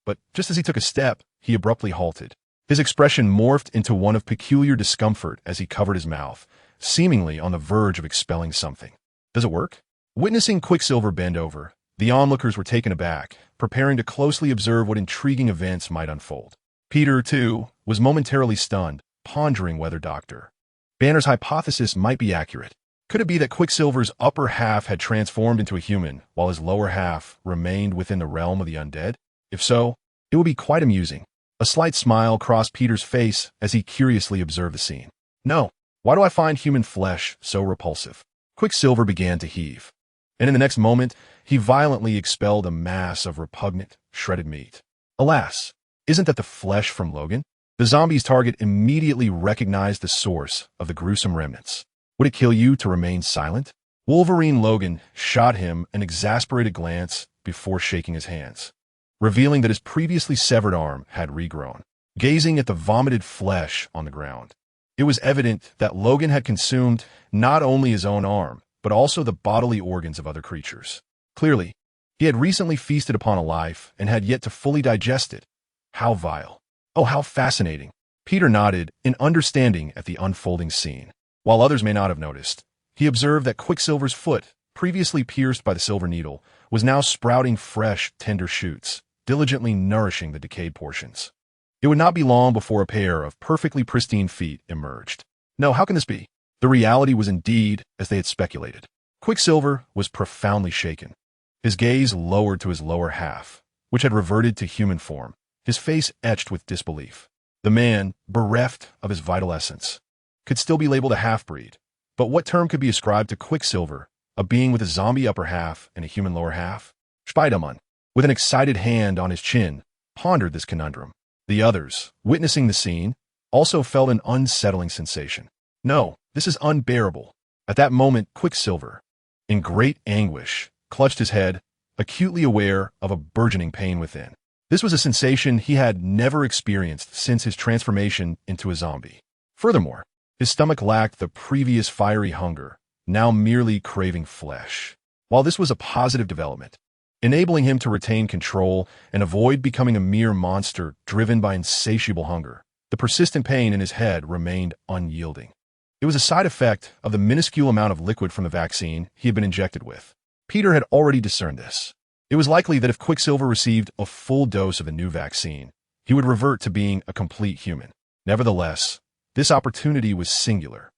but just as he took a step, he abruptly halted. His expression morphed into one of peculiar discomfort as he covered his mouth, seemingly on the verge of expelling something. Does it work? Witnessing Quicksilver bend over, the onlookers were taken aback, preparing to closely observe what intriguing events might unfold. Peter, too, was momentarily stunned, pondering whether Dr. Banner's hypothesis might be accurate. Could it be that Quicksilver's upper half had transformed into a human, while his lower half remained within the realm of the undead? If so, it would be quite amusing. A slight smile crossed Peter's face as he curiously observed the scene. No, why do I find human flesh so repulsive? Quicksilver began to heave, and in the next moment, he violently expelled a mass of repugnant, shredded meat. Alas, isn't that the flesh from Logan? The zombie's target immediately recognized the source of the gruesome remnants. Would it kill you to remain silent? Wolverine Logan shot him an exasperated glance before shaking his hands, revealing that his previously severed arm had regrown. Gazing at the vomited flesh on the ground, it was evident that Logan had consumed not only his own arm, but also the bodily organs of other creatures. Clearly, he had recently feasted upon a life and had yet to fully digest it. How vile. Oh, how fascinating. Peter nodded in understanding at the unfolding scene. While others may not have noticed, he observed that Quicksilver's foot, previously pierced by the silver needle, was now sprouting fresh, tender shoots, diligently nourishing the decayed portions. It would not be long before a pair of perfectly pristine feet emerged. No, how can this be? The reality was indeed as they had speculated. Quicksilver was profoundly shaken. His gaze lowered to his lower half, which had reverted to human form, his face etched with disbelief. The man, bereft of his vital essence, could still be labeled a half-breed, but what term could be ascribed to Quicksilver, a being with a zombie upper half and a human lower half? Spider-Man, with an excited hand on his chin, pondered this conundrum. The others, witnessing the scene, also felt an unsettling sensation. No, this is unbearable. At that moment, Quicksilver, in great anguish, clutched his head, acutely aware of a burgeoning pain within. This was a sensation he had never experienced since his transformation into a zombie. Furthermore, his stomach lacked the previous fiery hunger, now merely craving flesh. While this was a positive development, enabling him to retain control and avoid becoming a mere monster driven by insatiable hunger, The persistent pain in his head remained unyielding. It was a side effect of the minuscule amount of liquid from the vaccine he had been injected with. Peter had already discerned this. It was likely that if Quicksilver received a full dose of the new vaccine, he would revert to being a complete human. Nevertheless, this opportunity was singular.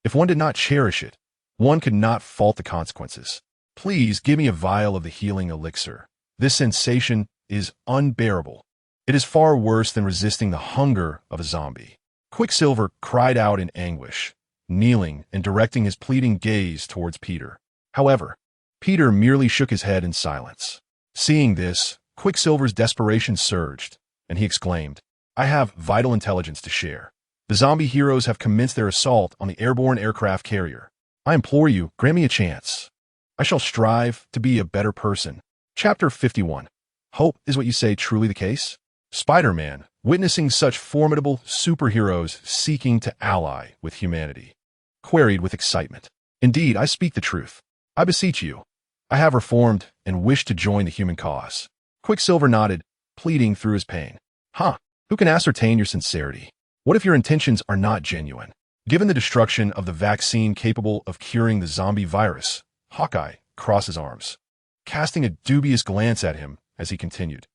If one did not cherish it, one could not fault the consequences. Please give me a vial of the healing elixir. This sensation is unbearable. It is far worse than resisting the hunger of a zombie. Quicksilver cried out in anguish, kneeling and directing his pleading gaze towards Peter. However, Peter merely shook his head in silence. Seeing this, Quicksilver's desperation surged, and he exclaimed, "I have vital intelligence to share. The zombie heroes have commenced their assault on the airborne aircraft carrier. I implore you, grant me a chance. I shall strive to be a better person." Chapter 51. Hope is what you say truly the case? Spider-Man, witnessing such formidable superheroes seeking to ally with humanity, queried with excitement, "Indeed, I speak the truth. I beseech you. I have reformed and wish to join the human cause." Quicksilver nodded, pleading through his pain. Who can ascertain your sincerity? What if your intentions are not genuine? Given the destruction of the vaccine capable of curing the zombie virus, Hawkeye crossed his arms, casting a dubious glance at him as he continued.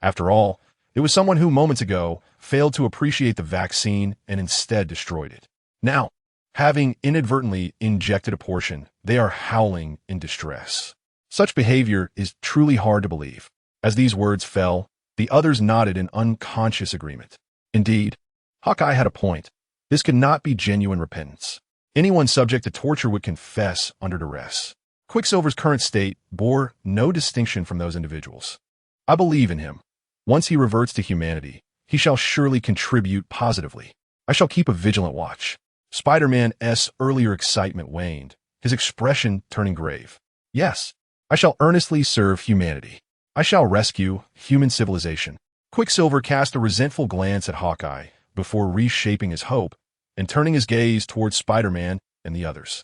After all, it was someone who moments ago failed to appreciate the vaccine and instead destroyed it. Now, having inadvertently injected a portion, they are howling in distress. Such behavior is truly hard to believe. As these words fell, the others nodded in unconscious agreement. Indeed, Hawkeye had a point. This could not be genuine repentance. Anyone subject to torture would confess under duress. Quicksilver's current state bore no distinction from those individuals. I believe in him. Once he reverts to humanity, he shall surely contribute positively. I shall keep a vigilant watch. Spider-Man's earlier excitement waned, his expression turning grave. Yes, I shall earnestly serve humanity. I shall rescue human civilization. Quicksilver cast a resentful glance at Hawkeye before reshaping his hope and turning his gaze towards Spider-Man and the others.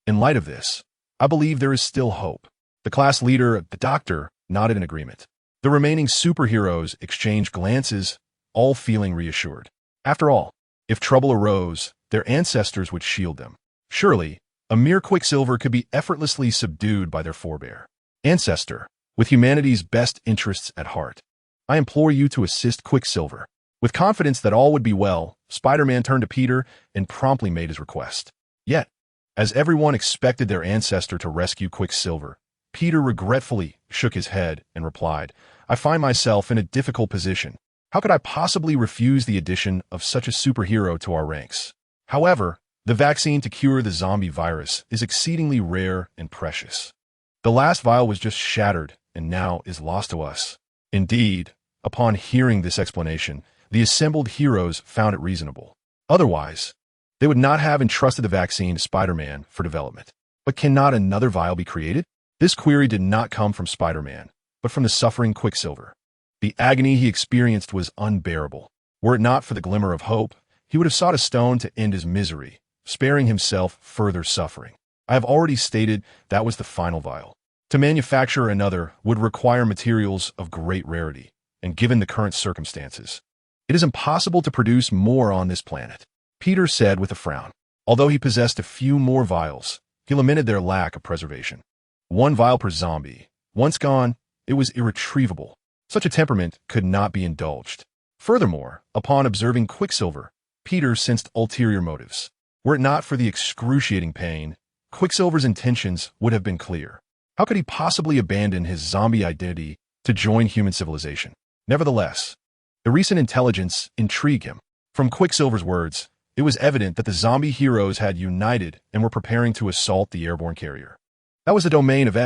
In light of this, I believe there is still hope. The class leader, the Doctor, nodded in agreement. The remaining superheroes exchanged glances, all feeling reassured. After all, if trouble arose, their ancestors would shield them. Surely, a mere Quicksilver could be effortlessly subdued by their forebear. Ancestor, with humanity's best interests at heart, I implore you to assist Quicksilver. With confidence that all would be well, Spider-Man turned to Peter and promptly made his request. Yet, as everyone expected their ancestor to rescue Quicksilver, Peter regretfully shook his head and replied, "I find myself in a difficult position. How could I possibly refuse the addition of such a superhero to our ranks? However, the vaccine to cure the zombie virus is exceedingly rare and precious. The last vial was just shattered and now is lost to us." Indeed, upon hearing this explanation, the assembled heroes found it reasonable. Otherwise, they would not have entrusted the vaccine to Spider-Man for development. But cannot another vial be created? This query did not come from Spider-Man, but from the suffering Quicksilver. The agony he experienced was unbearable. Were it not for the glimmer of hope, he would have sought a stone to end his misery, sparing himself further suffering. I have already stated that was the final vial. To manufacture another would require materials of great rarity, and given the current circumstances, it is impossible to produce more on this planet. Peter said with a frown. Although he possessed a few more vials, he lamented their lack of preservation. One vial per zombie. Once gone, it was irretrievable. Such a temperament could not be indulged. Furthermore, upon observing Quicksilver, Peter sensed ulterior motives. Were it not for the excruciating pain, Quicksilver's intentions would have been clear. How could he possibly abandon his zombie identity to join human civilization? Nevertheless, the recent intelligence intrigued him. From Quicksilver's words, it was evident that the zombie heroes had united and were preparing to assault the airborne carrier. That was the domain of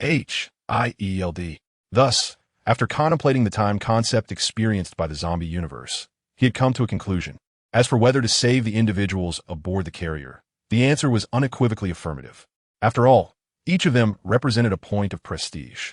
SHIELD. Thus, after contemplating the time concept experienced by the zombie universe, he had come to a conclusion. As for whether to save the individuals aboard the carrier, the answer was unequivocally affirmative. After all, each of them represented a point of prestige.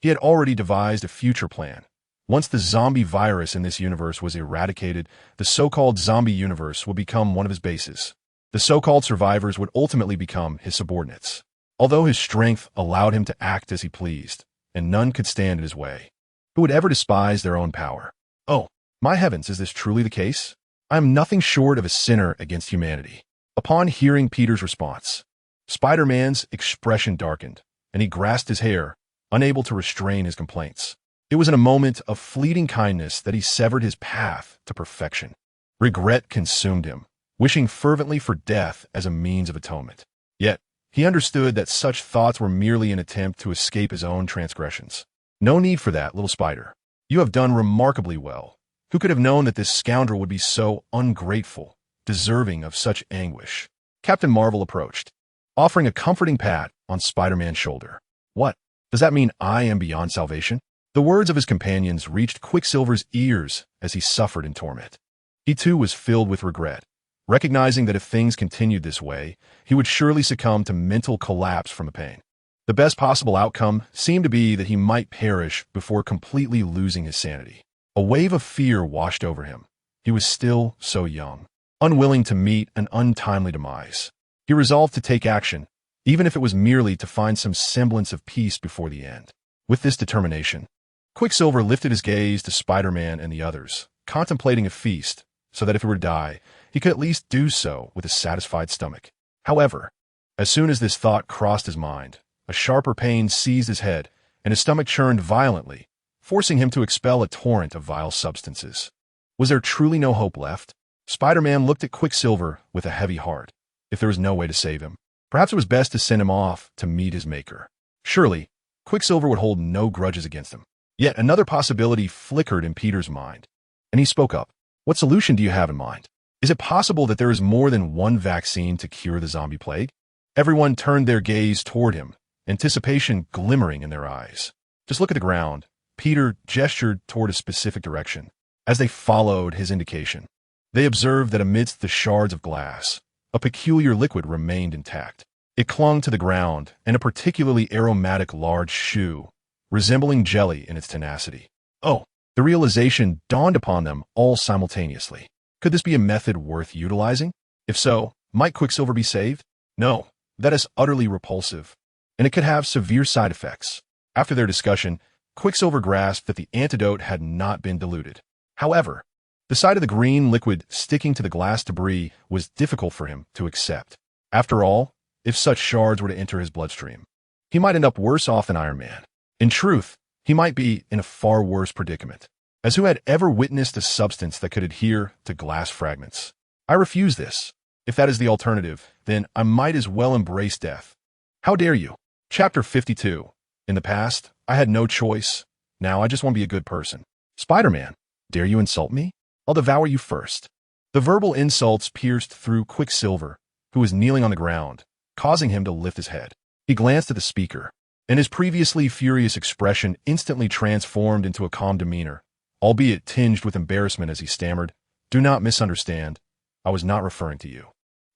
He had already devised a future plan. Once the zombie virus in this universe was eradicated, the so-called zombie universe would become one of his bases. The so-called survivors would ultimately become his subordinates. Although his strength allowed him to act as he pleased, and none could stand in his way, who would ever despise their own power? Oh, my heavens, is this truly the case? I am nothing short of a sinner against humanity. Upon hearing Peter's response, Spider-Man's expression darkened, and he grasped his hair, unable to restrain his complaints. It was in a moment of fleeting kindness that he severed his path to perfection. Regret consumed him, wishing fervently for death as a means of atonement. Yet, he understood that such thoughts were merely an attempt to escape his own transgressions. No need for that, little spider. You have done remarkably well. Who could have known that this scoundrel would be so ungrateful, deserving of such anguish? Captain Marvel approached, offering a comforting pat on Spider-Man's shoulder. What? Does that mean I am beyond salvation? The words of his companions reached Quicksilver's ears as he suffered in torment. He too was filled with regret, recognizing that if things continued this way, he would surely succumb to mental collapse from the pain. The best possible outcome seemed to be that he might perish before completely losing his sanity. A wave of fear washed over him. He was still so young, unwilling to meet an untimely demise. He resolved to take action, even if it was merely to find some semblance of peace before the end. With this determination, Quicksilver lifted his gaze to Spider-Man and the others, contemplating a feast, so that if he were to die, he could at least do so with a satisfied stomach. However, as soon as this thought crossed his mind, a sharper pain seized his head, and his stomach churned violently, forcing him to expel a torrent of vile substances. Was there truly no hope left? Spider-Man looked at Quicksilver with a heavy heart. If there was no way to save him, perhaps it was best to send him off to meet his maker. Surely, Quicksilver would hold no grudges against him. Yet another possibility flickered in Peter's mind, and he spoke up. What solution do you have in mind? Is it possible that there is more than one vaccine to cure the zombie plague? Everyone turned their gaze toward him, anticipation glimmering in their eyes. Just look at the ground. Peter gestured toward a specific direction. As they followed his indication, they observed that amidst the shards of glass, a peculiar liquid remained intact. It clung to the ground, and a particularly aromatic large shoe, resembling jelly in its tenacity. Oh, the realization dawned upon them all simultaneously. Could this be a method worth utilizing? If so, might Quicksilver be saved? No, that is utterly repulsive, and it could have severe side effects. After their discussion, Quicksilver grasped that the antidote had not been diluted. However, the sight of the green liquid sticking to the glass debris was difficult for him to accept. After all, if such shards were to enter his bloodstream, he might end up worse off than Iron Man. In truth, he might be in a far worse predicament. As who had ever witnessed a substance that could adhere to glass fragments? I refuse this. If that is the alternative, then I might as well embrace death. How dare you? Chapter 52. In the past, I had no choice. Now I just want to be a good person. Spider-Man, dare you insult me? I'll devour you first. The verbal insults pierced through Quicksilver, who was kneeling on the ground, causing him to lift his head. He glanced at the speaker, and his previously furious expression instantly transformed into a calm demeanor, albeit tinged with embarrassment as he stammered, "Do not misunderstand. I was not referring to you."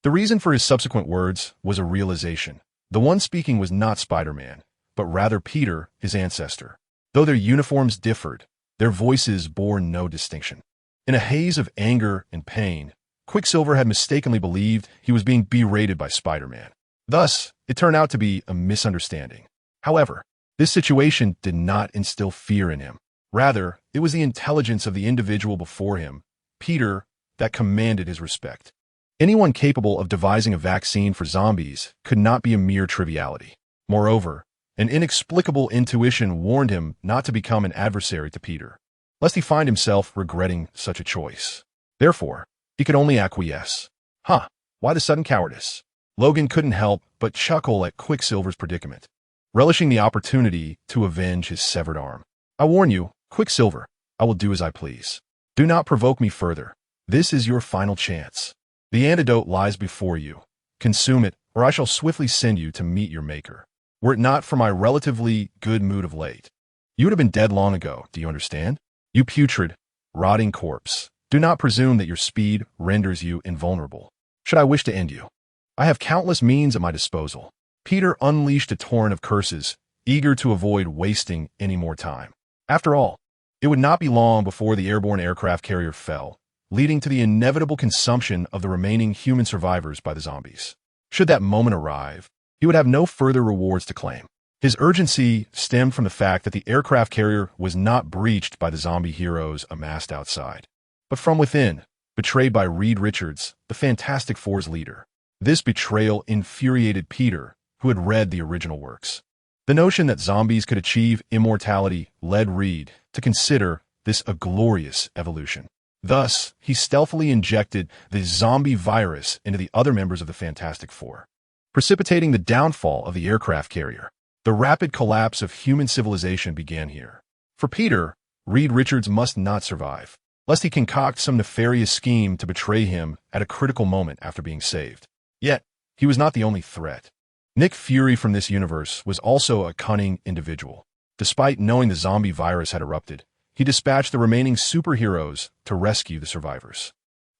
The reason for his subsequent words was a realization. The one speaking was not Spider-Man, but rather Peter, his ancestor. Though their uniforms differed, their voices bore no distinction. In a haze of anger and pain, Quicksilver had mistakenly believed he was being berated by Spider-Man. Thus, it turned out to be a misunderstanding. However, this situation did not instill fear in him. Rather, it was the intelligence of the individual before him, Peter, that commanded his respect. Anyone capable of devising a vaccine for zombies could not be a mere triviality. Moreover, an inexplicable intuition warned him not to become an adversary to Peter, lest he find himself regretting such a choice. Therefore, he could only acquiesce. Why the sudden cowardice? Logan couldn't help but chuckle at Quicksilver's predicament, relishing the opportunity to avenge his severed arm. I warn you, Quicksilver, I will do as I please. Do not provoke me further. This is your final chance. The antidote lies before you. Consume it, or I shall swiftly send you to meet your maker. Were it not for my relatively good mood of late, you would have been dead long ago, do you understand? You putrid, rotting corpse. Do not presume that your speed renders you invulnerable. Should I wish to end you, I have countless means at my disposal. Peter unleashed a torrent of curses, eager to avoid wasting any more time. After all, it would not be long before the airborne aircraft carrier fell, leading to the inevitable consumption of the remaining human survivors by the zombies. Should that moment arrive, he would have no further rewards to claim. His urgency stemmed from the fact that the aircraft carrier was not breached by the zombie heroes amassed outside, but from within, betrayed by Reed Richards, the Fantastic Four's leader. This betrayal infuriated Peter, who had read the original works. The notion that zombies could achieve immortality led Reed to consider this a glorious evolution. Thus, he stealthily injected the zombie virus into the other members of the Fantastic Four, precipitating the downfall of the aircraft carrier. The rapid collapse of human civilization began here. For Peter, Reed Richards must not survive, lest he concoct some nefarious scheme to betray him at a critical moment after being saved. Yet, he was not the only threat. Nick Fury from this universe was also a cunning individual. Despite knowing the zombie virus had erupted, he dispatched the remaining superheroes to rescue the survivors.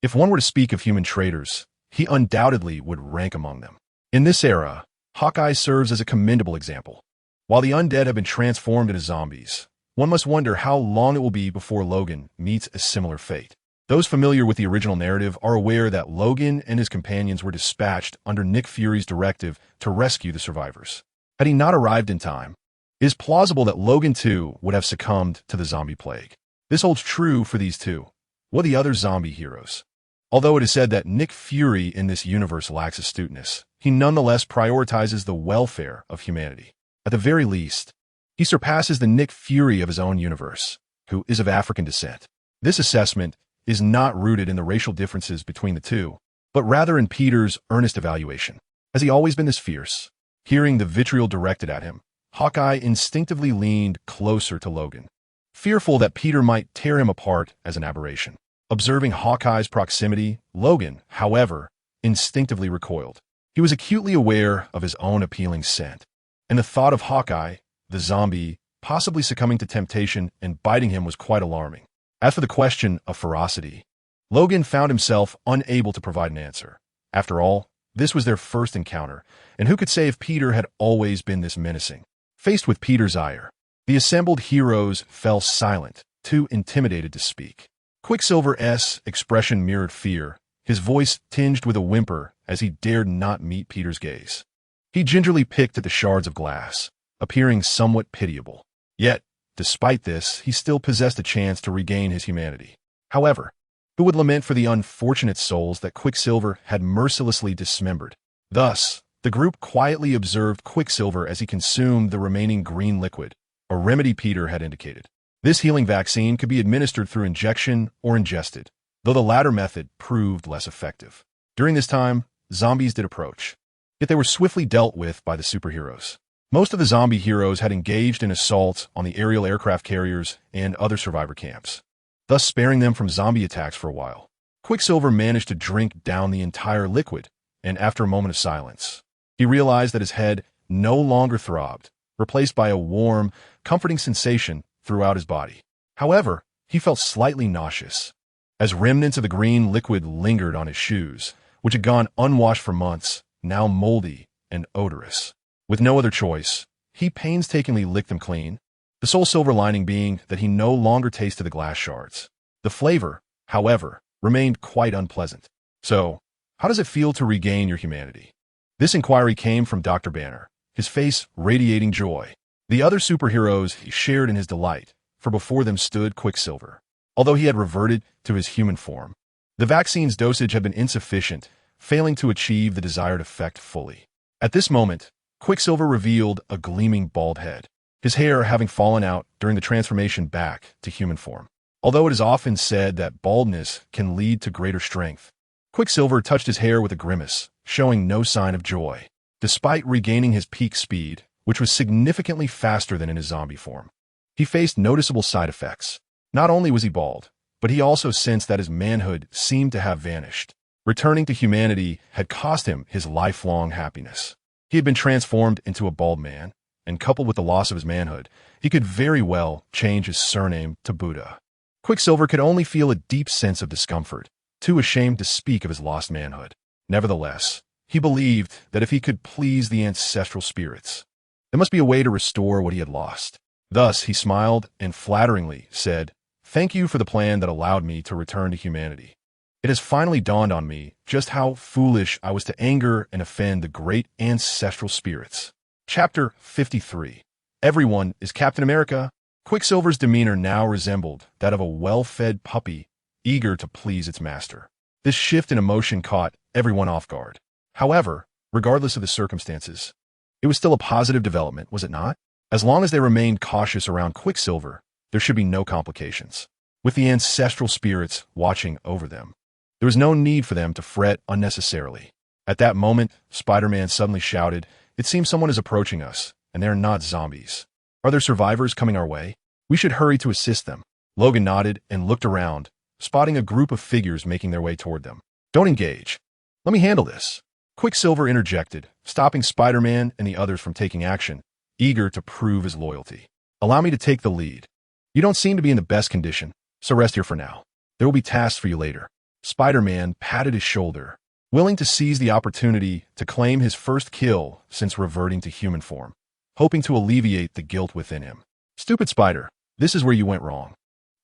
If one were to speak of human traitors, he undoubtedly would rank among them. In this era, Hawkeye serves as a commendable example. While the undead have been transformed into zombies, one must wonder how long it will be before Logan meets a similar fate. Those familiar with the original narrative are aware that Logan and his companions were dispatched under Nick Fury's directive to rescue the survivors. Had he not arrived in time, it is plausible that Logan too would have succumbed to the zombie plague. This holds true for these two, or the other zombie heroes. Although it is said that Nick Fury in this universe lacks astuteness, he nonetheless prioritizes the welfare of humanity. At the very least, he surpasses the Nick Fury of his own universe, who is of African descent. This assessment is not rooted in the racial differences between the two, but rather in Peter's earnest evaluation. Has he always been this fierce? Hearing the vitriol directed at him, Hawkeye instinctively leaned closer to Logan, fearful that Peter might tear him apart as an aberration. Observing Hawkeye's proximity, Logan, however, instinctively recoiled. He was acutely aware of his own appealing scent, and the thought of Hawkeye, the zombie, possibly succumbing to temptation and biting him was quite alarming. As for the question of ferocity, Logan found himself unable to provide an answer. After all, this was their first encounter, and who could say if Peter had always been this menacing? Faced with Peter's ire, the assembled heroes fell silent, too intimidated to speak. Quicksilver's expression mirrored fear, his voice tinged with a whimper as he dared not meet Peter's gaze. He gingerly picked at the shards of glass, appearing somewhat pitiable. Yet, despite this, he still possessed a chance to regain his humanity. However, who would lament for the unfortunate souls that Quicksilver had mercilessly dismembered? Thus, the group quietly observed Quicksilver as he consumed the remaining green liquid, a remedy Peter had indicated. This healing vaccine could be administered through injection or ingested, though the latter method proved less effective. During this time, zombies did approach, yet they were swiftly dealt with by the superheroes. Most of the zombie heroes had engaged in assaults on the aerial aircraft carriers and other survivor camps, thus sparing them from zombie attacks for a while. Quicksilver managed to drink down the entire liquid, and after a moment of silence, he realized that his head no longer throbbed, replaced by a warm, comforting sensation throughout his body. However, he felt slightly nauseous, as remnants of the green liquid lingered on his shoes, which had gone unwashed for months, now moldy and odorous. With no other choice, he painstakingly licked them clean, the sole silver lining being that he no longer tasted the glass shards. The flavor, however, remained quite unpleasant. So, how does it feel to regain your humanity? This inquiry came from Dr. Banner, his face radiating joy. The other superheroes he shared in his delight, for before them stood Quicksilver. Although he had reverted to his human form, the vaccine's dosage had been insufficient, failing to achieve the desired effect fully. At this moment, Quicksilver revealed a gleaming bald head, his hair having fallen out during the transformation back to human form. Although it is often said that baldness can lead to greater strength, Quicksilver touched his hair with a grimace, showing no sign of joy. Despite regaining his peak speed, which was significantly faster than in his zombie form, he faced noticeable side effects. Not only was he bald, but he also sensed that his manhood seemed to have vanished. Returning to humanity had cost him his lifelong happiness. He had been transformed into a bald man, and coupled with the loss of his manhood, he could very well change his surname to Buddha. Quicksilver could only feel a deep sense of discomfort, too ashamed to speak of his lost manhood. Nevertheless, he believed that if he could please the ancestral spirits, there must be a way to restore what he had lost. Thus, he smiled and flatteringly said, "Thank you for the plan that allowed me to return to humanity. It has finally dawned on me just how foolish I was to anger and offend the great ancestral spirits." Chapter 53. Everyone is Captain America. Quicksilver's demeanor now resembled that of a well-fed puppy, eager to please its master. This shift in emotion caught everyone off guard. However, regardless of the circumstances, it was still a positive development, was it not? As long as they remained cautious around Quicksilver, there should be no complications. With the ancestral spirits watching over them, there was no need for them to fret unnecessarily. At that moment, Spider-Man suddenly shouted, "It seems someone is approaching us, and they're not zombies. Are there survivors coming our way? We should hurry to assist them." Logan nodded and looked around, spotting a group of figures making their way toward them. "Don't engage. Let me handle this." Quicksilver interjected, stopping Spider-Man and the others from taking action, eager to prove his loyalty. "Allow me to take the lead. You don't seem to be in the best condition, so rest here for now. There will be tasks for you later." Spider-Man patted his shoulder, willing to seize the opportunity to claim his first kill since reverting to human form, hoping to alleviate the guilt within him. "Stupid Spider, this is where you went wrong.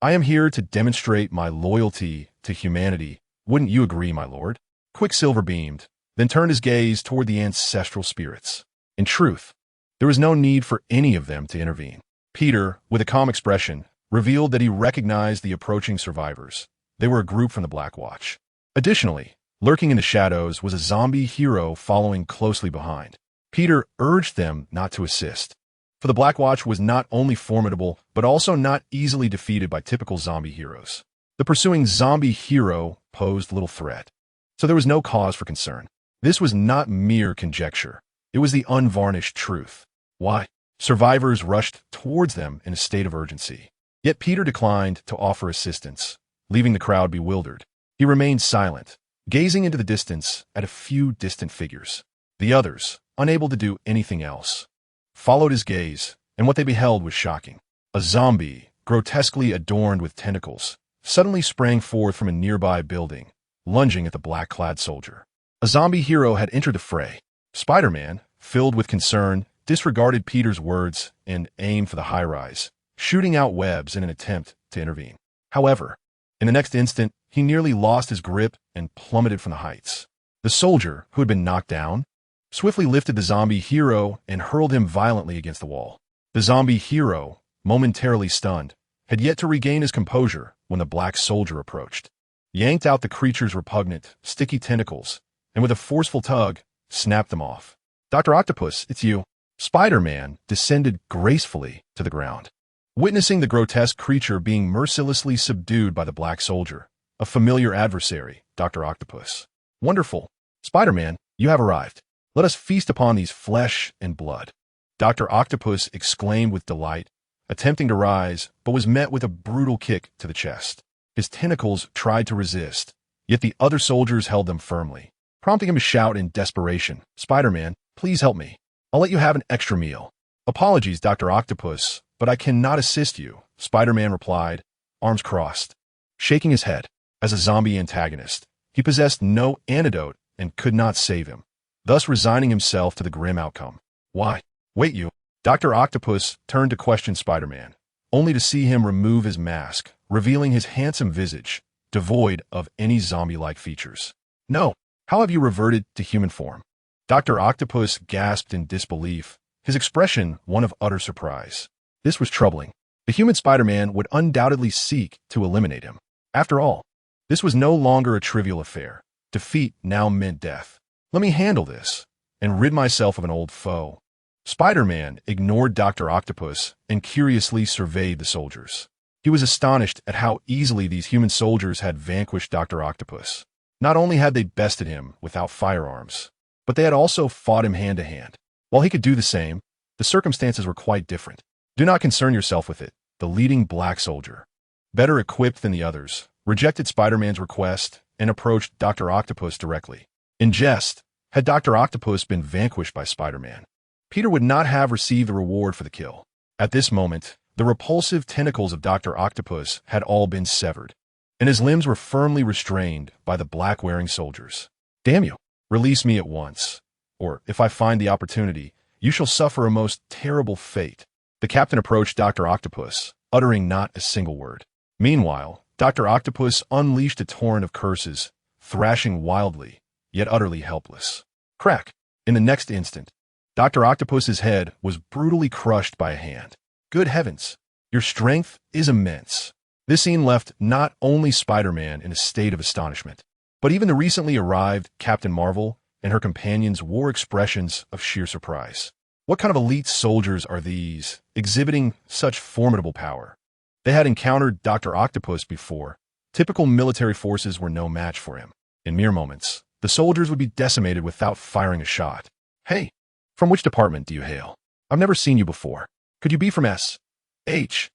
I am here to demonstrate my loyalty to humanity. Wouldn't you agree, my lord?" Quicksilver beamed, then turned his gaze toward the ancestral spirits. In truth, there was no need for any of them to intervene. Peter, with a calm expression, revealed that he recognized the approaching survivors. They were a group from the Black Watch. Additionally, lurking in the shadows was a zombie hero following closely behind. Peter urged them not to assist, for the Black Watch was not only formidable, but also not easily defeated by typical zombie heroes. The pursuing zombie hero posed little threat, so there was no cause for concern. This was not mere conjecture. It was the unvarnished truth. Why? Survivors rushed towards them in a state of urgency. Yet Peter declined to offer assistance, leaving the crowd bewildered. He remained silent, gazing into the distance at a few distant figures. The others, unable to do anything else, followed his gaze, and what they beheld was shocking. A zombie, grotesquely adorned with tentacles, suddenly sprang forth from a nearby building, lunging at the black-clad soldier. A zombie hero had entered the fray. Spider-Man, filled with concern, disregarded Peter's words and aimed for the high-rise, shooting out webs in an attempt to intervene. However, in the next instant, he nearly lost his grip and plummeted from the heights. The soldier, who had been knocked down, swiftly lifted the zombie hero and hurled him violently against the wall. The zombie hero, momentarily stunned, had yet to regain his composure when the black soldier approached, yanked out the creature's repugnant, sticky tentacles, and with a forceful tug, snapped them off. "Dr. Octopus, it's you." Spider-Man descended gracefully to the ground, witnessing the grotesque creature being mercilessly subdued by the black soldier, a familiar adversary, Dr. Octopus. "Wonderful. Spider-Man, you have arrived. Let us feast upon these flesh and blood." Dr. Octopus exclaimed with delight, attempting to rise, but was met with a brutal kick to the chest. His tentacles tried to resist, yet the other soldiers held them firmly, prompting him to shout in desperation, "Spider-Man, please help me. I'll let you have an extra meal." "Apologies, Dr. Octopus, but I cannot assist you," Spider-Man replied, arms crossed, shaking his head. As a zombie antagonist, he possessed no antidote and could not save him, thus resigning himself to the grim outcome. "Why? Wait, you." Dr. Octopus turned to question Spider-Man, only to see him remove his mask, revealing his handsome visage, devoid of any zombie-like features. "No, how have you reverted to human form?" Dr. Octopus gasped in disbelief, his expression one of utter surprise. This was troubling. The human Spider-Man would undoubtedly seek to eliminate him. After all, this was no longer a trivial affair. Defeat now meant death. "Let me handle this and rid myself of an old foe." Spider-Man ignored Dr. Octopus and curiously surveyed the soldiers. He was astonished at how easily these human soldiers had vanquished Dr. Octopus. Not only had they bested him without firearms, but they had also fought him hand-to-hand. While he could do the same, the circumstances were quite different. "Do not concern yourself with it." The leading black soldier, better equipped than the others, rejected Spider-Man's request and approached Dr. Octopus directly. In jest, had Dr. Octopus been vanquished by Spider-Man, Peter would not have received the reward for the kill. At this moment, the repulsive tentacles of Dr. Octopus had all been severed, and his limbs were firmly restrained by the black-wearing soldiers. "Damn you, release me at once, or if I find the opportunity, you shall suffer a most terrible fate." The captain approached Dr. Octopus, uttering not a single word. Meanwhile, Dr. Octopus unleashed a torrent of curses, thrashing wildly, yet utterly helpless. Crack! In the next instant, Dr. Octopus's head was brutally crushed by a hand. "Good heavens, your strength is immense." This scene left not only Spider-Man in a state of astonishment, But even the recently arrived Captain Marvel and her companions wore expressions of sheer surprise. What kind of elite soldiers are these, exhibiting such formidable power? They had encountered Dr. Octopus before. Typical military forces were no match for him. In mere moments, the soldiers would be decimated without firing a shot. Hey, from which department do you hail? I've never seen you before. Could you be from S.H.I.E.L.D.?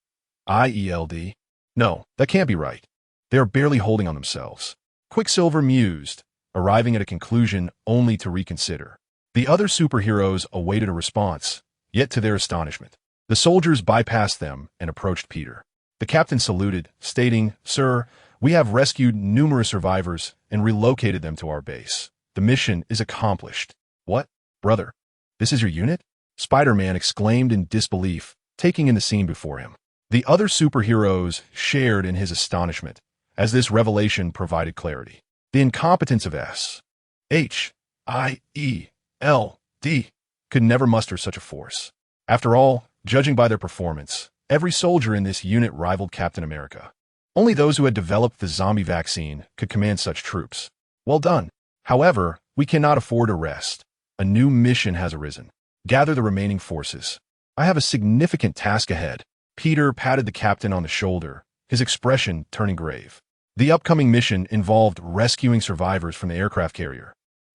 No, that can't be right. They are barely holding on themselves. Quicksilver mused, arriving at a conclusion only to reconsider. The other superheroes awaited a response, yet to their astonishment, the soldiers bypassed them and approached Peter. The captain saluted, stating, "Sir, we have rescued numerous survivors and relocated them to our base. The mission is accomplished." "What? Brother, this is your unit?" Spider-Man exclaimed in disbelief, taking in the scene before him. The other superheroes shared in his astonishment, as this revelation provided clarity. The incompetence of S.H.I.E.L.D. could never muster such a force. After all, judging by their performance, every soldier in this unit rivaled Captain America. Only those who had developed the zombie vaccine could command such troops. Well done. However, we cannot afford to rest. A new mission has arisen. Gather the remaining forces. I have a significant task ahead. Peter patted the captain on the shoulder, his expression turning grave. The upcoming mission involved rescuing survivors from the aircraft carrier,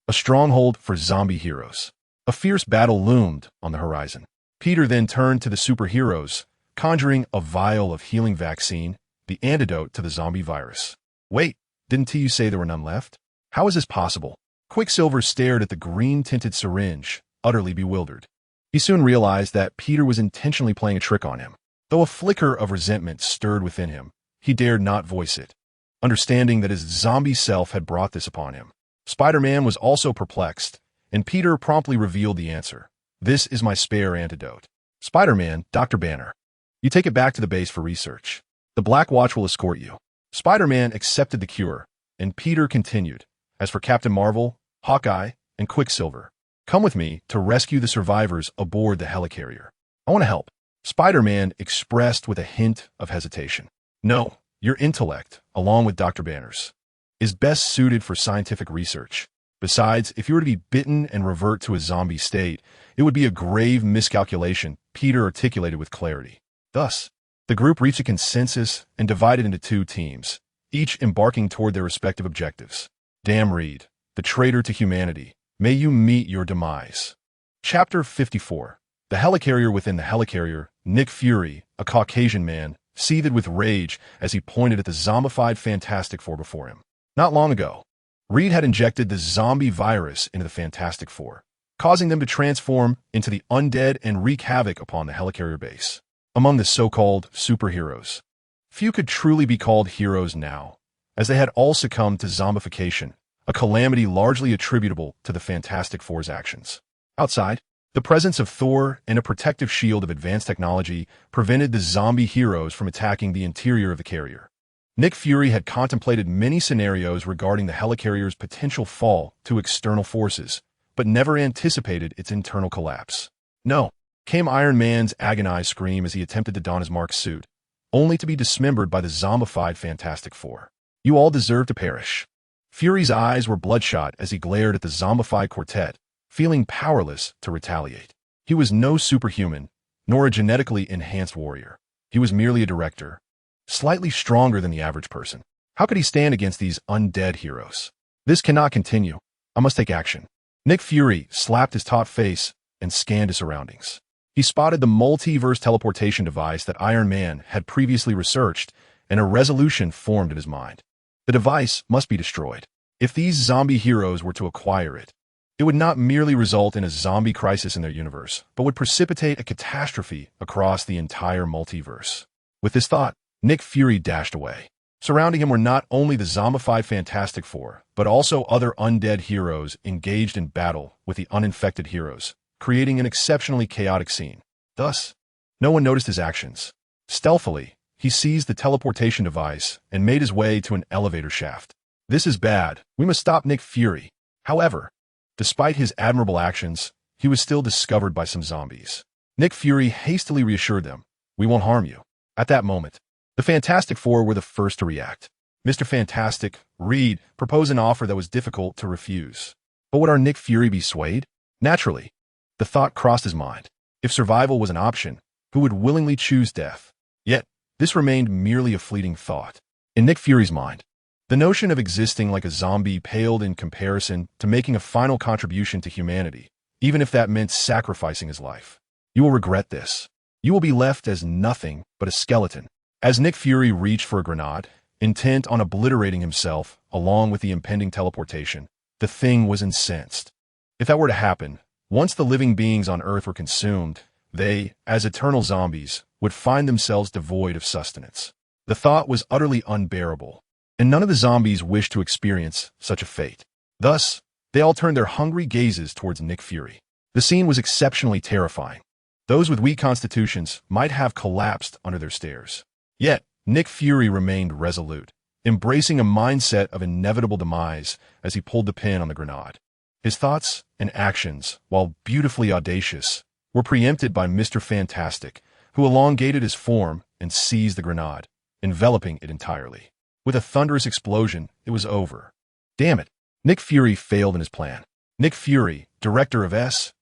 a stronghold for zombie heroes. A fierce battle loomed on the horizon. Peter then turned to the superheroes, conjuring a vial of healing vaccine, the antidote to the zombie virus. "Wait, didn't you say there were none left? How is this possible?" Quicksilver stared at the green-tinted syringe, utterly bewildered. He soon realized that Peter was intentionally playing a trick on him. Though a flicker of resentment stirred within him, he dared not voice it, understanding that his zombie self had brought this upon him. Spider-Man was also perplexed, and Peter promptly revealed the answer. "This is my spare antidote." "Spider-Man, Dr. Banner. You take it back to the base for research. The Black Watch will escort you." Spider-Man accepted the cure, and Peter continued. "As for Captain Marvel, Hawkeye, and Quicksilver, come with me to rescue the survivors aboard the helicarrier. I want to help." Spider-Man expressed with a hint of hesitation. "No, your intellect, along with Dr. Banner's, is best suited for scientific research. Besides, if you were to be bitten and revert to a zombie state, it would be a grave miscalculation," Peter articulated with clarity. Thus, the group reached a consensus and divided into two teams, each embarking toward their respective objectives. "Damn Reed, the traitor to humanity, may you meet your demise." Chapter 54. The helicarrier within the helicarrier. Nick Fury, a Caucasian man, seethed with rage as he pointed at the zombified Fantastic Four before him. Not long ago, Reed had injected the zombie virus into the Fantastic Four, causing them to transform into the undead and wreak havoc upon the helicarrier base. Among the so-called superheroes, few could truly be called heroes now, as they had all succumbed to zombification, a calamity largely attributable to the Fantastic Four's actions. Outside, the presence of Thor and a protective shield of advanced technology prevented the zombie heroes from attacking the interior of the carrier. Nick Fury had contemplated many scenarios regarding the helicarrier's potential fall to external forces, but never anticipated its internal collapse. "No," came Iron Man's agonized scream as he attempted to don his Mark suit, only to be dismembered by the zombified Fantastic Four. "You all deserve to perish." Fury's eyes were bloodshot as he glared at the zombified quartet, feeling powerless to retaliate. He was no superhuman, nor a genetically enhanced warrior. He was merely a director, slightly stronger than the average person. How could he stand against these undead heroes? "This cannot continue. I must take action." Nick Fury slapped his taut face and scanned his surroundings. He spotted the multiverse teleportation device that Iron Man had previously researched, and a resolution formed in his mind. The device must be destroyed. If these zombie heroes were to acquire it, it would not merely result in a zombie crisis in their universe, but would precipitate a catastrophe across the entire multiverse. With this thought, Nick Fury dashed away. Surrounding him were not only the zombified Fantastic Four, but also other undead heroes engaged in battle with the uninfected heroes, creating an exceptionally chaotic scene. Thus, no one noticed his actions. Stealthily, he seized the teleportation device and made his way to an elevator shaft. "This is bad. We must stop Nick Fury." However, despite his admirable actions, he was still discovered by some zombies. Nick Fury hastily reassured them, "We won't harm you." At that moment, the Fantastic Four were the first to react. Mr. Fantastic, Reed, proposed an offer that was difficult to refuse. But would our Nick Fury be swayed? Naturally. The thought crossed his mind. If survival was an option, who would willingly choose death? Yet, this remained merely a fleeting thought. In Nick Fury's mind, the notion of existing like a zombie paled in comparison to making a final contribution to humanity, even if that meant sacrificing his life. You will regret this. You will be left as nothing but a skeleton. As Nick Fury reached for a grenade, intent on obliterating himself along with the impending teleportation, the thing was incensed. If that were to happen, once the living beings on Earth were consumed, they, as eternal zombies, would find themselves devoid of sustenance. The thought was utterly unbearable, and none of the zombies wished to experience such a fate. Thus, they all turned their hungry gazes towards Nick Fury. The scene was exceptionally terrifying. Those with weak constitutions might have collapsed under their stares. Yet, Nick Fury remained resolute, embracing a mindset of inevitable demise as he pulled the pin on the grenade. His thoughts and actions, while beautifully audacious, were preempted by Mr. Fantastic, who elongated his form and seized the grenade, enveloping it entirely. With a thunderous explosion, it was over. Damn it! Nick Fury failed in his plan. Nick Fury, director of S.H.I.E.L.D.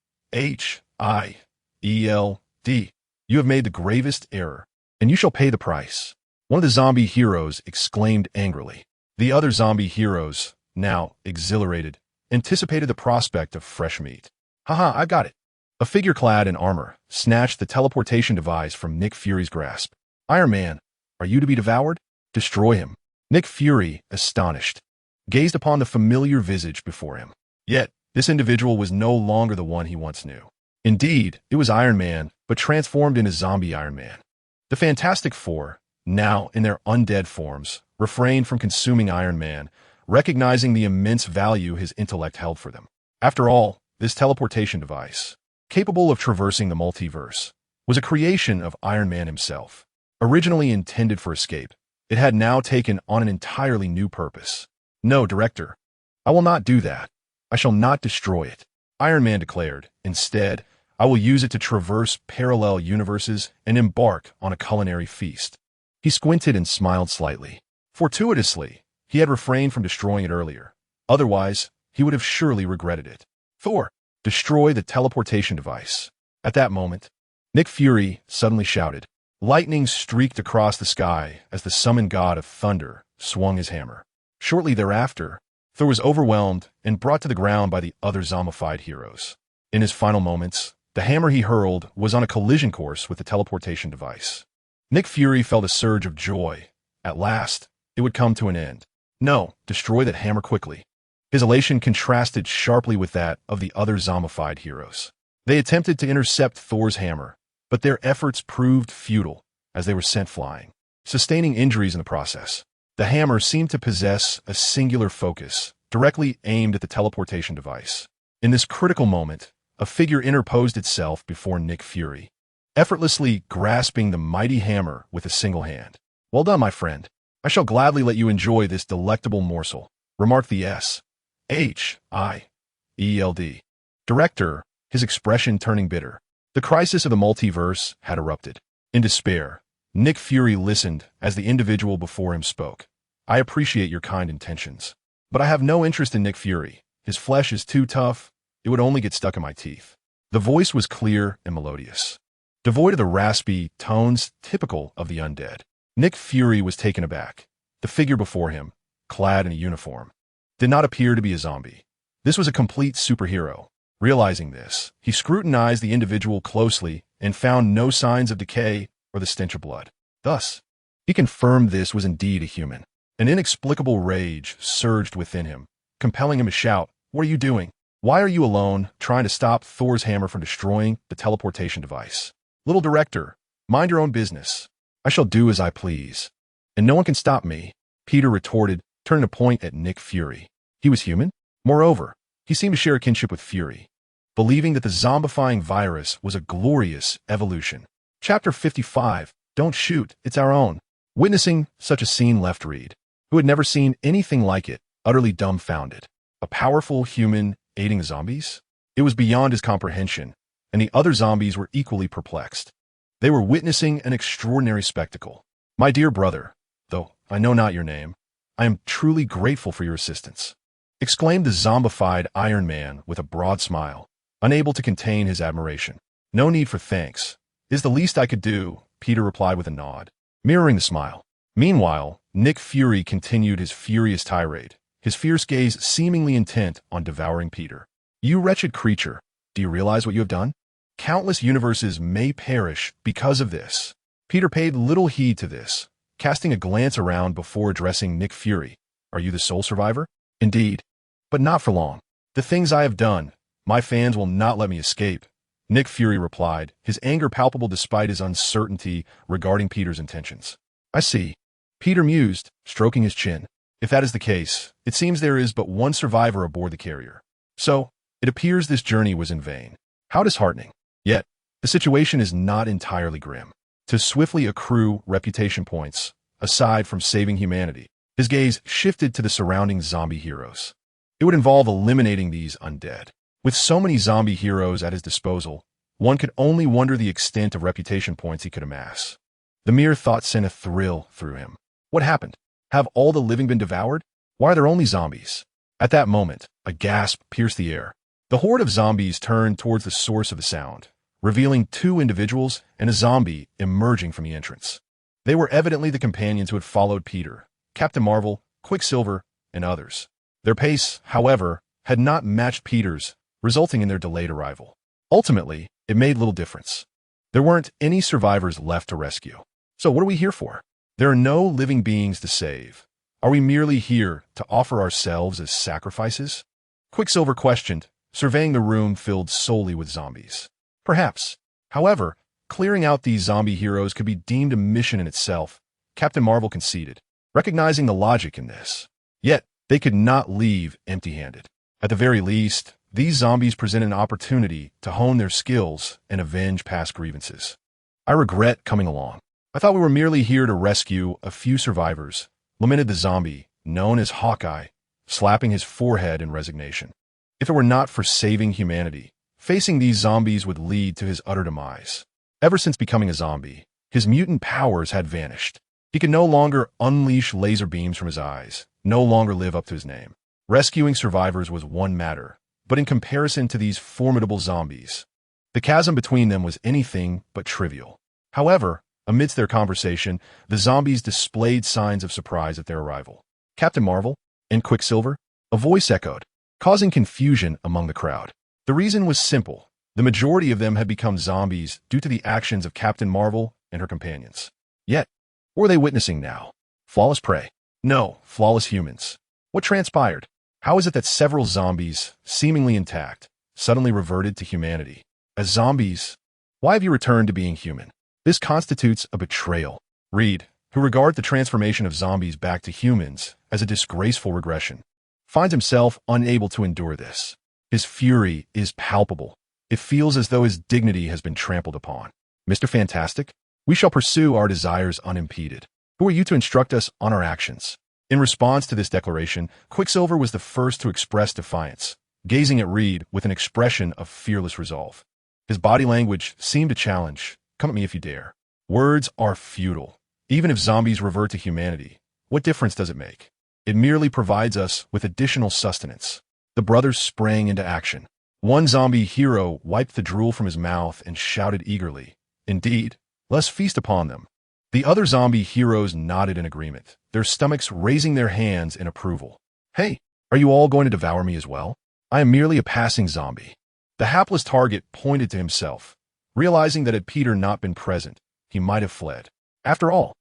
You have made the gravest error, and you shall pay the price. One of the zombie heroes exclaimed angrily. The other zombie heroes, now exhilarated, anticipated the prospect of fresh meat. Haha, I've got it. A figure clad in armor snatched the teleportation device from Nick Fury's grasp. Iron Man, are you to be devoured? Destroy him. Nick Fury, astonished, gazed upon the familiar visage before him. Yet, this individual was no longer the one he once knew. Indeed, it was Iron Man, but transformed into zombie Iron Man. The Fantastic Four, now in their undead forms, refrained from consuming Iron Man, recognizing the immense value his intellect held for them. After all, this teleportation device, capable of traversing the multiverse, was a creation of Iron Man himself. Originally intended for escape, it had now taken on an entirely new purpose. No, Director, I will not do that. I shall not destroy it, Iron Man declared. Instead, I will use it to traverse parallel universes and embark on a culinary feast. He squinted and smiled slightly. Fortuitously, he had refrained from destroying it earlier. Otherwise, he would have surely regretted it. Thor, destroy the teleportation device. At that moment, Nick Fury suddenly shouted. Lightning streaked across the sky as the summoned god of thunder swung his hammer. Shortly thereafter, Thor was overwhelmed and brought to the ground by the other zombified heroes. In his final moments, the hammer he hurled was on a collision course with the teleportation device. Nick Fury felt a surge of joy. At last, it would come to an end. No, destroy that hammer quickly. His elation contrasted sharply with that of the other zombified heroes. They attempted to intercept Thor's hammer, but their efforts proved futile as they were sent flying, sustaining injuries in the process. The hammer seemed to possess a singular focus, directly aimed at the teleportation device. In this critical moment, a figure interposed itself before Nick Fury, effortlessly grasping the mighty hammer with a single hand. Well done, my friend. I shall gladly let you enjoy this delectable morsel, remarked the S.H.I.E.L.D. director, his expression turning bitter. The crisis of the multiverse had erupted. In despair, Nick Fury listened as the individual before him spoke. I appreciate your kind intentions, but I have no interest in Nick Fury. His flesh is too tough. It would only get stuck in my teeth. The voice was clear and melodious, devoid of the raspy tones typical of the undead. Nick Fury was taken aback. The figure before him, clad in a uniform, did not appear to be a zombie. This was a complete superhero. Realizing this, he scrutinized the individual closely and found no signs of decay or the stench of blood. Thus, he confirmed this was indeed a human. An inexplicable rage surged within him, compelling him to shout, "What are you doing? Why are you alone, trying to stop Thor's hammer from destroying the teleportation device? Little director, mind your own business. I shall do as I please, and no one can stop me," Peter retorted, turning a point at Nick Fury. He was human? Moreover, he seemed to share a kinship with Fury, believing that the zombifying virus was a glorious evolution. Chapter 55, Don't Shoot, It's Our Own. Witnessing such a scene left Reed, who had never seen anything like it, utterly dumbfounded. A powerful human aiding the zombies? It was beyond his comprehension, and the other zombies were equally perplexed. They were witnessing an extraordinary spectacle. My dear brother, though I know not your name, I am truly grateful for your assistance," exclaimed the zombified Iron Man with a broad smile, unable to contain his admiration. "No need for thanks. Is the least I could do," Peter replied with a nod, mirroring the smile. Meanwhile, Nick Fury continued his furious tirade, his fierce gaze seemingly intent on devouring Peter. "You wretched creature, do you realize what you have done? Countless universes may perish because of this." Peter paid little heed to this, casting a glance around before addressing Nick Fury. "Are you the sole survivor?" "Indeed. But not for long. The things I have done, my fans will not let me escape," Nick Fury replied, his anger palpable despite his uncertainty regarding Peter's intentions. "I see," Peter mused, stroking his chin. "If that is the case, it seems there is but one survivor aboard the carrier. So, it appears this journey was in vain. How disheartening. Yet, the situation is not entirely grim. To swiftly accrue reputation points, aside from saving humanity, his gaze shifted to the surrounding zombie heroes. It would involve eliminating these undead. With so many zombie heroes at his disposal, one could only wonder the extent of reputation points he could amass. The mere thought sent a thrill through him. What happened? Have all the living been devoured? Why are there only zombies? At that moment, a gasp pierced the air. The horde of zombies turned towards the source of the sound, revealing two individuals and a zombie emerging from the entrance. They were evidently the companions who had followed Peter, Captain Marvel, Quicksilver, and others. Their pace, however, had not matched Peter's, resulting in their delayed arrival. Ultimately, it made little difference. There weren't any survivors left to rescue. So what are we here for? There are no living beings to save. Are we merely here to offer ourselves as sacrifices? Quicksilver questioned, surveying the room filled solely with zombies. Perhaps. However, clearing out these zombie heroes could be deemed a mission in itself, Captain Marvel conceded, recognizing the logic in this. Yet, they could not leave empty-handed. At the very least, these zombies present an opportunity to hone their skills and avenge past grievances. "I regret coming along. I thought we were merely here to rescue a few survivors," lamented the zombie, known as Hawkeye, slapping his forehead in resignation. If it were not for saving humanity, facing these zombies would lead to his utter demise. Ever since becoming a zombie, his mutant powers had vanished. He could no longer unleash laser beams from his eyes, no longer live up to his name. Rescuing survivors was one matter, but in comparison to these formidable zombies, the chasm between them was anything but trivial. However, amidst their conversation, the zombies displayed signs of surprise at their arrival. "Captain Marvel and Quicksilver?" a voice echoed, causing confusion among the crowd. The reason was simple. The majority of them had become zombies due to the actions of Captain Marvel and her companions. Yet, what were they witnessing now? Flawless prey? No, flawless humans. What transpired? How is it that several zombies, seemingly intact, suddenly reverted to humanity? As zombies, why have you returned to being human? This constitutes a betrayal. Reed, who regard the transformation of zombies back to humans as a disgraceful regression, finds himself unable to endure this. His fury is palpable. It feels as though his dignity has been trampled upon. "Mr. Fantastic, we shall pursue our desires unimpeded. Who are you to instruct us on our actions?" In response to this declaration, Quicksilver was the first to express defiance, gazing at Reed with an expression of fearless resolve. His body language seemed to challenge, "Come at me if you dare." Words are futile. Even if zombies revert to humanity, what difference does it make? It merely provides us with additional sustenance. The brothers sprang into action. One zombie hero wiped the drool from his mouth and shouted eagerly, "Indeed, let's feast upon them." The other zombie heroes nodded in agreement, their stomachs raising their hands in approval. "Hey, are you all going to devour me as well? I am merely a passing zombie." The hapless target pointed to himself, realizing that had Peter not been present, he might have fled. After all,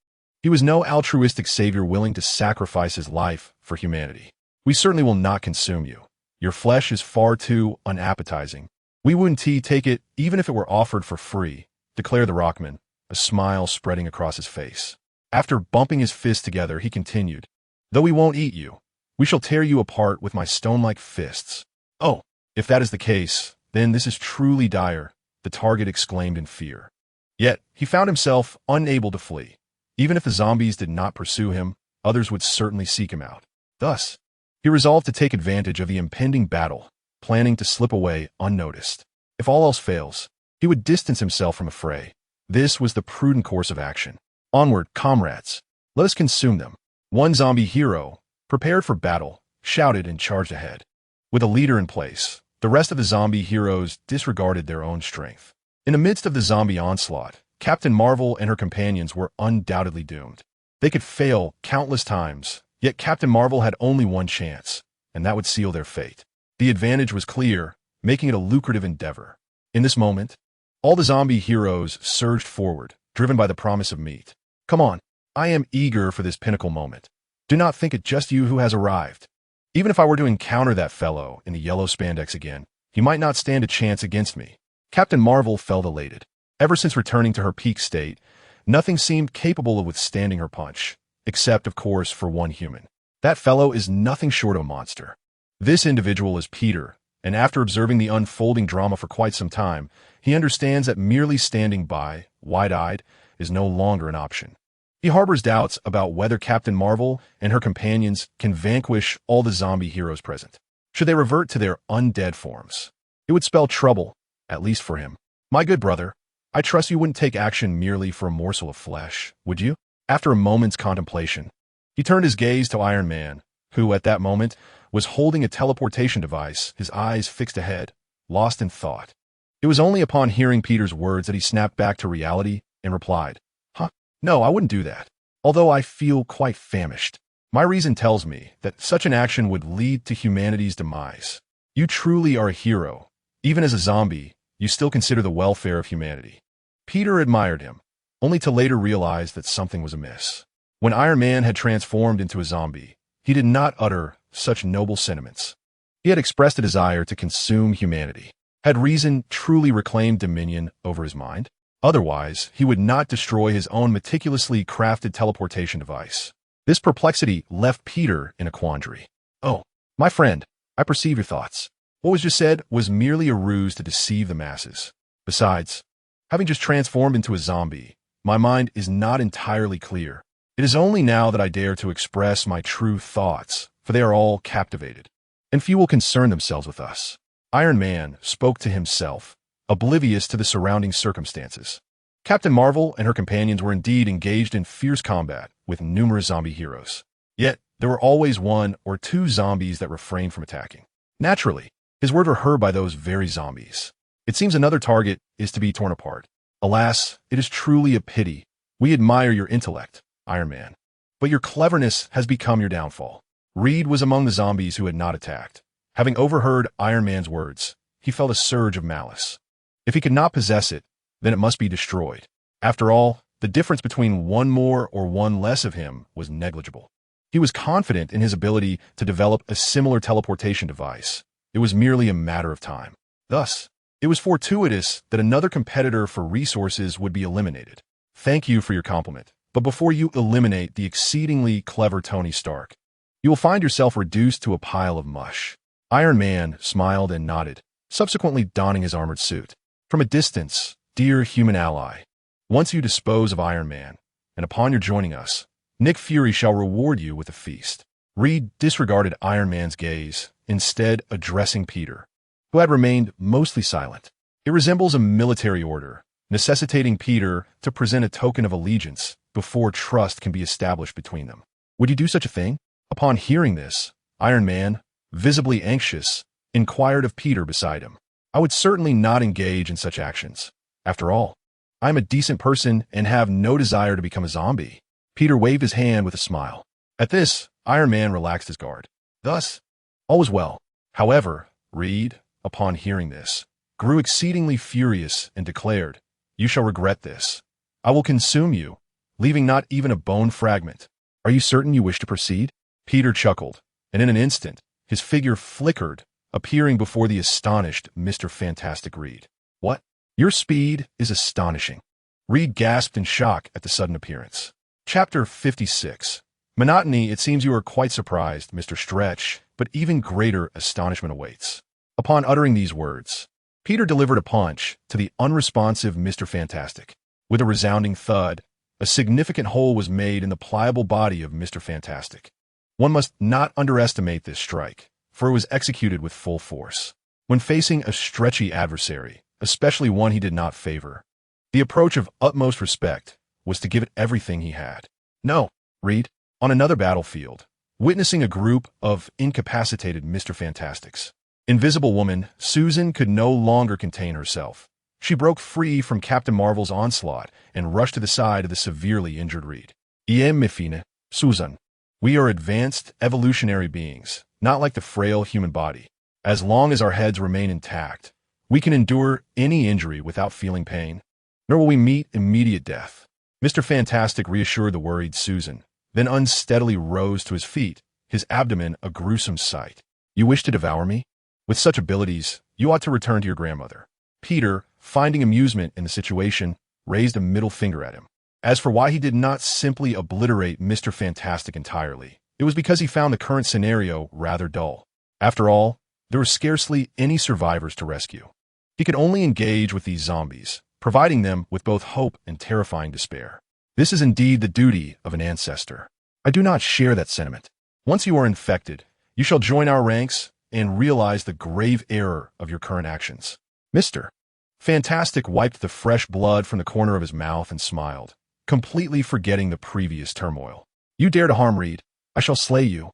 he was no altruistic savior willing to sacrifice his life for humanity. "We certainly will not consume you. Your flesh is far too unappetizing. We wouldn't take it even if it were offered for free," declared the Rockman, a smile spreading across his face. After bumping his fists together, he continued, "Though we won't eat you, we shall tear you apart with my stone-like fists." "Oh, if that is the case, then this is truly dire," the target exclaimed in fear. Yet, he found himself unable to flee. Even if the zombies did not pursue him, others would certainly seek him out. Thus, he resolved to take advantage of the impending battle, planning to slip away unnoticed. If all else fails, he would distance himself from a fray. This was the prudent course of action. "Onward, comrades. Let us consume them." One zombie hero, prepared for battle, shouted and charged ahead. With a leader in place, the rest of the zombie heroes disregarded their own strength. In the midst of the zombie onslaught, Captain Marvel and her companions were undoubtedly doomed. They could fail countless times, yet Captain Marvel had only one chance, and that would seal their fate. The advantage was clear, making it a lucrative endeavor. In this moment, all the zombie heroes surged forward, driven by the promise of meat. Come on, I am eager for this pinnacle moment. Do not think it just you who has arrived. Even if I were to encounter that fellow in the yellow spandex again, he might not stand a chance against me. Captain Marvel felt elated. Ever since returning to her peak state, nothing seemed capable of withstanding her punch, except, of course, for one human. That fellow is nothing short of a monster. This individual is Peter, and after observing the unfolding drama for quite some time, he understands that merely standing by, wide-eyed, is no longer an option. He harbors doubts about whether Captain Marvel and her companions can vanquish all the zombie heroes present. Should they revert to their undead forms, it would spell trouble, at least for him. My good brother, I trust you wouldn't take action merely for a morsel of flesh, would you? After a moment's contemplation, he turned his gaze to Iron Man, who at that moment was holding a teleportation device, his eyes fixed ahead, lost in thought. It was only upon hearing Peter's words that he snapped back to reality and replied, No, I wouldn't do that. Although I feel quite famished. My reason tells me that such an action would lead to humanity's demise. You truly are a hero. Even as a zombie, you still consider the welfare of humanity. Peter admired him, only to later realize that something was amiss. When Iron Man had transformed into a zombie, he did not utter such noble sentiments. He had expressed a desire to consume humanity. Had reason truly reclaimed dominion over his mind? Otherwise, he would not destroy his own meticulously crafted teleportation device. This perplexity left Peter in a quandary. Oh, my friend, I perceive your thoughts. What was just said was merely a ruse to deceive the masses. Besides, having just transformed into a zombie, my mind is not entirely clear. It is only now that I dare to express my true thoughts, for they are all captivated, and few will concern themselves with us. Iron Man spoke to himself, oblivious to the surrounding circumstances. Captain Marvel and her companions were indeed engaged in fierce combat with numerous zombie heroes. Yet, there were always one or two zombies that refrained from attacking. Naturally, his words were heard by those very zombies. It seems another target is to be torn apart. Alas, it is truly a pity. We admire your intellect, Iron Man, but your cleverness has become your downfall. Reed was among the zombies who had not attacked. Having overheard Iron Man's words, he felt a surge of malice. If he could not possess it, then it must be destroyed. After all, the difference between one more or one less of him was negligible. He was confident in his ability to develop a similar teleportation device. It was merely a matter of time. Thus, it was fortuitous that another competitor for resources would be eliminated. Thank you for your compliment, but before you eliminate the exceedingly clever Tony Stark, you will find yourself reduced to a pile of mush. Iron Man smiled and nodded, subsequently donning his armored suit. From a distance, dear human ally, once you dispose of Iron Man, and upon your joining us, Nick Fury shall reward you with a feast. Reed disregarded Iron Man's gaze, instead addressing Peter, who had remained mostly silent. It resembles a military order, necessitating Peter to present a token of allegiance before trust can be established between them. Would you do such a thing? Upon hearing this, Iron Man, visibly anxious, inquired of Peter beside him. I would certainly not engage in such actions. After all, I am a decent person and have no desire to become a zombie. Peter waved his hand with a smile. At this, Iron Man relaxed his guard. Thus, all was well. However, Reed, upon hearing this, grew exceedingly furious and declared, You shall regret this. I will consume you, leaving not even a bone fragment. Are you certain you wish to proceed? Peter chuckled, and in an instant, his figure flickered, appearing before the astonished Mr. Fantastic Reed. What? Your speed is astonishing. Reed gasped in shock at the sudden appearance. Chapter 56. Monotony. It seems you are quite surprised, Mr. Stretch, but even greater astonishment awaits. Upon uttering these words, Peter delivered a punch to the unresponsive Mr. Fantastic. With a resounding thud, a significant hole was made in the pliable body of Mr. Fantastic. One must not underestimate this strike, for it was executed with full force. When facing a stretchy adversary, especially one he did not favor, the approach of utmost respect was to give it everything he had. No, Reed, on another battlefield, witnessing a group of incapacitated Mr. Fantastics. Invisible Woman, Susan could no longer contain herself. She broke free from Captain Marvel's onslaught and rushed to the side of the severely injured Reed. Mifine, Susan. We are advanced evolutionary beings, not like the frail human body. As long as our heads remain intact, we can endure any injury without feeling pain, nor will we meet immediate death. Mr. Fantastic reassured the worried Susan, then unsteadily rose to his feet, his abdomen a gruesome sight. You wish to devour me? With such abilities, you ought to return to your grandmother. Peter, finding amusement in the situation, raised a middle finger at him. As for why he did not simply obliterate Mr. Fantastic entirely, it was because he found the current scenario rather dull. After all, there were scarcely any survivors to rescue. He could only engage with these zombies, providing them with both hope and terrifying despair. This is indeed the duty of an ancestor. I do not share that sentiment. Once you are infected, you shall join our ranks and realize the grave error of your current actions. Mr. Fantastic wiped the fresh blood from the corner of his mouth and smiled, completely forgetting the previous turmoil. You dare to harm Reed, I shall slay you.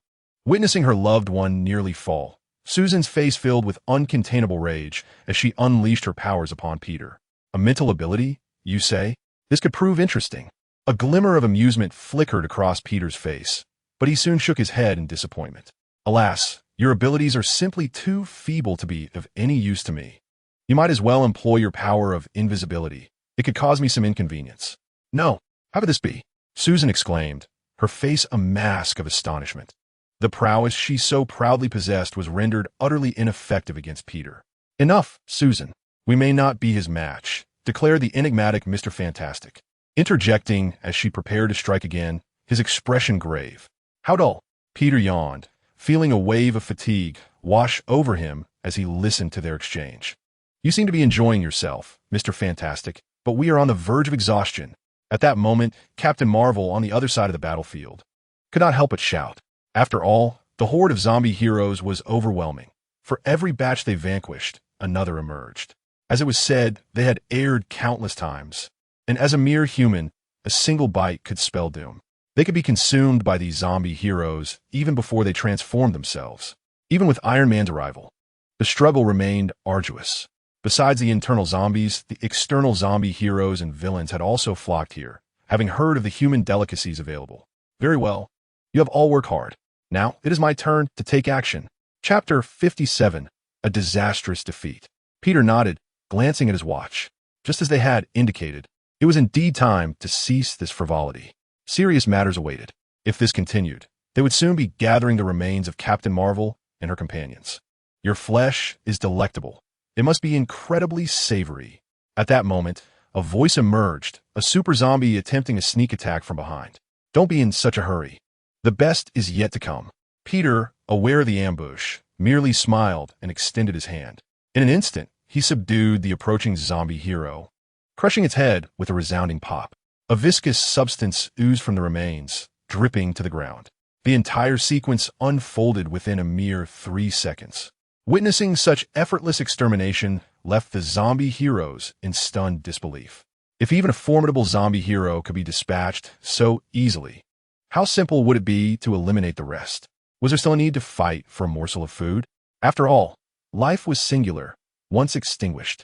Witnessing her loved one nearly fall, Susan's face filled with uncontainable rage as she unleashed her powers upon Peter. A mental ability, you say? This could prove interesting. A glimmer of amusement flickered across Peter's face, but he soon shook his head in disappointment. Alas, your abilities are simply too feeble to be of any use to me. You might as well employ your power of invisibility. It could cause me some inconvenience. No, how could this be? Susan exclaimed, her face a mask of astonishment. The prowess she so proudly possessed was rendered utterly ineffective against Peter. Enough, Susan. We may not be his match, declared the enigmatic Mr. Fantastic, interjecting as she prepared to strike again, his expression grave. How dull. Peter yawned, feeling a wave of fatigue wash over him as he listened to their exchange. You seem to be enjoying yourself, Mr. Fantastic, but we are on the verge of exhaustion. At that moment, Captain Marvel on the other side of the battlefield could not help but shout. After all, the horde of zombie heroes was overwhelming. For every batch they vanquished, another emerged. As it was said, they had erred countless times, and as a mere human, a single bite could spell doom. They could be consumed by these zombie heroes even before they transformed themselves. Even with Iron Man's arrival, the struggle remained arduous. Besides the internal zombies, the external zombie heroes and villains had also flocked here, having heard of the human delicacies available. Very well. You have all worked hard. Now, it is my turn to take action. Chapter 57, A Disastrous Defeat. Peter nodded, glancing at his watch. Just as they had indicated, it was indeed time to cease this frivolity. Serious matters awaited. If this continued, they would soon be gathering the remains of Captain Marvel and her companions. Your flesh is delectable. It must be incredibly savory. At that moment, a voice emerged, a super zombie attempting a sneak attack from behind. Don't be in such a hurry. The best is yet to come. Peter, aware of the ambush, merely smiled and extended his hand. In an instant, he subdued the approaching zombie hero, crushing its head with a resounding pop. A viscous substance oozed from the remains, dripping to the ground. The entire sequence unfolded within a mere 3 seconds. Witnessing such effortless extermination left the zombie heroes in stunned disbelief. If even a formidable zombie hero could be dispatched so easily, how simple would it be to eliminate the rest? Was there still a need to fight for a morsel of food? After all, life was singular, once extinguished.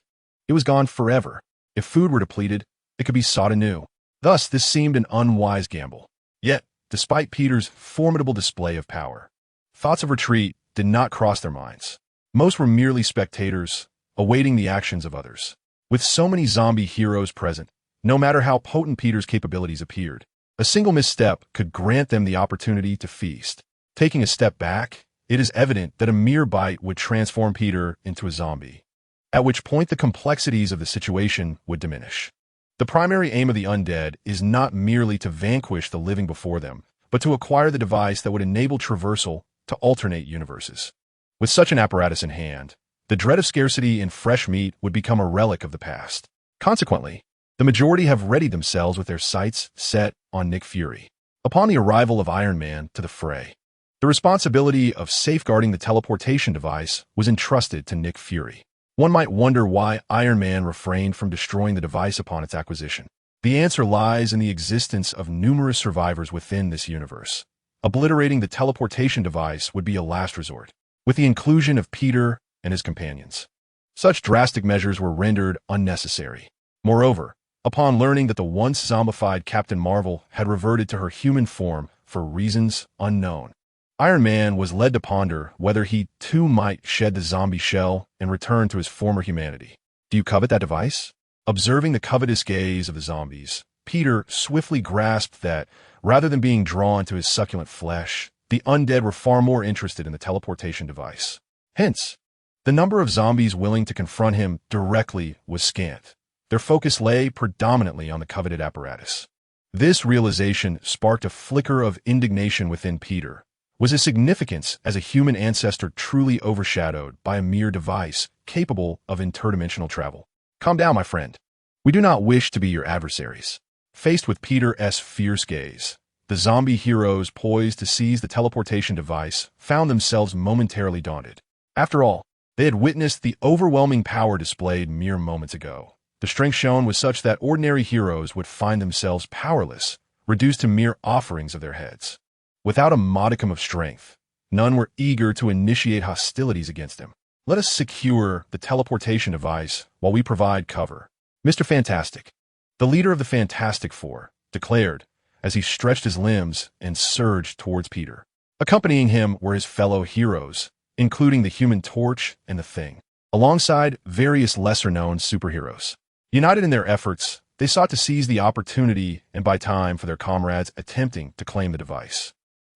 It was gone forever. If food were depleted, it could be sought anew. Thus, this seemed an unwise gamble. Yet, despite Peter's formidable display of power, thoughts of retreat did not cross their minds. Most were merely spectators, awaiting the actions of others. With so many zombie heroes present, no matter how potent Peter's capabilities appeared, a single misstep could grant them the opportunity to feast. Taking a step back, it is evident that a mere bite would transform Peter into a zombie, at which point the complexities of the situation would diminish. The primary aim of the undead is not merely to vanquish the living before them, but to acquire the device that would enable traversal to alternate universes. With such an apparatus in hand, the dread of scarcity in fresh meat would become a relic of the past. Consequently, the majority have readied themselves with their sights set on Nick Fury. Upon the arrival of Iron Man to the fray, the responsibility of safeguarding the teleportation device was entrusted to Nick Fury. One might wonder why Iron Man refrained from destroying the device upon its acquisition. The answer lies in the existence of numerous survivors within this universe, Obliterating the teleportation device would be a last resort, with the inclusion of Peter and his companions. Such drastic measures were rendered unnecessary. Moreover, upon learning that the once zombified Captain Marvel had reverted to her human form for reasons unknown, Iron Man was led to ponder whether he too might shed the zombie shell and return to his former humanity. Do you covet that device? Observing the covetous gaze of the zombies, Peter swiftly grasped that, rather than being drawn to his succulent flesh, the undead were far more interested in the teleportation device. Hence, the number of zombies willing to confront him directly was scant. Their focus lay predominantly on the coveted apparatus. This realization sparked a flicker of indignation within Peter. Was his significance as a human ancestor truly overshadowed by a mere device capable of interdimensional travel? Calm down, my friend. We do not wish to be your adversaries. Faced with Peter's fierce gaze, the zombie heroes poised to seize the teleportation device found themselves momentarily daunted. After all, they had witnessed the overwhelming power displayed mere moments ago. The strength shown was such that ordinary heroes would find themselves powerless, reduced to mere offerings of their heads. Without a modicum of strength, none were eager to initiate hostilities against him. Let us secure the teleportation device while we provide cover. Mr. Fantastic, the leader of the Fantastic Four, declared as he stretched his limbs and surged towards Peter. Accompanying him were his fellow heroes, including the Human Torch and the Thing, alongside various lesser-known superheroes. United in their efforts, they sought to seize the opportunity and buy time for their comrades attempting to claim the device.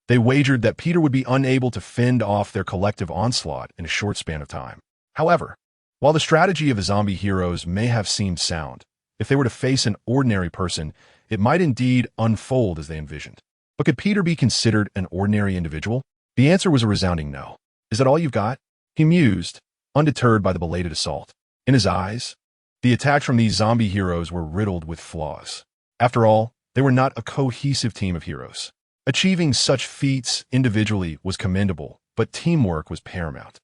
They wagered that Peter would be unable to fend off their collective onslaught in a short span of time. However, while the strategy of the zombie heroes may have seemed sound, if they were to face an ordinary person, it might indeed unfold as they envisioned. But could Peter be considered an ordinary individual? The answer was a resounding no. Is that all you've got? He mused, undeterred by the belated assault. In his eyes, the attacks from these zombie heroes were riddled with flaws. After all, they were not a cohesive team of heroes. Achieving such feats individually was commendable, but teamwork was paramount.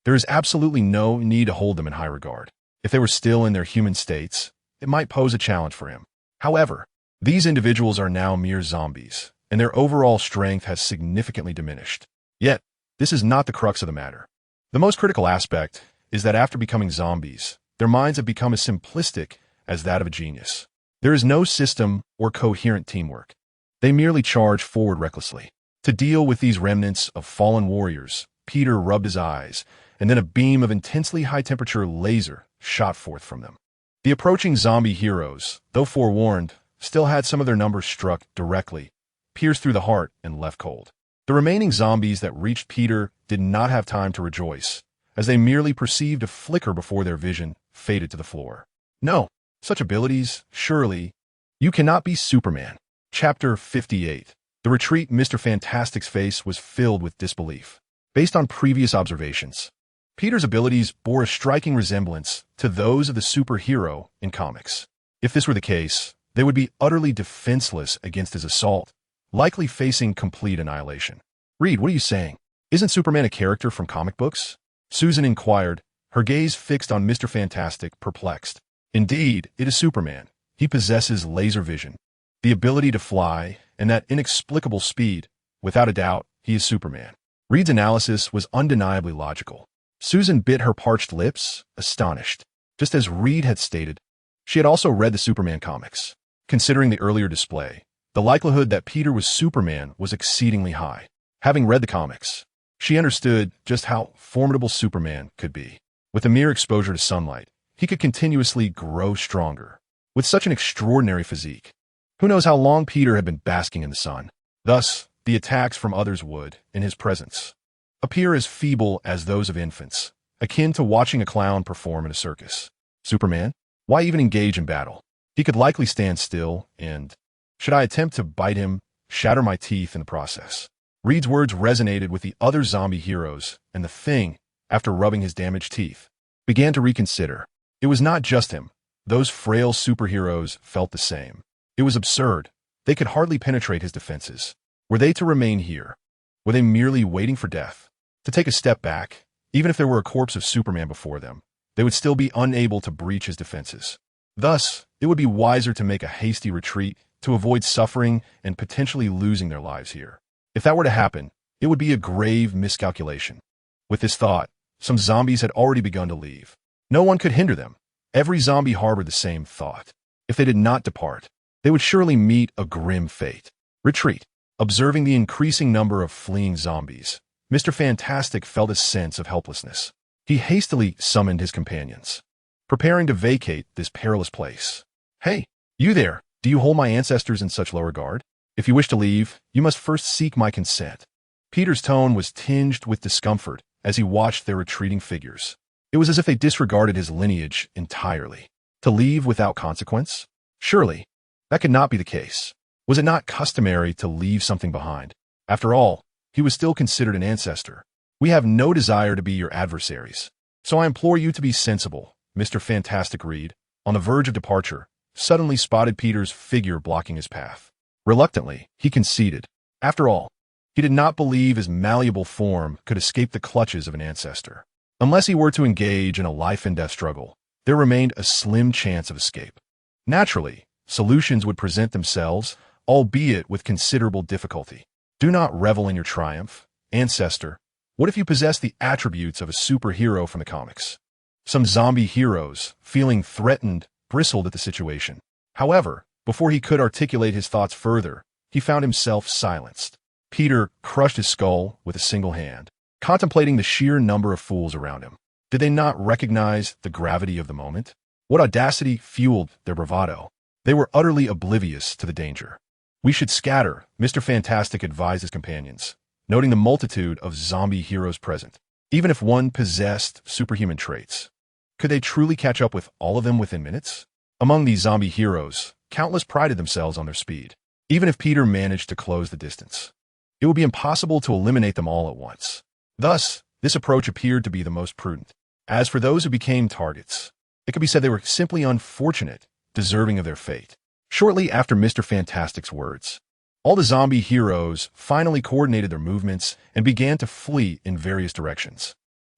There is absolutely no need to hold them in high regard. If they were still in their human states, it might pose a challenge for him. However, these individuals are now mere zombies, and their overall strength has significantly diminished. Yet, this is not the crux of the matter. The most critical aspect is that after becoming zombies, their minds have become as simplistic as that of a genius. There is no system or coherent teamwork. They merely charge forward recklessly. To deal with these remnants of fallen warriors, Peter rubbed his eyes, and then a beam of intensely high-temperature laser shot forth from them. The approaching zombie heroes, though forewarned, still had some of their numbers struck directly, pierced through the heart and left cold. The remaining zombies that reached Peter did not have time to rejoice, as they merely perceived a flicker before their vision faded to the floor. No, such abilities, surely. You cannot be Superman. Chapter 58. The retreat. Mr. Fantastic's face was filled with disbelief. Based on previous observations, Peter's abilities bore a striking resemblance to those of the superhero in comics. If this were the case, they would be utterly defenseless against his assault, likely facing complete annihilation. Reed, what are you saying? Isn't Superman a character from comic books? Susan inquired, her gaze fixed on Mr. Fantastic, perplexed. Indeed, it is Superman. He possesses laser vision, the ability to fly, and that inexplicable speed. Without a doubt, he is Superman. Reed's analysis was undeniably logical. Susan bit her parched lips, astonished. Just as Reed had stated, she had also read the Superman comics. Considering the earlier display, the likelihood that Peter was Superman was exceedingly high. Having read the comics, she understood just how formidable Superman could be. With a mere exposure to sunlight, he could continuously grow stronger. With such an extraordinary physique, who knows how long Peter had been basking in the sun? Thus, the attacks from others would, in his presence, appear as feeble as those of infants, akin to watching a clown perform in a circus. Superman? Why even engage in battle? He could likely stand still and, should I attempt to bite him, shatter my teeth in the process. Reed's words resonated with the other zombie heroes, and the Thing, after rubbing his damaged teeth, began to reconsider. It was not just him. Those frail superheroes felt the same. It was absurd. They could hardly penetrate his defenses. Were they to remain here? Were they merely waiting for death? To take a step back, even if there were a corpse of Superman before them, they would still be unable to breach his defenses. Thus, it would be wiser to make a hasty retreat to avoid suffering and potentially losing their lives here. If that were to happen, it would be a grave miscalculation. With this thought, some zombies had already begun to leave. No one could hinder them. Every zombie harbored the same thought. If they did not depart, they would surely meet a grim fate. Retreat. Observing the increasing number of fleeing zombies, Mr. Fantastic felt a sense of helplessness. He hastily summoned his companions, preparing to vacate this perilous place. "Hey, you there, do you hold my ancestors in such low regard? If you wish to leave, you must first seek my consent." Peter's tone was tinged with discomfort as he watched their retreating figures. It was as if they disregarded his lineage entirely. To leave without consequence? Surely, that could not be the case. Was it not customary to leave something behind? After all, he was still considered an ancestor. "We have no desire to be your adversaries. So I implore you to be sensible." Mr. Fantastic Reed, on the verge of departure, suddenly spotted Peter's figure blocking his path. Reluctantly, he conceded. After all, he did not believe his malleable form could escape the clutches of an ancestor. Unless he were to engage in a life-and-death struggle, there remained a slim chance of escape. Naturally, solutions would present themselves, albeit with considerable difficulty. Do not revel in your triumph, ancestor. What if you possess the attributes of a superhero from the comics? Some zombie heroes, feeling threatened, bristled at the situation. However, before he could articulate his thoughts further, he found himself silenced. Peter crushed his skull with a single hand, contemplating the sheer number of fools around him. Did they not recognize the gravity of the moment? What audacity fueled their bravado? They were utterly oblivious to the danger. "We should scatter," Mr. Fantastic advised his companions, noting the multitude of zombie heroes present. Even if one possessed superhuman traits, could they truly catch up with all of them within minutes? Among these zombie heroes, countless prided themselves on their speed. Even if Peter managed to close the distance, it would be impossible to eliminate them all at once. Thus, this approach appeared to be the most prudent. As for those who became targets, it could be said they were simply unfortunate, deserving of their fate. Shortly after Mr. Fantastic's words, all the zombie heroes finally coordinated their movements and began to flee in various directions.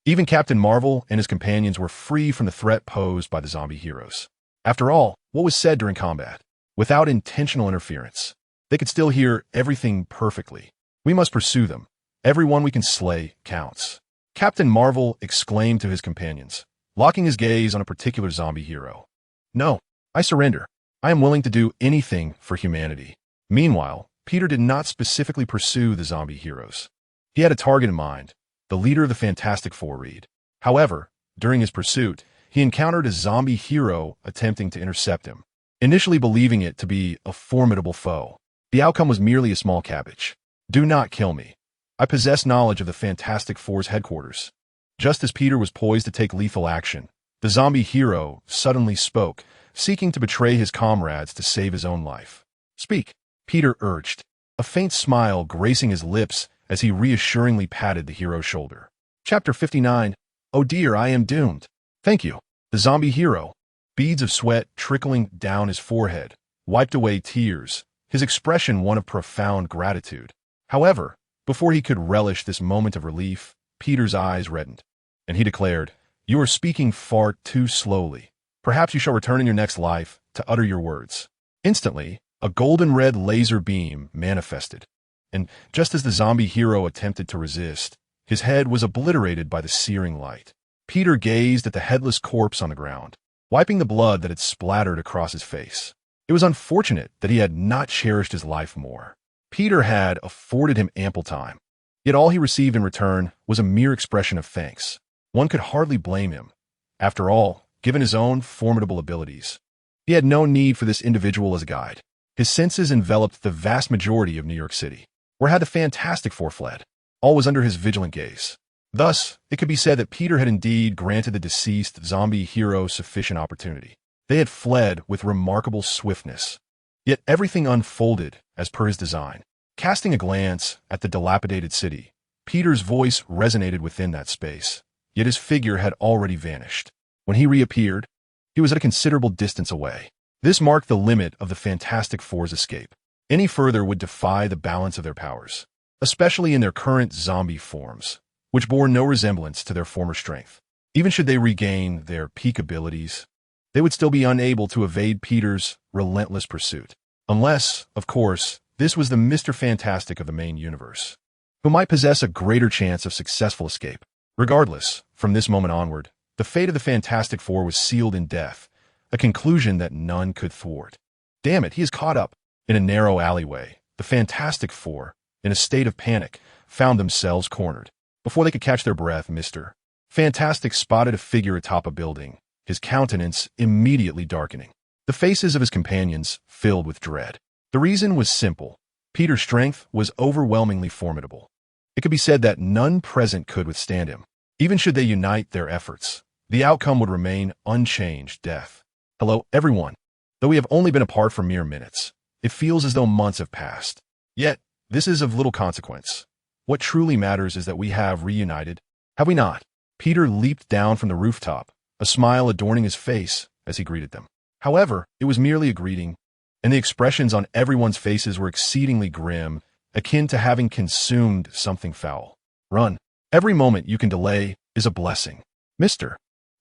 Even Captain Marvel and his companions were free from the threat posed by the zombie heroes. After all, what was said during combat? Without intentional interference, they could still hear everything perfectly. "We must pursue them. Everyone we can slay counts," Captain Marvel exclaimed to his companions, locking his gaze on a particular zombie hero. "No, I surrender. I am willing to do anything for humanity." Meanwhile, Peter did not specifically pursue the zombie heroes. He had a target in mind, the leader of the Fantastic Four, Reed. However, during his pursuit, he encountered a zombie hero attempting to intercept him, initially believing it to be a formidable foe. The outcome was merely a small cabbage. "Do not kill me. I possess knowledge of the Fantastic Four's headquarters." Just as Peter was poised to take lethal action, the zombie hero suddenly spoke, seeking to betray his comrades to save his own life. "Speak," Peter urged, a faint smile gracing his lips as he reassuringly patted the hero's shoulder. Chapter 59. "Oh dear, I am doomed." "Thank you." The zombie hero, beads of sweat trickling down his forehead, wiped away tears, his expression one of profound gratitude. However, before he could relish this moment of relief, Peter's eyes reddened, and he declared, "You are speaking far too slowly. Perhaps you shall return in your next life to utter your words." Instantly, a golden-red laser beam manifested, and just as the zombie hero attempted to resist, his head was obliterated by the searing light. Peter gazed at the headless corpse on the ground, wiping the blood that had splattered across his face. It was unfortunate that he had not cherished his life more. Peter had afforded him ample time, yet all he received in return was a mere expression of thanks. One could hardly blame him. After all, given his own formidable abilities, he had no need for this individual as a guide. His senses enveloped the vast majority of New York City. Where had the Fantastic Four fled? All was under his vigilant gaze. Thus, it could be said that Peter had indeed granted the deceased zombie hero sufficient opportunity. They had fled with remarkable swiftness. Yet everything unfolded as per his design. Casting a glance at the dilapidated city, Peter's voice resonated within that space, yet his figure had already vanished. When he reappeared, he was at a considerable distance away. This marked the limit of the Fantastic Four's escape. Any further would defy the balance of their powers, especially in their current zombie forms, which bore no resemblance to their former strength. Even should they regain their peak abilities, they would still be unable to evade Peter's relentless pursuit. Unless, of course, This was the Mr. Fantastic of the main universe, who might possess a greater chance of successful escape. Regardless, from this moment onward, the fate of the Fantastic Four was sealed in death, a conclusion that none could thwart. Damn it, he is caught up. In a narrow alleyway, the Fantastic Four, in a state of panic, found themselves cornered. Before they could catch their breath, Mr. Fantastic spotted a figure atop a building, his countenance immediately darkening. The faces of his companions filled with dread. The reason was simple. Peter's strength was overwhelmingly formidable. It could be said that none present could withstand him. Even should they unite their efforts, the outcome would remain unchanged: death. Hello, everyone. Though we have only been apart for mere minutes, it feels as though months have passed. Yet, this is of little consequence. What truly matters is that we have reunited. Have we not? Peter leaped down from the rooftop, a smile adorning his face as he greeted them. However, it was merely a greeting, and the expressions on everyone's faces were exceedingly grim, akin to having consumed something foul. Run. Every moment you can delay is a blessing. Mr.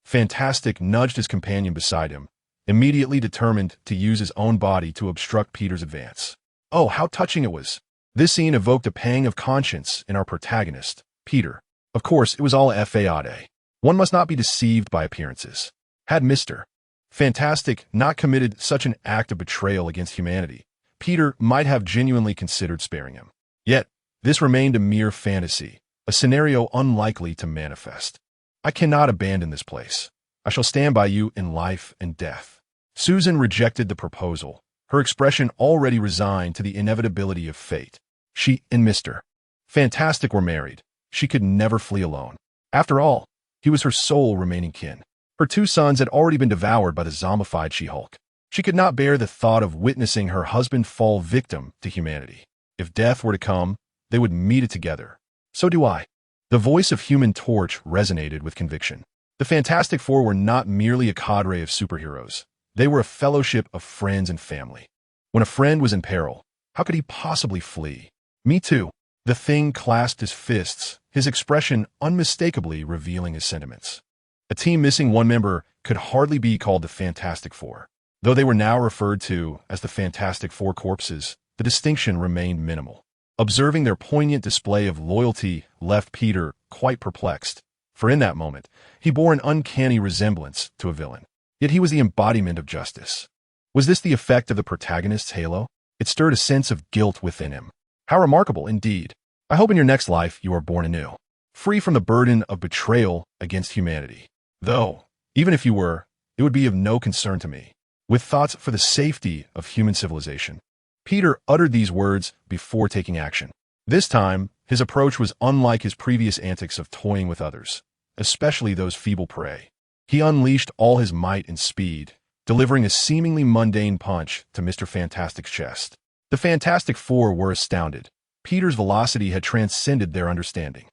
Fantastic nudged his companion beside him, immediately determined to use his own body to obstruct Peter's advance. Oh, how touching it was. This scene evoked a pang of conscience in our protagonist, Peter. Of course, it was all fade. One must not be deceived by appearances. Had Mr. Fantastic not committed such an act of betrayal against humanity, Peter might have genuinely considered sparing him. Yet, this remained a mere fantasy, a scenario unlikely to manifest. I cannot abandon this place. I shall stand by you in life and death. Susan rejected the proposal, her expression already resigned to the inevitability of fate. She and Mr. Fantastic were married. She could never flee alone. After all, he was her sole remaining kin. Her two sons had already been devoured by the zombified She-Hulk. She could not bear the thought of witnessing her husband fall victim to humanity. If death were to come, they would meet it together. So do I. The voice of Human Torch resonated with conviction. The Fantastic Four were not merely a cadre of superheroes. They were a fellowship of friends and family. When a friend was in peril, how could he possibly flee? Me too. The Thing clasped his fists, his expression unmistakably revealing his sentiments. A team missing one member could hardly be called the Fantastic Four. Though they were now referred to as the Fantastic Four Corpses, the distinction remained minimal. Observing their poignant display of loyalty left Peter quite perplexed, for in that moment, he bore an uncanny resemblance to a villain. Yet he was the embodiment of justice. Was this the effect of the protagonist's halo? It stirred a sense of guilt within him. How remarkable, indeed. I hope in your next life you are born anew, free from the burden of betrayal against humanity. Though, even if you were, it would be of no concern to me. With thoughts for the safety of human civilization, Peter uttered these words before taking action. This time, his approach was unlike his previous antics of toying with others, especially those feeble prey. He unleashed all his might and speed, delivering a seemingly mundane punch to Mr. Fantastic's chest. The Fantastic Four were astounded. Peter's velocity had transcended their understanding.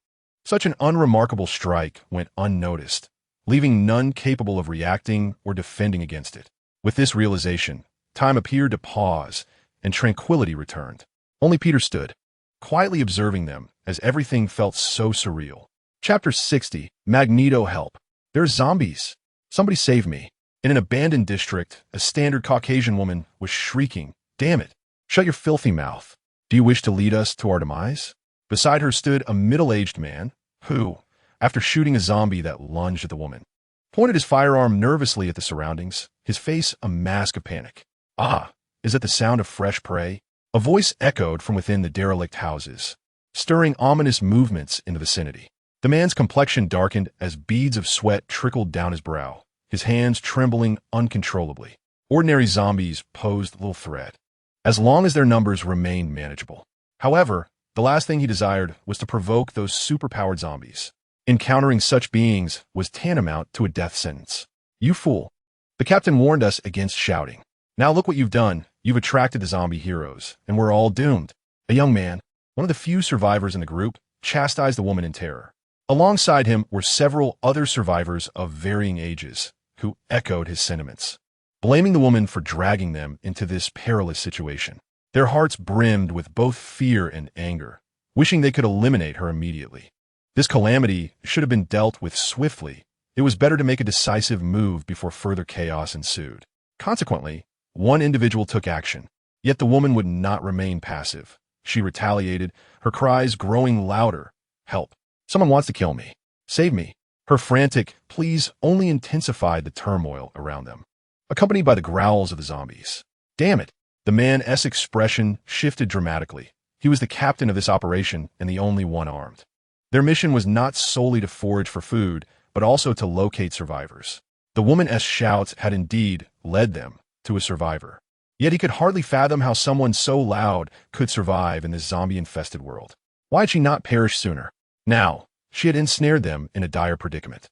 Such an unremarkable strike went unnoticed, leaving none capable of reacting or defending against it. With this realization, time appeared to pause, and tranquility returned. Only Peter stood, quietly observing them, as everything felt so surreal. Chapter 60, Magneto Help. There's zombies. Somebody save me. In an abandoned district, a standard Caucasian woman was shrieking, "Damn it! Shut your filthy mouth. Do you wish to lead us to our demise?" Beside her stood a middle-aged man who, after shooting a zombie that lunged at the woman, pointed his firearm nervously at the surroundings, his face a mask of panic. Ah, is it the sound of fresh prey? A voice echoed from within the derelict houses, stirring ominous movements in the vicinity. The man's complexion darkened as beads of sweat trickled down his brow, his hands trembling uncontrollably. Ordinary zombies posed little threat, as long as their numbers remained manageable. However, the last thing he desired was to provoke those superpowered zombies. Encountering such beings was tantamount to a death sentence. "You fool. The captain warned us against shouting. Now look what you've done. You've attracted the zombie heroes, and we're all doomed." A young man, one of the few survivors in the group, chastised the woman in terror. Alongside him were several other survivors of varying ages, who echoed his sentiments, blaming the woman for dragging them into this perilous situation. Their hearts brimmed with both fear and anger, wishing they could eliminate her immediately. This calamity should have been dealt with swiftly. It was better to make a decisive move before further chaos ensued. Consequently, one individual took action. Yet the woman would not remain passive. She retaliated, her cries growing louder. "Help! Someone wants to kill me. Save me." Her frantic pleas only intensified the turmoil around them, accompanied by the growls of the zombies. "Damn it!" The man's expression shifted dramatically. He was the captain of this operation and the only one armed. Their mission was not solely to forage for food, but also to locate survivors. The woman's shouts had indeed led them to a survivor. Yet he could hardly fathom how someone so loud could survive in this zombie-infested world. Why had she not perished sooner? Now, she had ensnared them in a dire predicament.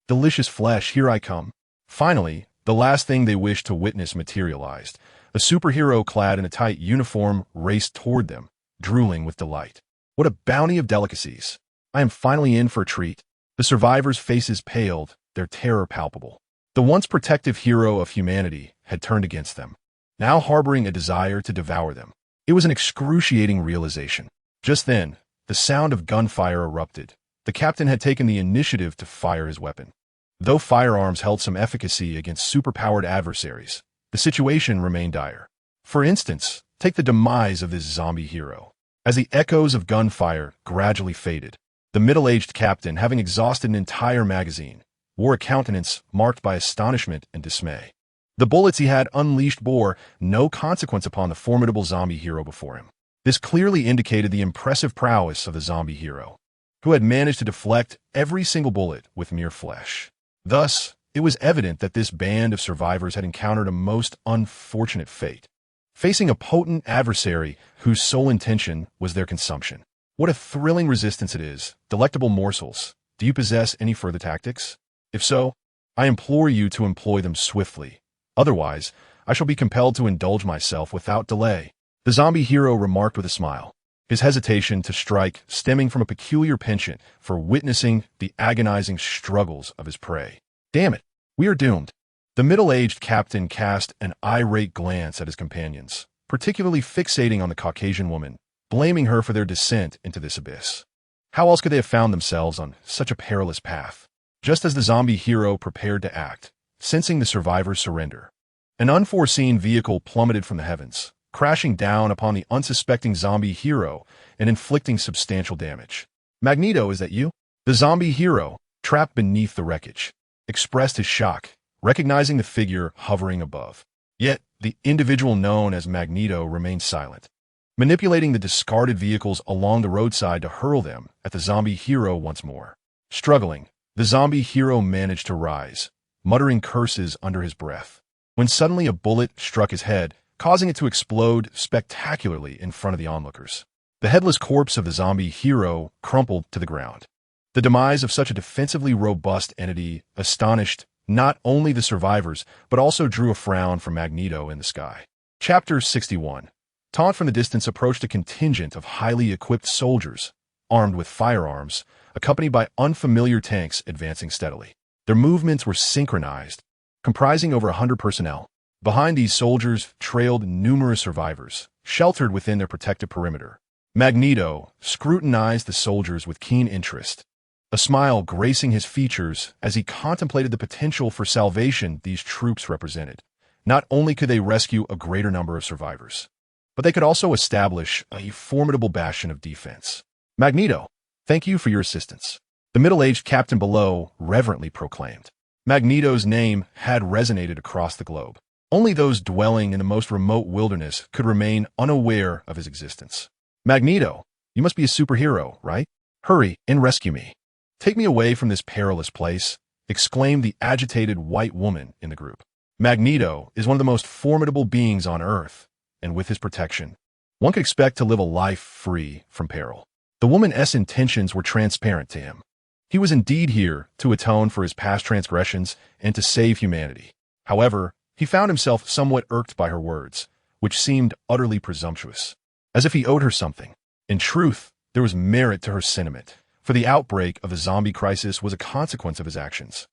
"Delicious flesh, here I come." Finally, the last thing they wished to witness materialized. A superhero clad in a tight uniform raced toward them, drooling with delight. What a bounty of delicacies. I am finally in for a treat. The survivors' faces paled, their terror palpable. The once protective hero of humanity had turned against them, now harboring a desire to devour them. It was an excruciating realization. Just then, the sound of gunfire erupted. The captain had taken the initiative to fire his weapon. Though firearms held some efficacy against superpowered adversaries, the situation remained dire. For instance, take the demise of this zombie hero. As the echoes of gunfire gradually faded, the middle-aged captain, having exhausted an entire magazine, wore a countenance marked by astonishment and dismay. The bullets he had unleashed bore no consequence upon the formidable zombie hero before him. This clearly indicated the impressive prowess of the zombie hero, who had managed to deflect every single bullet with mere flesh. Thus, it was evident that this band of survivors had encountered a most unfortunate fate, facing a potent adversary whose sole intention was their consumption. What a thrilling resistance it is, delectable morsels. Do you possess any further tactics? If so, I implore you to employ them swiftly. Otherwise, I shall be compelled to indulge myself without delay. The zombie hero remarked with a smile, his hesitation to strike stemming from a peculiar penchant for witnessing the agonizing struggles of his prey. "Damn it, we are doomed." The middle-aged captain cast an irate glance at his companions, particularly fixating on the Caucasian woman, blaming her for their descent into this abyss. How else could they have found themselves on such a perilous path? Just as the zombie hero prepared to act, sensing the survivors' surrender, an unforeseen vehicle plummeted from the heavens, crashing down upon the unsuspecting zombie hero and inflicting substantial damage. "Magneto, is that you?" The zombie hero, trapped beneath the wreckage, expressed his shock, recognizing the figure hovering above. Yet, the individual known as Magneto remained silent, manipulating the discarded vehicles along the roadside to hurl them at the zombie hero once more. Struggling, the zombie hero managed to rise, muttering curses under his breath, when suddenly a bullet struck his head, causing it to explode spectacularly in front of the onlookers. The headless corpse of the zombie hero crumpled to the ground. The demise of such a defensively robust entity astonished not only the survivors, but also drew a frown from Magneto in the sky. Chapter 61. Taunt from the distance approached a contingent of highly equipped soldiers, armed with firearms, accompanied by unfamiliar tanks advancing steadily. Their movements were synchronized, comprising over 100 personnel. Behind these soldiers trailed numerous survivors, sheltered within their protective perimeter. Magneto scrutinized the soldiers with keen interest, a smile gracing his features as he contemplated the potential for salvation these troops represented. Not only could they rescue a greater number of survivors, but they could also establish a formidable bastion of defense. "Magneto, thank you for your assistance," the middle-aged captain below reverently proclaimed. Magneto's name had resonated across the globe. Only those dwelling in the most remote wilderness could remain unaware of his existence. "Magneto, you must be a superhero, right? Hurry and rescue me. Take me away from this perilous place," exclaimed the agitated white woman in the group. Magneto is one of the most formidable beings on Earth, and with his protection, one could expect to live a life free from peril. The woman's intentions were transparent to him. He was indeed here to atone for his past transgressions and to save humanity. However, he found himself somewhat irked by her words, which seemed utterly presumptuous, as if he owed her something. In truth, there was merit to her sentiment, for the outbreak of the zombie crisis was a consequence of his actions.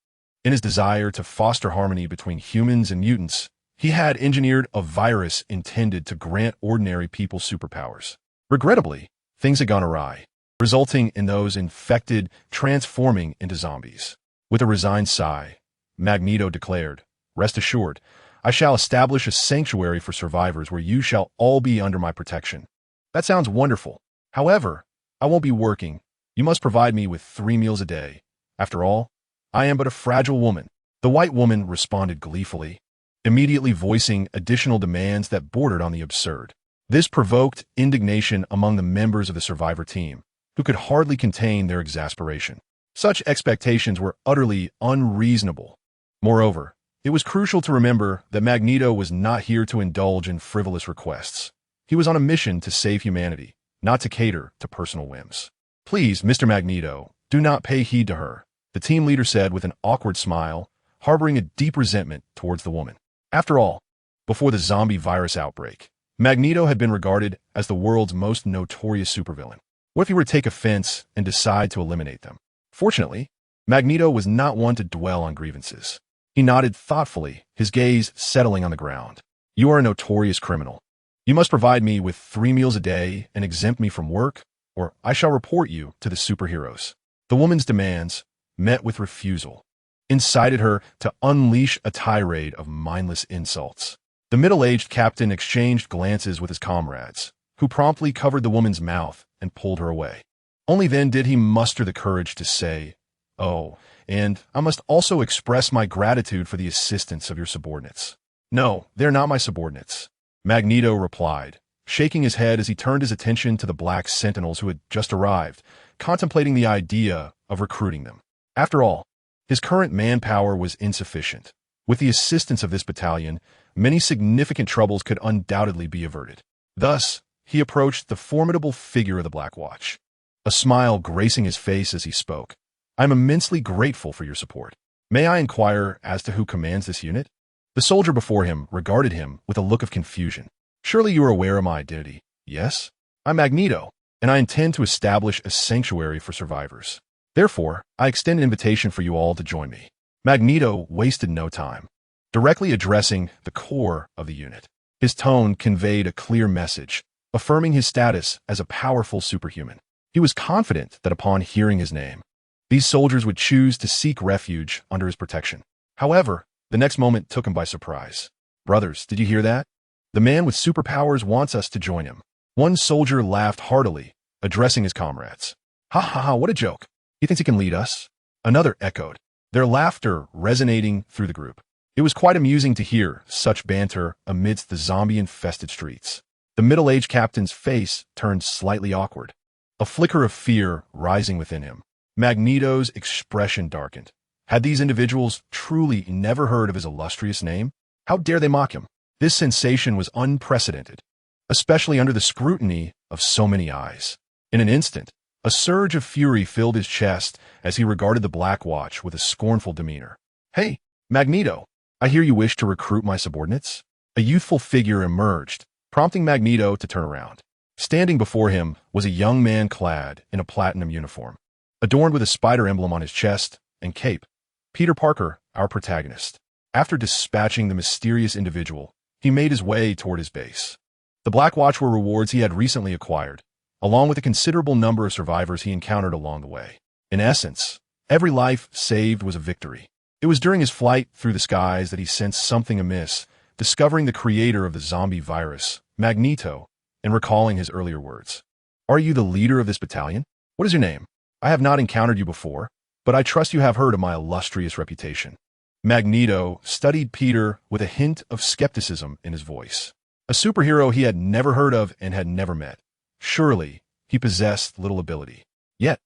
In his desire to foster harmony between humans and mutants, he had engineered a virus intended to grant ordinary people superpowers. Regrettably, things had gone awry, resulting in those infected transforming into zombies. With a resigned sigh, Magneto declared, "Rest assured, I shall establish a sanctuary for survivors where you shall all be under my protection. That sounds wonderful. However, I won't be working. You must provide me with 3 meals a day. After all, I am but a fragile woman. The white woman responded gleefully, immediately voicing additional demands that bordered on the absurd. This provoked indignation among the members of the survivor team, who could hardly contain their exasperation. Such expectations were utterly unreasonable. Moreover, it was crucial to remember that Magneto was not here to indulge in frivolous requests. He was on a mission to save humanity, not to cater to personal whims. Please, Mr. Magneto, do not pay heed to her, the team leader said with an awkward smile, harboring a deep resentment towards the woman. After all, before the zombie virus outbreak, Magneto had been regarded as the world's most notorious supervillain. What if he were to take offense and decide to eliminate them? Fortunately, Magneto was not one to dwell on grievances. He nodded thoughtfully, his gaze settling on the ground. You are a notorious criminal. You must provide me with 3 meals a day and exempt me from work, or I shall report you to the superheroes. The woman's demands, met with refusal, incited her to unleash a tirade of mindless insults. The middle-aged captain exchanged glances with his comrades, who promptly covered the woman's mouth and pulled her away. Only then did he muster the courage to say, "Oh, and I must also express my gratitude for the assistance of your subordinates." "No, they're not my subordinates," Magneto replied, shaking his head as he turned his attention to the black sentinels who had just arrived, contemplating the idea of recruiting them. After all, his current manpower was insufficient. With the assistance of this battalion, many significant troubles could undoubtedly be averted. Thus, he approached the formidable figure of the Black Watch, a smile gracing his face as he spoke. "I'm immensely grateful for your support. May I inquire as to who commands this unit?" The soldier before him regarded him with a look of confusion. "Surely you are aware of my identity." "Yes, I'm Magneto, and I intend to establish a sanctuary for survivors. Therefore, I extend an invitation for you all to join me." Magneto wasted no time, directly addressing the core of the unit. His tone conveyed a clear message, affirming his status as a powerful superhuman. He was confident that upon hearing his name, these soldiers would choose to seek refuge under his protection. However, the next moment took him by surprise. "Brothers, did you hear that? The man with superpowers wants us to join him." One soldier laughed heartily, addressing his comrades. "Ha ha ha, what a joke. He thinks he can lead us?" Another echoed, their laughter resonating through the group. It was quite amusing to hear such banter amidst the zombie-infested streets. The middle-aged captain's face turned slightly awkward, a flicker of fear rising within him. Magneto's expression darkened. Had these individuals truly never heard of his illustrious name? How dare they mock him? This sensation was unprecedented, especially under the scrutiny of so many eyes. In an instant, a surge of fury filled his chest as he regarded the Black Watch with a scornful demeanor. "Hey, Magneto, I hear you wish to recruit my subordinates?" A youthful figure emerged, prompting Magneto to turn around. Standing before him was a young man clad in a platinum uniform, adorned with a spider emblem on his chest and cape. Peter Parker, our protagonist. After dispatching the mysterious individual, he made his way toward his base. The Black Watch were rewards he had recently acquired, along with a considerable number of survivors he encountered along the way. In essence, every life saved was a victory. It was during his flight through the skies that he sensed something amiss, discovering the creator of the zombie virus, Magneto, and recalling his earlier words. "Are you the leader of this battalion? What is your name? I have not encountered you before, but I trust you have heard of my illustrious reputation." Magneto studied Peter with a hint of skepticism in his voice. A superhero he had never heard of and had never met. Surely, he possessed little ability. Yet,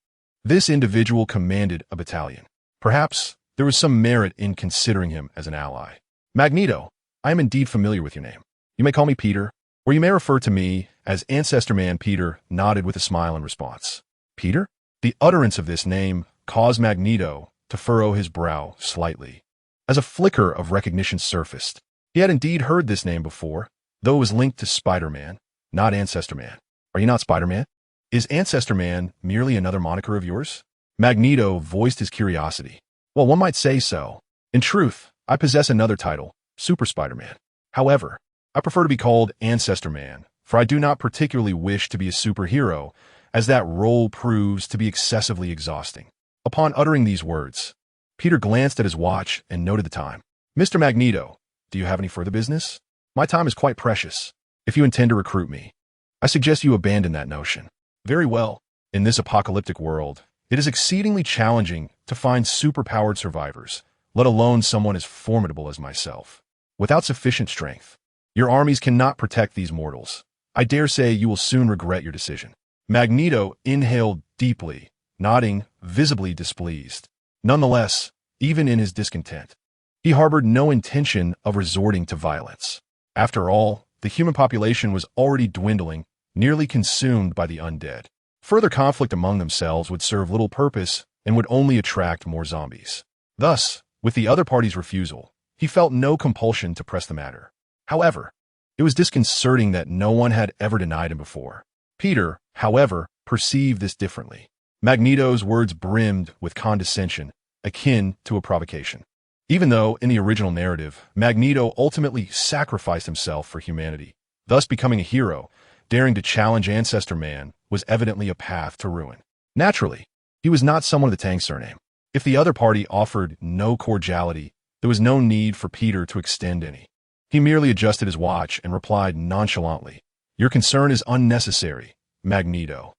this individual commanded a battalion. Perhaps there was some merit in considering him as an ally. "Magneto, I am indeed familiar with your name. You may call me Peter, or you may refer to me as Ancestor Man." Peter nodded with a smile in response. "Peter?" The utterance of this name caused Magneto to furrow his brow slightly, as a flicker of recognition surfaced. He had indeed heard this name before, though it was linked to Spider-Man, not Ancestor Man. "Are you not Spider-Man? Is Ancestor Man merely another moniker of yours?" Magneto voiced his curiosity. "Well, one might say so. In truth, I possess another title, Super Spider-Man. However, I prefer to be called Ancestor Man, for I do not particularly wish to be a superhero, as that role proves to be excessively exhausting." Upon uttering these words, Peter glanced at his watch and noted the time. "Mr. Magneto, Do you have any further business? My time is quite precious. If you intend to recruit me, I suggest you abandon that notion. Very well. In this apocalyptic world, it is exceedingly challenging to find superpowered survivors, let alone someone as formidable as myself. Without sufficient strength, your armies cannot protect these mortals. I dare say you will soon regret your decision. Magneto inhaled deeply, nodding, visibly displeased. Nonetheless, even in his discontent, he harbored no intention of resorting to violence. After all, the human population was already dwindling, nearly consumed by the undead. Further conflict among themselves would serve little purpose and would only attract more zombies. Thus, with the other party's refusal, he felt no compulsion to press the matter. However, it was disconcerting that no one had ever denied him before. Peter, however, perceived this differently. Magneto's words brimmed with condescension, akin to a provocation. Even though, in the original narrative, Magneto ultimately sacrificed himself for humanity, thus becoming a hero, daring to challenge Ancestor Man was evidently a path to ruin. Naturally, he was not someone of the Tang surname. If the other party offered no cordiality, there was no need for Peter to extend any. He merely adjusted his watch and replied nonchalantly, "Your concern is unnecessary, Magneto."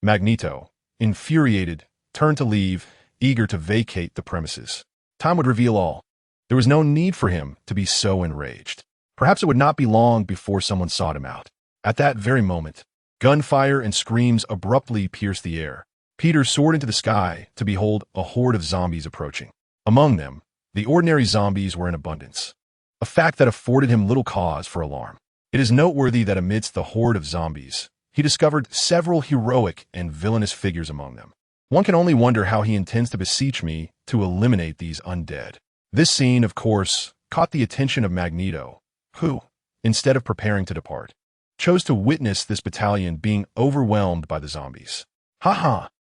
Magneto, infuriated, turned to leave, eager to vacate the premises. Time would reveal all. There was no need for him to be so enraged. Perhaps it would not be long before someone sought him out. At that very moment, gunfire and screams abruptly pierced the air. Peter soared into the sky to behold a horde of zombies approaching. Among them, the ordinary zombies were in abundance, a fact that afforded him little cause for alarm. It is noteworthy that amidst the horde of zombies, he discovered several heroic and villainous figures among them. One can only wonder how he intends to beseech me to eliminate these undead. This scene, of course, caught the attention of Magneto, who, instead of preparing to depart, chose to witness this battalion being overwhelmed by the zombies.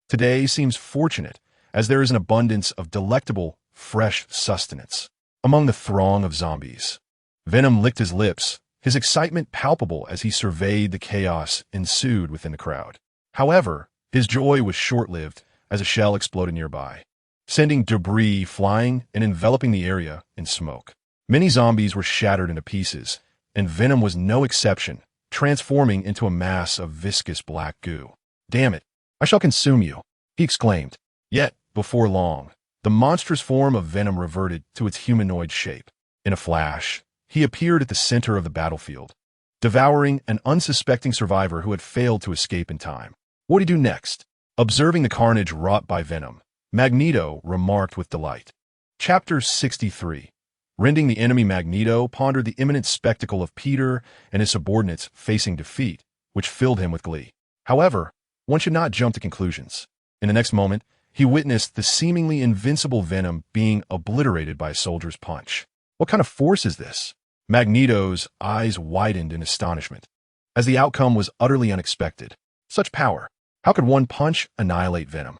Today seems fortunate, as there is an abundance of delectable, fresh sustenance among the throng of zombies. Venom licked his lips, his excitement palpable as he surveyed the chaos ensued within the crowd. However, his joy was short-lived as a shell exploded nearby, sending debris flying and enveloping the area in smoke. Many zombies were shattered into pieces, and Venom was no exception, transforming into a mass of viscous black goo. "Damn it, I shall consume you," he exclaimed. Yet, before long, the monstrous form of Venom reverted to its humanoid shape. In a flash, he appeared at the center of the battlefield, devouring an unsuspecting survivor who had failed to escape in time. What did he do next? Observing the carnage wrought by Venom, Magneto remarked with delight. Chapter 63. Rending the enemy, Magneto pondered the imminent spectacle of Peter and his subordinates facing defeat, which filled him with glee. However, one should not jump to conclusions. In the next moment, he witnessed the seemingly invincible Venom being obliterated by a soldier's punch. What kind of force is this? Magneto's eyes widened in astonishment, as the outcome was utterly unexpected. Such power! How could one punch annihilate Venom?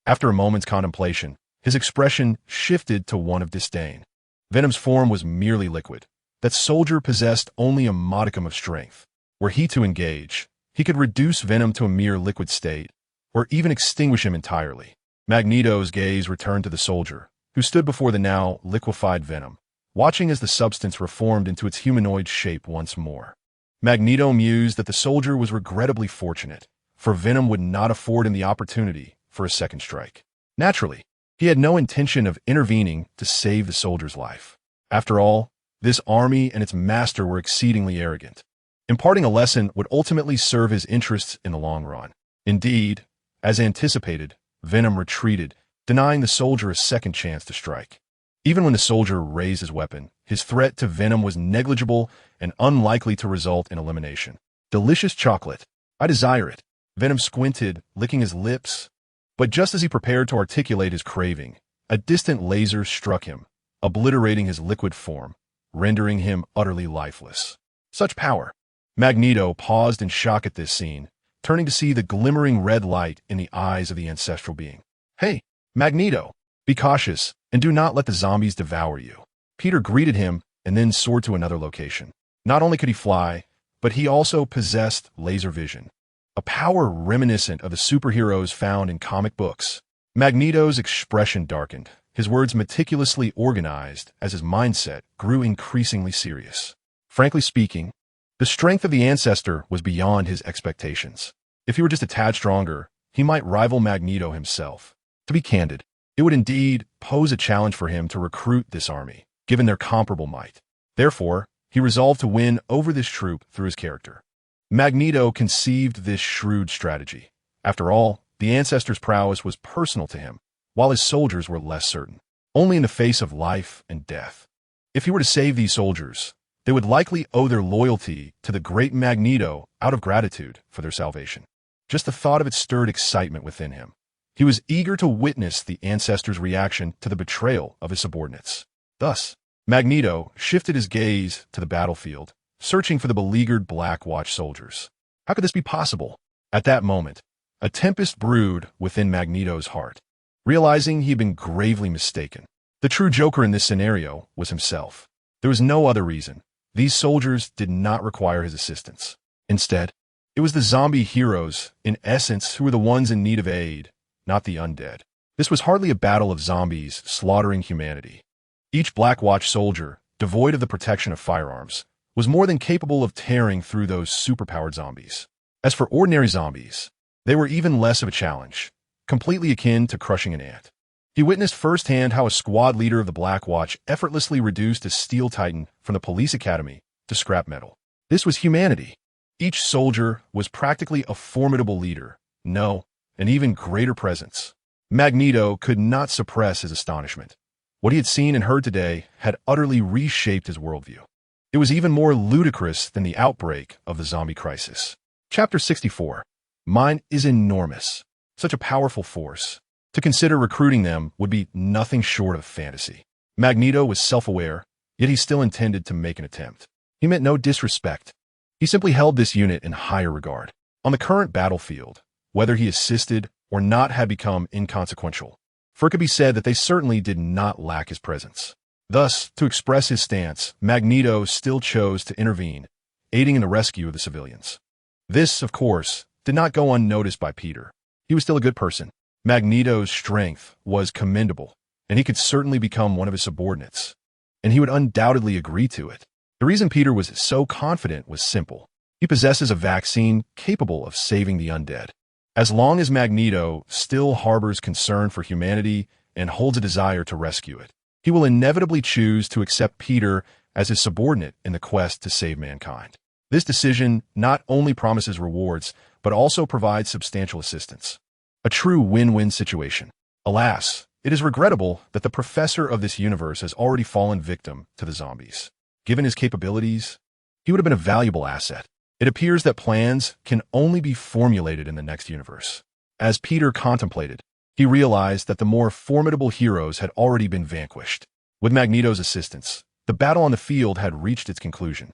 After a moment's contemplation, his expression shifted to one of disdain. Venom's form was merely liquid. That soldier possessed only a modicum of strength. Were he to engage, he could reduce Venom to a mere liquid state, or even extinguish him entirely. Magneto's gaze returned to the soldier, who stood before the now liquefied Venom, watching as the substance reformed into its humanoid shape once more. Magneto mused that the soldier was regrettably fortunate, for Venom would not afford him the opportunity for a second strike. Naturally, he had no intention of intervening to save the soldier's life. After all, this army and its master were exceedingly arrogant. Imparting a lesson would ultimately serve his interests in the long run. Indeed, as anticipated, Venom retreated, denying the soldier a second chance to strike. Even when the soldier raised his weapon, his threat to Venom was negligible and unlikely to result in elimination. Delicious chocolate. I desire it. Venom squinted, licking his lips. But just as he prepared to articulate his craving, a distant laser struck him, obliterating his liquid form, rendering him utterly lifeless. Such power! Magneto paused in shock at this scene, turning to see the glimmering red light in the eyes of the ancestral being. "Hey, Magneto, be cautious and do not let the zombies devour you." Peter greeted him and then soared to another location. Not only could he fly, but he also possessed laser vision, a power reminiscent of the superheroes found in comic books. Magneto's expression darkened, his words meticulously organized as his mindset grew increasingly serious. Frankly speaking, the strength of the ancestor was beyond his expectations. If he were just a tad stronger, he might rival Magneto himself. To be candid, it would indeed pose a challenge for him to recruit this army, given their comparable might. Therefore, he resolved to win over this troop through his character. Magneto conceived this shrewd strategy. After all, the ancestor's prowess was personal to him, while his soldiers were less certain, only in the face of life and death. If he were to save these soldiers, they would likely owe their loyalty to the great Magneto out of gratitude for their salvation. Just the thought of it stirred excitement within him. He was eager to witness the ancestor's reaction to the betrayal of his subordinates. Thus, Magneto shifted his gaze to the battlefield, searching for the beleaguered Black Watch soldiers. How could this be possible? At that moment, a tempest brewed within Magneto's heart, realizing he had been gravely mistaken. The true Joker in this scenario was himself. There was no other reason. These soldiers did not require his assistance. Instead, it was the zombie heroes, in essence, who were the ones in need of aid, not the undead. This was hardly a battle of zombies slaughtering humanity. Each Black Watch soldier, devoid of the protection of firearms, was more than capable of tearing through those superpowered zombies. As for ordinary zombies, they were even less of a challenge, completely akin to crushing an ant. He witnessed firsthand how a squad leader of the Black Watch effortlessly reduced a steel titan from the police academy to scrap metal. This was humanity. Each soldier was practically a formidable leader, an even greater presence. Magneto could not suppress his astonishment. What he had seen and heard today had utterly reshaped his worldview. It was even more ludicrous than the outbreak of the zombie crisis. Chapter 64. Mine is enormous. Such a powerful force. To consider recruiting them would be nothing short of fantasy. Magneto was self-aware, yet he still intended to make an attempt. He meant no disrespect. He simply held this unit in higher regard. On the current battlefield, whether he assisted or not had become inconsequential, for it could be said that they certainly did not lack his presence. Thus, to express his stance, Magneto still chose to intervene, aiding in the rescue of the civilians. This, of course, did not go unnoticed by Peter. He was still a good person. Magneto's strength was commendable, and he could certainly become one of his subordinates, and he would undoubtedly agree to it. The reason Peter was so confident was simple. He possesses a vaccine capable of saving the undead. As long as Magneto still harbors concern for humanity and holds a desire to rescue it, he will inevitably choose to accept Peter as his subordinate in the quest to save mankind. This decision not only promises rewards, but also provides substantial assistance. A true win-win situation. Alas, it is regrettable that the professor of this universe has already fallen victim to the zombies. Given his capabilities, he would have been a valuable asset. It appears that plans can only be formulated in the next universe. As Peter contemplated, he realized that the more formidable heroes had already been vanquished. With Magneto's assistance, the battle on the field had reached its conclusion.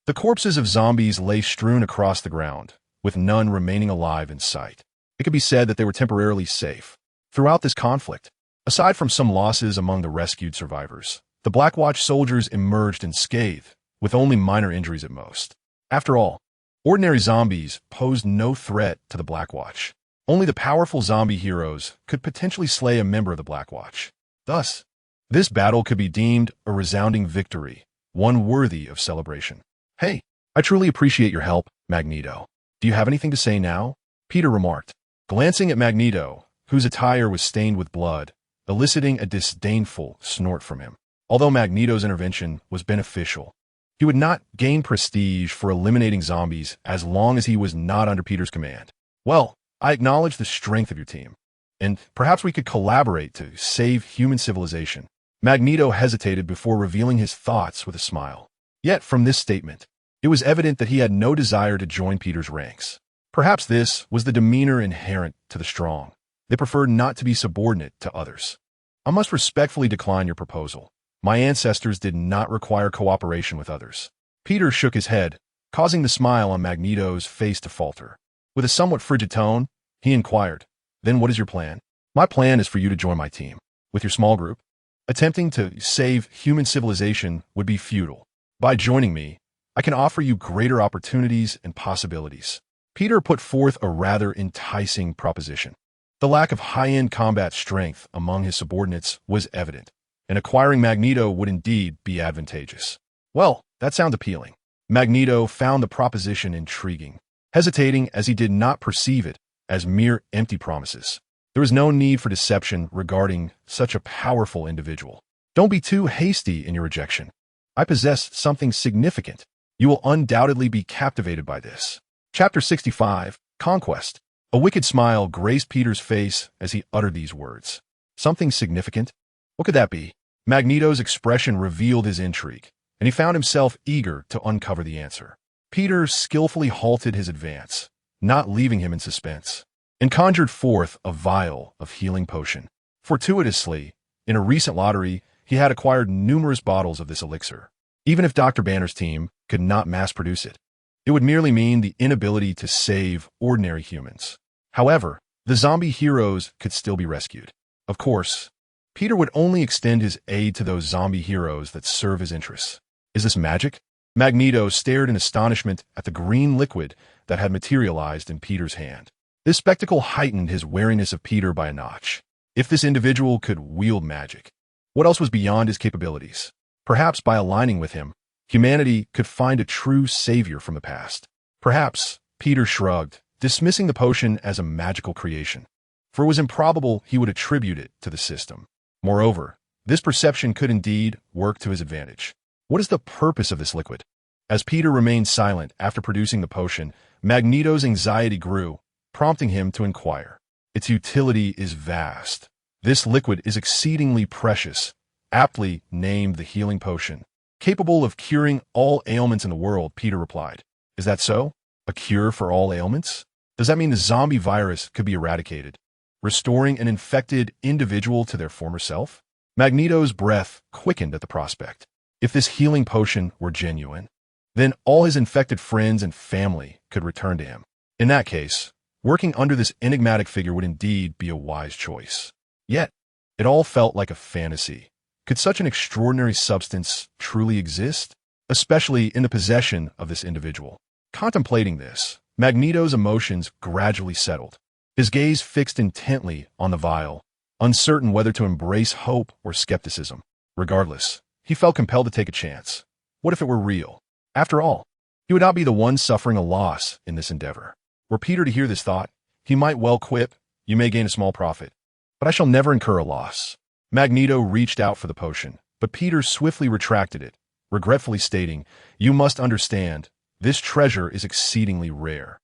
The corpses of zombies lay strewn across the ground, with none remaining alive in sight. It could be said that they were temporarily safe. Throughout this conflict, aside from some losses among the rescued survivors, the Black Watch soldiers emerged unscathed, with only minor injuries at most. After all, ordinary zombies posed no threat to the Black Watch. Only the powerful zombie heroes could potentially slay a member of the Black Watch. Thus, this battle could be deemed a resounding victory, one worthy of celebration. Hey, I truly appreciate your help, Magneto. Do you have anything to say now? Peter remarked, glancing at Magneto, whose attire was stained with blood, eliciting a disdainful snort from him. Although Magneto's intervention was beneficial, he would not gain prestige for eliminating zombies as long as he was not under Peter's command. Well, I acknowledge the strength of your team, and perhaps we could collaborate to save human civilization. Magneto hesitated before revealing his thoughts with a smile. Yet from this statement, it was evident that he had no desire to join Peter's ranks. Perhaps this was the demeanor inherent to the strong. They preferred not to be subordinate to others. I must respectfully decline your proposal. My ancestors did not require cooperation with others. Peter shook his head, causing the smile on Magneto's face to falter. With a somewhat frigid tone, he inquired, "Then what is your plan?" "My plan is for you to join my team. With your small group, attempting to save human civilization would be futile. By joining me, I can offer you greater opportunities and possibilities." Peter put forth a rather enticing proposition. The lack of high-end combat strength among his subordinates was evident, and acquiring Magneto would indeed be advantageous. Well, that sounds appealing. Magneto found the proposition intriguing, hesitating as he did not perceive it as mere empty promises. There was no need for deception regarding such a powerful individual. Don't be too hasty in your rejection. I possess something significant. You will undoubtedly be captivated by this. Chapter 65, Conquest. A wicked smile graced Peter's face as he uttered these words. Something significant? What could that be? Magneto's expression revealed his intrigue, and he found himself eager to uncover the answer. Peter skillfully halted his advance, not leaving him in suspense, and conjured forth a vial of healing potion. Fortuitously, in a recent lottery, he had acquired numerous bottles of this elixir. Even if Dr. Banner's team could not mass-produce it, it would merely mean the inability to save ordinary humans. However, the zombie heroes could still be rescued. Of course, Peter would only extend his aid to those zombie heroes that serve his interests. Is this magic? Magneto stared in astonishment at the green liquid that had materialized in Peter's hand. This spectacle heightened his wariness of Peter by a notch. If this individual could wield magic, what else was beyond his capabilities? Perhaps by aligning with him, humanity could find a true savior from the past. Perhaps, Peter shrugged, dismissing the potion as a magical creation, for it was improbable he would attribute it to the system. Moreover, this perception could indeed work to his advantage. What is the purpose of this liquid? As Peter remained silent after producing the potion, Magneto's anxiety grew, prompting him to inquire. Its utility is vast. This liquid is exceedingly precious, aptly named the healing potion. Capable of curing all ailments in the world, Peter replied. Is that so? A cure for all ailments? Does that mean the zombie virus could be eradicated, restoring an infected individual to their former self? Magneto's breath quickened at the prospect. If this healing potion were genuine, then all his infected friends and family could return to him. In that case, working under this enigmatic figure would indeed be a wise choice. Yet, it all felt like a fantasy. Could such an extraordinary substance truly exist, especially in the possession of this individual? Contemplating this, Magneto's emotions gradually settled. His gaze fixed intently on the vial, uncertain whether to embrace hope or skepticism. Regardless, he felt compelled to take a chance. What if it were real? After all, he would not be the one suffering a loss in this endeavor. Were Peter to hear this thought, he might well quip, "You may gain a small profit, but I shall never incur a loss." Magneto reached out for the potion, but Peter swiftly retracted it, regretfully stating, "You must understand, this treasure is exceedingly rare,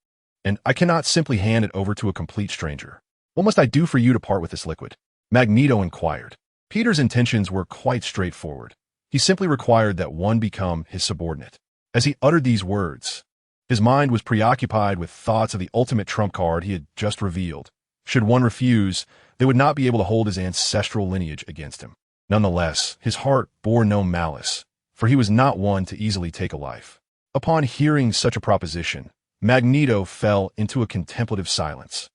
and I cannot simply hand it over to a complete stranger. What must I do for you to part with this liquid?" Magneto inquired. Peter's intentions were quite straightforward. He simply required that one become his subordinate. As he uttered these words, his mind was preoccupied with thoughts of the ultimate trump card he had just revealed. Should one refuse, they would not be able to hold his ancestral lineage against him. Nonetheless, his heart bore no malice, for he was not one to easily take a life. Upon hearing such a proposition, Magneto fell into a contemplative silence,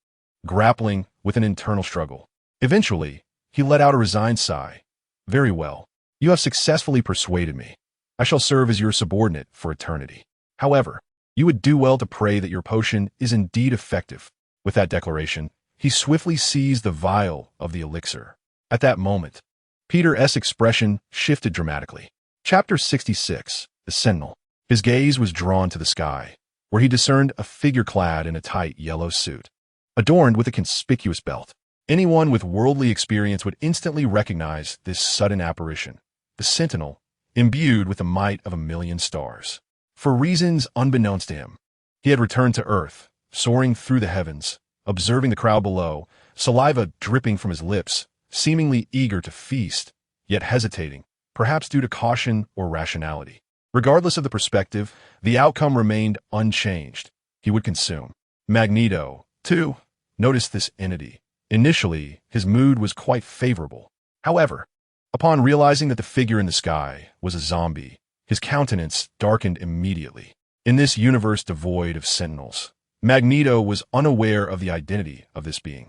grappling with an internal struggle. Eventually, he let out a resigned sigh. "Very well. You have successfully persuaded me. I shall serve as your subordinate for eternity. However, you would do well to pray that your potion is indeed effective." With that declaration, he swiftly seized the vial of the elixir. At that moment, Peter's expression shifted dramatically. Chapter 66, The Sentinel. His gaze was drawn to the sky, where he discerned a figure clad in a tight yellow suit, adorned with a conspicuous belt. Anyone with worldly experience would instantly recognize this sudden apparition, the Sentinel, imbued with the might of 1,000,000 stars. For reasons unbeknownst to him, he had returned to Earth, soaring through the heavens, observing the crowd below, saliva dripping from his lips, seemingly eager to feast, yet hesitating, perhaps due to caution or rationality. Regardless of the perspective, the outcome remained unchanged. He would consume. Magneto, too, noticed this entity. Initially, his mood was quite favorable. However, upon realizing that the figure in the sky was a zombie, his countenance darkened immediately. In this universe devoid of sentinels, Magneto was unaware of the identity of this being.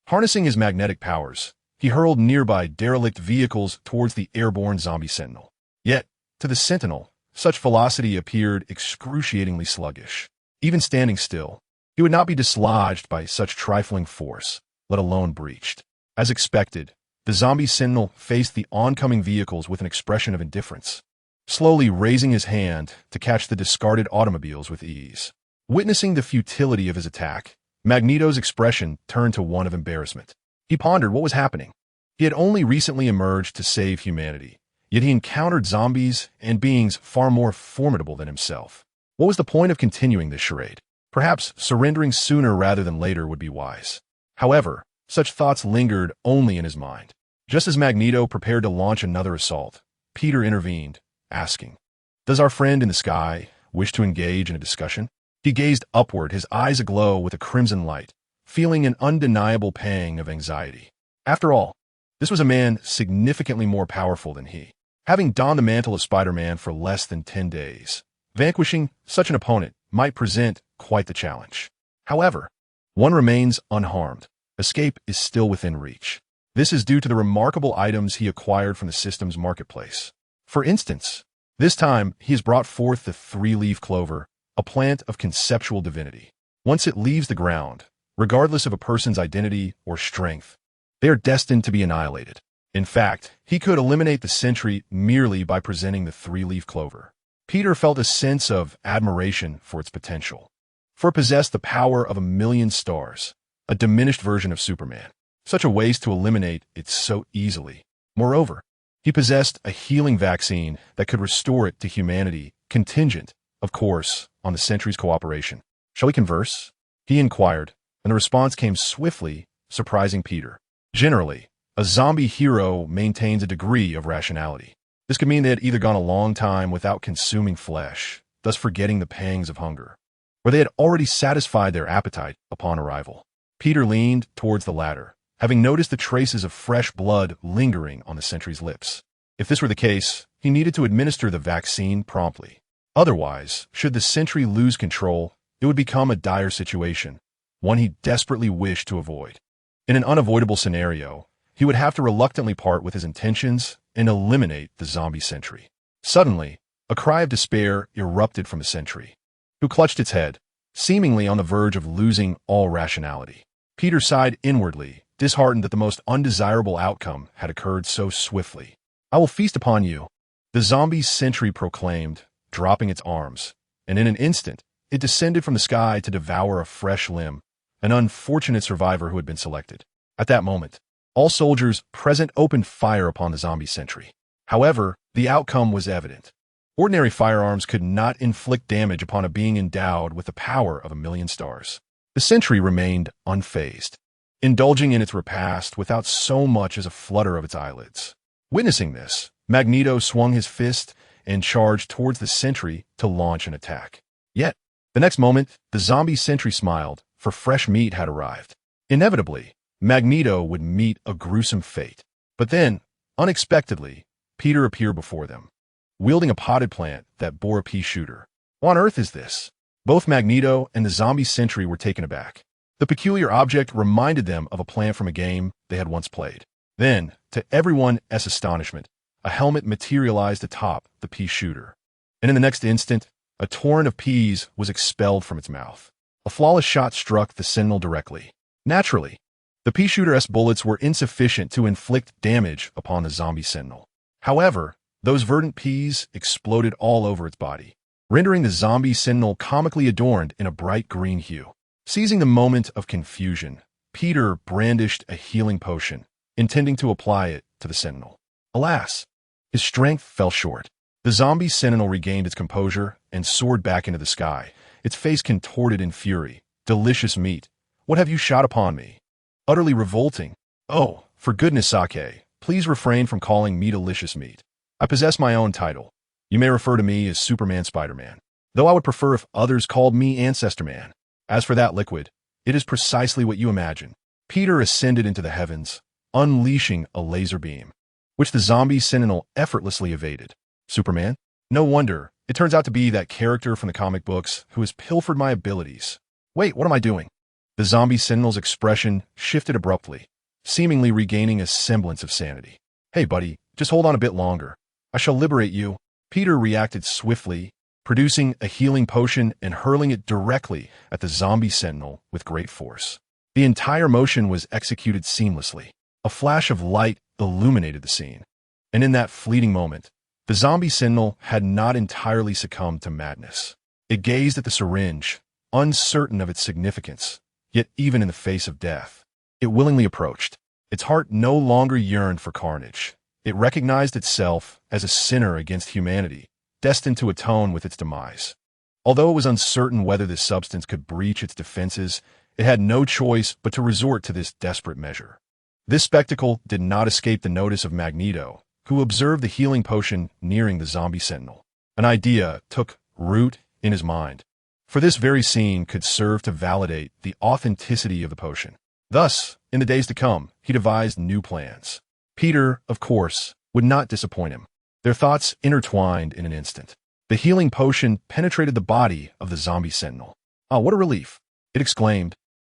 Harnessing his magnetic powers, he hurled nearby derelict vehicles towards the airborne zombie sentinel. Yet, to the sentinel, such velocity appeared excruciatingly sluggish. Even standing still, he would not be dislodged by such trifling force. let alone breached. As expected, the zombie sentinel faced the oncoming vehicles with an expression of indifference, slowly raising his hand to catch the discarded automobiles with ease. Witnessing the futility of his attack, Magneto's expression turned to one of embarrassment. He pondered what was happening. He had only recently emerged to save humanity, yet he encountered zombies and beings far more formidable than himself. What was the point of continuing this charade? Perhaps surrendering sooner rather than later would be wise. However, such thoughts lingered only in his mind. Just as Magneto prepared to launch another assault, Peter intervened, asking, "Does our friend in the sky wish to engage in a discussion?" He gazed upward, his eyes aglow with a crimson light, feeling an undeniable pang of anxiety. After all, this was a man significantly more powerful than he. Having donned the mantle of Spider-Man for less than 10 days, vanquishing such an opponent might present quite the challenge. However, one remains unharmed. Escape is still within reach. This is due to the remarkable items he acquired from the system's marketplace. For instance, this time he has brought forth the three-leaf clover, a plant of conceptual divinity. Once it leaves the ground, regardless of a person's identity or strength, they are destined to be annihilated. In fact, he could eliminate the Sentry merely by presenting the three-leaf clover. Peter felt a sense of admiration for its potential, for it possessed the power of 1,000,000 stars, a diminished version of Superman. Such a waste to eliminate it so easily. Moreover, he possessed a healing vaccine that could restore it to humanity, contingent, of course, on the Sentry's cooperation. "Shall we converse?" he inquired, and the response came swiftly, surprising Peter. Generally, a zombie hero maintains a degree of rationality. This could mean they had either gone a long time without consuming flesh, thus forgetting the pangs of hunger, or they had already satisfied their appetite upon arrival. Peter leaned towards the latter, having noticed the traces of fresh blood lingering on the Sentry's lips. If this were the case, he needed to administer the vaccine promptly. Otherwise, should the Sentry lose control, it would become a dire situation, one he desperately wished to avoid. In an unavoidable scenario, he would have to reluctantly part with his intentions and eliminate the zombie Sentry. Suddenly, a cry of despair erupted from the Sentry, who clutched its head, seemingly on the verge of losing all rationality. Peter sighed inwardly, disheartened that the most undesirable outcome had occurred so swiftly. "I will feast upon you," the zombie Sentry proclaimed, dropping its arms, and in an instant, it descended from the sky to devour a fresh limb, an unfortunate survivor who had been selected. At that moment, all soldiers present opened fire upon the zombie Sentry. However, the outcome was evident. Ordinary firearms could not inflict damage upon a being endowed with the power of 1,000,000 stars. The Sentry remained unfazed, indulging in its repast without so much as a flutter of its eyelids. Witnessing this, Magneto swung his fist and charged towards the Sentry to launch an attack. Yet, the next moment, the zombie Sentry smiled, for fresh meat had arrived. Inevitably, Magneto would meet a gruesome fate. But then, unexpectedly, Peter appeared before them, wielding a potted plant that bore a pea shooter. What on earth is this? Both Magneto and the zombie Sentry were taken aback. The peculiar object reminded them of a plant from a game they had once played. Then, to everyone's astonishment, a helmet materialized atop the pea shooter, and in the next instant, a torrent of peas was expelled from its mouth. A flawless shot struck the Sentinel directly. Naturally, the pea shooter's bullets were insufficient to inflict damage upon the zombie Sentinel. However, those verdant peas exploded all over its body, rendering the zombie Sentinel comically adorned in a bright green hue. Seizing the moment of confusion, Peter brandished a healing potion, intending to apply it to the Sentinel. Alas, his strength fell short. The zombie Sentinel regained its composure and soared back into the sky, its face contorted in fury. "Delicious meat. What have you shot upon me? Utterly revolting. Oh, for goodness sake, please refrain from calling me delicious meat. I possess my own title. You may refer to me as Superman Spider-Man, though I would prefer if others called me Ancestor Man. As for that liquid, it is precisely what you imagine." Peter ascended into the heavens, unleashing a laser beam, which the zombie Sentinel effortlessly evaded. Superman? No wonder. It turns out to be that character from the comic books who has pilfered my abilities. Wait, what am I doing? The zombie Sentinel's expression shifted abruptly, seemingly regaining a semblance of sanity. "Hey, buddy, just hold on a bit longer. I shall liberate you." Peter reacted swiftly, producing a healing potion and hurling it directly at the zombie Sentinel with great force. The entire motion was executed seamlessly. A flash of light illuminated the scene. And in that fleeting moment, the zombie sentinel had not entirely succumbed to madness. It gazed at the syringe, uncertain of its significance, yet even in the face of death, it willingly approached. Its heart no longer yearned for carnage. It recognized itself as a sinner against humanity, destined to atone with its demise. Although it was uncertain whether this substance could breach its defenses, it had no choice but to resort to this desperate measure. This spectacle did not escape the notice of Magneto, who observed the healing potion nearing the zombie sentinel. An idea took root in his mind, for this very scene could serve to validate the authenticity of the potion. Thus, in the days to come, he devised new plans. Peter, of course, would not disappoint him. Their thoughts intertwined in an instant. The healing potion penetrated the body of the zombie sentinel. "Ah, what a relief!" it exclaimed,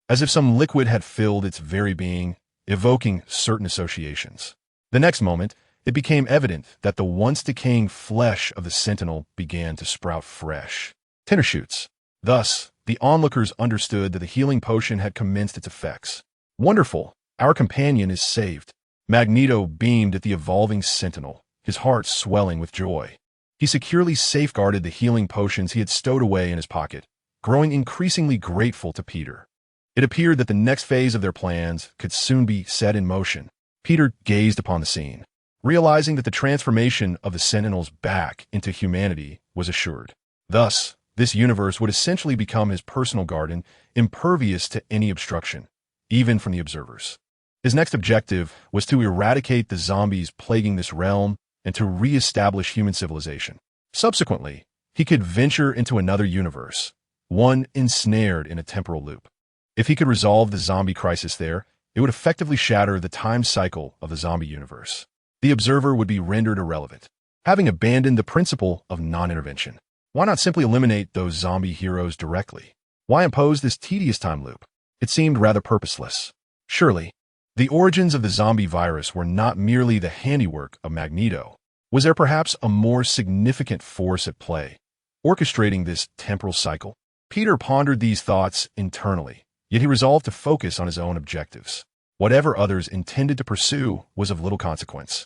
as if some liquid had filled its very being, evoking certain associations. The next moment, it became evident that the once decaying flesh of the sentinel began to sprout fresh tender shoots. Thus, the onlookers understood that the healing potion had commenced its effects. "Wonderful! Our companion is saved." Magneto beamed at the evolving sentinel, his heart swelling with joy. He securely safeguarded the healing potions he had stowed away in his pocket, growing increasingly grateful to Peter. It appeared that the next phase of their plans could soon be set in motion. Peter gazed upon the scene, realizing that the transformation of the Sentinels back into humanity was assured. Thus, this universe would essentially become his personal garden, impervious to any obstruction, even from the observers. His next objective was to eradicate the zombies plaguing this realm and to re-establish human civilization. Subsequently, he could venture into another universe, one ensnared in a temporal loop. If he could resolve the zombie crisis there, it would effectively shatter the time cycle of the zombie universe. The observer would be rendered irrelevant. Having abandoned the principle of non-intervention, why not simply eliminate those zombie heroes directly? Why impose this tedious time loop? It seemed rather purposeless. Surely, the origins of the zombie virus were not merely the handiwork of Magneto. Was there perhaps a more significant force at play, orchestrating this temporal cycle? Peter pondered these thoughts internally, yet he resolved to focus on his own objectives. Whatever others intended to pursue was of little consequence.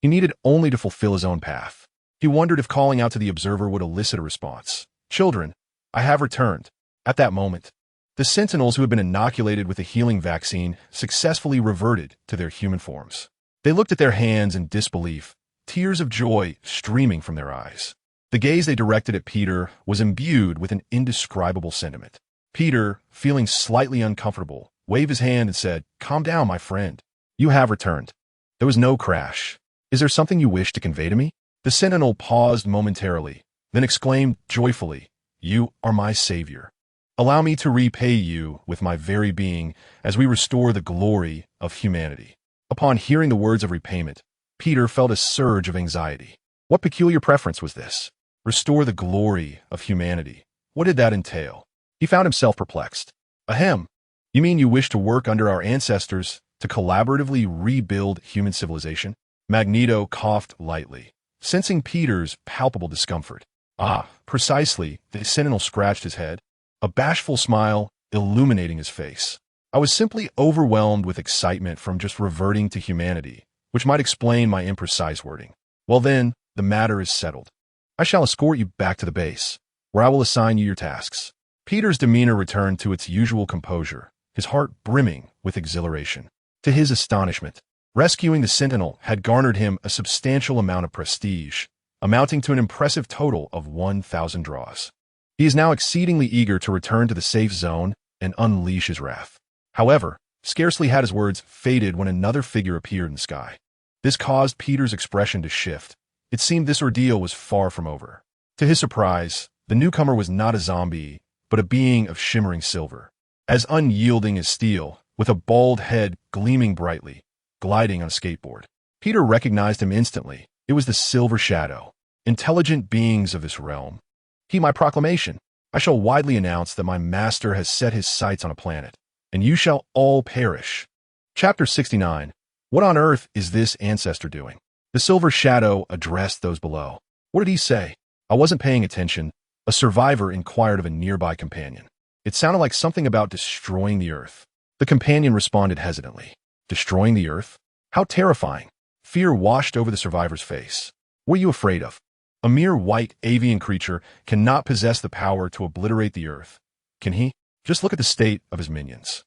He needed only to fulfill his own path. He wondered if calling out to the observer would elicit a response. "Children, I have returned." At that moment, the Sentinels who had been inoculated with the healing vaccine successfully reverted to their human forms. They looked at their hands in disbelief, tears of joy streaming from their eyes. The gaze they directed at Peter was imbued with an indescribable sentiment. Peter, feeling slightly uncomfortable, waved his hand and said, "Calm down, my friend. You have returned. There was no crash. Is there something you wish to convey to me?" The Sentinel paused momentarily, then exclaimed joyfully, "You are my savior. Allow me to repay you with my very being as we restore the glory of humanity." Upon hearing the words of repayment, Peter felt a surge of anxiety. What peculiar preference was this? Restore the glory of humanity. What did that entail? He found himself perplexed. "Ahem. You mean you wish to work under our ancestors to collaboratively rebuild human civilization?" Magneto coughed lightly, sensing Peter's palpable discomfort. "Ah, precisely," the Sentinel scratched his head, a bashful smile illuminating his face. "I was simply overwhelmed with excitement from just reverting to humanity, which might explain my imprecise wording." "Well then, the matter is settled. I shall escort you back to the base, where I will assign you your tasks." Peter's demeanor returned to its usual composure, his heart brimming with exhilaration. To his astonishment, rescuing the Sentinel had garnered him a substantial amount of prestige, amounting to an impressive total of 1,000 draws. He is now exceedingly eager to return to the safe zone and unleash his wrath. However, scarcely had his words faded when another figure appeared in the sky. This caused Peter's expression to shift. It seemed this ordeal was far from over. To his surprise, the newcomer was not a zombie, but a being of shimmering silver, as unyielding as steel, with a bald head gleaming brightly, gliding on a skateboard. Peter recognized him instantly. It was the Silver Shadow, intelligent beings of this realm. "Heed my proclamation. I shall widely announce that my master has set his sights on a planet, and you shall all perish." Chapter 69. What on earth is this ancestor doing? The Silver Shadow addressed those below. What did he say? I wasn't paying attention. A survivor inquired of a nearby companion. It sounded like something about destroying the earth. The companion responded hesitantly. Destroying the Earth? How terrifying. Fear washed over the survivor's face. What are you afraid of? A mere white avian creature cannot possess the power to obliterate the Earth. Can he? Just look at the state of his minions.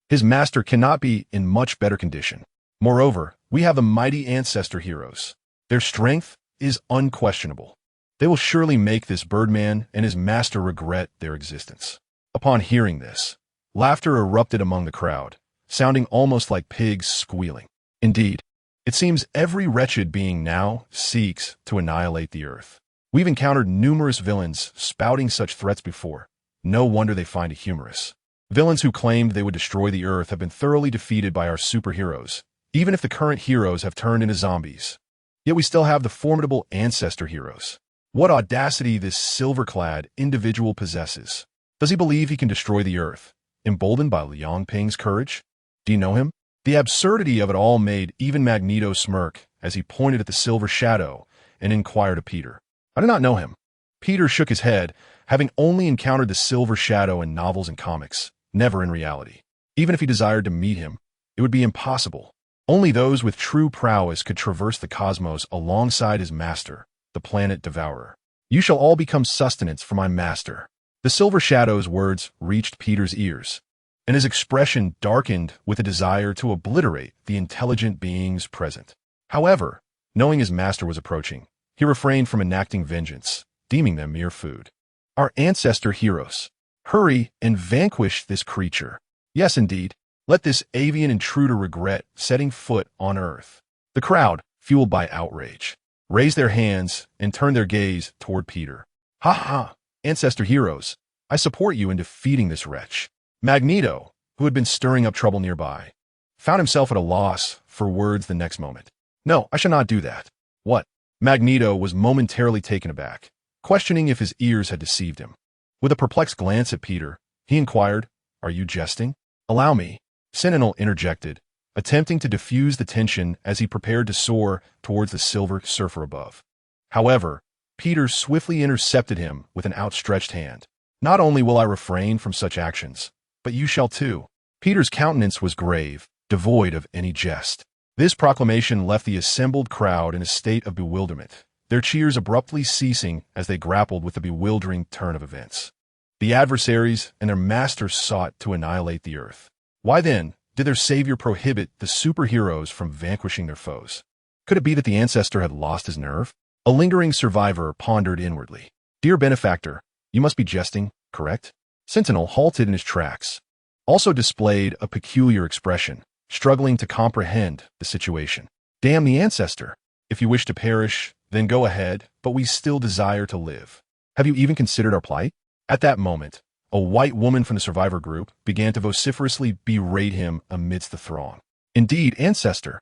His master cannot be in much better condition. Moreover, we have the mighty ancestor heroes. Their strength is unquestionable. They will surely make this Birdman and his master regret their existence. Upon hearing this, laughter erupted among the crowd, sounding almost like pigs squealing. Indeed, it seems every wretched being now seeks to annihilate the Earth. We've encountered numerous villains spouting such threats before. No wonder they find it humorous. Villains who claimed they would destroy the Earth have been thoroughly defeated by our superheroes, even if the current heroes have turned into zombies. Yet we still have the formidable ancestor heroes. What audacity this silver-clad individual possesses. Does he believe he can destroy the Earth, emboldened by Liang Ping's courage? Do you know him? The absurdity of it all made even Magneto smirk as he pointed at the silver shadow and inquired of Peter. I do not know him. Peter shook his head, having only encountered the silver shadow in novels and comics, never in reality. Even if he desired to meet him, it would be impossible. Only those with true prowess could traverse the cosmos alongside his master, the planet devourer. You shall all become sustenance for my master. The silver shadow's words reached Peter's ears, and his expression darkened with a desire to obliterate the intelligent beings present. However, knowing his master was approaching, he refrained from enacting vengeance, deeming them mere food. Our ancestor heroes, hurry and vanquish this creature. Yes, indeed. Let this avian intruder regret setting foot on Earth. The crowd, fueled by outrage, raised their hands and turned their gaze toward Peter. Ha ha, ancestor heroes, I support you in defeating this wretch. Magneto, who had been stirring up trouble nearby, found himself at a loss for words the next moment. No, I shall not do that. What? Magneto was momentarily taken aback, questioning if his ears had deceived him. With a perplexed glance at Peter, he inquired, Are you jesting? Allow me. Sentinel interjected, attempting to diffuse the tension as he prepared to soar towards the silver surfer above. However, Peter swiftly intercepted him with an outstretched hand. Not only will I refrain from such actions, but you shall too. Peter's countenance was grave, devoid of any jest. This proclamation left the assembled crowd in a state of bewilderment, their cheers abruptly ceasing as they grappled with the bewildering turn of events. The adversaries and their masters sought to annihilate the Earth. Why then did their savior prohibit the superheroes from vanquishing their foes? Could it be that the ancestor had lost his nerve? A lingering survivor pondered inwardly. Dear benefactor, you must be jesting, correct? Sentinel halted in his tracks, also displayed a peculiar expression, struggling to comprehend the situation. Damn the ancestor. If you wish to perish, then go ahead, but we still desire to live. Have you even considered our plight? At that moment, a white woman from the survivor group began to vociferously berate him amidst the throng. Indeed, ancestor,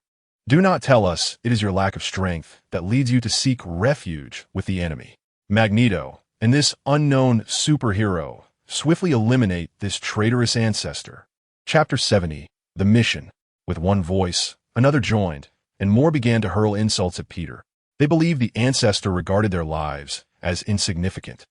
do not tell us it is your lack of strength that leads you to seek refuge with the enemy. Magneto and this unknown superhero swiftly eliminate this traitorous ancestor. Chapter 70, The Mission. With one voice, another joined, and more began to hurl insults at Peter. They believed the ancestor regarded their lives as insignificant.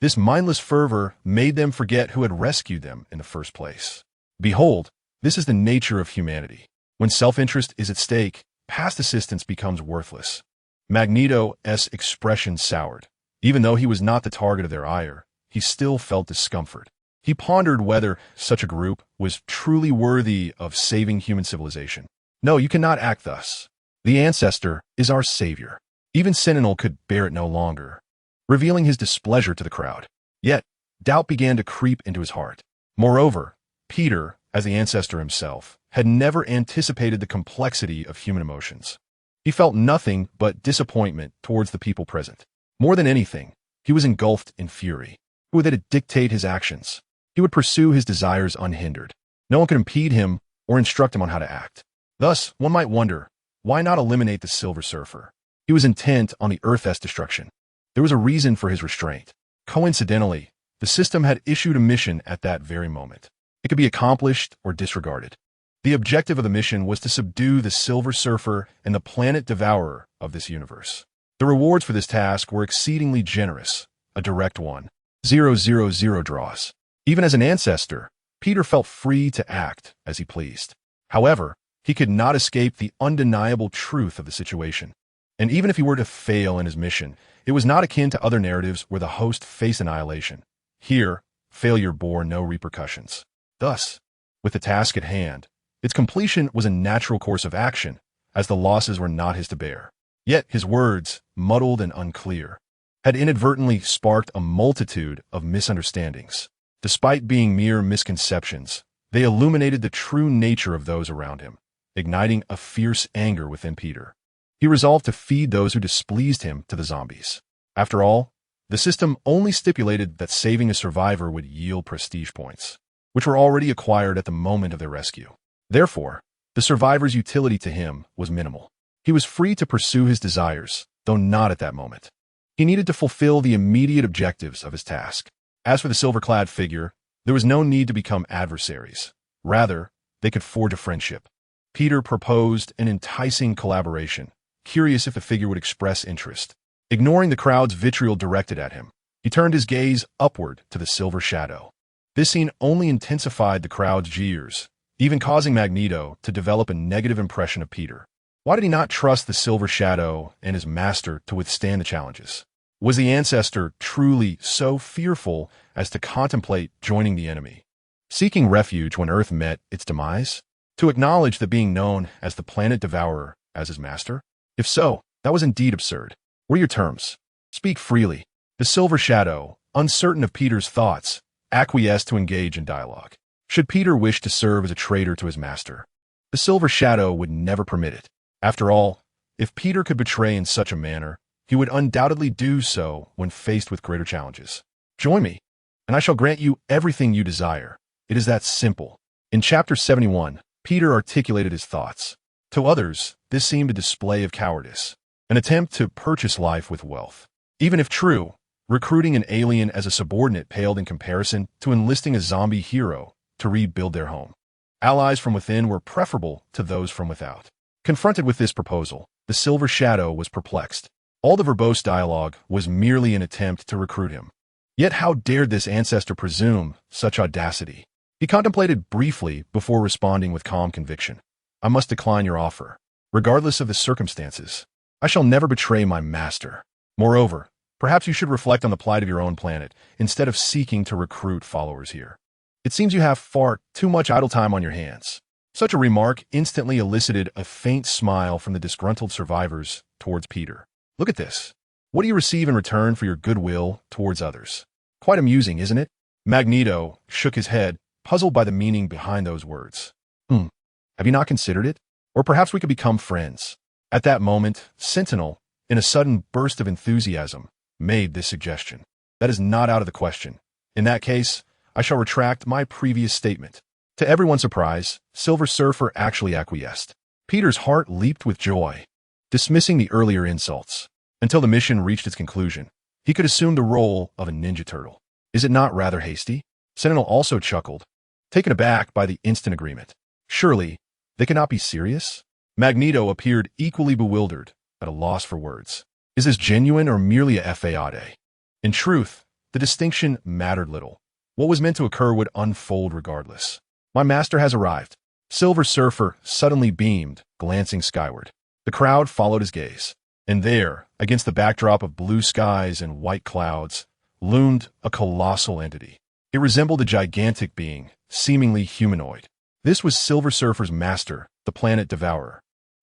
This mindless fervor made them forget who had rescued them in the first place. Behold, this is the nature of humanity. When self-interest is at stake, past assistance becomes worthless. Magneto's expression soured. Even though he was not the target of their ire, he still felt discomfort. He pondered whether such a group was truly worthy of saving human civilization. No, you cannot act thus. The ancestor is our savior. Even Sentinel could bear it no longer, revealing his displeasure to the crowd. Yet, doubt began to creep into his heart. Moreover, Peter, as the ancestor himself, had never anticipated the complexity of human emotions. He felt nothing but disappointment towards the people present. More than anything, he was engulfed in fury. Who would dictate his actions? He would pursue his desires unhindered. No one could impede him or instruct him on how to act. Thus, one might wonder, why not eliminate the Silver Surfer? He was intent on the Earth's destruction. There was a reason for his restraint. Coincidentally, the system had issued a mission at that very moment. It could be accomplished or disregarded. The objective of the mission was to subdue the Silver Surfer and the planet devourer of this universe. The rewards for this task were exceedingly generous, a direct one. 000 draws. Even as an ancestor, Peter felt free to act as he pleased. However, he could not escape the undeniable truth of the situation. And even if he were to fail in his mission, it was not akin to other narratives where the host faced annihilation. Here, failure bore no repercussions. Thus, with the task at hand, its completion was a natural course of action, as the losses were not his to bear. Yet his words, muddled and unclear, had inadvertently sparked a multitude of misunderstandings. Despite being mere misconceptions, they illuminated the true nature of those around him, igniting a fierce anger within Peter. He resolved to feed those who displeased him to the zombies. After all, the system only stipulated that saving a survivor would yield prestige points, which were already acquired at the moment of their rescue. Therefore, the survivor's utility to him was minimal. He was free to pursue his desires, though not at that moment. He needed to fulfill the immediate objectives of his task. As for the silver-clad figure, there was no need to become adversaries. Rather, they could forge a friendship. Peter proposed an enticing collaboration, curious if the figure would express interest. Ignoring the crowd's vitriol directed at him, he turned his gaze upward to the silver shadow. This scene only intensified the crowd's jeers, even causing Magneto to develop a negative impression of Peter. Why did he not trust the silver shadow and his master to withstand the challenges? Was the ancestor truly so fearful as to contemplate joining the enemy, seeking refuge when Earth met its demise? To acknowledge that being known as the Planet Devourer as his master? If so, that was indeed absurd. What are your terms? Speak freely. The silver shadow, uncertain of Peter's thoughts, acquiesced to engage in dialogue. Should Peter wish to serve as a traitor to his master, the silver shadow would never permit it. After all, if Peter could betray in such a manner, he would undoubtedly do so when faced with greater challenges. Join me, and I shall grant you everything you desire. It is that simple. In chapter 71, Peter articulated his thoughts. To others, this seemed a display of cowardice, an attempt to purchase life with wealth. Even if true, recruiting an alien as a subordinate paled in comparison to enlisting a zombie hero to rebuild their home. Allies from within were preferable to those from without. Confronted with this proposal, the Silver Shadow was perplexed. All the verbose dialogue was merely an attempt to recruit him. Yet how dared this ancestor presume such audacity? He contemplated briefly before responding with calm conviction. I must decline your offer. Regardless of the circumstances, I shall never betray my master. Moreover, perhaps you should reflect on the plight of your own planet instead of seeking to recruit followers here. It seems you have far too much idle time on your hands. Such a remark instantly elicited a faint smile from the disgruntled survivors towards Peter. Look at this. What do you receive in return for your goodwill towards others? Quite amusing, isn't it? Magneto shook his head, puzzled by the meaning behind those words. Have you not considered it? Or perhaps we could become friends. At that moment, Sentinel, in a sudden burst of enthusiasm, made this suggestion. That is not out of the question. In that case, I shall retract my previous statement. To everyone's surprise, Silver Surfer actually acquiesced. Peter's heart leaped with joy. Dismissing the earlier insults, until the mission reached its conclusion, he could assume the role of a Ninja Turtle. Is it not rather hasty? Sentinel also chuckled, taken aback by the instant agreement. Surely, they cannot be serious? Magneto appeared equally bewildered, at a loss for words. Is this genuine or merely a fade? In truth, the distinction mattered little. What was meant to occur would unfold regardless. My master has arrived. Silver Surfer suddenly beamed, glancing skyward. The crowd followed his gaze. And there, against the backdrop of blue skies and white clouds, loomed a colossal entity. It resembled a gigantic being, seemingly humanoid. This was Silver Surfer's master, the Planet Devourer.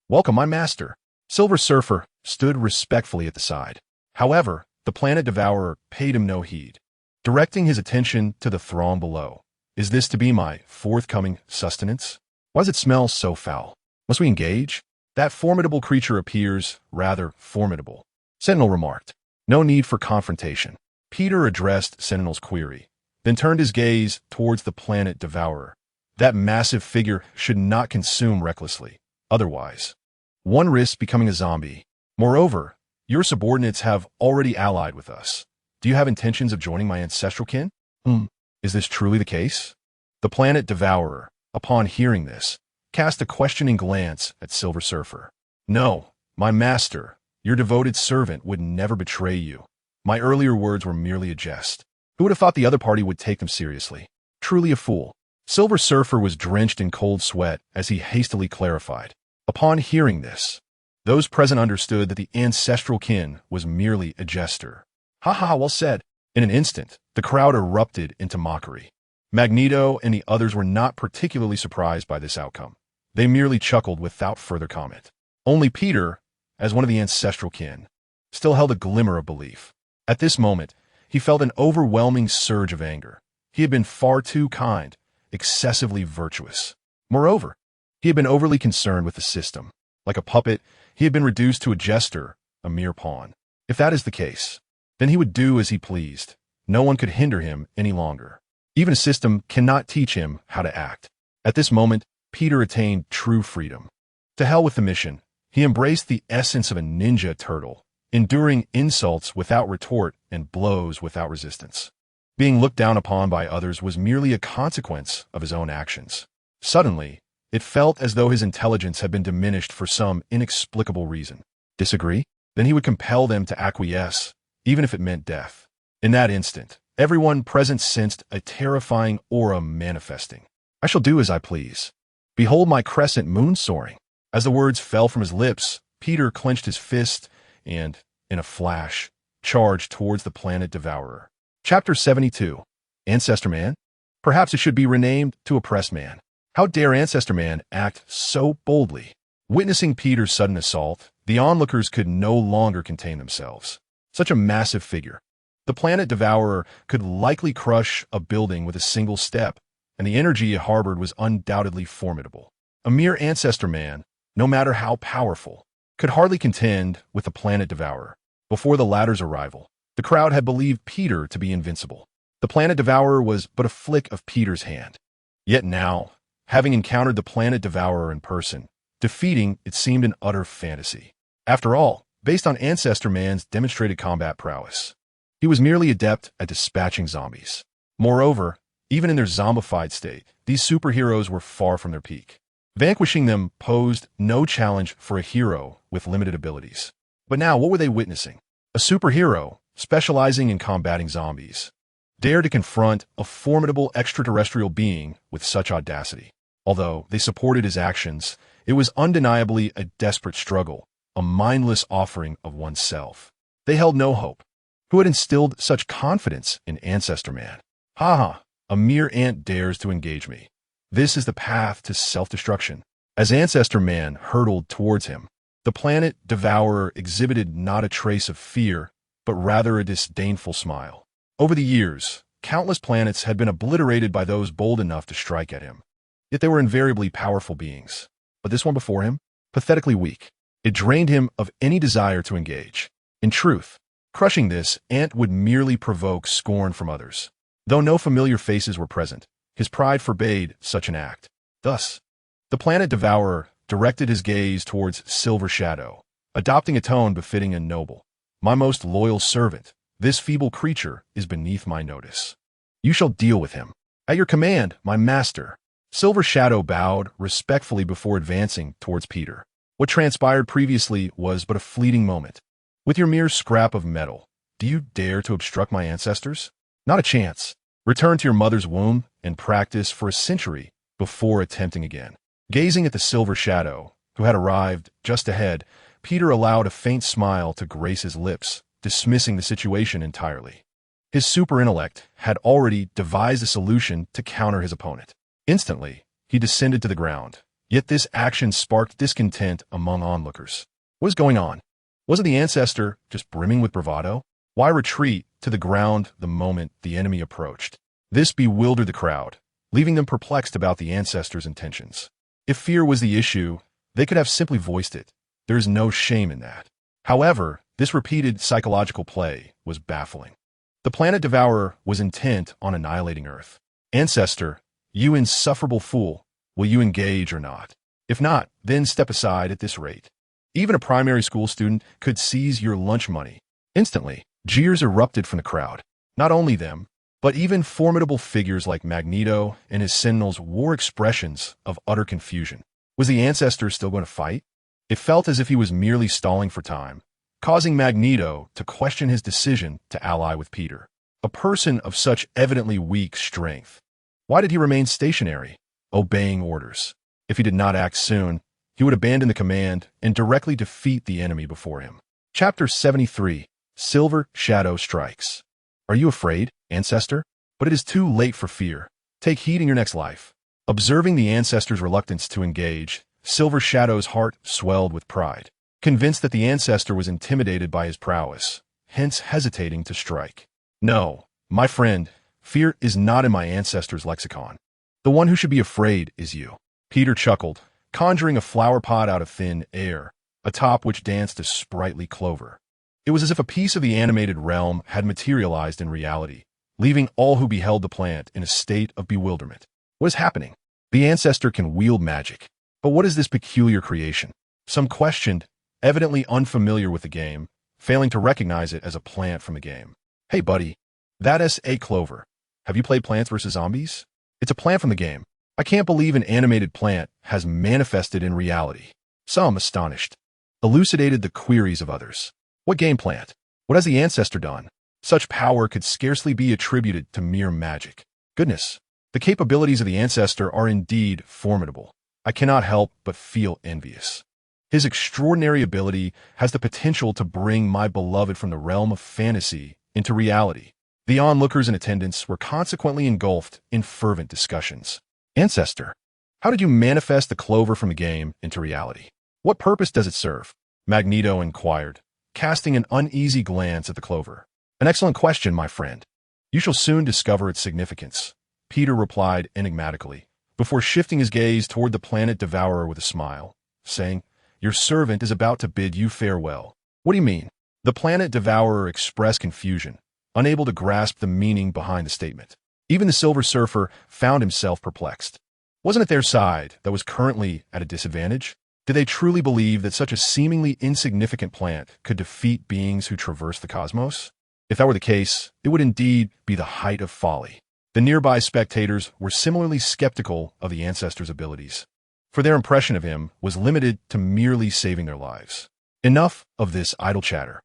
Welcome, my master. Silver Surfer stood respectfully at the side. However, the Planet Devourer paid him no heed, directing his attention to the throng below. Is this to be my forthcoming sustenance? Why does it smell so foul? Must we engage? That formidable creature appears rather formidable. Sentinel remarked. No need for confrontation. Peter addressed Sentinel's query, then turned his gaze towards the Planet Devourer. That massive figure should not consume recklessly. Otherwise, one risks becoming a zombie. Moreover, your subordinates have already allied with us. Do you have intentions of joining my ancestral kin? Is this truly the case? The Planet Devourer, upon hearing this, cast a questioning glance at Silver Surfer. No, my master, your devoted servant would never betray you. My earlier words were merely a jest. Who would have thought the other party would take them seriously? Truly a fool. Silver Surfer was drenched in cold sweat as he hastily clarified. Upon hearing this, those present understood that the ancestral kin was merely a jester. "Ha ha, well said." In an instant, the crowd erupted into mockery. Magneto and the others were not particularly surprised by this outcome. They merely chuckled without further comment. Only Peter, as one of the ancestral kin, still held a glimmer of belief. At this moment, he felt an overwhelming surge of anger. He had been far too kind, excessively virtuous. Moreover, he had been overly concerned with the system. Like a puppet, he had been reduced to a jester, a mere pawn. If that is the case, then he would do as he pleased. No one could hinder him any longer. Even a system cannot teach him how to act. At this moment, Peter attained true freedom. To hell with the mission, he embraced the essence of a ninja turtle, enduring insults without retort and blows without resistance. Being looked down upon by others was merely a consequence of his own actions. Suddenly, it felt as though his intelligence had been diminished for some inexplicable reason. Disagree? Then he would compel them to acquiesce, even if it meant death. In that instant, everyone present sensed a terrifying aura manifesting. "I shall do as I please. Behold my crescent moon soaring." As the words fell from his lips, Peter clenched his fist and, in a flash, charged towards the planet Devourer. Chapter 72. Ancestor Man? Perhaps it should be renamed to Oppressed Man. How dare Ancestor Man act so boldly? Witnessing Peter's sudden assault, the onlookers could no longer contain themselves. Such a massive figure. The planet Devourer could likely crush a building with a single step, and the energy it harbored was undoubtedly formidable. A mere Ancestor Man, no matter how powerful, could hardly contend with the planet Devourer. Before the latter's arrival, the crowd had believed Peter to be invincible. The planet Devourer was but a flick of Peter's hand. Yet now, having encountered the planet Devourer in person, defeating it seemed an utter fantasy. After all, based on Ancestor Man's demonstrated combat prowess, he was merely adept at dispatching zombies. Moreover, even in their zombified state, these superheroes were far from their peak. Vanquishing them posed no challenge for a hero with limited abilities. But now, what were they witnessing? A superhero, specializing in combating zombies, dared to confront a formidable extraterrestrial being with such audacity. Although they supported his actions, it was undeniably a desperate struggle, a mindless offering of oneself. They held no hope. Who had instilled such confidence in Ancestor Man? Ha ha, a mere ant dares to engage me. This is the path to self-destruction. As Ancestor Man hurtled towards him, the planet Devourer exhibited not a trace of fear, but rather a disdainful smile. Over the years, countless planets had been obliterated by those bold enough to strike at him. Yet they were invariably powerful beings. But this one before him, pathetically weak. It drained him of any desire to engage. In truth, crushing this ant would merely provoke scorn from others. Though no familiar faces were present, his pride forbade such an act. Thus, the planet Devourer directed his gaze towards Silver Shadow, adopting a tone befitting a noble. "My most loyal servant, this feeble creature is beneath my notice. You shall deal with him. At your command, my master." Silver Shadow bowed respectfully before advancing towards Peter. What transpired previously was but a fleeting moment. "With your mere scrap of metal, do you dare to obstruct my ancestors? Not a chance. Return to your mother's womb and practice for a century before attempting again." Gazing at the Silver Shadow, who had arrived just ahead, Peter allowed a faint smile to grace his lips, dismissing the situation entirely. His super intellect had already devised a solution to counter his opponent. Instantly, he descended to the ground. Yet this action sparked discontent among onlookers. What was going on? Wasn't the ancestor just brimming with bravado? Why retreat to the ground the moment the enemy approached? This bewildered the crowd, leaving them perplexed about the ancestor's intentions. If fear was the issue, they could have simply voiced it. There is no shame in that. However, this repeated psychological play was baffling. The planet Devourer was intent on annihilating Earth. "Ancestor, you insufferable fool, will you engage or not? If not, then step aside at this rate." Even a primary school student could seize your lunch money. Instantly, jeers erupted from the crowd. Not only them, but even formidable figures like Magneto and his Sentinels wore expressions of utter confusion. Was the ancestor still going to fight? It felt as if he was merely stalling for time, causing Magneto to question his decision to ally with Peter. A person of such evidently weak strength Why did he remain stationary, obeying orders? If he did not act soon, he would abandon the command and directly defeat the enemy before him. Chapter 73. Silver Shadow Strikes. Are you afraid, ancestor? But it is too late for fear. Take heed in your next life. Observing the ancestor's reluctance to engage, Silver Shadow's heart swelled with pride, convinced that the ancestor was intimidated by his prowess, hence hesitating to strike. No, my friend, fear is not in my ancestor's lexicon. The one who should be afraid is you. Peter chuckled, conjuring a flower pot out of thin air, atop which danced a sprightly clover. It was as if a piece of the animated realm had materialized in reality, leaving all who beheld the plant in a state of bewilderment. What is happening? The ancestor can wield magic. But what is this peculiar creation? Some questioned, evidently unfamiliar with the game, failing to recognize it as a plant from the game. Hey buddy, that's a clover. Have you played Plants vs. Zombies? It's a plant from the game. I can't believe an animated plant has manifested in reality. Some, astonished, elucidated the queries of others. What game plant? What has the ancestor done? Such power could scarcely be attributed to mere magic. Goodness, the capabilities of the ancestor are indeed formidable. I cannot help but feel envious. His extraordinary ability has the potential to bring my beloved from the realm of fantasy into reality. The onlookers in attendance were consequently engulfed in fervent discussions. Ancestor, how did you manifest the clover from the game into reality? What purpose does it serve? Magneto inquired, casting an uneasy glance at the clover. An excellent question, my friend. You shall soon discover its significance, Peter replied enigmatically, before shifting his gaze toward the planet devourer with a smile, saying, Your servant is about to bid you farewell. What do you mean? The planet devourer expressed confusion, unable to grasp the meaning behind the statement. Even the Silver Surfer found himself perplexed. Wasn't it their side that was currently at a disadvantage? Did they truly believe that such a seemingly insignificant plant could defeat beings who traverse the cosmos? If that were the case, it would indeed be the height of folly. The nearby spectators were similarly skeptical of the ancestor's abilities, for their impression of him was limited to merely saving their lives. Enough of this idle chatter.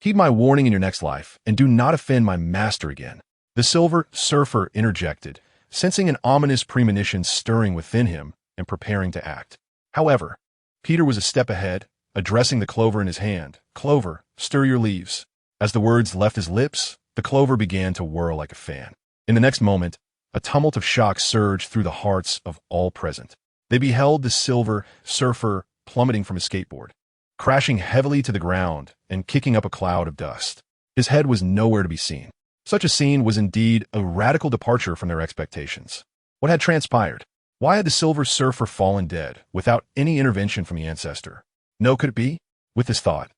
Heed my warning in your next life, and do not offend my master again. The Silver Surfer interjected, sensing an ominous premonition stirring within him and preparing to act. However, Peter was a step ahead, addressing the clover in his hand. Clover, stir your leaves. As the words left his lips, the clover began to whirl like a fan. In the next moment, a tumult of shock surged through the hearts of all present. They beheld the Silver Surfer plummeting from his skateboard, crashing heavily to the ground and kicking up a cloud of dust. His head was nowhere to be seen. Such a scene was indeed a radical departure from their expectations. What had transpired? Why had the Silver Surfer fallen dead without any intervention from the ancestor? No, could it be? With this thought,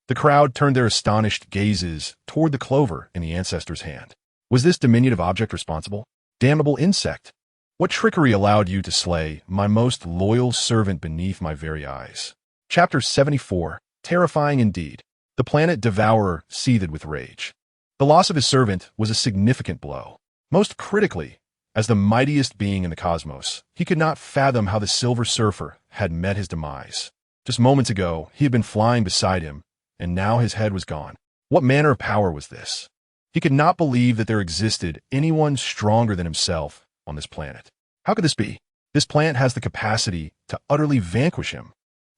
the crowd turned their astonished gazes toward the clover in the ancestor's hand. Was this diminutive object responsible? Damnable insect! What trickery allowed you to slay my most loyal servant beneath my very eyes? Chapter 74. Terrifying indeed. The planet devourer seethed with rage. The loss of his servant was a significant blow. Most critically, as the mightiest being in the cosmos, he could not fathom how the Silver Surfer had met his demise. Just moments ago, he had been flying beside him, and now his head was gone. What manner of power was this? He could not believe that there existed anyone stronger than himself on this planet. How could this be? This plant has the capacity to utterly vanquish him.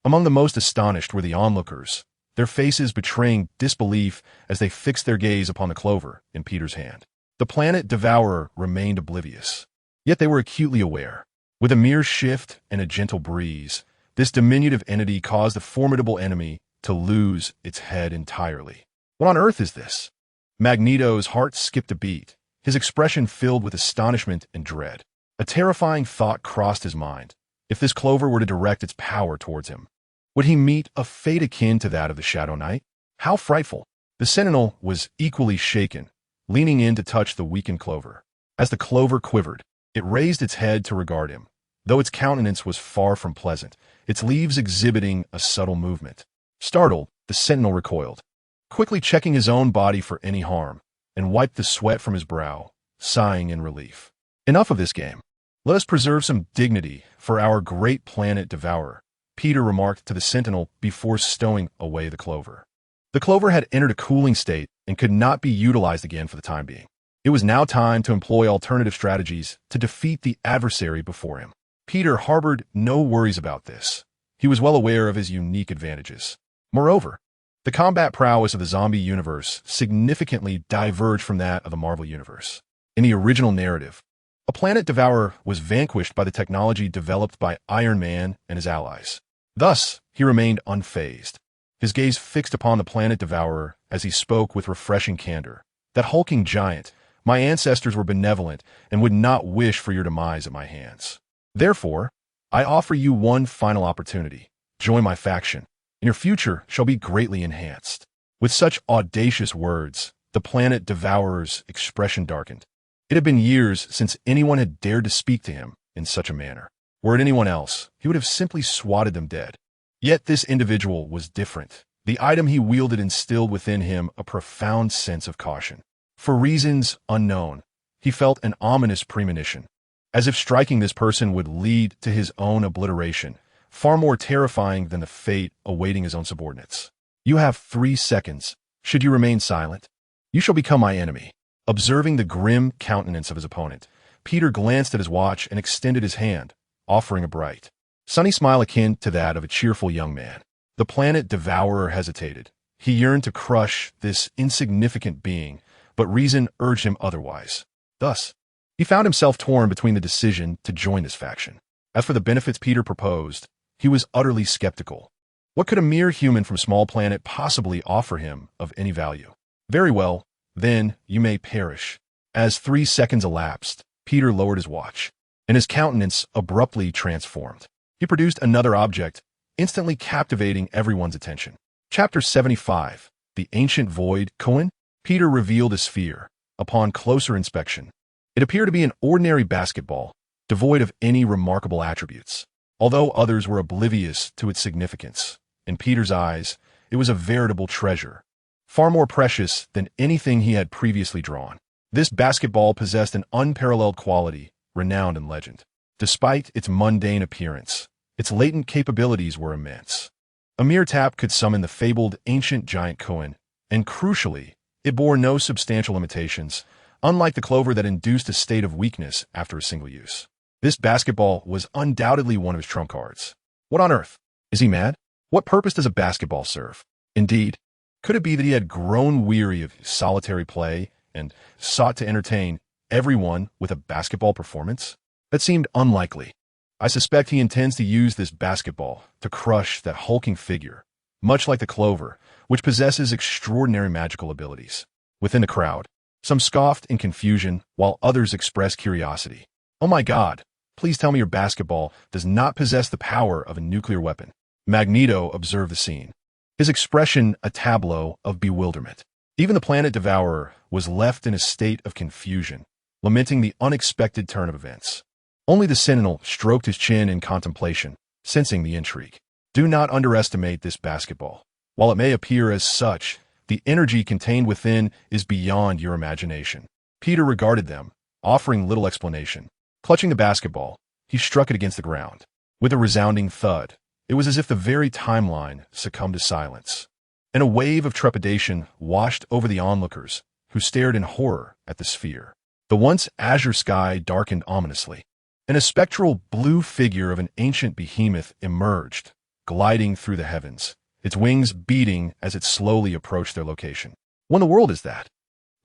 Among the most astonished were the onlookers, their faces betraying disbelief as they fixed their gaze upon the clover in Peter's hand. The planet devourer remained oblivious. Yet they were acutely aware. With a mere shift and a gentle breeze, this diminutive entity caused the formidable enemy to lose its head entirely. What on earth is this? Magneto's heart skipped a beat, his expression filled with astonishment and dread. A terrifying thought crossed his mind. If this clover were to direct its power towards him, would he meet a fate akin to that of the Shadow Knight? How frightful! The sentinel was equally shaken, leaning in to touch the weakened clover. As the clover quivered, it raised its head to regard him. Though its countenance was far from pleasant, its leaves exhibiting a subtle movement. Startled, the sentinel recoiled, quickly checking his own body for any harm, and wiped the sweat from his brow, sighing in relief. Enough of this game. Let us preserve some dignity for our great planet devourer, Peter remarked to the sentinel before stowing away the clover. The clover had entered a cooling state and could not be utilized again for the time being. It was now time to employ alternative strategies to defeat the adversary before him. Peter harbored no worries about this. He was well aware of his unique advantages. Moreover, the combat prowess of the zombie universe significantly diverged from that of the Marvel universe. In the original narrative, a planet devourer was vanquished by the technology developed by Iron Man and his allies. Thus, he remained unfazed, his gaze fixed upon the planet devourer as he spoke with refreshing candor. That hulking giant, my ancestors were benevolent and would not wish for your demise at my hands. Therefore, I offer you one final opportunity. Join my faction, and your future shall be greatly enhanced. With such audacious words, the planet devourer's expression darkened. It had been years since anyone had dared to speak to him in such a manner. Were it anyone else, he would have simply swatted them dead. Yet this individual was different. The item he wielded instilled within him a profound sense of caution. For reasons unknown, he felt an ominous premonition, as if striking this person would lead to his own obliteration, far more terrifying than the fate awaiting his own subordinates. You have 3 seconds. Should you remain silent, you shall become my enemy. Observing the grim countenance of his opponent, Peter glanced at his watch and extended his hand, offering a bright, sunny smile akin to that of a cheerful young man. The planet devourer hesitated. He yearned to crush this insignificant being, but reason urged him otherwise. Thus, he found himself torn between the decision to join this faction. As for the benefits Peter proposed, he was utterly skeptical. What could a mere human from small planet possibly offer him of any value? Very well, then you may perish. As 3 seconds elapsed, Peter lowered his watch, and his countenance abruptly transformed. He produced another object, instantly captivating everyone's attention. Chapter 75, The Ancient Void Coin. Peter revealed his fear. Upon closer inspection, it appeared to be an ordinary basketball, devoid of any remarkable attributes. Although others were oblivious to its significance, in Peter's eyes, it was a veritable treasure, far more precious than anything he had previously drawn. This basketball possessed an unparalleled quality, renowned in legend. Despite its mundane appearance, its latent capabilities were immense. A mere tap could summon the fabled ancient giant Cohen, and crucially, it bore no substantial limitations, unlike the clover that induced a state of weakness after a single use. This basketball was undoubtedly one of his trump cards. What on earth? Is he mad? What purpose does a basketball serve? Indeed, could it be that he had grown weary of solitary play and sought to entertain everyone with a basketball performance? That seemed unlikely. I suspect he intends to use this basketball to crush that hulking figure, much like the clover, which possesses extraordinary magical abilities. Within the crowd, some scoffed in confusion, while others expressed curiosity. Oh my God, please tell me your basketball does not possess the power of a nuclear weapon. Magneto observed the scene, his expression a tableau of bewilderment. Even the planet devourer was left in a state of confusion, lamenting the unexpected turn of events. Only the sentinel stroked his chin in contemplation, sensing the intrigue. Do not underestimate this basketball. While it may appear as such, the energy contained within is beyond your imagination. Peter regarded them, offering little explanation. Clutching the basketball, he struck it against the ground. With a resounding thud, it was as if the very timeline succumbed to silence. And a wave of trepidation washed over the onlookers, who stared in horror at the sphere. The once azure sky darkened ominously, and a spectral blue figure of an ancient behemoth emerged, gliding through the heavens, its wings beating as it slowly approached their location. What in the world is that?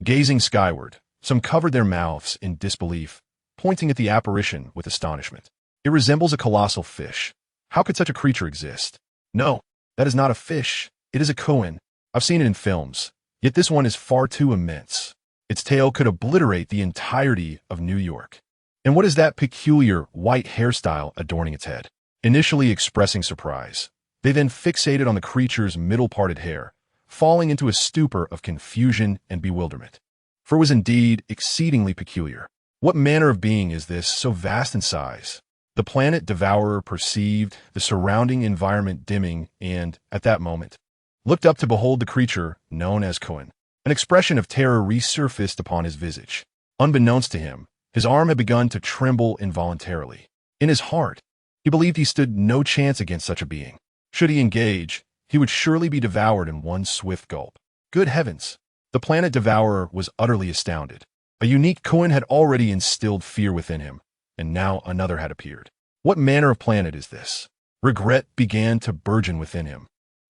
Gazing skyward, some covered their mouths in disbelief, pointing at the apparition with astonishment. It resembles a colossal fish. How could such a creature exist? No, that is not a fish. It is a Cohen. I've seen it in films, yet this one is far too immense. Its tail could obliterate the entirety of New York. And what is that peculiar white hairstyle adorning its head? Initially expressing surprise, they then fixated on the creature's middle-parted hair, falling into a stupor of confusion and bewilderment. For it was indeed exceedingly peculiar. What manner of being is this, so vast in size? The planet devourer perceived the surrounding environment dimming and, at that moment, looked up to behold the creature known as Cohen. An expression of terror resurfaced upon his visage. Unbeknownst to him, his arm had begun to tremble involuntarily. In his heart, he believed he stood no chance against such a being. Should he engage, he would surely be devoured in one swift gulp. Good heavens! The planet devourer was utterly astounded. A unique Cohen had already instilled fear within him, and now another had appeared. What manner of planet is this? Regret began to burgeon within him.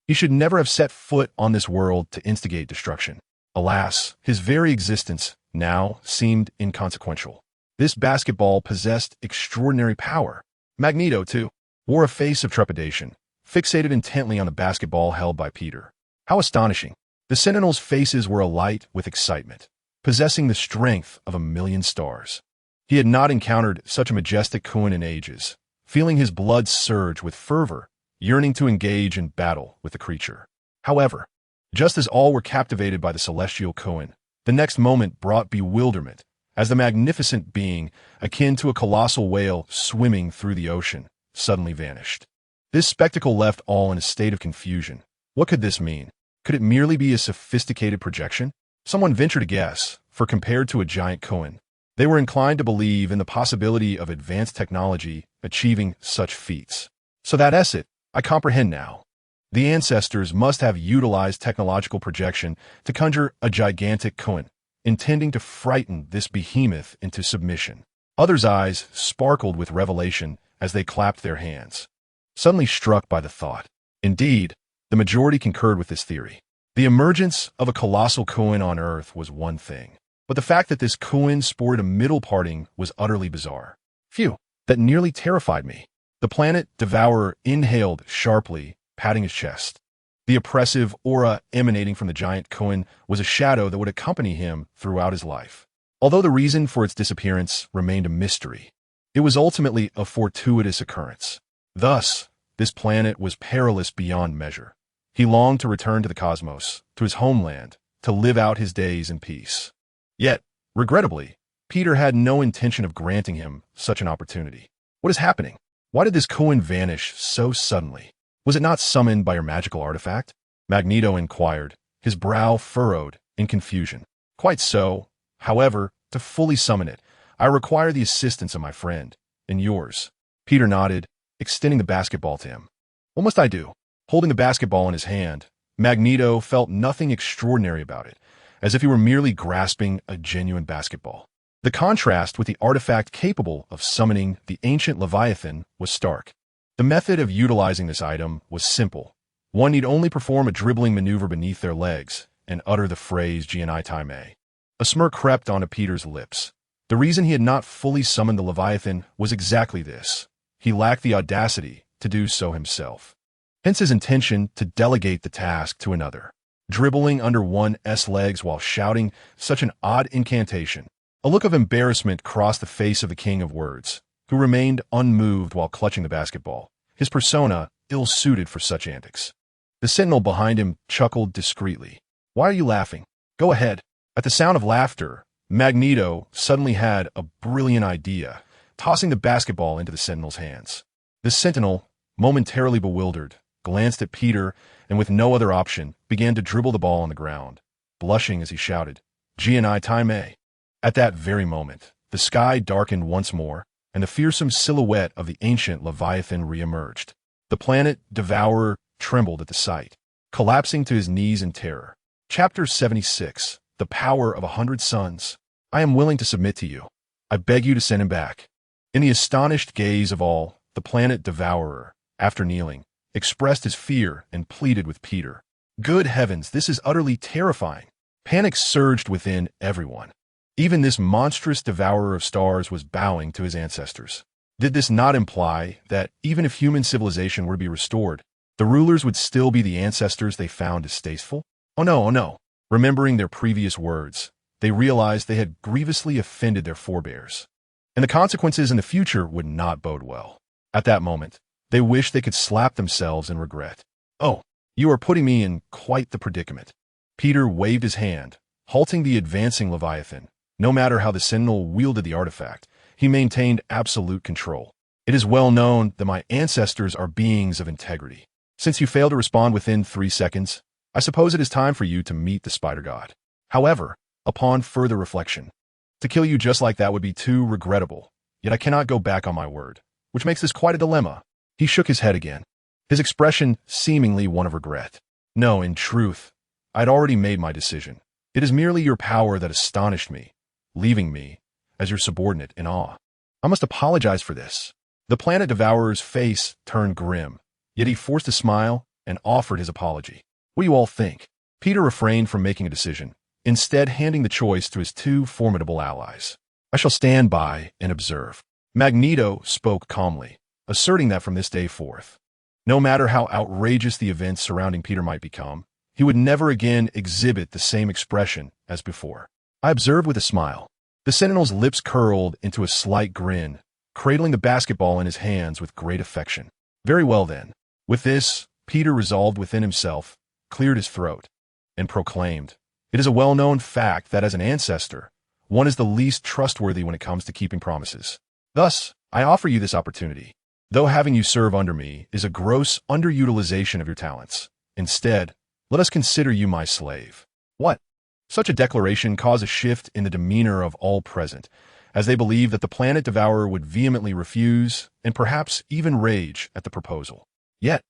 He should never have set foot on this world to instigate destruction. Alas, his very existence now seemed inconsequential. This basketball possessed extraordinary power. Magneto, too, wore a face of trepidation, fixated intently on the basketball held by Peter. How astonishing! The Sentinels' faces were alight with excitement, possessing the strength of 1,000,000 stars. He had not encountered such a majestic Cohen in ages, feeling his blood surge with fervor, yearning to engage in battle with the creature. However, just as all were captivated by the celestial Cohen, the next moment brought bewilderment, as the magnificent being, akin to a colossal whale swimming through the ocean, suddenly vanished. This spectacle left all in a state of confusion. What could this mean? Could it merely be a sophisticated projection? Someone ventured to guess, for compared to a giant Cohen, they were inclined to believe in the possibility of advanced technology achieving such feats. So that's it. I comprehend now. The ancestors must have utilized technological projection to conjure a gigantic Cohen, intending to frighten this behemoth into submission. Others' eyes sparkled with revelation as they clapped their hands, suddenly struck by the thought. Indeed, the majority concurred with this theory. The emergence of a colossal Cohen on Earth was one thing, but the fact that this Cohen sported a middle parting was utterly bizarre. Phew, that nearly terrified me. The planet devourer inhaled sharply, patting his chest. The oppressive aura emanating from the giant Cohen was a shadow that would accompany him throughout his life. Although the reason for its disappearance remained a mystery, it was ultimately a fortuitous occurrence. Thus, this planet was perilous beyond measure. He longed to return to the cosmos, to his homeland, to live out his days in peace. Yet, regrettably, Peter had no intention of granting him such an opportunity. What is happening? Why did this Cohen vanish so suddenly? Was it not summoned by your magical artifact? Magneto inquired, his brow furrowed in confusion. Quite so. However, to fully summon it, I require the assistance of my friend, and yours. Peter nodded, extending the basketball to him. What must I do? Holding the basketball in his hand, Magneto felt nothing extraordinary about it, as if he were merely grasping a genuine basketball. The contrast with the artifact capable of summoning the ancient Leviathan was stark. The method of utilizing this item was simple. One need only perform a dribbling maneuver beneath their legs and utter the phrase "Gianai Time." A smirk crept onto Peter's lips. The reason he had not fully summoned the Leviathan was exactly this. He lacked the audacity to do so himself. Hence his intention to delegate the task to another, dribbling under one's legs while shouting such an odd incantation. A look of embarrassment crossed the face of the King of Words, who remained unmoved while clutching the basketball, his persona ill-suited for such antics. The sentinel behind him chuckled discreetly. "Why are you laughing? Go ahead." At the sound of laughter, Magneto suddenly had a brilliant idea, tossing the basketball into the sentinel's hands. The sentinel, momentarily bewildered, glanced at Peter and with no other option, began to dribble the ball on the ground, blushing as he shouted, "Gianai Time." At that very moment, the sky darkened once more, and the fearsome silhouette of the ancient Leviathan re-emerged. The planet devourer trembled at the sight, collapsing to his knees in terror. Chapter 76. The Power of 100 Suns. I am willing to submit to you. I beg you to send him back. In the astonished gaze of all, the planet devourer, after kneeling, expressed his fear and pleaded with Peter. Good heavens, this is utterly terrifying. Panic surged within everyone. Even this monstrous devourer of stars was bowing to his ancestors. Did this not imply that, even if human civilization were to be restored, the rulers would still be the ancestors they found distasteful? Oh no, oh no. Remembering their previous words, they realized they had grievously offended their forebears, and the consequences in the future would not bode well. At that moment, they wished they could slap themselves in regret. "Oh, you are putting me in quite the predicament." Peter waved his hand, halting the advancing Leviathan. No matter how the Sentinel wielded the artifact, he maintained absolute control. "It is well known that my ancestors are beings of integrity. Since you failed to respond within 3 seconds, I suppose it is time for you to meet the Spider God. However, upon further reflection, to kill you just like that would be too regrettable, yet I cannot go back on my word, which makes this quite a dilemma." He shook his head again, his expression seemingly one of regret. "No, in truth, I'd already made my decision. It is merely your power that astonished me, leaving me, as your subordinate, in awe. I must apologize for this. The planet devourer's face turned grim, yet he forced a smile and offered his apology. What do you all think? Peter refrained from making a decision, instead handing the choice to his two formidable allies. I shall stand by and observe. Magneto spoke calmly, asserting that from this day forth, no matter how outrageous the events surrounding Peter might become, he would never again exhibit the same expression as before. I observed with a smile. The Sentinel's lips curled into a slight grin, cradling the basketball in his hands with great affection. Very well then. With this, Peter resolved within himself, cleared his throat, and proclaimed, "It is a well-known fact that as an ancestor, one is the least trustworthy when it comes to keeping promises. Thus, I offer you this opportunity, though having you serve under me is a gross underutilization of your talents. Instead, let us consider you my slave." What? Such a declaration caused a shift in the demeanor of all present, as they believed that the planet devourer would vehemently refuse and perhaps even rage at the proposal. Yet,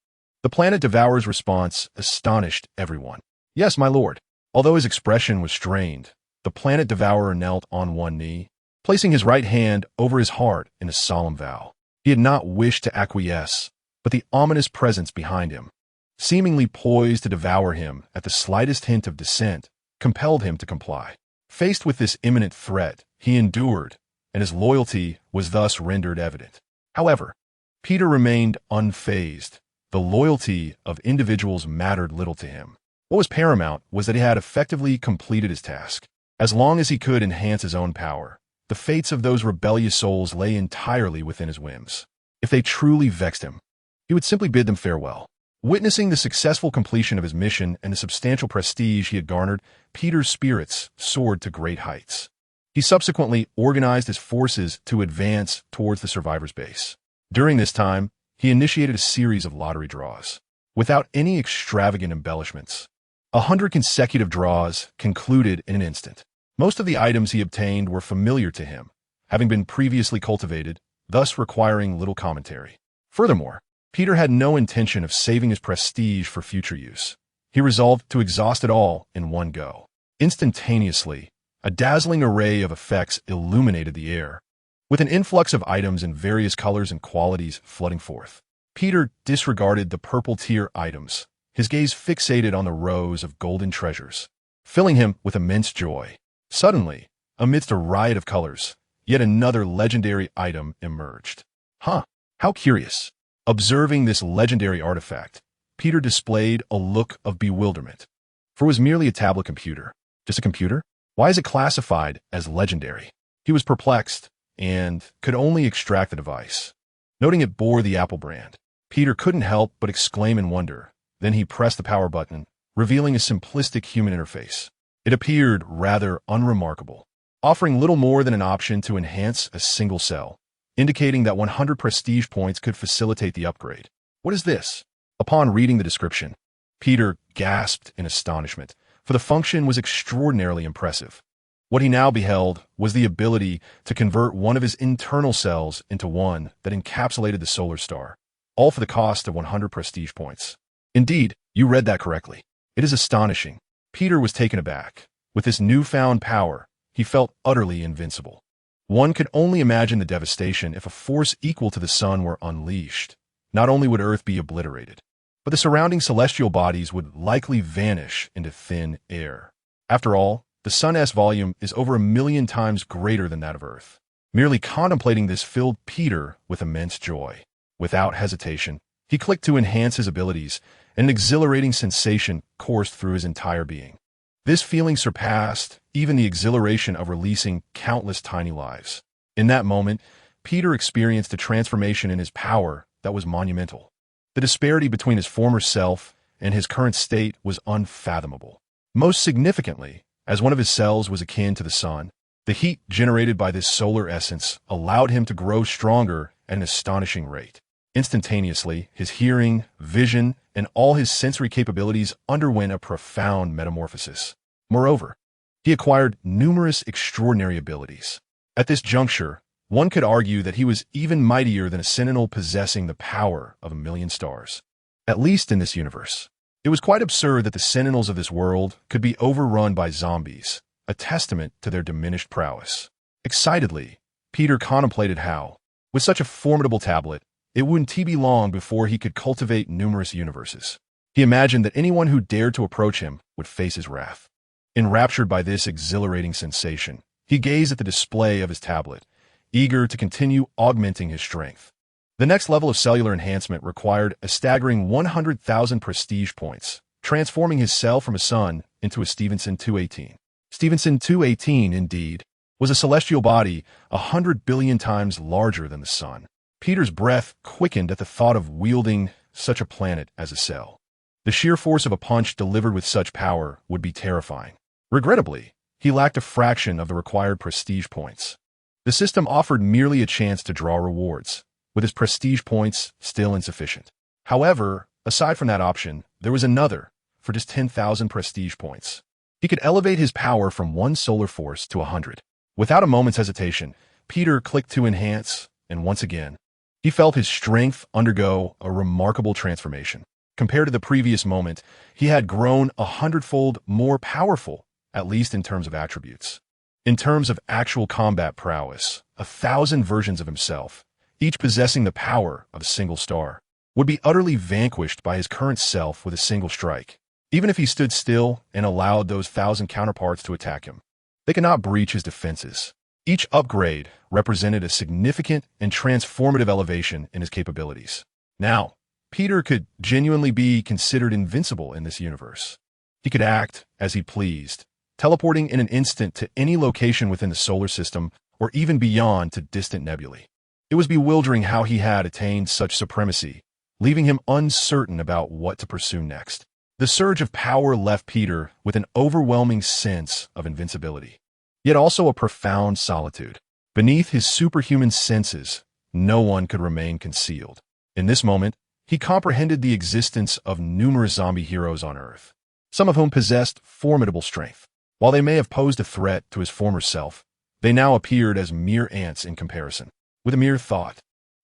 the planet devourer's response astonished everyone. "Yes, my lord." Although his expression was strained, the planet devourer knelt on one knee, placing his right hand over his heart in a solemn vow. He had not wished to acquiesce, but the ominous presence behind him, seemingly poised to devour him at the slightest hint of dissent, compelled him to comply. Faced with this imminent threat, he endured, and his loyalty was thus rendered evident. However, Peter remained unfazed. The loyalty of individuals mattered little to him. What was paramount was that he had effectively completed his task. As long as he could enhance his own power, the fates of those rebellious souls lay entirely within his whims. If they truly vexed him, he would simply bid them farewell. Witnessing the successful completion of his mission and the substantial prestige he had garnered, Peter's spirits soared to great heights. He subsequently organized his forces to advance towards the survivors' base. During this time, he initiated a series of lottery draws. Without any extravagant embellishments, 100 consecutive draws concluded in an instant. Most of the items he obtained were familiar to him, having been previously cultivated, thus requiring little commentary. Furthermore, Peter had no intention of saving his prestige for future use. He resolved to exhaust it all in one go. Instantaneously, a dazzling array of effects illuminated the air, with an influx of items in various colors and qualities flooding forth. Peter disregarded the purple-tier items, his gaze fixated on the rows of golden treasures, filling him with immense joy. Suddenly, amidst a riot of colors, yet another legendary item emerged. Huh, how curious. Observing this legendary artifact, Peter displayed a look of bewilderment. For it was merely a tablet computer. Just a computer? Why is it classified as legendary? He was perplexed and could only extract the device. Noting it bore the Apple brand, Peter couldn't help but exclaim in wonder. Then he pressed the power button, revealing a simplistic human interface. It appeared rather unremarkable, offering little more than an option to enhance a single cell, indicating that 100 prestige points could facilitate the upgrade. What is this? Upon reading the description, Peter gasped in astonishment, for the function was extraordinarily impressive. What he now beheld was the ability to convert one of his internal cells into one that encapsulated the solar star, all for the cost of 100 prestige points. Indeed, you read that correctly. It is astonishing. Peter was taken aback. With this newfound power, he felt utterly invincible. One could only imagine the devastation if a force equal to the sun were unleashed. Not only would Earth be obliterated, but the surrounding celestial bodies would likely vanish into thin air. After all, the sun's volume is over 1,000,000 times greater than that of Earth. Merely contemplating this filled Peter with immense joy. Without hesitation, he clicked to enhance his abilities, and an exhilarating sensation coursed through his entire being. This feeling surpassed even the exhilaration of releasing countless tiny lives. In that moment, Peter experienced a transformation in his power that was monumental. The disparity between his former self and his current state was unfathomable. Most significantly, as one of his cells was akin to the sun, the heat generated by this solar essence allowed him to grow stronger at an astonishing rate. Instantaneously, his hearing, vision, and all his sensory capabilities underwent a profound metamorphosis. Moreover, he acquired numerous extraordinary abilities. At this juncture, one could argue that he was even mightier than a sentinel possessing the power of 1,000,000 stars. At least in this universe. It was quite absurd that the sentinels of this world could be overrun by zombies, a testament to their diminished prowess. Excitedly, Peter contemplated how, with such a formidable tablet, it wouldn't be long before he could cultivate numerous universes. He imagined that anyone who dared to approach him would face his wrath. Enraptured by this exhilarating sensation, he gazed at the display of his tablet, eager to continue augmenting his strength. The next level of cellular enhancement required a staggering 100,000 prestige points, transforming his cell from a sun into a Stevenson 218. Stevenson 218, indeed, was a celestial body 100 billion times larger than the sun. Peter's breath quickened at the thought of wielding such a planet as a cell. The sheer force of a punch delivered with such power would be terrifying. Regrettably, he lacked a fraction of the required prestige points. The system offered merely a chance to draw rewards, with his prestige points still insufficient. However, aside from that option, there was another, for just 10,000 prestige points. He could elevate his power from 1 solar force to 100. Without a moment's hesitation, Peter clicked to enhance, and once again, he felt his strength undergo a remarkable transformation. Compared to the previous moment, he had grown 100-fold more powerful, at least in terms of attributes. In terms of actual combat prowess, 1,000 versions of himself, each possessing the power of a single star, would be utterly vanquished by his current self with a single strike. Even if he stood still and allowed those 1,000 counterparts to attack him, they could not breach his defenses. Each upgrade represented a significant and transformative elevation in his capabilities. Now, Peter could genuinely be considered invincible in this universe. He could act as he pleased, teleporting in an instant to any location within the solar system or even beyond to distant nebulae. It was bewildering how he had attained such supremacy, leaving him uncertain about what to pursue next. The surge of power left Peter with an overwhelming sense of invincibility, yet also a profound solitude. Beneath his superhuman senses, no one could remain concealed. In this moment, he comprehended the existence of numerous zombie heroes on Earth, some of whom possessed formidable strength. While they may have posed a threat to his former self, they now appeared as mere ants in comparison. With a mere thought,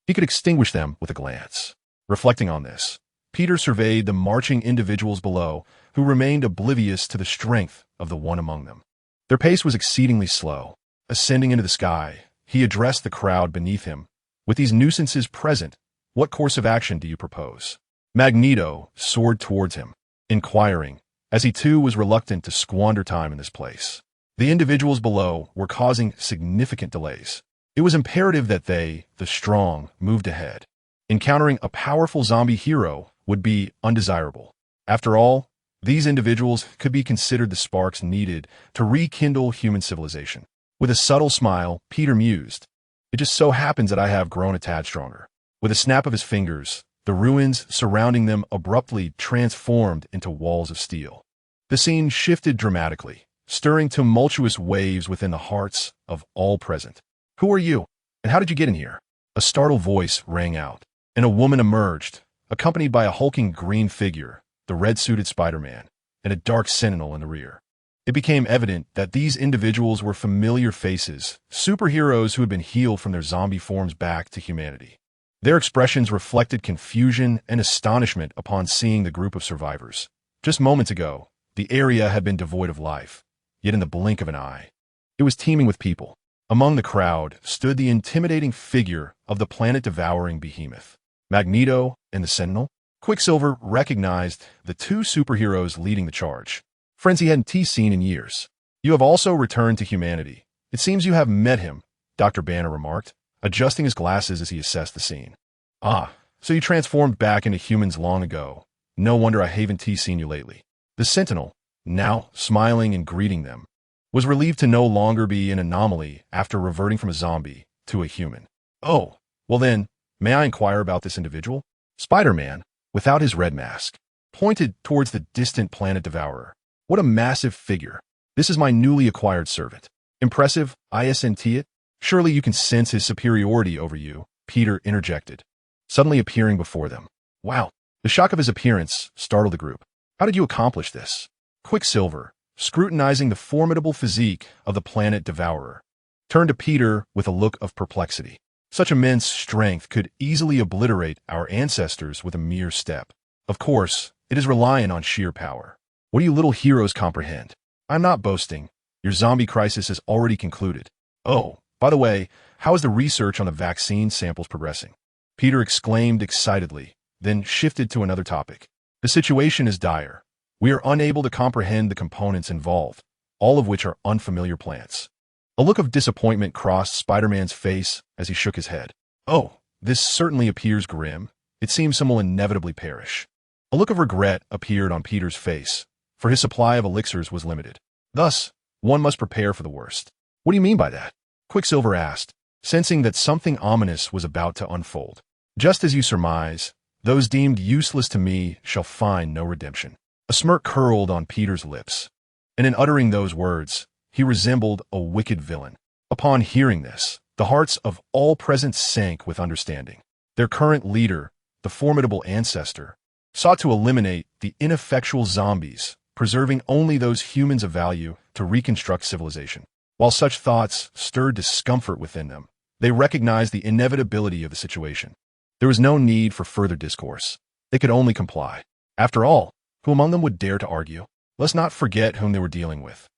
he could extinguish them with a glance. Reflecting on this, Peter surveyed the marching individuals below who remained oblivious to the strength of the one among them. Their pace was exceedingly slow. Ascending into the sky, he addressed the crowd beneath him. With these nuisances present, what course of action do you propose? Magneto soared towards him, inquiring, as he too was reluctant to squander time in this place. The individuals below were causing significant delays. It was imperative that they, the strong, moved ahead. Encountering a powerful zombie hero would be undesirable. After all, these individuals could be considered the sparks needed to rekindle human civilization. With a subtle smile, Peter mused, "It just so happens that I have grown a tad stronger." With a snap of his fingers, the ruins surrounding them abruptly transformed into walls of steel. The scene shifted dramatically, stirring tumultuous waves within the hearts of all present. "Who are you? And how did you get in here?" A startled voice rang out, and a woman emerged, accompanied by a hulking green figure, the red-suited Spider-Man, and a dark sentinel in the rear. It became evident that these individuals were familiar faces, superheroes who had been healed from their zombie forms back to humanity. Their expressions reflected confusion and astonishment upon seeing the group of survivors. Just moments ago, the area had been devoid of life, yet in the blink of an eye, it was teeming with people. Among the crowd stood the intimidating figure of the planet-devouring behemoth. Magneto and the Sentinel. Quicksilver recognized the two superheroes leading the charge. Friends he hadn't seen in years. "You have also returned to humanity. It seems you have met him," Dr. Banner remarked, adjusting his glasses as he assessed the scene. "Ah, so you transformed back into humans long ago. No wonder I haven't seen you lately." The Sentinel, now smiling and greeting them, was relieved to no longer be an anomaly after reverting from a zombie to a human. "Oh, well then, may I inquire about this individual?" Spider-Man, without his red mask, pointed towards the distant planet devourer. "What a massive figure. This is my newly acquired servant. Impressive, isn't it? Surely you can sense his superiority over you," Peter interjected, suddenly appearing before them. "Wow." The shock of his appearance startled the group. "How did you accomplish this?" Quicksilver, scrutinizing the formidable physique of the planet devourer, turned to Peter with a look of perplexity. "Such immense strength could easily obliterate our ancestors with a mere step. Of course, it is reliant on sheer power. What do you little heroes comprehend? I'm not boasting. Your zombie crisis has already concluded. Oh, by the way, how is the research on the vaccine samples progressing? Peter exclaimed excitedly, then shifted to another topic. The situation is dire. We are unable to comprehend the components involved, all of which are unfamiliar plants. A look of disappointment crossed Spider-Man's face as he shook his head. Oh, this certainly appears grim. It seems some will inevitably perish. A look of regret appeared on Peter's face, for his supply of elixirs was limited. Thus, one must prepare for the worst. What do you mean by that? Quicksilver asked, sensing that something ominous was about to unfold. Just as you surmise, those deemed useless to me shall find no redemption. A smirk curled on Peter's lips, and in uttering those words, he resembled a wicked villain. Upon hearing this, the hearts of all present sank with understanding. Their current leader, the formidable ancestor, sought to eliminate the ineffectual zombies, preserving only those humans of value to reconstruct civilization. While such thoughts stirred discomfort within them, they recognized the inevitability of the situation. There was no need for further discourse. They could only comply. After all, who among them would dare to argue? Let's not forget whom they were dealing with.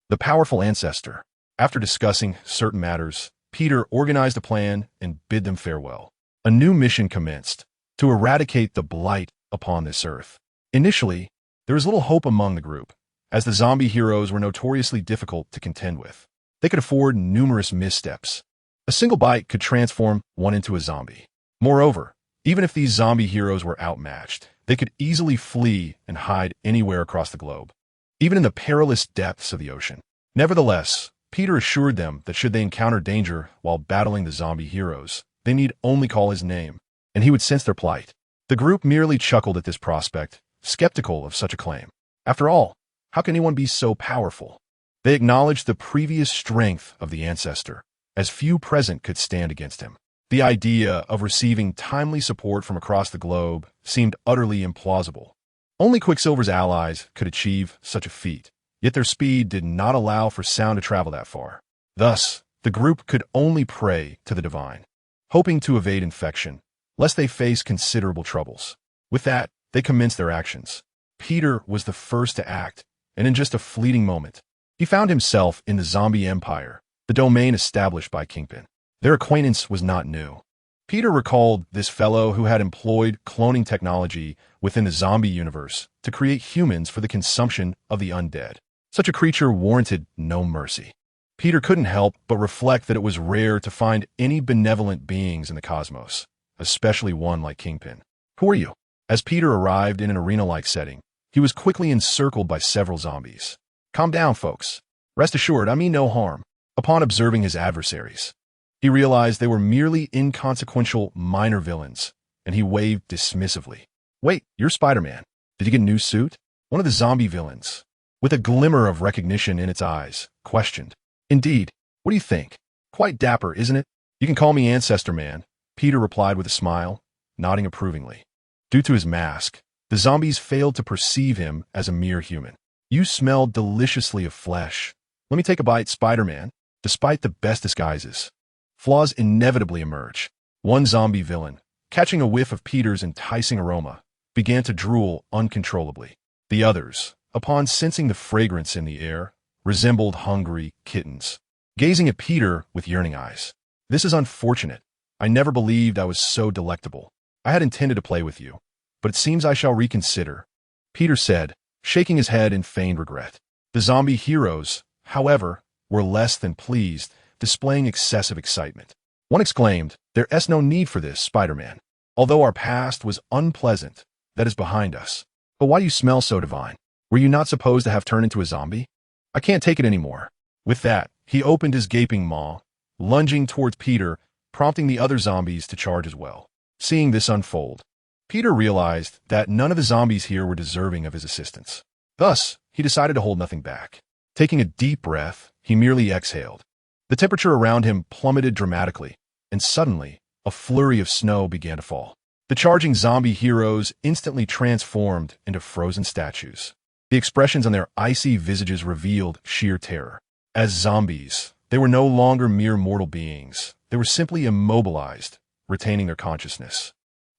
The powerful ancestor. After discussing certain matters, Peter organized a plan and bid them farewell. A new mission commenced, to eradicate the blight upon this earth. Initially, there was little hope among the group, as the zombie heroes were notoriously difficult to contend with. They could afford numerous missteps. A single bite could transform one into a zombie. Moreover, even if these zombie heroes were outmatched, they could easily flee and hide anywhere across the globe, even in the perilous depths of the ocean. Nevertheless, Peter assured them that should they encounter danger while battling the zombie heroes, they need only call his name, and he would sense their plight. The group merely chuckled at this prospect, skeptical of such a claim. After all, how can anyone be so powerful? They acknowledged the previous strength of the ancestor, as few present could stand against him. The idea of receiving timely support from across the globe seemed utterly implausible. Only Quicksilver's allies could achieve such a feat, yet their speed did not allow for sound to travel that far. Thus, the group could only pray to the divine, hoping to evade infection, lest they face considerable troubles. With that, they commenced their actions. Peter was the first to act, and in just a fleeting moment, he found himself in the zombie empire, the domain established by Kingpin. Their acquaintance was not new. Peter recalled this fellow who had employed cloning technology within the zombie universe to create humans for the consumption of the undead. Such a creature warranted no mercy. Peter couldn't help but reflect that it was rare to find any benevolent beings in the cosmos, especially one like Kingpin. Who are you? As Peter arrived in an arena-like setting, he was quickly encircled by several zombies. Calm down, folks. Rest assured, I mean no harm. Upon observing his adversaries, he realized they were merely inconsequential minor villains, and he waved dismissively. Wait, you're Spider-Man. Did you get a new suit? One of the zombie villains, with a glimmer of recognition in its eyes, questioned. Indeed. What do you think? Quite dapper, isn't it? You can call me Ancestor Man, Peter replied with a smile, nodding approvingly. Due to his mask, the zombies failed to perceive him as a mere human. You smell deliciously of flesh. Let me take a bite, Spider-Man. Despite the best disguises, flaws inevitably emerge. One zombie villain, catching a whiff of Peter's enticing aroma, began to drool uncontrollably. The others, upon sensing the fragrance in the air, resembled hungry kittens, gazing at Peter with yearning eyes. This is unfortunate. I never believed I was so delectable. I had intended to play with you, but it seems I shall reconsider, Peter said, shaking his head in feigned regret. The zombie heroes, however, were less than pleased, displaying excessive excitement. One exclaimed, "There's no need for this, Spider-Man. Although our past was unpleasant, that is behind us. But why do you smell so divine? Were you not supposed to have turned into a zombie? I can't take it anymore." With that, he opened his gaping maw, lunging towards Peter, prompting the other zombies to charge as well. Seeing this unfold, Peter realized that none of the zombies here were deserving of his assistance. Thus, he decided to hold nothing back. Taking a deep breath, he merely exhaled. The temperature around him plummeted dramatically, and suddenly, a flurry of snow began to fall. The charging zombie heroes instantly transformed into frozen statues. The expressions on their icy visages revealed sheer terror. As zombies, they were no longer mere mortal beings. They were simply immobilized, retaining their consciousness.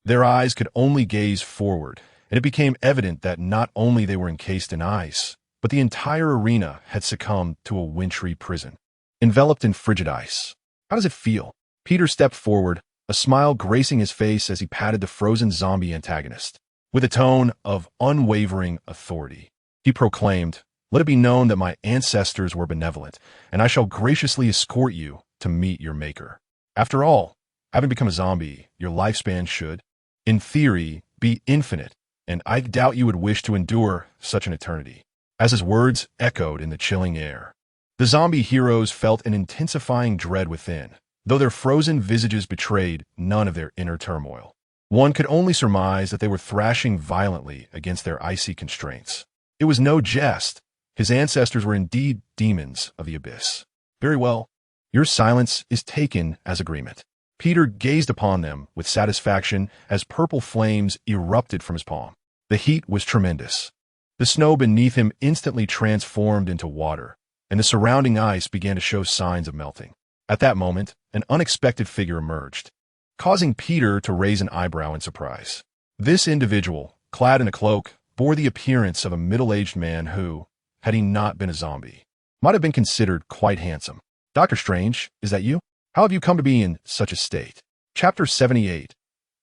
Their eyes could only gaze forward, and it became evident that not only they were encased in ice, but the entire arena had succumbed to a wintry prison, enveloped in frigid ice. How does it feel? Peter stepped forward, a smile gracing his face as he patted the frozen zombie antagonist. With a tone of unwavering authority, he proclaimed, "Let it be known that my ancestors were benevolent, and I shall graciously escort you to meet your maker. After all, having become a zombie, your lifespan should, in theory, be infinite, and I doubt you would wish to endure such an eternity." As his words echoed in the chilling air, the zombie heroes felt an intensifying dread within, though their frozen visages betrayed none of their inner turmoil. One could only surmise that they were thrashing violently against their icy constraints. It was no jest. His ancestors were indeed demons of the abyss. "Very well. Your silence is taken as agreement." Peter gazed upon them with satisfaction as purple flames erupted from his palm. The heat was tremendous. The snow beneath him instantly transformed into water, and the surrounding ice began to show signs of melting. At that moment, an unexpected figure emerged, causing Peter to raise an eyebrow in surprise. This individual, clad in a cloak, bore the appearance of a middle-aged man who, had he not been a zombie, might have been considered quite handsome. "Dr. Strange, is that you? How have you come to be in such a state?" Chapter 78.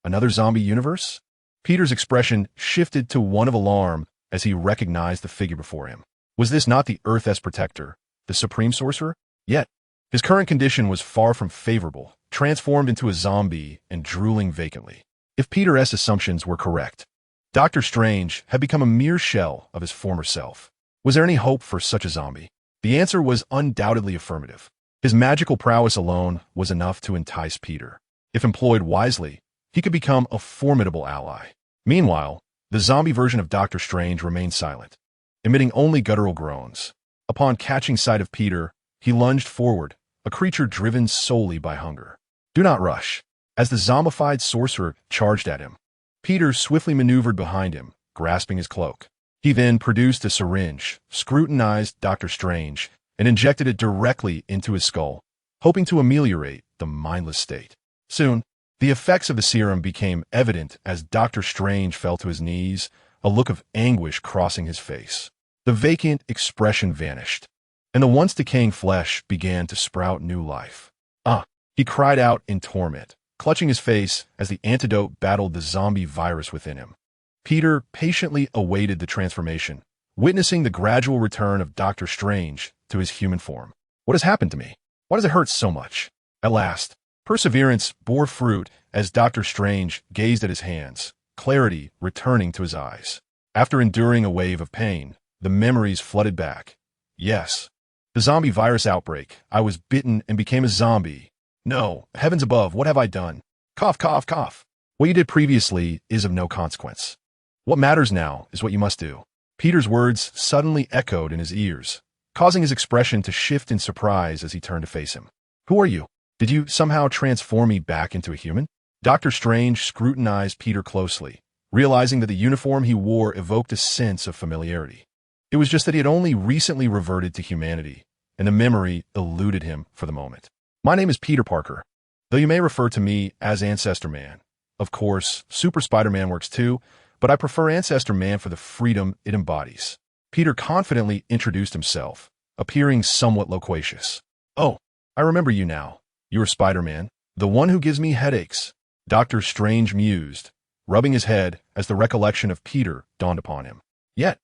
Another zombie universe? Peter's expression shifted to one of alarm as he recognized the figure before him. Was this not the Earth's protector, the supreme sorcerer? Yet, his current condition was far from favorable, transformed into a zombie and drooling vacantly. If Peter's assumptions were correct, Dr. Strange had become a mere shell of his former self. Was there any hope for such a zombie? The answer was undoubtedly affirmative. His magical prowess alone was enough to entice Peter. If employed wisely, he could become a formidable ally. Meanwhile, the zombie version of Dr. Strange remained silent, emitting only guttural groans. Upon catching sight of Peter, he lunged forward, a creature driven solely by hunger. "Do not rush." As the zombified sorcerer charged at him, Peter swiftly maneuvered behind him, grasping his cloak. He then produced a syringe, scrutinized Dr. Strange, and injected it directly into his skull, hoping to ameliorate the mindless state. Soon, the effects of the serum became evident as Dr. Strange fell to his knees, a look of anguish crossing his face. The vacant expression vanished, and the once decaying flesh began to sprout new life. "Ah!" he cried out in torment, clutching his face as the antidote battled the zombie virus within him. Peter patiently awaited the transformation, witnessing the gradual return of Dr. Strange to his human form. "What has happened to me? Why does it hurt so much?" At last, perseverance bore fruit as Dr. Strange gazed at his hands, clarity returning to his eyes. After enduring a wave of pain, the memories flooded back. Yes, the zombie virus outbreak. I was bitten and became a zombie. No, heavens above, what have I done? Cough, cough, cough. What you did previously is of no consequence. What matters now is what you must do. Peter's words suddenly echoed in his ears, causing his expression to shift in surprise as he turned to face him. "Who are you? Did you somehow transform me back into a human?" Dr. Strange scrutinized Peter closely, realizing that the uniform he wore evoked a sense of familiarity. It was just that he had only recently reverted to humanity, and the memory eluded him for the moment. "My name is Peter Parker, though you may refer to me as Ancestor Man. Of course, Super Spider-Man works too, but I prefer Ancestor Man for the freedom it embodies." Peter confidently introduced himself, appearing somewhat loquacious. "Oh, I remember you now. You're Spider-Man, the one who gives me headaches," Dr. Strange mused, rubbing his head as the recollection of Peter dawned upon him. Yet,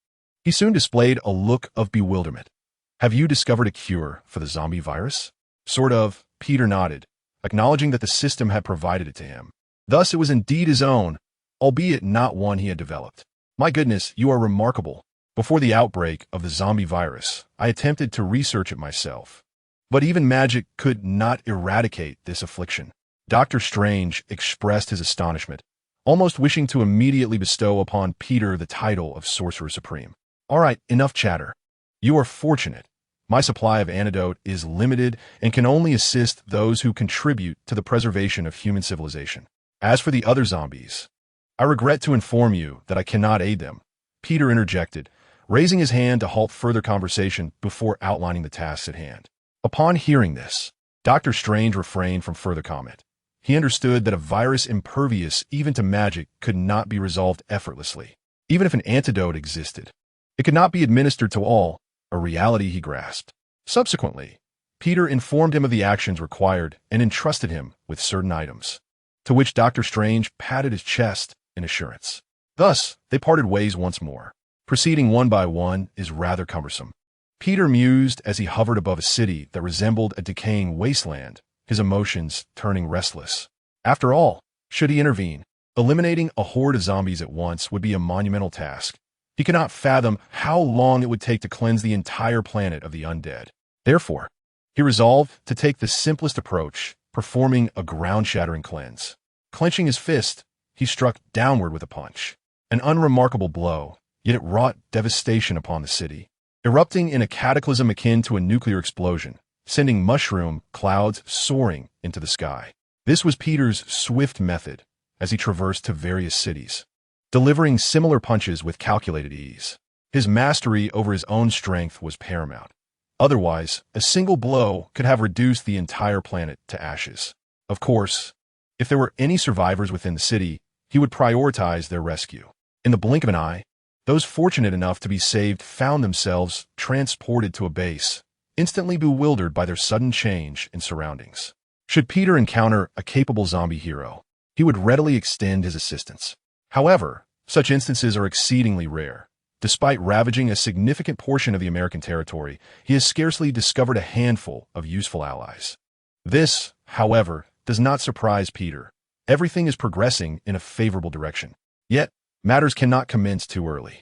he soon displayed a look of bewilderment. "Have you discovered a cure for the zombie virus?" "Sort of," Peter nodded, acknowledging that the system had provided it to him. Thus it was indeed his own, albeit not one he had developed. "My goodness, you are remarkable. Before the outbreak of the zombie virus, I attempted to research it myself. But even magic could not eradicate this affliction." Dr. Strange expressed his astonishment, almost wishing to immediately bestow upon Peter the title of Sorcerer Supreme. "All right, enough chatter. You are fortunate. My supply of antidote is limited and can only assist those who contribute to the preservation of human civilization. As for the other zombies, I regret to inform you that I cannot aid them," Peter interjected, raising his hand to halt further conversation before outlining the tasks at hand. Upon hearing this, Dr. Strange refrained from further comment. He understood that a virus impervious even to magic could not be resolved effortlessly, even if an antidote existed. It could not be administered to all, a reality he grasped. Subsequently, Peter informed him of the actions required and entrusted him with certain items, to which Dr. Strange patted his chest in assurance. Thus, they parted ways once more. Proceeding one by one is rather cumbersome. Peter mused as he hovered above a city that resembled a decaying wasteland, his emotions turning restless. After all, should he intervene? Eliminating a horde of zombies at once would be a monumental task. He could not fathom how long it would take to cleanse the entire planet of the undead. Therefore, he resolved to take the simplest approach, performing a ground-shattering cleanse. Clenching his fist, he struck downward with a punch. An unremarkable blow, yet it wrought devastation upon the city, erupting in a cataclysm akin to a nuclear explosion, sending mushroom clouds soaring into the sky. This was Peter's swift method as he traversed to various cities, delivering similar punches with calculated ease. His mastery over his own strength was paramount. Otherwise, a single blow could have reduced the entire planet to ashes. Of course, if there were any survivors within the city, he would prioritize their rescue. In the blink of an eye, those fortunate enough to be saved found themselves transported to a base, instantly bewildered by their sudden change in surroundings. Should Peter encounter a capable zombie hero, he would readily extend his assistance. However, such instances are exceedingly rare. Despite ravaging a significant portion of the American territory, he has scarcely discovered a handful of useful allies. This, however, does not surprise Peter. Everything is progressing in a favorable direction. Yet, matters cannot commence too early.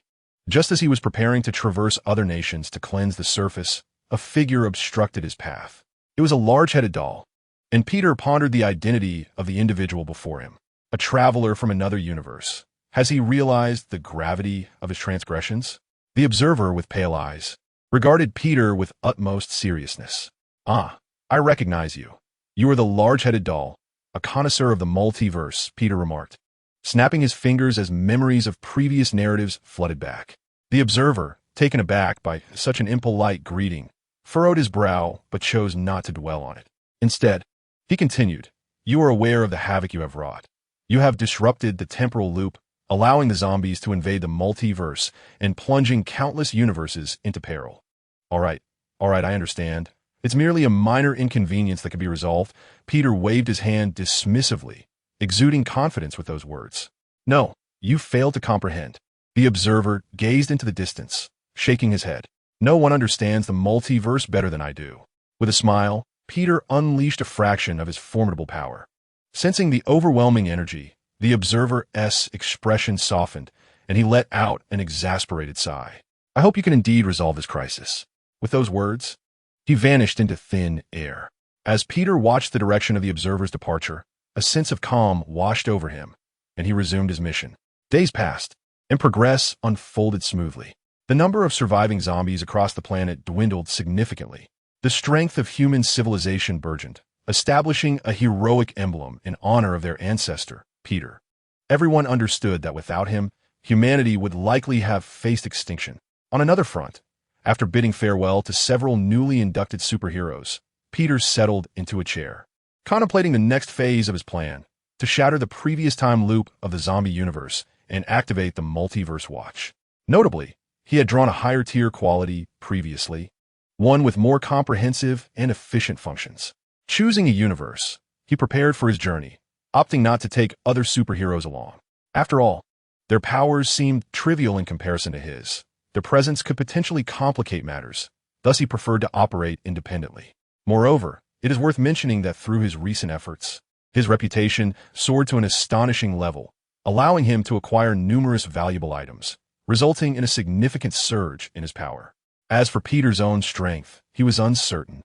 Just as he was preparing to traverse other nations to cleanse the surface, a figure obstructed his path. It was a large-headed doll, and Peter pondered the identity of the individual before him. A traveler from another universe. Has he realized the gravity of his transgressions? The observer, with pale eyes, regarded Peter with utmost seriousness. "Ah, I recognize you. You are the large-headed doll, a connoisseur of the multiverse," Peter remarked, snapping his fingers as memories of previous narratives flooded back. The observer, taken aback by such an impolite greeting, furrowed his brow but chose not to dwell on it. Instead, he continued, "You are aware of the havoc you have wrought. You have disrupted the temporal loop, allowing the zombies to invade the multiverse and plunging countless universes into peril." All right, I understand. It's merely a minor inconvenience that can be resolved." Peter waved his hand dismissively, exuding confidence with those words. "No, you fail to comprehend." The observer gazed into the distance, shaking his head. "No one understands the multiverse better than I do." With a smile, Peter unleashed a fraction of his formidable power. Sensing the overwhelming energy, the observer's expression softened, and he let out an exasperated sigh. "I hope you can indeed resolve this crisis." With those words, he vanished into thin air. As Peter watched the direction of the observer's departure, a sense of calm washed over him, and he resumed his mission. Days passed, and progress unfolded smoothly. The number of surviving zombies across the planet dwindled significantly. The strength of human civilization burgeoned, establishing a heroic emblem in honor of their ancestor, Peter. Everyone understood that without him, humanity would likely have faced extinction. On another front, after bidding farewell to several newly inducted superheroes, Peter settled into a chair, contemplating the next phase of his plan to shatter the previous time loop of the zombie universe and activate the Multiverse Watch. Notably, he had drawn a higher tier quality previously, one with more comprehensive and efficient functions. Choosing a universe, he prepared for his journey, opting not to take other superheroes along. After all, their powers seemed trivial in comparison to his. Their presence could potentially complicate matters, thus he preferred to operate independently. Moreover, it is worth mentioning that through his recent efforts, his reputation soared to an astonishing level, allowing him to acquire numerous valuable items, resulting in a significant surge in his power. As for Peter's own strength, he was uncertain,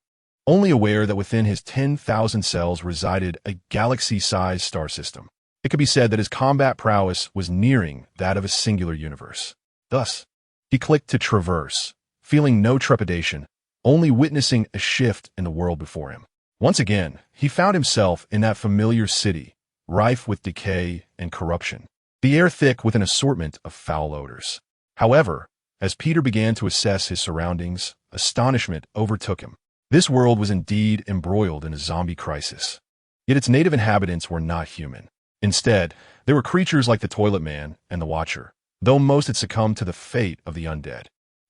only aware that within his 10,000 cells resided a galaxy-sized star system. It could be said that his combat prowess was nearing that of a singular universe. Thus, he clicked to traverse, feeling no trepidation, only witnessing a shift in the world before him. Once again, he found himself in that familiar city, rife with decay and corruption, the air thick with an assortment of foul odors. However, as Peter began to assess his surroundings, astonishment overtook him. This world was indeed embroiled in a zombie crisis. Yet its native inhabitants were not human. Instead, they were creatures like the Toilet Man and the Watcher, though most had succumbed to the fate of the undead.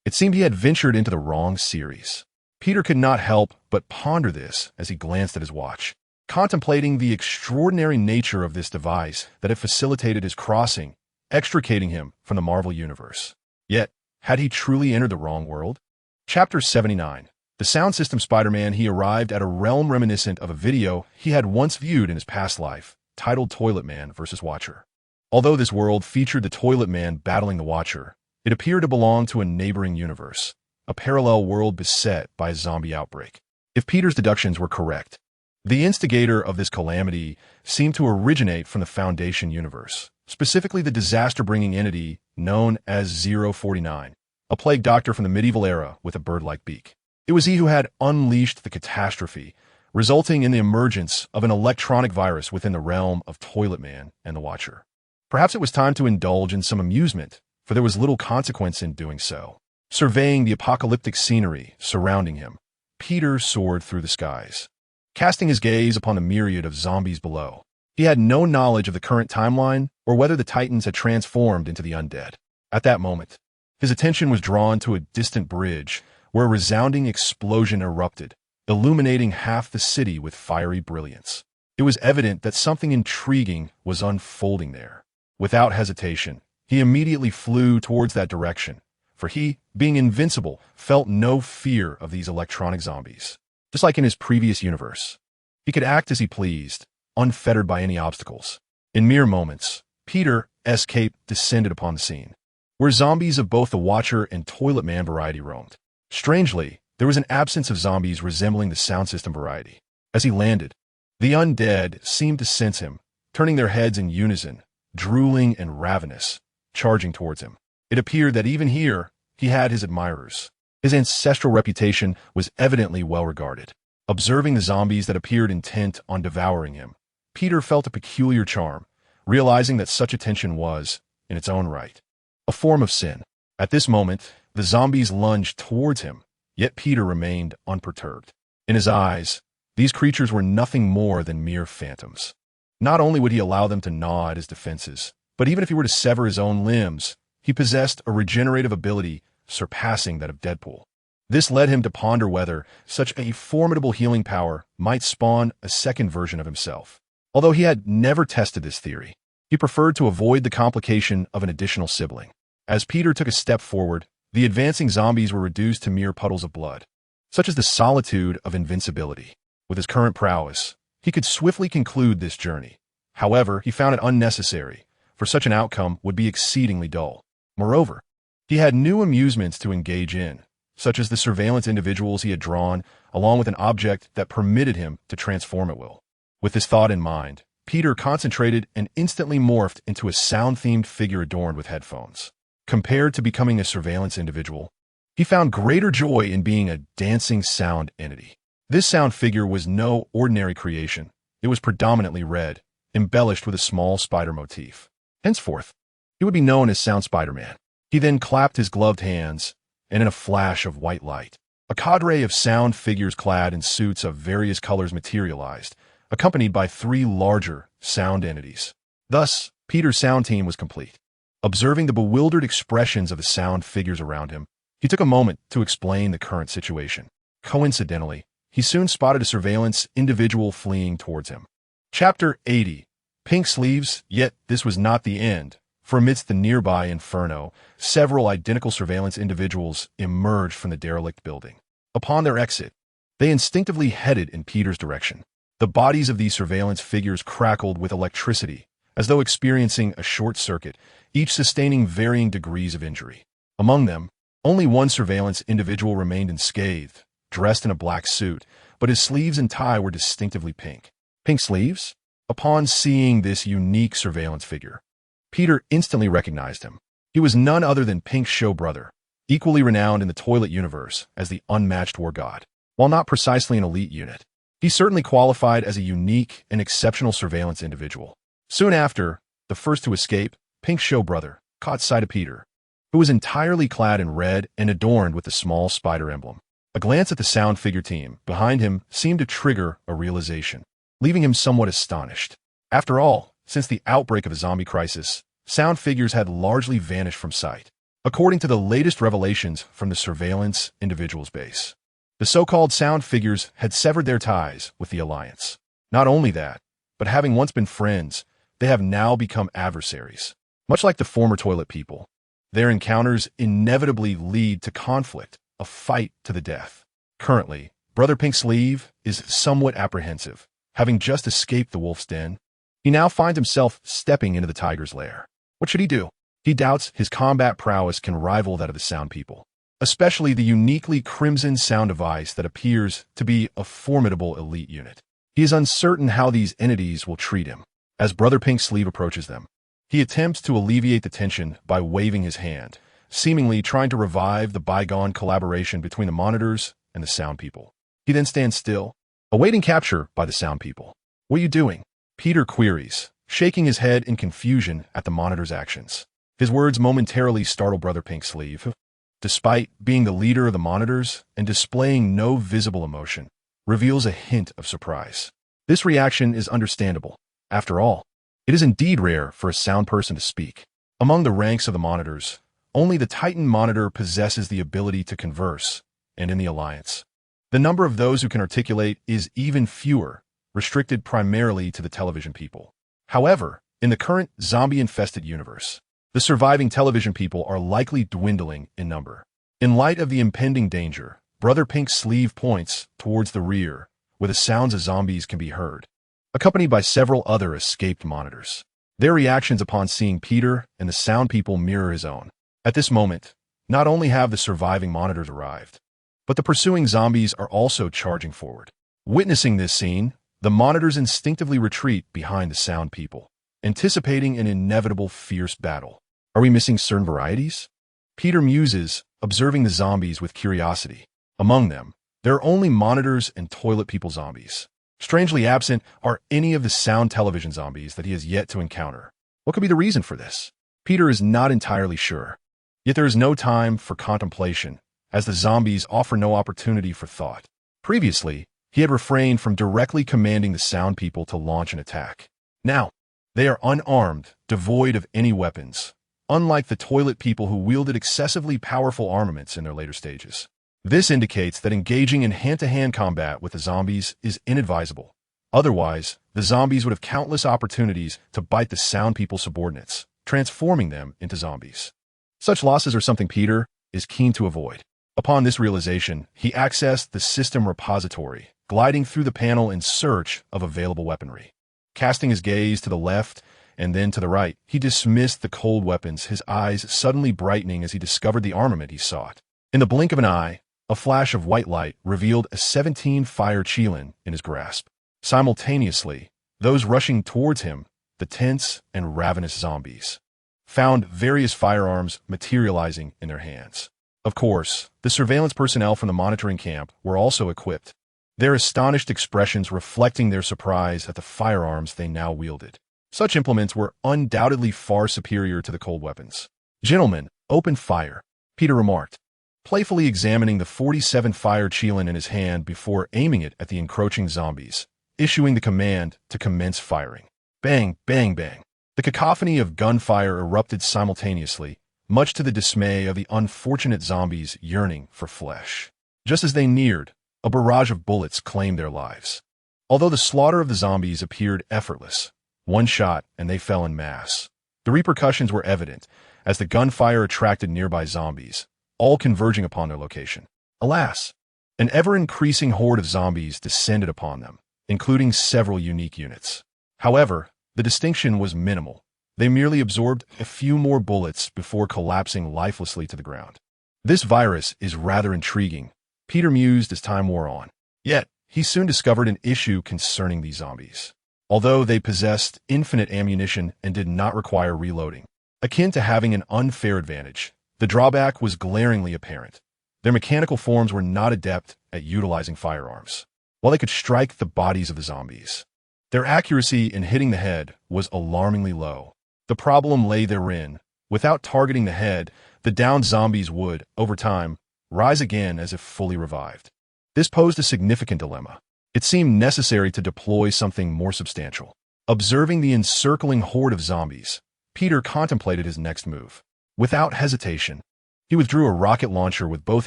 It seemed he had ventured into the wrong series. Peter could not help but ponder this as he glanced at his watch, contemplating the extraordinary nature of this device that had facilitated his crossing, extricating him from the Marvel Universe. Yet, had he truly entered the wrong world? Chapter 79. The sound system Spider-Man. He arrived at a realm reminiscent of a video he had once viewed in his past life, titled Toilet Man vs. Watcher. Although this world featured the Toilet Man battling the Watcher, it appeared to belong to a neighboring universe, a parallel world beset by a zombie outbreak. If Peter's deductions were correct, the instigator of this calamity seemed to originate from the Foundation universe, specifically the disaster-bringing entity known as 049, a plague doctor from the medieval era with a bird-like beak. It was he who had unleashed the catastrophe, resulting in the emergence of an electronic virus within the realm of Toilet Man and the Watcher. Perhaps it was time to indulge in some amusement, for there was little consequence in doing so. Surveying the apocalyptic scenery surrounding him, Peter soared through the skies, casting his gaze upon the myriad of zombies below. He had no knowledge of the current timeline or whether the Titans had transformed into the undead. At that moment, his attention was drawn to a distant bridge where a resounding explosion erupted, illuminating half the city with fiery brilliance. It was evident that something intriguing was unfolding there. Without hesitation, he immediately flew towards that direction, for he, being invincible, felt no fear of these electronic zombies. Just like in his previous universe, he could act as he pleased, unfettered by any obstacles. In mere moments, Peter's cape descended upon the scene, where zombies of both the Watcher and Toilet Man variety roamed. Strangely, there was an absence of zombies resembling the sound system variety. As he landed, the undead seemed to sense him, turning their heads in unison, drooling and ravenous, charging towards him. It appeared that even here, he had his admirers. His ancestral reputation was evidently well regarded. Observing the zombies that appeared intent on devouring him, Peter felt a peculiar charm, realizing that such attention was, in its own right, a form of sin. At this moment, the zombies lunged towards him, yet Peter remained unperturbed. In his eyes, these creatures were nothing more than mere phantoms. Not only would he allow them to gnaw at his defenses, but even if he were to sever his own limbs, he possessed a regenerative ability surpassing that of Deadpool. This led him to ponder whether such a formidable healing power might spawn a second version of himself. Although he had never tested this theory, he preferred to avoid the complication of an additional sibling. As Peter took a step forward, the advancing zombies were reduced to mere puddles of blood. Such is the solitude of invincibility. With his current prowess, he could swiftly conclude this journey. However, he found it unnecessary, for such an outcome would be exceedingly dull. Moreover, he had new amusements to engage in, such as the surveillance individuals he had drawn, along with an object that permitted him to transform at will. With this thought in mind, Peter concentrated and instantly morphed into a sound-themed figure adorned with headphones. Compared to becoming a surveillance individual, he found greater joy in being a dancing sound entity. This sound figure was no ordinary creation. It was predominantly red, embellished with a small spider motif. Henceforth, he would be known as Sound Spider-Man. He then clapped his gloved hands, and in a flash of white light, a cadre of sound figures clad in suits of various colors materialized, accompanied by 3 larger sound entities. Thus, Peter's sound team was complete. Observing the bewildered expressions of the sound figures around him, he took a moment to explain the current situation. Coincidentally, he soon spotted a surveillance individual fleeing towards him. Chapter 80. Pink Sleeves. Yet this was not the end, for amidst the nearby inferno, several identical surveillance individuals emerged from the derelict building. Upon their exit, they instinctively headed in Peter's direction. The bodies of these surveillance figures crackled with electricity, as though experiencing a short circuit, each sustaining varying degrees of injury. Among them, only one surveillance individual remained unscathed, dressed in a black suit, but his sleeves and tie were distinctively pink. Pink sleeves? Upon seeing this unique surveillance figure, Peter instantly recognized him. He was none other than Pink's show brother, equally renowned in the toilet universe as the unmatched war god. While not precisely an elite unit, he certainly qualified as a unique and exceptional surveillance individual. Soon after, the first to escape, Pink's show brother caught sight of Peter, who was entirely clad in red and adorned with the small spider emblem. A glance at the sound figure team behind him seemed to trigger a realization, leaving him somewhat astonished. After all, since the outbreak of the zombie crisis, sound figures had largely vanished from sight. according to the latest revelations from the surveillance individuals base. The so-called sound figures had severed their ties with the Alliance. Not only that, but having once been friends, they have now become adversaries. Much like the former toilet people, their encounters inevitably lead to conflict, a fight to the death. Currently, Brother Pink Sleeve is somewhat apprehensive. Having just escaped the wolf's den, he now finds himself stepping into the tiger's lair. What should he do? He doubts his combat prowess can rival that of the sound people, especially the uniquely crimson sound device that appears to be a formidable elite unit. He is uncertain how these entities will treat him. As Brother Pink Sleeve approaches them, he attempts to alleviate the tension by waving his hand, seemingly trying to revive the bygone collaboration between the monitors and the sound people. He then stands still, awaiting capture by the sound people. "What are you doing?" Peter queries, shaking his head in confusion at the monitor's actions. His words momentarily startle Brother Pink Sleeve. Despite being the leader of the monitors and displaying no visible emotion, reveals a hint of surprise. This reaction is understandable. After all, it is indeed rare for a sound person to speak. Among the ranks of the monitors, only the Titan monitor possesses the ability to converse, and in the Alliance, the number of those who can articulate is even fewer, restricted primarily to the television people. However, in the current zombie-infested universe, the surviving television people are likely dwindling in number. In light of the impending danger, Brother Pink Sleeve points towards the rear, where the sounds of zombies can be heard, accompanied by several other escaped monitors. Their reactions upon seeing Peter and the sound people mirror his own. At this moment, not only have the surviving monitors arrived, but the pursuing zombies are also charging forward. Witnessing this scene, the monitors instinctively retreat behind the sound people, anticipating an inevitable fierce battle. Are we missing certain varieties? Peter muses, observing the zombies with curiosity. Among them, there are only monitors and toilet people zombies. Strangely absent are any of the sound television zombies that he has yet to encounter. What could be the reason for this? Peter is not entirely sure. Yet there is no time for contemplation, as the zombies offer no opportunity for thought. Previously, he had refrained from directly commanding the sound people to launch an attack. Now, they are unarmed, devoid of any weapons, unlike the toilet people who wielded excessively powerful armaments in their later stages. This indicates that engaging in hand-to-hand combat with the zombies is inadvisable. Otherwise, the zombies would have countless opportunities to bite the sound people's subordinates, transforming them into zombies. Such losses are something Peter is keen to avoid. Upon this realization, he accessed the system repository, gliding through the panel in search of available weaponry. Casting his gaze to the left and then to the right, he dismissed the cold weapons, his eyes suddenly brightening as he discovered the armament he sought. In the blink of an eye, a flash of white light revealed a 17-fire Qilin in his grasp. Simultaneously, those rushing towards him, the tense and ravenous zombies, found various firearms materializing in their hands. Of course, the surveillance personnel from the monitoring camp were also equipped, their astonished expressions reflecting their surprise at the firearms they now wielded. Such implements were undoubtedly far superior to the cold weapons. "Gentlemen, open fire," Peter remarked, playfully examining the 47-fire Qilin in his hand before aiming it at the encroaching zombies, issuing the command to commence firing. Bang, bang, bang. The cacophony of gunfire erupted simultaneously, much to the dismay of the unfortunate zombies yearning for flesh. Just as they neared, a barrage of bullets claimed their lives. Although the slaughter of the zombies appeared effortless, one shot and they fell en masse. The repercussions were evident, as the gunfire attracted nearby zombies, all converging upon their location. Alas, an ever-increasing horde of zombies descended upon them, including several unique units. However, the distinction was minimal. They merely absorbed a few more bullets before collapsing lifelessly to the ground. This virus is rather intriguing, Peter mused as time wore on. Yet, he soon discovered an issue concerning these zombies. Although they possessed infinite ammunition and did not require reloading, akin to having an unfair advantage, the drawback was glaringly apparent. Their mechanical forms were not adept at utilizing firearms. While they could strike the bodies of the zombies, their accuracy in hitting the head was alarmingly low. The problem lay therein. Without targeting the head, the downed zombies would, over time, rise again as if fully revived. This posed a significant dilemma. It seemed necessary to deploy something more substantial. Observing the encircling horde of zombies, Peter contemplated his next move. Without hesitation, He withdrew a rocket launcher with both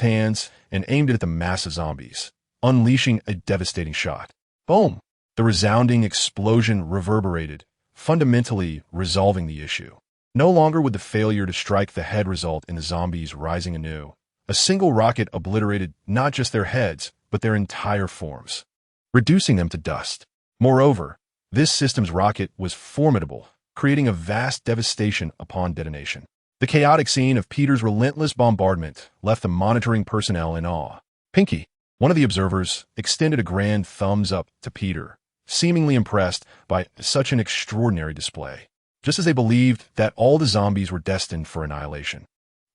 hands and aimed it at the mass of zombies, unleashing a devastating shot. Boom! The resounding explosion reverberated, fundamentally resolving the issue. No longer would the failure to strike the head result in the zombies rising anew. A single rocket obliterated not just their heads, but their entire forms, reducing them to dust. Moreover, this system's rocket was formidable, creating a vast devastation upon detonation. The chaotic scene of Peter's relentless bombardment left the monitoring personnel in awe. Pinky, one of the observers, extended a grand thumbs up to Peter, seemingly impressed by such an extraordinary display, just as they believed that all the zombies were destined for annihilation.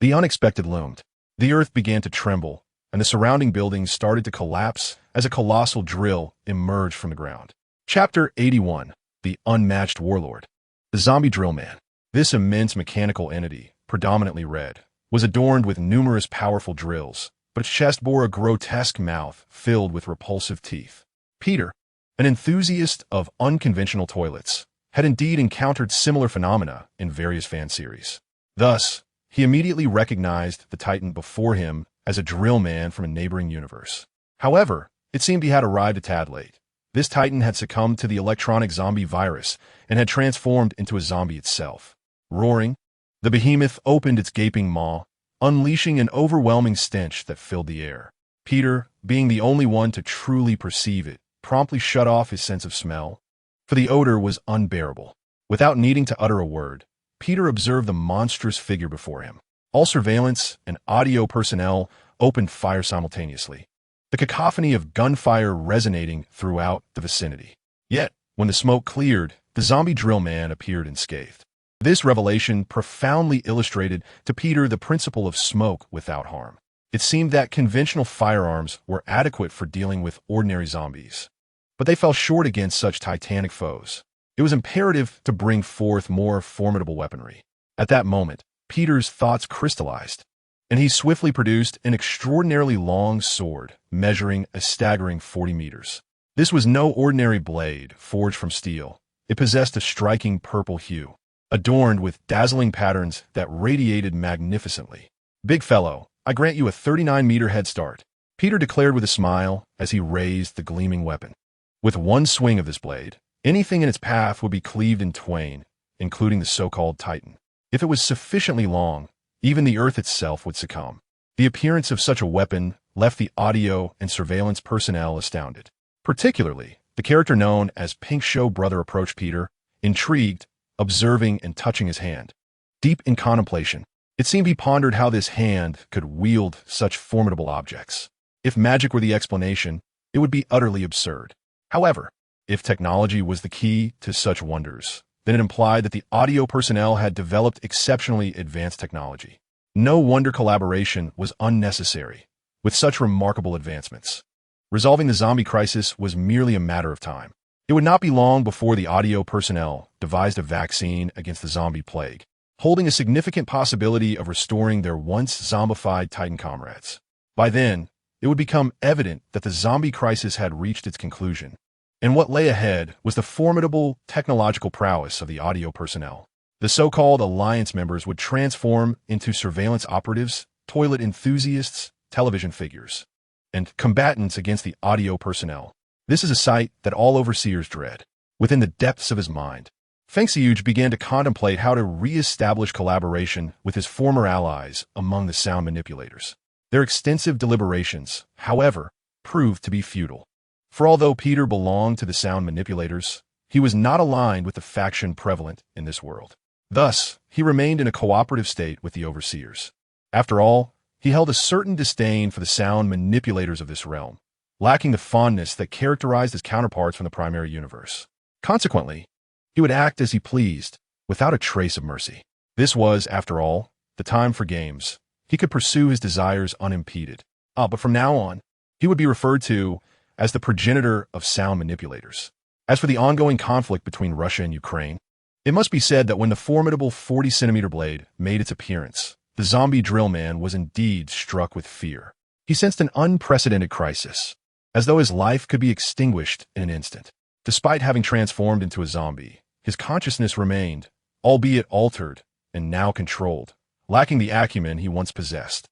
The unexpected loomed. The earth began to tremble, and the surrounding buildings started to collapse as a colossal drill emerged from the ground. Chapter 81. The Unmatched Warlord. The Zombie Drill Man. This immense mechanical entity, predominantly red, was adorned with numerous powerful drills, but its chest bore a grotesque mouth filled with repulsive teeth. Peter, an enthusiast of unconventional toilets, had indeed encountered similar phenomena in various fan series. Thus, he immediately recognized the Titan before him as a drill man from a neighboring universe. However, it seemed he had arrived a tad late. This Titan had succumbed to the electronic zombie virus and had transformed into a zombie itself. Roaring, the behemoth opened its gaping maw, unleashing an overwhelming stench that filled the air. Peter, being the only one to truly perceive it, promptly shut off his sense of smell, for the odor was unbearable. Without needing to utter a word, Peter observed the monstrous figure before him. All surveillance and audio personnel opened fire simultaneously, the cacophony of gunfire resonating throughout the vicinity. Yet, when the smoke cleared, the zombie drill man appeared unscathed. This revelation profoundly illustrated to Peter the principle of smoke without harm. It seemed that conventional firearms were adequate for dealing with ordinary zombies, but they fell short against such titanic foes. It was imperative to bring forth more formidable weaponry. At that moment, Peter's thoughts crystallized, and he swiftly produced an extraordinarily long sword, measuring a staggering 40 meters. This was no ordinary blade forged from steel. It possessed a striking purple hue, adorned with dazzling patterns that radiated magnificently. "Big fellow, I grant you a 39-meter head start," Peter declared with a smile as he raised the gleaming weapon. With one swing of this blade, anything in its path would be cleaved in twain, including the so-called Titan. If it was sufficiently long, even the earth itself would succumb. The appearance of such a weapon left the audio and surveillance personnel astounded. Particularly, the character known as Pink Show Brother approached Peter, intrigued, observing and touching his hand. Deep in contemplation, it seemed he pondered how this hand could wield such formidable objects. If magic were the explanation, it would be utterly absurd. However, if technology was the key to such wonders, then it implied that the audio personnel had developed exceptionally advanced technology. No wonder collaboration was unnecessary with such remarkable advancements. Resolving the zombie crisis was merely a matter of time. It would not be long before the audio personnel devised a vaccine against the zombie plague, holding a significant possibility of restoring their once zombified Titan comrades. By then, it would become evident that the zombie crisis had reached its conclusion, and what lay ahead was the formidable technological prowess of the audio personnel. The so-called Alliance members would transform into surveillance operatives, toilet enthusiasts, television figures, and combatants against the audio personnel. This is a sight that all overseers dread. Within the depths of his mind, Feng Xiuge began to contemplate how to re-establish collaboration with his former allies among the sound manipulators. Their extensive deliberations, however, proved to be futile. For although Peter belonged to the sound manipulators, he was not aligned with the faction prevalent in this world. Thus, he remained in a cooperative state with the overseers. After all, he held a certain disdain for the sound manipulators of this realm, lacking the fondness that characterized his counterparts from the primary universe. Consequently, he would act as he pleased, without a trace of mercy. This was, after all, the time for games. He could pursue his desires unimpeded. But from now on, he would be referred to as the progenitor of sound manipulators. As for the ongoing conflict between Russia and Ukraine, it must be said that when the formidable 40-centimeter blade made its appearance, the zombie drill man was indeed struck with fear. He sensed an unprecedented crisis, as though his life could be extinguished in an instant. Despite having transformed into a zombie, his consciousness remained, albeit altered and now controlled, lacking the acumen he once possessed.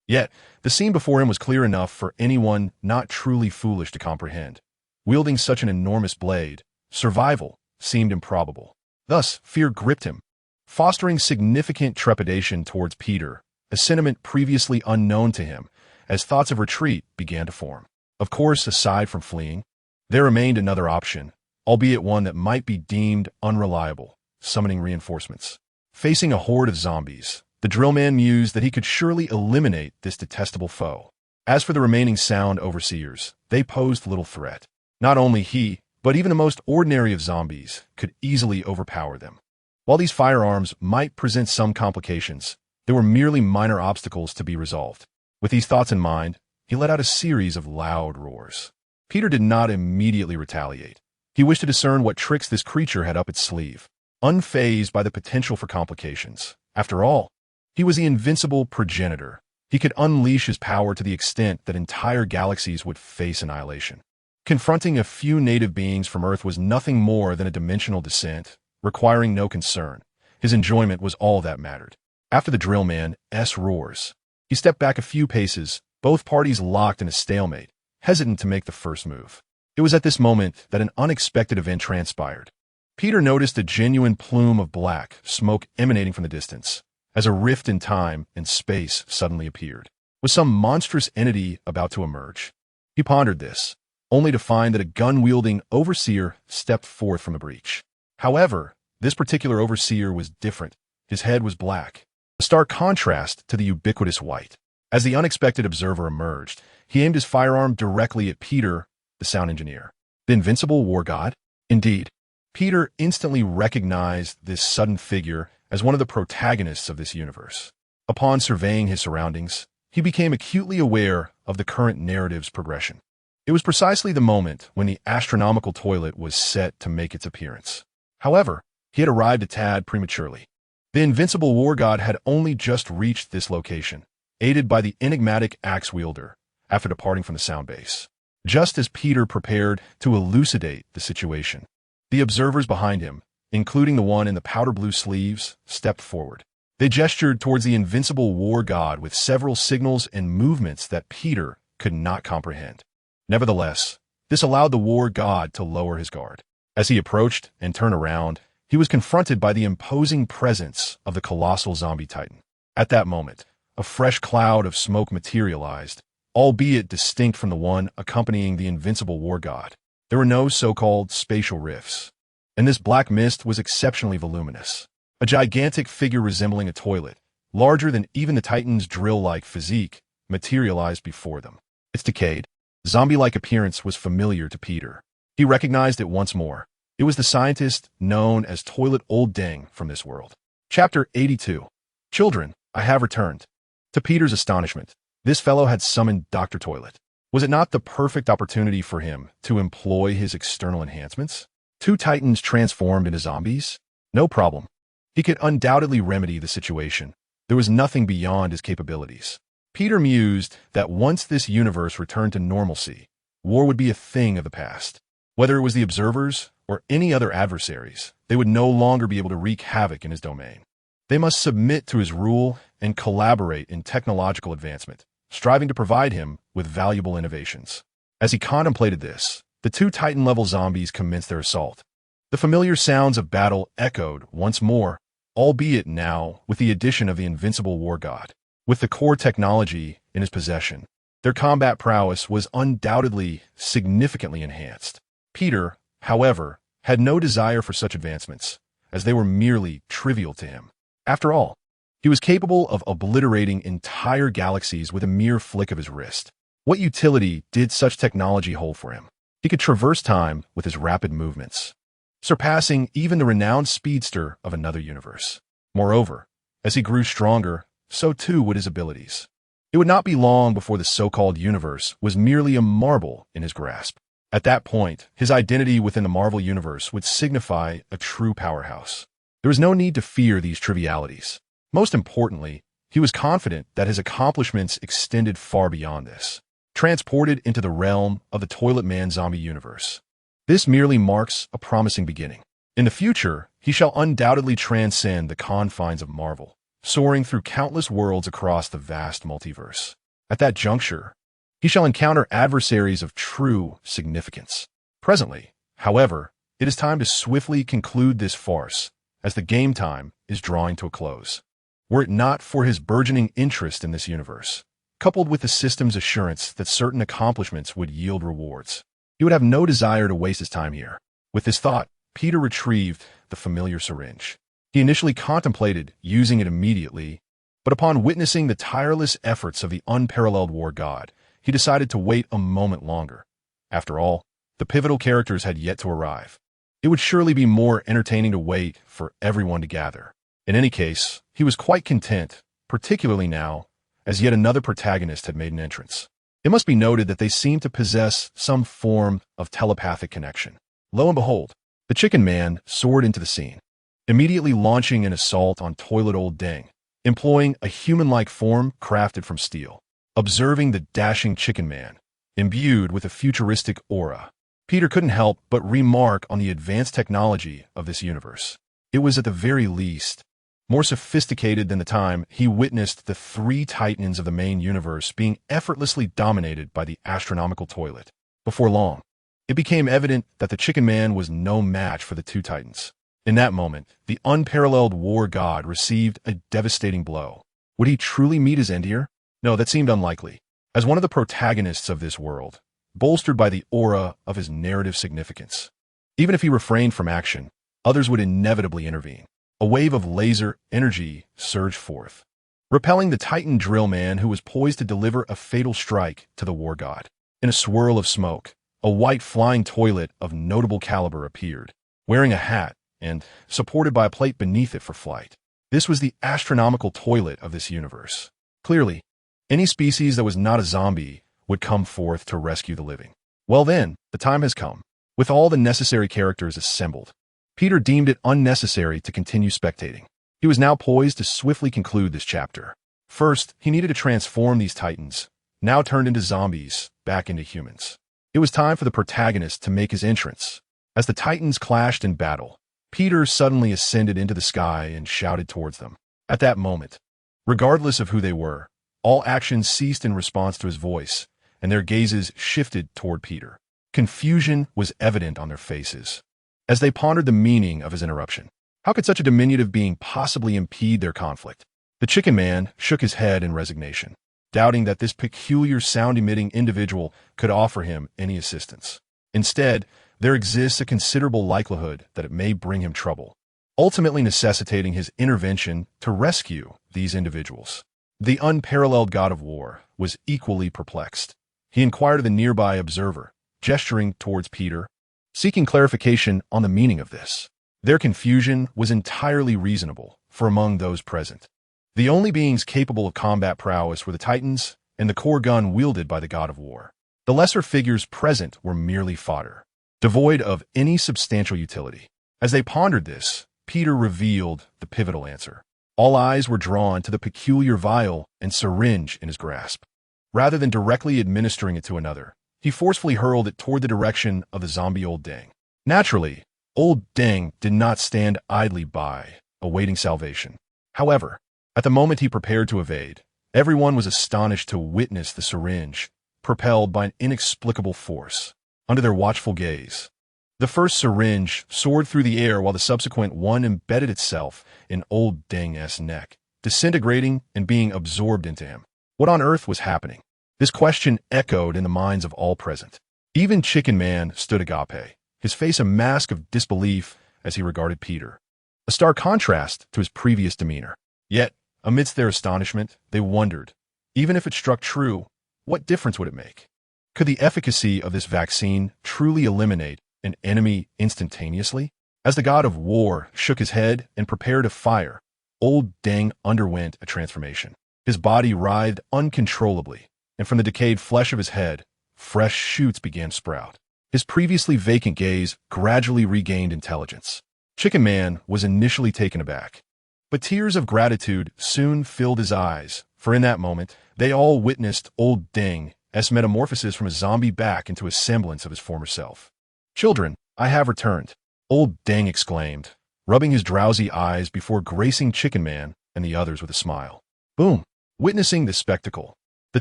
Yet, the scene before him was clear enough for anyone not truly foolish to comprehend. Wielding such an enormous blade, survival seemed improbable. Thus, fear gripped him, fostering significant trepidation towards Peter, a sentiment previously unknown to him, as thoughts of retreat began to form. Of course, aside from fleeing, there remained another option, albeit one that might be deemed unreliable: summoning reinforcements. Facing a horde of zombies, the drillman mused that he could surely eliminate this detestable foe. As for the remaining sound overseers, they posed little threat. Not only he, but even the most ordinary of zombies could easily overpower them. While these firearms might present some complications, they were merely minor obstacles to be resolved. With these thoughts in mind, he let out a series of loud roars. Peter did not immediately retaliate. He wished to discern what tricks this creature had up its sleeve, unfazed by the potential for complications. After all, he was the invincible progenitor. He could unleash his power to the extent that entire galaxies would face annihilation. Confronting a few native beings from Earth was nothing more than a dimensional descent, requiring no concern. His enjoyment was all that mattered. After the drillman's roars, he stepped back a few paces, both parties locked in a stalemate, hesitant to make the first move. It was at this moment that an unexpected event transpired. Peter noticed a genuine plume of black smoke emanating from the distance, as a rift in time and space suddenly appeared. Was some monstrous entity about to emerge? He pondered this, only to find that a gun-wielding overseer stepped forth from the breach. However, this particular overseer was different. His head was black, a stark contrast to the ubiquitous white. As the unexpected observer emerged, he aimed his firearm directly at Peter, the sound engineer. The invincible war god? Indeed. Peter instantly recognized this sudden figure as one of the protagonists of this universe. Upon surveying his surroundings, he became acutely aware of the current narrative's progression. It was precisely the moment when the astronomical toilet was set to make its appearance. However, he had arrived a tad prematurely. The invincible war god had only just reached this location, aided by the enigmatic axe wielder, after departing from the sound base. Just as Peter prepared to elucidate the situation, the observers behind him, including the one in the powder blue sleeves, stepped forward. They gestured towards the invincible war god with several signals and movements that Peter could not comprehend. Nevertheless, this allowed the war god to lower his guard. As he approached and turned around, he was confronted by the imposing presence of the colossal zombie titan. At that moment, a fresh cloud of smoke materialized, albeit distinct from the one accompanying the invincible war god. There were no so-called spatial rifts, and this black mist was exceptionally voluminous. A gigantic figure resembling a toilet, larger than even the titan's drill-like physique, materialized before them. Its decayed, zombie-like appearance was familiar to Peter. He recognized it once more. It was the scientist known as Toilet Old Deng from this world. Chapter 82. Children, I have returned. To Peter's astonishment, this fellow had summoned Dr. Toilet. Was it not the perfect opportunity for him to employ his external enhancements? 2 titans transformed into zombies? No problem. He could undoubtedly remedy the situation. There was nothing beyond his capabilities. Peter mused that once this universe returned to normalcy, war would be a thing of the past. Whether it was the observers or any other adversaries, they would no longer be able to wreak havoc in his domain. They must submit to his rule and collaborate in technological advancement, striving to provide him with valuable innovations. As he contemplated this, the 2 Titan-level zombies commenced their assault. The familiar sounds of battle echoed once more, albeit now with the addition of the invincible war god. With the core technology in his possession, their combat prowess was undoubtedly significantly enhanced. Peter, however, had no desire for such advancements, as they were merely trivial to him. After all, he was capable of obliterating entire galaxies with a mere flick of his wrist. What utility did such technology hold for him? He could traverse time with his rapid movements, surpassing even the renowned speedster of another universe. Moreover, as he grew stronger, so too would his abilities. It would not be long before the so-called universe was merely a marble in his grasp. At that point, his identity within the Marvel universe would signify a true powerhouse. There was no need to fear these trivialities. Most importantly, he was confident that his accomplishments extended far beyond this. Transported into the realm of the Toilet Man zombie universe, this merely marks a promising beginning. In the future, he shall undoubtedly transcend the confines of Marvel, soaring through countless worlds across the vast multiverse. At that juncture, he shall encounter adversaries of true significance. Presently, however, it is time to swiftly conclude this farce, as the game time is drawing to a close. Were it not for his burgeoning interest in this universe, coupled with the system's assurance that certain accomplishments would yield rewards, he would have no desire to waste his time here. With this thought, Peter retrieved the familiar syringe. He initially contemplated using it immediately, but upon witnessing the tireless efforts of the unparalleled war god, he decided to wait a moment longer. After all, the pivotal characters had yet to arrive. It would surely be more entertaining to wait for everyone to gather. In any case, he was quite content, particularly now, as yet another protagonist had made an entrance. It must be noted that they seemed to possess some form of telepathic connection. Lo and behold, the Chicken Man soared into the scene, immediately launching an assault on Toilet Old Deng, employing a human-like form crafted from steel. Observing the dashing Chicken Man, imbued with a futuristic aura, Peter couldn't help but remark on the advanced technology of this universe. It was at the very least more sophisticated than the time he witnessed the three titans of the main universe being effortlessly dominated by the astronomical toilet. Before long, it became evident that the Chicken Man was no match for the two titans. In that moment, the unparalleled war god received a devastating blow. Would he truly meet his end here? No, that seemed unlikely. As one of the protagonists of this world, bolstered by the aura of his narrative significance, even if he refrained from action, others would inevitably intervene. A wave of laser energy surged forth, repelling the Titan drill man who was poised to deliver a fatal strike to the war god. In a swirl of smoke, a white flying toilet of notable caliber appeared, wearing a hat and supported by a plate beneath it for flight. This was the astronomical toilet of this universe. Clearly, any species that was not a zombie would come forth to rescue the living. Well then, the time has come. With all the necessary characters assembled, Peter deemed it unnecessary to continue spectating. He was now poised to swiftly conclude this chapter. First, he needed to transform these titans, now turned into zombies, back into humans. It was time for the protagonist to make his entrance. As the titans clashed in battle, Peter suddenly ascended into the sky and shouted towards them. At that moment, regardless of who they were, all actions ceased in response to his voice, and their gazes shifted toward Peter. Confusion was evident on their faces as they pondered the meaning of his interruption. How could such a diminutive being possibly impede their conflict? The Chicken Man shook his head in resignation, doubting that this peculiar sound-emitting individual could offer him any assistance. Instead, there exists a considerable likelihood that it may bring him trouble, ultimately necessitating his intervention to rescue these individuals. The unparalleled god of war was equally perplexed. He inquired of the nearby observer, gesturing towards Peter, seeking clarification on the meaning of this. Their confusion was entirely reasonable, for among those present, the only beings capable of combat prowess were the Titans and the core gun wielded by the god of war. The lesser figures present were merely fodder, devoid of any substantial utility. As they pondered this, Peter revealed the pivotal answer. All eyes were drawn to the peculiar vial and syringe in his grasp. Rather than directly administering it to another, he forcefully hurled it toward the direction of the zombie Old Deng. Naturally, Old Deng did not stand idly by, awaiting salvation. However, at the moment he prepared to evade, everyone was astonished to witness the syringe, propelled by an inexplicable force, under their watchful gaze. The first syringe soared through the air while the subsequent one embedded itself in Old Deng's neck, disintegrating and being absorbed into him. What on earth was happening? This question echoed in the minds of all present. Even Chicken Man stood agape, his face a mask of disbelief as he regarded Peter, a stark contrast to his previous demeanor. Yet, amidst their astonishment, they wondered, even if it struck true, what difference would it make? Could the efficacy of this vaccine truly eliminate an enemy instantaneously? As the god of war shook his head and prepared to fire, Old Deng underwent a transformation. His body writhed uncontrollably, and from the decayed flesh of his head, fresh shoots began to sprout. His previously vacant gaze gradually regained intelligence. Chicken Man was initially taken aback, but tears of gratitude soon filled his eyes, for in that moment, they all witnessed Old Deng's metamorphosis from a zombie back into a semblance of his former self. "Children, I have returned," Old Deng exclaimed, rubbing his drowsy eyes before gracing Chicken Man and the others with a smile. Boom! Witnessing this spectacle, the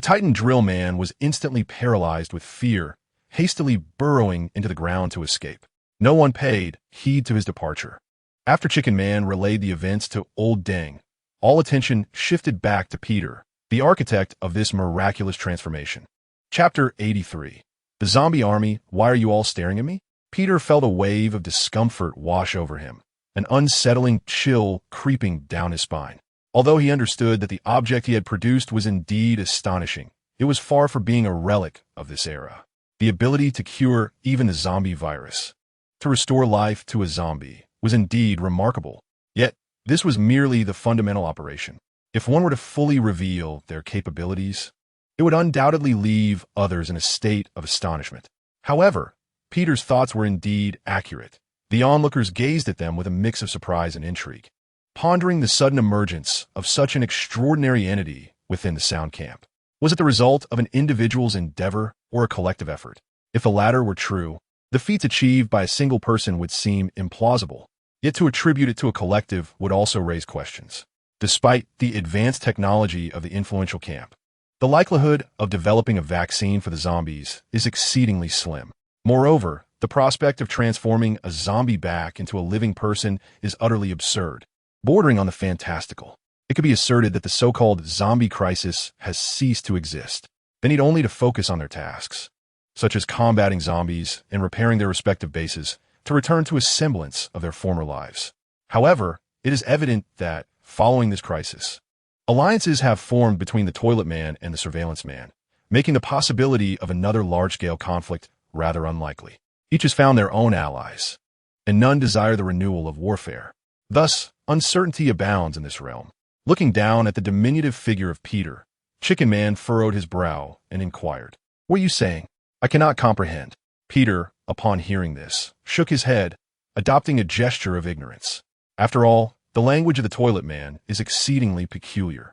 Titan drill man was instantly paralyzed with fear, hastily burrowing into the ground to escape. No one paid heed to his departure. After Chicken Man relayed the events to Old Deng, all attention shifted back to Peter, the architect of this miraculous transformation. Chapter 83. The Zombie Army, Why Are You All Staring at Me? Peter felt a wave of discomfort wash over him, an unsettling chill creeping down his spine. Although he understood that the object he had produced was indeed astonishing, it was far from being a relic of this era. The ability to cure even the zombie virus, to restore life to a zombie, was indeed remarkable. Yet, this was merely the fundamental operation. If one were to fully reveal their capabilities, it would undoubtedly leave others in a state of astonishment. However, Peter's thoughts were indeed accurate. The onlookers gazed at them with a mix of surprise and intrigue, pondering the sudden emergence of such an extraordinary entity within the sound camp. Was it the result of an individual's endeavor or a collective effort? If the latter were true, the feats achieved by a single person would seem implausible, yet to attribute it to a collective would also raise questions. Despite the advanced technology of the influential camp, the likelihood of developing a vaccine for the zombies is exceedingly slim. Moreover, the prospect of transforming a zombie back into a living person is utterly absurd, bordering on the fantastical. It could be asserted that the so-called zombie crisis has ceased to exist. They need only to focus on their tasks, such as combating zombies and repairing their respective bases, to return to a semblance of their former lives. However, it is evident that, following this crisis, alliances have formed between the Toilet Man and the Surveillance Man, making the possibility of another large-scale conflict rather unlikely. Each has found their own allies, and none desire the renewal of warfare. Thus, uncertainty abounds in this realm. Looking down at the diminutive figure of Peter, Chicken Man furrowed his brow and inquired, "What are you saying? I cannot comprehend." Peter, upon hearing this, shook his head, adopting a gesture of ignorance. After all, the language of the Toilet Man is exceedingly peculiar.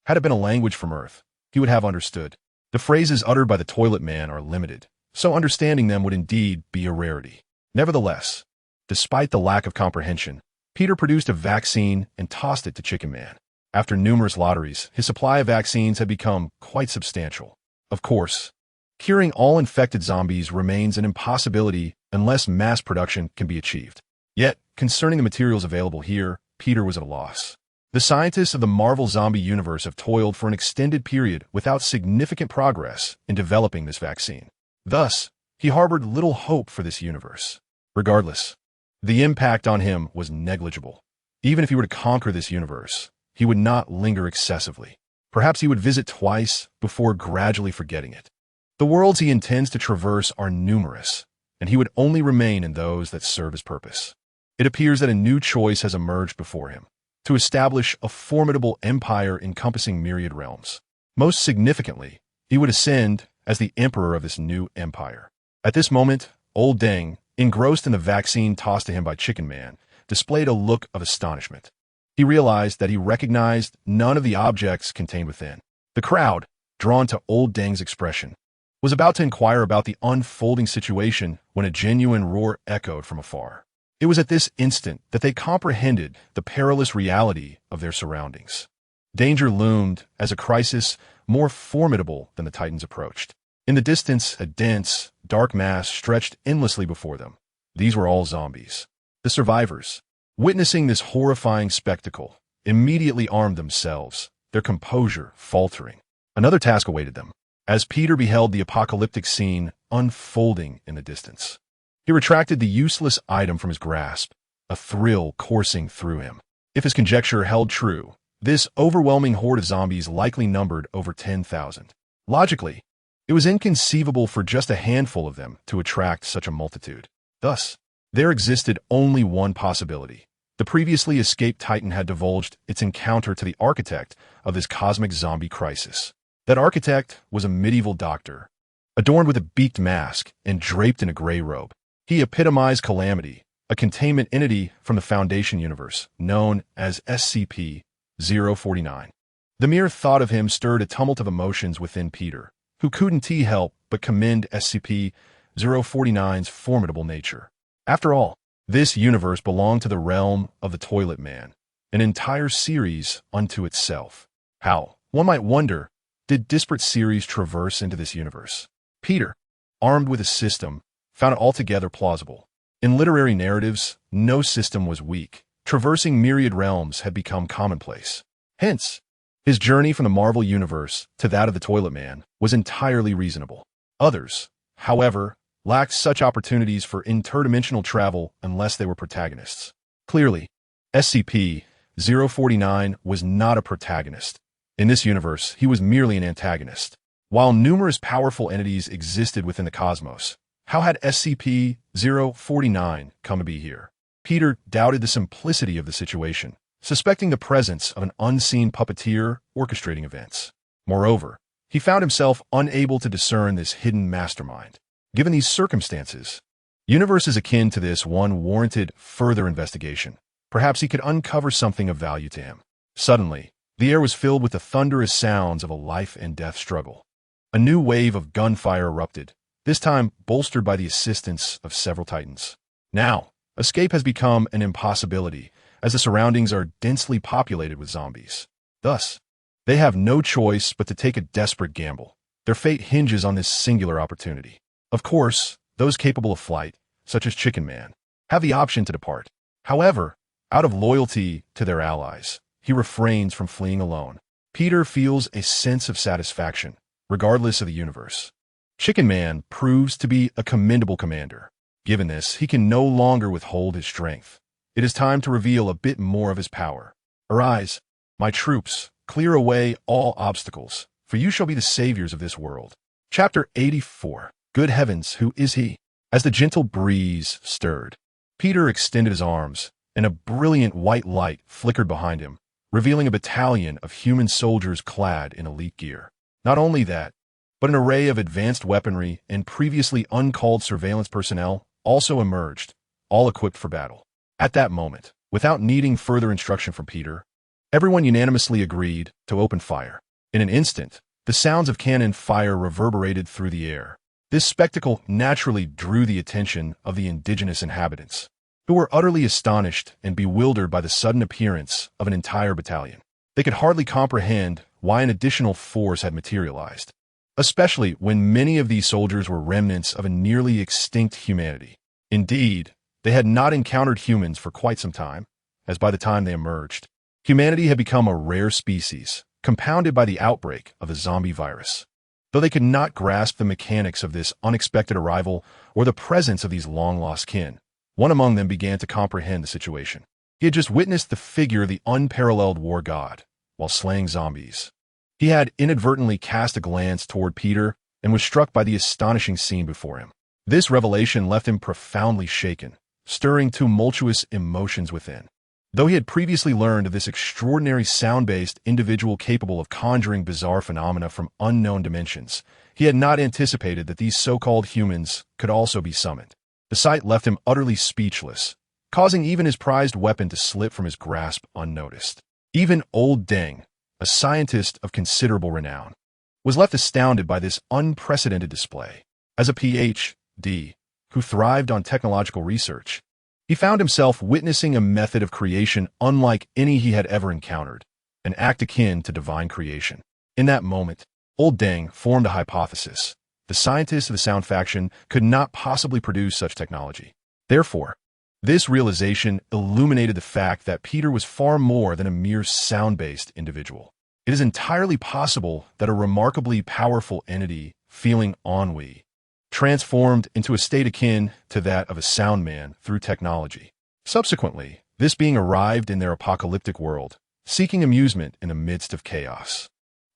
Had it been a language from Earth, he would have understood. The phrases uttered by the Toilet Man are limited, so understanding them would indeed be a rarity. Nevertheless, despite the lack of comprehension, Peter produced a vaccine and tossed it to Chicken Man. After numerous lotteries, his supply of vaccines had become quite substantial. Of course, curing all infected zombies remains an impossibility unless mass production can be achieved. Yet, concerning the materials available here, Peter was at a loss. The scientists of the Marvel zombie universe have toiled for an extended period without significant progress in developing this vaccine. Thus, he harbored little hope for this universe. Regardless, the impact on him was negligible. Even if he were to conquer this universe, he would not linger excessively. Perhaps he would visit twice before gradually forgetting it. The worlds he intends to traverse are numerous, and he would only remain in those that serve his purpose. It appears that a new choice has emerged before him, to establish a formidable empire encompassing myriad realms. Most significantly, he would ascend as the emperor of this new empire. At this moment, Old Deng, engrossed in the vaccine tossed to him by Chicken Man, displayed a look of astonishment. He realized that he recognized none of the objects contained within. The crowd, drawn to Old Deng's expression, was about to inquire about the unfolding situation when a genuine roar echoed from afar. It was at this instant that they comprehended the perilous reality of their surroundings. Danger loomed as a crisis more formidable than the Titans approached. In the distance, a dense, dark mass stretched endlessly before them. These were all zombies. The survivors, witnessing this horrifying spectacle, immediately armed themselves, their composure faltering. Another task awaited them, as Peter beheld the apocalyptic scene unfolding in the distance. He retracted the useless item from his grasp, a thrill coursing through him. If his conjecture held true, this overwhelming horde of zombies likely numbered over 10,000. Logically, it was inconceivable for just a handful of them to attract such a multitude. Thus, there existed only one possibility. The previously escaped Titan had divulged its encounter to the architect of this cosmic zombie crisis. That architect was a medieval doctor, adorned with a beaked mask and draped in a gray robe. He epitomized calamity, a containment entity from the Foundation universe, known as SCP-049. The mere thought of him stirred a tumult of emotions within Peter, who couldn't help but commend SCP-049's formidable nature. After all, this universe belonged to the realm of the Toilet Man, an entire series unto itself. How, one might wonder, did disparate series traverse into this universe? Peter, armed with a system, found it altogether plausible. In literary narratives, no system was weak. Traversing myriad realms had become commonplace. Hence, his journey from the Marvel Universe to that of the Toilet Man was entirely reasonable. Others, however, lacked such opportunities for interdimensional travel unless they were protagonists. Clearly, SCP-049 was not a protagonist. In this universe, he was merely an antagonist. While numerous powerful entities existed within the cosmos, how had SCP-049 come to be here? Peter doubted the simplicity of the situation, suspecting the presence of an unseen puppeteer orchestrating events. Moreover, he found himself unable to discern this hidden mastermind. Given these circumstances, universes akin to this one warranted further investigation. Perhaps he could uncover something of value to him. Suddenly, the air was filled with the thunderous sounds of a life-and-death struggle. A new wave of gunfire erupted, this time bolstered by the assistance of several titans. Now, escape has become an impossibility, as the surroundings are densely populated with zombies. Thus, they have no choice but to take a desperate gamble. Their fate hinges on this singular opportunity. Of course, those capable of flight, such as Chicken Man, have the option to depart. However, out of loyalty to their allies, he refrains from fleeing alone. Peter feels a sense of satisfaction, regardless of the universe. Chicken Man proves to be a commendable commander. Given this, he can no longer withhold his strength. It is time to reveal a bit more of his power. Arise, my troops, clear away all obstacles, for you shall be the saviors of this world. Chapter 84. Good heavens, who is he? As the gentle breeze stirred, Peter extended his arms, and a brilliant white light flickered behind him, revealing a battalion of human soldiers clad in elite gear. Not only that, but an array of advanced weaponry and previously uncalled surveillance personnel also emerged, all equipped for battle. At that moment, without needing further instruction from Peter, everyone unanimously agreed to open fire. In an instant, the sounds of cannon fire reverberated through the air. This spectacle naturally drew the attention of the indigenous inhabitants, who were utterly astonished and bewildered by the sudden appearance of an entire battalion. They could hardly comprehend why an additional force had materialized, especially when many of these soldiers were remnants of a nearly extinct humanity. Indeed, they had not encountered humans for quite some time, as by the time they emerged, humanity had become a rare species, compounded by the outbreak of the zombie virus. Though they could not grasp the mechanics of this unexpected arrival or the presence of these long-lost kin, one among them began to comprehend the situation. He had just witnessed the figure of the unparalleled war god while slaying zombies. He had inadvertently cast a glance toward Peter and was struck by the astonishing scene before him. This revelation left him profoundly shaken, stirring tumultuous emotions within. Though he had previously learned of this extraordinary sound-based individual capable of conjuring bizarre phenomena from unknown dimensions, he had not anticipated that these so-called humans could also be summoned. The sight left him utterly speechless, causing even his prized weapon to slip from his grasp unnoticed. Even Old Deng, a scientist of considerable renown, was left astounded by this unprecedented display. As a Ph.D. who thrived on technological research, he found himself witnessing a method of creation unlike any he had ever encountered, an act akin to divine creation. In that moment, Old Deng formed a hypothesis. The scientists of the Sound faction could not possibly produce such technology. Therefore, this realization illuminated the fact that Peter was far more than a mere sound-based individual. It is entirely possible that a remarkably powerful entity, feeling ennui, transformed into a state akin to that of a sound man through technology. Subsequently, this being arrived in their apocalyptic world, seeking amusement in the midst of chaos.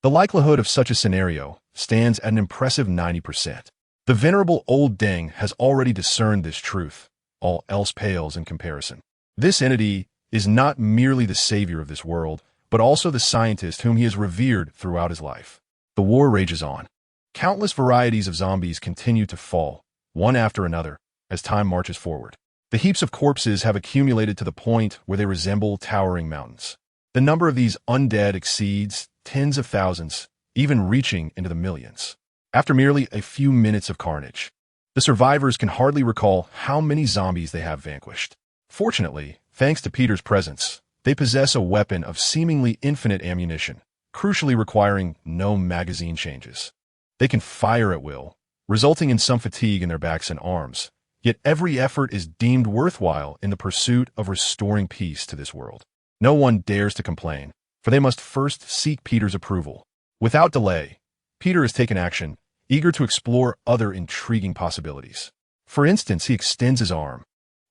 The likelihood of such a scenario stands at an impressive 90%. The venerable Old Deng has already discerned this truth. All else pales in comparison. This entity is not merely the savior of this world, but also the scientist whom he has revered throughout his life. The war rages on. Countless varieties of zombies continue to fall, one after another, as time marches forward. The heaps of corpses have accumulated to the point where they resemble towering mountains. The number of these undead exceeds tens of thousands, even reaching into the millions. After merely a few minutes of carnage, the survivors can hardly recall how many zombies they have vanquished. Fortunately, thanks to Peter's presence, They possess a weapon of seemingly infinite ammunition, crucially requiring no magazine changes. They can fire at will, resulting in some fatigue in their backs and arms, yet every effort is deemed worthwhile in the pursuit of restoring peace to this world. No one dares to complain, for they must first seek Peter's approval. Without delay, Peter has taken action, eager to explore other intriguing possibilities. For instance, he extends his arm,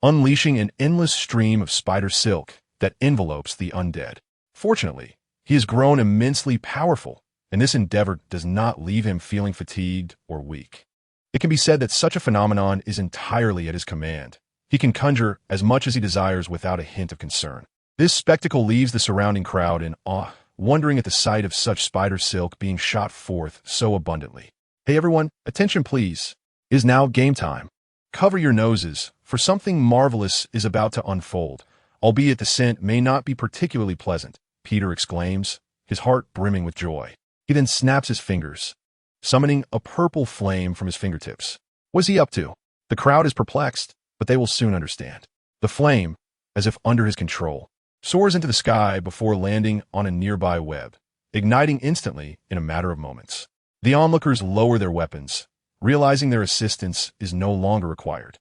unleashing an endless stream of spider silk that envelopes the undead. Fortunately, he has grown immensely powerful, and this endeavor does not leave him feeling fatigued or weak. It can be said that such a phenomenon is entirely at his command. He can conjure as much as he desires without a hint of concern. This spectacle leaves the surrounding crowd in awe, wondering at the sight of such spider silk being shot forth so abundantly. Hey everyone, attention please. It is now game time. Cover your noses, for something marvelous is about to unfold, albeit the scent may not be particularly pleasant, Peter exclaims, his heart brimming with joy. He then snaps his fingers, summoning a purple flame from his fingertips. What's he up to? The crowd is perplexed, but they will soon understand. The flame, as if under his control, soars into the sky before landing on a nearby web, igniting instantly in a matter of moments. The onlookers lower their weapons, realizing their assistance is no longer required.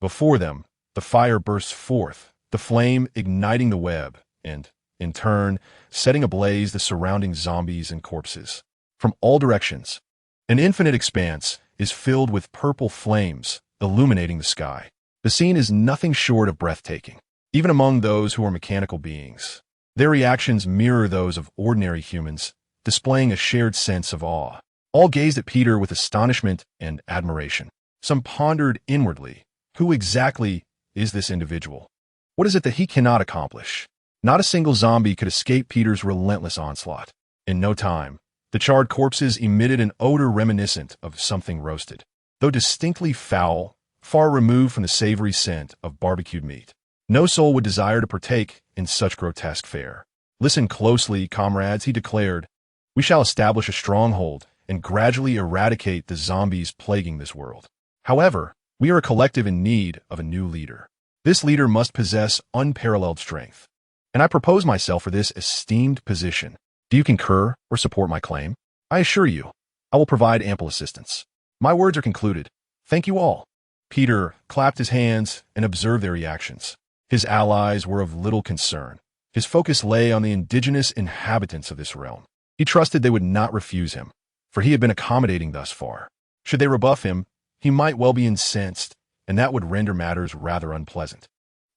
Before them, the fire bursts forth, the flame igniting the web, and, in turn, setting ablaze the surrounding zombies and corpses. From all directions, an infinite expanse is filled with purple flames, illuminating the sky. The scene is nothing short of breathtaking, even among those who are mechanical beings. Their reactions mirror those of ordinary humans, displaying a shared sense of awe. All gazed at Peter with astonishment and admiration. Some pondered inwardly, who exactly is this individual? What is it that he cannot accomplish? Not a single zombie could escape Peter's relentless onslaught. In no time, the charred corpses emitted an odor reminiscent of something roasted, though distinctly foul, far removed from the savory scent of barbecued meat. No soul would desire to partake in such grotesque fare. Listen closely, comrades, he declared. We shall establish a stronghold and gradually eradicate the zombies plaguing this world. However, we are a collective in need of a new leader. This leader must possess unparalleled strength, and I propose myself for this esteemed position. Do you concur or support my claim? I assure you, I will provide ample assistance. My words are concluded. Thank you all. Peter clapped his hands and observed their reactions. His allies were of little concern. His focus lay on the indigenous inhabitants of this realm. He trusted they would not refuse him, for he had been accommodating thus far. Should they rebuff him, he might well be incensed, and that would render matters rather unpleasant.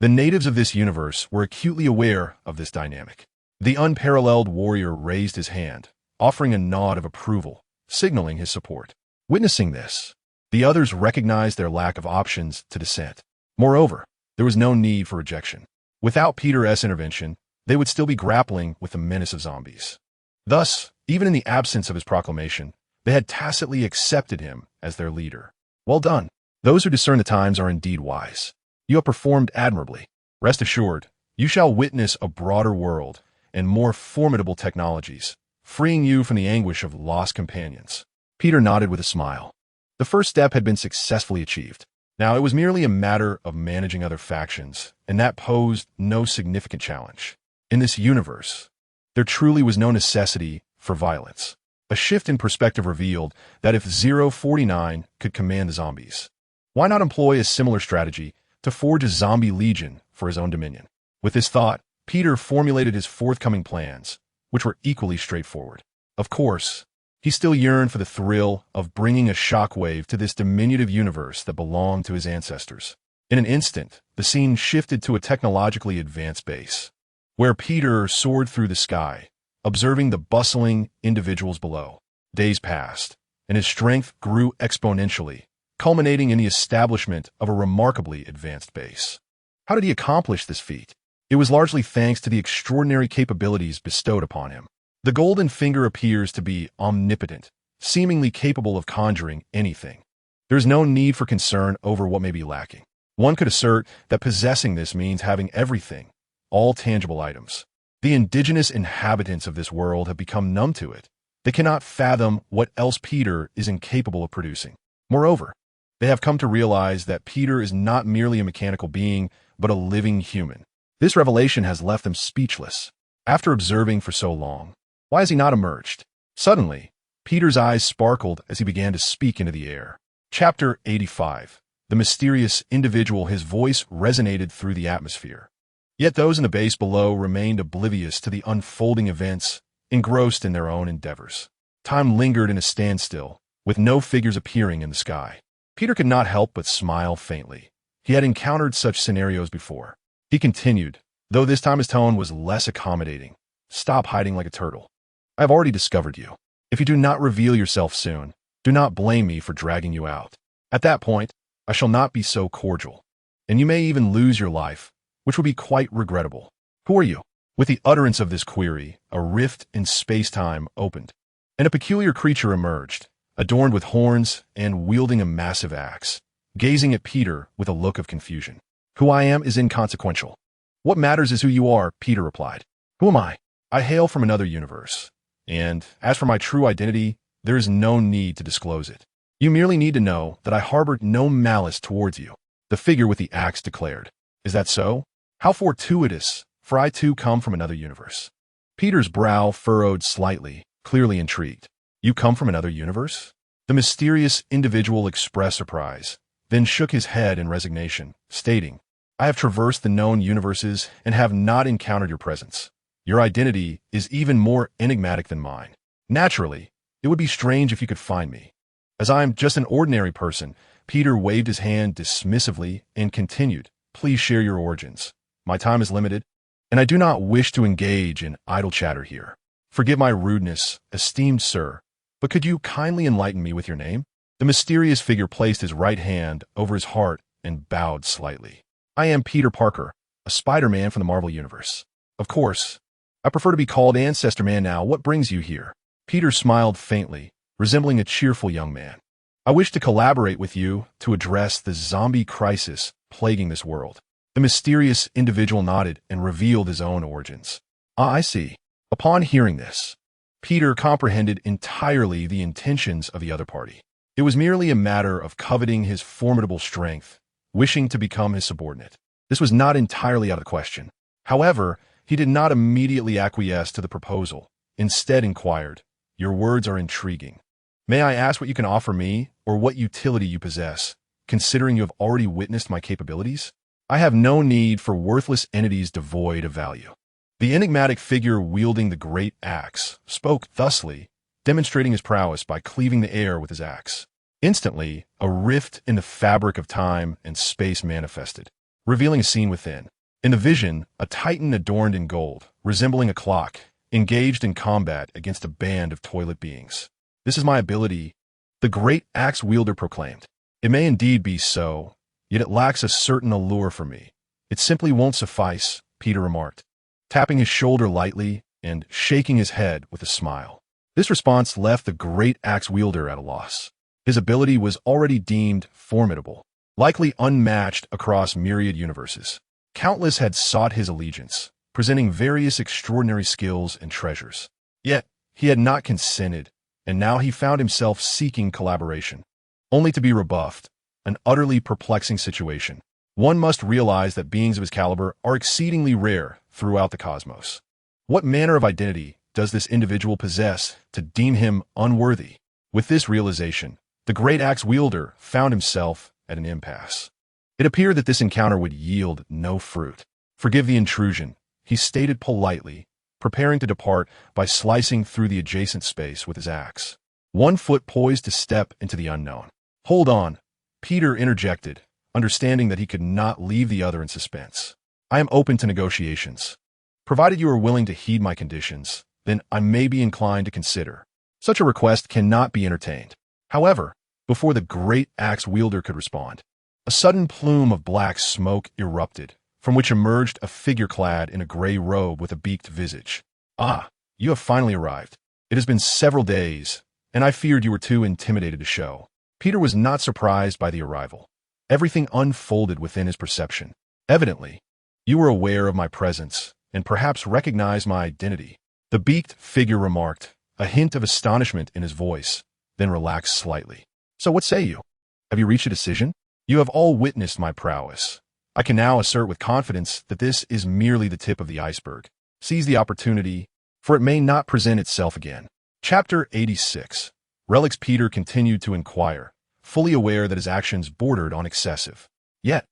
The natives of this universe were acutely aware of this dynamic. The unparalleled warrior raised his hand, offering a nod of approval, signaling his support. Witnessing this, the others recognized their lack of options to dissent. Moreover, there was no need for rejection. Without Peter's intervention, they would still be grappling with the menace of zombies. Thus, even in the absence of his proclamation, they had tacitly accepted him as their leader. Well done. Those who discern the times are indeed wise. You have performed admirably. Rest assured, you shall witness a broader world and more formidable technologies, freeing you from the anguish of lost companions. Peter nodded with a smile. The first step had been successfully achieved. Now it was merely a matter of managing other factions, and that posed no significant challenge. In this universe, there truly was no necessity for violence. A shift in perspective revealed that if 049 could command the zombies, why not employ a similar strategy to forge a zombie legion for his own dominion? With this thought, Peter formulated his forthcoming plans, which were equally straightforward. Of course, he still yearned for the thrill of bringing a shockwave to this diminutive universe that belonged to his ancestors. In an instant, the scene shifted to a technologically advanced base, where Peter soared through the sky, observing the bustling individuals below. Days passed, and his strength grew exponentially, culminating in the establishment of a remarkably advanced base. How did he accomplish this feat? It was largely thanks to the extraordinary capabilities bestowed upon him. The golden finger appears to be omnipotent, seemingly capable of conjuring anything. There is no need for concern over what may be lacking. One could assert that possessing this means having everything, all tangible items. The indigenous inhabitants of this world have become numb to it. They cannot fathom what else Peter is incapable of producing. Moreover, they have come to realize that Peter is not merely a mechanical being, but a living human. This revelation has left them speechless. After observing for so long, why has he not emerged? Suddenly, Peter's eyes sparkled as he began to speak into the air. Chapter 85. The mysterious individual. His voice resonated through the atmosphere. Yet those in the base below remained oblivious to the unfolding events, engrossed in their own endeavors. Time lingered in a standstill, with no figures appearing in the sky. Peter could not help but smile faintly. He had encountered such scenarios before. He continued, though this time his tone was less accommodating. Stop hiding like a turtle. I have already discovered you. If you do not reveal yourself soon, do not blame me for dragging you out. At that point, I shall not be so cordial. And you may even lose your life, which will be quite regrettable. Who are you? With the utterance of this query, a rift in space-time opened, and a peculiar creature emerged, adorned with horns and wielding a massive axe, gazing at Peter with a look of confusion. Who I am is inconsequential. What matters is who you are, Peter replied. Who am I? I hail from another universe, and as for my true identity, there is no need to disclose it. You merely need to know that I harbored no malice towards you, the figure with the axe declared. Is that so? How fortuitous, for I too come from another universe. Peter's brow furrowed slightly, clearly intrigued. You come from another universe? The mysterious individual expressed surprise, then shook his head in resignation, stating, I have traversed the known universes and have not encountered your presence. Your identity is even more enigmatic than mine. Naturally, it would be strange if you could find me. As I am just an ordinary person, Peter waved his hand dismissively and continued, Please share your origins. My time is limited, and I do not wish to engage in idle chatter here. Forgive my rudeness, esteemed sir, but could you kindly enlighten me with your name? The mysterious figure placed his right hand over his heart and bowed slightly. I am Peter Parker, a Spider-Man from the Marvel Universe. Of course, I prefer to be called Ancestor Man now. What brings you here? Peter smiled faintly, resembling a cheerful young man. I wish to collaborate with you to address the zombie crisis plaguing this world. The mysterious individual nodded and revealed his own origins. Ah, I see. Upon hearing this, Peter comprehended entirely the intentions of the other party. It was merely a matter of coveting his formidable strength, wishing to become his subordinate. This was not entirely out of the question. However, he did not immediately acquiesce to the proposal. Instead inquired, Your words are intriguing. May I ask what you can offer me, or what utility you possess, considering you have already witnessed my capabilities? I have no need for worthless entities devoid of value. The enigmatic figure wielding the great axe spoke thusly, demonstrating his prowess by cleaving the air with his axe. Instantly, a rift in the fabric of time and space manifested, revealing a scene within. In the vision, a titan adorned in gold, resembling a clock, engaged in combat against a band of toilet beings. This is my ability, the great axe wielder proclaimed. It may indeed be so, yet it lacks a certain allure for me. It simply won't suffice, Peter remarked, tapping his shoulder lightly and shaking his head with a smile. This response left the great axe wielder at a loss. His ability was already deemed formidable, likely unmatched across myriad universes. Countless had sought his allegiance, presenting various extraordinary skills and treasures. Yet, he had not consented, and now he found himself seeking collaboration, only to be rebuffed, an utterly perplexing situation. One must realize that beings of his caliber are exceedingly rare throughout the cosmos. What manner of identity does this individual possess to deem him unworthy? With this realization, the great axe wielder found himself at an impasse. It appeared that this encounter would yield no fruit. Forgive the intrusion, he stated politely, preparing to depart by slicing through the adjacent space with his axe. 1 foot poised to step into the unknown. Hold on, Peter interjected, understanding that he could not leave the other in suspense. I am open to negotiations. Provided you are willing to heed my conditions, then I may be inclined to consider. Such a request cannot be entertained. However, before the great axe wielder could respond, a sudden plume of black smoke erupted, from which emerged a figure clad in a gray robe with a beaked visage. Ah, you have finally arrived. It has been several days, and I feared you were too intimidated to show. Peter was not surprised by the arrival. Everything unfolded within his perception. Evidently, you were aware of my presence, and perhaps recognized my identity. The beaked figure remarked, a hint of astonishment in his voice, then relaxed slightly. So what say you? Have you reached a decision? You have all witnessed my prowess. I can now assert with confidence that this is merely the tip of the iceberg. Seize the opportunity, for it may not present itself again. Chapter 86. Relics. Peter continued to inquire, fully aware that his actions bordered on excessive. Yet,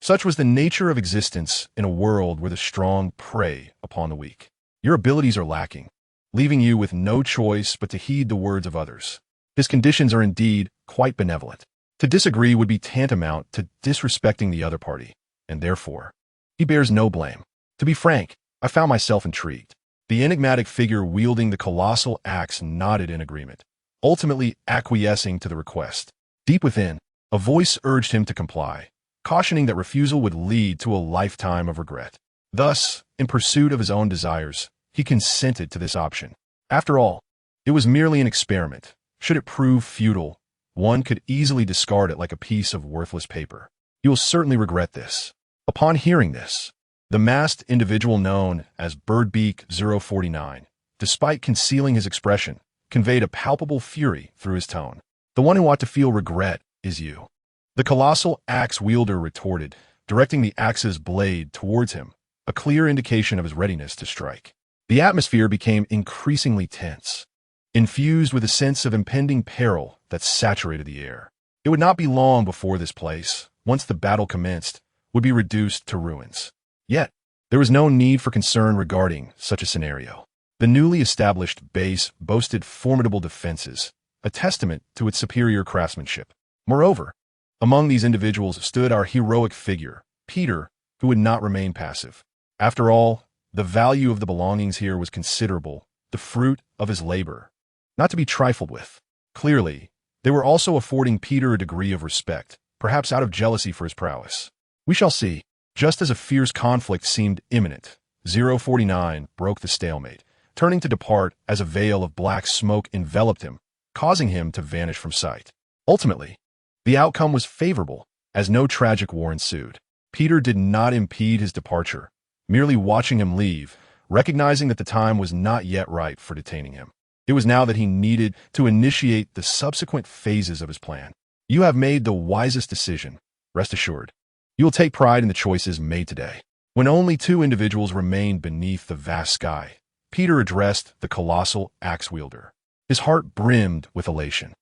such was the nature of existence in a world where the strong prey upon the weak. Your abilities are lacking, leaving you with no choice but to heed the words of others. His conditions are indeed quite benevolent. To disagree would be tantamount to disrespecting the other party, and therefore, he bears no blame. To be frank, I found myself intrigued. The enigmatic figure wielding the colossal axe nodded in agreement, ultimately acquiescing to the request. Deep within, a voice urged him to comply, cautioning that refusal would lead to a lifetime of regret. Thus, in pursuit of his own desires, he consented to this option. After all, it was merely an experiment. Should it prove futile, one could easily discard it like a piece of worthless paper. You will certainly regret this. Upon hearing this, the masked individual known as Birdbeak 049, despite concealing his expression, conveyed a palpable fury through his tone. The one who ought to feel regret is you. The colossal axe wielder retorted, directing the axe's blade towards him, a clear indication of his readiness to strike. The atmosphere became increasingly tense, infused with a sense of impending peril that saturated the air. It would not be long before this place, once the battle commenced, would be reduced to ruins. Yet, there was no need for concern regarding such a scenario. The newly established base boasted formidable defenses, a testament to its superior craftsmanship. Moreover, among these individuals stood our heroic figure, Peter, who would not remain passive. After all, the value of the belongings here was considerable, the fruit of his labor, not to be trifled with. Clearly, they were also affording Peter a degree of respect, perhaps out of jealousy for his prowess. We shall see. Just as a fierce conflict seemed imminent, 049 broke the stalemate, turning to depart as a veil of black smoke enveloped him, causing him to vanish from sight. Ultimately, the outcome was favorable, as no tragic war ensued. Peter did not impede his departure, merely watching him leave, recognizing that the time was not yet ripe for detaining him. It was now that he needed to initiate the subsequent phases of his plan. You have made the wisest decision, rest assured. You will take pride in the choices made today. When only two individuals remained beneath the vast sky, Peter addressed the colossal axe wielder. His heart brimmed with elation.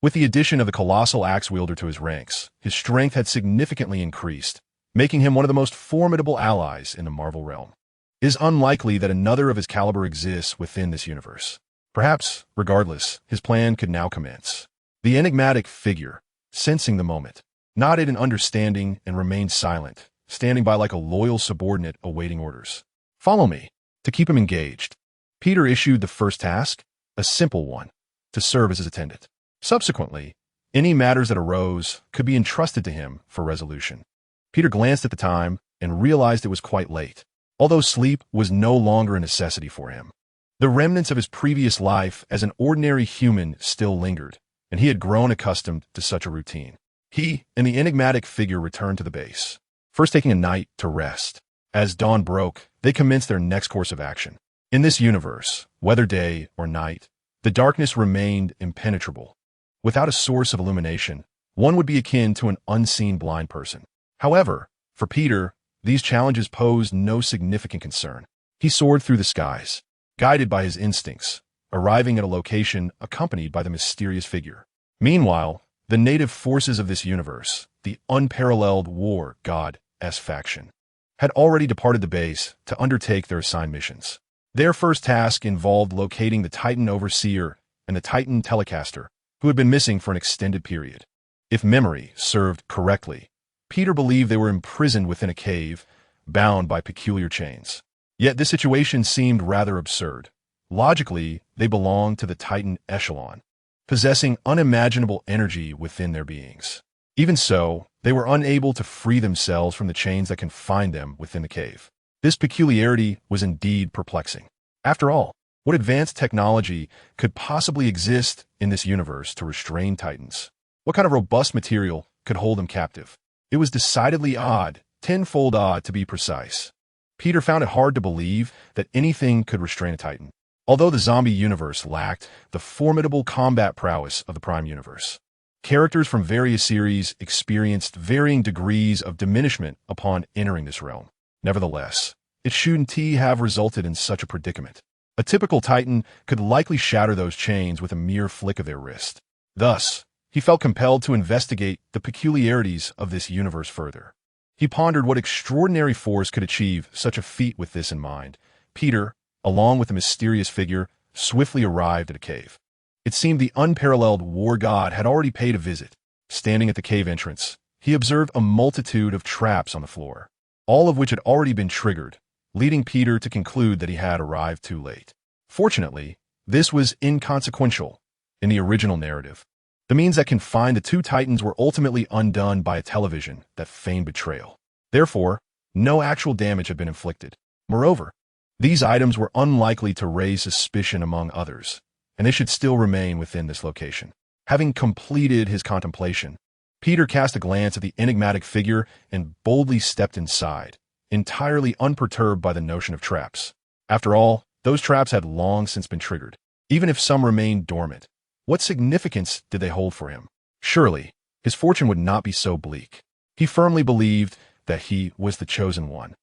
With the addition of the colossal axe wielder to his ranks, his strength had significantly increased, making him one of the most formidable allies in the Marvel realm. It is unlikely that another of his caliber exists within this universe. Perhaps, regardless, his plan could now commence. The enigmatic figure, sensing the moment, nodded in understanding and remained silent, standing by like a loyal subordinate awaiting orders. Follow me. To keep him engaged, Peter issued the first task, a simple one, to serve as his attendant. Subsequently, any matters that arose could be entrusted to him for resolution. Peter glanced at the time and realized it was quite late, although sleep was no longer a necessity for him. The remnants of his previous life as an ordinary human still lingered, and he had grown accustomed to such a routine. He and the enigmatic figure returned to the base, first taking a night to rest. As dawn broke, they commenced their next course of action. In this universe, whether day or night, the darkness remained impenetrable. Without a source of illumination, one would be akin to an unseen blind person. However, for Peter, these challenges posed no significant concern. He soared through the skies, guided by his instincts, arriving at a location accompanied by the mysterious figure. Meanwhile, the native forces of this universe, the unparalleled war god-s faction, had already departed the base to undertake their assigned missions. Their first task involved locating the Titan Overseer and the Titan Telecaster, who had been missing for an extended period. If memory served correctly, Peter believed they were imprisoned within a cave, bound by peculiar chains. Yet this situation seemed rather absurd. Logically, they belonged to the Titan Echelon, possessing unimaginable energy within their beings. Even so, they were unable to free themselves from the chains that confined them within the cave. This peculiarity was indeed perplexing. After all, what advanced technology could possibly exist in this universe to restrain Titans? What kind of robust material could hold them captive? It was decidedly odd, tenfold odd to be precise. Peter found it hard to believe that anything could restrain a Titan, although the zombie universe lacked the formidable combat prowess of the Prime Universe. Characters from various series experienced varying degrees of diminishment upon entering this realm. Nevertheless, it shouldn't have resulted in such a predicament. A typical Titan could likely shatter those chains with a mere flick of their wrist. Thus, he felt compelled to investigate the peculiarities of this universe further. He pondered what extraordinary force could achieve such a feat. With this in mind, Peter, along with the mysterious figure, swiftly arrived at a cave. It seemed the unparalleled war god had already paid a visit. Standing at the cave entrance, he observed a multitude of traps on the floor, all of which had already been triggered, leading Peter to conclude that he had arrived too late. Fortunately, this was inconsequential. In the original narrative, the means that confined the two Titans were ultimately undone by a television that feigned betrayal. Therefore, no actual damage had been inflicted. Moreover, these items were unlikely to raise suspicion among others, and they should still remain within this location. Having completed his contemplation, Peter cast a glance at the enigmatic figure and boldly stepped inside, entirely unperturbed by the notion of traps. After all, those traps had long since been triggered. Even if some remained dormant, what significance did they hold for him? Surely, his fortune would not be so bleak. He firmly believed that he was the chosen one.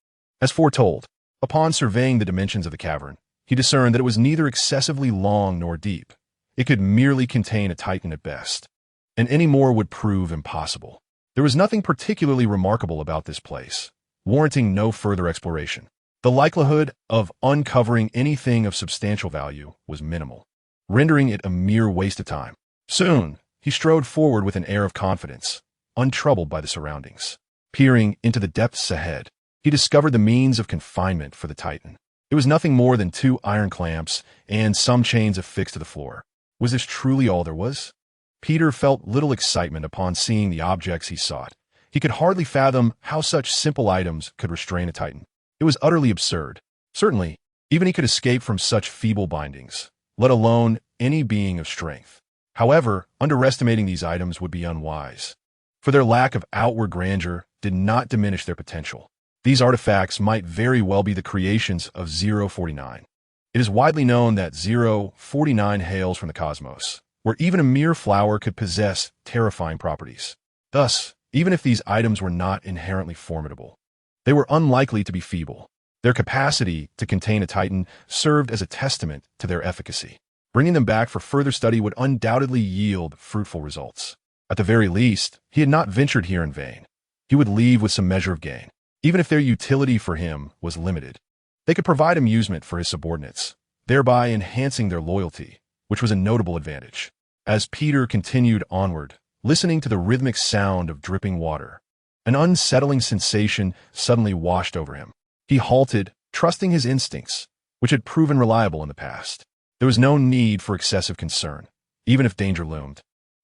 As foretold, upon surveying the dimensions of the cavern, he discerned that it was neither excessively long nor deep. It could merely contain a Titan at best, and any more would prove impossible. There was nothing particularly remarkable about this place, warranting no further exploration. The likelihood of uncovering anything of substantial value was minimal, rendering it a mere waste of time. Soon, he strode forward with an air of confidence, untroubled by the surroundings. Peering into the depths ahead, he discovered the means of confinement for the Titan. It was nothing more than 2 iron clamps and some chains affixed to the floor. Was this truly all there was? Peter felt little excitement upon seeing the objects he sought. He could hardly fathom how such simple items could restrain a Titan. It was utterly absurd. Certainly, even he could escape from such feeble bindings, let alone any being of strength. However, underestimating these items would be unwise, for their lack of outward grandeur did not diminish their potential. These artifacts might very well be the creations of 049. It is widely known that 049 hails from the cosmos, where even a mere flower could possess terrifying properties. Thus, even if these items were not inherently formidable, they were unlikely to be feeble. Their capacity to contain a Titan served as a testament to their efficacy. Bringing them back for further study would undoubtedly yield fruitful results. At the very least, he had not ventured here in vain. He would leave with some measure of gain. Even if their utility for him was limited, they could provide amusement for his subordinates, thereby enhancing their loyalty, which was a notable advantage. As Peter continued onward, listening to the rhythmic sound of dripping water, an unsettling sensation suddenly washed over him. He halted, trusting his instincts, which had proven reliable in the past. There was no need for excessive concern, even if danger loomed.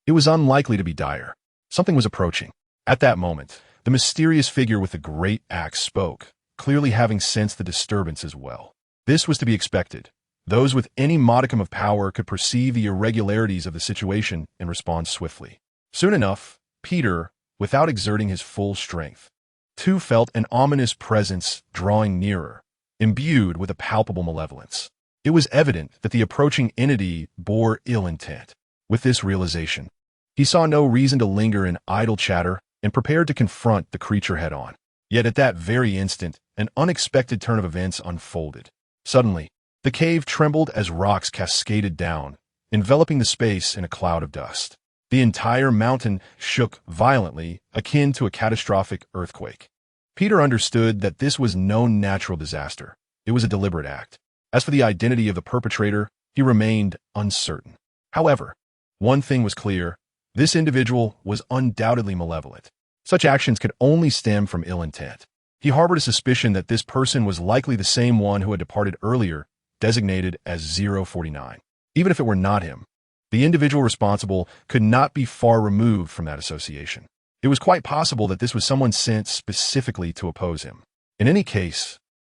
It was unlikely to be dire. Something was approaching. At that moment, the mysterious figure with the great axe spoke, clearly having sensed the disturbance as well. This was to be expected. Those with any modicum of power could perceive the irregularities of the situation and respond swiftly. Soon enough, Peter, without exerting his full strength, too felt an ominous presence drawing nearer, imbued with a palpable malevolence. It was evident that the approaching entity bore ill intent. With this realization, he saw no reason to linger in idle chatter and prepared to confront the creature head-on. Yet at that very instant, an unexpected turn of events unfolded. Suddenly, the cave trembled as rocks cascaded down, enveloping the space in a cloud of dust. The entire mountain shook violently, akin to a catastrophic earthquake. Peter understood that this was no natural disaster. It was a deliberate act. As for the identity of the perpetrator, he remained uncertain. However, one thing was clear: this individual was undoubtedly malevolent. Such actions could only stem from ill intent. He harbored a suspicion that this person was likely the same one who had departed earlier, designated as 049. Even if it were not him, the individual responsible could not be far removed from that association. It was quite possible that this was someone sent specifically to oppose him. In any case,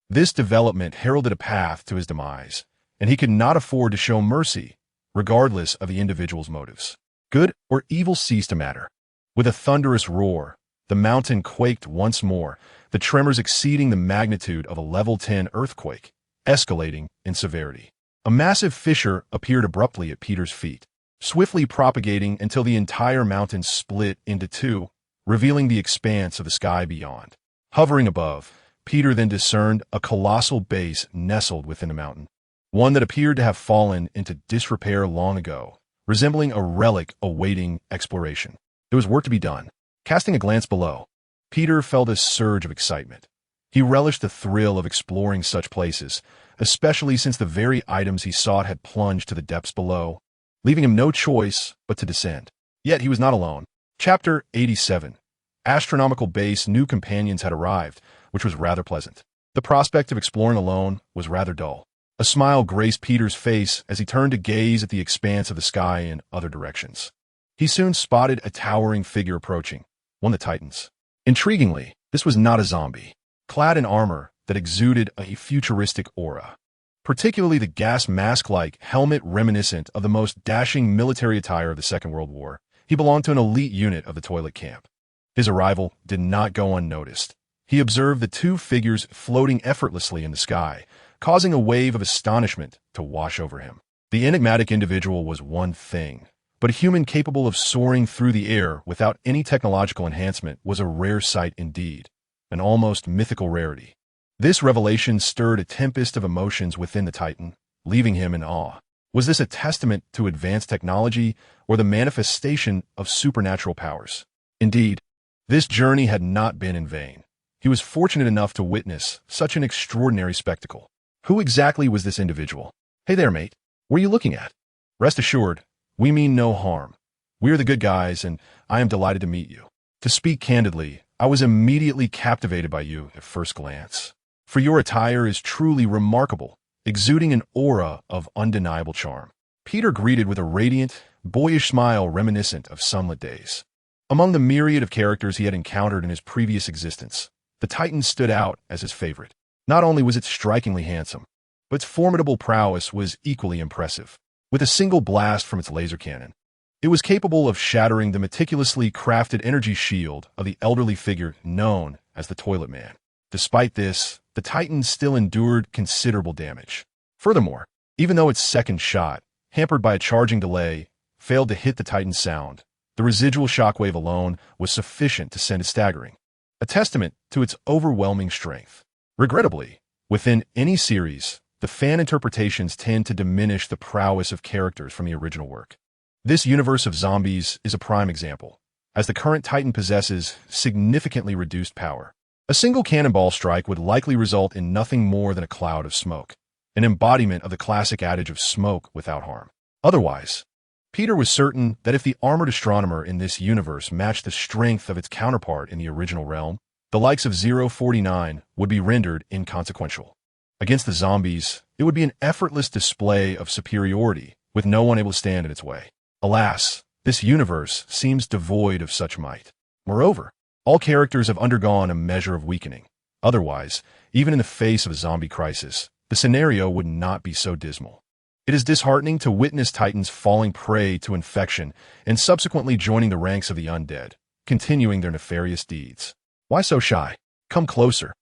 this development heralded a path to his demise, and he could not afford to show mercy, regardless of the individual's motives. Good or evil ceased to matter. With a thunderous roar, the mountain quaked once more, the tremors exceeding the magnitude of a level 10 earthquake, escalating in severity. A massive fissure appeared abruptly at Peter's feet. swiftly propagating until the entire mountain split into two, revealing the expanse of the sky beyond. Hovering above, Peter then discerned a colossal base nestled within the mountain, one that appeared to have fallen into disrepair long ago, resembling a relic awaiting exploration. There was work to be done. Casting a glance below, Peter felt a surge of excitement. He relished the thrill of exploring such places, especially since the very items he sought had plunged to the depths below, leaving him no choice but to descend. Yet he was not alone. Chapter 87. Astronomical Base. New companions had arrived, which was rather pleasant. The prospect of exploring alone was rather dull. A smile graced Peter's face as he turned to gaze at the expanse of the sky in other directions. He soon spotted a towering figure approaching, one of the Titans. Intriguingly, this was not a zombie, clad in armor that exuded a futuristic aura, particularly the gas mask-like helmet reminiscent of the most dashing military attire of the Second World War. He belonged to an elite unit of the toilet camp. His arrival did not go unnoticed. He observed the two figures floating effortlessly in the sky, causing a wave of astonishment to wash over him. The enigmatic individual was one thing, but a human capable of soaring through the air without any technological enhancement was a rare sight indeed, an almost mythical rarity. This revelation stirred a tempest of emotions within the Titan, leaving him in awe. Was this a testament to advanced technology or the manifestation of supernatural powers? Indeed, this journey had not been in vain. He was fortunate enough to witness such an extraordinary spectacle. Who exactly was this individual? Hey there, mate. What are you looking at? Rest assured, we mean no harm. We're the good guys, and I am delighted to meet you. To speak candidly, I was immediately captivated by you at first glance. For your attire is truly remarkable, exuding an aura of undeniable charm. Peter greeted with a radiant, boyish smile reminiscent of sunlit days. Among the myriad of characters he had encountered in his previous existence, the Titan stood out as his favorite. Not only was it strikingly handsome, but its formidable prowess was equally impressive. With a single blast from its laser cannon, it was capable of shattering the meticulously crafted energy shield of the elderly figure known as the Toilet Man. Despite this, the Titan still endured considerable damage. Furthermore, even though its second shot, hampered by a charging delay, failed to hit the Titan's sound, the residual shockwave alone was sufficient to send it staggering, a testament to its overwhelming strength. Regrettably, within any series, the fan interpretations tend to diminish the prowess of characters from the original work. This universe of zombies is a prime example, as the current Titan possesses significantly reduced power. A single cannonball strike would likely result in nothing more than a cloud of smoke, an embodiment of the classic adage of smoke without harm. Otherwise, Peter was certain that if the armored astronomer in this universe matched the strength of its counterpart in the original realm, the likes of 049 would be rendered inconsequential. Against the zombies, it would be an effortless display of superiority, with no one able to stand in its way. Alas, this universe seems devoid of such might. Moreover, all characters have undergone a measure of weakening. Otherwise, even in the face of a zombie crisis, the scenario would not be so dismal. It is disheartening to witness Titans falling prey to infection and subsequently joining the ranks of the undead, continuing their nefarious deeds. Why so shy? Come closer.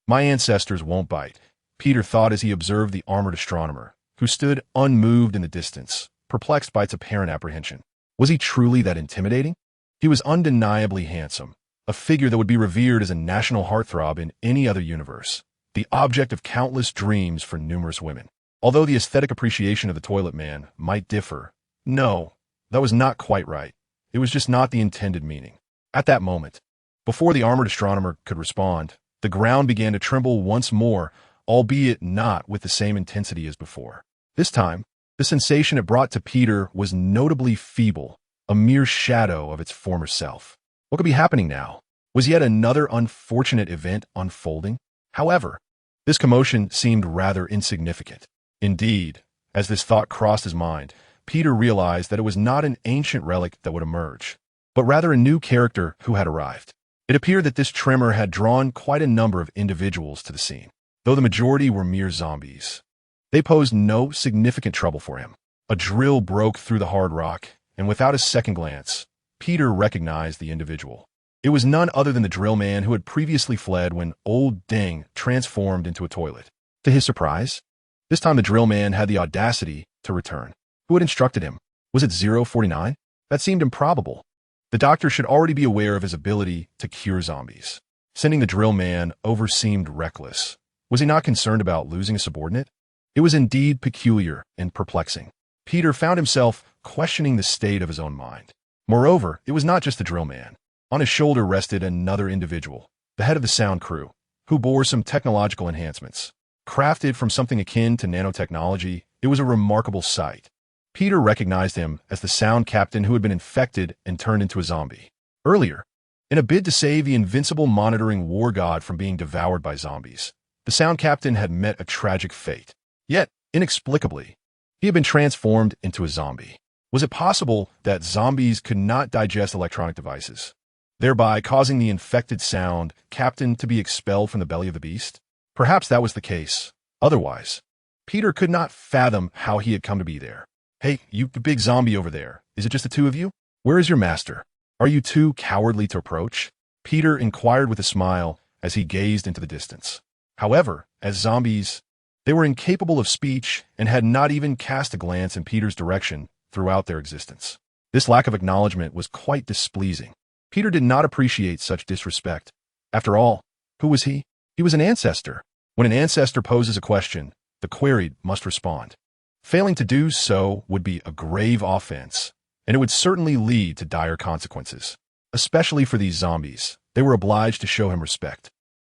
My ancestors won't bite, Peter thought as he observed the armored astronomer, who stood unmoved in the distance, perplexed by its apparent apprehension. Was he truly that intimidating? He was undeniably handsome, a figure that would be revered as a national heartthrob in any other universe, the object of countless dreams for numerous women. Although the aesthetic appreciation of the Toilet Man might differ, no, that was not quite right. It was just not the intended meaning. At that moment, before the armored astronomer could respond, the ground began to tremble once more, albeit not with the same intensity as before. This time, the sensation it brought to Peter was notably feeble, a mere shadow of its former self. What could be happening now? Was yet another unfortunate event unfolding? However, this commotion seemed rather insignificant. Indeed, as this thought crossed his mind, Peter realized that it was not an ancient relic that would emerge, but rather a new character who had arrived. It appeared that this tremor had drawn quite a number of individuals to the scene, though the majority were mere zombies. They posed no significant trouble for him. A drill broke through the hard rock, and without a second glance, Peter recognized the individual. It was none other than the drill man who had previously fled when Old Ding transformed into a toilet. To his surprise, this time the drill man had the audacity to return. Who had instructed him? Was it 049? That seemed improbable. The doctor should already be aware of his ability to cure zombies. Sending the drill man over seemed reckless. Was he not concerned about losing a subordinate? It was indeed peculiar and perplexing. Peter found himself questioning the state of his own mind. Moreover, it was not just the drill man. On his shoulder rested another individual, the head of the sound crew, who bore some technological enhancements. Crafted from something akin to nanotechnology, it was a remarkable sight. Peter recognized him as the sound captain who had been infected and turned into a zombie. Earlier, in a bid to save the invincible monitoring war god from being devoured by zombies, the sound captain had met a tragic fate. Yet, inexplicably, he had been transformed into a zombie. Was it possible that zombies could not digest electronic devices, thereby causing the infected sound captain to be expelled from the belly of the beast? Perhaps that was the case. Otherwise, Peter could not fathom how he had come to be there. Hey, you big zombie over there, is it just the two of you? Where is your master? Are you too cowardly to approach? Peter inquired with a smile as he gazed into the distance. However, as zombies, they were incapable of speech and had not even cast a glance in Peter's direction throughout their existence. This lack of acknowledgement was quite displeasing. Peter did not appreciate such disrespect. After all, who was he? He was an ancestor. When an ancestor poses a question, the queried must respond. Failing to do so would be a grave offense, and it would certainly lead to dire consequences. Especially for these zombies, they were obliged to show him respect.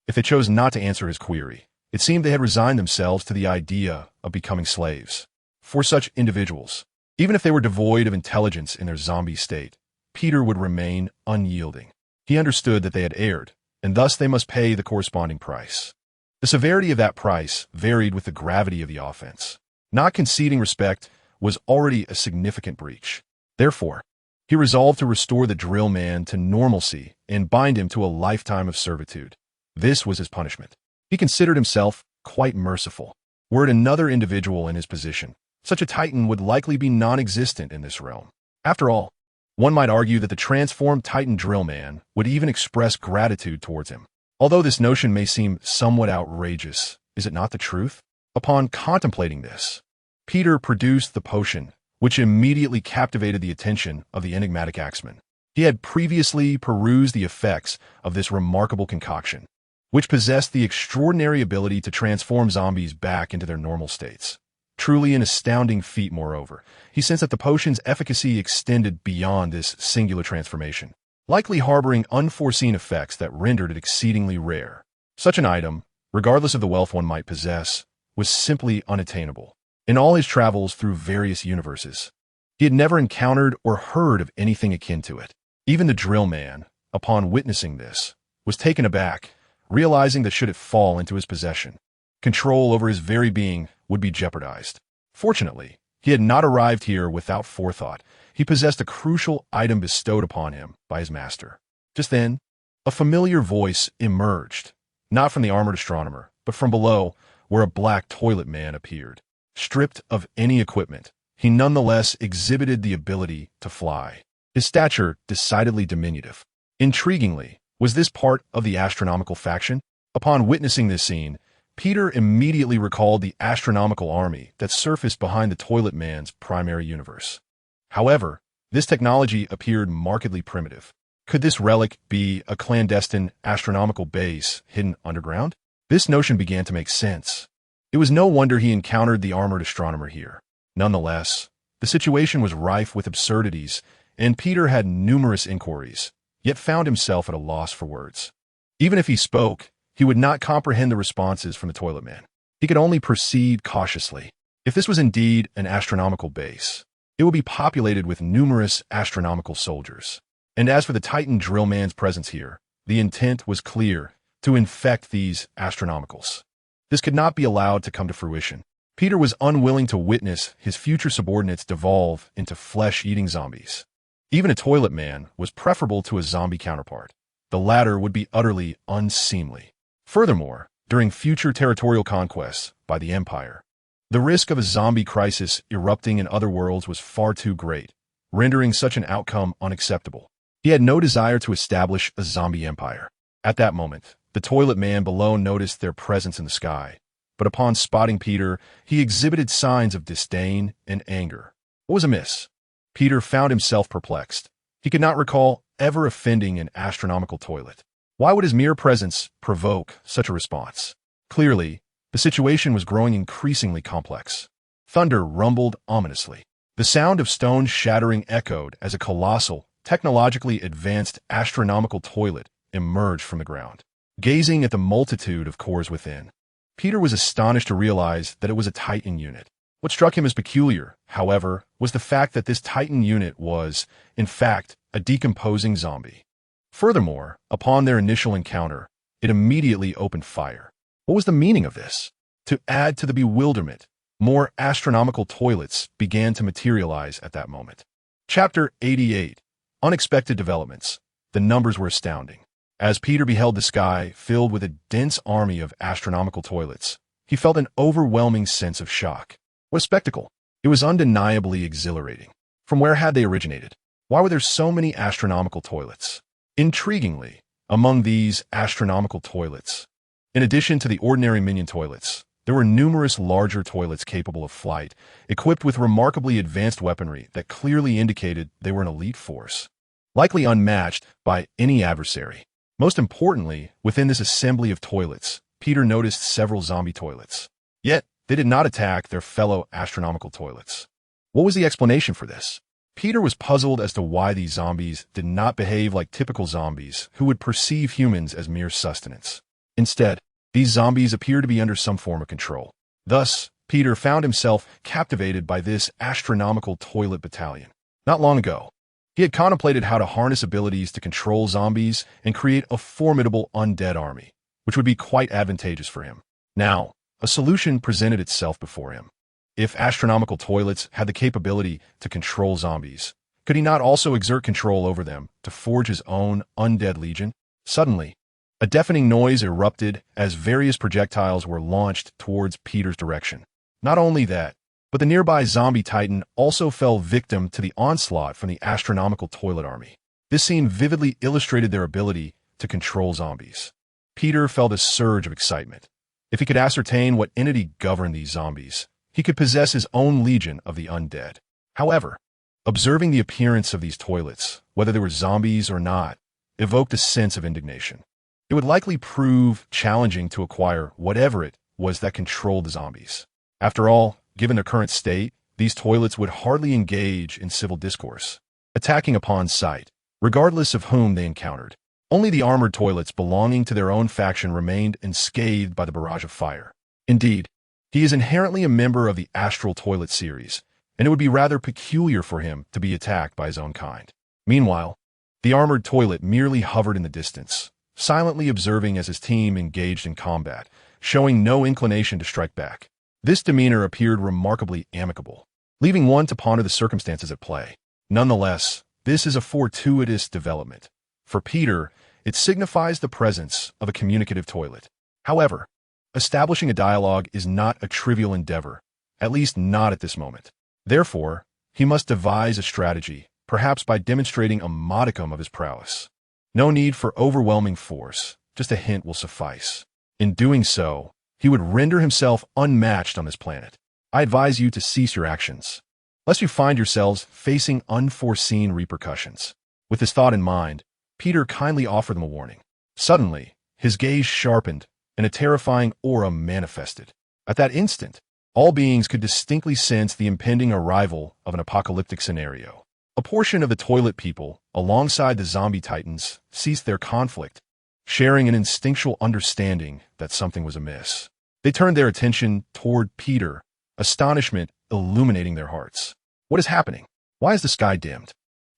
If they chose not to answer his query, it seemed they had resigned themselves to the idea of becoming slaves. For such individuals, even if they were devoid of intelligence in their zombie state, Peter would remain unyielding. He understood that they had erred, and thus they must pay the corresponding price. The severity of that price varied with the gravity of the offense. Not conceding respect was already a significant breach. Therefore, he resolved to restore the drill man to normalcy and bind him to a lifetime of servitude. This was his punishment. He considered himself quite merciful. Were it another individual in his position, such a titan would likely be non-existent in this realm. After all, one might argue that the transformed titan drill man would even express gratitude towards him. Although this notion may seem somewhat outrageous, is it not the truth? Upon contemplating this, Peter produced the potion, which immediately captivated the attention of the enigmatic axeman. He had previously perused the effects of this remarkable concoction, which possessed the extraordinary ability to transform zombies back into their normal states. Truly an astounding feat, moreover. He sensed that the potion's efficacy extended beyond this singular transformation, likely harboring unforeseen effects that rendered it exceedingly rare. Such an item, regardless of the wealth one might possess, was simply unattainable. In all his travels through various universes, he had never encountered or heard of anything akin to it. Even the drill man, upon witnessing this, was taken aback, realizing that should it fall into his possession, control over his very being would be jeopardized. Fortunately, he had not arrived here without forethought. He possessed a crucial item bestowed upon him by his master. Just then, a familiar voice emerged, not from the armored astronomer, but from below, where a black toilet man appeared. Stripped of any equipment, he nonetheless exhibited the ability to fly. His stature decidedly diminutive. Intriguingly, was this part of the astronomical faction? Upon witnessing this scene, Peter immediately recalled the astronomical army that surfaced behind the toilet man's primary universe. However, this technology appeared markedly primitive. Could this relic be a clandestine astronomical base hidden underground? This notion began to make sense. It was no wonder he encountered the armored astronomer here. Nonetheless, the situation was rife with absurdities, and Peter had numerous inquiries, yet found himself at a loss for words. Even if he spoke, he would not comprehend the responses from the toilet man. He could only proceed cautiously. If this was indeed an astronomical base, it would be populated with numerous astronomical soldiers. And as for the Titan drill man's presence here, the intent was clear: to infect these astronomicals. This could not be allowed to come to fruition. Peter was unwilling to witness his future subordinates devolve into flesh-eating zombies. Even a toilet man was preferable to a zombie counterpart. The latter would be utterly unseemly. Furthermore, during future territorial conquests by the Empire, the risk of a zombie crisis erupting in other worlds was far too great, rendering such an outcome unacceptable. He had no desire to establish a zombie empire. At that moment, the toilet man below noticed their presence in the sky, but upon spotting Peter, he exhibited signs of disdain and anger. What was amiss? Peter found himself perplexed. He could not recall ever offending an astronomical toilet. Why would his mere presence provoke such a response? Clearly, the situation was growing increasingly complex. Thunder rumbled ominously. The sound of stones shattering echoed as a colossal, technologically advanced astronomical toilet emerged from the ground. Gazing at the multitude of cores within, Peter was astonished to realize that it was a Titan unit. What struck him as peculiar, however, was the fact that this Titan unit was, in fact, a decomposing zombie. Furthermore, upon their initial encounter, it immediately opened fire. What was the meaning of this? To add to the bewilderment, more astronomical toilets began to materialize at that moment. Chapter 88. Unexpected Developments. The numbers were astounding. As Peter beheld the sky filled with a dense army of astronomical toilets, he felt an overwhelming sense of shock. What a spectacle! It was undeniably exhilarating. From where had they originated? Why were there so many astronomical toilets? Intriguingly, among these astronomical toilets, in addition to the ordinary minion toilets, there were numerous larger toilets capable of flight, equipped with remarkably advanced weaponry that clearly indicated they were an elite force, likely unmatched by any adversary. Most importantly, within this assembly of toilets, Peter noticed several zombie toilets. Yet, they did not attack their fellow astronomical toilets. What was the explanation for this? Peter was puzzled as to why these zombies did not behave like typical zombies who would perceive humans as mere sustenance. Instead, these zombies appeared to be under some form of control. Thus, Peter found himself captivated by this astronomical toilet battalion. Not long ago, he had contemplated how to harness abilities to control zombies and create a formidable undead army, which would be quite advantageous for him. Now, a solution presented itself before him. If astronomical toilets had the capability to control zombies, could he not also exert control over them to forge his own undead legion? Suddenly, a deafening noise erupted as various projectiles were launched towards Peter's direction. Not only that, but the nearby zombie titan also fell victim to the onslaught from the astronomical toilet army. This scene vividly illustrated their ability to control zombies. Peter felt a surge of excitement. If he could ascertain what entity governed these zombies, he could possess his own legion of the undead. However, observing the appearance of these toilets, whether they were zombies or not, evoked a sense of indignation. It would likely prove challenging to acquire whatever it was that controlled the zombies. After all, given their current state, these toilets would hardly engage in civil discourse, attacking upon sight, regardless of whom they encountered. Only the armored toilets belonging to their own faction remained unscathed by the barrage of fire. Indeed, he is inherently a member of the Astral Toilet series, and it would be rather peculiar for him to be attacked by his own kind. Meanwhile, the armored toilet merely hovered in the distance, silently observing as his team engaged in combat, showing no inclination to strike back. This demeanor appeared remarkably amicable, leaving one to ponder the circumstances at play. Nonetheless, this is a fortuitous development. For Peter, it signifies the presence of a communicative toilet. However, establishing a dialogue is not a trivial endeavor, at least not at this moment. Therefore, he must devise a strategy, perhaps by demonstrating a modicum of his prowess. No need for overwhelming force, just a hint will suffice. In doing so, he would render himself unmatched on this planet. I advise you to cease your actions, lest you find yourselves facing unforeseen repercussions. With this thought in mind, Peter kindly offered them a warning. Suddenly, his gaze sharpened, and a terrifying aura manifested. At that instant, all beings could distinctly sense the impending arrival of an apocalyptic scenario. A portion of the toilet people, alongside the zombie titans, ceased their conflict, sharing an instinctual understanding that something was amiss. They turned their attention toward Peter, astonishment illuminating their hearts. What is happening? Why is the sky dimmed?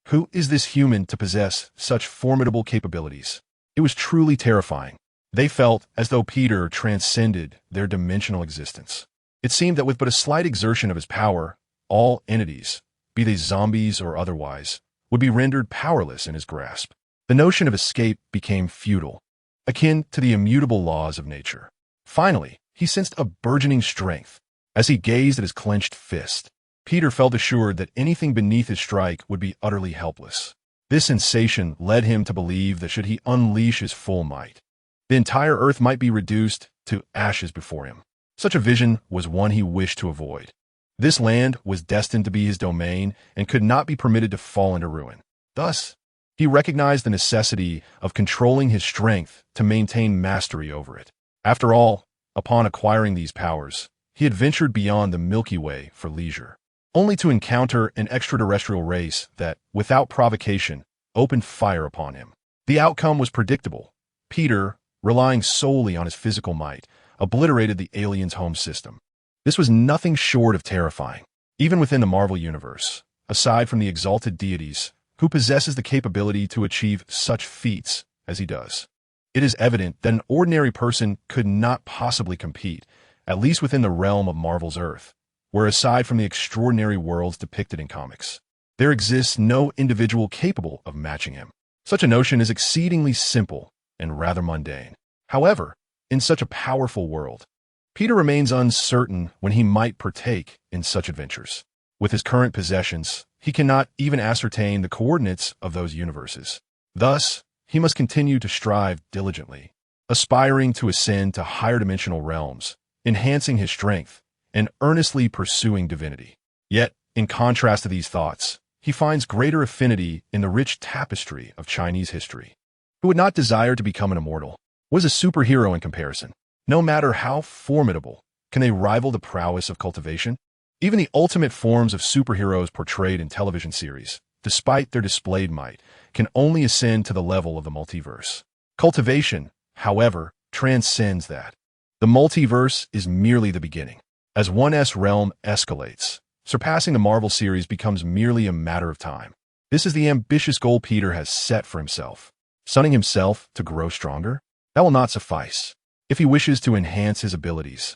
Who is this human to possess such formidable capabilities? It was truly terrifying. They felt as though Peter transcended their dimensional existence. It seemed that with but a slight exertion of his power, all entities, be they zombies or otherwise, would be rendered powerless in his grasp. The notion of escape became futile, akin to the immutable laws of nature. Finally, he sensed a burgeoning strength. As he gazed at his clenched fist, Peter felt assured that anything beneath his strike would be utterly helpless. This sensation led him to believe that should he unleash his full might, the entire earth might be reduced to ashes before him. Such a vision was one he wished to avoid. This land was destined to be his domain and could not be permitted to fall into ruin. Thus, he recognized the necessity of controlling his strength to maintain mastery over it. After all, upon acquiring these powers, he had ventured beyond the Milky Way for leisure, only to encounter an extraterrestrial race that, without provocation, opened fire upon him. The outcome was predictable. Peter, relying solely on his physical might, obliterated the aliens' home system. This was nothing short of terrifying. Even within the Marvel Universe, aside from the exalted deities, who possesses the capability to achieve such feats as he does, it is evident that an ordinary person could not possibly compete, at least within the realm of Marvel's Earth, where aside from the extraordinary worlds depicted in comics, there exists no individual capable of matching him. Such a notion is exceedingly simple and rather mundane. However, in such a powerful world, Peter remains uncertain when he might partake in such adventures. With his current possessions, he cannot even ascertain the coordinates of those universes. Thus, he must continue to strive diligently, aspiring to ascend to higher dimensional realms, enhancing his strength, and earnestly pursuing divinity. Yet, in contrast to these thoughts, he finds greater affinity in the rich tapestry of Chinese history. Who would not desire to become an immortal? What is a superhero in comparison? No matter how formidable, can they rival the prowess of cultivation? Even the ultimate forms of superheroes portrayed in television series, despite their displayed might, can only ascend to the level of the multiverse. Cultivation, however, transcends that. The multiverse is merely the beginning. As one's realm escalates, surpassing the Marvel series becomes merely a matter of time. This is the ambitious goal Peter has set for himself. Sunning himself to grow stronger? That will not suffice. If he wishes to enhance his abilities,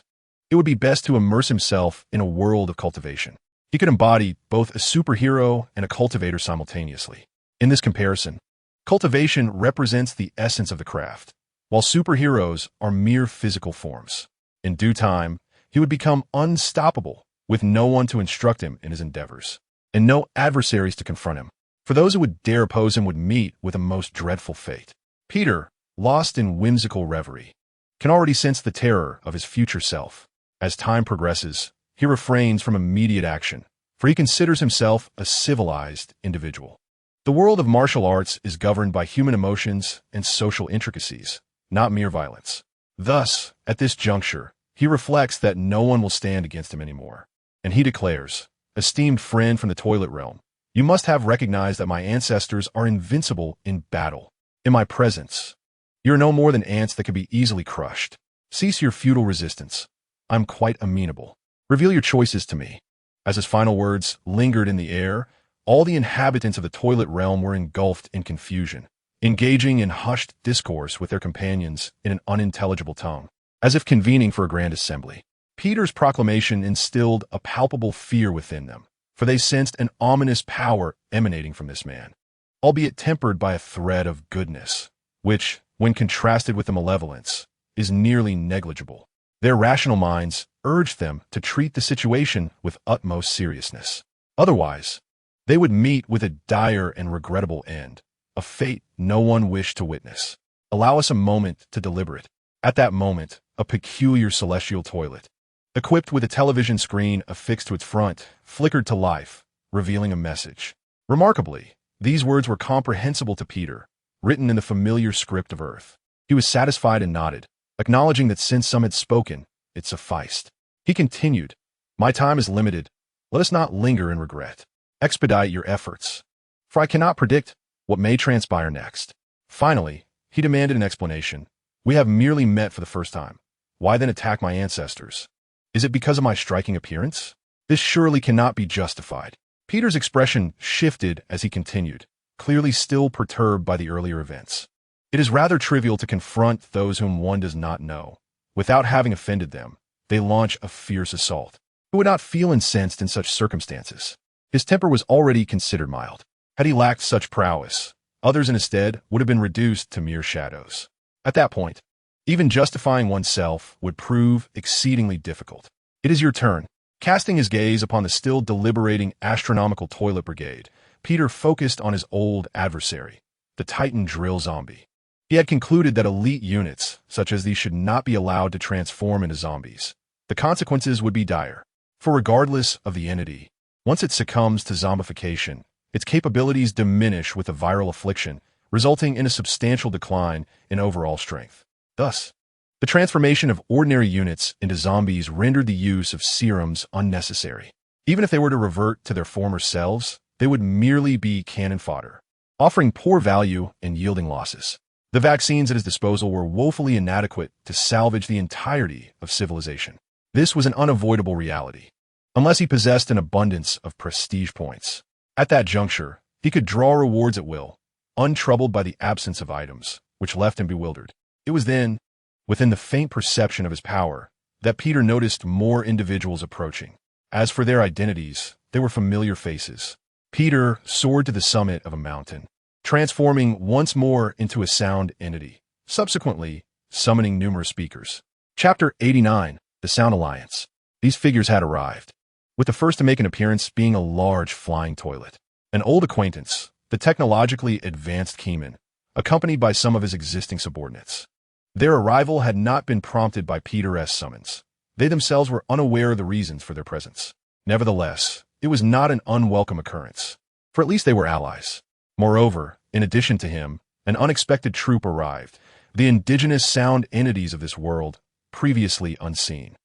it would be best to immerse himself in a world of cultivation. He could embody both a superhero and a cultivator simultaneously. In this comparison, cultivation represents the essence of the craft, while superheroes are mere physical forms. In due time, he would become unstoppable, with no one to instruct him in his endeavors, and no adversaries to confront him. For those who would dare oppose him would meet with a most dreadful fate. Peter, lost in whimsical reverie, can already sense the terror of his future self. As time progresses, he refrains from immediate action, for he considers himself a civilized individual. The world of martial arts is governed by human emotions and social intricacies, not mere violence. Thus, at this juncture, he reflects that no one will stand against him anymore, and he declares, "Esteemed friend from the toilet realm, you must have recognized that my ancestors are invincible in battle. In my presence, you are no more than ants that can be easily crushed. Cease your futile resistance. I'm quite amenable. Reveal your choices to me." As his final words lingered in the air, all the inhabitants of the toilet realm were engulfed in confusion, engaging in hushed discourse with their companions in an unintelligible tongue, as if convening for a grand assembly. Peter's proclamation instilled a palpable fear within them, for they sensed an ominous power emanating from this man, albeit tempered by a thread of goodness, which, when contrasted with the malevolence, is nearly negligible. Their rational minds urged them to treat the situation with utmost seriousness. Otherwise, they would meet with a dire and regrettable end, a fate no one wished to witness. Allow us a moment to deliberate. At that moment, a peculiar celestial toilet, equipped with a television screen affixed to its front, flickered to life, revealing a message. Remarkably, these words were comprehensible to Peter, written in the familiar script of Earth. He was satisfied and nodded, acknowledging that since some had spoken, it sufficed. He continued, "My time is limited. Let us not linger in regret. Expedite your efforts, for I cannot predict what may transpire next." Finally, he demanded an explanation. "We have merely met for the first time. Why then attack my ancestors? Is it because of my striking appearance? This surely cannot be justified." Peter's expression shifted as he continued, clearly still perturbed by the earlier events. It is rather trivial to confront those whom one does not know. Without having offended them, they launch a fierce assault. Who would not feel incensed in such circumstances? His temper was already considered mild. Had he lacked such prowess, others in his stead would have been reduced to mere shadows. At that point, even justifying oneself would prove exceedingly difficult. "It is your turn." Casting his gaze upon the still deliberating astronomical toilet brigade, Peter focused on his old adversary, the Titan drill zombie. He had concluded that elite units, such as these, should not be allowed to transform into zombies. The consequences would be dire. For regardless of the entity, once it succumbs to zombification, its capabilities diminish with a viral affliction, resulting in a substantial decline in overall strength. Thus, the transformation of ordinary units into zombies rendered the use of serums unnecessary. Even if they were to revert to their former selves, they would merely be cannon fodder, offering poor value and yielding losses. The vaccines at his disposal were woefully inadequate to salvage the entirety of civilization. This was an unavoidable reality, unless he possessed an abundance of prestige points. At that juncture, he could draw rewards at will, untroubled by the absence of items, which left him bewildered. It was then, within the faint perception of his power, that Peter noticed more individuals approaching. As for their identities, they were familiar faces. Peter soared to the summit of a mountain, transforming once more into a sound entity, subsequently summoning numerous speakers. Chapter 89, The Sound Alliance. These figures had arrived, with the first to make an appearance being a large flying toilet. An old acquaintance, the technologically advanced Keyman, accompanied by some of his existing subordinates. Their arrival had not been prompted by Peter's summons. They themselves were unaware of the reasons for their presence. Nevertheless, it was not an unwelcome occurrence, for at least they were allies. Moreover, in addition to him, an unexpected troop arrived, the indigenous sound entities of this world, previously unseen.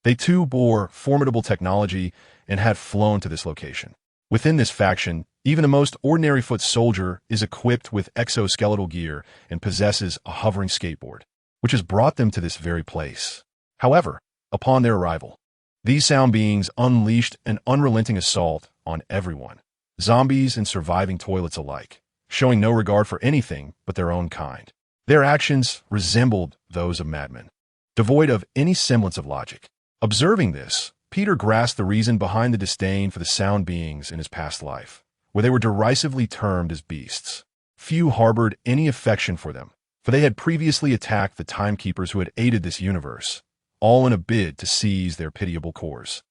They too bore formidable technology and had flown to this location. Within this faction, even the most ordinary foot soldier is equipped with exoskeletal gear and possesses a hovering skateboard, which has brought them to this very place. However, upon their arrival, these sound beings unleashed an unrelenting assault on everyone, zombies and surviving toilets alike, showing no regard for anything but their own kind. Their actions resembled those of madmen, devoid of any semblance of logic. Observing this, Peter grasped the reason behind the disdain for the sound beings in his past life, where they were derisively termed as beasts. Few harbored any affection for them, for they had previously attacked the timekeepers who had aided this universe, all in a bid to seize their pitiable cores.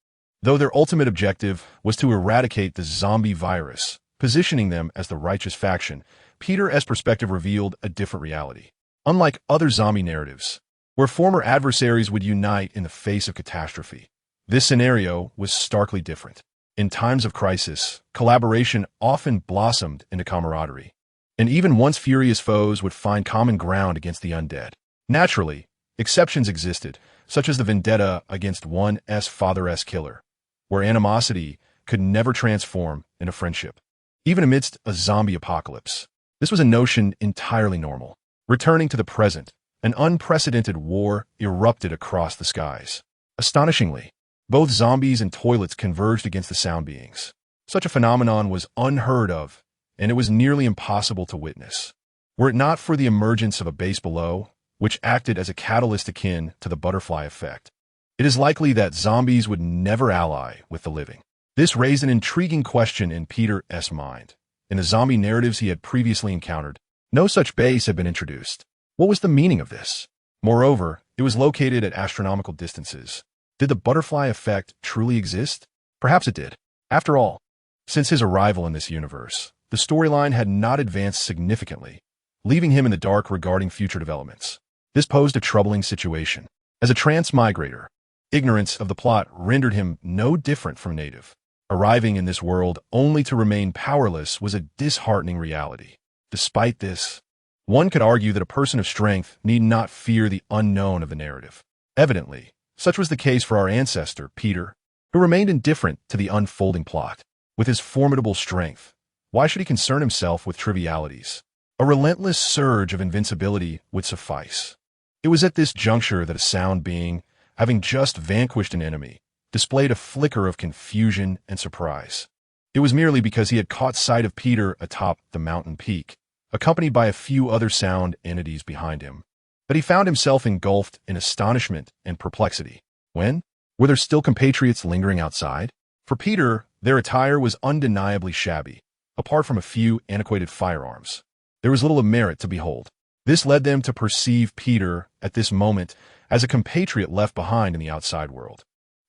Though their ultimate objective was to eradicate the zombie virus, positioning them as the righteous faction, Peter's perspective revealed a different reality. Unlike other zombie narratives, where former adversaries would unite in the face of catastrophe, this scenario was starkly different. In times of crisis, collaboration often blossomed into camaraderie, and even once furious foes would find common ground against the undead. Naturally, exceptions existed, such as the vendetta against one's father's killer, where animosity could never transform into friendship. Even amidst a zombie apocalypse, this was a notion entirely normal. Returning to the present, an unprecedented war erupted across the skies. Astonishingly, both zombies and toilets converged against the sound beings. Such a phenomenon was unheard of, and it was nearly impossible to witness. Were it not for the emergence of a base below, which acted as a catalyst akin to the butterfly effect, it is likely that zombies would never ally with the living. This raised an intriguing question in Peter's mind. In the zombie narratives he had previously encountered, no such base had been introduced. What was the meaning of this? Moreover, it was located at astronomical distances. Did the butterfly effect truly exist? Perhaps it did. After all, since his arrival in this universe, the storyline had not advanced significantly, leaving him in the dark regarding future developments. This posed a troubling situation. As a transmigrator, ignorance of the plot rendered him no different from native. Arriving in this world only to remain powerless was a disheartening reality. Despite this, one could argue that a person of strength need not fear the unknown of the narrative. Evidently, such was the case for our ancestor, Peter, who remained indifferent to the unfolding plot. With his formidable strength, why should he concern himself with trivialities? A relentless surge of invincibility would suffice. It was at this juncture that a sound being, having just vanquished an enemy, displayed a flicker of confusion and surprise. It was merely because he had caught sight of Peter atop the mountain peak, accompanied by a few other sound entities behind him, that he found himself engulfed in astonishment and perplexity. When? Were there still compatriots lingering outside? For Peter, their attire was undeniably shabby. Apart from a few antiquated firearms, there was little of merit to behold. This led them to perceive Peter at this moment as a compatriot left behind in the outside world.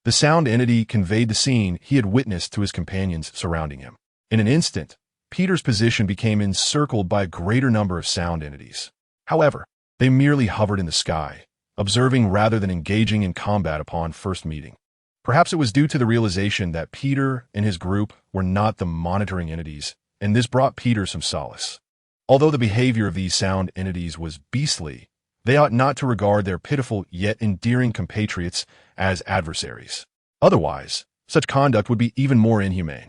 The sound entity conveyed the scene he had witnessed to his companions surrounding him. In an instant, Peter's position became encircled by a greater number of sound entities. However, they merely hovered in the sky, observing rather than engaging in combat upon first meeting. Perhaps it was due to the realization that Peter and his group were not the monitoring entities, and this brought Peter some solace. Although the behavior of these sound entities was beastly, they ought not to regard their pitiful yet endearing compatriots as adversaries. Otherwise, such conduct would be even more inhumane.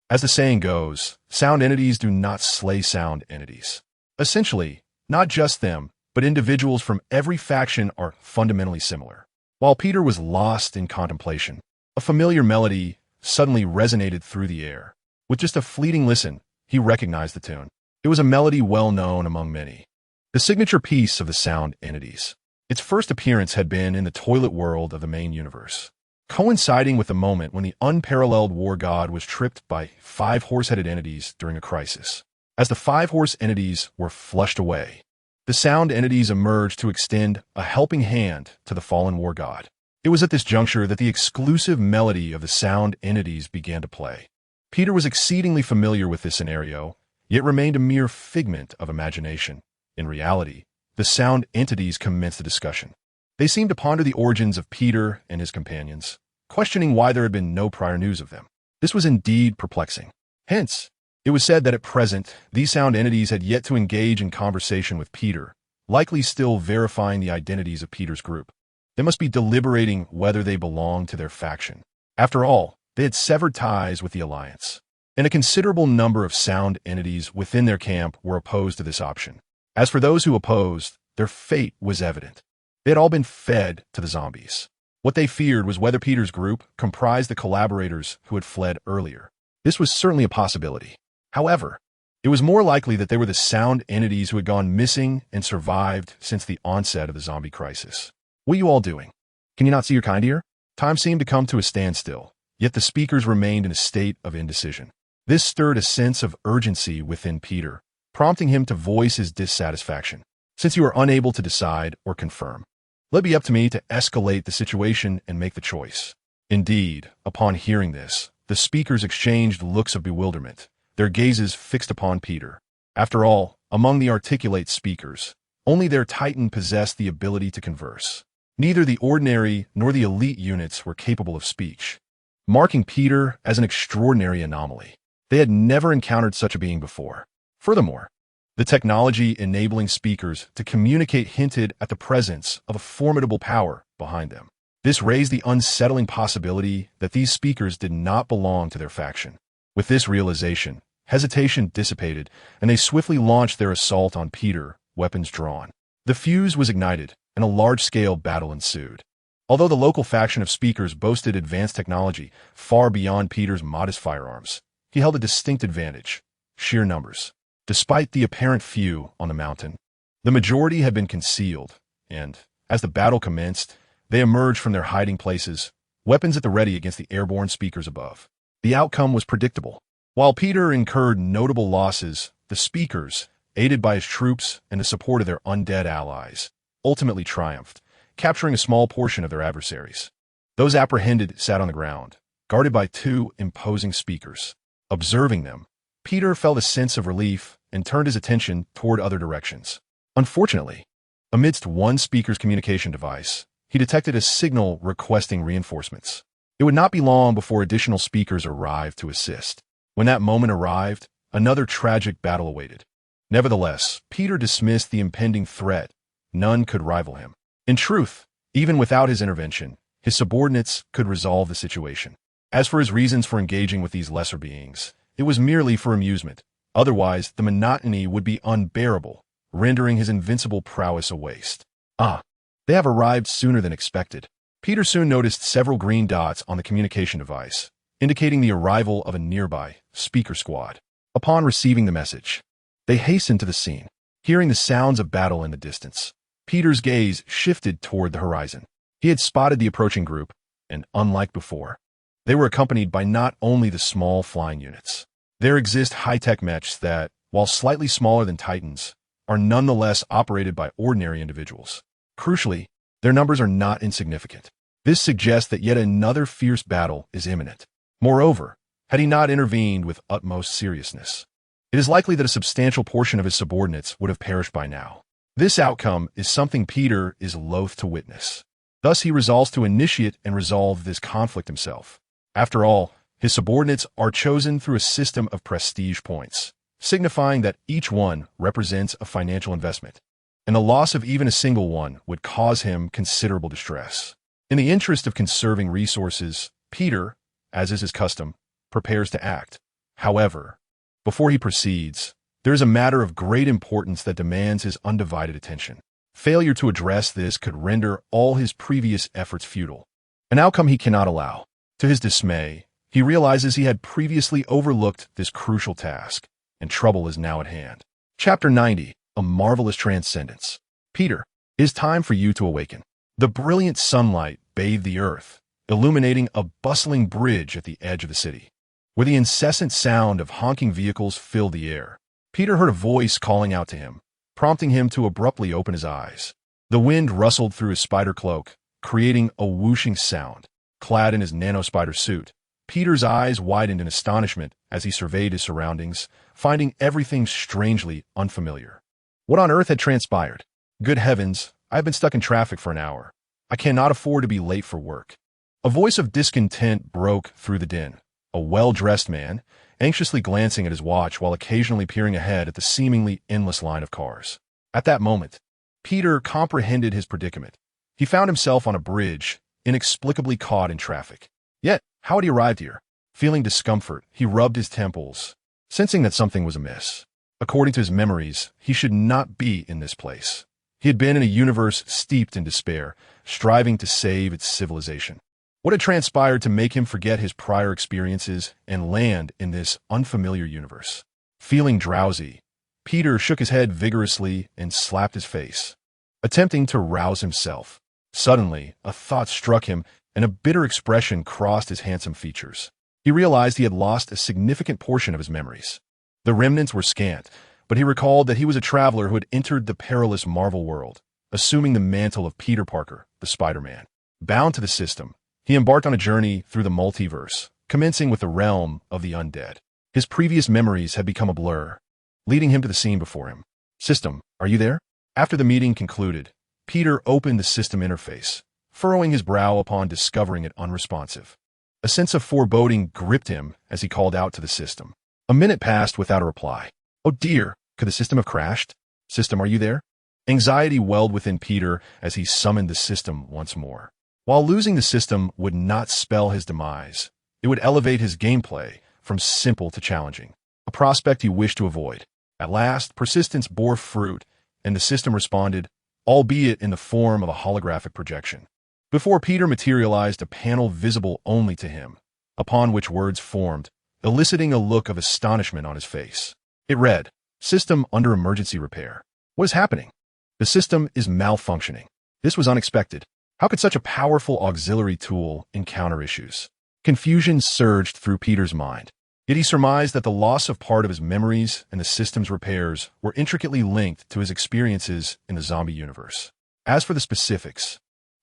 As the saying goes, sound entities do not slay sound entities. Essentially, not just them, but individuals from every faction are fundamentally similar. While Peter was lost in contemplation, a familiar melody suddenly resonated through the air. With just a fleeting listen, he recognized the tune. It was a melody well known among many. The signature piece of the sound entities. Its first appearance had been in the toilet world of the main universe, coinciding with the moment when the unparalleled war god was tripped by 5 horse-headed entities during a crisis. As the 5 horse entities were flushed away, the sound entities emerged to extend a helping hand to the fallen war god. It was at this juncture that the exclusive melody of the sound entities began to play. Peter was exceedingly familiar with this scenario, yet remained a mere figment of imagination. In reality, the sound entities commenced a discussion. They seemed to ponder the origins of Peter and his companions, questioning why there had been no prior news of them. This was indeed perplexing. Hence, it was said that at present, these sound entities had yet to engage in conversation with Peter, likely still verifying the identities of Peter's group. They must be deliberating whether they belonged to their faction. After all, they had severed ties with the Alliance, and a considerable number of sound entities within their camp were opposed to this option. As for those who opposed, their fate was evident. They had all been fed to the zombies. What they feared was whether Peter's group comprised the collaborators who had fled earlier. This was certainly a possibility. However, it was more likely that they were the sound entities who had gone missing and survived since the onset of the zombie crisis. What are you all doing? Can you not see your kind here? Time seemed to come to a standstill, yet the speakers remained in a state of indecision. This stirred a sense of urgency within Peter, prompting him to voice his dissatisfaction. Since you are unable to decide or confirm, let it be up to me to escalate the situation and make the choice. Indeed, upon hearing this, the speakers exchanged looks of bewilderment, their gazes fixed upon Peter. After all, among the articulate speakers, only their Titan possessed the ability to converse. Neither the ordinary nor the elite units were capable of speech, marking Peter as an extraordinary anomaly. They had never encountered such a being before. Furthermore, the technology enabling speakers to communicate hinted at the presence of a formidable power behind them. This raised the unsettling possibility that these speakers did not belong to their faction. With this realization, hesitation dissipated, and they swiftly launched their assault on Peter, weapons drawn. The fuse was ignited, and a large-scale battle ensued. Although the local faction of speakers boasted advanced technology far beyond Peter's modest firearms, he held a distinct advantage: sheer numbers. Despite the apparent few on the mountain, the majority had been concealed, and, as the battle commenced, they emerged from their hiding places, weapons at the ready against the airborne speakers above. The outcome was predictable. While Peter incurred notable losses, the speakers, aided by his troops and the support of their undead allies, ultimately triumphed, capturing a small portion of their adversaries. Those apprehended sat on the ground, guarded by 2 imposing speakers. Observing them, Peter felt a sense of relief and turned his attention toward other directions. Unfortunately, amidst one speaker's communication device, he detected a signal requesting reinforcements. It would not be long before additional speakers arrived to assist. When that moment arrived, another tragic battle awaited. Nevertheless, Peter dismissed the impending threat. None could rival him. In truth, even without his intervention, his subordinates could resolve the situation. As for his reasons for engaging with these lesser beings, it was merely for amusement. Otherwise, the monotony would be unbearable, rendering his invincible prowess a waste. Ah, they have arrived sooner than expected. Peter soon noticed several green dots on the communication device, indicating the arrival of a nearby speaker squad. Upon receiving the message, they hastened to the scene. Hearing the sounds of battle in the distance, Peter's gaze shifted toward the horizon. He had spotted the approaching group, and unlike before, they were accompanied by not only the small flying units. There exist high-tech mechs that, while slightly smaller than Titans, are nonetheless operated by ordinary individuals. Crucially, their numbers are not insignificant. This suggests that yet another fierce battle is imminent. Moreover, had he not intervened with utmost seriousness, it is likely that a substantial portion of his subordinates would have perished by now. This outcome is something Peter is loath to witness. Thus, he resolves to initiate and resolve this conflict himself. After all, his subordinates are chosen through a system of prestige points, signifying that each one represents a financial investment, and the loss of even a single one would cause him considerable distress. In the interest of conserving resources, Peter, as is his custom, prepares to act. However, before he proceeds, there is a matter of great importance that demands his undivided attention. Failure to address this could render all his previous efforts futile, an outcome he cannot allow. To his dismay, he realizes he had previously overlooked this crucial task, and trouble is now at hand. Chapter 90, A Marvelous Transcendence. Peter, it is time for you to awaken. The brilliant sunlight bathed the earth, illuminating a bustling bridge at the edge of the city, where the incessant sound of honking vehicles filled the air. Peter heard a voice calling out to him, prompting him to abruptly open his eyes. The wind rustled through his spider cloak, creating a whooshing sound. Clad in his nano-spider suit, Peter's eyes widened in astonishment as he surveyed his surroundings, finding everything strangely unfamiliar. What on earth had transpired? Good heavens, I have been stuck in traffic for an hour. I cannot afford to be late for work. A voice of discontent broke through the din. A well-dressed man, anxiously glancing at his watch while occasionally peering ahead at the seemingly endless line of cars. At that moment, Peter comprehended his predicament. He found himself on a bridge, inexplicably caught in traffic. Yet, how had he arrived here? Feeling discomfort, he rubbed his temples, sensing that something was amiss. According to his memories, he should not be in this place. He had been in a universe steeped in despair, striving to save its civilization. What had transpired to make him forget his prior experiences and land in this unfamiliar universe? Feeling drowsy, Peter shook his head vigorously and slapped his face, attempting to rouse himself. Suddenly, a thought struck him, and a bitter expression crossed his handsome features. He realized he had lost a significant portion of his memories. The remnants were scant, but he recalled that he was a traveler who had entered the perilous Marvel world, assuming the mantle of Peter Parker, the Spider-Man. Bound to the system, he embarked on a journey through the multiverse, commencing with the realm of the undead. His previous memories had become a blur, leading him to the scene before him. System, are you there? After the meeting concluded, Peter opened the system interface, furrowing his brow upon discovering it unresponsive. A sense of foreboding gripped him as he called out to the system. A minute passed without a reply. Oh dear, could the system have crashed? System, are you there? Anxiety welled within Peter as he summoned the system once more. While losing the system would not spell his demise, it would elevate his gameplay from simple to challenging, a prospect he wished to avoid. At last, persistence bore fruit, and the system responded, albeit in the form of a holographic projection. Before Peter materialized a panel visible only to him, upon which words formed, eliciting a look of astonishment on his face. It read, System under emergency repair. What is happening? The system is malfunctioning. This was unexpected. How could such a powerful auxiliary tool encounter issues? Confusion surged through Peter's mind. Yet he surmised that the loss of part of his memories and the system's repairs were intricately linked to his experiences in the zombie universe. As for the specifics,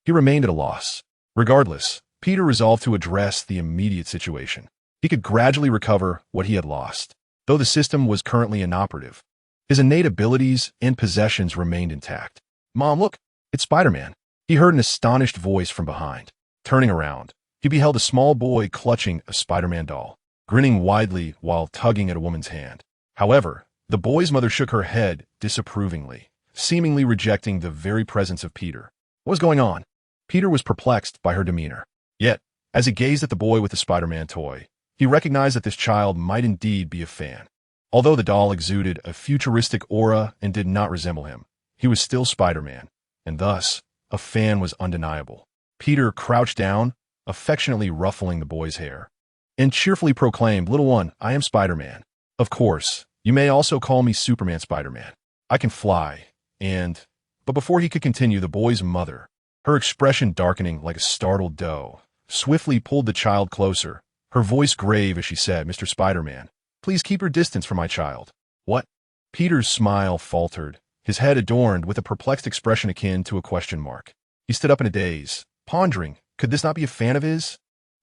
he remained at a loss. Regardless, Peter resolved to address the immediate situation. He could gradually recover what he had lost. Though the system was currently inoperative, his innate abilities and possessions remained intact. Mom, look, it's Spider-Man. He heard an astonished voice from behind. Turning around, he beheld a small boy clutching a Spider-Man doll, grinning widely while tugging at a woman's hand. However, the boy's mother shook her head disapprovingly, seemingly rejecting the very presence of Peter. What was going on? Peter was perplexed by her demeanor. Yet, as he gazed at the boy with the Spider-Man toy, he recognized that this child might indeed be a fan. Although the doll exuded a futuristic aura and did not resemble him, he was still Spider-Man, and thus, a fan was undeniable. Peter crouched down, affectionately ruffling the boy's hair, and cheerfully proclaimed, Little one, I am Spider-Man. Of course, you may also call me Superman Spider-Man. I can fly, But before he could continue, the boy's mother, her expression darkening like a startled doe, swiftly pulled the child closer, her voice grave as she said, Mr. Spider-Man, please keep your distance from my child. What? Peter's smile faltered, his head adorned with a perplexed expression akin to a question mark. He stood up in a daze, pondering, could this not be a fan of his?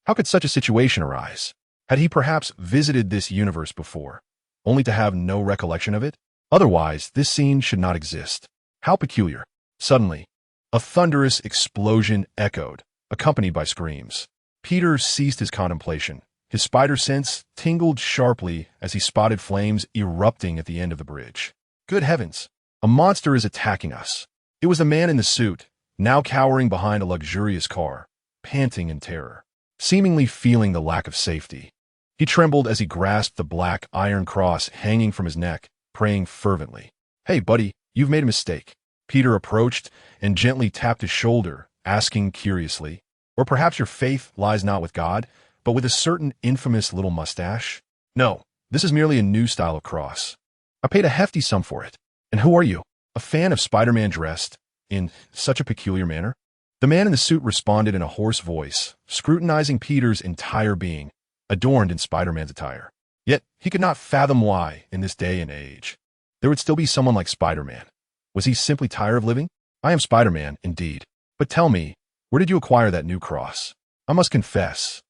How could such a situation arise? Had he perhaps visited this universe before, only to have no recollection of it? Otherwise, this scene should not exist. How peculiar. Suddenly, A thunderous explosion echoed, accompanied by screams. Peter ceased his contemplation. His spider sense tingled sharply as he spotted flames erupting at the end of the bridge. Good heavens! A monster is attacking us. It was the man in the suit, now cowering behind a luxurious car, panting in terror, seemingly feeling the lack of safety. He trembled as he grasped the black iron cross hanging from his neck, praying fervently. "Hey, buddy, you've made a mistake." Peter approached and gently tapped his shoulder, asking curiously, "Or perhaps your faith lies not with God, but with a certain infamous little mustache?" "No, this is merely a new style of cross. I paid a hefty sum for it." "And who are you? A fan of Spider-Man dressed in such a peculiar manner?" The man in the suit responded in a hoarse voice, scrutinizing Peter's entire being, adorned in Spider-Man's attire. Yet he could not fathom why, in this day and age, there would still be someone like Spider-Man. Was he simply tired of living? "I am Spider-Man, indeed. But tell me, where did you acquire that new cross? I must confess,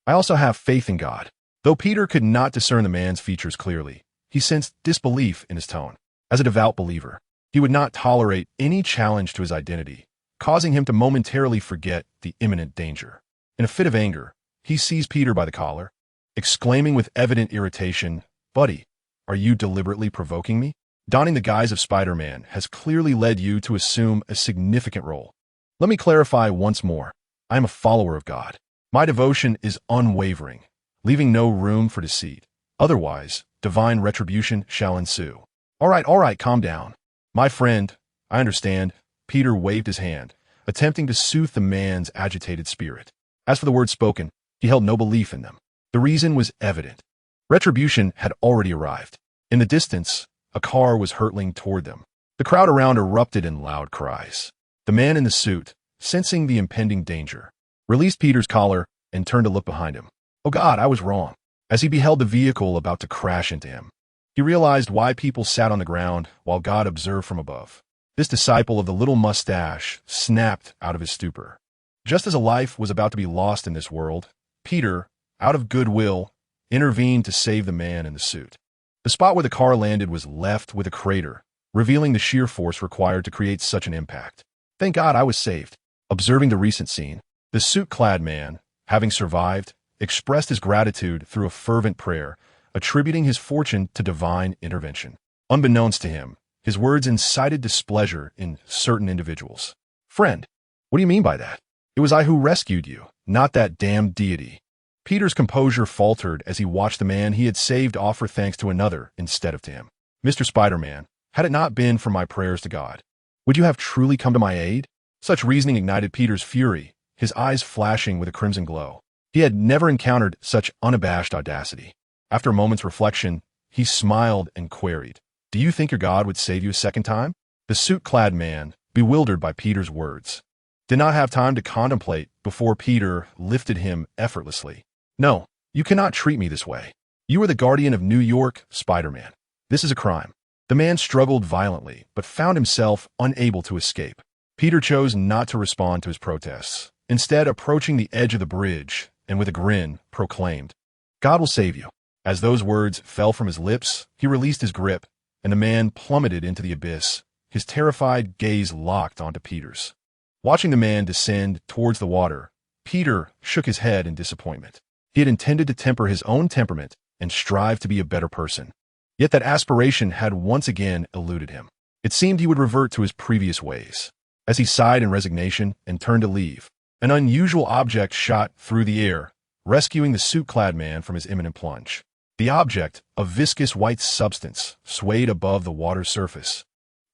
I also have faith in God." Though Peter could not discern the man's features clearly, he sensed disbelief in his tone. As a devout believer, he would not tolerate any challenge to his identity, causing him to momentarily forget the imminent danger. In a fit of anger, he seized Peter by the collar, exclaiming with evident irritation, "Buddy, are you deliberately provoking me? Donning the guise of Spider-Man has clearly led you to assume a significant role. Let me clarify once more. I am a follower of God. My devotion is unwavering, leaving no room for deceit. Otherwise, divine retribution shall ensue." All right, calm down. "My friend, I understand." Peter waved his hand, attempting to soothe the man's agitated spirit. As for the words spoken, he held no belief in them. The reason was evident. Retribution had already arrived. In the distance, a car was hurtling toward them. The crowd around erupted in loud cries. The man in the suit, sensing the impending danger, released Peter's collar and turned to look behind him. "Oh God, I was wrong." As he beheld the vehicle about to crash into him, he realized why people sat on the ground while God observed from above. This disciple of the little mustache snapped out of his stupor. Just as a life was about to be lost in this world, Peter, out of goodwill, intervened to save the man in the suit. The spot where the car landed was left with a crater, revealing the sheer force required to create such an impact. "Thank God I was saved." Observing the recent scene, the suit-clad man, having survived, expressed his gratitude through a fervent prayer, attributing his fortune to divine intervention. Unbeknownst to him, his words incited displeasure in certain individuals. "Friend, what do you mean by that? It was I who rescued you, not that damned deity." Peter's composure faltered as he watched the man he had saved offer thanks to another instead of to him. "Mr. Spider-Man, had it not been for my prayers to God, would you have truly come to my aid?" Such reasoning ignited Peter's fury, his eyes flashing with a crimson glow. He had never encountered such unabashed audacity. After a moment's reflection, he smiled and queried, "Do you think your God would save you a second time?" The suit-clad man, bewildered by Peter's words, did not have time to contemplate before Peter lifted him effortlessly. "No, you cannot treat me this way. You are the guardian of New York, Spider-Man. This is a crime." The man struggled violently, but found himself unable to escape. Peter chose not to respond to his protests, instead approaching the edge of the bridge and with a grin proclaimed, "God will save you." As those words fell from his lips, he released his grip, and the man plummeted into the abyss, his terrified gaze locked onto Peter's. Watching the man descend towards the water, Peter shook his head in disappointment. He had intended to temper his own temperament and strive to be a better person. Yet that aspiration had once again eluded him. It seemed he would revert to his previous ways. As he sighed in resignation and turned to leave, an unusual object shot through the air, rescuing the suit-clad man from his imminent plunge. The object, a viscous white substance, swayed above the water's surface,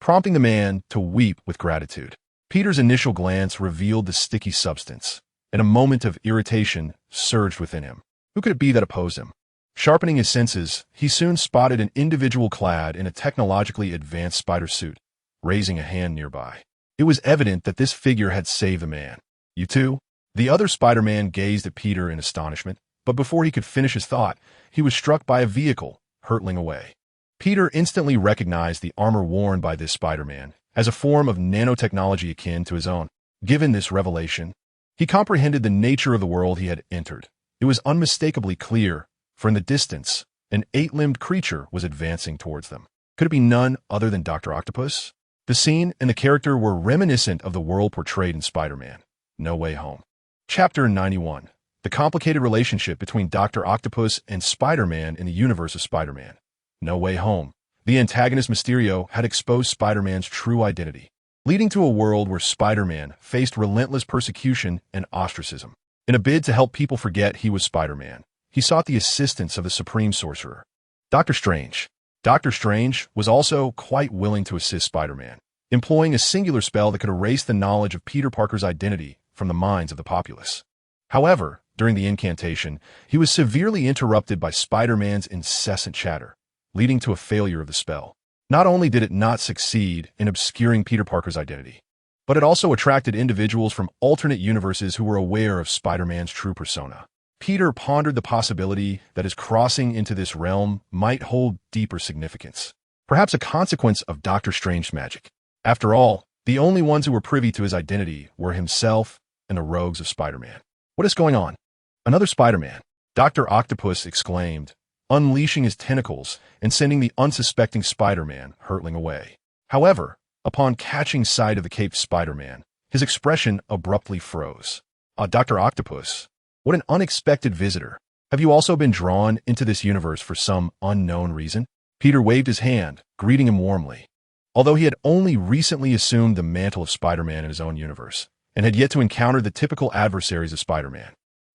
prompting the man to weep with gratitude. Peter's initial glance revealed the sticky substance, and a moment of irritation surged within him. Who could it be that opposed him? Sharpening his senses, he soon spotted an individual clad in a technologically advanced spider suit, raising a hand nearby. It was evident that this figure had saved the man. "You too?" The other Spider-Man gazed at Peter in astonishment, but before he could finish his thought, he was struck by a vehicle hurtling away. Peter instantly recognized the armor worn by this Spider-Man as a form of nanotechnology akin to his own. Given this revelation, he comprehended the nature of the world he had entered. It was unmistakably clear, for in the distance, an 8-limbed creature was advancing towards them. Could it be none other than Dr. Octopus? The scene and the character were reminiscent of the world portrayed in Spider-Man: No Way Home. Chapter 91. The complicated relationship between Dr. Octopus and Spider-Man in the universe of Spider-Man: No Way Home. The antagonist Mysterio had exposed Spider-Man's true identity, leading to a world where Spider-Man faced relentless persecution and ostracism. In a bid to help people forget he was Spider-Man, he sought the assistance of the Supreme Sorcerer, Dr. Strange. Dr. Strange was also quite willing to assist Spider-Man, employing a singular spell that could erase the knowledge of Peter Parker's identity from the minds of the populace. However, during the incantation, he was severely interrupted by Spider-Man's incessant chatter, leading to a failure of the spell. Not only did it not succeed in obscuring Peter Parker's identity, but it also attracted individuals from alternate universes who were aware of Spider-Man's true persona. Peter pondered the possibility that his crossing into this realm might hold deeper significance, perhaps a consequence of Doctor Strange's magic. After all, the only ones who were privy to his identity were himself and the rogues of Spider-Man. What is going on? Another Spider-Man, Dr. Octopus exclaimed, unleashing his tentacles and sending the unsuspecting Spider-Man hurtling away. However, upon catching sight of the caped Spider-Man, his expression abruptly froze. Dr. Octopus, what an unexpected visitor. Have you also been drawn into this universe for some unknown reason? Peter waved his hand, greeting him warmly. Although he had only recently assumed the mantle of Spider-Man in his own universe, and had yet to encounter the typical adversaries of Spider-Man,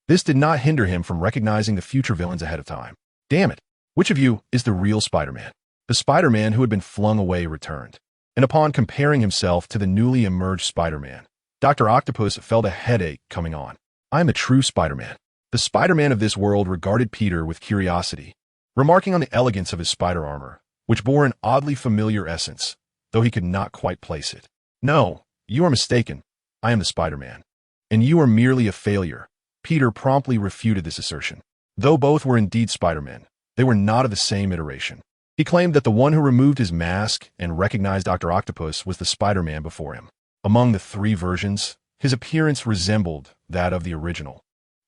this did not hinder him from recognizing the future villains ahead of time. Damn it, which of you is the real Spider-Man? The Spider-Man who had been flung away returned, and upon comparing himself to the newly emerged Spider-Man, Dr. Octopus felt a headache coming on. I am a true Spider-Man. The Spider-Man of this world regarded Peter with curiosity, remarking on the elegance of his spider armor, which bore an oddly familiar essence, though he could not quite place it. No, you are mistaken. I am the Spider-Man. And you are merely a failure. Peter promptly refuted this assertion. Though both were indeed Spider-Man, they were not of the same iteration. He claimed that the one who removed his mask and recognized Dr. Octopus was the Spider-Man before him. Among the three versions, his appearance resembled that of the original,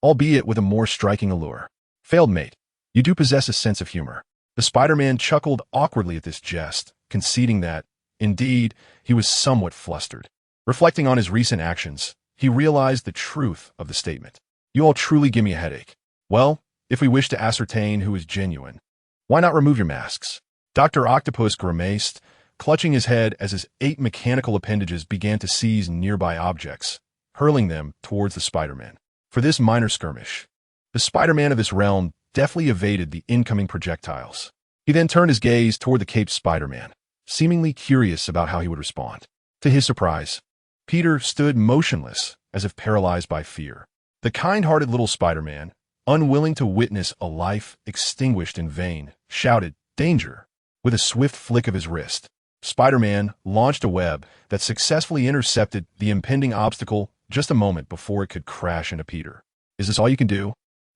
albeit with a more striking allure. Failed mate, you do possess a sense of humor. The Spider-Man chuckled awkwardly at this jest, conceding that, indeed, he was somewhat flustered. Reflecting on his recent actions, he realized the truth of the statement. You all truly give me a headache. Well, if we wish to ascertain who is genuine, why not remove your masks? Dr. Octopus grimaced, clutching his head as his 8 mechanical appendages began to seize nearby objects, hurling them towards the Spider-Man. For this minor skirmish, the Spider-Man of this realm deftly evaded the incoming projectiles. He then turned his gaze toward the caped Spider-Man, seemingly curious about how he would respond. To his surprise, Peter stood motionless, as if paralyzed by fear. The kind-hearted little Spider-Man, unwilling to witness a life extinguished in vain, shouted, "Danger!" with a swift flick of his wrist. Spider-Man launched a web that successfully intercepted the impending obstacle just a moment before it could crash into Peter. Is this all you can do?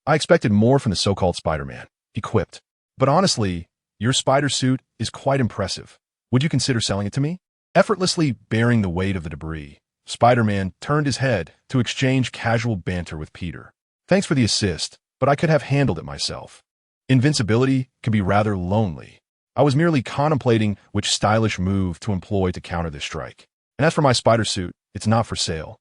I expected more from the so-called Spider-Man, he quipped. But honestly, your spider suit is quite impressive. Would you consider selling it to me? Effortlessly bearing the weight of the debris, Spider-Man turned his head to exchange casual banter with Peter. Thanks for the assist, but I could have handled it myself. Invincibility can be rather lonely. I was merely contemplating which stylish move to employ to counter this strike. And as for my spider suit, it's not for sale.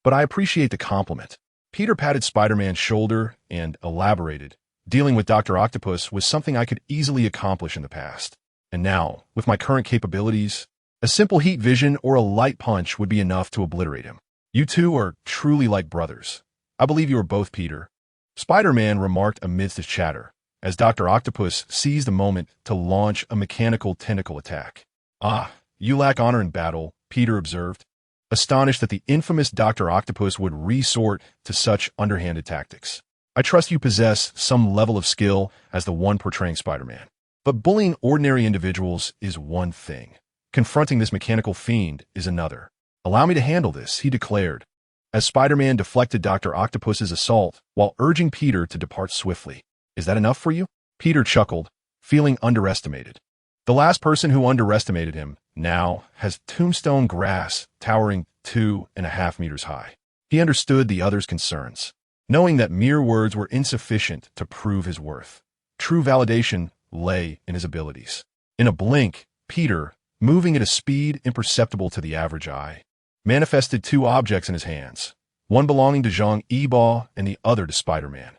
But I appreciate the compliment. Peter patted Spider-Man's shoulder and elaborated. Dealing with Dr. Octopus was something I could easily accomplish in the past. And now, with my current capabilities, a simple heat vision or a light punch would be enough to obliterate him. You two are truly like brothers. I believe you are both Peter. Spider-Man remarked amidst his chatter, as Dr. Octopus seized the moment to launch a mechanical tentacle attack. Ah, you lack honor in battle, Peter observed, astonished that the infamous Dr. Octopus would resort to such underhanded tactics. I trust you possess some level of skill as the one portraying Spider-Man. But bullying ordinary individuals is one thing. Confronting this mechanical fiend is another. Allow me to handle this, he declared, as Spider-Man deflected Dr. Octopus's assault while urging Peter to depart swiftly. Is that enough for you? Peter chuckled, feeling underestimated. The last person who underestimated him now has tombstone grass towering 2.5 meters high. He understood the other's concerns, knowing that mere words were insufficient to prove his worth. True validation lay in his abilities. In a blink, Peter, moving at a speed imperceptible to the average eye, manifested two objects in his hands, one belonging to Zhang Yibo and the other to Spider-Man.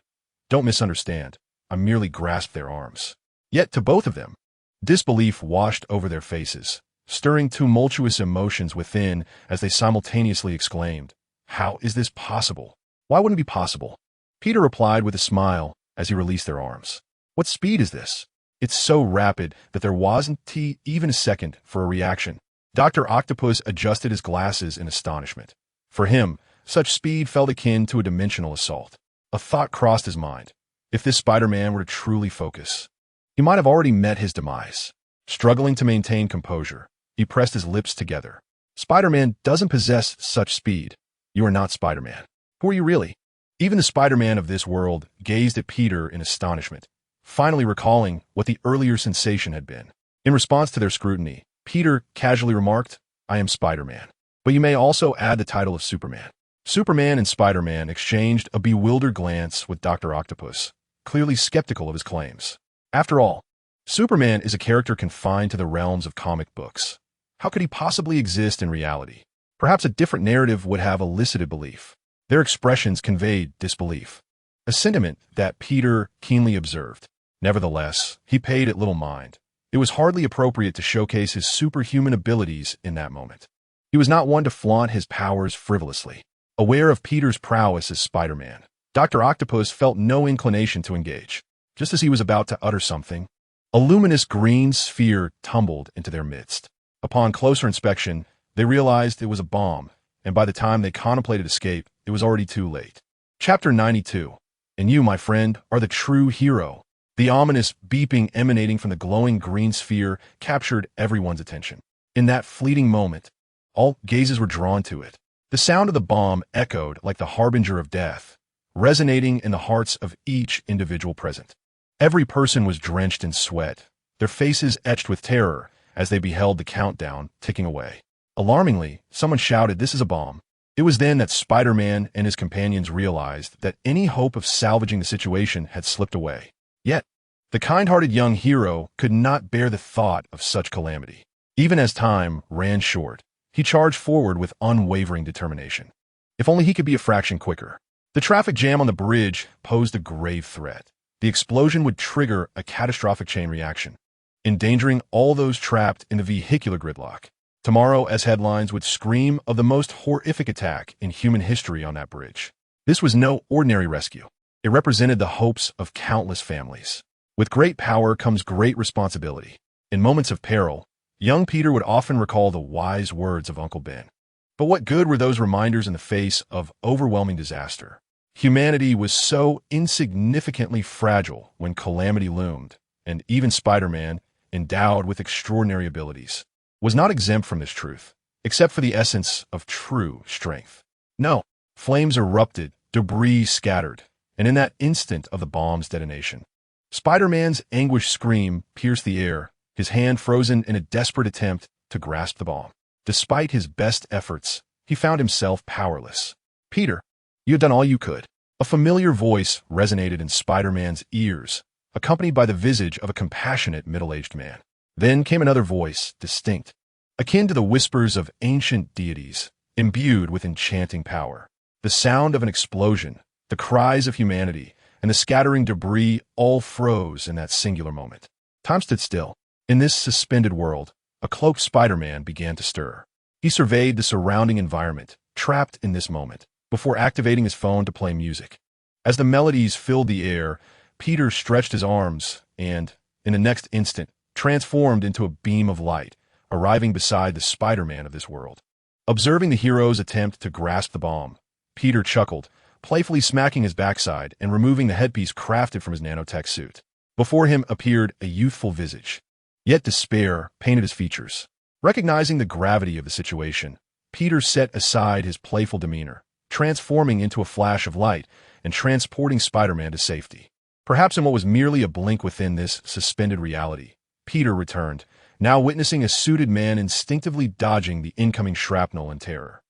Don't misunderstand, I merely grasped their arms. Yet to both of them, disbelief washed over their faces, stirring tumultuous emotions within as they simultaneously exclaimed, "How is this possible? Why wouldn't it be possible?" Peter replied with a smile as he released their arms. "What speed is this? It's so rapid that there wasn't even a second for a reaction." Dr. Octopus adjusted his glasses in astonishment. For him, such speed felt akin to a dimensional assault. A thought crossed his mind. If this Spider-Man were to truly focus, he might have already met his demise. Struggling to maintain composure, he pressed his lips together. "Spider-Man doesn't possess such speed. You are not Spider-Man. Who are you really?" Even the Spider-Man of this world gazed at Peter in astonishment, finally recalling what the earlier sensation had been. In response to their scrutiny, Peter casually remarked, "I am Spider-Man. But you may also add the title of Superman." Superman and Spider-Man exchanged a bewildered glance with Dr. Octopus, clearly skeptical of his claims. After all, Superman is a character confined to the realms of comic books. How could he possibly exist in reality? Perhaps a different narrative would have elicited belief. Their expressions conveyed disbelief, a sentiment that Peter keenly observed. Nevertheless, he paid it little mind. It was hardly appropriate to showcase his superhuman abilities in that moment. He was not one to flaunt his powers frivolously. Aware of Peter's prowess as Spider-Man, Dr. Octopus felt no inclination to engage. Just as he was about to utter something, a luminous green sphere tumbled into their midst. Upon closer inspection, they realized it was a bomb, and by the time they contemplated escape, it was already too late. Chapter 92. And you, my friend, are the true hero. The ominous beeping emanating from the glowing green sphere captured everyone's attention. In that fleeting moment, all gazes were drawn to it. The sound of the bomb echoed like the harbinger of death, resonating in the hearts of each individual present. Every person was drenched in sweat, their faces etched with terror as they beheld the countdown ticking away. Alarmingly, someone shouted, "This is a bomb." It was then that Spider-Man and his companions realized that any hope of salvaging the situation had slipped away. Yet, the kind-hearted young hero could not bear the thought of such calamity. Even as time ran short, he charged forward with unwavering determination. If only he could be a fraction quicker. The traffic jam on the bridge posed a grave threat. The explosion would trigger a catastrophic chain reaction, endangering all those trapped in the vehicular gridlock. Tomorrow, as headlines would scream of the most horrific attack in human history on that bridge. This was no ordinary rescue. It represented the hopes of countless families. With great power comes great responsibility. In moments of peril, young Peter would often recall the wise words of Uncle Ben. But what good were those reminders in the face of overwhelming disaster? Humanity was so insignificantly fragile when calamity loomed, and even Spider-Man, endowed with extraordinary abilities, was not exempt from this truth, except for the essence of true strength. No, flames erupted, debris scattered, and in that instant of the bomb's detonation, Spider-Man's anguished scream pierced the air, his hand frozen in a desperate attempt to grasp the bomb. Despite his best efforts, he found himself powerless. "Peter, you have done all you could." A familiar voice resonated in Spider-Man's ears, accompanied by the visage of a compassionate middle-aged man. Then came another voice, distinct, akin to the whispers of ancient deities, imbued with enchanting power. The sound of an explosion, the cries of humanity, and the scattering debris all froze in that singular moment. Time stood still. In this suspended world, a cloaked Spider-Man began to stir. He surveyed the surrounding environment, trapped in this moment, before activating his phone to play music. As the melodies filled the air, Peter stretched his arms and, in the next instant, transformed into a beam of light, arriving beside the Spider-Man of this world. Observing the hero's attempt to grasp the bomb, Peter chuckled, playfully smacking his backside and removing the headpiece crafted from his nanotech suit. Before him appeared a youthful visage, yet despair painted his features. Recognizing the gravity of the situation, Peter set aside his playful demeanor, transforming into a flash of light and transporting Spider-Man to safety. Perhaps in what was merely a blink within this suspended reality, Peter returned, now witnessing a suited man instinctively dodging the incoming shrapnel in terror.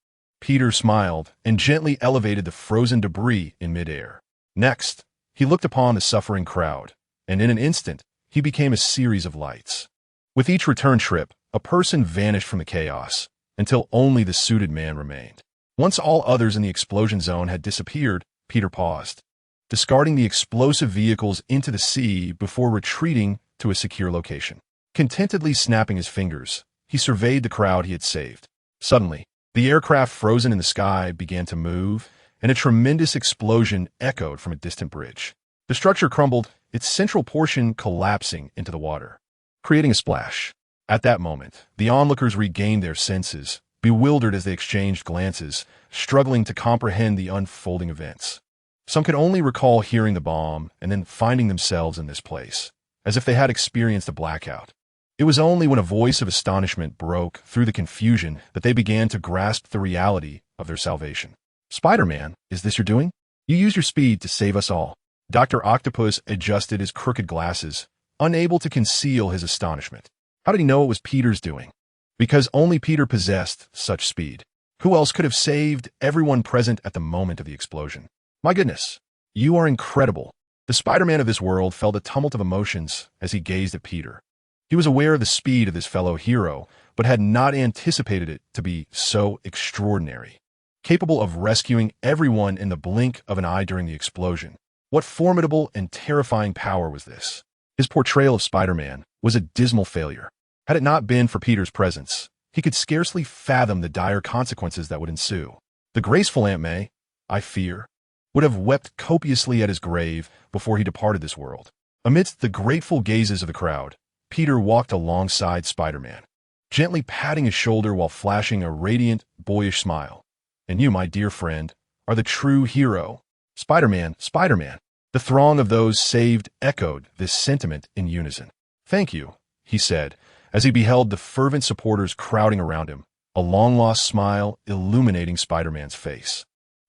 Peter smiled and gently elevated the frozen debris in midair. Next, he looked upon the suffering crowd, and in an instant, he became a series of lights. With each return trip, a person vanished from the chaos, until only the suited man remained. Once all others in the explosion zone had disappeared, Peter paused, discarding the explosive vehicles into the sea before retreating to a secure location. Contentedly snapping his fingers, he surveyed the crowd he had saved. Suddenly, the aircraft frozen in the sky began to move, and a tremendous explosion echoed from a distant bridge. The structure crumbled, its central portion collapsing into the water, creating a splash. At that moment, the onlookers regained their senses, bewildered as they exchanged glances, struggling to comprehend the unfolding events. Some could only recall hearing the bomb and then finding themselves in this place, as if they had experienced a blackout. It was only when a voice of astonishment broke through the confusion that they began to grasp the reality of their salvation. "Spider-Man, is this your doing? You used your speed to save us all." Dr. Octopus adjusted his crooked glasses, unable to conceal his astonishment. How did he know it was Peter's doing? Because only Peter possessed such speed. Who else could have saved everyone present at the moment of the explosion? "My goodness, you are incredible." The Spider-Man of this world felt a tumult of emotions as he gazed at Peter. He was aware of the speed of his fellow hero, but had not anticipated it to be so extraordinary. Capable of rescuing everyone in the blink of an eye during the explosion. What formidable and terrifying power was this? His portrayal of Spider-Man was a dismal failure. Had it not been for Peter's presence, he could scarcely fathom the dire consequences that would ensue. The graceful Aunt May, I fear, would have wept copiously at his grave before he departed this world. Amidst the grateful gazes of the crowd, Peter walked alongside Spider-Man, gently patting his shoulder while flashing a radiant, boyish smile. "And you, my dear friend, are the true hero. Spider-Man, Spider-Man." The throng of those saved echoed this sentiment in unison. "Thank you," he said, as he beheld the fervent supporters crowding around him, a long-lost smile illuminating Spider-Man's face.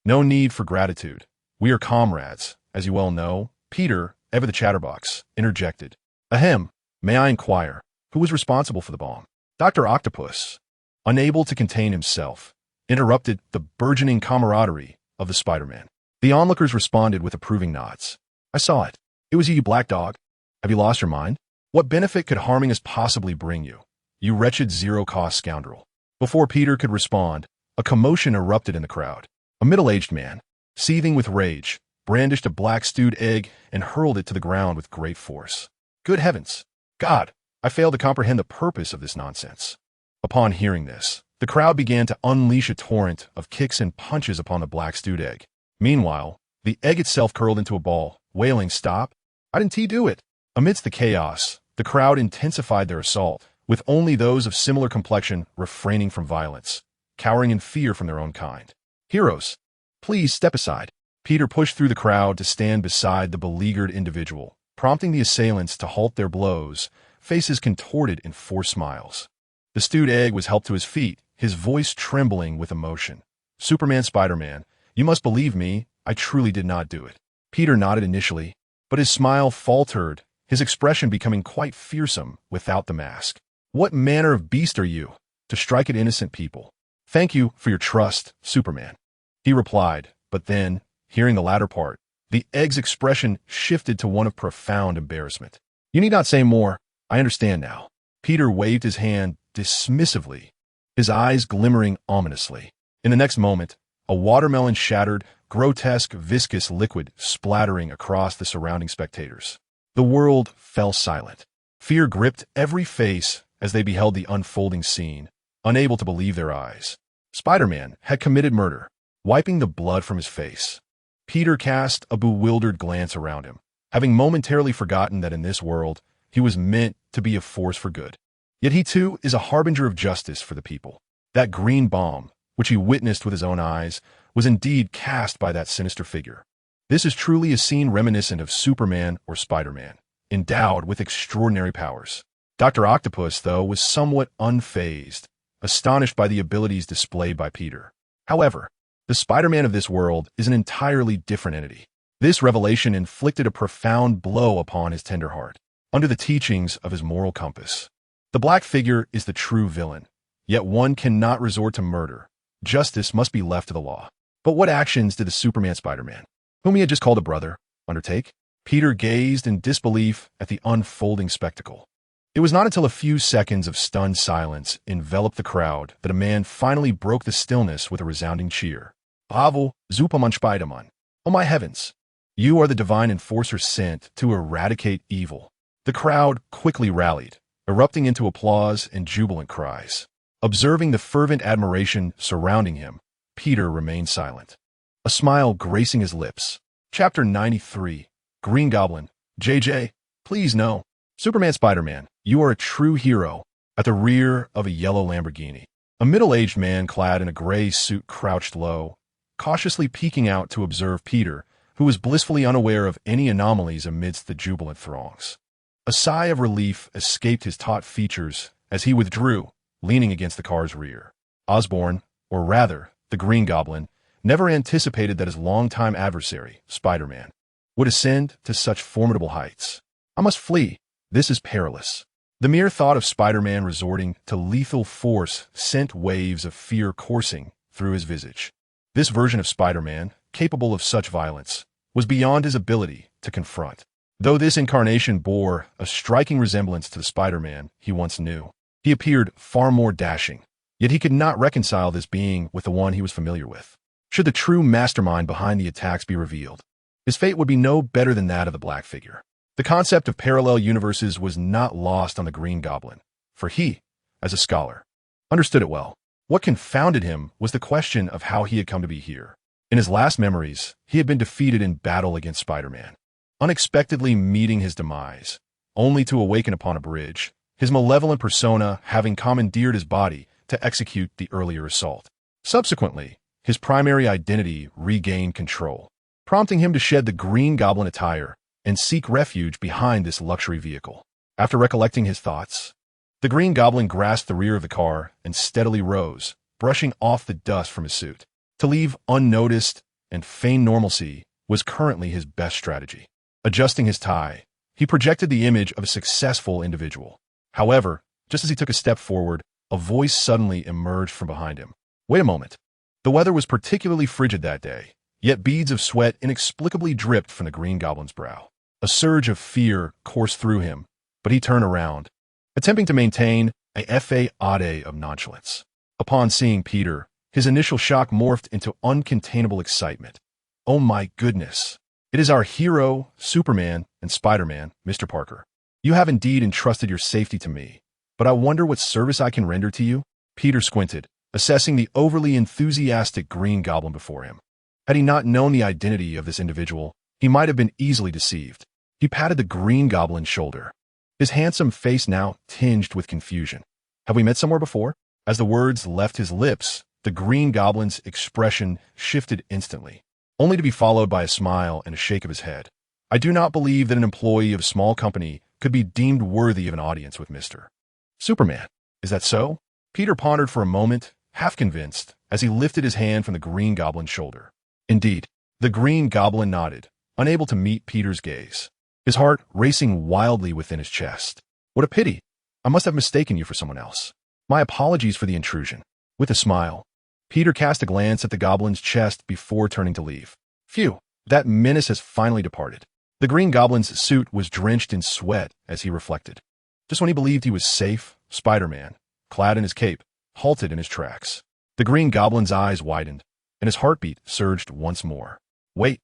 "No need for gratitude. We are comrades, as you well know." Peter, ever the chatterbox, interjected. "Ahem, may I inquire, who was responsible for the bomb?" Dr. Octopus, unable to contain himself, interrupted the burgeoning camaraderie of the Spider-Man. The onlookers responded with approving nods. "I saw it. It was you, black dog. Have you lost your mind? What benefit could harming us possibly bring you, you wretched zero-cost scoundrel?" Before Peter could respond, a commotion erupted in the crowd. A middle-aged man, seething with rage, brandished a black stewed egg and hurled it to the ground with great force. "Good heavens! God, I fail to comprehend the purpose of this nonsense." Upon hearing this, the crowd began to unleash a torrent of kicks and punches upon the black stewed egg. Meanwhile, the egg itself curled into a ball, wailing, "Stop! Why didn't he do it?" Amidst the chaos, the crowd intensified their assault, with only those of similar complexion refraining from violence, cowering in fear from their own kind. "Heroes, please step aside." Peter pushed through the crowd to stand beside the beleaguered individual, prompting the assailants to halt their blows, faces contorted in forced smiles. The stewed egg was helped to his feet, his voice trembling with emotion. "Superman, Spider-Man, you must believe me, I truly did not do it." Peter nodded initially, but his smile faltered, his expression becoming quite fearsome without the mask. "What manner of beast are you, to strike at innocent people?" "Thank you for your trust, Superman," he replied, but then, hearing the latter part, the egg's expression shifted to one of profound embarrassment. "You need not say more, I understand now." Peter waved his hand dismissively, his eyes glimmering ominously. In the next moment, a watermelon-shattered, grotesque, viscous liquid splattering across the surrounding spectators. The world fell silent. Fear gripped every face as they beheld the unfolding scene, unable to believe their eyes. Spider-Man had committed murder, wiping the blood from his face. Peter cast a bewildered glance around him, having momentarily forgotten that in this world he was meant to be a force for good. Yet he too is a harbinger of justice for the people. That green bomb, which he witnessed with his own eyes, was indeed cast by that sinister figure. This is truly a scene reminiscent of Superman or Spider-Man, endowed with extraordinary powers. Dr. Octopus, though, was somewhat unfazed, astonished by the abilities displayed by Peter. However, the Spider-Man of this world is an entirely different entity. This revelation inflicted a profound blow upon his tender heart, under the teachings of his moral compass. The black figure is the true villain, yet one cannot resort to murder. Justice must be left to the law. But what actions did the Superman Spider-Man, whom he had just called a brother, undertake? Peter gazed in disbelief at the unfolding spectacle. It was not until a few seconds of stunned silence enveloped the crowd that a man finally broke the stillness with a resounding cheer. Bravo, Superman Spider-Man. Oh my heavens! You are the divine enforcer sent to eradicate evil. The crowd quickly rallied, erupting into applause and jubilant cries. Observing the fervent admiration surrounding him, Peter remained silent, a smile gracing his lips. Chapter 93, Green Goblin. JJ, please no. Superman Spider-Man, you are a true hero. At the rear of a yellow Lamborghini, a middle-aged man clad in a gray suit crouched low, cautiously peeking out to observe Peter, who was blissfully unaware of any anomalies amidst the jubilant throngs. A sigh of relief escaped his taut features as he withdrew, leaning against the car's rear. Osborn, or rather, the Green Goblin, never anticipated that his longtime adversary, Spider-Man, would ascend to such formidable heights. I must flee. This is perilous. The mere thought of Spider-Man resorting to lethal force sent waves of fear coursing through his visage. This version of Spider-Man, capable of such violence, was beyond his ability to confront. Though this incarnation bore a striking resemblance to the Spider-Man he once knew, he appeared far more dashing, yet he could not reconcile this being with the one he was familiar with. Should the true mastermind behind the attacks be revealed, his fate would be no better than that of the Black Figure. The concept of parallel universes was not lost on the Green Goblin, for he, as a scholar, understood it well. What confounded him was the question of how he had come to be here. In his last memories, he had been defeated in battle against Spider-Man, unexpectedly meeting his demise, only to awaken upon a bridge, his malevolent persona having commandeered his body to execute the earlier assault. Subsequently, his primary identity regained control, prompting him to shed the Green Goblin attire and seek refuge behind this luxury vehicle. After recollecting his thoughts, the Green Goblin grasped the rear of the car and steadily rose, brushing off the dust from his suit. To leave unnoticed and feign normalcy was currently his best strategy. Adjusting his tie, he projected the image of a successful individual. However, just as he took a step forward, a voice suddenly emerged from behind him. Wait a moment. The weather was particularly frigid that day, yet beads of sweat inexplicably dripped from the Green Goblin's brow. A surge of fear coursed through him, but he turned around, attempting to maintain a facade of nonchalance. Upon seeing Peter, his initial shock morphed into uncontainable excitement. Oh my goodness! It is our hero, Superman, and Spider-Man, Mr. Parker. You have indeed entrusted your safety to me, but I wonder what service I can render to you? Peter squinted, assessing the overly enthusiastic Green Goblin before him. Had he not known the identity of this individual, he might have been easily deceived. He patted the Green Goblin's shoulder, his handsome face now tinged with confusion. Have we met somewhere before? As the words left his lips, the Green Goblin's expression shifted instantly, only to be followed by a smile and a shake of his head. I do not believe that an employee of a small company could be deemed worthy of an audience with Mr. Superman. Is that so? Peter pondered for a moment, half convinced, as he lifted his hand from the Green Goblin's shoulder. Indeed, the Green Goblin nodded, unable to meet Peter's gaze, his heart racing wildly within his chest. What a pity. I must have mistaken you for someone else. My apologies for the intrusion. With a smile, Peter cast a glance at the Goblin's chest before turning to leave. Phew, that menace has finally departed. The Green Goblin's suit was drenched in sweat as he reflected. Just when he believed he was safe, Spider-Man, clad in his cape, halted in his tracks. The Green Goblin's eyes widened, and his heartbeat surged once more. Wait,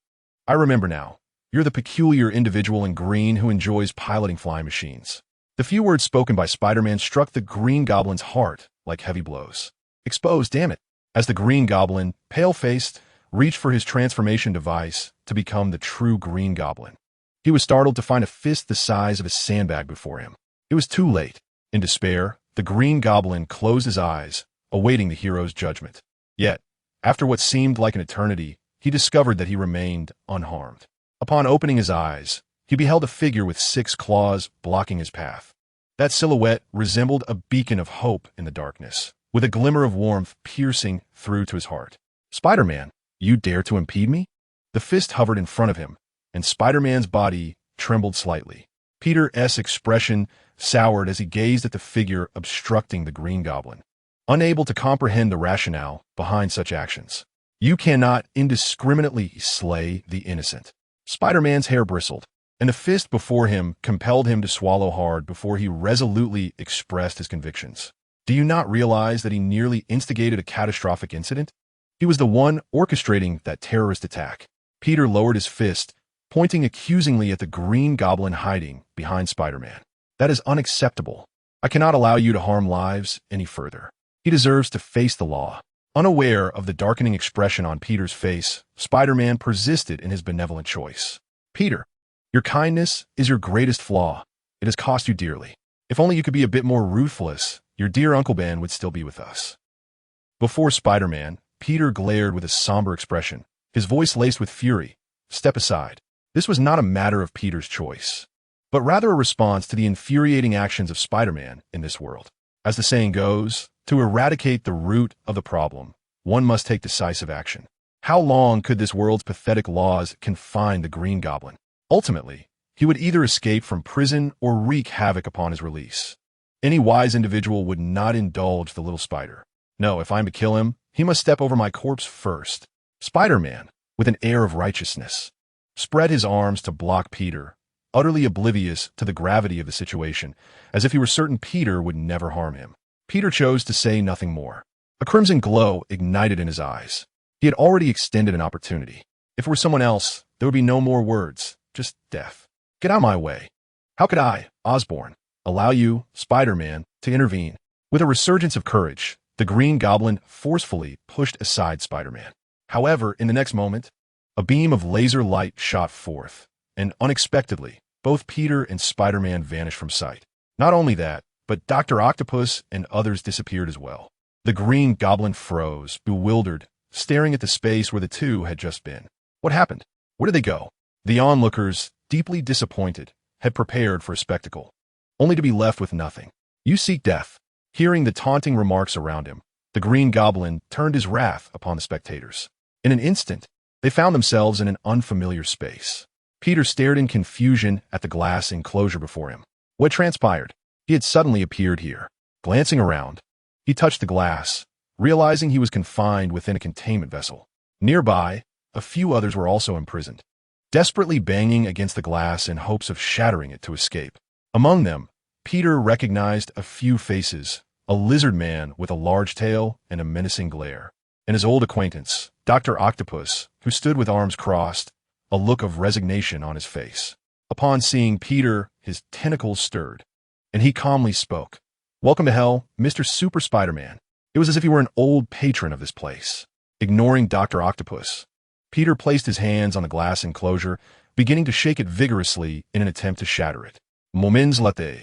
I remember now. You're the peculiar individual in green who enjoys piloting flying machines. The few words spoken by Spider-Man struck the Green Goblin's heart like heavy blows. Exposed, damn it. As the Green Goblin, pale-faced, reached for his transformation device to become the true Green Goblin, he was startled to find a fist the size of a sandbag before him. It was too late. In despair, the Green Goblin closed his eyes, awaiting the hero's judgment. Yet, after what seemed like an eternity, he discovered that he remained unharmed. Upon opening his eyes, he beheld a figure with 6 claws blocking his path. That silhouette resembled a beacon of hope in the darkness, with a glimmer of warmth piercing through to his heart. Spider-Man, you dare to impede me? The fist hovered in front of him, and Spider-Man's body trembled slightly. Peter's expression soured as he gazed at the figure obstructing the Green Goblin, unable to comprehend the rationale behind such actions. You cannot indiscriminately slay the innocent. Spider-Man's hair bristled, and the fist before him compelled him to swallow hard before he resolutely expressed his convictions. Do you not realize that he nearly instigated a catastrophic incident? He was the one orchestrating that terrorist attack. Peter lowered his fist, pointing accusingly at the Green Goblin hiding behind Spider-Man. That is unacceptable. I cannot allow you to harm lives any further. He deserves to face the law. Unaware of the darkening expression on Peter's face, Spider-Man persisted in his benevolent choice. Peter, your kindness is your greatest flaw. It has cost you dearly. If only you could be a bit more ruthless, your dear Uncle Ben would still be with us. Before Spider-Man, Peter glared with a somber expression, his voice laced with fury. Step aside. This was not a matter of Peter's choice, but rather a response to the infuriating actions of Spider-Man in this world. As the saying goes, to eradicate the root of the problem, one must take decisive action. How long could this world's pathetic laws confine the Green Goblin? Ultimately, he would either escape from prison or wreak havoc upon his release. Any wise individual would not indulge the little spider. No, if I'm to kill him, he must step over my corpse first. Spider-Man, with an air of righteousness, spread his arms to block Peter, utterly oblivious to the gravity of the situation, as if he were certain Peter would never harm him. Peter chose to say nothing more. A crimson glow ignited in his eyes. He had already extended an opportunity. If it were someone else, there would be no more words, just death. Get out of my way. How could I, Osborn, allow you, Spider-Man, to intervene? With a resurgence of courage, the Green Goblin forcefully pushed aside Spider-Man. However, in the next moment, a beam of laser light shot forth, and unexpectedly, both Peter and Spider-Man vanished from sight. Not only that, but Dr. Octopus and others disappeared as well. The Green Goblin froze, bewildered, staring at the space where the two had just been. What happened? Where did they go? The onlookers, deeply disappointed, had prepared for a spectacle, only to be left with nothing. You seek death. Hearing the taunting remarks around him, the Green Goblin turned his wrath upon the spectators. In an instant, they found themselves in an unfamiliar space. Peter stared in confusion at the glass enclosure before him. What transpired? He had suddenly appeared here. Glancing around, he touched the glass, realizing he was confined within a containment vessel. Nearby, a few others were also imprisoned, desperately banging against the glass in hopes of shattering it to escape. Among them, Peter recognized a few faces, a lizard man with a large tail and a menacing glare, and his old acquaintance, Dr. Octopus, who stood with arms crossed, a look of resignation on his face. Upon seeing Peter, his tentacles stirred, and he calmly spoke. Welcome to hell, Mr. Super Spider-Man. It was as if he were an old patron of this place. Ignoring Dr. Octopus, Peter placed his hands on the glass enclosure, beginning to shake it vigorously in an attempt to shatter it. Moments later,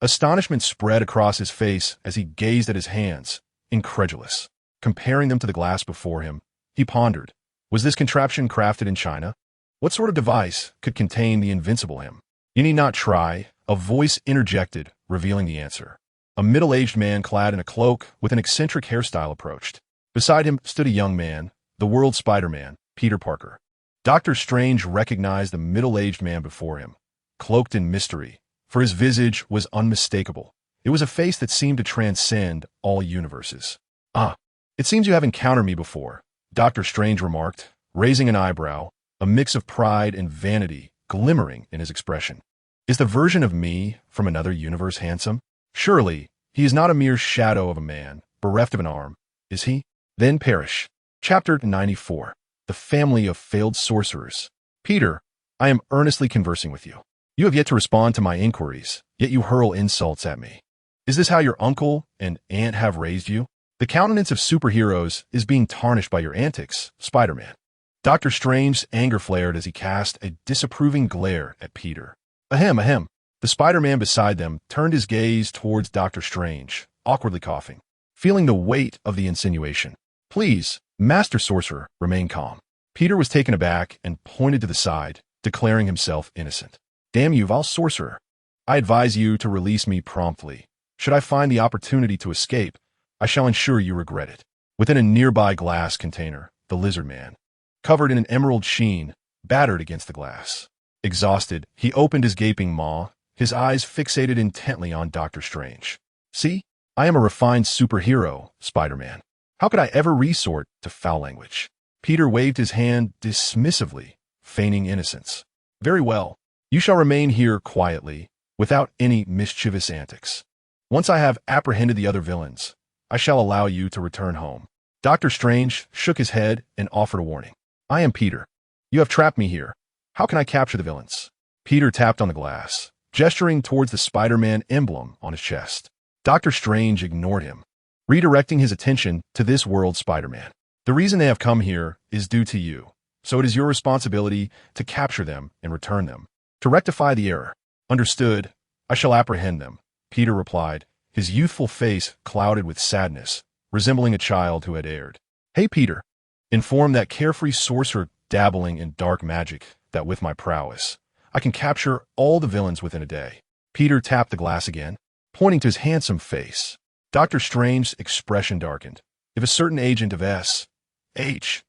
astonishment spread across his face as he gazed at his hands, incredulous. Comparing them to the glass before him, he pondered. Was this contraption crafted in China? What sort of device could contain the invincible him? You need not try, a voice interjected, revealing the answer. A middle-aged man clad in a cloak with an eccentric hairstyle approached. Beside him stood a young man, the world's Spider-Man, Peter Parker. Doctor Strange recognized the middle-aged man before him, cloaked in mystery, for his visage was unmistakable. It was a face that seemed to transcend all universes. Ah, it seems you have encountered me before, Doctor Strange remarked, raising an eyebrow, a mix of pride and vanity glimmering in his expression. Is the version of me from another universe handsome? Surely, he is not a mere shadow of a man, bereft of an arm, is he? Then perish. Chapter 94. The Family of Failed Sorcerers. Peter, I am earnestly conversing with you. You have yet to respond to my inquiries, yet you hurl insults at me. Is this how your uncle and aunt have raised you? The countenance of superheroes is being tarnished by your antics, Spider-Man. Dr. Strange's anger flared as he cast a disapproving glare at Peter. Ahem, ahem. The Spider-Man beside them turned his gaze towards Dr. Strange, awkwardly coughing, feeling the weight of the insinuation. Please, Master Sorcerer, remain calm. Peter was taken aback and pointed to the side, declaring himself innocent. Damn you, vile sorcerer. I advise you to release me promptly. Should I find the opportunity to escape, I shall ensure you regret it. Within a nearby glass container, the lizard man, covered in an emerald sheen, battered against the glass. Exhausted, he opened his gaping maw, his eyes fixated intently on Dr. Strange. See, I am a refined superhero, Spider-Man. How could I ever resort to foul language? Peter waved his hand dismissively, feigning innocence. Very well. You shall remain here quietly, without any mischievous antics. Once I have apprehended the other villains, I shall allow you to return home." Doctor Strange shook his head and offered a warning. "I am Peter. You have trapped me here. How can I capture the villains?" Peter tapped on the glass, gesturing towards the Spider-Man emblem on his chest. Doctor Strange ignored him, redirecting his attention to this world's Spider-Man. "The reason they have come here is due to you, so it is your responsibility to capture them and return them, to rectify the error." "Understood. I shall apprehend them," Peter replied, his youthful face clouded with sadness, resembling a child who had erred. "Hey, Peter," informed that carefree sorcerer dabbling in dark magic, "that with my prowess, I can capture all the villains within a day." Peter tapped the glass again, pointing to his handsome face. Doctor Strange's expression darkened. If a certain agent of S.H.I.E.L.D.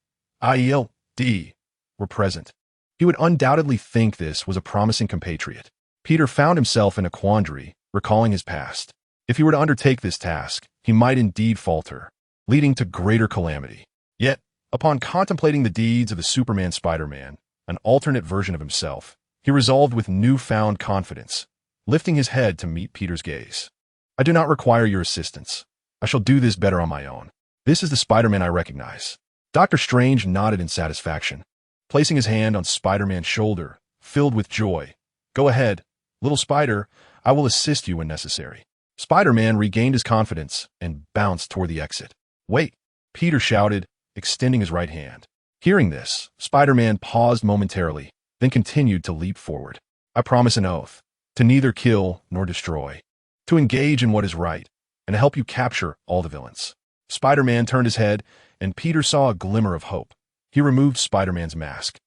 were present, he would undoubtedly think this was a promising compatriot. Peter found himself in a quandary, recalling his past. If he were to undertake this task, he might indeed falter, leading to greater calamity. Yet, upon contemplating the deeds of the Superman Spider-Man, an alternate version of himself, he resolved with newfound confidence, lifting his head to meet Peter's gaze. "I do not require your assistance. I shall do this better on my own. This is the Spider-Man I recognize." Doctor Strange nodded in satisfaction, placing his hand on Spider-Man's shoulder, filled with joy. "Go ahead, little Spider. I will assist you when necessary." Spider-Man regained his confidence and bounced toward the exit. "Wait," Peter shouted, extending his right hand. Hearing this, Spider-Man paused momentarily, then continued to leap forward. "I promise an oath, to neither kill nor destroy, to engage in what is right, and to help you capture all the villains." Spider-Man turned his head, and Peter saw a glimmer of hope. He removed Spider-Man's mask,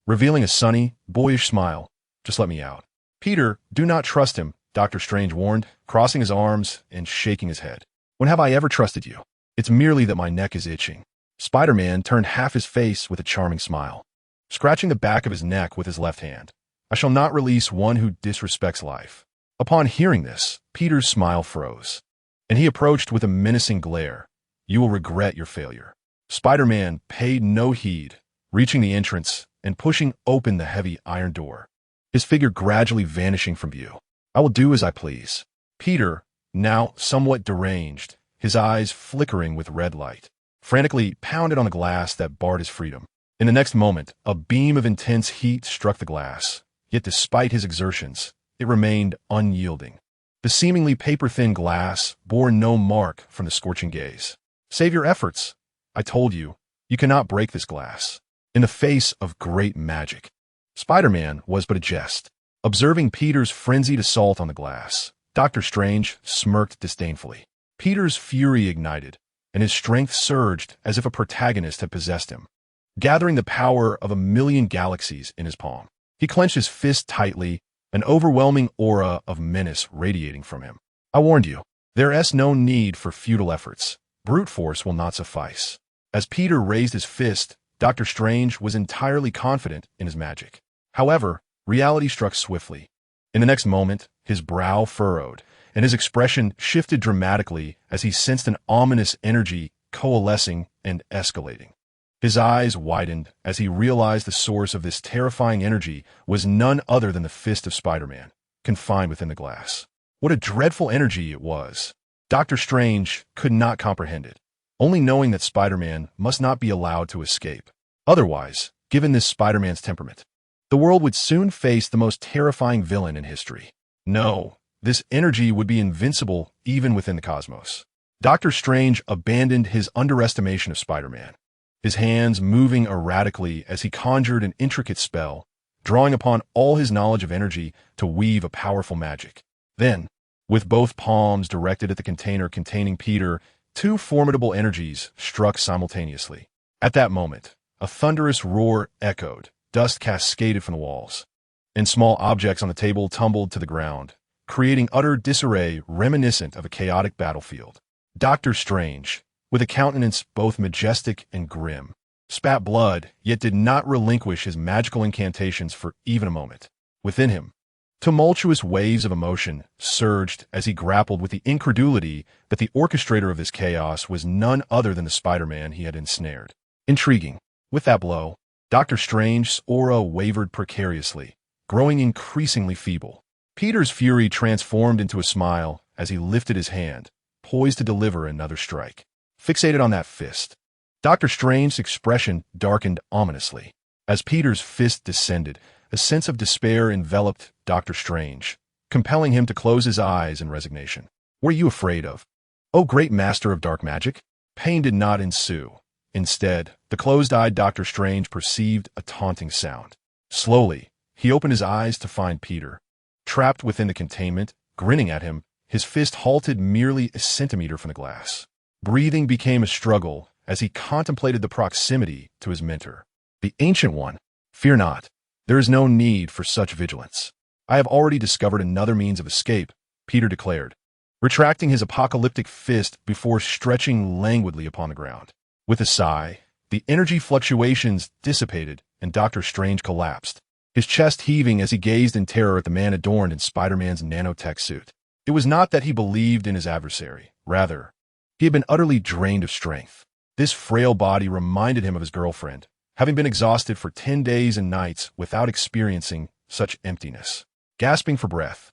revealing a sunny, boyish smile. "Just let me out." "Peter, do not trust him," Doctor Strange warned, crossing his arms and shaking his head. "When have I ever trusted you? It's merely that my neck is itching." Spider-Man turned half his face with a charming smile, scratching the back of his neck with his left hand. "I shall not release one who disrespects life." Upon hearing this, Peter's smile froze, and he approached with a menacing glare. "You will regret your failure." Spider-Man paid no heed, reaching the entrance and pushing open the heavy iron door, his figure gradually vanishing from view. "I will do as I please." Peter, now somewhat deranged, his eyes flickering with red light, frantically pounded on the glass that barred his freedom. In the next moment, a beam of intense heat struck the glass, yet despite his exertions, it remained unyielding. The seemingly paper-thin glass bore no mark from the scorching gaze. "Save your efforts. I told you, you cannot break this glass." In the face of great magic, Spider-Man was but a jest. Observing Peter's frenzied assault on the glass, Doctor Strange smirked disdainfully. Peter's fury ignited, and his strength surged as if a protagonist had possessed him, gathering the power of a million galaxies in his palm. He clenched his fist tightly, an overwhelming aura of menace radiating from him. "I warned you, there is no need for futile efforts. Brute force will not suffice." As Peter raised his fist, Doctor Strange was entirely confident in his magic. However, reality struck swiftly. In the next moment, his brow furrowed, and his expression shifted dramatically as he sensed an ominous energy coalescing and escalating. His eyes widened as he realized the source of this terrifying energy was none other than the fist of Spider-Man, confined within the glass. What a dreadful energy it was! Doctor Strange could not comprehend it, only knowing that Spider-Man must not be allowed to escape. Otherwise, given this Spider-Man's temperament, the world would soon face the most terrifying villain in history. No, this energy would be invincible even within the cosmos. Doctor Strange abandoned his underestimation of Spider-Man, his hands moving erratically as he conjured an intricate spell, drawing upon all his knowledge of energy to weave a powerful magic. Then, with both palms directed at the container containing Peter, two formidable energies struck simultaneously. At that moment, a thunderous roar echoed, dust cascaded from the walls, and small objects on the table tumbled to the ground, creating utter disarray reminiscent of a chaotic battlefield. Doctor Strange, with a countenance both majestic and grim, spat blood, yet did not relinquish his magical incantations for even a moment. Within him, tumultuous waves of emotion surged as he grappled with the incredulity that the orchestrator of this chaos was none other than the Spider-Man he had ensnared. Intriguing. With that blow, Doctor Strange's aura wavered precariously, growing increasingly feeble. Peter's fury transformed into a smile as he lifted his hand, poised to deliver another strike. Fixated on that fist, Dr. Strange's expression darkened ominously. As Peter's fist descended, a sense of despair enveloped Dr. Strange, compelling him to close his eyes in resignation. What are you afraid of? O great master of dark magic? Pain did not ensue. Instead, the closed-eyed Dr. Strange perceived a taunting sound. Slowly, he opened his eyes to find Peter, trapped within the containment, grinning at him, his fist halted merely a centimeter from the glass. Breathing became a struggle as he contemplated the proximity to his mentor. The Ancient One, fear not. There is no need for such vigilance. I have already discovered another means of escape, Peter declared, retracting his apocalyptic fist before stretching languidly upon the ground. With a sigh, the energy fluctuations dissipated and Dr. Strange collapsed, his chest heaving as he gazed in terror at the man adorned in Spider-Man's nanotech suit. It was not that he believed in his adversary. Rather, he had been utterly drained of strength. This frail body reminded him of his girlfriend, having been exhausted for 10 days and nights without experiencing such emptiness. Gasping for breath,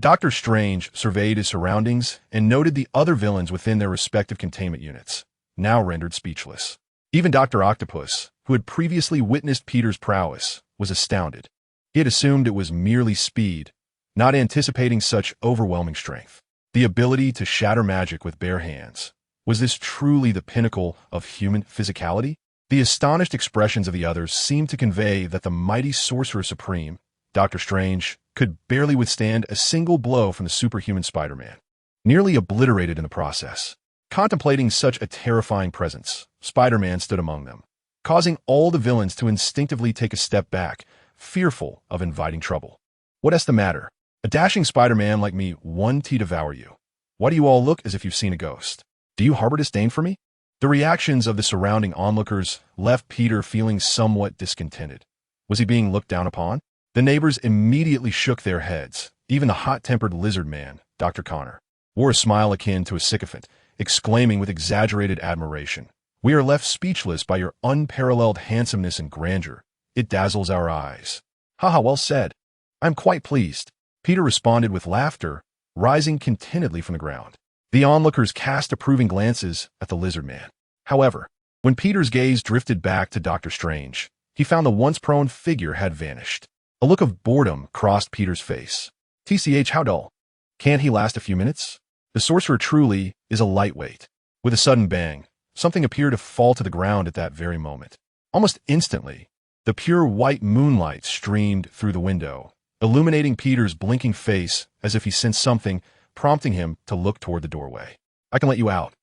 Dr. Strange surveyed his surroundings and noted the other villains within their respective containment units, now rendered speechless. Even Dr. Octopus, who had previously witnessed Peter's prowess, was astounded. He had assumed it was merely speed, not anticipating such overwhelming strength. The ability to shatter magic with bare hands. Was this truly the pinnacle of human physicality? The astonished expressions of the others seemed to convey that the mighty Sorcerer Supreme, Dr. Strange, could barely withstand a single blow from the superhuman Spider-Man, nearly obliterated in the process. Contemplating such a terrifying presence, Spider-Man stood among them, causing all the villains to instinctively take a step back, fearful of inviting trouble. What's the matter? A dashing Spider-Man like me want to devour you. Why do you all look as if you've seen a ghost? Do you harbor disdain for me? The reactions of the surrounding onlookers left Peter feeling somewhat discontented. Was he being looked down upon? The neighbors immediately shook their heads. Even the hot-tempered lizard man, Dr. Connor, wore a smile akin to a sycophant, exclaiming with exaggerated admiration, "We are left speechless by your unparalleled handsomeness and grandeur. It dazzles our eyes." "Haha, well said. I'm quite pleased," Peter responded with laughter, rising contentedly from the ground. The onlookers cast approving glances at the lizard man. However, when Peter's gaze drifted back to Dr. Strange, he found the once prone figure had vanished. A look of boredom crossed Peter's face. TCH, how dull. Can't he last a few minutes? The sorcerer truly is a lightweight. With a sudden bang, something appeared to fall to the ground at that very moment. Almost instantly, the pure white moonlight streamed through the window, illuminating Peter's blinking face as if he sensed something, prompting him to look toward the doorway. "I can let you out."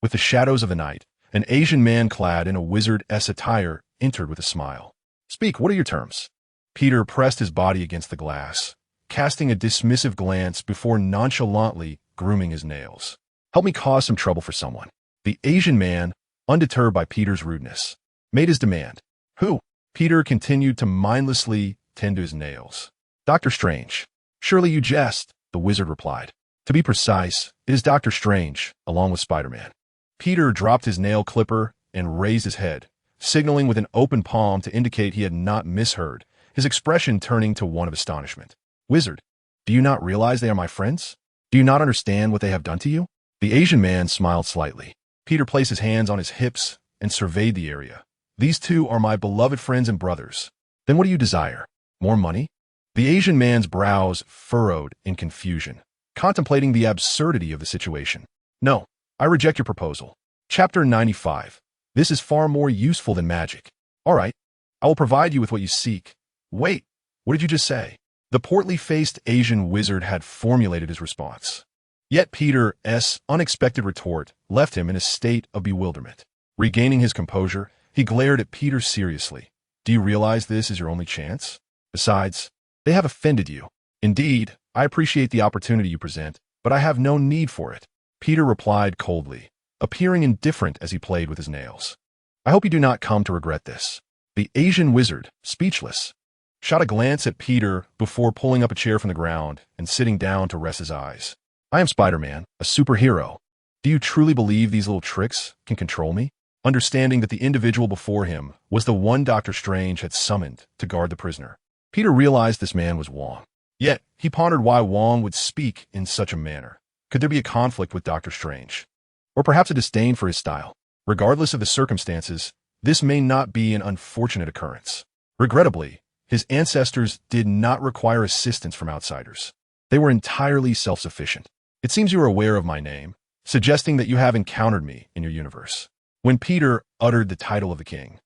With the shadows of the night, an Asian man clad in a wizard's attire entered with a smile. "Speak, what are your terms?" Peter pressed his body against the glass, casting a dismissive glance before nonchalantly grooming his nails. "Help me cause some trouble for someone." The Asian man, undeterred by Peter's rudeness, made his demand. "Who?" Peter continued to mindlessly tend to his nails. "Dr. Strange." "Surely you jest," the wizard replied. "To be precise, it is Dr. Strange, along with Spider-Man." Peter dropped his nail clipper and raised his head, signaling with an open palm to indicate he had not misheard, his expression turning to one of astonishment. "Wizard, do you not realize they are my friends? Do you not understand what they have done to you?" The Asian man smiled slightly. Peter placed his hands on his hips and surveyed the area. "These two are my beloved friends and brothers. Then what do you desire? More money?" The Asian man's brows furrowed in confusion, contemplating the absurdity of the situation. "No, I reject your proposal." Chapter 95. This is far more useful than magic. "All right, I will provide you with what you seek." "Wait, what did you just say?" The portly-faced Asian wizard had formulated his response. Yet Peter's unexpected retort left him in a state of bewilderment. Regaining his composure, he glared at Peter seriously. "Do you realize this is your only chance? Besides, they have offended you. Indeed, I appreciate the opportunity you present, but I have no need for it." Peter replied coldly, appearing indifferent as he played with his nails. "I hope you do not come to regret this." The Asian wizard, speechless, shot a glance at Peter before pulling up a chair from the ground and sitting down to rest his eyes. "I am Spider-Man, a superhero. Do you truly believe these little tricks can control me?" Understanding that the individual before him was the one Dr. Strange had summoned to guard the prisoner, Peter realized this man was Wong. Yet, he pondered why Wong would speak in such a manner. Could there be a conflict with Doctor Strange? Or perhaps a disdain for his style? Regardless of the circumstances, this may not be an unfortunate occurrence. Regrettably, his ancestors did not require assistance from outsiders. They were entirely self-sufficient. It seems you are aware of my name, suggesting that you have encountered me in your universe. When Peter uttered the title of the king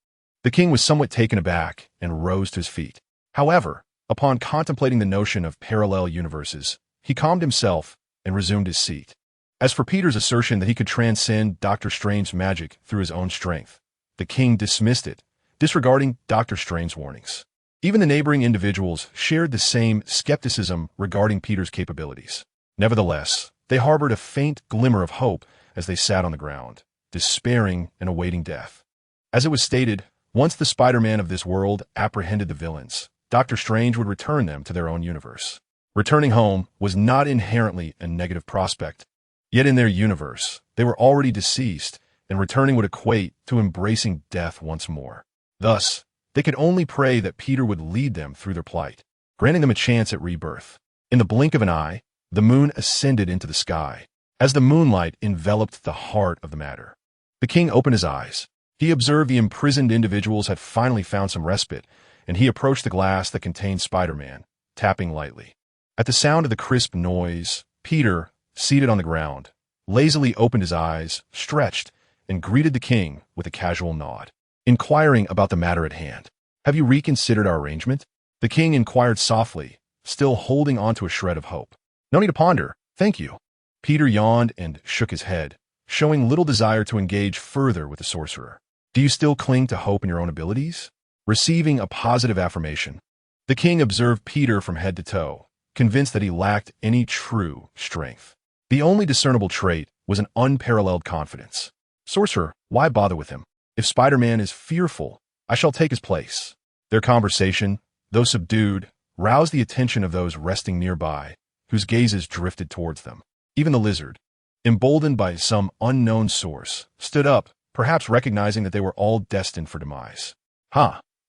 was somewhat taken aback and rose to his feet. However, upon contemplating the notion of parallel universes, he calmed himself and resumed his seat. As for Peter's assertion that he could transcend Doctor Strange's magic through his own strength, the king dismissed it, disregarding Doctor Strange's warnings. Even the neighboring individuals shared the same skepticism regarding Peter's capabilities. Nevertheless, they harbored a faint glimmer of hope as they sat on the ground, despairing and awaiting death. As it was stated, once the Spider-Man of this world apprehended the villains, Doctor Strange would return them to their own universe. Returning home was not inherently a negative prospect. Yet in their universe, they were already deceased, and returning would equate to embracing death once more. Thus, they could only pray that Peter would lead them through their plight, granting them a chance at rebirth. In the blink of an eye, the moon ascended into the sky, as the moonlight enveloped the heart of the matter. The king opened his eyes. He observed the imprisoned individuals had finally found some respite, and he approached the glass that contained Spider-Man, tapping lightly. At the sound of the crisp noise, Peter, seated on the ground, lazily opened his eyes, stretched, and greeted the king with a casual nod, inquiring about the matter at hand. "Have you reconsidered our arrangement?" The king inquired softly, still holding onto a shred of hope. "No need to ponder, thank you." Peter yawned and shook his head, showing little desire to engage further with the sorcerer. "Do you still cling to hope in your own abilities?" Receiving a positive affirmation, the king observed Peter from head to toe, convinced that he lacked any true strength. The only discernible trait was an unparalleled confidence. "Sorcerer, why bother with him? If Spider-Man is fearful, I shall take his place." Their conversation, though subdued, roused the attention of those resting nearby, whose gazes drifted towards them. Even the lizard, emboldened by some unknown source, stood up, perhaps recognizing that they were all destined for demise.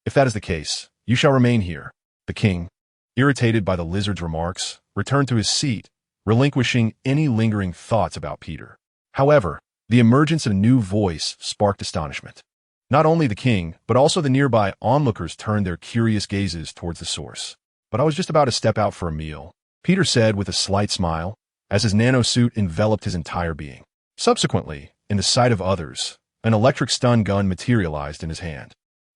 If that is the case, you shall remain here." The king, irritated by the lizard's remarks, returned to his seat, relinquishing any lingering thoughts about Peter. However, the emergence of a new voice sparked astonishment. Not only the king, but also the nearby onlookers turned their curious gazes towards the source. "But I was just about to step out for a meal," Peter said with a slight smile, as his nanosuit enveloped his entire being. Subsequently, in the sight of others, an electric stun gun materialized in his hand.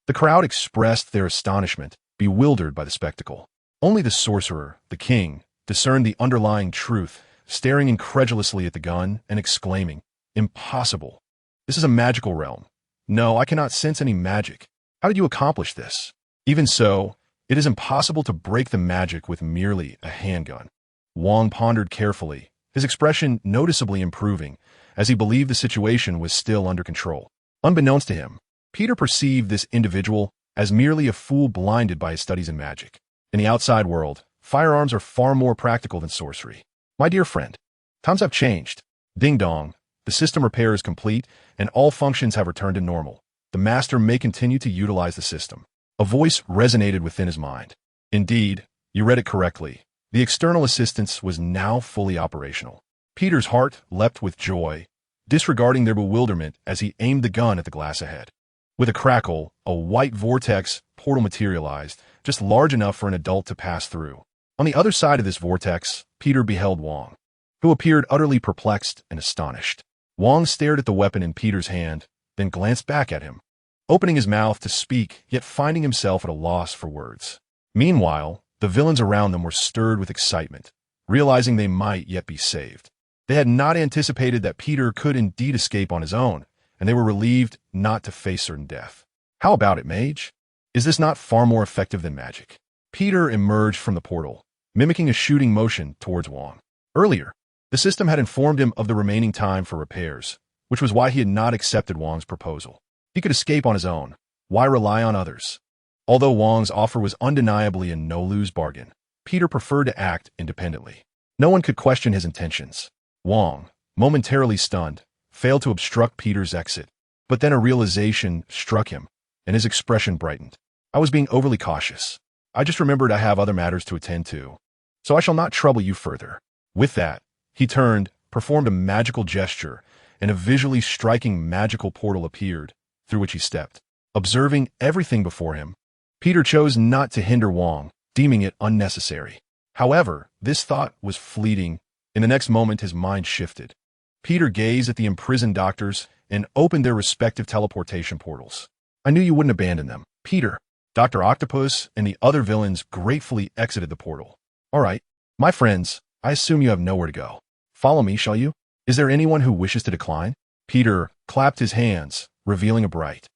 The crowd expressed their astonishment, bewildered by the spectacle. Only the sorcerer, the king, discerned the underlying truth, staring incredulously at the gun and exclaiming, "Impossible! This is a magical realm. No, I cannot sense any magic. How did you accomplish this?" "Even so, it is impossible to break the magic with merely a handgun." Wong pondered carefully, his expression noticeably improving, as he believed the situation was still under control. Unbeknownst to him, Peter perceived this individual as merely a fool blinded by his studies in magic. In the outside world, firearms are far more practical than sorcery. "My dear friend, times have changed. Ding dong, the system repair is complete, and all functions have returned to normal. The master may continue to utilize the system." A voice resonated within his mind. Indeed, you read it correctly. The external assistance was now fully operational. Peter's heart leapt with joy, disregarding their bewilderment as he aimed the gun at the glass ahead. With a crackle, a white vortex portal materialized, just large enough for an adult to pass through. On the other side of this vortex, Peter beheld Wong, who appeared utterly perplexed and astonished. Wong stared at the weapon in Peter's hand, then glanced back at him, opening his mouth to speak, yet finding himself at a loss for words. Meanwhile, the villains around them were stirred with excitement, realizing they might yet be saved. They had not anticipated that Peter could indeed escape on his own, and they were relieved not to face certain death. "How about it, mage? Is this not far more effective than magic?" Peter emerged from the portal, mimicking a shooting motion towards Wong. Earlier, the system had informed him of the remaining time for repairs, which was why he had not accepted Wong's proposal. He could escape on his own. Why rely on others? Although Wong's offer was undeniably a no-lose bargain, Peter preferred to act independently. No one could question his intentions. Wong, momentarily stunned, failed to obstruct Peter's exit, but then a realization struck him, and his expression brightened. "I was being overly cautious. I just remembered I have other matters to attend to, so I shall not trouble you further." With that, he turned, performed a magical gesture, and a visually striking magical portal appeared, through which he stepped. Observing everything before him, Peter chose not to hinder Wong, deeming it unnecessary. However, this thought was fleeting. In the next moment, his mind shifted. Peter gazed at the imprisoned doctors and opened their respective teleportation portals. "I knew you wouldn't abandon them, Peter." Dr. Octopus and the other villains gratefully exited the portal. "All right, my friends, I assume you have nowhere to go. Follow me, shall you? Is there anyone who wishes to decline?" Peter clapped his hands, revealing a bright,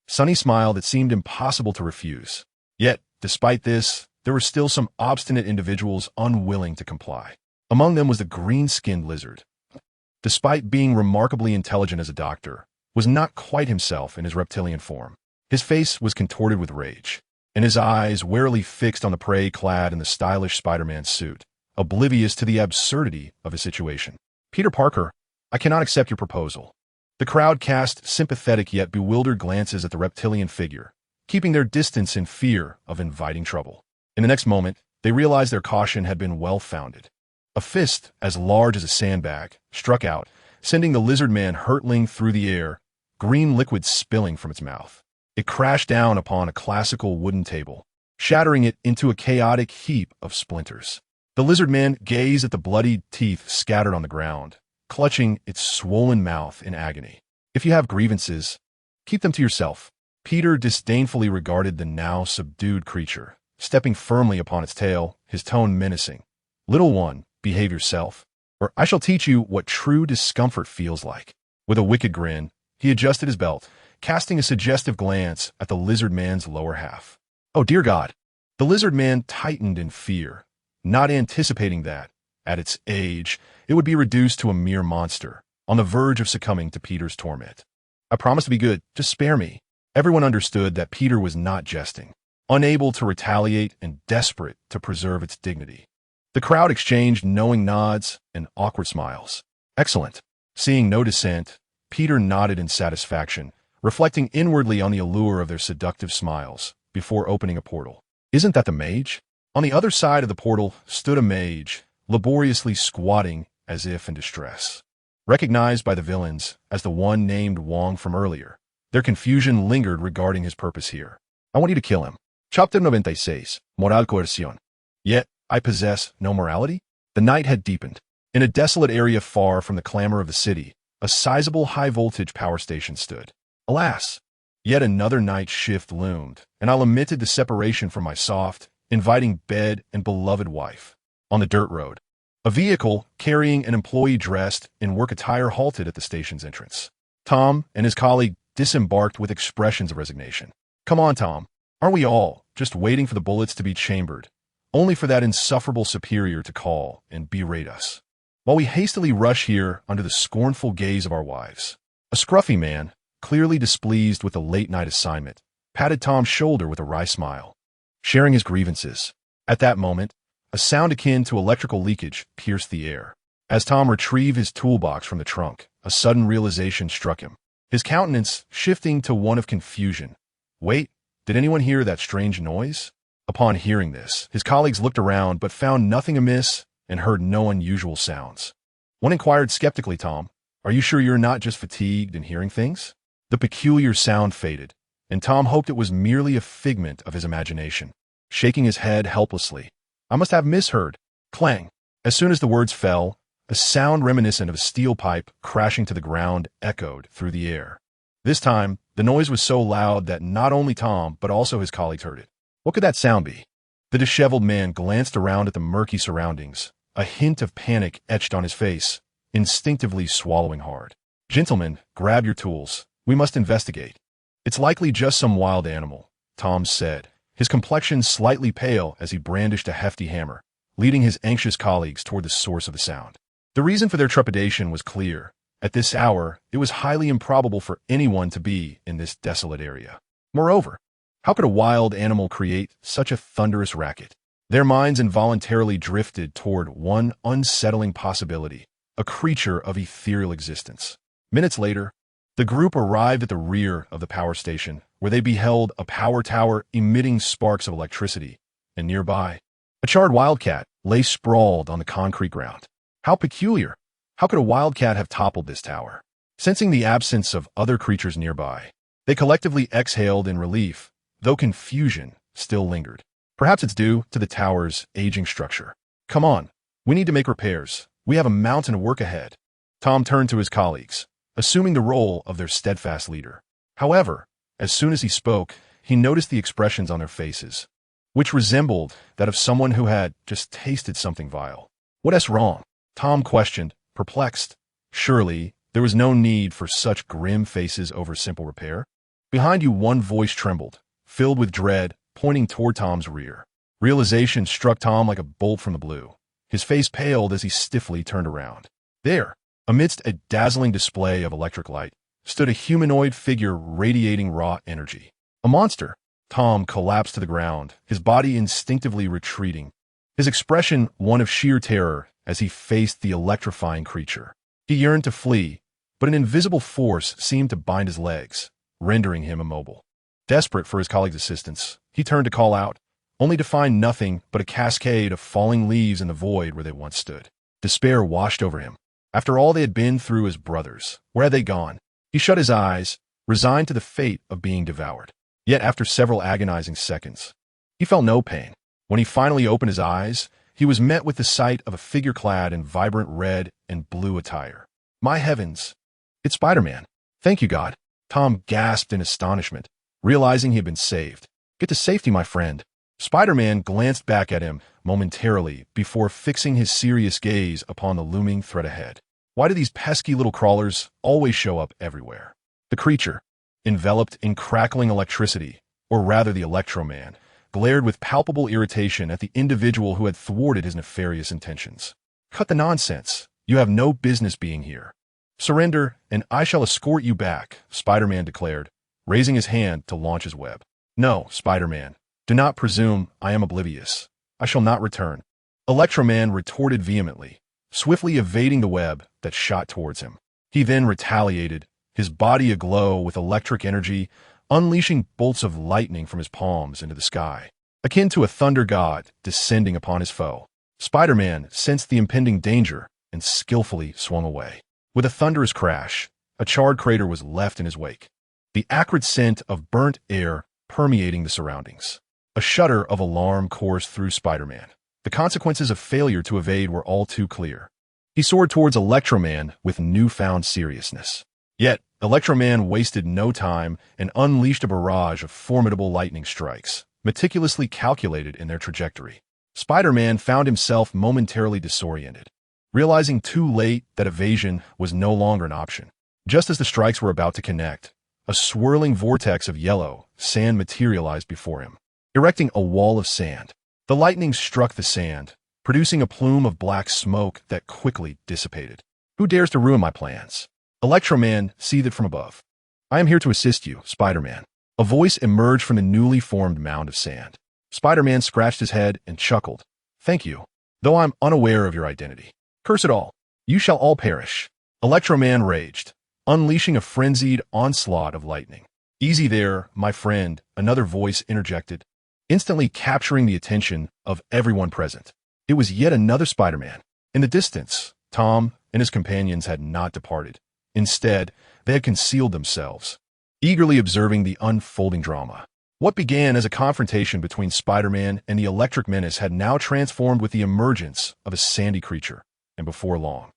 sunny smile that seemed impossible to refuse. Yet, despite this, there were still some obstinate individuals unwilling to comply. Among them was the green-skinned lizard. Despite being remarkably intelligent as a doctor, was not quite himself in his reptilian form. His face was contorted with rage, and his eyes warily fixed on the prey clad in the stylish Spider-Man suit, oblivious to the absurdity of his situation. "Peter Parker, I cannot accept your proposal." The crowd cast sympathetic yet bewildered glances at the reptilian figure, keeping their distance in fear of inviting trouble. In the next moment, they realized their caution had been well-founded. A fist as large as a sandbag struck out, sending the lizard man hurtling through the air, green liquid spilling from its mouth. It crashed down upon a classical wooden table, shattering it into a chaotic heap of splinters. The lizard man gazed at the bloodied teeth scattered on the ground, clutching its swollen mouth in agony. "If you have grievances, keep them to yourself." Peter disdainfully regarded the now subdued creature, stepping firmly upon its tail, his tone menacing. "Little one, behave yourself, or I shall teach you what true discomfort feels like." With a wicked grin, he adjusted his belt, casting a suggestive glance at the lizard man's lower half. "Oh dear God!" The lizard man tightened in fear, not anticipating that, at its age, it would be reduced to a mere monster, on the verge of succumbing to Peter's torment. "I promise to be good, just spare me." Everyone understood that Peter was not jesting, unable to retaliate and desperate to preserve its dignity. The crowd exchanged knowing nods and awkward smiles. "Excellent." Seeing no dissent, Peter nodded in satisfaction, reflecting inwardly on the allure of their seductive smiles, before opening a portal. "Isn't that the mage?" On the other side of the portal stood a mage, laboriously squatting as if in distress. Recognized by the villains as the one named Wong from earlier, their confusion lingered regarding his purpose here. "I want you to kill him." Chapter 96, Moral Coercion. "Yet, I possess no morality?" The night had deepened. In a desolate area far from the clamor of the city, a sizable high-voltage power station stood. Alas! Yet another night shift loomed, and I lamented the separation from my soft, inviting bed and beloved wife. On the dirt road, a vehicle carrying an employee dressed in work attire halted at the station's entrance. Tom and his colleague disembarked with expressions of resignation. "Come on, Tom. Aren't we all just waiting for the bullets to be chambered, only for that insufferable superior to call and berate us, while we hastily rush here under the scornful gaze of our wives?" A scruffy man, clearly displeased with the late-night assignment, patted Tom's shoulder with a wry smile, sharing his grievances. At that moment, a sound akin to electrical leakage pierced the air. As Tom retrieved his toolbox from the trunk, a sudden realization struck him, his countenance shifting to one of confusion. "Wait, did anyone hear that strange noise?" Upon hearing this, his colleagues looked around but found nothing amiss and heard no unusual sounds. One inquired skeptically, "Tom, are you sure you're not just fatigued and hearing things?" The peculiar sound faded, and Tom hoped it was merely a figment of his imagination. Shaking his head helplessly, "I must have misheard." Clang! As soon as the words fell, a sound reminiscent of a steel pipe crashing to the ground echoed through the air. This time, the noise was so loud that not only Tom but also his colleagues heard it. What could that sound be? The disheveled man glanced around at the murky surroundings, a hint of panic etched on his face, instinctively swallowing hard. "Gentlemen, grab your tools. We must investigate." "It's likely just some wild animal," Tom said, his complexion slightly pale as he brandished a hefty hammer, leading his anxious colleagues toward the source of the sound. The reason for their trepidation was clear. At this hour, it was highly improbable for anyone to be in this desolate area. Moreover, how could a wild animal create such a thunderous racket? Their minds involuntarily drifted toward one unsettling possibility, a creature of ethereal existence. Minutes later, the group arrived at the rear of the power station, where they beheld a power tower emitting sparks of electricity, and nearby, a charred wildcat lay sprawled on the concrete ground. How peculiar! How could a wildcat have toppled this tower? Sensing the absence of other creatures nearby, they collectively exhaled in relief, though confusion still lingered. Perhaps it's due to the tower's aging structure. Come on, we need to make repairs. We have a mountain of work ahead. Tom turned to his colleagues, assuming the role of their steadfast leader. However, as soon as he spoke, he noticed the expressions on their faces, which resembled that of someone who had just tasted something vile. What's wrong? Tom questioned, perplexed. Surely, there was no need for such grim faces over simple repair. Behind you, one voice trembled, filled with dread, pointing toward Tom's rear. Realization struck Tom like a bolt from the blue. His face paled as he stiffly turned around. There, amidst a dazzling display of electric light, stood a humanoid figure radiating raw energy. A monster. Tom collapsed to the ground, his body instinctively retreating, his expression one of sheer terror as he faced the electrifying creature. He yearned to flee, but an invisible force seemed to bind his legs, rendering him immobile. Desperate for his colleague's assistance, he turned to call out, only to find nothing but a cascade of falling leaves in the void where they once stood. Despair washed over him. After all they had been through as brothers, where had they gone? He shut his eyes, resigned to the fate of being devoured. Yet after several agonizing seconds, he felt no pain. When he finally opened his eyes, he was met with the sight of a figure clad in vibrant red and blue attire. My heavens! It's Spider-Man. Thank you, God. Tom gasped in astonishment, realizing he had been saved. Get to safety, my friend. Spider-Man glanced back at him momentarily before fixing his serious gaze upon the looming threat ahead. Why do these pesky little crawlers always show up everywhere? The creature, enveloped in crackling electricity, or rather the Electro-Man, glared with palpable irritation at the individual who had thwarted his nefarious intentions. Cut the nonsense. You have no business being here. Surrender, and I shall escort you back, Spider-Man declared, raising his hand to launch his web. No, Spider-Man, do not presume I am oblivious. I shall not return. Electro-Man retorted vehemently, swiftly evading the web that shot towards him. He then retaliated, his body aglow with electric energy, unleashing bolts of lightning from his palms into the sky, akin to a thunder god descending upon his foe. Spider-Man sensed the impending danger and skillfully swung away. With a thunderous crash, a charred crater was left in his wake, the acrid scent of burnt air permeating the surroundings. A shudder of alarm coursed through Spider-Man. The consequences of failure to evade were all too clear. He soared towards Electro-Man with newfound seriousness. Yet, Electro-Man wasted no time and unleashed a barrage of formidable lightning strikes, meticulously calculated in their trajectory. Spider-Man found himself momentarily disoriented, realizing too late that evasion was no longer an option. Just as the strikes were about to connect, a swirling vortex of yellow sand materialized before him, erecting a wall of sand. The lightning struck the sand, producing a plume of black smoke that quickly dissipated. Who dares to ruin my plans? Electro-Man seethed from above. I am here to assist you, Spider-Man. A voice emerged from the newly formed mound of sand. Spider-Man scratched his head and chuckled. Thank you, though I'm unaware of your identity. Curse it all. You shall all perish. Electro-Man raged, unleashing a frenzied onslaught of lightning. Easy there, my friend, another voice interjected, instantly capturing the attention of everyone present. It was yet another Spider-Man. In the distance, Tom and his companions had not departed. Instead, they had concealed themselves, eagerly observing the unfolding drama. What began as a confrontation between Spider-Man and the electric menace had now transformed with the emergence of a sandy creature, and before long,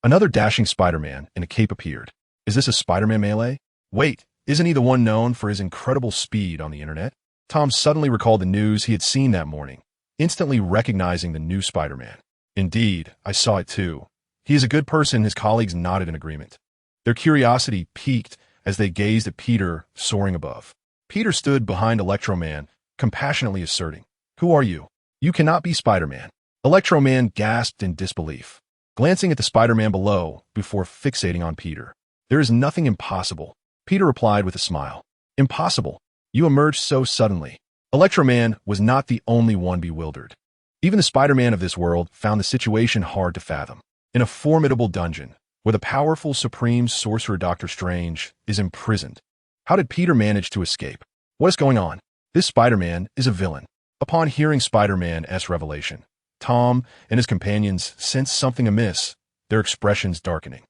another dashing Spider-Man in a cape appeared. Is this a Spider-Man melee? Wait, isn't he the one known for his incredible speed on the internet? Tom suddenly recalled the news he had seen that morning, instantly recognizing the new Spider-Man. Indeed, I saw it too. He is a good person, his colleagues nodded in agreement. Their curiosity piqued as they gazed at Peter soaring above. Peter stood behind Electro-Man, compassionately asserting, Who are you? You cannot be Spider-Man. Electro-Man gasped in disbelief, glancing at the Spider-Man below before fixating on Peter. There is nothing impossible, Peter replied with a smile. Impossible? You emerged so suddenly. Electro-Man was not the only one bewildered. Even the Spider-Man of this world found the situation hard to fathom. In a formidable dungeon, where the powerful supreme sorcerer Dr. Strange is imprisoned, how did Peter manage to escape? What is going on? This Spider-Man is a villain. Upon hearing Spider-Man's revelation, Tom and his companions sensed something amiss, their expressions darkening.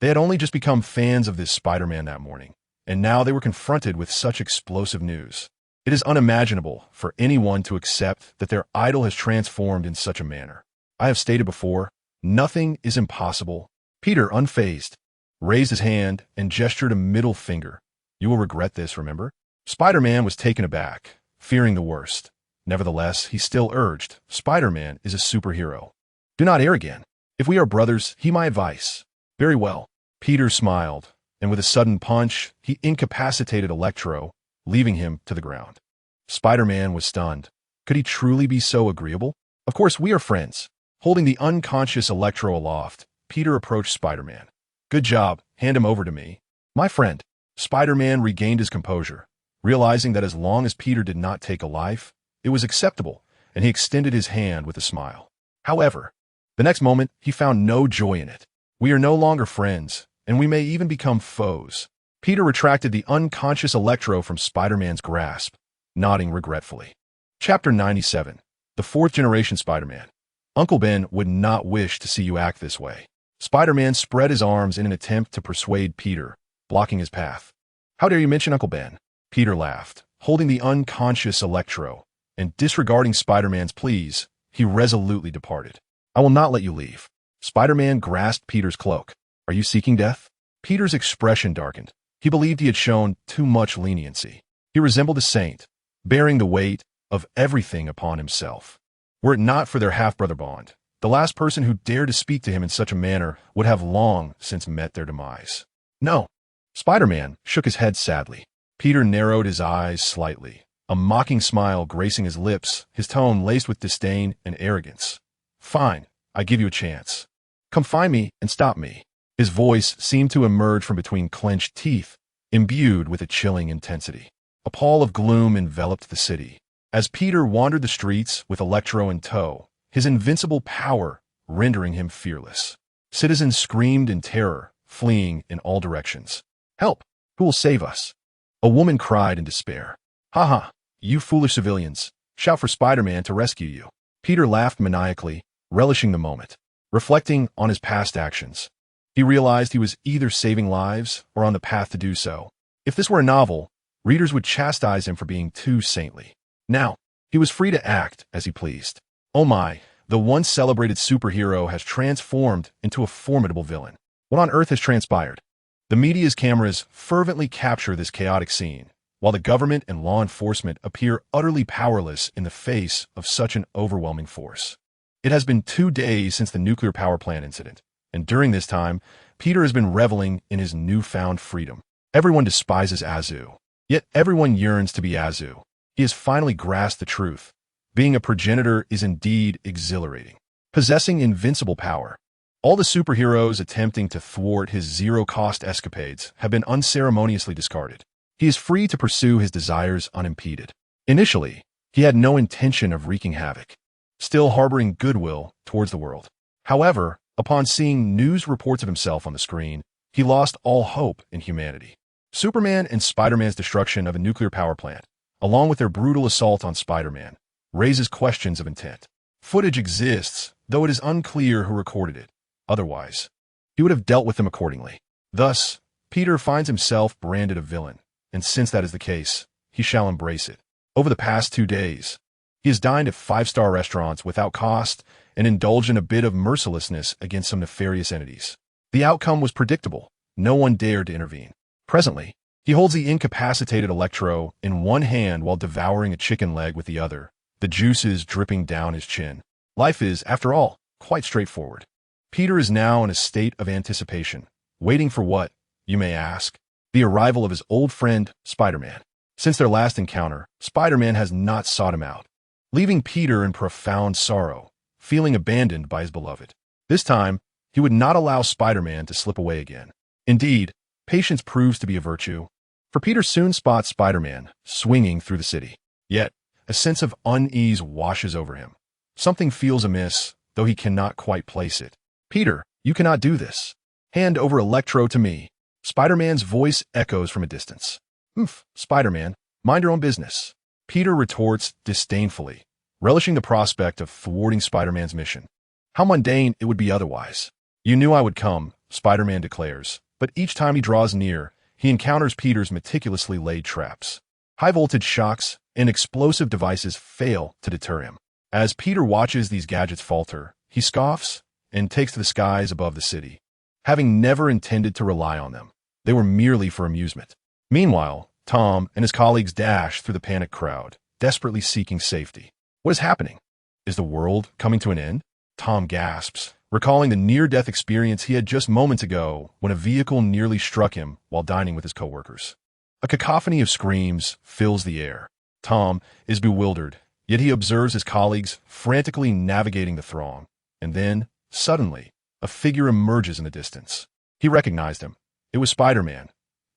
They had only just become fans of this Spider-Man that morning, and now they were confronted with such explosive news. It is unimaginable for anyone to accept that their idol has transformed in such a manner. I have stated before, nothing is impossible. Peter, unfazed, raised his hand and gestured a middle finger. You will regret this, remember? Spider-Man was taken aback, fearing the worst. Nevertheless, he still urged, Spider-Man is a superhero. Do not err again. If we are brothers, heed my advice. Very well. Peter smiled, and with a sudden punch, he incapacitated Electro, leaving him to the ground. Spider-Man was stunned. Could he truly be so agreeable? Of course, we are friends. Holding the unconscious Electro aloft, Peter approached Spider-Man. Good job. Hand him over to me. My friend. Spider-Man regained his composure, realizing that as long as Peter did not take a life, it was acceptable, and he extended his hand with a smile. However, the next moment, he found no joy in it. We are no longer friends, and we may even become foes. Peter retracted the unconscious Electro from Spider-Man's grasp, nodding regretfully. Chapter 97. The Fourth Generation Spider-Man. Uncle Ben would not wish to see you act this way. Spider-Man spread his arms in an attempt to persuade Peter, blocking his path. How dare you mention Uncle Ben? Peter laughed, holding the unconscious Electro, and disregarding Spider-Man's pleas, he resolutely departed. I will not let you leave. Spider-Man grasped Peter's cloak. Are you seeking death? Peter's expression darkened. He believed he had shown too much leniency. He resembled a saint, bearing the weight of everything upon himself. Were it not for their half-brother bond, the last person who dared to speak to him in such a manner would have long since met their demise. No. Spider-Man shook his head sadly. Peter narrowed his eyes slightly, a mocking smile gracing his lips, his tone laced with disdain and arrogance. Fine, I give you a chance. Come find me and stop me. His voice seemed to emerge from between clenched teeth, imbued with a chilling intensity. A pall of gloom enveloped the city. As Peter wandered the streets with Electro in tow, his invincible power rendering him fearless. Citizens screamed in terror, fleeing in all directions. Help! Who will save us? A woman cried in despair. Ha ha, you foolish civilians. Shout for Spider-Man to rescue you. Peter laughed maniacally, relishing the moment. Reflecting on his past actions, he realized he was either saving lives or on the path to do so. If this were a novel, readers would chastise him for being too saintly. Now, he was free to act as he pleased. Oh my, the once celebrated superhero has transformed into a formidable villain. What on earth has transpired? The media's cameras fervently capture this chaotic scene, while the government and law enforcement appear utterly powerless in the face of such an overwhelming force. It has been 2 days since the nuclear power plant incident, and during this time, Peter has been reveling in his newfound freedom. Everyone despises Azu, yet everyone yearns to be Azu. He has finally grasped the truth. Being a progenitor is indeed exhilarating. Possessing invincible power, all the superheroes attempting to thwart his zero-cost escapades have been unceremoniously discarded. He is free to pursue his desires unimpeded. Initially, he had no intention of wreaking havoc, still harboring goodwill towards the world. However, upon seeing news reports of himself on the screen, he lost all hope in humanity. Superman and Spider-Man's destruction of a nuclear power plant, along with their brutal assault on Spider-Man, raises questions of intent. Footage exists, though it is unclear who recorded it. Otherwise, he would have dealt with them accordingly. Thus, Peter finds himself branded a villain, and since that is the case, he shall embrace it. Over the past 2 days, he has dined at 5-star restaurants without cost and indulged in a bit of mercilessness against some nefarious entities. The outcome was predictable. No one dared to intervene. Presently, he holds the incapacitated Electro in one hand while devouring a chicken leg with the other, the juices dripping down his chin. Life is, after all, quite straightforward. Peter is now in a state of anticipation, waiting for what, you may ask, the arrival of his old friend, Spider-Man. Since their last encounter, Spider-Man has not sought him out, leaving Peter in profound sorrow, feeling abandoned by his beloved. This time, he would not allow Spider-Man to slip away again. Indeed, patience proves to be a virtue, for Peter soon spots Spider-Man swinging through the city. Yet, a sense of unease washes over him. Something feels amiss, though he cannot quite place it. Peter, you cannot do this. Hand over Electro to me. Spider-Man's voice echoes from a distance. Spider-Man, mind your own business. Peter retorts disdainfully, relishing the prospect of thwarting Spider-Man's mission. How mundane it would be otherwise. You knew I would come, Spider-Man declares, but each time he draws near, he encounters Peter's meticulously laid traps. High-voltage shocks and explosive devices fail to deter him. As Peter watches these gadgets falter, he scoffs and takes to the skies above the city. Having never intended to rely on them, they were merely for amusement. Meanwhile, Tom and his colleagues dash through the panicked crowd, desperately seeking safety. What is happening? Is the world coming to an end? Tom gasps, recalling the near-death experience he had just moments ago when a vehicle nearly struck him while dining with his coworkers. A cacophony of screams fills the air. Tom is bewildered, yet he observes his colleagues frantically navigating the throng. And then, suddenly, a figure emerges in the distance. He recognized him. It was Spider-Man.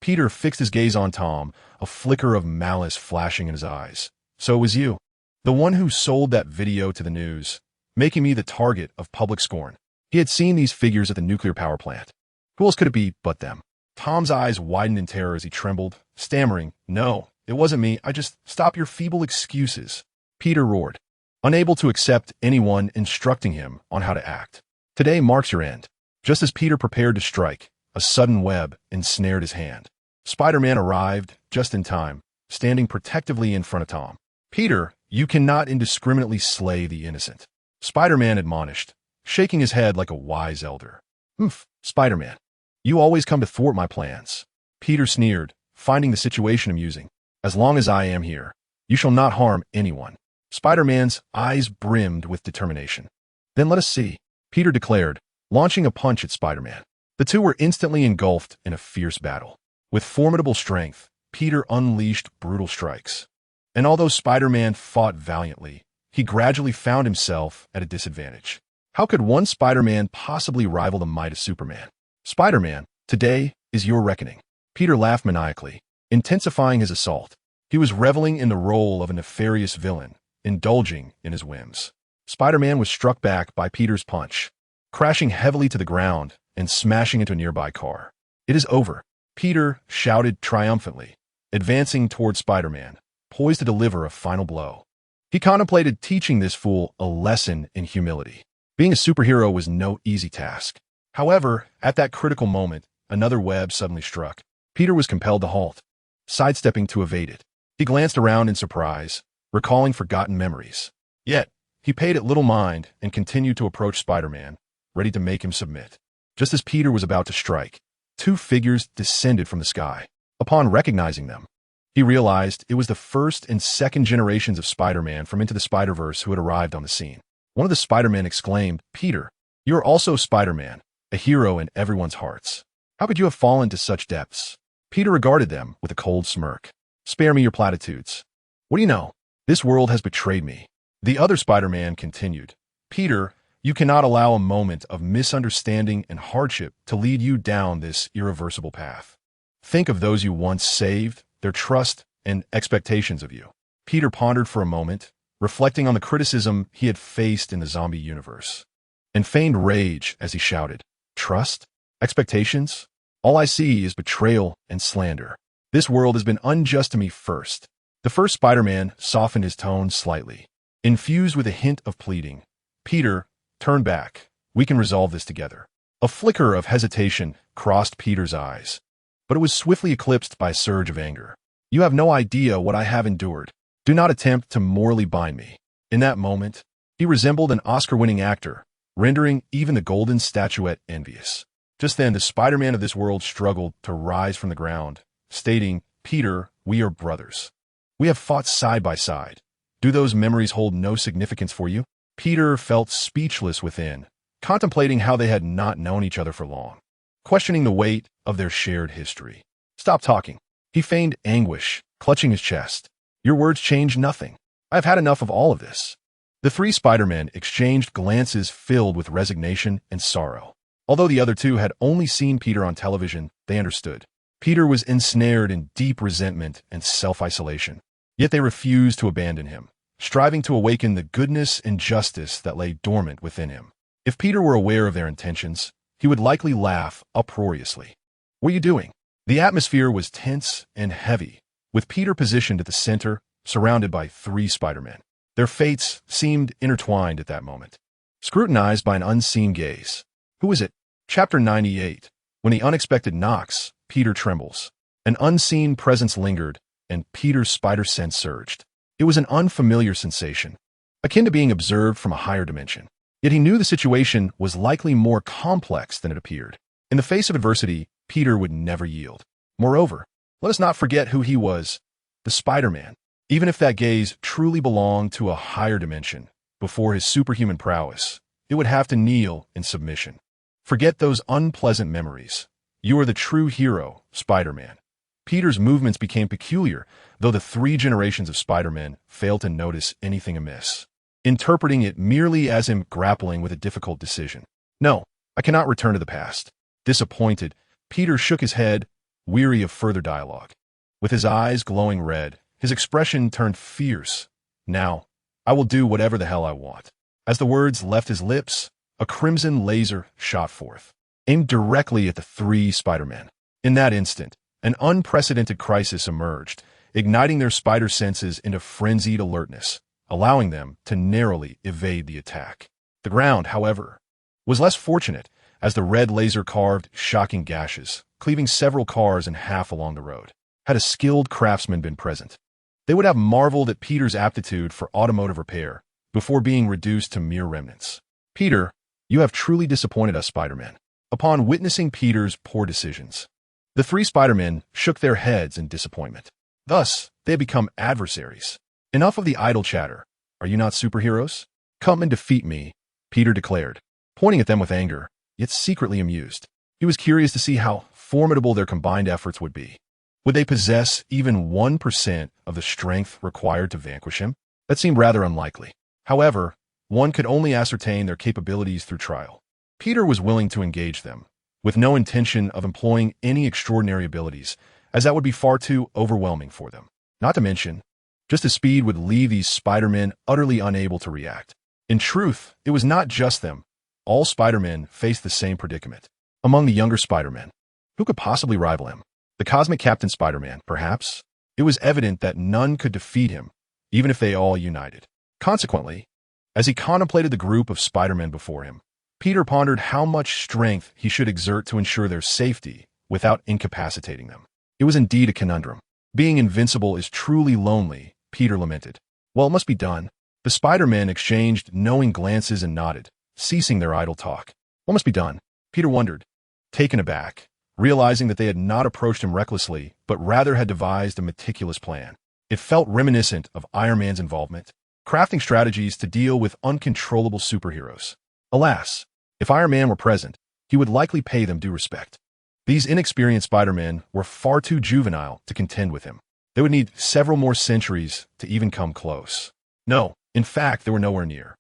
Peter fixed his gaze on Tom, a flicker of malice flashing in his eyes. So it was you. The one who sold that video to the news, making me the target of public scorn. He had seen these figures at the nuclear power plant. Who else could it be but them? Tom's eyes widened in terror as he trembled, stammering, "No, it wasn't me. Stop your feeble excuses." Peter roared, unable to accept anyone instructing him on how to act. Today marks your end. Just as Peter prepared to strike, a sudden web ensnared his hand. Spider-Man arrived just in time, standing protectively in front of Tom. "Peter, you cannot indiscriminately slay the innocent," Spider-Man admonished, shaking his head like a wise elder. "Oof, Spider-Man. You always come to thwart my plans." Peter sneered, finding the situation amusing. "As long as I am here, you shall not harm anyone." Spider-Man's eyes brimmed with determination. "Then let us see," Peter declared, launching a punch at Spider-Man. The two were instantly engulfed in a fierce battle. With formidable strength, Peter unleashed brutal strikes. And although Spider-Man fought valiantly, he gradually found himself at a disadvantage. How could one Spider-Man possibly rival the might of Superman? "Spider-Man, today is your reckoning." Peter laughed maniacally, intensifying his assault. He was reveling in the role of a nefarious villain, indulging in his whims. Spider-Man was struck back by Peter's punch, crashing heavily to the ground and smashing into a nearby car. "It is over," Peter shouted triumphantly, advancing toward Spider-Man, poised to deliver a final blow. He contemplated teaching this fool a lesson in humility. Being a superhero was no easy task. However, at that critical moment, another web suddenly struck. Peter was compelled to halt, sidestepping to evade it. He glanced around in surprise, recalling forgotten memories. Yet, he paid it little mind and continued to approach Spider-Man, ready to make him submit. Just as Peter was about to strike, two figures descended from the sky. Upon recognizing them, he realized it was the first and second generations of Spider-Man from Into the Spider-Verse who had arrived on the scene. One of the Spider-Men exclaimed, "Peter, you are also Spider-Man, a hero in everyone's hearts. How could you have fallen to such depths?" Peter regarded them with a cold smirk. "Spare me your platitudes. What do you know? This world has betrayed me." The other Spider-Man continued, "Peter, you cannot allow a moment of misunderstanding and hardship to lead you down this irreversible path. Think of those you once saved, their trust and expectations of you." Peter pondered for a moment, reflecting on the criticism he had faced in the zombie universe, and feigned rage as he shouted, "Trust? Expectations? All I see is betrayal and slander. This world has been unjust to me first." The first Spider-Man softened his tone slightly, infused with a hint of pleading. "Peter, turn back. We can resolve this together." A flicker of hesitation crossed Peter's eyes, but it was swiftly eclipsed by a surge of anger. "You have no idea what I have endured. Do not attempt to morally bind me." In that moment, he resembled an Oscar-winning actor, rendering even the golden statuette envious. Just then, the Spider-Man of this world struggled to rise from the ground, stating, "Peter, we are brothers. We have fought side by side. Do those memories hold no significance for you?" Peter felt speechless within, contemplating how they had not known each other for long, questioning the weight of their shared history. "Stop talking." He feigned anguish, clutching his chest. "Your words change nothing. I have had enough of all of this." The three Spider-Men exchanged glances filled with resignation and sorrow. Although the other two had only seen Peter on television, they understood. Peter was ensnared in deep resentment and self-isolation. Yet they refused to abandon him, striving to awaken the goodness and justice that lay dormant within him. If Peter were aware of their intentions, he would likely laugh uproariously. "What are you doing?" The atmosphere was tense and heavy, with Peter positioned at the center, surrounded by three Spider-Men. Their fates seemed intertwined at that moment. Scrutinized by an unseen gaze. Who is it? Chapter 98. When the unexpected knocks, Peter trembles. An unseen presence lingered, and Peter's spider sense surged. It was an unfamiliar sensation, akin to being observed from a higher dimension. Yet he knew the situation was likely more complex than it appeared. In the face of adversity, Peter would never yield. Moreover, let us not forget who he was, the Spider-Man. Even if that gaze truly belonged to a higher dimension, before his superhuman prowess, it would have to kneel in submission. Forget those unpleasant memories. You are the true hero, Spider-Man. Peter's movements became peculiar, though the 3 generations of Spider-Men failed to notice anything amiss, interpreting it merely as him grappling with a difficult decision. No, I cannot return to the past. Disappointed, Peter shook his head, weary of further dialogue. With his eyes glowing red, his expression turned fierce. Now, I will do whatever the hell I want. As the words left his lips, a crimson laser shot forth, aimed directly at the 3 Spider-Men. In that instant, an unprecedented crisis emerged, igniting their spider senses into frenzied alertness, allowing them to narrowly evade the attack. The ground, however, was less fortunate, as the red laser carved shocking gashes, cleaving several cars in half along the road. Had a skilled craftsman been present, they would have marveled at Peter's aptitude for automotive repair before being reduced to mere remnants. Peter, you have truly disappointed us, Spider-Man. Upon witnessing Peter's poor decisions, the 3 Spider-Men shook their heads in disappointment. Thus, they had become adversaries. Enough of the idle chatter. Are you not superheroes? Come and defeat me, Peter declared, pointing at them with anger, yet secretly amused. He was curious to see how formidable their combined efforts would be. Would they possess even 1% of the strength required to vanquish him? That seemed rather unlikely. However, one could only ascertain their capabilities through trial. Peter was willing to engage them, with no intention of employing any extraordinary abilities, as that would be far too overwhelming for them. Not to mention, just his speed would leave these Spider-Men utterly unable to react. In truth, it was not just them. All Spider-Men faced the same predicament. Among the younger Spider-Men, who could possibly rival him? The Cosmic Captain Spider-Man, perhaps? It was evident that none could defeat him, even if they all united. Consequently, as he contemplated the group of Spider-Men before him, Peter pondered how much strength he should exert to ensure their safety without incapacitating them. It was indeed a conundrum. Being invincible is truly lonely, Peter lamented. Well, it must be done. The Spider-Men exchanged knowing glances and nodded, ceasing their idle talk. What must be done? Peter wondered, taken aback, realizing that they had not approached him recklessly, but rather had devised a meticulous plan. It felt reminiscent of Iron Man's involvement, crafting strategies to deal with uncontrollable superheroes. Alas, if Iron Man were present, he would likely pay them due respect. These inexperienced Spider-Men were far too juvenile to contend with him. They would need several more centuries to even come close. No, in fact, they were nowhere near.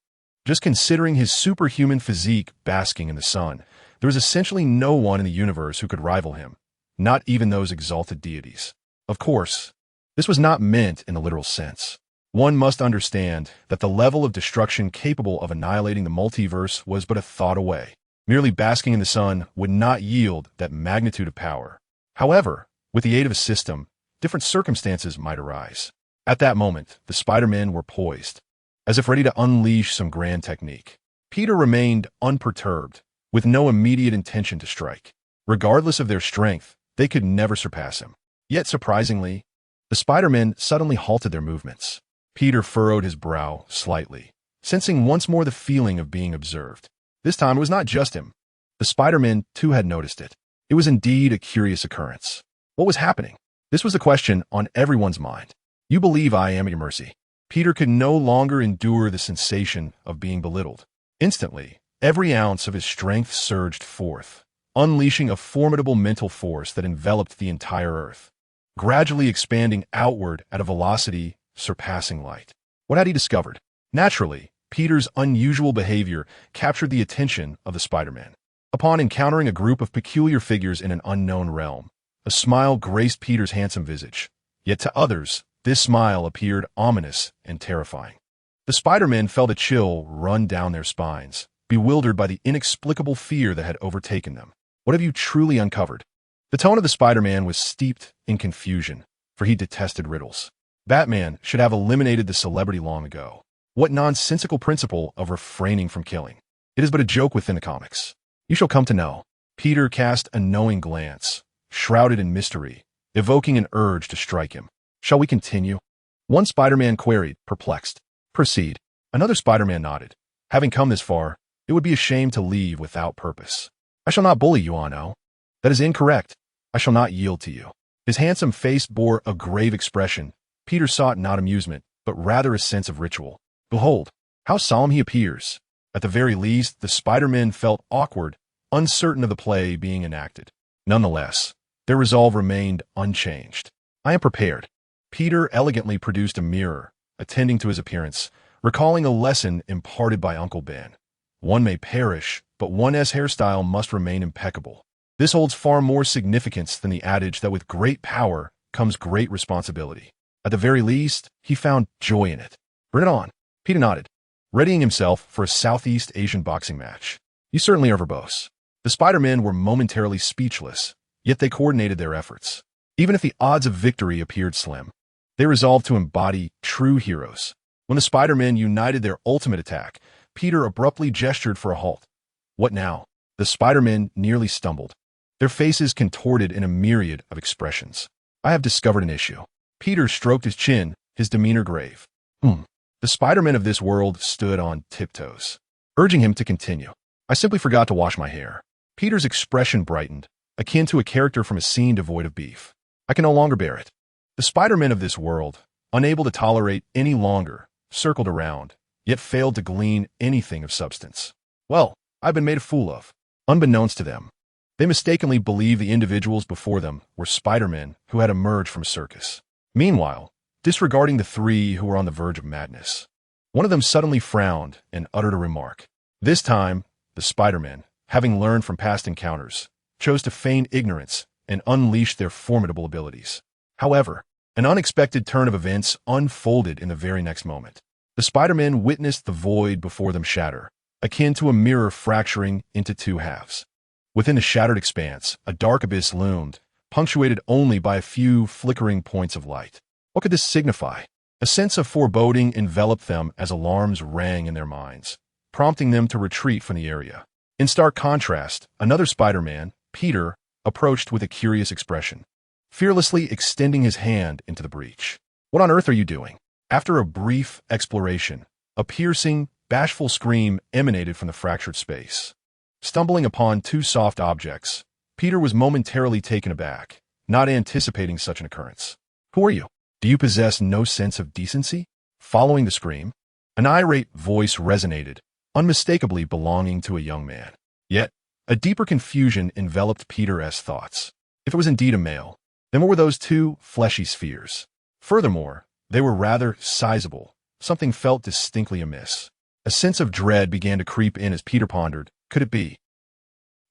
Just considering his superhuman physique basking in the sun, there was essentially no one in the universe who could rival him, not even those exalted deities. Of course, this was not meant in the literal sense. One must understand that the level of destruction capable of annihilating the multiverse was but a thought away. Merely basking in the sun would not yield that magnitude of power. However, with the aid of a system, different circumstances might arise. At that moment, the Spider-Men were poised, as if ready to unleash some grand technique. Peter remained unperturbed, with no immediate intention to strike. Regardless of their strength, they could never surpass him. Yet surprisingly, the Spider-Men suddenly halted their movements. Peter furrowed his brow slightly, sensing once more the feeling of being observed. This time it was not just him. The Spider-Men, too, had noticed it. It was indeed a curious occurrence. What was happening? This was the question on everyone's mind. You believe I am at your mercy. Peter could no longer endure the sensation of being belittled. Instantly, every ounce of his strength surged forth, unleashing a formidable mental force that enveloped the entire Earth, gradually expanding outward at a velocity surpassing light. What had he discovered? Naturally, Peter's unusual behavior captured the attention of the Spider-Man. Upon encountering a group of peculiar figures in an unknown realm, a smile graced Peter's handsome visage. Yet to others, this smile appeared ominous and terrifying. The Spider-Men felt a chill run down their spines, bewildered by the inexplicable fear that had overtaken them. What have you truly uncovered? The tone of the Spider-Man was steeped in confusion, for he detested riddles. Batman should have eliminated the celebrity long ago. What nonsensical principle of refraining from killing? It is but a joke within the comics. You shall come to know. Peter cast a knowing glance, shrouded in mystery, evoking an urge to strike him. Shall we continue? One Spider-Man queried, perplexed. Proceed. Another Spider-Man nodded. Having come this far, it would be a shame to leave without purpose. I shall not bully you, Anno. That is incorrect. I shall not yield to you. His handsome face bore a grave expression. Peter sought not amusement, but rather a sense of ritual. Behold, how solemn he appears. At the very least, the Spider-Men felt awkward, uncertain of the play being enacted. Nonetheless, their resolve remained unchanged. I am prepared. Peter elegantly produced a mirror, attending to his appearance, recalling a lesson imparted by Uncle Ben. One may perish, but one's hairstyle must remain impeccable. This holds far more significance than the adage that with great power comes great responsibility. At the very least, he found joy in it. Bring it on. Peter nodded, readying himself for a Southeast Asian boxing match. You certainly are verbose. The Spider-Men were momentarily speechless, yet they coordinated their efforts. Even if the odds of victory appeared slim, they resolved to embody true heroes. When the Spider-Men united their ultimate attack, Peter abruptly gestured for a halt. What now? The Spider-Men nearly stumbled, their faces contorted in a myriad of expressions. I have discovered an issue. Peter stroked his chin, his demeanor grave. The Spider-Men of this world stood on tiptoes, urging him to continue. I simply forgot to wash my hair. Peter's expression brightened, akin to a character from a scene devoid of beef. I can no longer bear it. The Spider-Men of this world, unable to tolerate any longer, circled around, yet failed to glean anything of substance. Well, I've been made a fool of. Unbeknownst to them, they mistakenly believed the individuals before them were Spider-Men who had emerged from a circus. Meanwhile, disregarding the three who were on the verge of madness, one of them suddenly frowned and uttered a remark. This time, the Spider-Men, having learned from past encounters, chose to feign ignorance and unleash their formidable abilities. However, an unexpected turn of events unfolded in the very next moment. The Spider-Men witnessed the void before them shatter, akin to a mirror fracturing into two halves. Within the shattered expanse, a dark abyss loomed, punctuated only by a few flickering points of light. What could this signify? A sense of foreboding enveloped them as alarms rang in their minds, prompting them to retreat from the area. In stark contrast, another Spider-Man, Peter, approached with a curious expression, fearlessly extending his hand into the breach. What on earth are you doing? After a brief exploration, a piercing, bashful scream emanated from the fractured space. Stumbling upon two soft objects, Peter was momentarily taken aback, not anticipating such an occurrence. Who are you? Do you possess no sense of decency? Following the scream, an irate voice resonated, unmistakably belonging to a young man. Yet, a deeper confusion enveloped Peter's thoughts. If it was indeed a male, then what were those two fleshy spheres? Furthermore, they were rather sizable. Something felt distinctly amiss. A sense of dread began to creep in as Peter pondered. Could it be?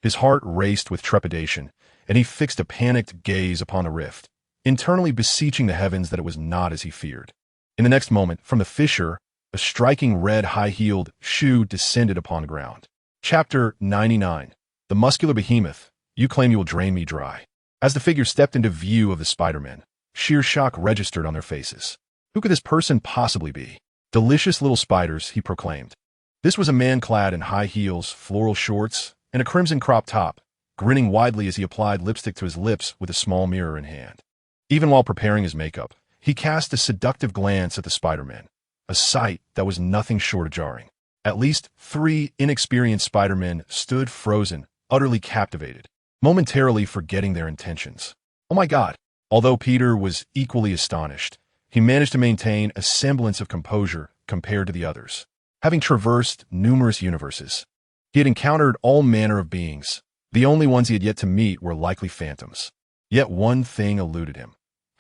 His heart raced with trepidation, and he fixed a panicked gaze upon the rift, internally beseeching the heavens that it was not as he feared. In the next moment, from the fissure, a striking red high-heeled shoe descended upon the ground. Chapter 99. The muscular behemoth. You claim you will drain me dry. As the figure stepped into view of the Spider-Men, sheer shock registered on their faces. Who could this person possibly be? Delicious little spiders, he proclaimed. This was a man clad in high heels, floral shorts, and a crimson crop top, grinning widely as he applied lipstick to his lips with a small mirror in hand. Even while preparing his makeup, he cast a seductive glance at the Spider-Men, a sight that was nothing short of jarring. At least 3 inexperienced Spider-Men stood frozen, utterly captivated, momentarily forgetting their intentions. Oh my God! Although Peter was equally astonished, he managed to maintain a semblance of composure compared to the others. Having traversed numerous universes, he had encountered all manner of beings. The only ones he had yet to meet were likely phantoms. Yet one thing eluded him.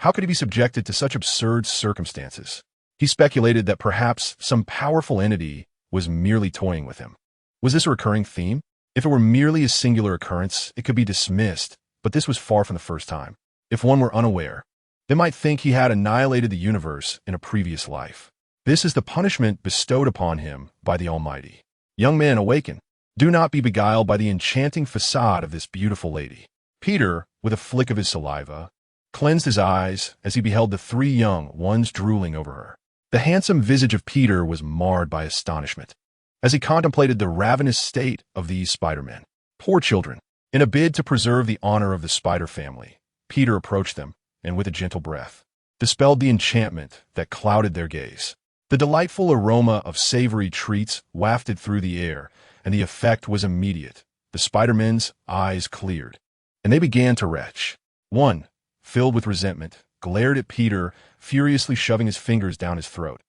How could he be subjected to such absurd circumstances? He speculated that perhaps some powerful entity was merely toying with him. Was this a recurring theme? If it were merely a singular occurrence, it could be dismissed, but this was far from the first time. If one were unaware, they might think he had annihilated the universe in a previous life. This is the punishment bestowed upon him by the Almighty. Young man, awaken. Do not be beguiled by the enchanting facade of this beautiful lady. Peter, with a flick of his saliva, cleansed his eyes as he beheld the 3 young ones drooling over her. The handsome visage of Peter was marred by astonishment as he contemplated the ravenous state of these Spider-Men. Poor children. In a bid to preserve the honor of the Spider family, Peter approached them and with a gentle breath dispelled the enchantment that clouded their gaze. The delightful aroma of savory treats wafted through the air, and the effect was immediate. The Spider-Men's eyes cleared, and they began to retch. One, filled with resentment, glared at Peter, furiously shoving his fingers down his throat.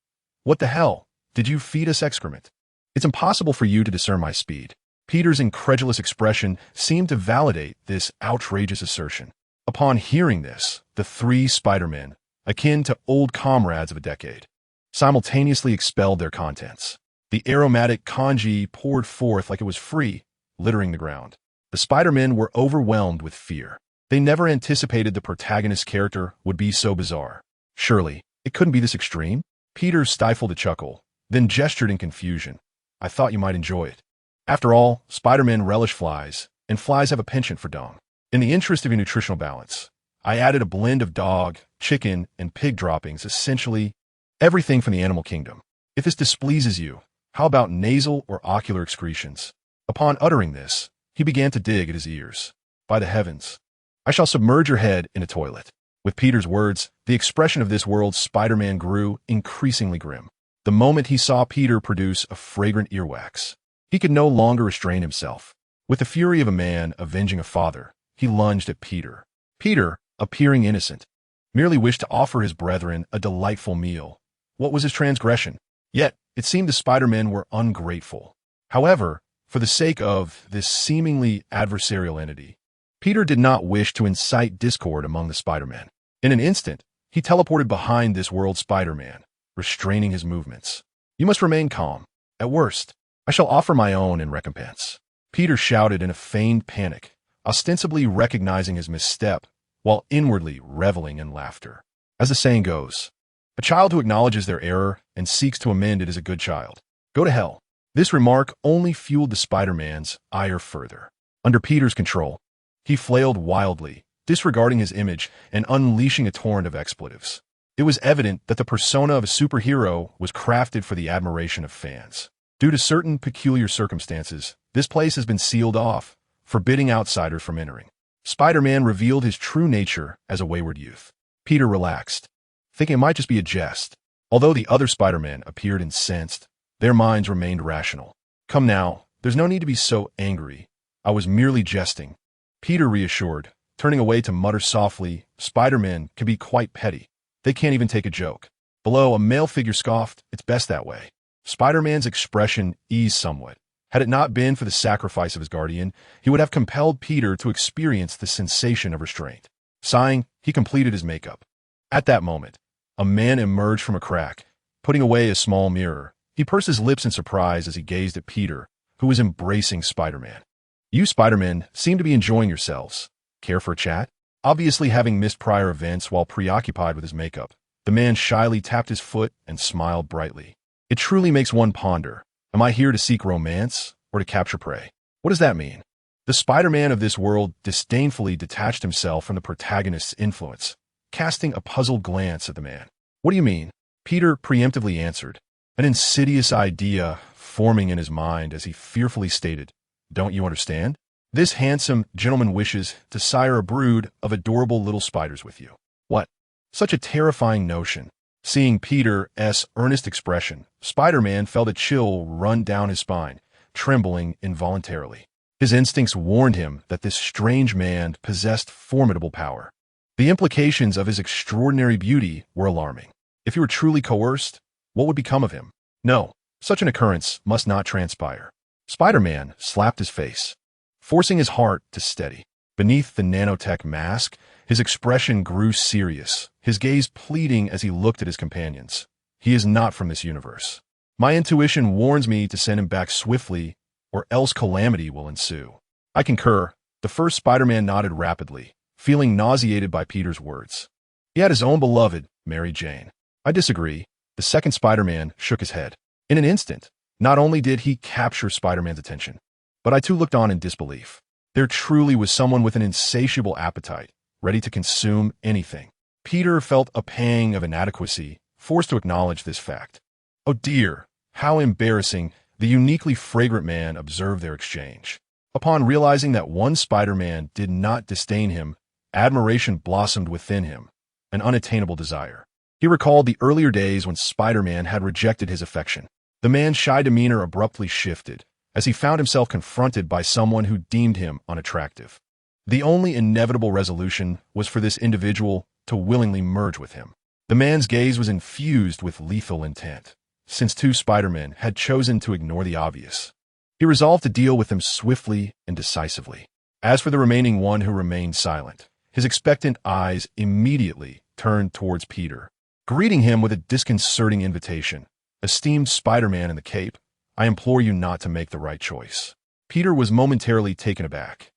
"What the hell? Did you feed us excrement? It's impossible for you to discern my speed." Peter's incredulous expression seemed to validate this outrageous assertion. Upon hearing this, the three Spider-Men, akin to old comrades of a decade, simultaneously expelled their contents. The aromatic congee poured forth like it was free, littering the ground. The Spider-Men were overwhelmed with fear. They never anticipated the protagonist's character would be so bizarre. Surely, it couldn't be this extreme? Peter stifled a chuckle, then gestured in confusion. "I thought you might enjoy it. After all, Spider-Men relish flies, and flies have a penchant for dung. In the interest of your nutritional balance, I added a blend of dog, chicken, and pig droppings, essentially everything from the animal kingdom. If this displeases you, how about nasal or ocular excretions?" Upon uttering this, he began to dig at his ears. "By the heavens, I shall submerge your head in a toilet." With Peter's words, the expression of this world's Spider-Man grew increasingly grim. The moment he saw Peter produce a fragrant earwax, he could no longer restrain himself. With the fury of a man avenging a father, he lunged at Peter. Peter, appearing innocent, merely wished to offer his brethren a delightful meal. What was his transgression? Yet, it seemed the Spider-Men were ungrateful. However, for the sake of this seemingly adversarial entity, Peter did not wish to incite discord among the Spider-Men. In an instant, he teleported behind this world Spider-Man, restraining his movements. "You must remain calm. At worst, I shall offer my own in recompense." Peter shouted in a feigned panic, ostensibly recognizing his misstep, while inwardly reveling in laughter. As the saying goes, a child who acknowledges their error and seeks to amend it is a good child. Go to hell. This remark only fueled the Spider-Man's ire further. Under Peter's control, he flailed wildly, disregarding his image and unleashing a torrent of expletives. It was evident that the persona of a superhero was crafted for the admiration of fans. Due to certain peculiar circumstances, this place has been sealed off, forbidding outsiders from entering. Spider-Man revealed his true nature as a wayward youth. Peter relaxed, thinking it might just be a jest. Although the other Spider-Men appeared incensed, their minds remained rational. "Come now, there's no need to be so angry. I was merely jesting," Peter reassured, turning away to mutter softly. "Spider-Men can be quite petty. They can't even take a joke." Below, a male figure scoffed, "It's best that way." Spider-Man's expression eased somewhat. Had it not been for the sacrifice of his guardian, he would have compelled Peter to experience the sensation of restraint. Sighing, he completed his makeup. At that moment, a man emerged from a crack, putting away a small mirror. He pursed his lips in surprise as he gazed at Peter, who was embracing Spider-Man. "You Spider-Men seem to be enjoying yourselves. Care for a chat?" Obviously having missed prior events while preoccupied with his makeup, the man shyly tapped his foot and smiled brightly. "It truly makes one ponder. Am I here to seek romance or to capture prey? What does that mean?" The Spider-Man of this world disdainfully detached himself from the protagonist's influence, casting a puzzled glance at the man. "What do you mean?" Peter preemptively answered, an insidious idea forming in his mind as he fearfully stated, "Don't you understand? This handsome gentleman wishes to sire a brood of adorable little spiders with you." "What? Such a terrifying notion." Seeing Peter's earnest expression, Spider-Man felt a chill run down his spine, trembling involuntarily. His instincts warned him that this strange man possessed formidable power. The implications of his extraordinary beauty were alarming. If he were truly coerced, what would become of him? No, such an occurrence must not transpire. Spider-Man slapped his face, forcing his heart to steady. Beneath the nanotech mask, his expression grew serious, his gaze pleading as he looked at his companions. "He is not from this universe. My intuition warns me to send him back swiftly, or else calamity will ensue." "I concur." The first Spider-Man nodded rapidly, feeling nauseated by Peter's words. He had his own beloved, Mary Jane. "I disagree." The second Spider-Man shook his head. In an instant, not only did he capture Spider-Man's attention, but I too looked on in disbelief. There truly was someone with an insatiable appetite, ready to consume anything. Peter felt a pang of inadequacy, forced to acknowledge this fact. Oh dear, how embarrassing, the uniquely fragrant man observed their exchange. Upon realizing that one Spider-Man did not disdain him, admiration blossomed within him, an unattainable desire. He recalled the earlier days when Spider-Man had rejected his affection. The man's shy demeanor abruptly shifted, as he found himself confronted by someone who deemed him unattractive. The only inevitable resolution was for this individual to willingly merge with him. The man's gaze was infused with lethal intent, since two Spider-Men had chosen to ignore the obvious. He resolved to deal with them swiftly and decisively. As for the remaining one who remained silent, his expectant eyes immediately turned towards Peter, greeting him with a disconcerting invitation. "Esteemed Spider-Man in the cape, I implore you not to make the right choice." Peter was momentarily taken aback,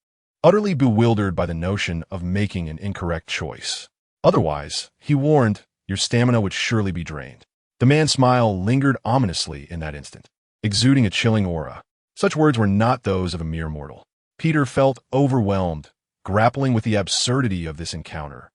utterly bewildered by the notion of making an incorrect choice. Otherwise, he warned, your stamina would surely be drained. The man's smile lingered ominously in that instant, exuding a chilling aura. Such words were not those of a mere mortal. Peter felt overwhelmed, grappling with the absurdity of this encounter,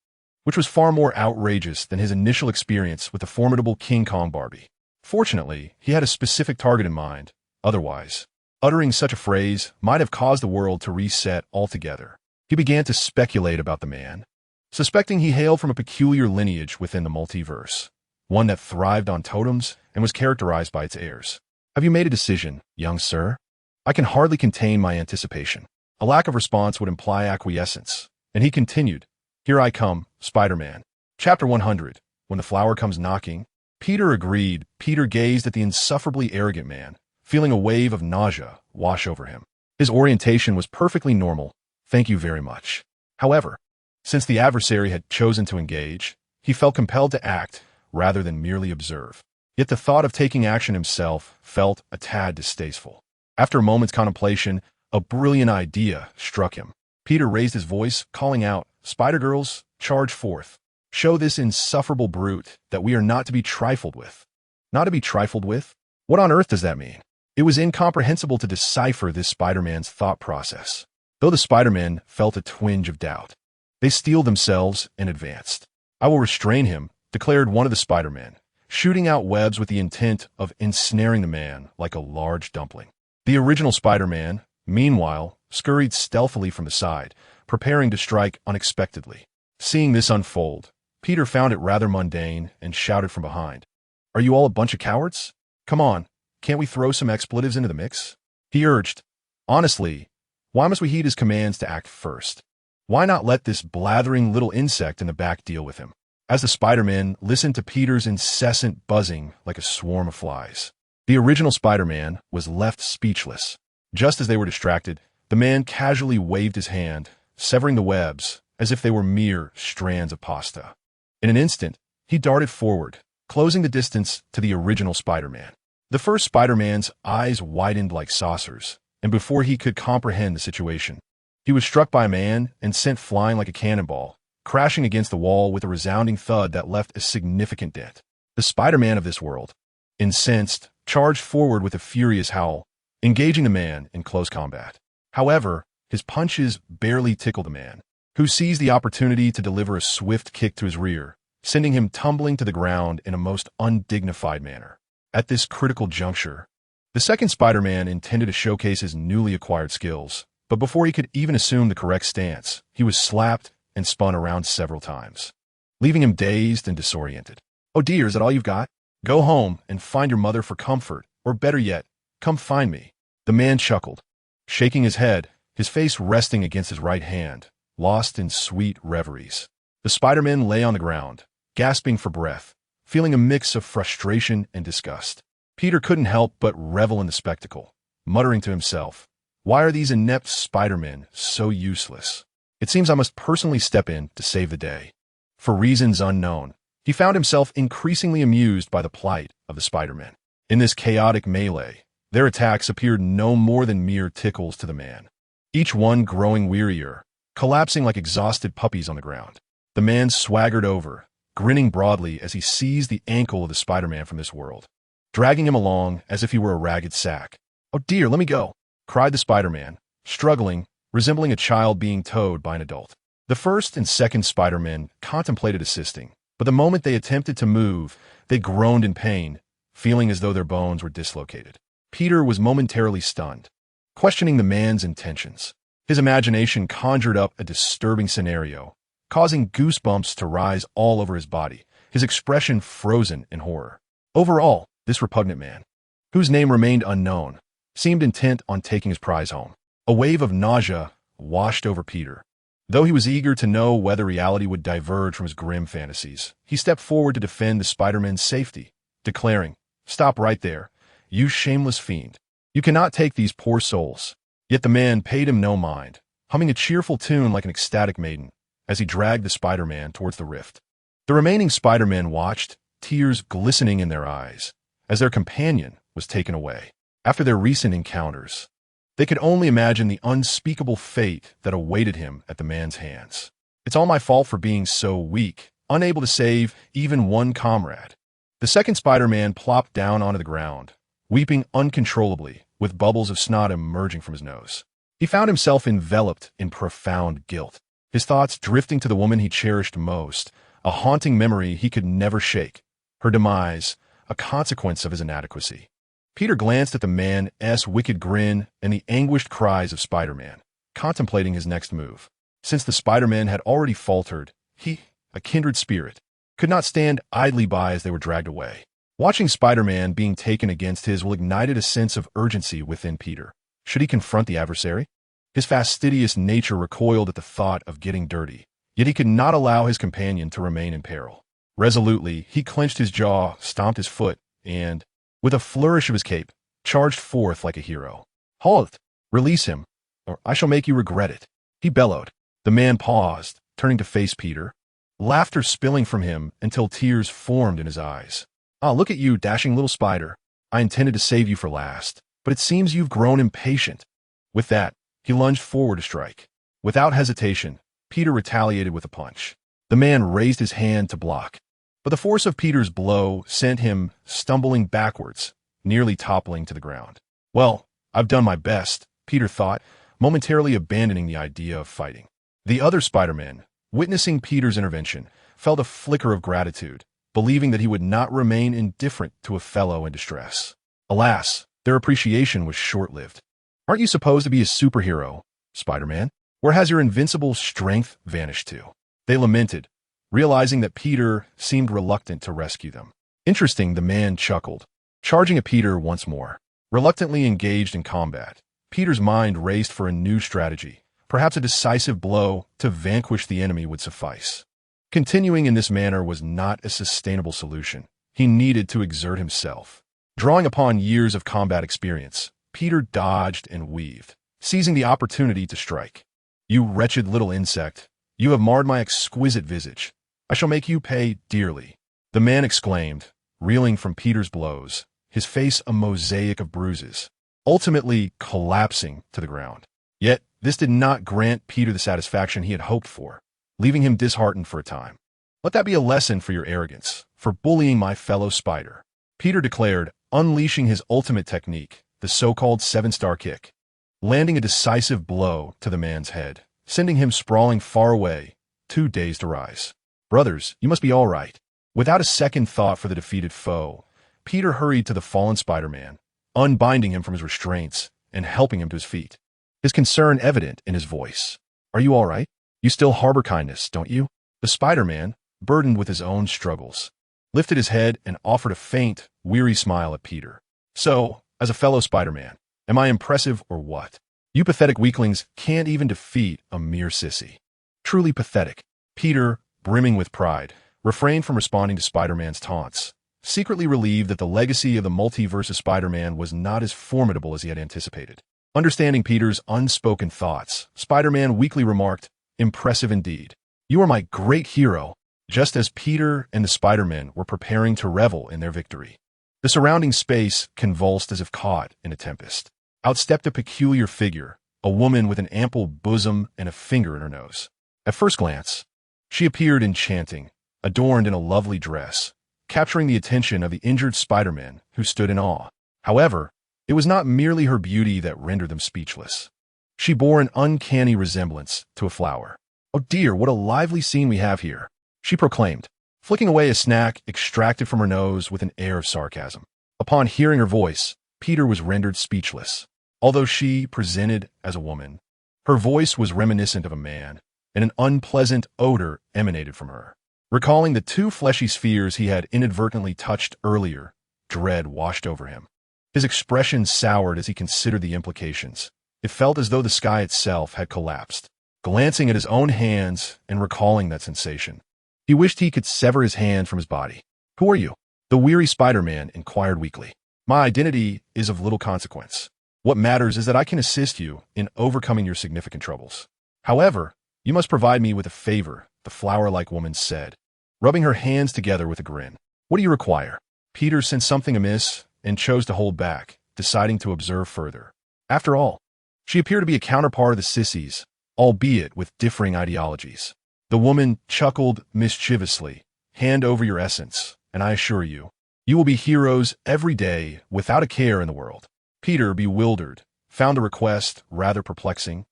which was far more outrageous than his initial experience with the formidable King Kong Barbie. Fortunately, he had a specific target in mind. Otherwise, uttering such a phrase might have caused the world to reset altogether. He began to speculate about the man, suspecting he hailed from a peculiar lineage within the multiverse, one that thrived on totems and was characterized by its heirs. "Have you made a decision, young sir?" I can hardly contain my anticipation. A lack of response would imply acquiescence, and he continued, "Here I come, Spider-Man." Chapter 100. When the flower comes knocking, Peter agreed. Peter gazed at the insufferably arrogant man, feeling a wave of nausea wash over him. His orientation was perfectly normal. Thank you very much. However, since the adversary had chosen to engage, he felt compelled to act rather than merely observe. Yet the thought of taking action himself felt a tad distasteful. After a moment's contemplation, a brilliant idea struck him. Peter raised his voice, calling out, "Spider-Girls, charge forth. Show this insufferable brute that we are not to be trifled with." Not to be trifled with? What on earth does that mean? It was incomprehensible to decipher this Spider-Man's thought process. Though the Spider-Men felt a twinge of doubt, they steeled themselves and advanced. "I will restrain him," declared one of the Spider-Men, shooting out webs with the intent of ensnaring the man like a large dumpling. The original Spider-Man, meanwhile, scurried stealthily from the side, preparing to strike unexpectedly. Seeing this unfold, Peter found it rather mundane and shouted from behind, "Are you all a bunch of cowards? Come on, can't we throw some expletives into the mix?" He urged, "Honestly, why must we heed his commands to act first? Why not let this blathering little insect in the back deal with him?" As the Spider-Men listened to Peter's incessant buzzing like a swarm of flies, the original Spider-Man was left speechless. Just as they were distracted, the man casually waved his hand, severing the webs as if they were mere strands of pasta. In an instant, he darted forward, closing the distance to the original Spider-Man. The first Spider-Man's eyes widened like saucers, and before he could comprehend the situation, he was struck by a man and sent flying like a cannonball, crashing against the wall with a resounding thud that left a significant dent. The Spider-Man of this world, incensed, charged forward with a furious howl, engaging the man in close combat. However, his punches barely tickled the man, who seized the opportunity to deliver a swift kick to his rear, sending him tumbling to the ground in a most undignified manner. At this critical juncture, the second Spider-Man intended to showcase his newly acquired skills, but before he could even assume the correct stance, he was slapped and spun around several times, leaving him dazed and disoriented. "Oh dear, is that all you've got? Go home and find your mother for comfort, or better yet, come find me." The man chuckled, shaking his head, his face resting against his right hand, lost in sweet reveries. The Spider-Man lay on the ground, gasping for breath, feeling a mix of frustration and disgust. Peter couldn't help but revel in the spectacle, muttering to himself, "Why are these inept Spider-Men so useless? It seems I must personally step in to save the day." For reasons unknown, he found himself increasingly amused by the plight of the Spider-Men. In this chaotic melee, their attacks appeared no more than mere tickles to the man, each one growing wearier, collapsing like exhausted puppies on the ground. The man swaggered over, grinning broadly as he seized the ankle of the Spider-Man from this world, dragging him along as if he were a ragged sack. "Oh dear, let me go," cried the Spider-Man, struggling, resembling a child being towed by an adult. The first and second Spider-Men contemplated assisting, but the moment they attempted to move, They groaned in pain, feeling as though their bones were dislocated. Peter was momentarily stunned, questioning the man's intentions. His imagination conjured up a disturbing scenario, causing goosebumps to rise all over his body, his expression frozen in horror. Overall, this repugnant man, whose name remained unknown, seemed intent on taking his prize home. A wave of nausea washed over Peter. Though he was eager to know whether reality would diverge from his grim fantasies, he stepped forward to defend the Spider-Man's safety, declaring, "Stop right there, you shameless fiend. You cannot take these poor souls." Yet the man paid him no mind, humming a cheerful tune like an ecstatic maiden, as he dragged the Spider-Man towards the rift. The remaining Spider-Men watched, tears glistening in their eyes, as their companion was taken away. After their recent encounters, they could only imagine the unspeakable fate that awaited him at the man's hands. "It's all my fault for being so weak, unable to save even one comrade." The second Spider-Man plopped down onto the ground, weeping uncontrollably, with bubbles of snot emerging from his nose. He found himself enveloped in profound guilt, his thoughts drifting to the woman he cherished most, a haunting memory he could never shake, her demise, a consequence of his inadequacy. Peter glanced at the man's wicked grin and the anguished cries of Spider-Man, contemplating his next move. Since the Spider-Man had already faltered, he, a kindred spirit, could not stand idly by as they were dragged away. Watching Spider-Man being taken against his will ignited a sense of urgency within Peter. Should he confront the adversary? His fastidious nature recoiled at the thought of getting dirty, yet he could not allow his companion to remain in peril. Resolutely, he clenched his jaw, stomped his foot, and, with a flourish of his cape, charged forth like a hero. "Halt! Release him, or I shall make you regret it," he bellowed. The man paused, turning to face Peter, laughter spilling from him until tears formed in his eyes. "Ah, look at you, dashing little spider. I intended to save you for last, but it seems you've grown impatient." With that, he lunged forward to strike. Without hesitation, Peter retaliated with a punch. The man raised his hand to block, but the force of Peter's blow sent him stumbling backwards, nearly toppling to the ground. "Well, I've done my best," Peter thought, momentarily abandoning the idea of fighting. The other Spider-Man, witnessing Peter's intervention, felt a flicker of gratitude, believing that he would not remain indifferent to a fellow in distress. Alas, their appreciation was short-lived. "Aren't you supposed to be a superhero, Spider-Man? Where has your invincible strength vanished to?" They lamented, realizing that Peter seemed reluctant to rescue them. Interesting, the man chuckled, charging at Peter once more. Reluctantly engaged in combat, Peter's mind raced for a new strategy. Perhaps a decisive blow to vanquish the enemy would suffice. Continuing in this manner was not a sustainable solution. He needed to exert himself. Drawing upon years of combat experience, Peter dodged and weaved, seizing the opportunity to strike. "You wretched little insect, you have marred my exquisite visage. I shall make you pay dearly," the man exclaimed, reeling from Peter's blows, his face a mosaic of bruises, ultimately collapsing to the ground. Yet, this did not grant Peter the satisfaction he had hoped for, leaving him disheartened for a time. "Let that be a lesson for your arrogance, for bullying my fellow spider," Peter declared, unleashing his ultimate technique, the so-called 7-star kick, landing a decisive blow to the man's head, sending him sprawling far away, too dazed to rise. "Brothers, you must be all right." Without a second thought for the defeated foe, Peter hurried to the fallen Spider-Man, unbinding him from his restraints and helping him to his feet, his concern evident in his voice. "Are you all right? You still harbor kindness, don't you?" The Spider-Man, burdened with his own struggles, lifted his head and offered a faint, weary smile at Peter. "So, as a fellow Spider-Man, am I impressive or what? You pathetic weaklings can't even defeat a mere sissy." Truly pathetic. Peter, brimming with pride, refrained from responding to Spider-Man's taunts, secretly relieved that the legacy of the Multiverse of Spider-Man was not as formidable as he had anticipated. Understanding Peter's unspoken thoughts, Spider-Man weakly remarked, "Impressive indeed. You are my great hero," just as Peter and the Spider-Men were preparing to revel in their victory. The surrounding space convulsed as if caught in a tempest. Out stepped a peculiar figure, a woman with an ample bosom and a finger in her nose. At first glance, she appeared enchanting, adorned in a lovely dress, capturing the attention of the injured Spider-Men who stood in awe. However, it was not merely her beauty that rendered them speechless. She bore an uncanny resemblance to a flower. "Oh dear, what a lively scene we have here," she proclaimed, flicking away a snack extracted from her nose with an air of sarcasm. Upon hearing her voice, Peter was rendered speechless. Although she presented as a woman, her voice was reminiscent of a man, and an unpleasant odor emanated from her. Recalling the two fleshy spheres he had inadvertently touched earlier, dread washed over him. His expression soured as he considered the implications. It felt as though the sky itself had collapsed. Glancing at his own hands and recalling that sensation, he wished he could sever his hand from his body. "Who are you?" The weary Spider-Man inquired weakly. "My identity is of little consequence. What matters is that I can assist you in overcoming your significant troubles. However, you must provide me with a favor," the flower-like woman said, rubbing her hands together with a grin. "What do you require?" Peter sensed something amiss and chose to hold back, deciding to observe further. After all, she appeared to be a counterpart of the sissies, albeit with differing ideologies. The woman chuckled mischievously. "Hand over your essence, and I assure you, you will be heroes every day without a care in the world." Peter, bewildered, found the request rather perplexing,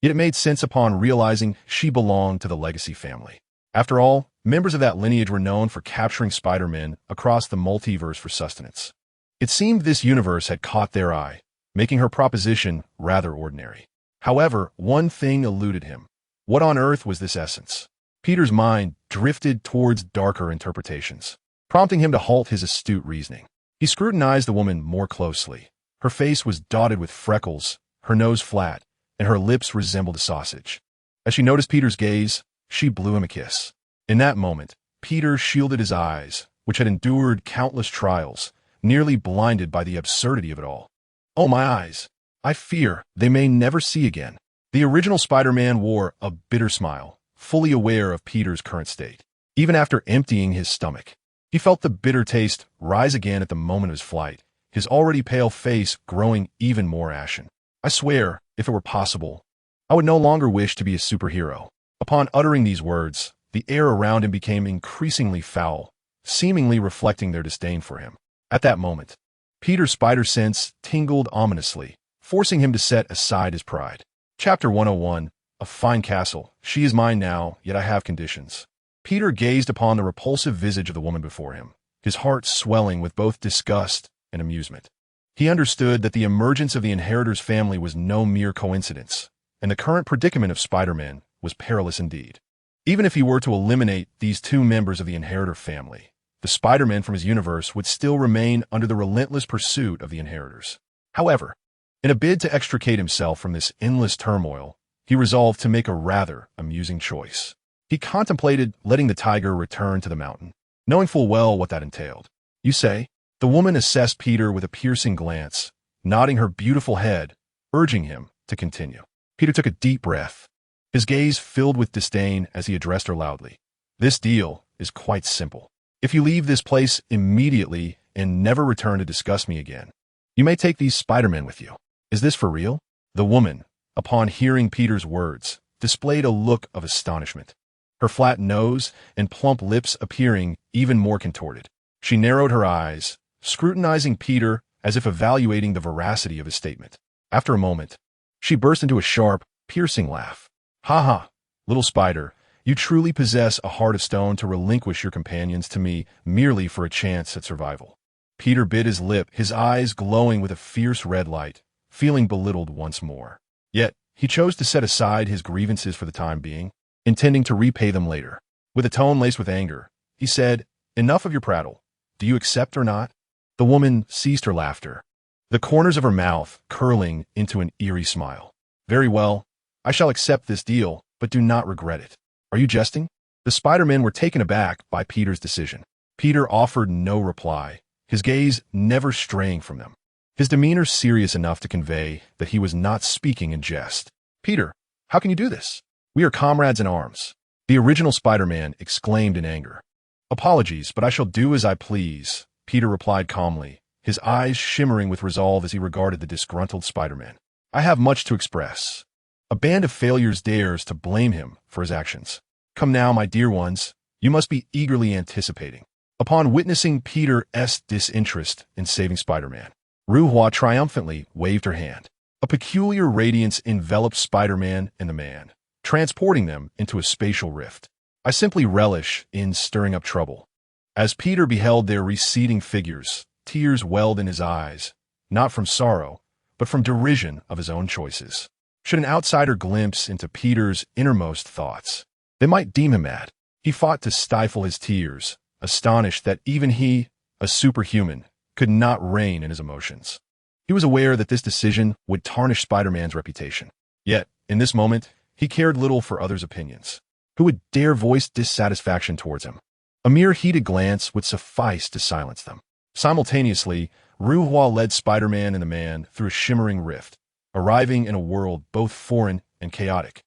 yet it made sense upon realizing she belonged to the Legacy family. After all, members of that lineage were known for capturing Spider-Men across the multiverse for sustenance. It seemed this universe had caught their eye, making her proposition rather ordinary. However, one thing eluded him. What on earth was this essence? Peter's mind drifted towards darker interpretations, prompting him to halt his astute reasoning. He scrutinized the woman more closely. Her face was dotted with freckles, her nose flat, and her lips resembled a sausage. As she noticed Peter's gaze, she blew him a kiss. In that moment, Peter shielded his eyes, which had endured countless trials, nearly blinded by the absurdity of it all. "Oh, my eyes! I fear they may never see again." The original Spider-Man wore a bitter smile, fully aware of Peter's current state. Even after emptying his stomach, he felt the bitter taste rise again at the moment of his flight, his already pale face growing even more ashen. "I swear, if it were possible, I would no longer wish to be a superhero." Upon uttering these words, the air around him became increasingly foul, seemingly reflecting their disdain for him. At that moment, Peter's spider sense tingled ominously, forcing him to set aside his pride. Chapter 101, A Fine Castle. "She is mine now, yet I have conditions." Peter gazed upon the repulsive visage of the woman before him, his heart swelling with both disgust and amusement. He understood that the emergence of the Inheritors family was no mere coincidence, and the current predicament of Spider-Man was perilous indeed. Even if he were to eliminate these two members of the Inheritor family, the Spider-Man from his universe would still remain under the relentless pursuit of the Inheritors. However, in a bid to extricate himself from this endless turmoil, he resolved to make a rather amusing choice. He contemplated letting the tiger return to the mountain, knowing full well what that entailed. "You say?" The woman assessed Peter with a piercing glance, nodding her beautiful head, urging him to continue. Peter took a deep breath, his gaze filled with disdain as he addressed her loudly. "This deal is quite simple. If you leave this place immediately and never return to discuss me again, you may take these Spider-Men with you." "Is this for real?" The woman, upon hearing Peter's words, displayed a look of astonishment, her flat nose and plump lips appearing even more contorted. She narrowed her eyes, scrutinizing Peter as if evaluating the veracity of his statement. After a moment, she burst into a sharp, piercing laugh. "Ha ha, little spider, you truly possess a heart of stone to relinquish your companions to me merely for a chance at survival." Peter bit his lip, his eyes glowing with a fierce red light, feeling belittled once more. Yet, he chose to set aside his grievances for the time being, intending to repay them later. With a tone laced with anger, he said, "Enough of your prattle. Do you accept or not?" The woman ceased her laughter, the corners of her mouth curling into an eerie smile. "Very well, I shall accept this deal, but do not regret it." "Are you jesting?" The Spider-Men were taken aback by Peter's decision. Peter offered no reply, his gaze never straying from them, his demeanor serious enough to convey that he was not speaking in jest. "Peter, how can you do this? We are comrades in arms," the original Spider-Man exclaimed in anger. "Apologies, but I shall do as I please," Peter replied calmly, his eyes shimmering with resolve as he regarded the disgruntled Spider-Man. "I have much to express. A band of failures dares to blame him for his actions. Come now, my dear ones, you must be eagerly anticipating." Upon witnessing Peter's disinterest in saving Spider-Man, Ruhua triumphantly waved her hand. A peculiar radiance enveloped Spider-Man and the man, transporting them into a spatial rift. I simply relish in stirring up trouble. As Peter beheld their receding figures, tears welled in his eyes, not from sorrow, but from derision of his own choices. Should an outsider glimpse into Peter's innermost thoughts, they might deem him mad. He fought to stifle his tears, astonished that even he, a superhuman, could not rein in his emotions. He was aware that this decision would tarnish Spider-Man's reputation. Yet, in this moment, he cared little for others' opinions. Who would dare voice dissatisfaction towards him? A mere heated glance would suffice to silence them. Simultaneously, Ruhua led Spider-Man and the man through a shimmering rift, arriving in a world both foreign and chaotic.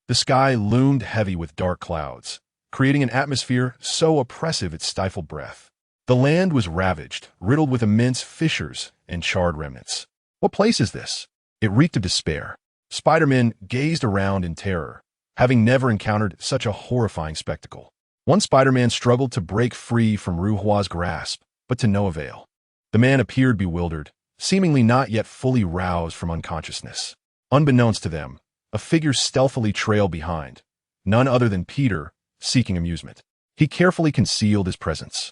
The sky loomed heavy with dark clouds, creating an atmosphere so oppressive it stifled breath. The land was ravaged, riddled with immense fissures and charred remnants. What place is this? It reeked of despair. Spider-Man gazed around in terror, having never encountered such a horrifying spectacle. One Spider-Man struggled to break free from Ruhua's grasp, but to no avail. The man appeared bewildered, seemingly not yet fully roused from unconsciousness. Unbeknownst to them, a figure stealthily trailed behind, none other than Peter, seeking amusement. He carefully concealed his presence,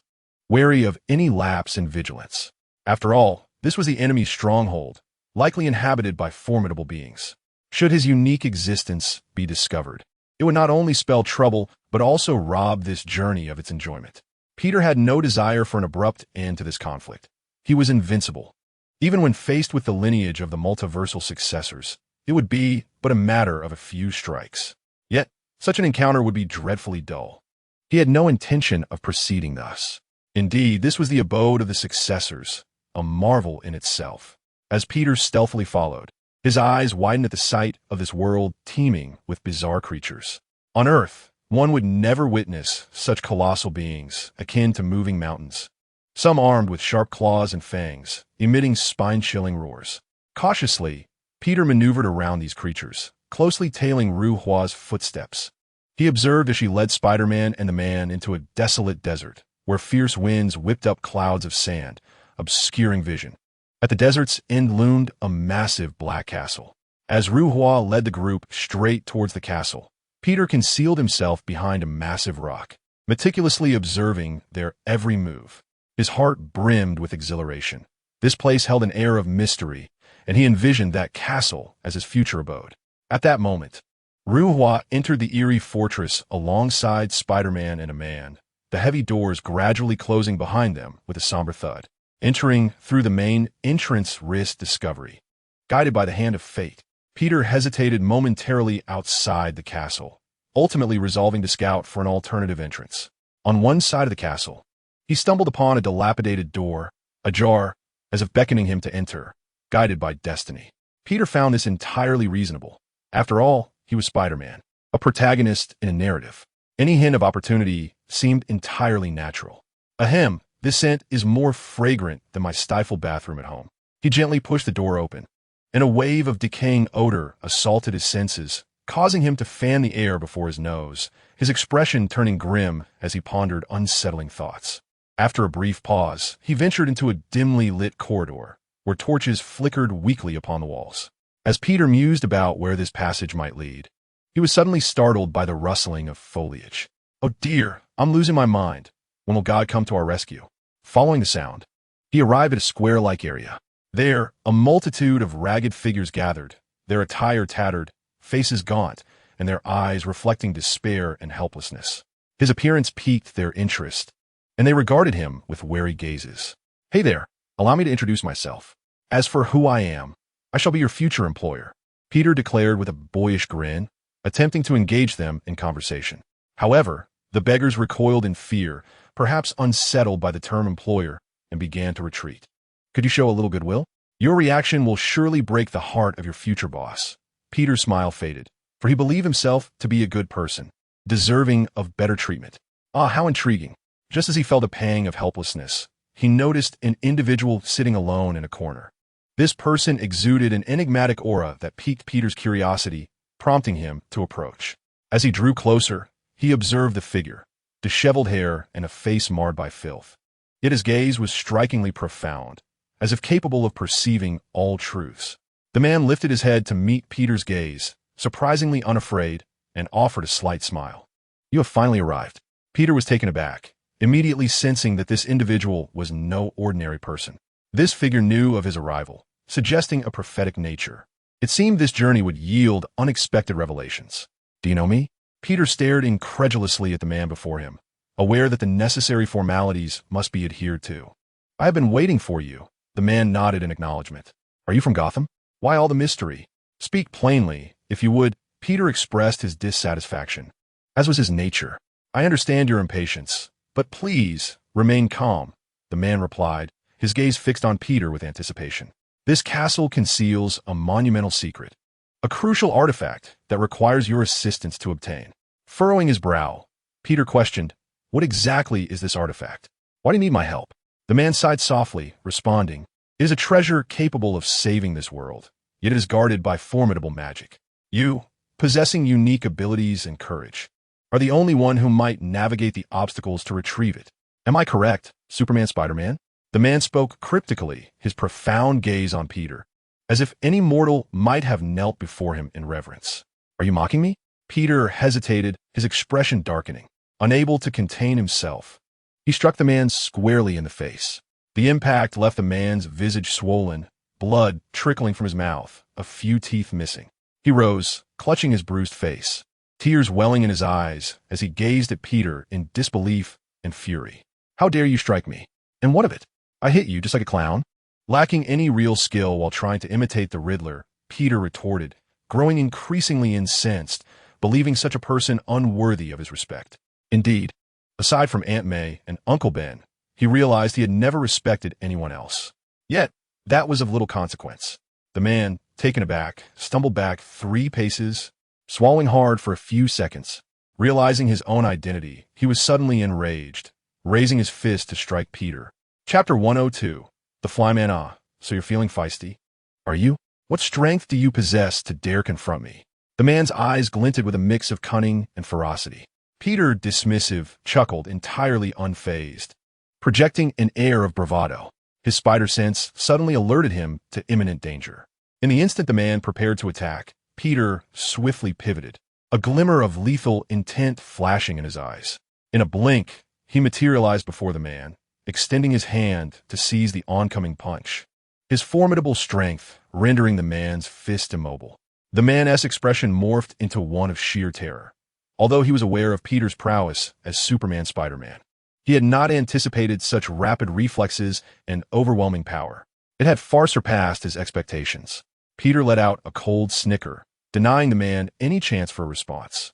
wary of any lapse in vigilance. After all, this was the enemy's stronghold, likely inhabited by formidable beings. Should his unique existence be discovered, it would not only spell trouble, but also rob this journey of its enjoyment. Peter had no desire for an abrupt end to this conflict. He was invincible. Even when faced with the lineage of the multiversal successors, it would be but a matter of a few strikes. Yet, such an encounter would be dreadfully dull. He had no intention of proceeding thus. Indeed, this was the abode of the successors, a marvel in itself. As Peter stealthily followed, his eyes widened at the sight of this world teeming with bizarre creatures. On Earth, one would never witness such colossal beings, akin to moving mountains. Some armed with sharp claws and fangs, emitting spine-chilling roars. Cautiously, Peter maneuvered around these creatures, closely tailing Ruhua's footsteps. He observed as she led Spider-Man and the man into a desolate desert, where fierce winds whipped up clouds of sand, obscuring vision. At the desert's end loomed a massive black castle. As Ruhua led the group straight towards the castle, Peter concealed himself behind a massive rock, meticulously observing their every move. His heart brimmed with exhilaration. This place held an air of mystery, and he envisioned that castle as his future abode. At that moment, Ruhua entered the eerie fortress alongside Spider-Man and a man, the heavy doors gradually closing behind them with a somber thud. Entering through the main entrance risked discovery. Guided by the hand of fate, Peter hesitated momentarily outside the castle, ultimately resolving to scout for an alternative entrance. On one side of the castle, he stumbled upon a dilapidated door, ajar, as if beckoning him to enter, guided by destiny. Peter found this entirely reasonable. After all, he was Spider-Man, a protagonist in a narrative. Any hint of opportunity seemed entirely natural. Ahem, this scent is more fragrant than my stifled bathroom at home. He gently pushed the door open, and a wave of decaying odor assaulted his senses, causing him to fan the air before his nose, his expression turning grim as he pondered unsettling thoughts. After a brief pause, he ventured into a dimly lit corridor, where torches flickered weakly upon the walls. As Peter mused about where this passage might lead, he was suddenly startled by the rustling of foliage. Oh dear, I'm losing my mind. When will God come to our rescue? Following the sound, he arrived at a square-like area. There, a multitude of ragged figures gathered, their attire tattered, faces gaunt, and their eyes reflecting despair and helplessness. His appearance piqued their interest, and they regarded him with wary gazes. Hey there, allow me to introduce myself. As for who I am, I shall be your future employer, Peter declared with a boyish grin, attempting to engage them in conversation. However, the beggars recoiled in fear, perhaps unsettled by the term employer, and began to retreat. Could you show a little goodwill? Your reaction will surely break the heart of your future boss. Peter's smile faded, for he believed himself to be a good person, deserving of better treatment. Ah, how intriguing. Just as he felt a pang of helplessness, he noticed an individual sitting alone in a corner. This person exuded an enigmatic aura that piqued Peter's curiosity, prompting him to approach. As he drew closer, he observed the figure, disheveled hair and a face marred by filth. Yet his gaze was strikingly profound, as if capable of perceiving all truths. The man lifted his head to meet Peter's gaze, surprisingly unafraid, and offered a slight smile. You have finally arrived. Peter was taken aback, immediately sensing that this individual was no ordinary person. This figure knew of his arrival, suggesting a prophetic nature. It seemed this journey would yield unexpected revelations. Do you know me? Peter stared incredulously at the man before him, aware that the necessary formalities must be adhered to. I have been waiting for you. The man nodded in acknowledgement. Are you from Gotham? Why all the mystery? Speak plainly, if you would. Peter expressed his dissatisfaction, as was his nature. I understand your impatience, but please remain calm, the man replied, his gaze fixed on Peter with anticipation. This castle conceals a monumental secret, a crucial artifact that requires your assistance to obtain. Furrowing his brow, Peter questioned, what exactly is this artifact? Why do you need my help? The man sighed softly, responding, it is a treasure capable of saving this world, yet it is guarded by formidable magic. You, possessing unique abilities and courage, are the only one who might navigate the obstacles to retrieve it. Am I correct, Superman Spider-Man? The man spoke cryptically, his profound gaze on Peter, as if any mortal might have knelt before him in reverence. Are you mocking me? Peter hesitated, his expression darkening. Unable to contain himself, he struck the man squarely in the face. The impact left the man's visage swollen, blood trickling from his mouth, a few teeth missing. He rose, clutching his bruised face, tears welling in his eyes as he gazed at Peter in disbelief and fury. How dare you strike me? And what of it? I hit you just like a clown? Lacking any real skill while trying to imitate the Riddler, Peter retorted, growing increasingly incensed, believing such a person unworthy of his respect. Indeed, aside from Aunt May and Uncle Ben, he realized he had never respected anyone else. Yet, that was of little consequence. The man, taken aback, stumbled back 3 paces, swallowing hard for a few seconds. Realizing his own identity, he was suddenly enraged, raising his fist to strike Peter. Chapter 102. The Flyman. So you're feeling feisty? Are you? What strength do you possess to dare confront me? The man's eyes glinted with a mix of cunning and ferocity. Peter, dismissive, chuckled, entirely unfazed, projecting an air of bravado. His spider sense suddenly alerted him to imminent danger. In the instant the man prepared to attack, Peter swiftly pivoted, a glimmer of lethal intent flashing in his eyes. In a blink, he materialized before the man, extending his hand to seize the oncoming punch, his formidable strength rendering the man's fist immobile. The man's expression morphed into one of sheer terror. Although he was aware of Peter's prowess as Superman Spider-Man, he had not anticipated such rapid reflexes and overwhelming power. It had far surpassed his expectations. Peter let out a cold snicker, denying the man any chance for a response.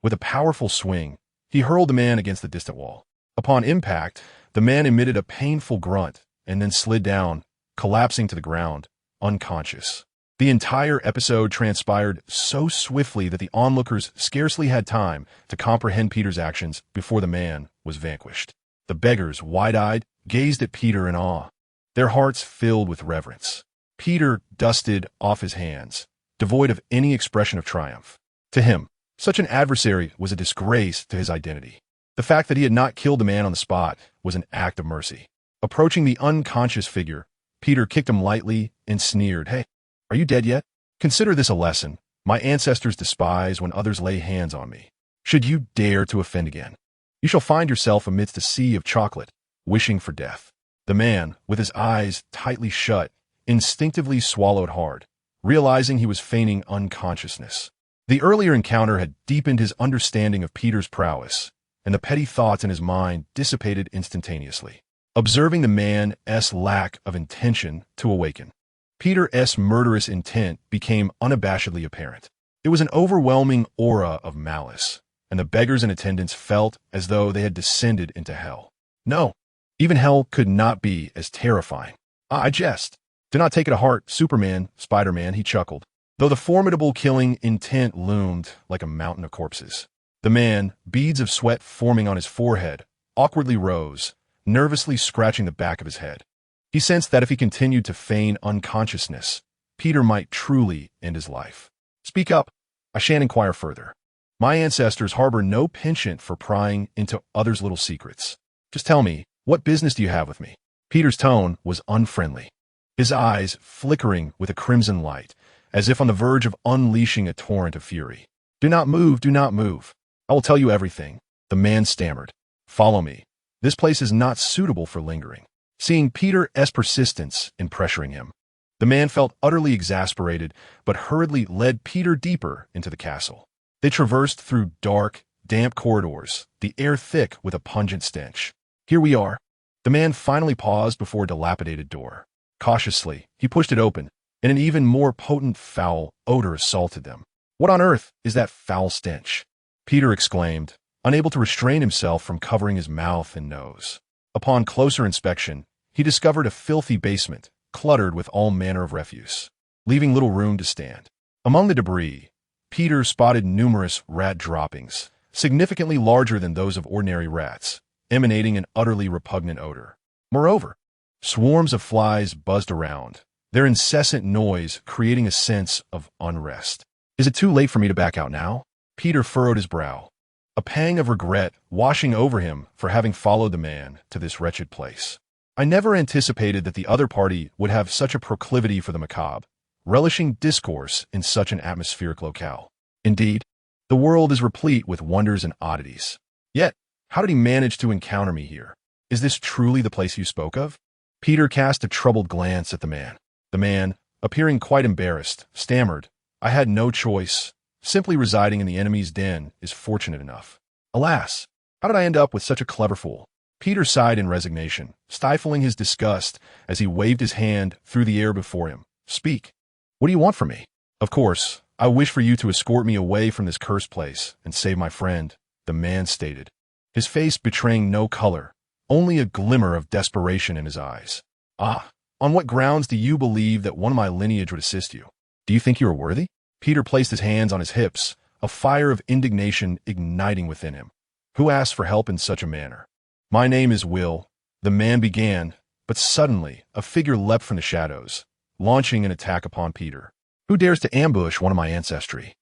With a powerful swing, he hurled the man against the distant wall. Upon impact, the man emitted a painful grunt and then slid down, collapsing to the ground, unconscious. The entire episode transpired so swiftly that the onlookers scarcely had time to comprehend Peter's actions before the man was vanquished. The beggars, wide-eyed, gazed at Peter in awe, their hearts filled with reverence. Peter dusted off his hands, devoid of any expression of triumph. To him, such an adversary was a disgrace to his identity. The fact that he had not killed the man on the spot was an act of mercy. Approaching the unconscious figure, Peter kicked him lightly and sneered, "Hey, are you dead yet? Consider this a lesson. My ancestors despise when others lay hands on me. Should you dare to offend again, you shall find yourself amidst a sea of chocolate, wishing for death." The man, with his eyes tightly shut, instinctively swallowed hard, realizing he was feigning unconsciousness. The earlier encounter had deepened his understanding of Peter's prowess, and the petty thoughts in his mind dissipated instantaneously. Observing the man's lack of intention to awaken, Peter's murderous intent became unabashedly apparent. It was an overwhelming aura of malice, and the beggars in attendance felt as though they had descended into hell. No, even hell could not be as terrifying. I jest. Do not take it to heart, Superman, Spider-Man, he chuckled, though the formidable killing intent loomed like a mountain of corpses. The man, beads of sweat forming on his forehead, awkwardly rose, nervously scratching the back of his head. He sensed that if he continued to feign unconsciousness, Peter might truly end his life. Speak up. I shan't inquire further. My ancestors harbor no penchant for prying into others' little secrets. Just tell me, what business do you have with me? Peter's tone was unfriendly, his eyes flickering with a crimson light, as if on the verge of unleashing a torrent of fury. Do not move, do not move. I will tell you everything. The man stammered. "Follow me. This place is not suitable for lingering." Seeing Peter's persistence in pressuring him, the man felt utterly exasperated, but hurriedly led Peter deeper into the castle. They traversed through dark, damp corridors, the air thick with a pungent stench. "Here we are." The man finally paused before a dilapidated door. Cautiously, he pushed it open, and an even more potent foul odor assaulted them. "What on earth is that foul stench?" Peter exclaimed, unable to restrain himself from covering his mouth and nose. Upon closer inspection, he discovered a filthy basement, cluttered with all manner of refuse, leaving little room to stand. Among the debris, Peter spotted numerous rat droppings, significantly larger than those of ordinary rats, emanating an utterly repugnant odor. Moreover, swarms of flies buzzed around, their incessant noise creating a sense of unrest. "Is it too late for me to back out now?" Peter furrowed his brow, a pang of regret washing over him for having followed the man to this wretched place. "I never anticipated that the other party would have such a proclivity for the macabre, relishing discourse in such an atmospheric locale. Indeed, the world is replete with wonders and oddities. Yet, how did he manage to encounter me here? Is this truly the place you spoke of?" Peter cast a troubled glance at the man. The man, appearing quite embarrassed, stammered, "I had no choice. Simply residing in the enemy's den is fortunate enough. Alas, how did I end up with such a clever fool?" Peter sighed in resignation, stifling his disgust as he waved his hand through the air before him. "Speak. What do you want from me?" "Of course, I wish for you to escort me away from this cursed place and save my friend," the man stated, his face betraying no color, only a glimmer of desperation in his eyes. "Ah, on what grounds do you believe that one of my lineage would assist you? Do you think you are worthy?" Peter placed his hands on his hips, a fire of indignation igniting within him. Who asked for help in such a manner? "My name is Will," the man began, but suddenly a figure leapt from the shadows, launching an attack upon Peter. "Who dares to ambush one of my ancestry?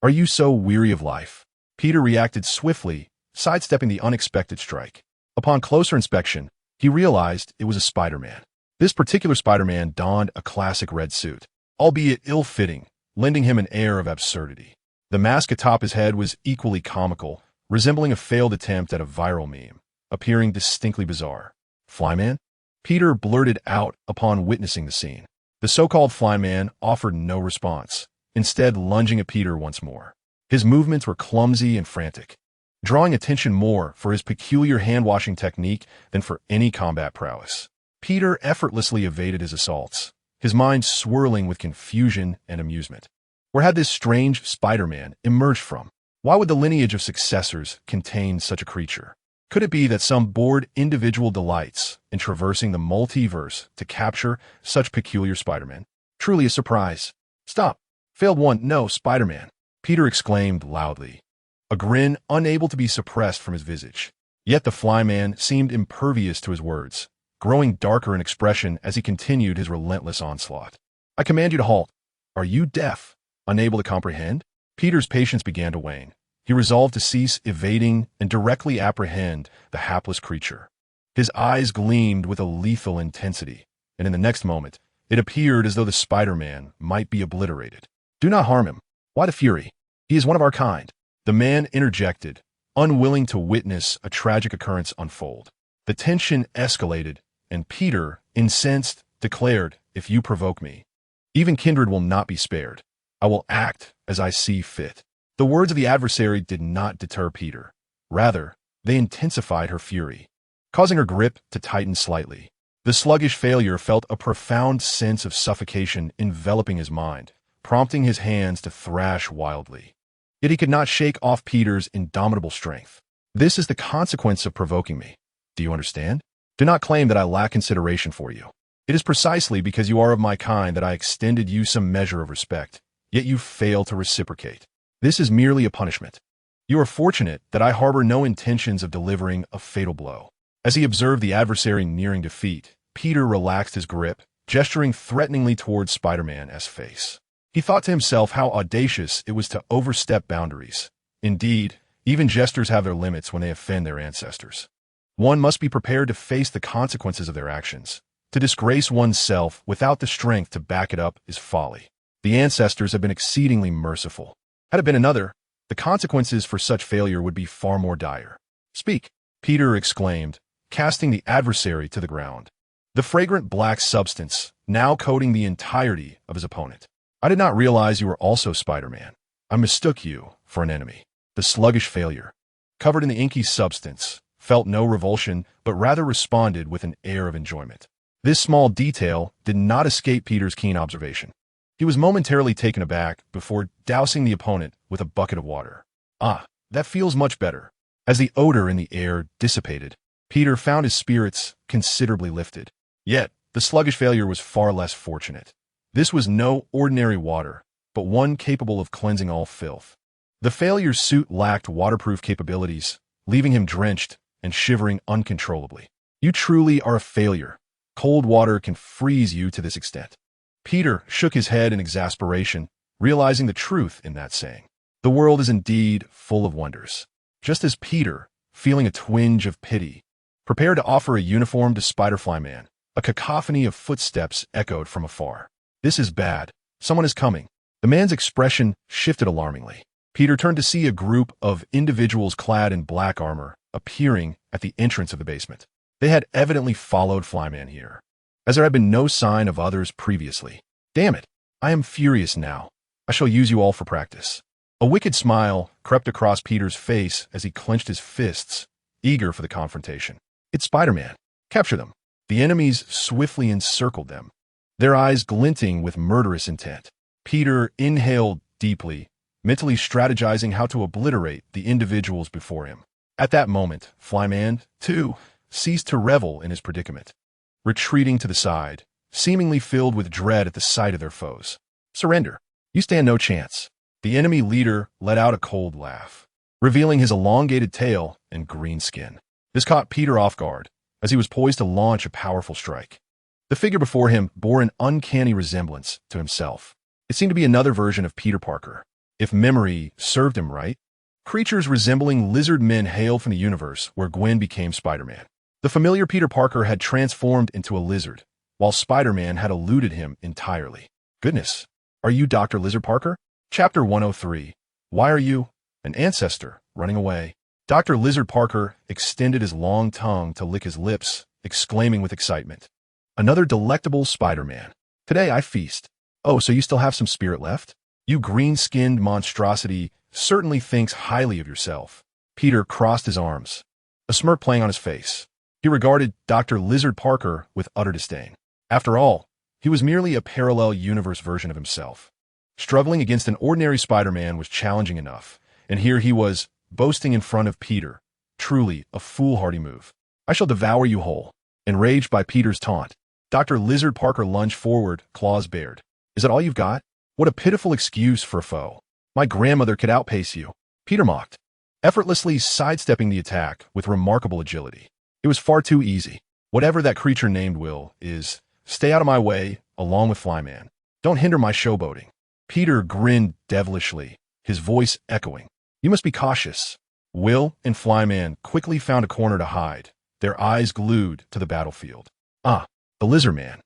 Are you so weary of life?" Peter reacted swiftly, sidestepping the unexpected strike. Upon closer inspection, he realized it was a Spider-Man. This particular Spider-Man donned a classic red suit, albeit ill-fitting, lending him an air of absurdity. The mask atop his head was equally comical, resembling a failed attempt at a viral meme, appearing distinctly bizarre. "Flyman?" Peter blurted out upon witnessing the scene. The so-called Flyman offered no response, instead lunging at Peter once more. His movements were clumsy and frantic, drawing attention more for his peculiar hand-washing technique than for any combat prowess. Peter effortlessly evaded his assaults, his mind swirling with confusion and amusement. Where had this strange Spider-Man emerged from? Why would the lineage of successors contain such a creature? Could it be that some bored individual delights in traversing the multiverse to capture such peculiar Spider-Man? Truly a surprise. "Stop! Failed one, no, Spider-Man!" Peter exclaimed loudly, a grin unable to be suppressed from his visage. Yet the Flyman seemed impervious to his words, growing darker in expression as he continued his relentless onslaught. "I command you to halt. Are you deaf? Unable to comprehend?" Peter's patience began to wane. He resolved to cease evading and directly apprehend the hapless creature. His eyes gleamed with a lethal intensity, and in the next moment, it appeared as though the Spider-Man might be obliterated. "Do not harm him. Why the fury? He is one of our kind," the man interjected, unwilling to witness a tragic occurrence unfold. The tension escalated, and Peter, incensed, declared, "If you provoke me, even kindred will not be spared. I will act as I see fit." The words of the adversary did not deter Peter. Rather, they intensified her fury, causing her grip to tighten slightly. The sluggish failure felt a profound sense of suffocation enveloping his mind, prompting his hands to thrash wildly. Yet he could not shake off Peter's indomitable strength. "This is the consequence of provoking me. Do you understand? Do not claim that I lack consideration for you. It is precisely because you are of my kind that I extended you some measure of respect, yet you fail to reciprocate. This is merely a punishment. You are fortunate that I harbor no intentions of delivering a fatal blow." As he observed the adversary nearing defeat, Peter relaxed his grip, gesturing threateningly towards Spider-Man's face. He thought to himself how audacious it was to overstep boundaries. Indeed, even jesters have their limits when they offend their ancestors. One must be prepared to face the consequences of their actions. To disgrace oneself without the strength to back it up is folly. The ancestors have been exceedingly merciful. Had it been another, the consequences for such failure would be far more dire. Speak, Peter exclaimed, casting the adversary to the ground. The fragrant black substance now coating the entirety of his opponent. I did not realize you were also Spider-Man. I mistook you for an enemy. The sluggish failure, covered in the inky substance, felt no revulsion, but rather responded with an air of enjoyment. This small detail did not escape Peter's keen observation. He was momentarily taken aback before dousing the opponent with a bucket of water. Ah, that feels much better. As the odor in the air dissipated, Peter found his spirits considerably lifted. Yet, the sluggish failure was far less fortunate. This was no ordinary water, but one capable of cleansing all filth. The failure's suit lacked waterproof capabilities, leaving him drenched and shivering uncontrollably. You truly are a failure. Cold water can freeze you to this extent. Peter shook his head in exasperation, realizing the truth in that saying. The world is indeed full of wonders. Just as Peter, feeling a twinge of pity, prepared to offer a uniform to Spider-Fly Man, a cacophony of footsteps echoed from afar. This is bad. Someone is coming. The man's expression shifted alarmingly. Peter turned to see a group of individuals clad in black armor appearing at the entrance of the basement. They had evidently followed Flyman here, as there had been no sign of others previously. Damn it, I am furious now. I shall use you all for practice. A wicked smile crept across Peter's face as he clenched his fists, eager for the confrontation. It's Spider-Man. Capture them. The enemies swiftly encircled them, their eyes glinting with murderous intent. Peter inhaled deeply, mentally strategizing how to obliterate the individuals before him. At that moment, Flyman, too, ceased to revel in his predicament, retreating to the side, seemingly filled with dread at the sight of their foes. Surrender. You stand no chance. The enemy leader let out a cold laugh, revealing his elongated tail and green skin. This caught Peter off guard, as he was poised to launch a powerful strike. The figure before him bore an uncanny resemblance to himself. It seemed to be another version of Peter Parker. If memory served him right, creatures resembling lizard men hailed from the universe where Gwen became Spider-Man. The familiar Peter Parker had transformed into a lizard, while Spider-Man had eluded him entirely. Goodness, are you Dr. Lizard Parker? Chapter 103. Why are you, an ancestor, running away? Dr. Lizard Parker extended his long tongue to lick his lips, exclaiming with excitement. Another delectable Spider-Man. Today I feast. Oh, so you still have some spirit left? You green-skinned monstrosity certainly thinks highly of yourself. Peter crossed his arms, a smirk playing on his face. He regarded Dr. Lizard Parker with utter disdain. After all, he was merely a parallel universe version of himself. Struggling against an ordinary Spider-Man was challenging enough, and here he was, boasting in front of Peter. Truly a foolhardy move. I shall devour you whole. Enraged by Peter's taunt, Dr. Lizard Parker lunged forward, claws bared. Is that all you've got? What a pitiful excuse for a foe. My grandmother could outpace you. Peter mocked, effortlessly sidestepping the attack with remarkable agility. It was far too easy. Whatever that creature named Will is, stay out of my way, along with Flyman. Don't hinder my showboating. Peter grinned devilishly, his voice echoing. You must be cautious. Will and Flyman quickly found a corner to hide, their eyes glued to the battlefield. Ah, the Lizard Man.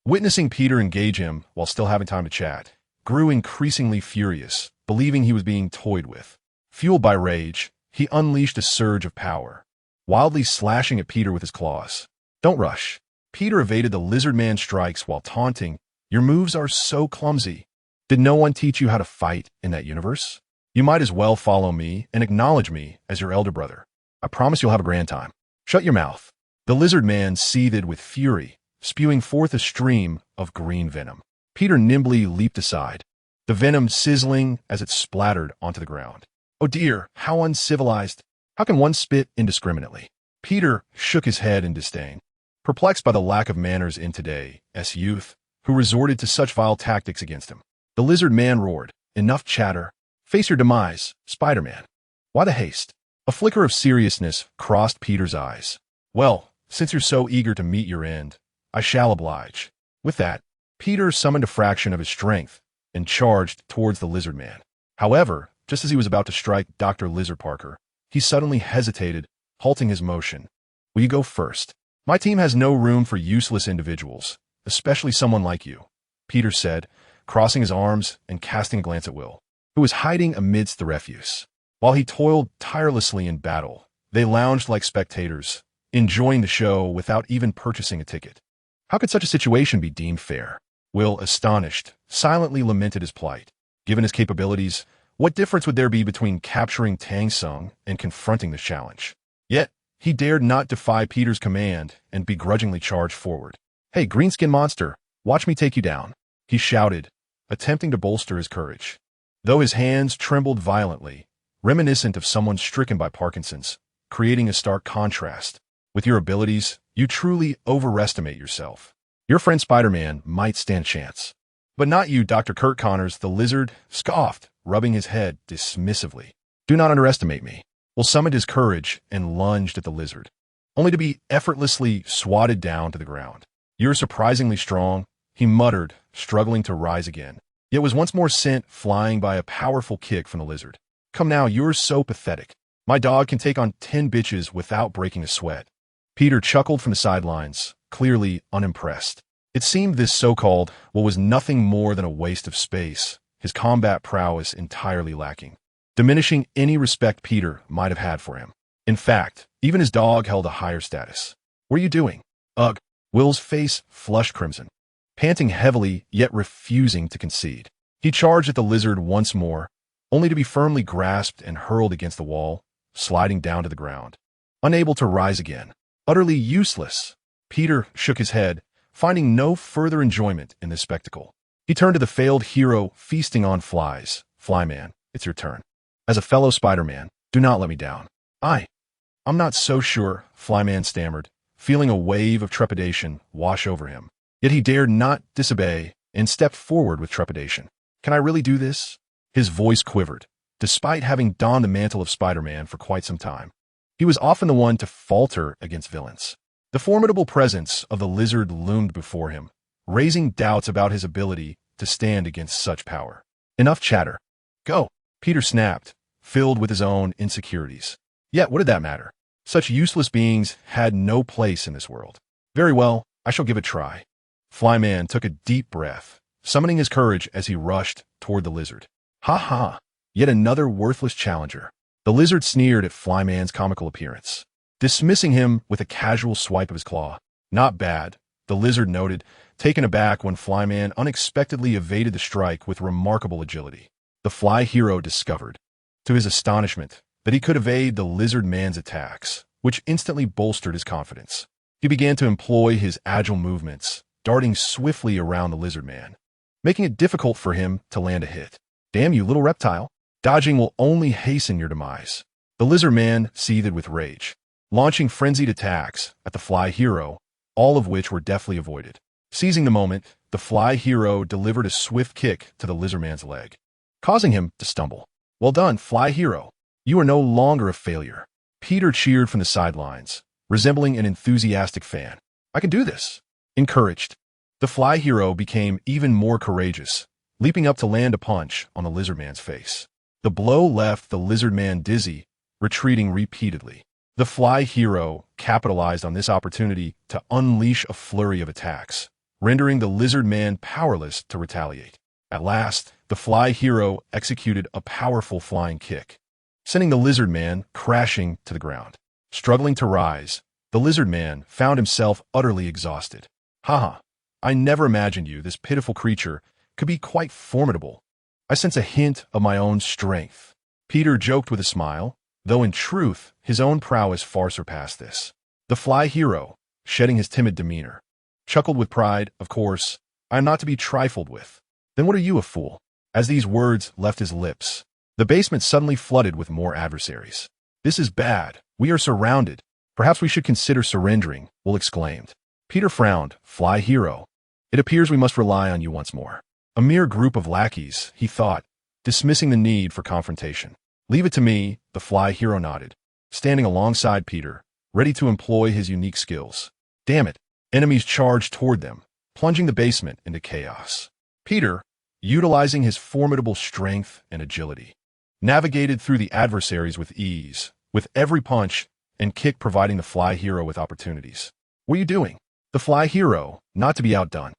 Witnessing Peter engage him while still having time to chat, grew increasingly furious, believing he was being toyed with. Fueled by rage, he unleashed a surge of power, wildly slashing at Peter with his claws. Don't rush. Peter evaded the Lizard Man's strikes while taunting, Your moves are so clumsy. Did no one teach you how to fight in that universe? You might as well follow me and acknowledge me as your elder brother. I promise you'll have a grand time. Shut your mouth. The Lizard Man seethed with fury, spewing forth a stream of green venom. Peter nimbly leaped aside, the venom sizzling as it splattered onto the ground. Oh dear, how uncivilized. How can one spit indiscriminately? Peter shook his head in disdain, perplexed by the lack of manners in today's youth, who resorted to such vile tactics against him. The Lizard Man roared, Enough chatter. Face your demise, Spider-Man. Why the haste? A flicker of seriousness crossed Peter's eyes. Well, since you're so eager to meet your end, I shall oblige. With that, Peter summoned a fraction of his strength and charged towards the Lizard Man. However, just as he was about to strike Dr. Lizard Parker, he suddenly hesitated, halting his motion. Will you go first? My team has no room for useless individuals, especially someone like you, Peter said, crossing his arms and casting a glance at Will, who was hiding amidst the refuse. While he toiled tirelessly in battle, They lounged like spectators, enjoying the show without even purchasing a ticket. How could such a situation be deemed fair? Will, astonished, silently lamented his plight. Given his capabilities, what difference would there be between capturing Tang Sung and confronting this challenge? Yet, he dared not defy Peter's command and begrudgingly charged forward. "Hey, greenskin monster, watch me take you down," he shouted, attempting to bolster his courage. Though his hands trembled violently, reminiscent of someone stricken by Parkinson's, creating a stark contrast. With your abilities, you truly overestimate yourself. Your friend Spider-Man might stand a chance. But not you, Dr. Kurt Connors, the lizard, scoffed, rubbing his head dismissively. "Do not underestimate me." Will summoned his courage and lunged at the lizard, only to be effortlessly swatted down to the ground. "You're surprisingly strong," he muttered, struggling to rise again, yet was once more sent flying by a powerful kick from the lizard. "Come now, you're so pathetic. My dog can take on 10 bitches without breaking a sweat." Peter chuckled from the sidelines, clearly unimpressed. It seemed this so-called Will was nothing more than a waste of space, his combat prowess entirely lacking, diminishing any respect Peter might have had for him. In fact, even his dog held a higher status. "What are you doing?" "Ugh." Will's face flushed crimson, panting heavily yet refusing to concede. He charged at the lizard once more, only to be firmly grasped and hurled against the wall, sliding down to the ground. Unable to rise again. Utterly useless. Peter shook his head, finding no further enjoyment in this spectacle. He turned to the failed hero feasting on flies. "Flyman, it's your turn. As a fellow Spider-Man, do not let me down." I'm not so sure," Flyman stammered, feeling a wave of trepidation wash over him. Yet he dared not disobey and stepped forward with trepidation. "Can I really do this?" His voice quivered, despite having donned the mantle of Spider-Man for quite some time. He was often the one to falter against villains. The formidable presence of the lizard loomed before him, raising doubts about his ability to stand against such power. "Enough chatter. Go," Peter snapped, filled with his own insecurities. Yet what did that matter? Such useless beings had no place in this world. "Very well, I shall give it a try." Flyman took a deep breath, summoning his courage as he rushed toward the lizard. "Ha ha, yet another worthless challenger." The lizard sneered at Flyman's comical appearance, dismissing him with a casual swipe of his claw. "Not bad," the lizard noted, taken aback when Flyman unexpectedly evaded the strike with remarkable agility. The fly hero discovered, to his astonishment, that he could evade the lizard man's attacks, which instantly bolstered his confidence. He began to employ his agile movements, darting swiftly around the lizard man, making it difficult for him to land a hit. "Damn you, little reptile. Dodging will only hasten your demise." The lizard man seethed with rage, launching frenzied attacks at the fly hero, all of which were deftly avoided. Seizing the moment, the fly hero delivered a swift kick to the lizard man's leg, causing him to stumble. "Well done, fly hero. You are no longer a failure." Peter cheered from the sidelines, resembling an enthusiastic fan. "I can do this." Encouraged, the fly hero became even more courageous, leaping up to land a punch on the lizard man's face. The blow left the lizard man dizzy, retreating repeatedly. The fly hero capitalized on this opportunity to unleash a flurry of attacks, rendering the lizard man powerless to retaliate. At last, the fly hero executed a powerful flying kick, sending the lizard man crashing to the ground. Struggling to rise, the lizard man found himself utterly exhausted. "Haha, I never imagined you, this pitiful creature, could be quite formidable. I sense a hint of my own strength." Peter joked with a smile, though in truth, his own prowess far surpassed this. The fly hero, shedding his timid demeanor, chuckled with pride. "Of course, I am not to be trifled with." "Then what are you, a fool?" As these words left his lips, the basement suddenly flooded with more adversaries. "This is bad. We are surrounded. Perhaps we should consider surrendering," Will exclaimed. Peter frowned. "Fly hero, it appears we must rely on you once more." A mere group of lackeys, he thought, dismissing the need for confrontation. "Leave it to me," the fly hero nodded, standing alongside Peter, ready to employ his unique skills. Damn it, enemies charged toward them, plunging the basement into chaos. Peter, utilizing his formidable strength and agility, navigated through the adversaries with ease, with every punch and kick providing the fly hero with opportunities. "What are you doing?" The fly hero, not to be outdone,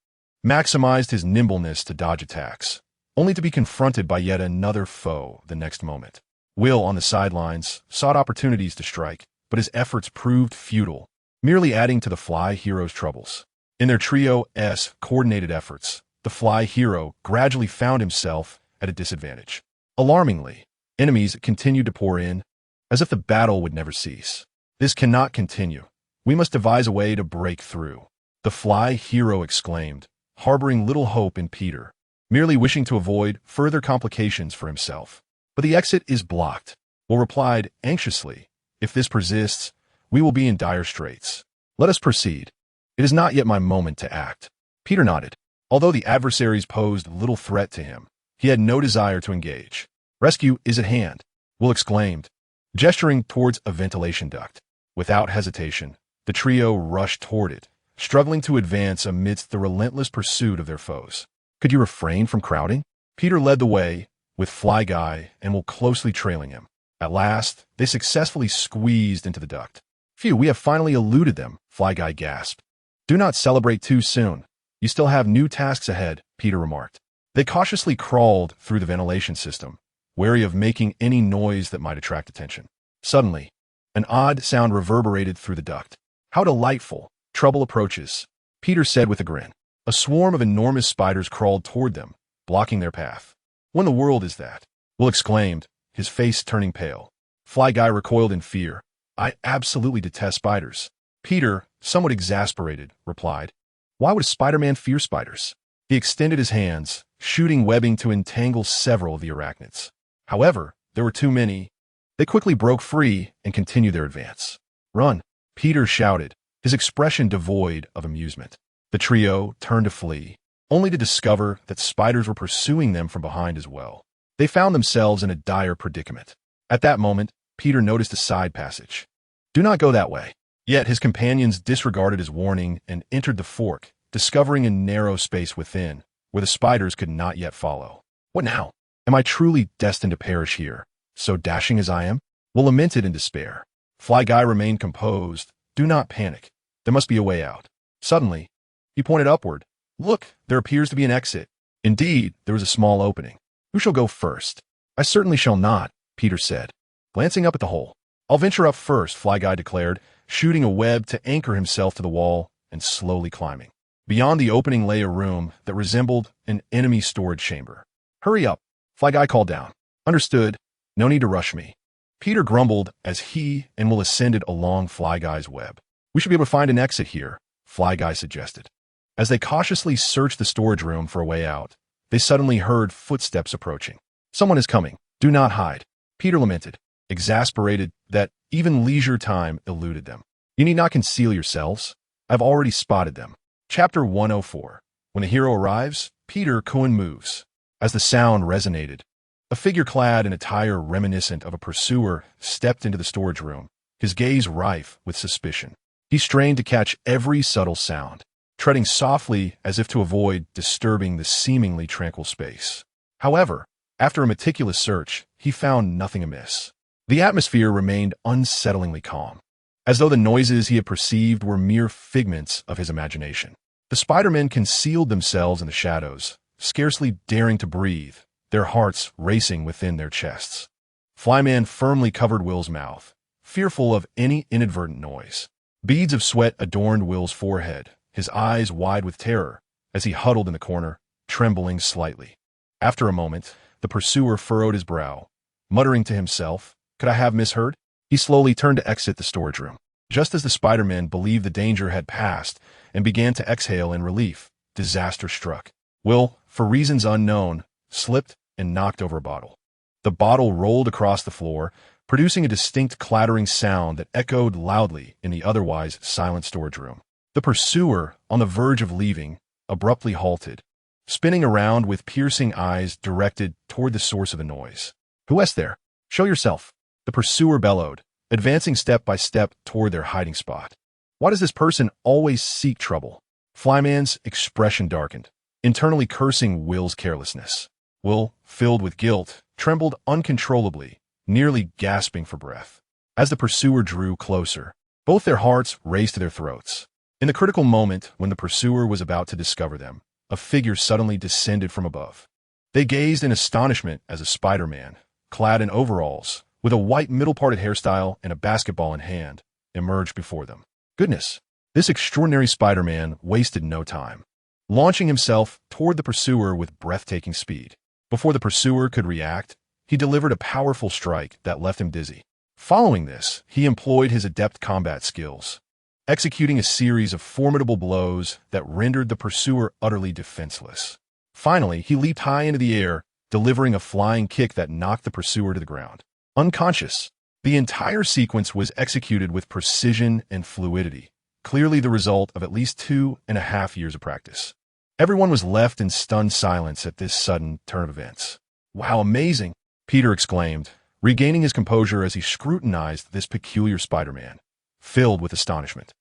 maximized his nimbleness to dodge attacks, only to be confronted by yet another foe the next moment. Will, on the sidelines, sought opportunities to strike, but his efforts proved futile, merely adding to the Fly Hero's troubles. In their trio's coordinated efforts, the Fly Hero gradually found himself at a disadvantage. Alarmingly, enemies continued to pour in, as if the battle would never cease. This cannot continue. We must devise a way to break through, the Fly Hero exclaimed, harboring little hope in Peter, merely wishing to avoid further complications for himself. But the exit is blocked. Will replied anxiously, if this persists, we will be in dire straits. Let us proceed. It is not yet my moment to act. Peter nodded. Although the adversaries posed little threat to him, he had no desire to engage. Rescue is at hand, Will exclaimed, gesturing towards a ventilation duct. Without hesitation, the trio rushed toward it, struggling to advance amidst the relentless pursuit of their foes. Could you refrain from crowding? Peter led the way, with Fly Guy and Will closely trailing him. At last, they successfully squeezed into the duct. Phew, we have finally eluded them, Fly Guy gasped. Do not celebrate too soon. You still have new tasks ahead, Peter remarked. They cautiously crawled through the ventilation system, wary of making any noise that might attract attention. Suddenly, an odd sound reverberated through the duct. How delightful! Trouble approaches, Peter said with a grin. A swarm of enormous spiders crawled toward them, blocking their path. What in the world is that? Will exclaimed, his face turning pale. Fly Guy recoiled in fear. I absolutely detest spiders. Peter, somewhat exasperated, replied. Why would Spider-Man fear spiders? He extended his hands, shooting webbing to entangle several of the arachnids. However, there were too many. They quickly broke free and continued their advance. Run, Peter shouted, his expression devoid of amusement. The trio turned to flee, only to discover that spiders were pursuing them from behind as well. They found themselves in a dire predicament. At that moment, Peter noticed a side passage. Do not go that way. Yet his companions disregarded his warning and entered the fork, discovering a narrow space within, where the spiders could not yet follow. What now? Am I truly destined to perish here, so dashing as I am? Will lamented in despair. Fly Guy remained composed. Do not panic. There must be a way out. Suddenly, he pointed upward. Look, there appears to be an exit. Indeed, there was a small opening. Who shall go first? I certainly shall not, Peter said, glancing up at the hole. I'll venture up first, Fly Guy declared, shooting a web to anchor himself to the wall and slowly climbing. Beyond the opening lay a room that resembled an enemy storage chamber. Hurry up, Fly Guy called down. Understood. No need to rush me. Peter grumbled as he and Will ascended along Fly Guy's web. We should be able to find an exit here, Fly Guy suggested. As they cautiously searched the storage room for a way out, they suddenly heard footsteps approaching. Someone is coming. Do not hide, Peter lamented, exasperated that even leisure time eluded them. You need not conceal yourselves. I've already spotted them. Chapter 104. When the hero arrives, Peter Cohen moves. As the sound resonated, a figure clad in attire reminiscent of a pursuer stepped into the storage room, his gaze rife with suspicion. He strained to catch every subtle sound, treading softly as if to avoid disturbing the seemingly tranquil space. However, after a meticulous search, he found nothing amiss. The atmosphere remained unsettlingly calm, as though the noises he had perceived were mere figments of his imagination. The Spider-Men concealed themselves in the shadows, scarcely daring to breathe, their hearts racing within their chests. Flyman firmly covered Will's mouth, fearful of any inadvertent noise. Beads of sweat adorned Will's forehead, his eyes wide with terror, as he huddled in the corner, trembling slightly. After a moment, the pursuer furrowed his brow, muttering to himself, Could I have misheard? He slowly turned to exit the storage room. Just as the Spider-Men believed the danger had passed and began to exhale in relief, disaster struck. Will, for reasons unknown, slipped and knocked over a bottle. The bottle rolled across the floor, producing a distinct clattering sound that echoed loudly in the otherwise silent storage room. The pursuer, on the verge of leaving, abruptly halted, spinning around with piercing eyes directed toward the source of the noise. Who is there? Show yourself, the pursuer bellowed, advancing step by step toward their hiding spot. Why does this person always seek trouble? Flyman's expression darkened, internally cursing Will's carelessness. Will, filled with guilt, trembled uncontrollably, nearly gasping for breath. As the pursuer drew closer, both their hearts raced to their throats. In the critical moment when the pursuer was about to discover them, a figure suddenly descended from above. They gazed in astonishment as a Spider-Man, clad in overalls, with a white middle-parted hairstyle and a basketball in hand, emerged before them. Goodness, this extraordinary Spider-Man wasted no time, launching himself toward the pursuer with breathtaking speed. Before the pursuer could react, he delivered a powerful strike that left him dizzy. Following this, he employed his adept combat skills, executing a series of formidable blows that rendered the pursuer utterly defenseless. Finally, he leaped high into the air, delivering a flying kick that knocked the pursuer to the ground. Unconscious, the entire sequence was executed with precision and fluidity, clearly the result of at least 2.5 years of practice. Everyone was left in stunned silence at this sudden turn of events. "Wow, amazing!" Peter exclaimed, regaining his composure as he scrutinized this peculiar Spider-Man, filled with astonishment.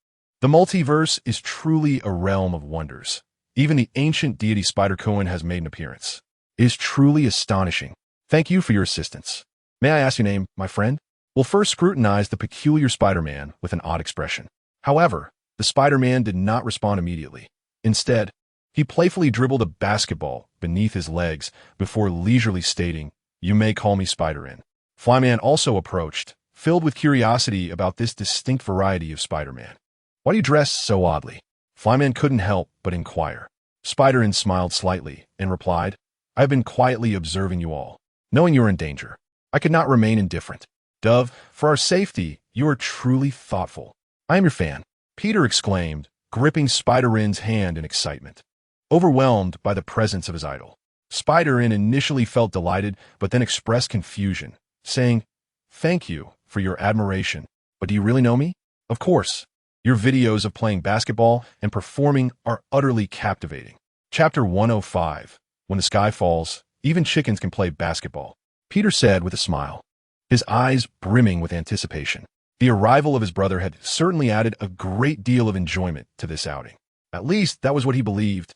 The multiverse is truly a realm of wonders. Even the ancient deity Spider-Cohen has made an appearance. It is truly astonishing. Thank you for your assistance. May I ask your name, my friend? We'll first scrutinize the peculiar Spider-Man with an odd expression. However, the Spider-Man did not respond immediately. Instead, he playfully dribbled a basketball beneath his legs before leisurely stating, "You may call me Spider-Man." Flyman also approached, filled with curiosity about this distinct variety of Spider-Man. "Why do you dress so oddly?" Flyman couldn't help but inquire. Spider-Man smiled slightly and replied, "I have been quietly observing you all. Knowing you are in danger, I could not remain indifferent. Dove, for our safety, you are truly thoughtful. I am your fan," Peter exclaimed, gripping Spider-Man's hand in excitement. Overwhelmed by the presence of his idol, Spider-Man initially felt delighted but then expressed confusion, saying, "Thank you for your admiration, but do you really know me?" "Of course. Your videos of playing basketball and performing are utterly captivating." Chapter 105. When the sky falls, even chickens can play basketball, Peter said with a smile, his eyes brimming with anticipation. The arrival of his brother had certainly added a great deal of enjoyment to this outing. At least that was what he believed,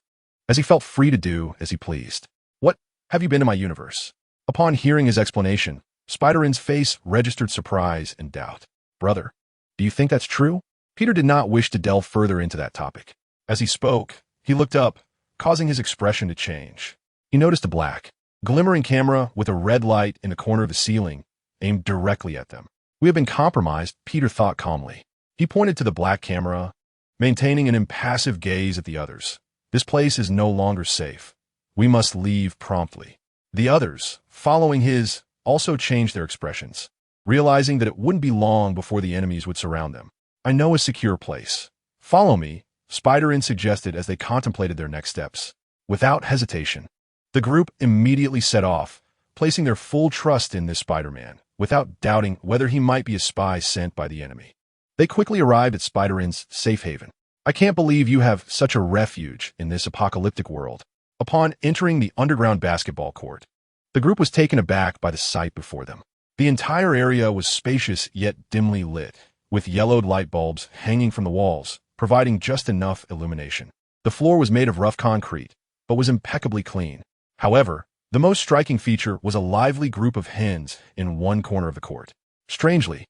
as he felt free to do as he pleased. "What, have you been to my universe?" Upon hearing his explanation, Spider-Man's face registered surprise and doubt. "Brother, do you think that's true?" Peter did not wish to delve further into that topic. As he spoke, he looked up, causing his expression to change. He noticed a black, glimmering camera with a red light in the corner of the ceiling, aimed directly at them. "We have been compromised," Peter thought calmly. He pointed to the black camera, maintaining an impassive gaze at the others. "This place is no longer safe. We must leave promptly." The others, following his, also changed their expressions, realizing that it wouldn't be long before the enemies would surround them. "I know a secure place. Follow me," Spider-Man suggested as they contemplated their next steps. Without hesitation, the group immediately set off, placing their full trust in this Spider-Man, without doubting whether he might be a spy sent by the enemy. They quickly arrived at Spider-Man's safe haven. "I can't believe you have such a refuge in this apocalyptic world." Upon entering the underground basketball court, the group was taken aback by the sight before them. The entire area was spacious yet dimly lit, with yellowed light bulbs hanging from the walls, providing just enough illumination. The floor was made of rough concrete, but was impeccably clean. However, the most striking feature was a lively group of hens in one corner of the court. Strangely,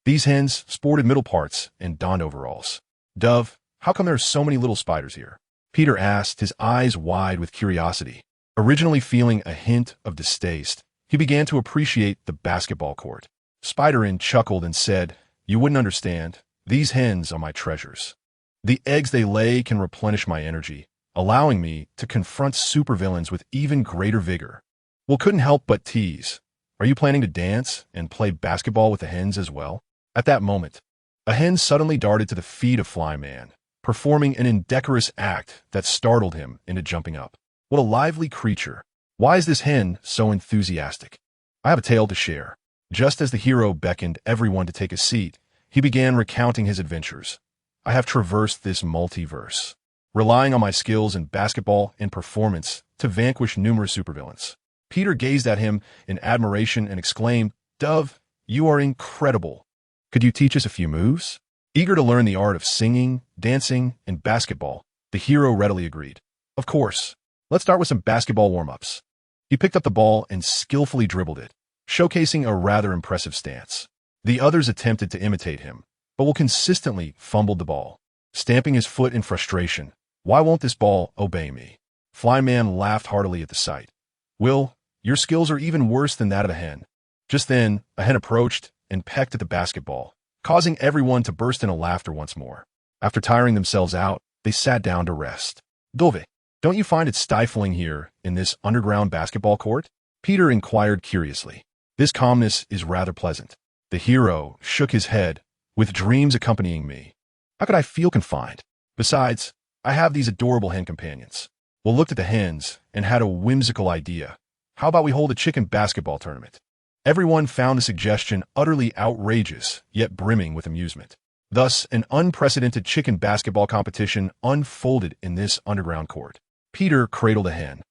these hens sported middle parts and donned overalls. "Dove, how come there are so many little spiders here?" Peter asked, his eyes wide with curiosity. Originally feeling a hint of distaste, he began to appreciate the basketball court. Spider-Man chuckled and said, "You wouldn't understand. These hens are my treasures. The eggs they lay can replenish my energy, allowing me to confront supervillains with even greater vigor." Will couldn't help but tease, "Are you planning to dance and play basketball with the hens as well?" At that moment, a hen suddenly darted to the feet of Flyman, performing an indecorous act that startled him into jumping up. What a lively creature. Why is this hen so enthusiastic? I have a tale to share. Just as the hero beckoned everyone to take a seat, he began recounting his adventures. "I have traversed this multiverse, relying on my skills in basketball and performance to vanquish numerous supervillains." Peter gazed at him in admiration and exclaimed, "Dove, you are incredible. Could you teach us a few moves?" Eager to learn the art of singing, dancing, and basketball, the hero readily agreed. "Of course. Let's start with some basketball warm-ups." He picked up the ball and skillfully dribbled it, showcasing a rather impressive stance. The others attempted to imitate him, but Will consistently fumbled the ball, stamping his foot in frustration. "Why won't this ball obey me?" Flyman laughed heartily at the sight. "Will, your skills are even worse than that of a hen. Just then, a hen approached and pecked at the basketball, causing everyone to burst into laughter once more. After tiring themselves out, they sat down to rest. Dove, don't you find it stifling here in this underground basketball court? Peter inquired curiously. This calmness is rather pleasant. The hero shook his head, with dreams accompanying me. How could I feel confined? Besides, I have these adorable hen companions. Well, looked at the hens and had a whimsical idea. How about we hold a chicken basketball tournament? Everyone found the suggestion utterly outrageous, yet brimming with amusement. Thus, an unprecedented chicken basketball competition unfolded in this underground court. Peter cradled a hen,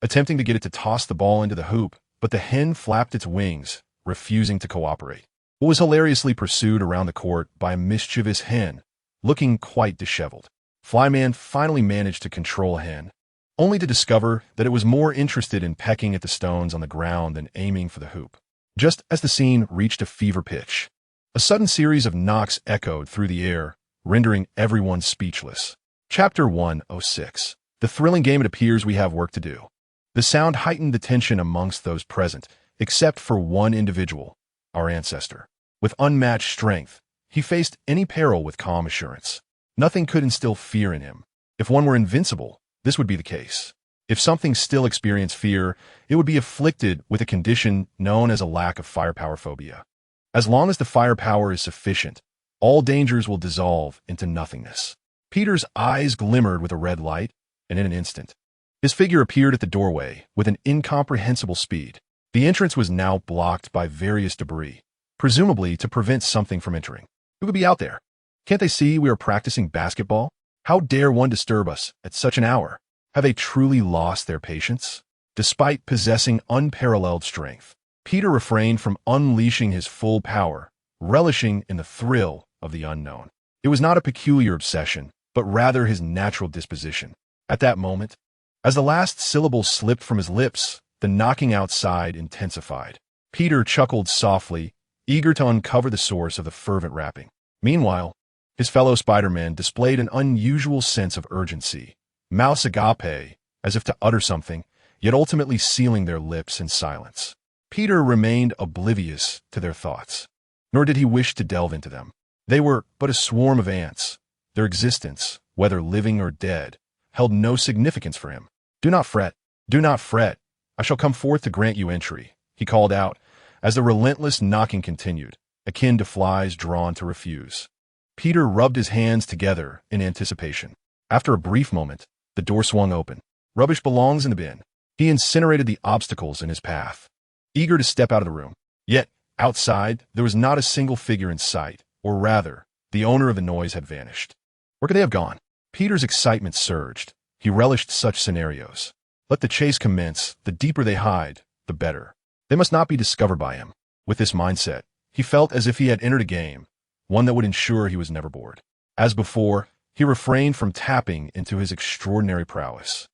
attempting to get it to toss the ball into the hoop, but the hen flapped its wings, refusing to cooperate. It was hilariously pursued around the court by a mischievous hen, looking quite disheveled. Flyman finally managed to control a hen, only to discover that it was more interested in pecking at the stones on the ground than aiming for the hoop. Just as the scene reached a fever pitch, a sudden series of knocks echoed through the air, rendering everyone speechless. Chapter 106. The thrilling game. It appears we have work to do. The sound heightened the tension amongst those present, except for one individual, our ancestor. With unmatched strength, he faced any peril with calm assurance. Nothing could instill fear in him. If one were invincible, this would be the case. If something still experienced fear, it would be afflicted with a condition known as a lack of firepower phobia. As long as the firepower is sufficient, all dangers will dissolve into nothingness. Peter's eyes glimmered with a red light, and in an instant, his figure appeared at the doorway with an incomprehensible speed. The entrance was now blocked by various debris, presumably to prevent something from entering. Who could be out there? Can't they see we are practicing basketball? How dare one disturb us at such an hour? Have they truly lost their patience? Despite possessing unparalleled strength, Peter refrained from unleashing his full power, relishing in the thrill of the unknown. It was not a peculiar obsession, but rather his natural disposition. At that moment, as the last syllable slipped from his lips, the knocking outside intensified. Peter chuckled softly, eager to uncover the source of the fervent rapping. Meanwhile, his fellow Spider-Men displayed an unusual sense of urgency, mouths agape, as if to utter something, yet ultimately sealing their lips in silence. Peter remained oblivious to their thoughts, nor did he wish to delve into them. They were but a swarm of ants. Their existence, whether living or dead, held no significance for him. Do not fret, do not fret. I shall come forth to grant you entry, he called out, as the relentless knocking continued, akin to flies drawn to refuse. Peter rubbed his hands together in anticipation. After a brief moment, the door swung open. Rubbish belongs in the bin. He incinerated the obstacles in his path, eager to step out of the room. Yet, outside, there was not a single figure in sight, or rather, the owner of the noise had vanished. Where could they have gone? Peter's excitement surged. He relished such scenarios. Let the chase commence. The deeper they hide, the better. They must not be discovered by him. With this mindset, he felt as if he had entered a game, one that would ensure he was never bored. As before, he refrained from tapping into his extraordinary prowess.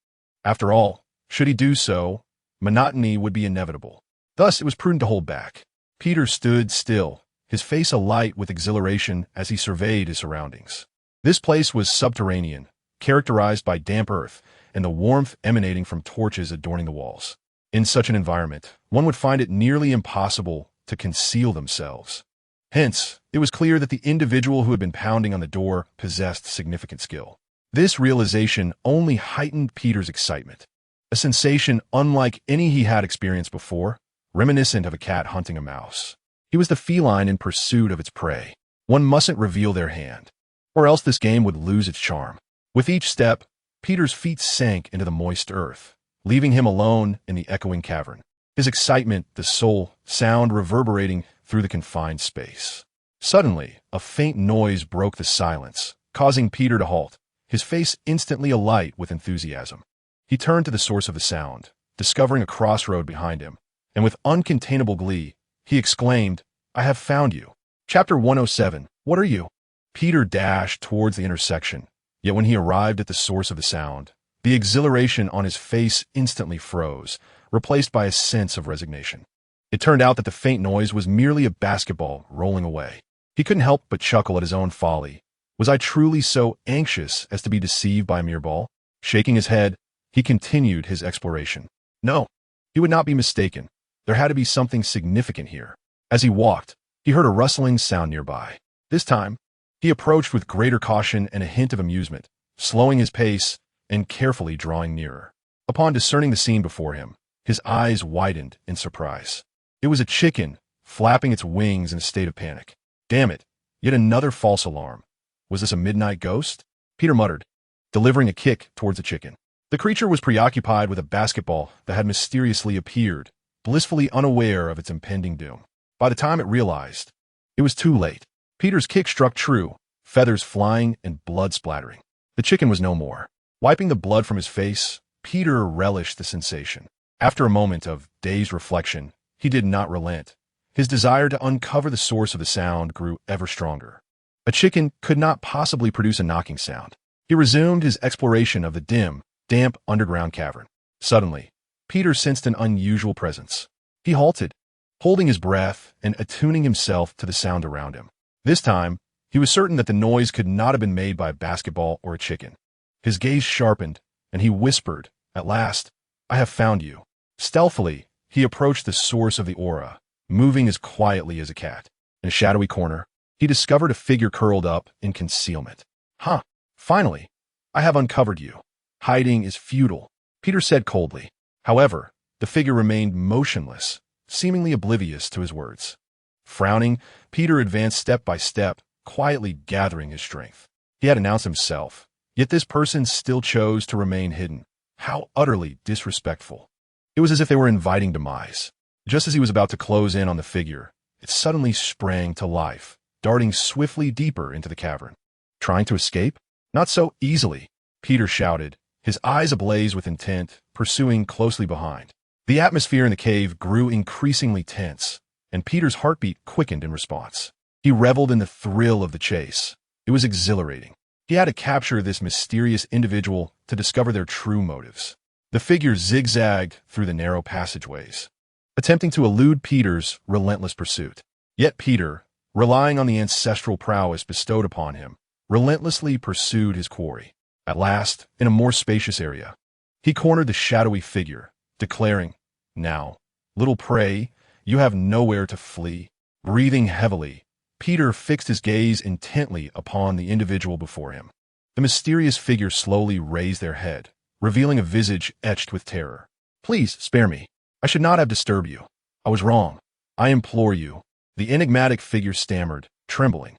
After all, should he do so, monotony would be inevitable. Thus, it was prudent to hold back. Peter stood still, his face alight with exhilaration as he surveyed his surroundings. This place was subterranean, characterized by damp earth and the warmth emanating from torches adorning the walls. In such an environment, one would find it nearly impossible to conceal themselves. Hence, it was clear that the individual who had been pounding on the door possessed significant skill. This realization only heightened Peter's excitement, a sensation unlike any he had experienced before, reminiscent of a cat hunting a mouse. He was the feline in pursuit of its prey. One mustn't reveal their hand, or else this game would lose its charm. With each step, Peter's feet sank into the moist earth, leaving him alone in the echoing cavern. His excitement, the soul, sound reverberating through the confined space. Suddenly, a faint noise broke the silence, causing Peter to halt, his face instantly alight with enthusiasm. He turned to the source of the sound, discovering a crossroad behind him, and with uncontainable glee, he exclaimed, "I have found you." Chapter 107. What are you? Peter dashed towards the intersection, yet when he arrived at the source of the sound, the exhilaration on his face instantly froze, replaced by a sense of resignation. It turned out that the faint noise was merely a basketball rolling away. He couldn't help but chuckle at his own folly. Was I truly so anxious as to be deceived by a mere ball? Shaking his head, he continued his exploration. No, he would not be mistaken. There had to be something significant here. As he walked, he heard a rustling sound nearby. This time, he approached with greater caution and a hint of amusement, slowing his pace and carefully drawing nearer. Upon discerning the scene before him, his eyes widened in surprise. It was a chicken, flapping its wings in a state of panic. Damn it, yet another false alarm. Was this a midnight ghost? Peter muttered, delivering a kick towards the chicken. The creature was preoccupied with a basketball that had mysteriously appeared, blissfully unaware of its impending doom. By the time it realized, it was too late. Peter's kick struck true, feathers flying and blood splattering. The chicken was no more. Wiping the blood from his face, Peter relished the sensation. After a moment of dazed reflection, he did not relent. His desire to uncover the source of the sound grew ever stronger. A chicken could not possibly produce a knocking sound. He resumed his exploration of the dim, damp underground cavern. Suddenly, Peter sensed an unusual presence. He halted, holding his breath and attuning himself to the sound around him. This time, he was certain that the noise could not have been made by a basketball or a chicken. His gaze sharpened, and he whispered, "At last, I have found you." Stealthily, he approached the source of the aura, moving as quietly as a cat. In a shadowy corner, he discovered a figure curled up in concealment. "Huh, finally, I have uncovered you. Hiding is futile," Peter said coldly. However, the figure remained motionless, seemingly oblivious to his words. Frowning, Peter advanced step by step, quietly gathering his strength. He had announced himself, yet this person still chose to remain hidden. How utterly disrespectful. It was as if they were inviting demise. Just as he was about to close in on the figure, it suddenly sprang to life, darting swiftly deeper into the cavern. Trying to escape? Not so easily, Peter shouted, his eyes ablaze with intent, pursuing closely behind. The atmosphere in the cave grew increasingly tense, and Peter's heartbeat quickened in response. He reveled in the thrill of the chase. It was exhilarating. He had to capture this mysterious individual to discover their true motives. The figure zigzagged through the narrow passageways, attempting to elude Peter's relentless pursuit. Yet Peter, relying on the ancestral prowess bestowed upon him, relentlessly pursued his quarry. At last, in a more spacious area, he cornered the shadowy figure, declaring, "Now, little prey, you have nowhere to flee." Breathing heavily, Peter fixed his gaze intently upon the individual before him. The mysterious figure slowly raised their head, revealing a visage etched with terror. "Please, spare me. I should not have disturbed you. I was wrong. I implore you." The enigmatic figure stammered, trembling.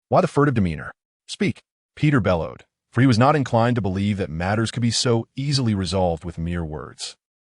Why the furtive demeanor? "Speak," Peter bellowed, for he was not inclined to believe that matters could be so easily resolved with mere words.